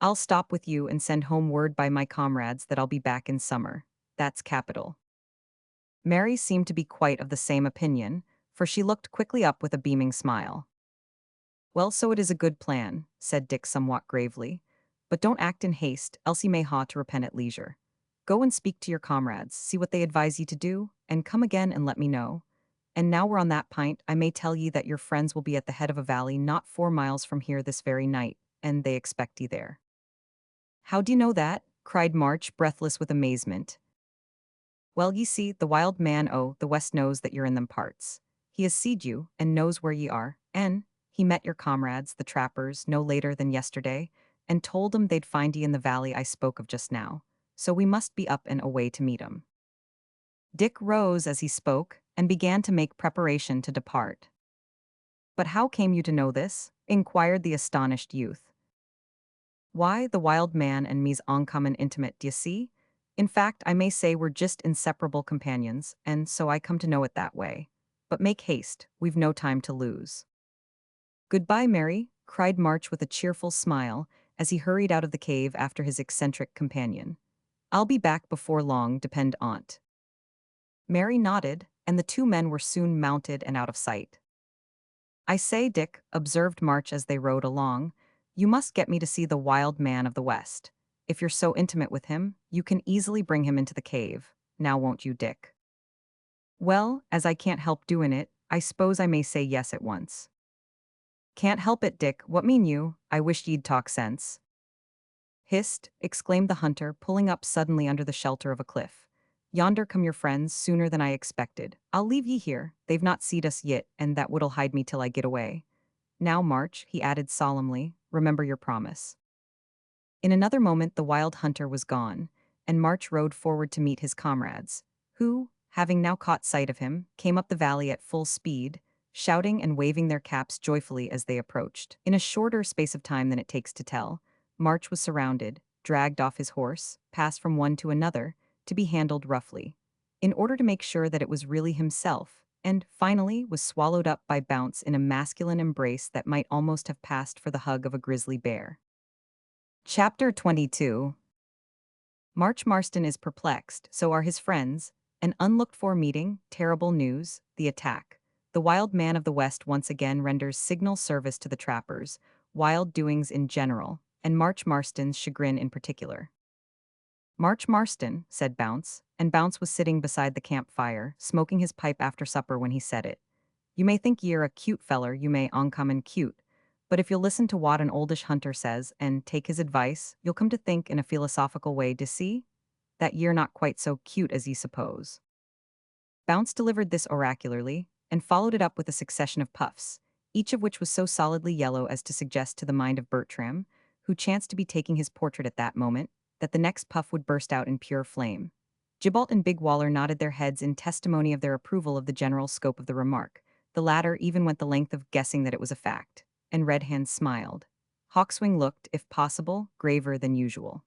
"I'll stop with you and send home word by my comrades that I'll be back in summer. That's capital." Mary seemed to be quite of the same opinion, for she looked quickly up with a beaming smile. "Well, so it is a good plan," said Dick somewhat gravely. "But don't act in haste, else ye may ha to repent at leisure. Go and speak to your comrades, see what they advise ye to do, and come again and let me know. And now we're on that pint, I may tell ye that your friends will be at the head of a valley not 4 miles from here this very night, and they expect ye there." "How do you know that?" cried March, breathless with amazement. "Well, ye see, the wild man o' the west knows that you're in them parts. He has seed you, and knows where ye are, and he met your comrades, the trappers, no later than yesterday, and told 'em they'd find ye in the valley I spoke of just now. So we must be up and away to meet 'em." Dick rose as he spoke, and began to make preparation to depart. "But how came you to know this?" inquired the astonished youth. "Why, the wild man and me's oncommon intimate, d'ye see? In fact, I may say we're just inseparable companions, and so I come to know it that way. But make haste, we've no time to lose." "Goodbye, Mary," cried March with a cheerful smile as he hurried out of the cave after his eccentric companion. "I'll be back before long, depend on't." Mary nodded, and the 2 men were soon mounted and out of sight. "I say, Dick," observed March as they rode along, "you must get me to see the wild man of the West. If you're so intimate with him, you can easily bring him into the cave. Now won't you, Dick?" "Well, as I can't help doin' it, I s'pose I may say yes at once." "Can't help it, Dick, what mean you? I wish ye'd talk sense." "Hist!" exclaimed the hunter, pulling up suddenly under the shelter of a cliff. "Yonder come your friends, sooner than I expected. I'll leave ye here, they've not seed us yit, and that wood'll hide me till I get away. Now, March," he added solemnly, "remember your promise." In another moment the wild hunter was gone, and March rode forward to meet his comrades, who, having now caught sight of him, came up the valley at full speed, shouting and waving their caps joyfully as they approached. In a shorter space of time than it takes to tell, March was surrounded, dragged off his horse, passed from one to another, to be handled roughly, in order to make sure that it was really himself, and finally was swallowed up by Bounce in a masculine embrace that might almost have passed for the hug of a grizzly bear. Chapter 22. March Marston is perplexed, so are his friends. An unlooked-for meeting, terrible news, the attack. The wild man of the West once again renders signal service to the trappers, wild doings in general, and March Marston's chagrin in particular. "March Marston," said Bounce, and Bounce was sitting beside the campfire, smoking his pipe after supper when he said it. "You may think ye're a cute feller, you may oncommon cute, but if you'll listen to what an oldish hunter says, and take his advice, you'll come to think in a philosophical way, d'ye see? That ye're not quite so cute as ye suppose." Bounce delivered this oracularly, and followed it up with a succession of puffs, each of which was so solidly yellow as to suggest to the mind of Bertram, who chanced to be taking his portrait at that moment, that the next puff would burst out in pure flame. Gibbalt and Big Waller nodded their heads in testimony of their approval of the general scope of the remark. The latter even went the length of guessing that it was a fact, and Red Hand smiled. Hawkswing looked, if possible, graver than usual.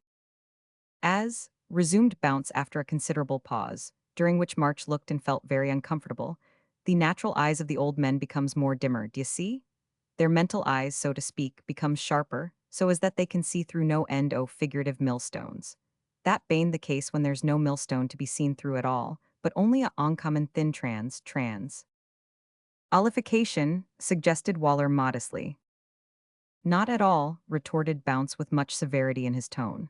"As," resumed Bounce after a considerable pause, during which March looked and felt very uncomfortable, "the natural eyes of the old men becomes more dimmer, d'ye see? Their mental eyes, so to speak, becomes sharper, so as that they can see through no end o' figurative millstones. That bane the case when there's no millstone to be seen through at all, but only a oncommon thin trans. "Olification," suggested Waller modestly. "Not at all," retorted Bounce with much severity in his tone.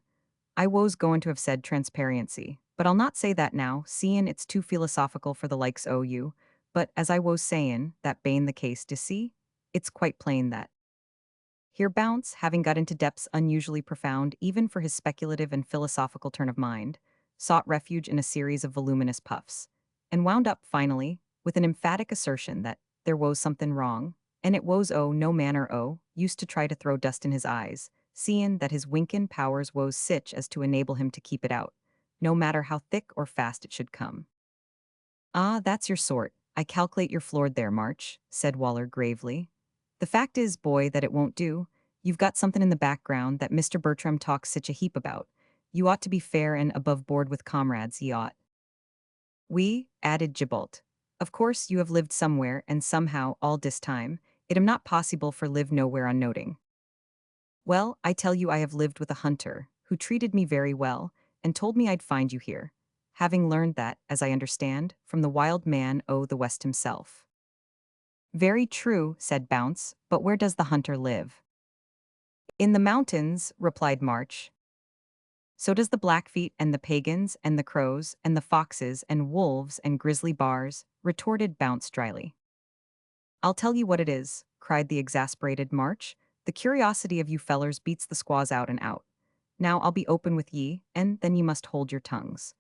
"I was goin' to have said transparency, but I'll not say that now, seein' it's too philosophical for the likes o' you, but as I was sayin', that bane the case, d'ye see? It's quite plain that—" Here Bounce, having got into depths unusually profound even for his speculative and philosophical turn of mind, sought refuge in a series of voluminous puffs, and wound up, finally, with an emphatic assertion that there was something wrong, and it was no manner used to try to throw dust in his eyes, seeing that his winkin' powers was sich as to enable him to keep it out, no matter how thick or fast it should come. Ah, that's your sort. I calculate you're floored there, March, said Waller gravely. The fact is, boy, that it won't do. You've got something in the background that Mr. Bertram talks such a heap about. You ought to be fair and above board with comrades, ye ought. We, added Gibalt. Of course you have lived somewhere, and somehow, all this time, it am not possible for live nowhere on noting. Well, I tell you I have lived with a hunter, who treated me very well, and told me I'd find you here, having learned that, as I understand, from the wild man the West himself. Very true, said Bounce, but where does the hunter live? In the mountains, replied March. So does the Blackfeet and the pagans and the crows and the foxes and wolves and grizzly bars, retorted Bounce dryly. I'll tell you what it is, cried the exasperated March. The curiosity of you fellers beats the squaws out and out. Now I'll be open with ye, and then ye must hold your tongues.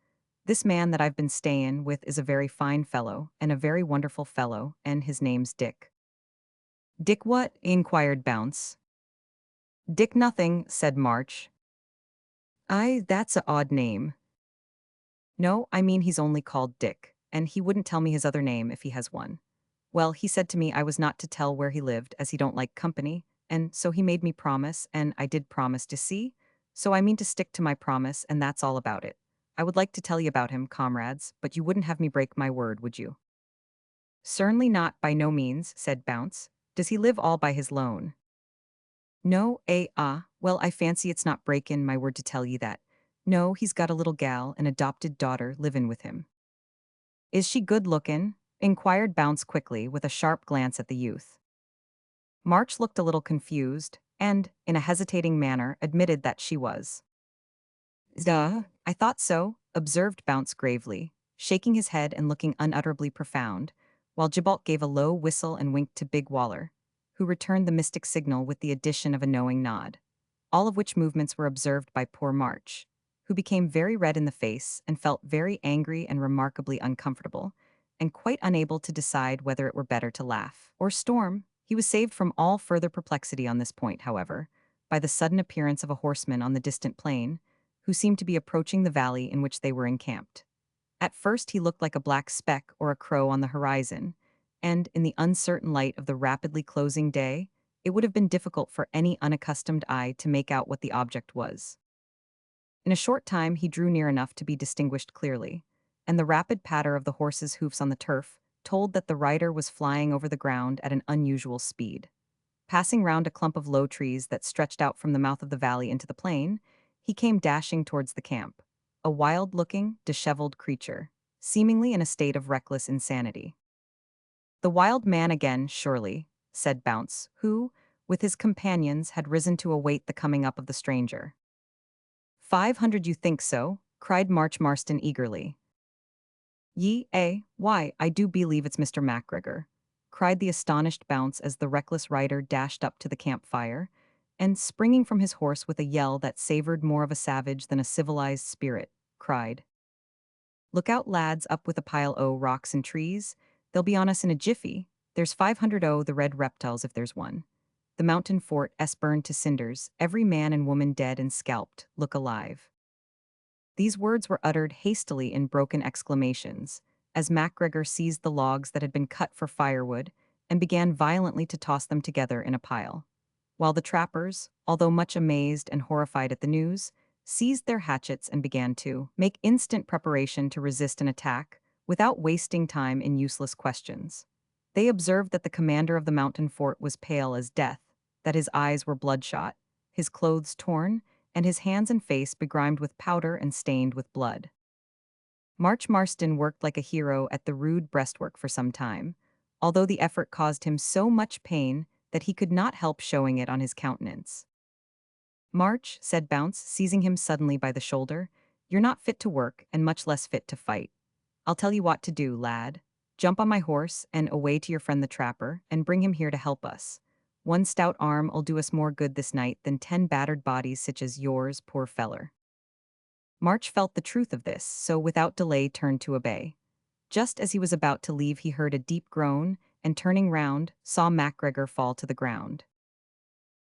This man that I've been stayin' with is a very fine fellow, and a very wonderful fellow, and his name's Dick. Dick what? Inquired Bounce. Dick nothing, said March. Aye, that's a odd name. No, I mean he's only called Dick, and he wouldn't tell me his other name if he has one. Well, he said to me I was not to tell where he lived, as he don't like company, and so he made me promise, and I did promise to see, so I mean to stick to my promise, and that's all about it. I would like to tell you about him, comrades, but you wouldn't have me break my word, would you? Certainly not, by no means, said Bounce. Does he live all by his lone? No, well, I fancy it's not breakin' my word to tell ye that. No, he's got a little gal, an adopted daughter, livin' with him. Is she good-lookin'? Inquired Bounce quickly, with a sharp glance at the youth. March looked a little confused, and, in a hesitating manner, admitted that she was. Duh, I thought so, observed Bounce gravely, shaking his head and looking unutterably profound, while Gibalt gave a low whistle and winked to Big Waller, who returned the mystic signal with the addition of a knowing nod, all of which movements were observed by poor March, who became very red in the face and felt very angry and remarkably uncomfortable, and quite unable to decide whether it were better to laugh or storm. He was saved from all further perplexity on this point, however, by the sudden appearance of a horseman on the distant plain, who seemed to be approaching the valley in which they were encamped. At first he looked like a black speck or a crow on the horizon, and, in the uncertain light of the rapidly closing day, it would have been difficult for any unaccustomed eye to make out what the object was. In a short time he drew near enough to be distinguished clearly, and the rapid patter of the horse's hoofs on the turf told that the rider was flying over the ground at an unusual speed. Passing round a clump of low trees that stretched out from the mouth of the valley into the plain, he came dashing towards the camp, a wild-looking, disheveled creature, seemingly in a state of reckless insanity. The wild man again, surely, said Bounce, who, with his companions, had risen to await the coming up of the stranger. 500 you think so? Cried March Marston eagerly. Why, I do believe it's Mr. MacGregor, cried the astonished Bounce as the reckless rider dashed up to the campfire, and springing from his horse with a yell that savored more of a savage than a civilized spirit, cried, Look out, lads, up with a pile o' rocks and trees. They'll be on us in a jiffy. There's 500 the red reptiles if there's one. The mountain fort burned to cinders, every man and woman dead and scalped, look alive. These words were uttered hastily in broken exclamations, as MacGregor seized the logs that had been cut for firewood and began violently to toss them together in a pile, while the trappers, although much amazed and horrified at the news, seized their hatchets and began to make instant preparation to resist an attack without wasting time in useless questions. They observed that the commander of the mountain fort was pale as death, that his eyes were bloodshot, his clothes torn, and his hands and face begrimed with powder and stained with blood. March Marston worked like a hero at the rude breastwork for some time, although the effort caused him so much pain that he could not help showing it on his countenance. March, said Bounce, seizing him suddenly by the shoulder, you're not fit to work and much less fit to fight. I'll tell you what to do, lad. Jump on my horse and away to your friend the trapper, and bring him here to help us. One stout arm'll do us more good this night than 10 battered bodies such as yours, poor feller. March felt the truth of this, so without delay turned to obey. Just as he was about to leave, he heard a deep groan, and turning round, saw MacGregor fall to the ground.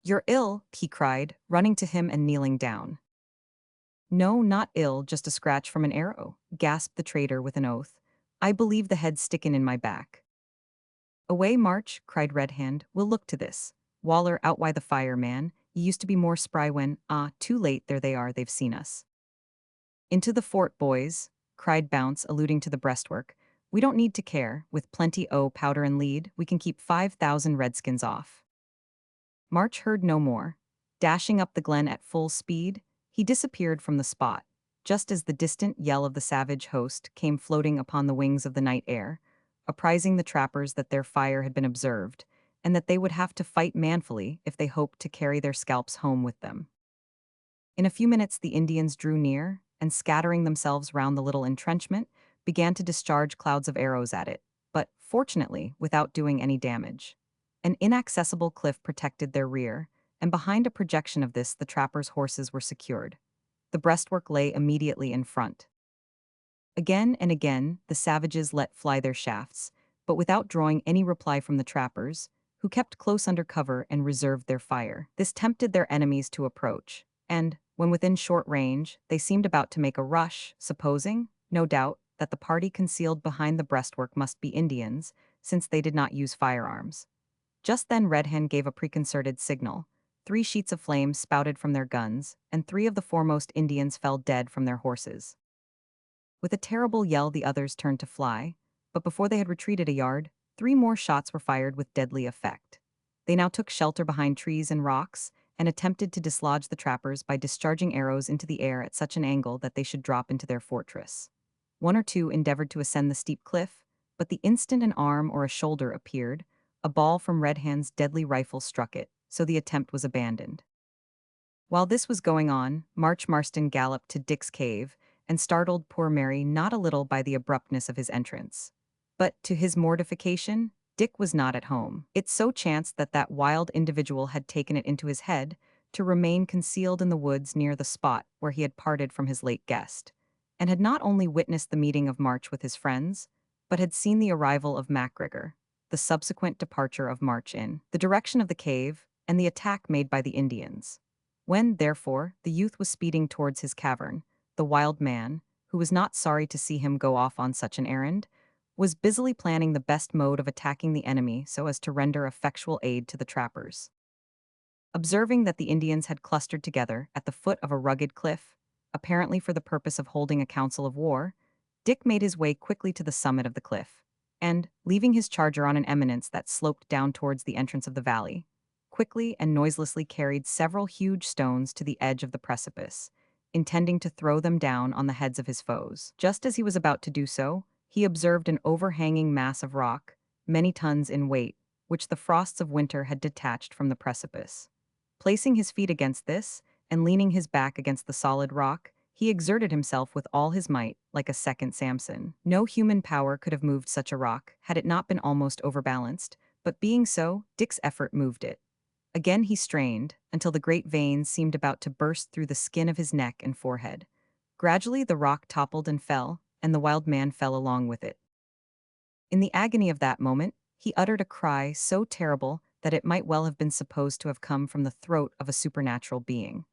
"You're ill," he cried, running to him and kneeling down. "No, not ill, just a scratch from an arrow," gasped the traitor with an oath. "I believe the head's stickin' in my back." "Away, March," cried Red Hand, "we'll look to this. Waller, out why the fire, man. You used to be more spry when, too late, there they are, they've seen us." "Into the fort, boys," cried Bounce, alluding to the breastwork. "We don't need to care, with plenty o' powder and lead, we can keep 5,000 redskins off." March heard no more. Dashing up the glen at full speed, he disappeared from the spot, just as the distant yell of the savage host came floating upon the wings of the night air, apprising the trappers that their fire had been observed, and that they would have to fight manfully if they hoped to carry their scalps home with them. In a few minutes the Indians drew near, and scattering themselves round the little entrenchment, began to discharge clouds of arrows at it, but, fortunately, without doing any damage. An inaccessible cliff protected their rear, and behind a projection of this the trappers' horses were secured. The breastwork lay immediately in front. Again and again the savages let fly their shafts, but without drawing any reply from the trappers, who kept close under cover and reserved their fire. This tempted their enemies to approach, and, when within short range, they seemed about to make a rush, supposing, no doubt, that the party concealed behind the breastwork must be Indians, since they did not use firearms. Just then Red Hand gave a preconcerted signal. 3 sheets of flame spouted from their guns, and 3 of the foremost Indians fell dead from their horses. With a terrible yell the others turned to fly, but before they had retreated a yard, 3 more shots were fired with deadly effect. They now took shelter behind trees and rocks, and attempted to dislodge the trappers by discharging arrows into the air at such an angle that they should drop into their fortress. 1 or 2 endeavored to ascend the steep cliff, but the instant an arm or a shoulder appeared, a ball from Red Hand's deadly rifle struck it, so the attempt was abandoned. While this was going on, March Marston galloped to Dick's cave, and startled poor Mary not a little by the abruptness of his entrance. But, to his mortification, Dick was not at home. It so chanced that that wild individual had taken it into his head to remain concealed in the woods near the spot where he had parted from his late guest, and had not only witnessed the meeting of March with his friends, but had seen the arrival of MacGregor, the subsequent departure of March in the direction of the cave, and the attack made by the Indians. When, therefore, the youth was speeding towards his cavern, the wild man, who was not sorry to see him go off on such an errand, was busily planning the best mode of attacking the enemy so as to render effectual aid to the trappers. Observing that the Indians had clustered together at the foot of a rugged cliff, apparently for the purpose of holding a council of war, Dick made his way quickly to the summit of the cliff, and, leaving his charger on an eminence that sloped down towards the entrance of the valley, quickly and noiselessly carried several huge stones to the edge of the precipice, intending to throw them down on the heads of his foes. Just as he was about to do so, he observed an overhanging mass of rock, many tons in weight, which the frosts of winter had detached from the precipice. Placing his feet against this, and leaning his back against the solid rock, he exerted himself with all his might, like a second Samson. No human power could have moved such a rock, had it not been almost overbalanced, but being so, Dick's effort moved it. Again he strained, until the great veins seemed about to burst through the skin of his neck and forehead. Gradually the rock toppled and fell, and the wild man fell along with it. In the agony of that moment, he uttered a cry so terrible that it might well have been supposed to have come from the throat of a supernatural being.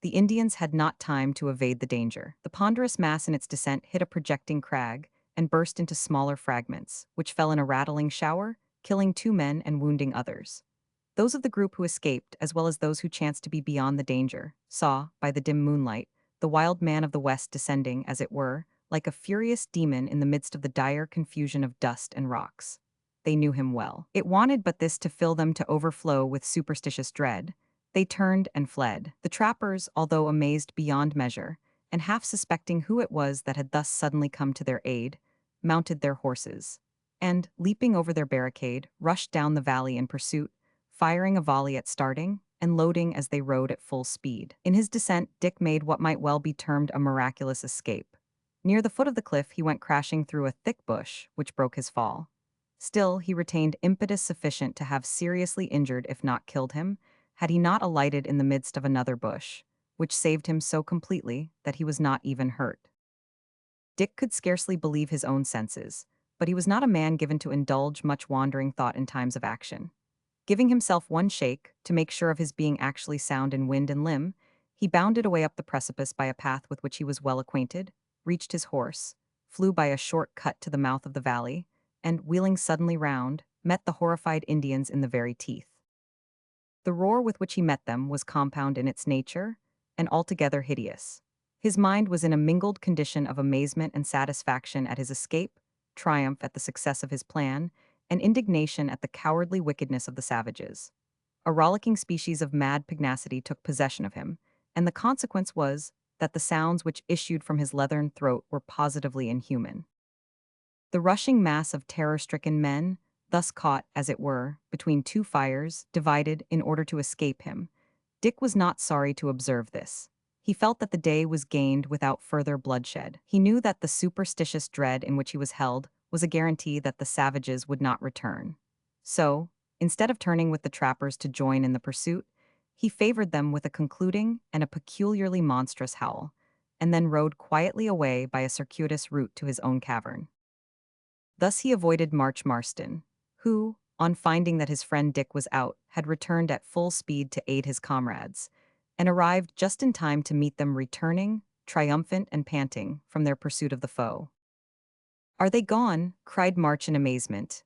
The Indians had not time to evade the danger. The ponderous mass in its descent hit a projecting crag, and burst into smaller fragments, which fell in a rattling shower, killing 2 men and wounding others. Those of the group who escaped, as well as those who chanced to be beyond the danger, saw, by the dim moonlight, the wild man of the west descending, as it were, like a furious demon in the midst of the dire confusion of dust and rocks. They knew him well. It wanted but this to fill them to overflow with superstitious dread. They turned and fled. The trappers, although amazed beyond measure, and half suspecting who it was that had thus suddenly come to their aid, mounted their horses, and, leaping over their barricade, rushed down the valley in pursuit, firing a volley at starting, and loading as they rode at full speed. In his descent, Dick made what might well be termed a miraculous escape. Near the foot of the cliff he went crashing through a thick bush, which broke his fall. Still, he retained impetus sufficient to have seriously injured if not killed him, had he not alighted in the midst of another bush, which saved him so completely that he was not even hurt. Dick could scarcely believe his own senses, but he was not a man given to indulge much wandering thought in times of action. Giving himself one shake, to make sure of his being actually sound in wind and limb, he bounded away up the precipice by a path with which he was well acquainted, reached his horse, flew by a short cut to the mouth of the valley, and, wheeling suddenly round, met the horrified Indians in the very teeth. The roar with which he met them was compound in its nature, and altogether hideous. His mind was in a mingled condition of amazement and satisfaction at his escape, triumph at the success of his plan, and indignation at the cowardly wickedness of the savages. A rollicking species of mad pugnacity took possession of him, and the consequence was that the sounds which issued from his leathern throat were positively inhuman. The rushing mass of terror-stricken men, thus caught, as it were, between two fires, divided in order to escape him. Dick was not sorry to observe this. He felt that the day was gained without further bloodshed. He knew that the superstitious dread in which he was held was a guarantee that the savages would not return. So, instead of turning with the trappers to join in the pursuit, he favored them with a concluding and a peculiarly monstrous howl, and then rode quietly away by a circuitous route to his own cavern. Thus he avoided March Marston, who, on finding that his friend Dick was out, had returned at full speed to aid his comrades, and arrived just in time to meet them returning, triumphant and panting, from their pursuit of the foe. "Are they gone?" cried March in amazement.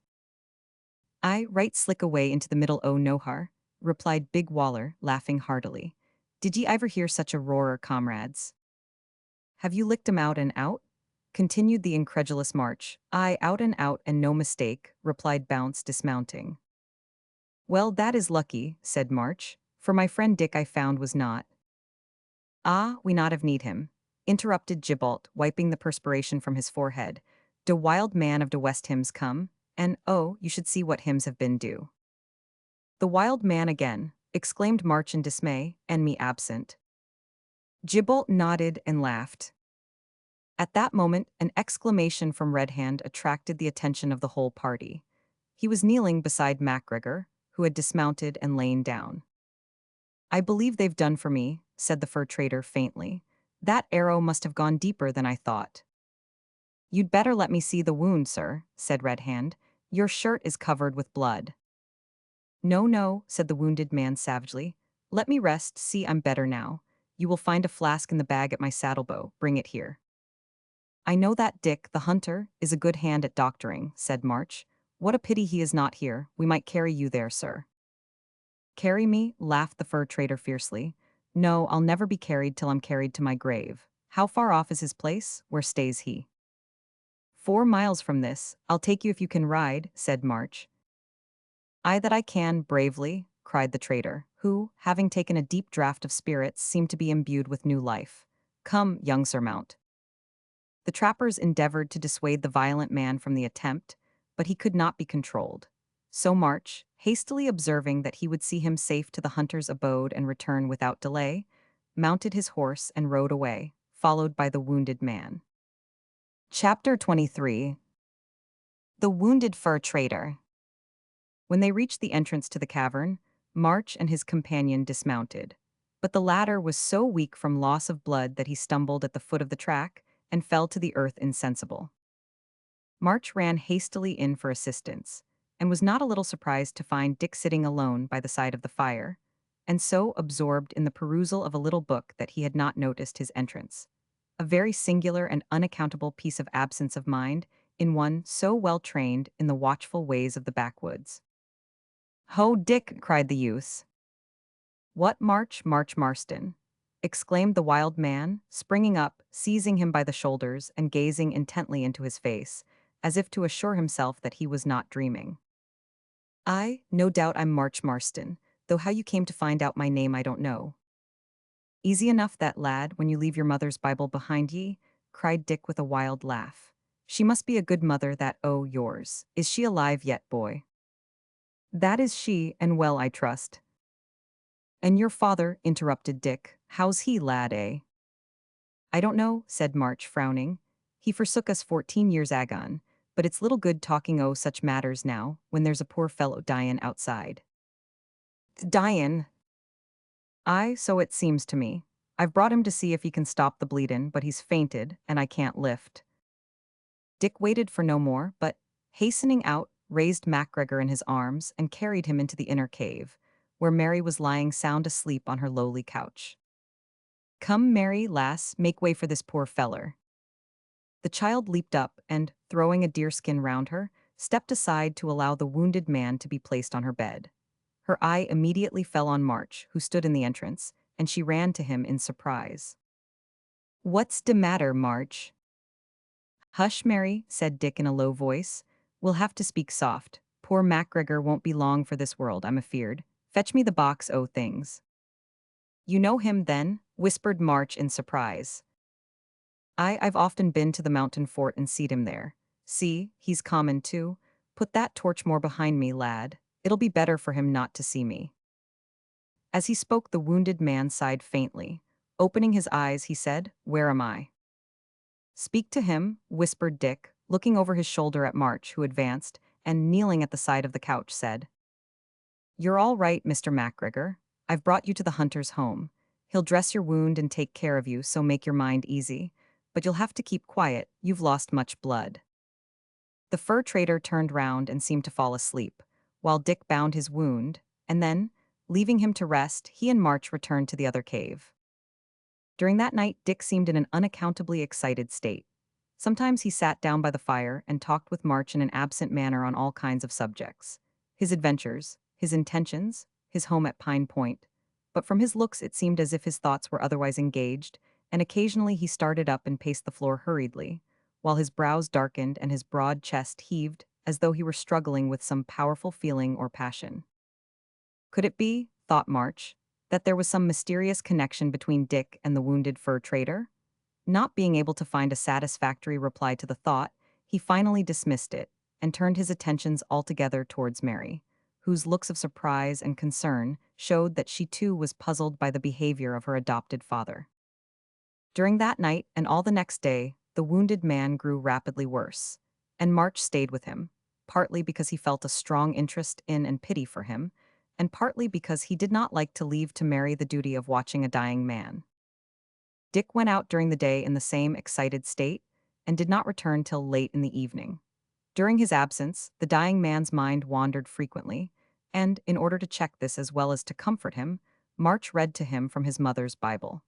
"Aye, right slick away into the middle o' nohar," replied Big Waller, laughing heartily. "Did ye iver hear such a roarer, comrades?" "Have you licked 'em out and out?" continued the incredulous March. "Aye, out and no mistake," replied Bounce, dismounting. "Well, that is lucky," said March, "for my friend Dick I found was not." "Ah, we not have need him," interrupted Gibault, wiping the perspiration from his forehead. "De wild man of de West hymns come, and oh, you should see what hymns have been do." "The wild man again," exclaimed March in dismay, "and me absent." Gibault nodded and laughed. At that moment, an exclamation from Red Hand attracted the attention of the whole party. He was kneeling beside MacGregor, who had dismounted and lain down. "I believe they've done for me," said the fur trader faintly. "That arrow must have gone deeper than I thought." "You'd better let me see the wound, sir," said Red Hand. "Your shirt is covered with blood." "No, no," said the wounded man savagely. "Let me rest, see I'm better now. You will find a flask in the bag at my saddlebow, bring it here." "I know that Dick, the hunter, is a good hand at doctoring," said March. "What a pity he is not here, we might carry you there, sir." "Carry me?" laughed the fur trader fiercely. "No, I'll never be carried till I'm carried to my grave. How far off is his place? Where stays he?" "4 miles from this. I'll take you if you can ride," said March. "I that I can, bravely," cried the trader, who, having taken a deep draught of spirits, seemed to be imbued with new life. "Come, young Sir Mount." The trappers endeavored to dissuade the violent man from the attempt, but he could not be controlled. So March, hastily observing that he would see him safe to the hunter's abode and return without delay, mounted his horse and rode away, followed by the wounded man. Chapter 23. The Wounded Fur Trader. When they reached the entrance to the cavern, March and his companion dismounted. But the latter was so weak from loss of blood that he stumbled at the foot of the track and fell to the earth insensible. March ran hastily in for assistance, and was not a little surprised to find Dick sitting alone by the side of the fire, and so absorbed in the perusal of a little book that he had not noticed his entrance. A very singular and unaccountable piece of absence of mind in one so well trained in the watchful ways of the backwoods. "Ho, Dick!" cried the youth. "What, March Marston?" exclaimed the wild man, springing up, seizing him by the shoulders, and gazing intently into his face, as if to assure himself that he was not dreaming. "I, no doubt I'm March Marston, though how you came to find out my name I don't know." "Easy enough that, lad, when you leave your mother's Bible behind ye," cried Dick with a wild laugh. "She must be a good mother, that o' yours. Is she alive yet, boy?" "That is she, and well, I trust." "And your father," interrupted Dick, "how's he, lad, eh?" "I don't know," said March, frowning. "He forsook us 14 years agone, but it's little good talking o' such matters now, when there's a poor fellow dyin' outside." "Dyin'?" "Aye, so it seems to me. I've brought him to see if he can stop the bleedin', but he's fainted, and I can't lift." Dick waited for no more, but, hastening out, raised MacGregor in his arms and carried him into the inner cave, where Mary was lying sound asleep on her lowly couch. "Come, Mary, lass, make way for this poor feller." The child leaped up and, throwing a deerskin round her, stepped aside to allow the wounded man to be placed on her bed. Her eye immediately fell on March, who stood in the entrance, and she ran to him in surprise. "What's de matter, March?" "Hush, Mary," said Dick in a low voice. "We'll have to speak soft. Poor MacGregor won't be long for this world, I'm afeard. Fetch me the box o' things." "You know him, then?" whispered March in surprise. I've often been to the mountain fort and seed him there. See, he's common too. Put that torch more behind me, lad. It'll be better for him not to see me." As he spoke, the wounded man sighed faintly. Opening his eyes, he said, "Where am I?" "Speak to him," whispered Dick, looking over his shoulder at March, who advanced, and kneeling at the side of the couch, said, "You're all right, Mr. MacGregor. I've brought you to the hunter's home. He'll dress your wound and take care of you, so make your mind easy. But you'll have to keep quiet, you've lost much blood." The fur trader turned round and seemed to fall asleep, while Dick bound his wound, and then, leaving him to rest, he and March returned to the other cave. During that night, Dick seemed in an unaccountably excited state. Sometimes he sat down by the fire and talked with March in an absent manner on all kinds of subjects. His adventures, his intentions, his home at Pine Point. But from his looks it seemed as if his thoughts were otherwise engaged, and occasionally he started up and paced the floor hurriedly, while his brows darkened and his broad chest heaved as though he were struggling with some powerful feeling or passion. Could it be, thought March, that there was some mysterious connection between Dick and the wounded fur trader? Not being able to find a satisfactory reply to the thought, he finally dismissed it and turned his attentions altogether towards Mary, whose looks of surprise and concern showed that she too was puzzled by the behavior of her adopted father. During that night and all the next day, the wounded man grew rapidly worse, and March stayed with him, partly because he felt a strong interest in and pity for him, and partly because he did not like to leave to Mary the duty of watching a dying man. Dick went out during the day in the same excited state, and did not return till late in the evening. During his absence, the dying man's mind wandered frequently, and, in order to check this as well as to comfort him, March read to him from his mother's Bible.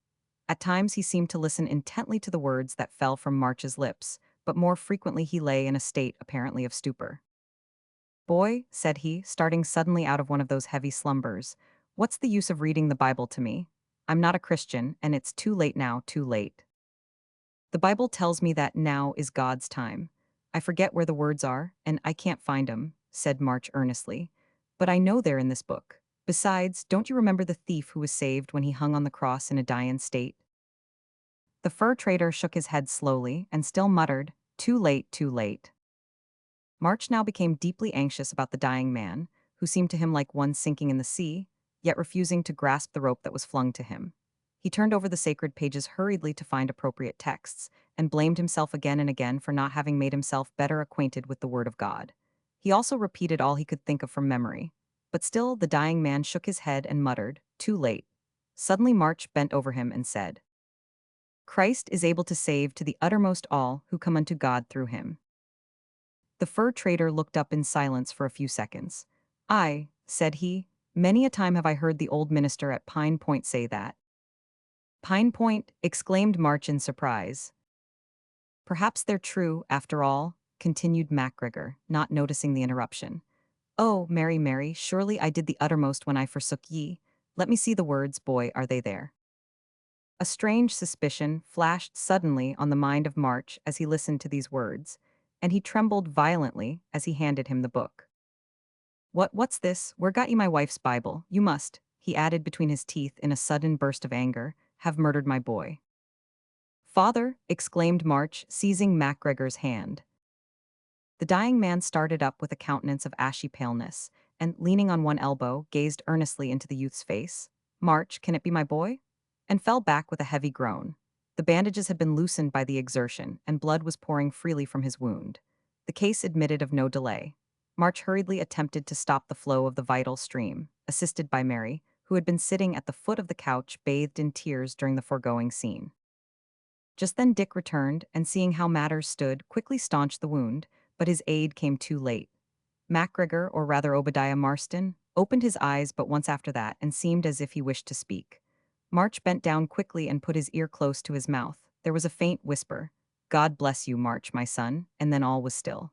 At times he seemed to listen intently to the words that fell from March's lips, but more frequently he lay in a state apparently of stupor. "Boy," said he, starting suddenly out of one of those heavy slumbers, "what's the use of reading the Bible to me? I'm not a Christian, and it's too late now, too late. The Bible tells me that now is God's time. I forget where the words are, and I can't find 'em," said March earnestly. "But I know they're in this book. Besides, don't you remember the thief who was saved when he hung on the cross in a dyin' state?" The fur trader shook his head slowly and still muttered, "Too late, too late." March now became deeply anxious about the dying man, who seemed to him like one sinking in the sea, yet refusing to grasp the rope that was flung to him. He turned over the sacred pages hurriedly to find appropriate texts, and blamed himself again and again for not having made himself better acquainted with the Word of God. He also repeated all he could think of from memory. But still the dying man shook his head and muttered, "Too late." Suddenly March bent over him and said, "Christ is able to save to the uttermost all who come unto God through him." The fur trader looked up in silence for a few seconds. "Aye," said he, "many a time have I heard the old minister at Pine Point say that." "Pine Point," exclaimed March in surprise. "Perhaps they're true, after all," continued MacGregor, not noticing the interruption. "Oh, Mary, Mary, surely I did the uttermost when I forsook ye. Let me see the words, boy, are they there?" A strange suspicion flashed suddenly on the mind of March as he listened to these words, and he trembled violently as he handed him the book. What's this? Where got you my wife's Bible? You must," he added between his teeth in a sudden burst of anger, "have murdered my boy." "Father!" exclaimed March, seizing MacGregor's hand. The dying man started up with a countenance of ashy paleness, and, leaning on one elbow, gazed earnestly into the youth's face. "March, can it be my boy?" And fell back with a heavy groan. The bandages had been loosened by the exertion, and blood was pouring freely from his wound. The case admitted of no delay. March hurriedly attempted to stop the flow of the vital stream, assisted by Mary, who had been sitting at the foot of the couch bathed in tears during the foregoing scene. Just then Dick returned, and seeing how matters stood, quickly staunched the wound, but his aid came too late. MacGregor, or rather Obadiah Marston, opened his eyes but once after that and seemed as if he wished to speak. March bent down quickly and put his ear close to his mouth. There was a faint whisper, "God bless you, March, my son," and then all was still.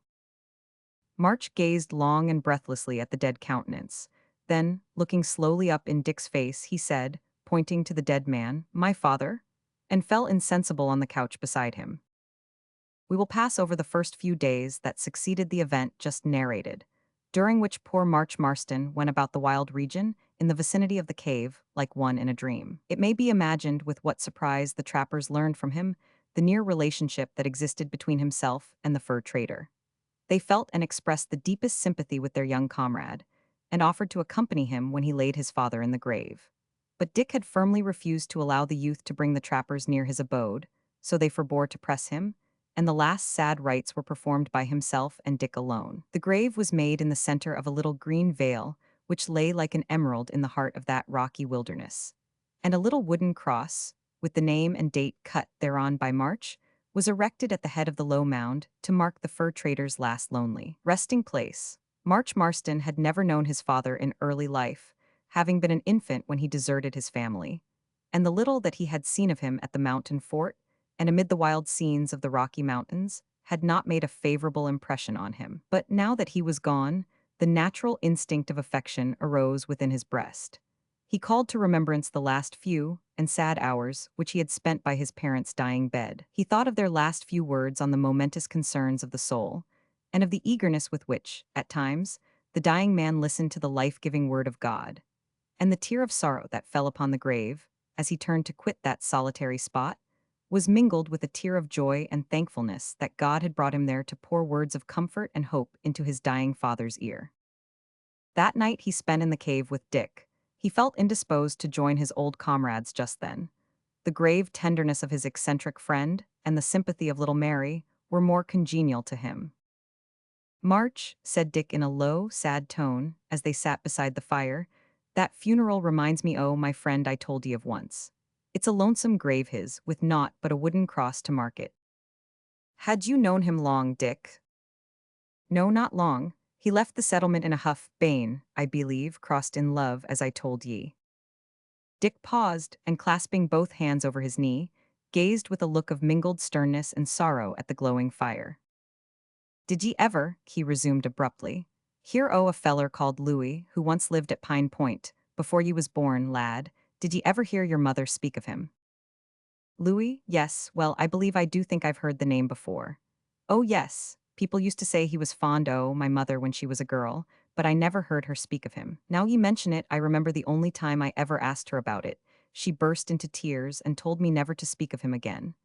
March gazed long and breathlessly at the dead countenance. Then, looking slowly up in Dick's face, he said, pointing to the dead man, "My father," and fell insensible on the couch beside him. We will pass over the first few days that succeeded the event just narrated, during which poor March Marston went about the wild region in the vicinity of the cave like one in a dream. It may be imagined with what surprise the trappers learned from him the near relationship that existed between himself and the fur trader. They felt and expressed the deepest sympathy with their young comrade, and offered to accompany him when he laid his father in the grave. But Dick had firmly refused to allow the youth to bring the trappers near his abode, so they forbore to press him, and the last sad rites were performed by himself and Dick alone. The grave was made in the center of a little green vale, which lay like an emerald in the heart of that rocky wilderness. And a little wooden cross, with the name and date cut thereon by March, was erected at the head of the low mound to mark the fur trader's last lonely resting place. March Marston had never known his father in early life, having been an infant when he deserted his family, and the little that he had seen of him at the mountain fort and amid the wild scenes of the Rocky Mountains had not made a favorable impression on him. But now that he was gone, the natural instinct of affection arose within his breast. He called to remembrance the last few and sad hours which he had spent by his parents' dying bed. He thought of their last few words on the momentous concerns of the soul, and of the eagerness with which, at times, the dying man listened to the life-giving word of God. And the tear of sorrow that fell upon the grave, as he turned to quit that solitary spot, was mingled with a tear of joy and thankfulness that God had brought him there to pour words of comfort and hope into his dying father's ear. That night he spent in the cave with Dick. He felt indisposed to join his old comrades just then. The grave tenderness of his eccentric friend and the sympathy of little Mary were more congenial to him. "March," said Dick in a low, sad tone, as they sat beside the fire, "that funeral reminds me, oh, my friend I told ye of once. It's a lonesome grave his, with naught but a wooden cross to mark it." "Had you known him long, Dick?" "No, not long. He left the settlement in a huff, bane, I believe, crossed in love, as I told ye." Dick paused, and clasping both hands over his knee, gazed with a look of mingled sternness and sorrow at the glowing fire. "Did ye ever," he resumed abruptly, "hear o' a feller called Louis, who once lived at Pine Point, before ye was born, lad? Did ye ever hear your mother speak of him?" "Louis? Yes, well, I believe I do think I've heard the name before. Oh, yes, people used to say he was fond o' my mother when she was a girl, but I never heard her speak of him. Now ye mention it, I remember the only time I ever asked her about it. She burst into tears and told me never to speak of him again.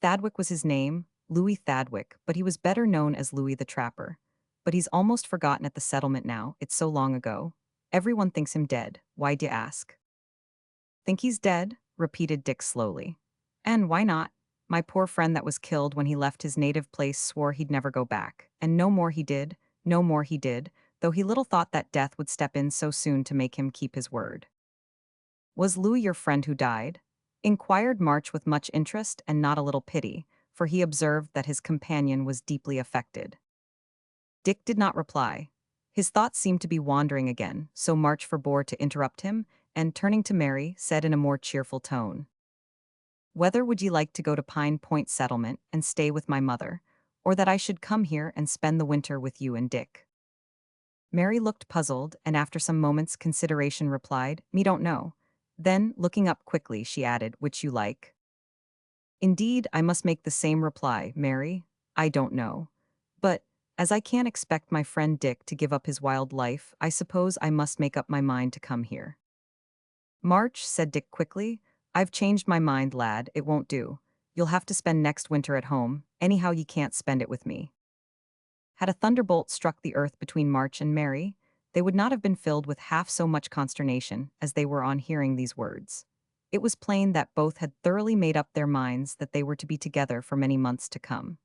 Thadwick was his name, Louis Thadwick, but he was better known as Louis the Trapper. But he's almost forgotten at the settlement now, it's so long ago. Everyone thinks him dead, why d'ye ask?" "Think he's dead?" repeated Dick slowly. "And why not? My poor friend that was killed when he left his native place swore he'd never go back. And no more he did, no more he did, though he little thought that death would step in so soon to make him keep his word." "Was Louis your friend who died?" inquired March with much interest and not a little pity, for he observed that his companion was deeply affected. Dick did not reply. His thoughts seemed to be wandering again, so March forbore to interrupt him, and turning to Mary, said in a more cheerful tone, "Whether would ye like to go to Pine Point Settlement and stay with my mother, or that I should come here and spend the winter with you and Dick?" Mary looked puzzled, and after some moments' consideration replied, "Me don't know." Then, looking up quickly, she added, "Which you like?" "Indeed, I must make the same reply, Mary. I don't know. But, as I can't expect my friend Dick to give up his wild life, I suppose I must make up my mind to come here." "March," said Dick quickly, "I've changed my mind, lad, it won't do. You'll have to spend next winter at home, anyhow ye can't spend it with me." Had a thunderbolt struck the earth between March and Mary, they would not have been filled with half so much consternation as they were on hearing these words. It was plain that both had thoroughly made up their minds that they were to be together for many months to come.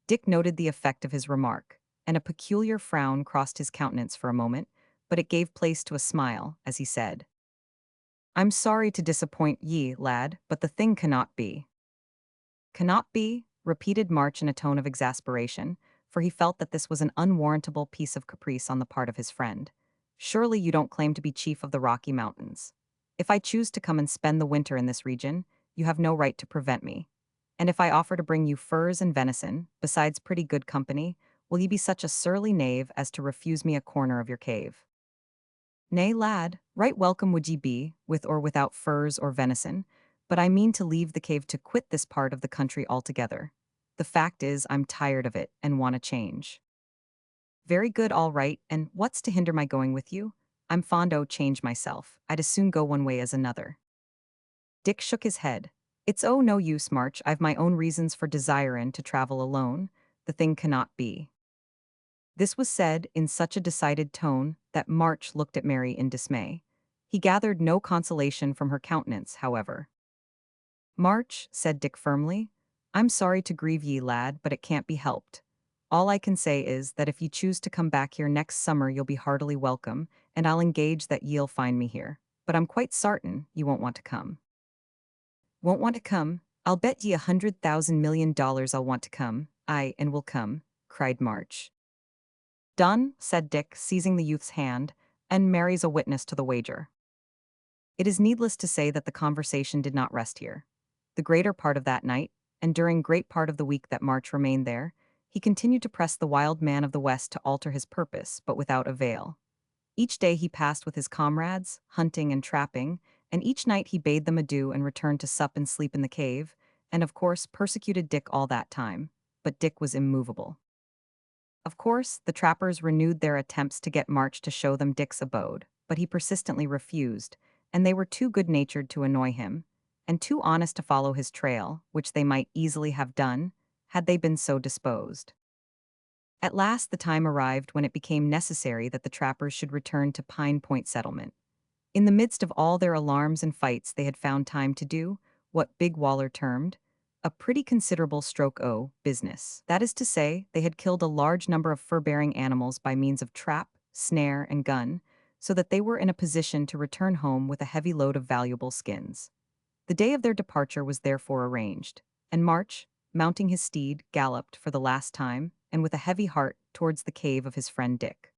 Dick noted the effect of his remark, and a peculiar frown crossed his countenance for a moment, but it gave place to a smile as he said, I'm sorry to disappoint ye, lad, but the thing cannot be. Cannot be, repeated March in a tone of exasperation, for he felt that this was an unwarrantable piece of caprice on the part of his friend. Surely you don't claim to be chief of the Rocky Mountains. If I choose to come and spend the winter in this region, you have no right to prevent me. And if I offer to bring you furs and venison, besides pretty good company, will ye be such a surly knave as to refuse me a corner of your cave? Nay, lad, right welcome would ye be, with or without furs or venison, but I mean to leave the cave to quit this part of the country altogether. The fact is, I'm tired of it and want a change. Very good, all right, and what's to hinder my going with you? I'm fond o' change myself. I'd as soon go one way as another. Dick shook his head. It's no use, March. I've my own reasons for desirin' to travel alone. The thing cannot be. This was said in such a decided tone that March looked at Mary in dismay. He gathered no consolation from her countenance, however. March, said Dick firmly, I'm sorry to grieve ye, lad, but it can't be helped. All I can say is that if ye choose to come back here next summer you'll be heartily welcome, and I'll engage that ye'll find me here. But I'm quite sartain ye won't want to come. Won't want to come? I'll bet ye $100,000,000,000 I'll want to come. Aye, and will come, cried March. Done, said Dick, seizing the youth's hand, and Mary's a witness to the wager. It is needless to say that the conversation did not rest here. The greater part of that night, and during great part of the week that March remained there, he continued to press the wild man of the West to alter his purpose, but without avail. Each day he passed with his comrades, hunting and trapping, and each night he bade them adieu and returned to sup and sleep in the cave, and of course persecuted Dick all that time. But Dick was immovable. Of course, the trappers renewed their attempts to get March to show them Dick's abode, but he persistently refused, and they were too good-natured to annoy him, and too honest to follow his trail, which they might easily have done, had they been so disposed. At last the time arrived when it became necessary that the trappers should return to Pine Point settlement. In the midst of all their alarms and fights they had found time to do, what Big Waller termed, a pretty considerable stroke o' business. That is to say, they had killed a large number of fur-bearing animals by means of trap, snare, and gun, so that they were in a position to return home with a heavy load of valuable skins. The day of their departure was therefore arranged, and March, mounting his steed, galloped for the last time, and with a heavy heart, towards the cave of his friend Dick.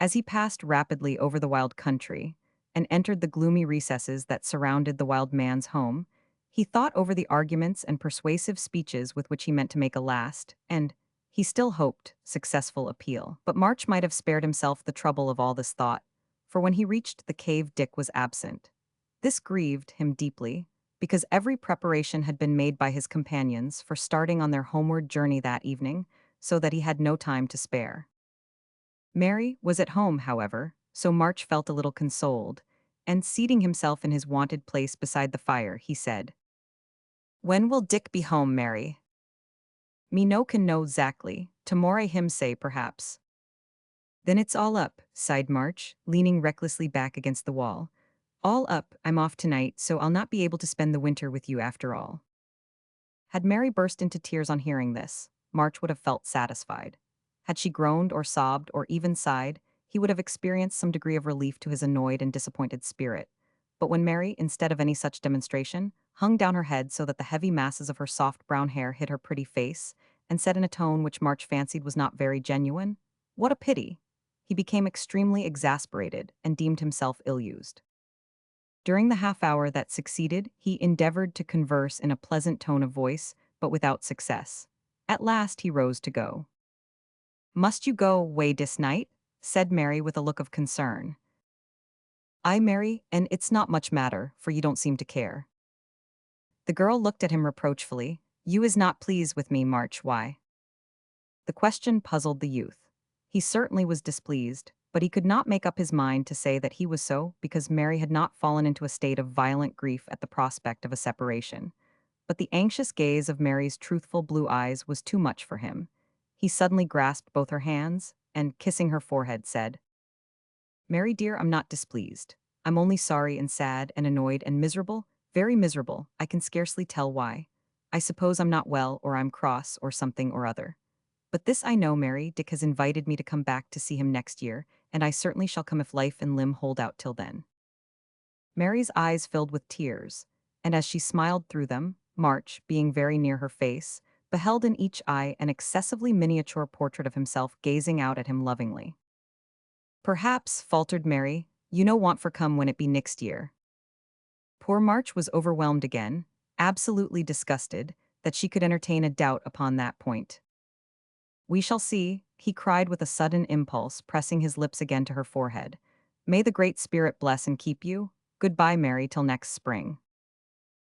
As he passed rapidly over the wild country, and entered the gloomy recesses that surrounded the wild man's home, he thought over the arguments and persuasive speeches with which he meant to make a last, and, he still hoped, successful appeal. But March might have spared himself the trouble of all this thought, for when he reached the cave Dick was absent. This grieved him deeply, because every preparation had been made by his companions for starting on their homeward journey that evening, so that he had no time to spare. Mary was at home, however, so March felt a little consoled, and seating himself in his wonted place beside the fire, he said, When will Dick be home, Mary? Me no can know exactly, tomorrow him say perhaps. Then it's all up, sighed March, leaning recklessly back against the wall. All up, I'm off tonight, so I'll not be able to spend the winter with you after all. Had Mary burst into tears on hearing this, March would have felt satisfied. Had she groaned or sobbed or even sighed, he would have experienced some degree of relief to his annoyed and disappointed spirit. But when Mary, instead of any such demonstration, hung down her head so that the heavy masses of her soft brown hair hid her pretty face, and said in a tone which March fancied was not very genuine, "What a pity!" he became extremely exasperated and deemed himself ill-used. During the half-hour that succeeded, he endeavored to converse in a pleasant tone of voice, but without success. At last he rose to go. "Must you go away dis night?" said Mary with a look of concern. "Aye, Mary, and it's not much matter, for you don't seem to care." The girl looked at him reproachfully. "You is not pleased with me, March, why?" The question puzzled the youth. He certainly was displeased, but he could not make up his mind to say that he was so because Mary had not fallen into a state of violent grief at the prospect of a separation. But the anxious gaze of Mary's truthful blue eyes was too much for him. He suddenly grasped both her hands, and, kissing her forehead, said, "Mary dear, I'm not displeased. I'm only sorry and sad and annoyed and miserable, very miserable, I can scarcely tell why. I suppose I'm not well, or I'm cross, or something or other. But this I know, Mary, Dick has invited me to come back to see him next year, and I certainly shall come if life and limb hold out till then." Mary's eyes filled with tears, and as she smiled through them, March, being very near her face, beheld in each eye an excessively miniature portrait of himself gazing out at him lovingly. Perhaps, faltered Mary, you no want for come when it be next year. Poor March was overwhelmed again, absolutely disgusted, that she could entertain a doubt upon that point. We shall see, he cried with a sudden impulse, pressing his lips again to her forehead. May the Great Spirit bless and keep you. Goodbye, Mary, till next spring.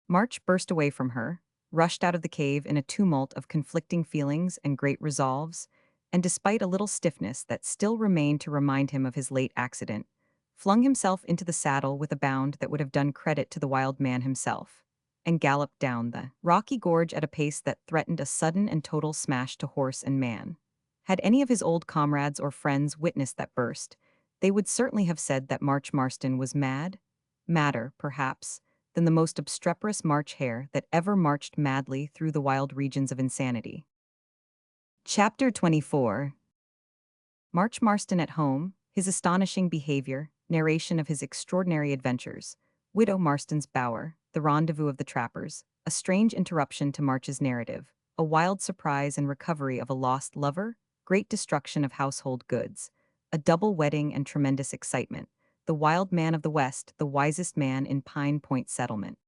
March burst away from her, rushed out of the cave in a tumult of conflicting feelings and great resolves, and despite a little stiffness that still remained to remind him of his late accident, flung himself into the saddle with a bound that would have done credit to the wild man himself, and galloped down the rocky gorge at a pace that threatened a sudden and total smash to horse and man. Had any of his old comrades or friends witnessed that burst, they would certainly have said that March Marston was mad, madder, perhaps, than the most obstreperous March hare that ever marched madly through the wild regions of insanity. Chapter 24. March Marston at home, his astonishing behavior, narration of his extraordinary adventures, Widow Marston's bower, the rendezvous of the trappers, a strange interruption to March's narrative, a wild surprise and recovery of a lost lover, great destruction of household goods, a double wedding and tremendous excitement, the wild man of the West, the wisest man in Pine Point settlement.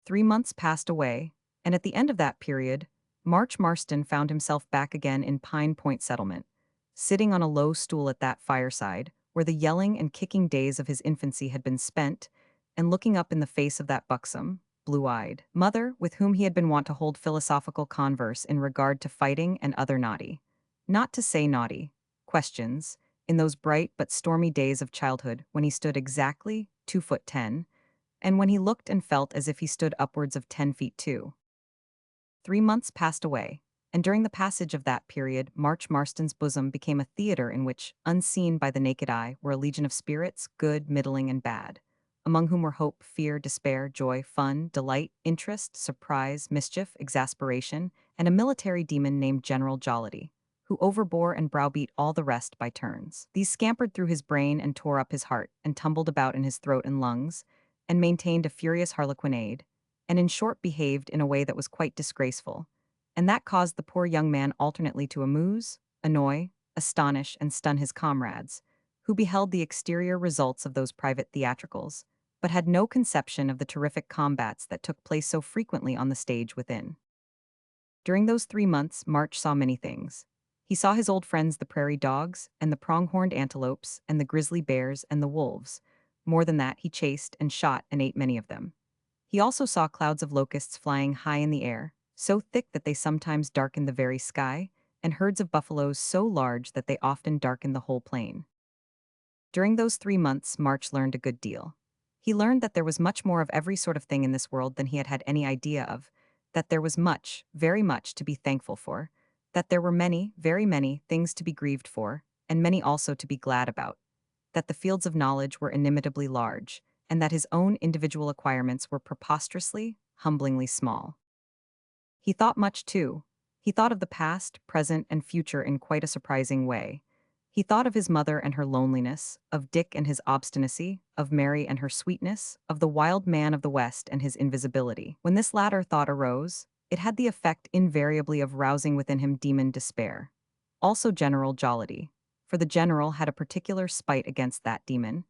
3 months passed away, and at the end of that period, March Marston found himself back again in Pine Point settlement, sitting on a low stool at that fireside, where the yelling and kicking days of his infancy had been spent, and looking up in the face of that buxom, blue-eyed mother with whom he had been wont to hold philosophical converse in regard to fighting and other naughty, not to say naughty, questions, in those bright but stormy days of childhood when he stood exactly 2 foot 10, and when he looked and felt as if he stood upwards of 10 feet too. 3 months passed away, and during the passage of that period March Marston's bosom became a theatre in which, unseen by the naked eye, were a legion of spirits, good, middling, and bad, among whom were hope, fear, despair, joy, fun, delight, interest, surprise, mischief, exasperation, and a military demon named General Jollity, who overbore and browbeat all the rest by turns. These scampered through his brain and tore up his heart, and tumbled about in his throat and lungs, and maintained a furious harlequinade, and in short behaved in a way that was quite disgraceful, and that caused the poor young man alternately to amuse, annoy, astonish, and stun his comrades, who beheld the exterior results of those private theatricals, but had no conception of the terrific combats that took place so frequently on the stage within. During those 3 months, March saw many things. He saw his old friends the prairie dogs, and the pronghorned antelopes, and the grizzly bears, and the wolves. More than that, he chased and shot and ate many of them. He also saw clouds of locusts flying high in the air, so thick that they sometimes darkened the very sky, and herds of buffaloes so large that they often darkened the whole plain. During those 3 months, March learned a good deal. He learned that there was much more of every sort of thing in this world than he had had any idea of, that there was much, very much, to be thankful for, that there were many, very many, things to be grieved for, and many also to be glad about, that the fields of knowledge were inimitably large, and that his own individual acquirements were preposterously, humblingly small. He thought much, too. He thought of the past, present, and future in quite a surprising way. He thought of his mother and her loneliness, of Dick and his obstinacy, of Mary and her sweetness, of the wild man of the West and his invisibility. When this latter thought arose, it had the effect invariably of rousing within him demon despair. Also General Jollity, for the general had a particular spite against that demon,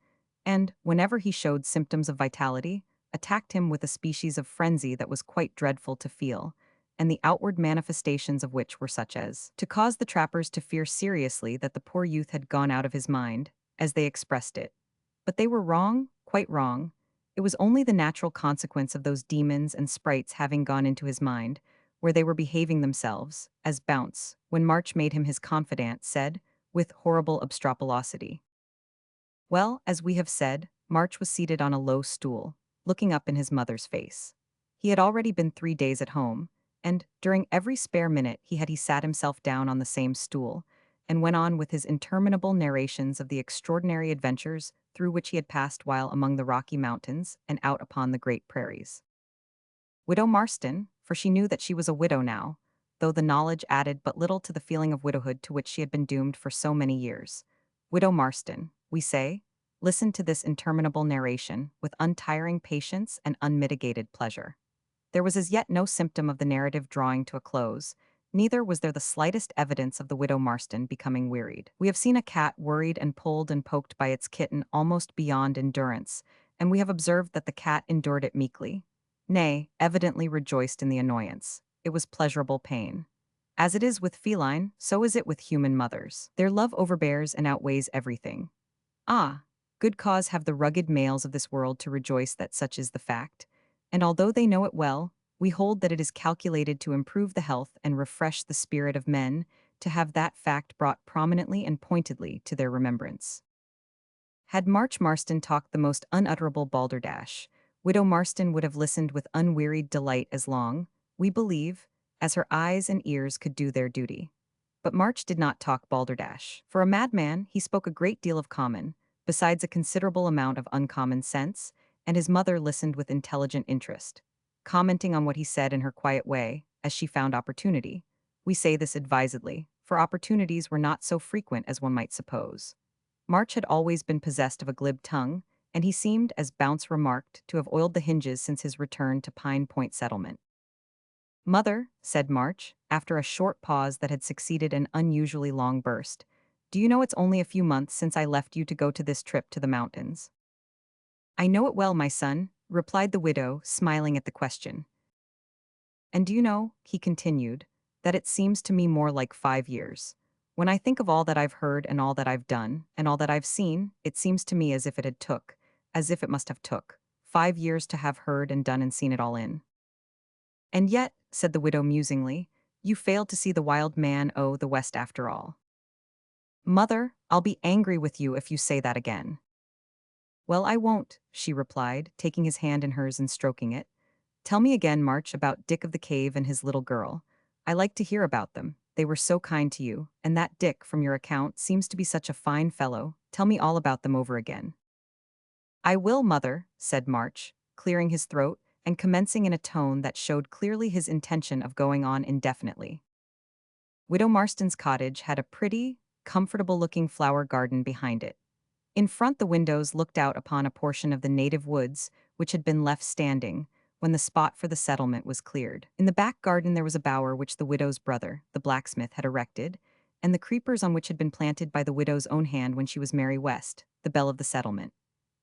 and, whenever he showed symptoms of vitality, attacked him with a species of frenzy that was quite dreadful to feel, and the outward manifestations of which were such as to cause the trappers to fear seriously that the poor youth had gone out of his mind, as they expressed it. But they were wrong, quite wrong. It was only the natural consequence of those demons and sprites having gone into his mind, where they were behaving themselves, as Bounce, when March made him his confidant, said, with horrible obstropolosity. Well, as we have said, March was seated on a low stool, looking up in his mother's face. He had already been 3 days at home, and, during every spare minute he sat himself down on the same stool, and went on with his interminable narrations of the extraordinary adventures through which he had passed while among the Rocky Mountains and out upon the great prairies. Widow Marston, for she knew that she was a widow now, though the knowledge added but little to the feeling of widowhood to which she had been doomed for so many years. Widow Marston, we say, listened to this interminable narration with untiring patience and unmitigated pleasure. There was as yet no symptom of the narrative drawing to a close, neither was there the slightest evidence of the widow Marston becoming wearied. We have seen a cat worried and pulled and poked by its kitten almost beyond endurance, and we have observed that the cat endured it meekly. Nay, evidently rejoiced in the annoyance. It was pleasurable pain. As it is with feline, so is it with human mothers. Their love overbears and outweighs everything. Ah, good cause have the rugged males of this world to rejoice that such is the fact, and although they know it well, we hold that it is calculated to improve the health and refresh the spirit of men to have that fact brought prominently and pointedly to their remembrance. Had March Marston talked the most unutterable balderdash, Widow Marston would have listened with unwearied delight as long, we believe, as her eyes and ears could do their duty. But March did not talk balderdash. For a madman, he spoke a great deal of common, besides a considerable amount of uncommon sense, and his mother listened with intelligent interest, commenting on what he said in her quiet way, as she found opportunity. We say this advisedly, for opportunities were not so frequent as one might suppose. March had always been possessed of a glib tongue, and he seemed, as Bounce remarked, to have oiled the hinges since his return to Pine Point settlement. "Mother," said March, after a short pause that had succeeded an unusually long burst, "do you know it's only a few months since I left you to go to this trip to the mountains?" "I know it well, my son," replied the widow, smiling at the question. "And do you know," he continued, "that it seems to me more like 5 years. When I think of all that I've heard and all that I've done, and all that I've seen, it seems to me as if it must have took, 5 years to have heard and done and seen it all in." "And yet," said the widow musingly, "you failed to see the wild man o' the West after all." "Mother, I'll be angry with you if you say that again." "Well, I won't," she replied, taking his hand in hers and stroking it. "Tell me again, March, about Dick of the Cave and his little girl. I like to hear about them. They were so kind to you, and that Dick, from your account, seems to be such a fine fellow. Tell me all about them over again." "I will, mother," said March, clearing his throat and commencing in a tone that showed clearly his intention of going on indefinitely. Widow Marston's cottage had a pretty, comfortable-looking flower garden behind it. In front, the windows looked out upon a portion of the native woods which had been left standing when the spot for the settlement was cleared. In the back garden there was a bower which the widow's brother, the blacksmith, had erected, and the creepers on which had been planted by the widow's own hand when she was Mary West, the belle of the settlement.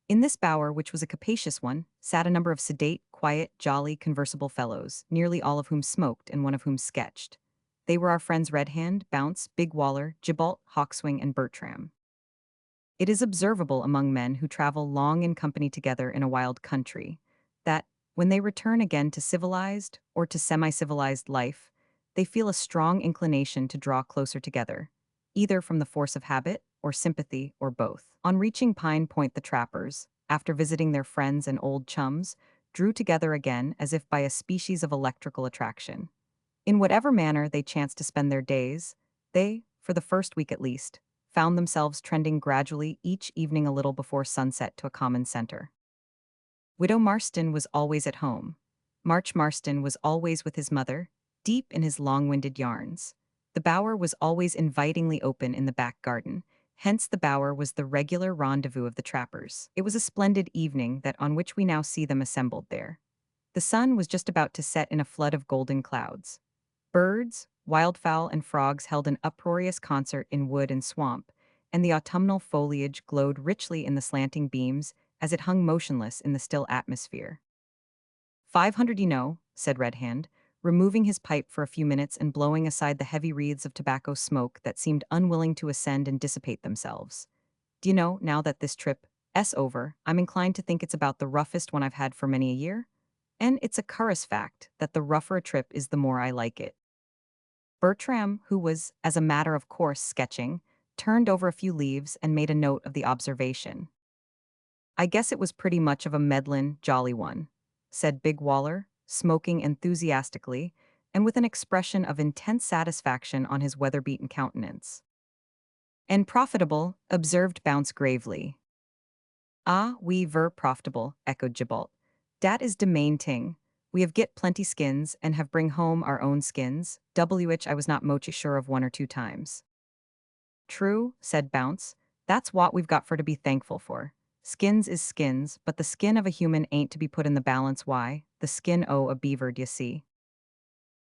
In this bower, which was a capacious one, sat a number of sedate, quiet, jolly, conversible fellows, nearly all of whom smoked and one of whom sketched. They were our friends Red Hand, Bounce, Big Waller, Gibalt, Hawkswing, and Bertram. It is observable among men who travel long in company together in a wild country, that, when they return again to civilized or to semi-civilized life, they feel a strong inclination to draw closer together, either from the force of habit or sympathy or both. On reaching Pine Point, the trappers, after visiting their friends and old chums, drew together again as if by a species of electrical attraction. In whatever manner they chanced to spend their days, they, for the first week at least, found themselves trending gradually each evening a little before sunset to a common center. Widow Marston was always at home. March Marston was always with his mother, deep in his long-winded yarns. The bower was always invitingly open in the back garden, hence the bower was the regular rendezvous of the trappers. It was a splendid evening that on which we now see them assembled there. The sun was just about to set in a flood of golden clouds. Birds, wildfowl, and frogs held an uproarious concert in wood and swamp, and the autumnal foliage glowed richly in the slanting beams as it hung motionless in the still atmosphere. "500, you know," said Red Hand, removing his pipe for a few minutes and blowing aside the heavy wreaths of tobacco smoke that seemed unwilling to ascend and dissipate themselves. "Do you know, now that this trip's over, I'm inclined to think it's about the roughest one I've had for many a year? And it's a curious fact that the rougher a trip is the more I like it." Bertram, who was, as a matter of course, sketching, turned over a few leaves and made a note of the observation. "I guess it was pretty much of a meddlin', jolly one," said Big Waller, smoking enthusiastically, and with an expression of intense satisfaction on his weather-beaten countenance. "And profitable," observed Bounce gravely. "Ah, we ver profitable," echoed Gibalt. "Dat is de main ting. We have get plenty skins, and have bring home our own skins, which I was not mochi sure of 1 or 2 times." "True," said Bounce. "That's what we've got for to be thankful for. Skins is skins, but the skin of a human ain't to be put in the balance. Why? The skin o' a beaver, d'ye see?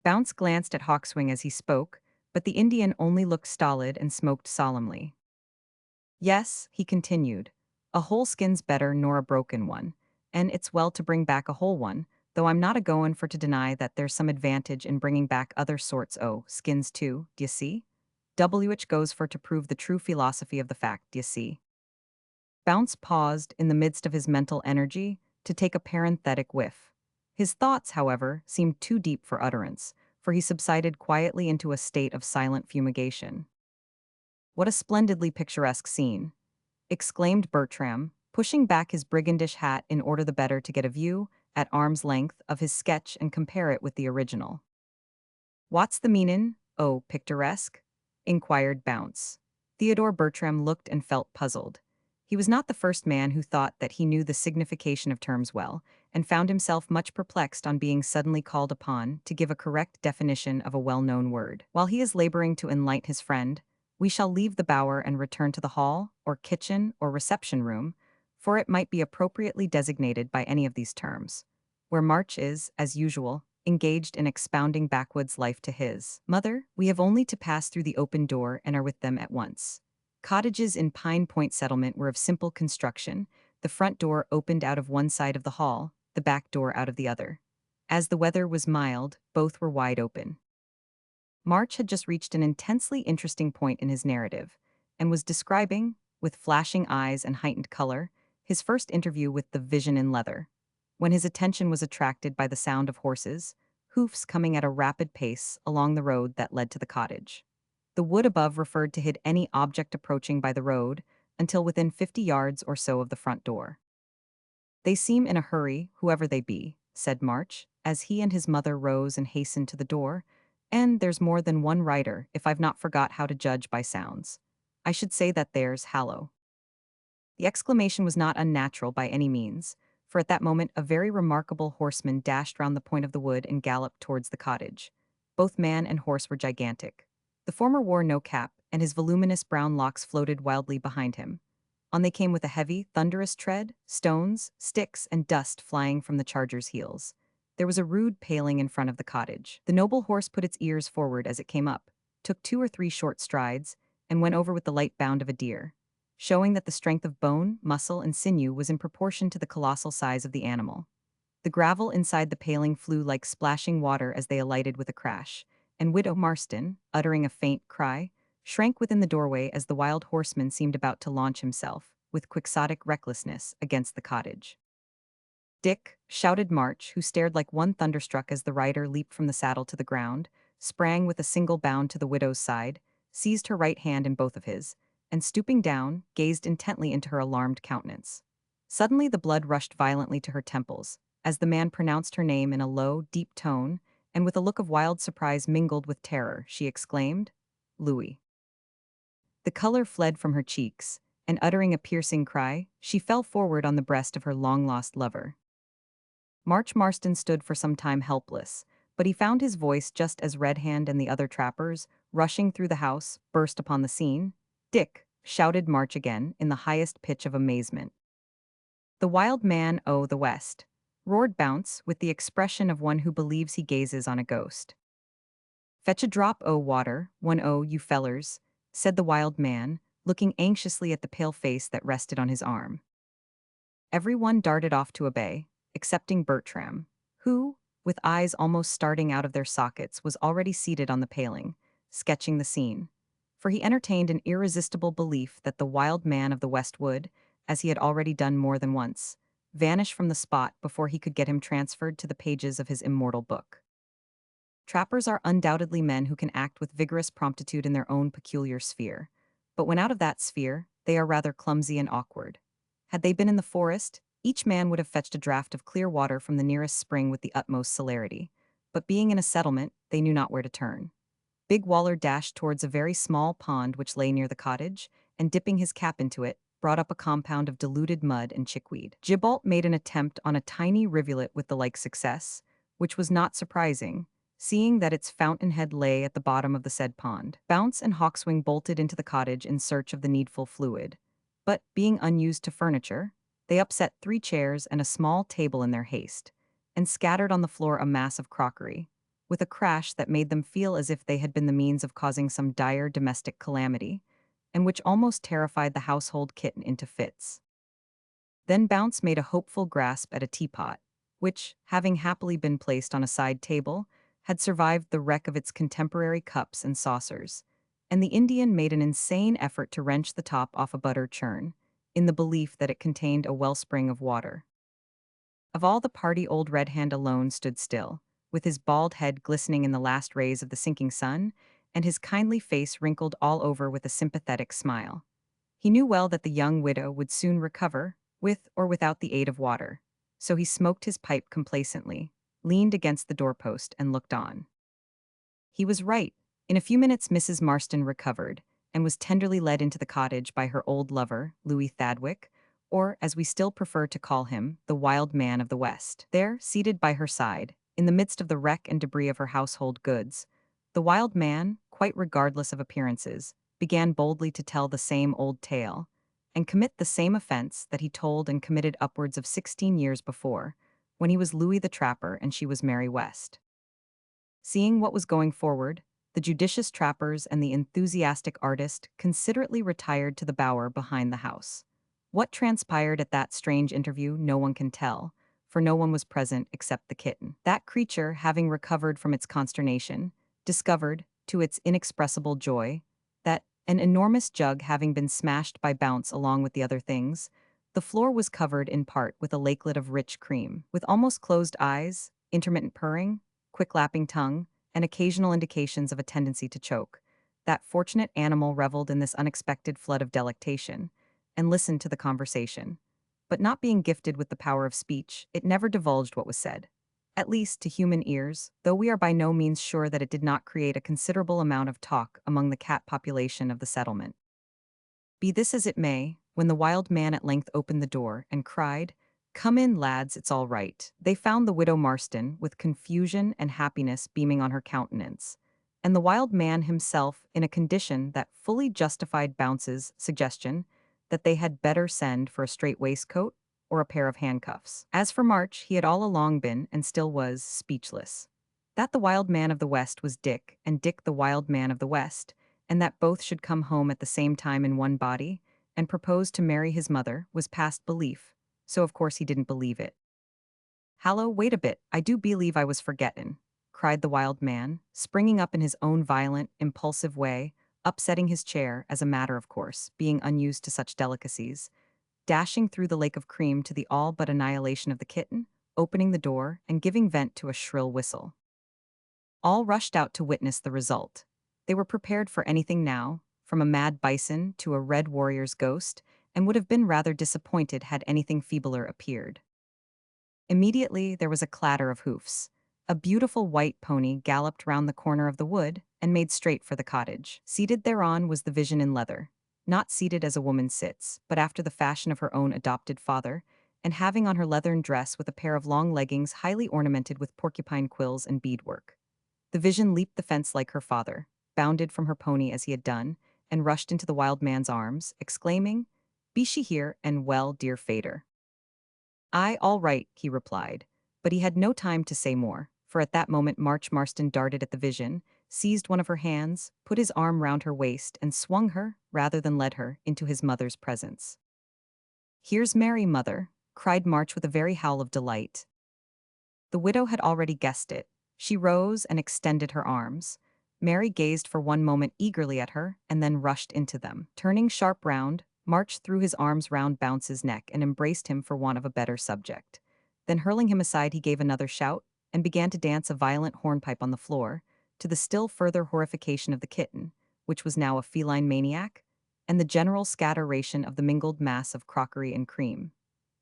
Bounce glanced at Hawkswing as he spoke, but the Indian only looked stolid and smoked solemnly. Yes, he continued, a whole skin's better nor a broken one, and it's well to bring back a whole one, though I'm not a-goin' for to deny that there's some advantage in bringing back other sorts o' skins too, d'ye see? WH goes for to prove the true philosophy of the fact, d'ye see? Bounce paused in the midst of his mental energy to take a parenthetic whiff. His thoughts, however, seemed too deep for utterance, for he subsided quietly into a state of silent fumigation. What a splendidly picturesque scene, exclaimed Bertram, pushing back his brigandish hat in order the better to get a view, at arm's length, of his sketch and compare it with the original. What's the meanin', oh, picturesque? Inquired Bounce. Theodore Bertram looked and felt puzzled. He was not the first man who thought that he knew the signification of terms well, and found himself much perplexed on being suddenly called upon to give a correct definition of a well-known word. While he is laboring to enlighten his friend, we shall leave the bower and return to the hall, or kitchen, or reception room, for it might be appropriately designated by any of these terms, where March is, as usual, engaged in expounding backwoods life to his mother. We have only to pass through the open door and are with them at once. Cottages in Pine Point settlement were of simple construction. The front door opened out of one side of the hall, the back door out of the other. As the weather was mild, both were wide open. March had just reached an intensely interesting point in his narrative, and was describing, with flashing eyes and heightened color, his first interview with the vision in leather, when his attention was attracted by the sound of horses, hoofs coming at a rapid pace along the road that led to the cottage. The wood above referred to hid any object approaching by the road until within 50 yards or so of the front door. They seem in a hurry, whoever they be, said March, as he and his mother rose and hastened to the door, and there's more than one rider, if I've not forgot how to judge by sounds. I should say that there's Hallow. The exclamation was not unnatural by any means, for at that moment a very remarkable horseman dashed round the point of the wood and galloped towards the cottage. Both man and horse were gigantic. The former wore no cap, and his voluminous brown locks floated wildly behind him. On they came with a heavy, thunderous tread, stones, sticks, and dust flying from the charger's heels. There was a rude paling in front of the cottage. The noble horse put its ears forward as it came up, took 2 or 3 short strides, and went over with the light bound of a deer, showing that the strength of bone, muscle, and sinew was in proportion to the colossal size of the animal. The gravel inside the paling flew like splashing water as they alighted with a crash, and Widow Marston, uttering a faint cry, shrank within the doorway as the wild horseman seemed about to launch himself, with quixotic recklessness, against the cottage. Dick, shouted March, who stared like one thunderstruck as the rider leaped from the saddle to the ground, sprang with a single bound to the widow's side, seized her right hand in both of his, and stooping down, gazed intently into her alarmed countenance. Suddenly the blood rushed violently to her temples, as the man pronounced her name in a low, deep tone, and with a look of wild surprise mingled with terror, she exclaimed, "Louis." The color fled from her cheeks, and uttering a piercing cry, she fell forward on the breast of her long-lost lover. March Marston stood for some time helpless, but he found his voice just as Red Hand and the other trappers, rushing through the house, burst upon the scene. "Dick," shouted March again, in the highest pitch of amazement. "The wild man o' the West," roared Bounce, with the expression of one who believes he gazes on a ghost. "Fetch a drop o' water, one o' you fellers," said the wild man, looking anxiously at the pale face that rested on his arm. Every one darted off to obey, excepting Bertram, who, with eyes almost starting out of their sockets, was already seated on the paling, sketching the scene. For he entertained an irresistible belief that the wild man of the West would, as he had already done more than once, vanish from the spot before he could get him transferred to the pages of his immortal book. Trappers are undoubtedly men who can act with vigorous promptitude in their own peculiar sphere, but when out of that sphere, they are rather clumsy and awkward. Had they been in the forest, each man would have fetched a draught of clear water from the nearest spring with the utmost celerity, but being in a settlement, they knew not where to turn. Big Waller dashed towards a very small pond which lay near the cottage, and dipping his cap into it, brought up a compound of diluted mud and chickweed. Gibalt made an attempt on a tiny rivulet with the like success, which was not surprising, seeing that its fountainhead lay at the bottom of the said pond. Bounce and Hawkswing bolted into the cottage in search of the needful fluid, but, being unused to furniture, They upset 3 chairs and a small table in their haste, and scattered on the floor a mass of crockery, with a crash that made them feel as if they had been the means of causing some dire domestic calamity, and which almost terrified the household kitten into fits. Then Bounce made a hopeful grasp at a teapot, which, having happily been placed on a side table, had survived the wreck of its contemporary cups and saucers, and the Indian made an insane effort to wrench the top off a butter churn, in the belief that it contained a wellspring of water. Of all the party, old Red Hand alone stood still, with his bald head glistening in the last rays of the sinking sun, and his kindly face wrinkled all over with a sympathetic smile. He knew well that the young widow would soon recover, with or without the aid of water, so he smoked his pipe complacently, leaned against the doorpost, and looked on. He was right. In a few minutes Mrs. Marston recovered, and was tenderly led into the cottage by her old lover, Louis Thadwick, or, as we still prefer to call him, the wild man of the West. There, seated by her side, in the midst of the wreck and debris of her household goods, the wild man, quite regardless of appearances, began boldly to tell the same old tale, and commit the same offense that he told and committed upwards of 16 years before, when he was Louis the Trapper and she was Mary West. Seeing what was going forward, the judicious trappers and the enthusiastic artist considerately retired to the bower behind the house. What transpired at that strange interview no one can tell, for no one was present except the kitten. That creature, having recovered from its consternation, discovered, to its inexpressible joy, that, an enormous jug having been smashed by Bounce along with the other things, the floor was covered in part with a lakelet of rich cream. With almost closed eyes, intermittent purring, quick lapping tongue, and occasional indications of a tendency to choke, that fortunate animal reveled in this unexpected flood of delectation, and listened to the conversation. But not being gifted with the power of speech, it never divulged what was said. At least to human ears, though we are by no means sure that it did not create a considerable amount of talk among the cat population of the settlement. Be this as it may, when the wild man at length opened the door and cried, "Come in, lads, it's all right," they found the widow Marston, with confusion and happiness beaming on her countenance, and the wild man himself in a condition that fully justified Bounce's suggestion that they had better send for a straight waistcoat or a pair of handcuffs. As for March, he had all along been, and still was, speechless. That the wild man of the West was Dick, and Dick the wild man of the West, and that both should come home at the same time in one body, and propose to marry his mother, was past belief, so of course he didn't believe it. "Hallo, wait a bit, I do believe I was forgettin'," cried the wild man, springing up in his own violent, impulsive way, upsetting his chair, as a matter of course, being unused to such delicacies, dashing through the lake of cream to the all but annihilation of the kitten, opening the door, and giving vent to a shrill whistle. All rushed out to witness the result. They were prepared for anything now, from a mad bison to a red warrior's ghost, and would have been rather disappointed had anything feebler appeared. Immediately there was a clatter of hoofs. A beautiful white pony galloped round the corner of the wood and made straight for the cottage. Seated thereon was the vision in leather, not seated as a woman sits, but after the fashion of her own adopted father, and having on her leathern dress with a pair of long leggings highly ornamented with porcupine quills and beadwork. The vision leaped the fence like her father, bounded from her pony as he had done, and rushed into the wild man's arms, exclaiming, "Be she here, and well, dear Fader?" "Aye, all right," he replied, but he had no time to say more, for at that moment March Marston darted at the vision, seized one of her hands, put his arm round her waist, and swung her, rather than led her, into his mother's presence. "Here's Mary, mother," cried March with a very howl of delight. The widow had already guessed it. She rose and extended her arms. Mary gazed for one moment eagerly at her, and then rushed into them. Turning sharp round, March threw his arms round Bounce's neck and embraced him for want of a better subject. Then hurling him aside he gave another shout, and began to dance a violent hornpipe on the floor, to the still further horrification of the kitten, which was now a feline maniac, and the general scatteration of the mingled mass of crockery and cream.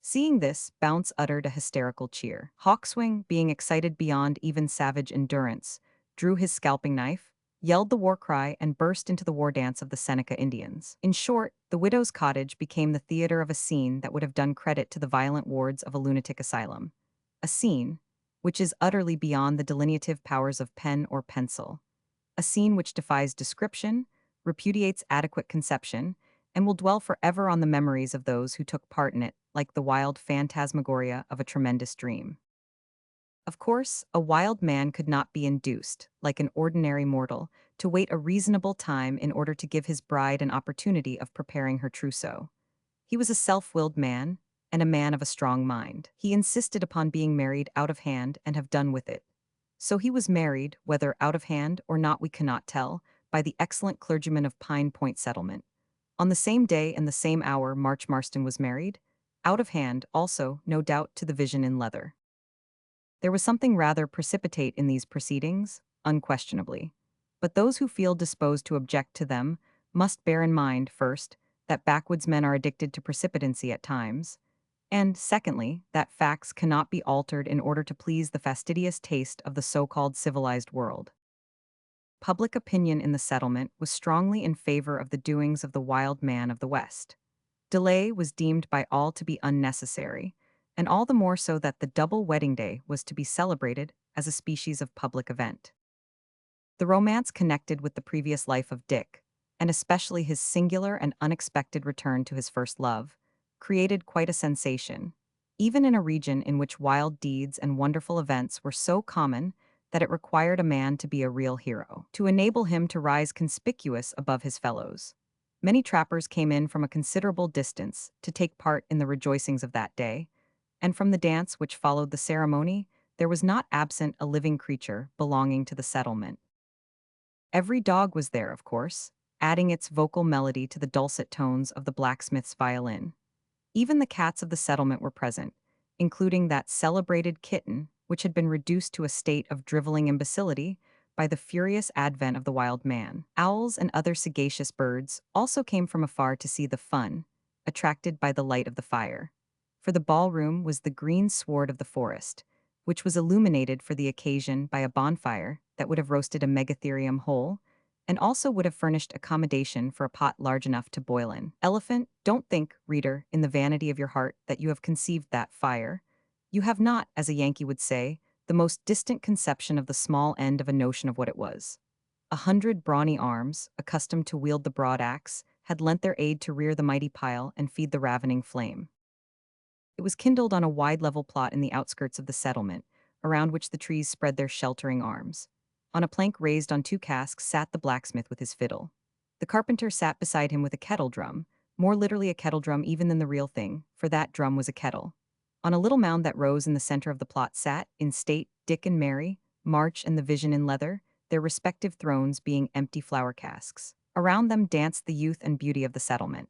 Seeing this, Bounce uttered a hysterical cheer. Hawkswing, being excited beyond even savage endurance, drew his scalping knife, yelled the war cry, and burst into the war dance of the Seneca Indians. In short, the widow's cottage became the theater of a scene that would have done credit to the violent wards of a lunatic asylum. A scene which is utterly beyond the delineative powers of pen or pencil. A scene which defies description, repudiates adequate conception, and will dwell forever on the memories of those who took part in it, like the wild phantasmagoria of a tremendous dream. Of course, a wild man could not be induced, like an ordinary mortal, to wait a reasonable time in order to give his bride an opportunity of preparing her trousseau. He was a self-willed man, and a man of a strong mind. He insisted upon being married out of hand and have done with it. So he was married, whether out of hand or not we cannot tell, by the excellent clergyman of Pine Point Settlement. On the same day and the same hour March Marston was married, out of hand also, no doubt, to the vision in leather. There was something rather precipitate in these proceedings, unquestionably. But those who feel disposed to object to them must bear in mind, first, that backwoods men are addicted to precipitancy at times, and, secondly, that facts cannot be altered in order to please the fastidious taste of the so-called civilized world. Public opinion in the settlement was strongly in favor of the doings of the wild man of the West. Delay was deemed by all to be unnecessary, and all the more so that the double wedding day was to be celebrated as a species of public event. The romance connected with the previous life of Dick, and especially his singular and unexpected return to his first love, created quite a sensation, even in a region in which wild deeds and wonderful events were so common that it required a man to be a real hero, to enable him to rise conspicuous above his fellows. Many trappers came in from a considerable distance to take part in the rejoicings of that day, and from the dance which followed the ceremony, there was not absent a living creature belonging to the settlement. Every dog was there, of course, adding its vocal melody to the dulcet tones of the blacksmith's violin. Even the cats of the settlement were present, including that celebrated kitten, which had been reduced to a state of driveling imbecility by the furious advent of the wild man. Owls and other sagacious birds also came from afar to see the fun, attracted by the light of the fire. For the ballroom was the green sward of the forest, which was illuminated for the occasion by a bonfire that would have roasted a megatherium whole, and also would have furnished accommodation for a pot large enough to boil in. Elephant, don't think, reader, in the vanity of your heart that you have conceived that fire. You have not, as a Yankee would say, the most distant conception of the small end of a notion of what it was. 100 brawny arms, accustomed to wield the broad axe, had lent their aid to rear the mighty pile and feed the ravening flame. It was kindled on a wide level plot in the outskirts of the settlement, around which the trees spread their sheltering arms. On a plank raised on two casks sat the blacksmith with his fiddle. The carpenter sat beside him with a kettle drum, more literally a kettle drum even than the real thing, for that drum was a kettle. On a little mound that rose in the center of the plot sat, in state, Dick and Mary, March and the Vision in leather, their respective thrones being empty flower casks. Around them danced the youth and beauty of the settlement.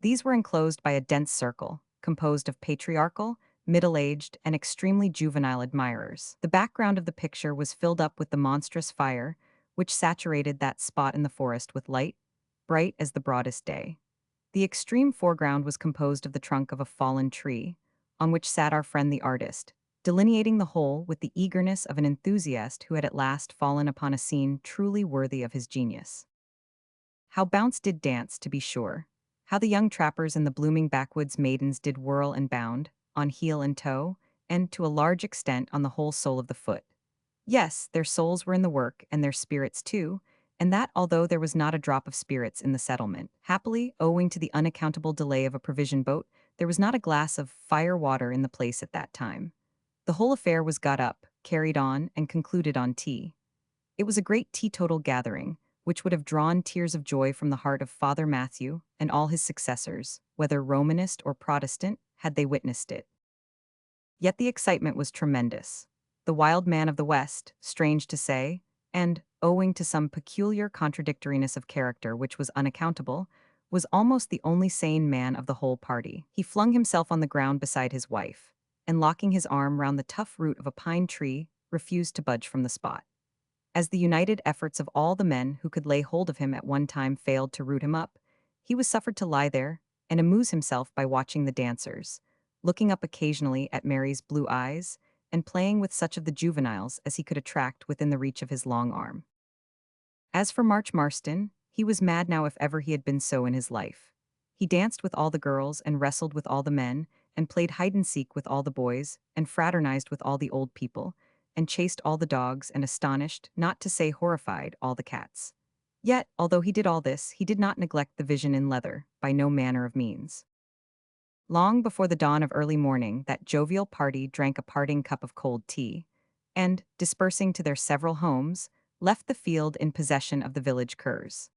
These were enclosed by a dense circle, composed of patriarchal, middle-aged, and extremely juvenile admirers. The background of the picture was filled up with the monstrous fire, which saturated that spot in the forest with light, bright as the broadest day. The extreme foreground was composed of the trunk of a fallen tree, on which sat our friend the artist, delineating the whole with the eagerness of an enthusiast who had at last fallen upon a scene truly worthy of his genius. How Bounce did dance, to be sure. How the young trappers and the blooming backwoods maidens did whirl and bound, on heel and toe, and, to a large extent, on the whole sole of the foot. Yes, their souls were in the work, and their spirits too, and that although there was not a drop of spirits in the settlement. Happily, owing to the unaccountable delay of a provision boat, there was not a glass of fire water in the place at that time. The whole affair was got up, carried on, and concluded on tea. It was a great teetotal gathering, which would have drawn tears of joy from the heart of Father Matthew and all his successors, whether Romanist or Protestant, had they witnessed it. Yet the excitement was tremendous. The wild man of the West, strange to say, and, owing to some peculiar contradictoriness of character which was unaccountable, was almost the only sane man of the whole party. He flung himself on the ground beside his wife, and locking his arm round the tough root of a pine tree, refused to budge from the spot. As the united efforts of all the men who could lay hold of him at one time failed to root him up, he was suffered to lie there and amuse himself by watching the dancers, looking up occasionally at Mary's blue eyes, and playing with such of the juveniles as he could attract within the reach of his long arm. As for March Marston, he was mad now if ever he had been so in his life. He danced with all the girls and wrestled with all the men, and played hide-and-seek with all the boys, and fraternized with all the old people, and chased all the dogs and astonished, not to say horrified, all the cats. Yet, although he did all this, he did not neglect the vision in leather, by no manner of means. Long before the dawn of early morning, that jovial party drank a parting cup of cold tea, and, dispersing to their several homes, left the field in possession of the village curs.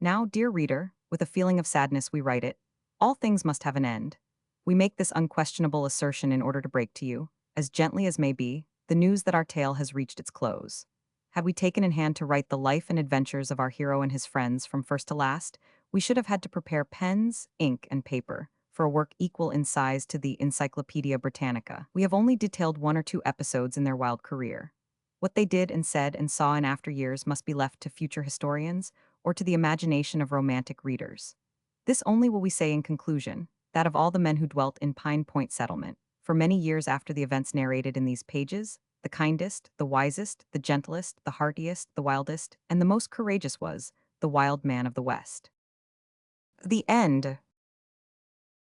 Now, dear reader, with a feeling of sadness we write it, all things must have an end. We make this unquestionable assertion in order to break to you, as gently as may be, the news that our tale has reached its close. Had we taken in hand to write the life and adventures of our hero and his friends from first to last, we should have had to prepare pens, ink, and paper for a work equal in size to the Encyclopedia Britannica. We have only detailed one or two episodes in their wild career. What they did and said and saw in after years must be left to future historians or to the imagination of romantic readers. This only will we say in conclusion, that of all the men who dwelt in Pine Point settlement, for many years after the events narrated in these pages, the kindest, the wisest, the gentlest, the heartiest, the wildest, and the most courageous was the wild man of the West. The end.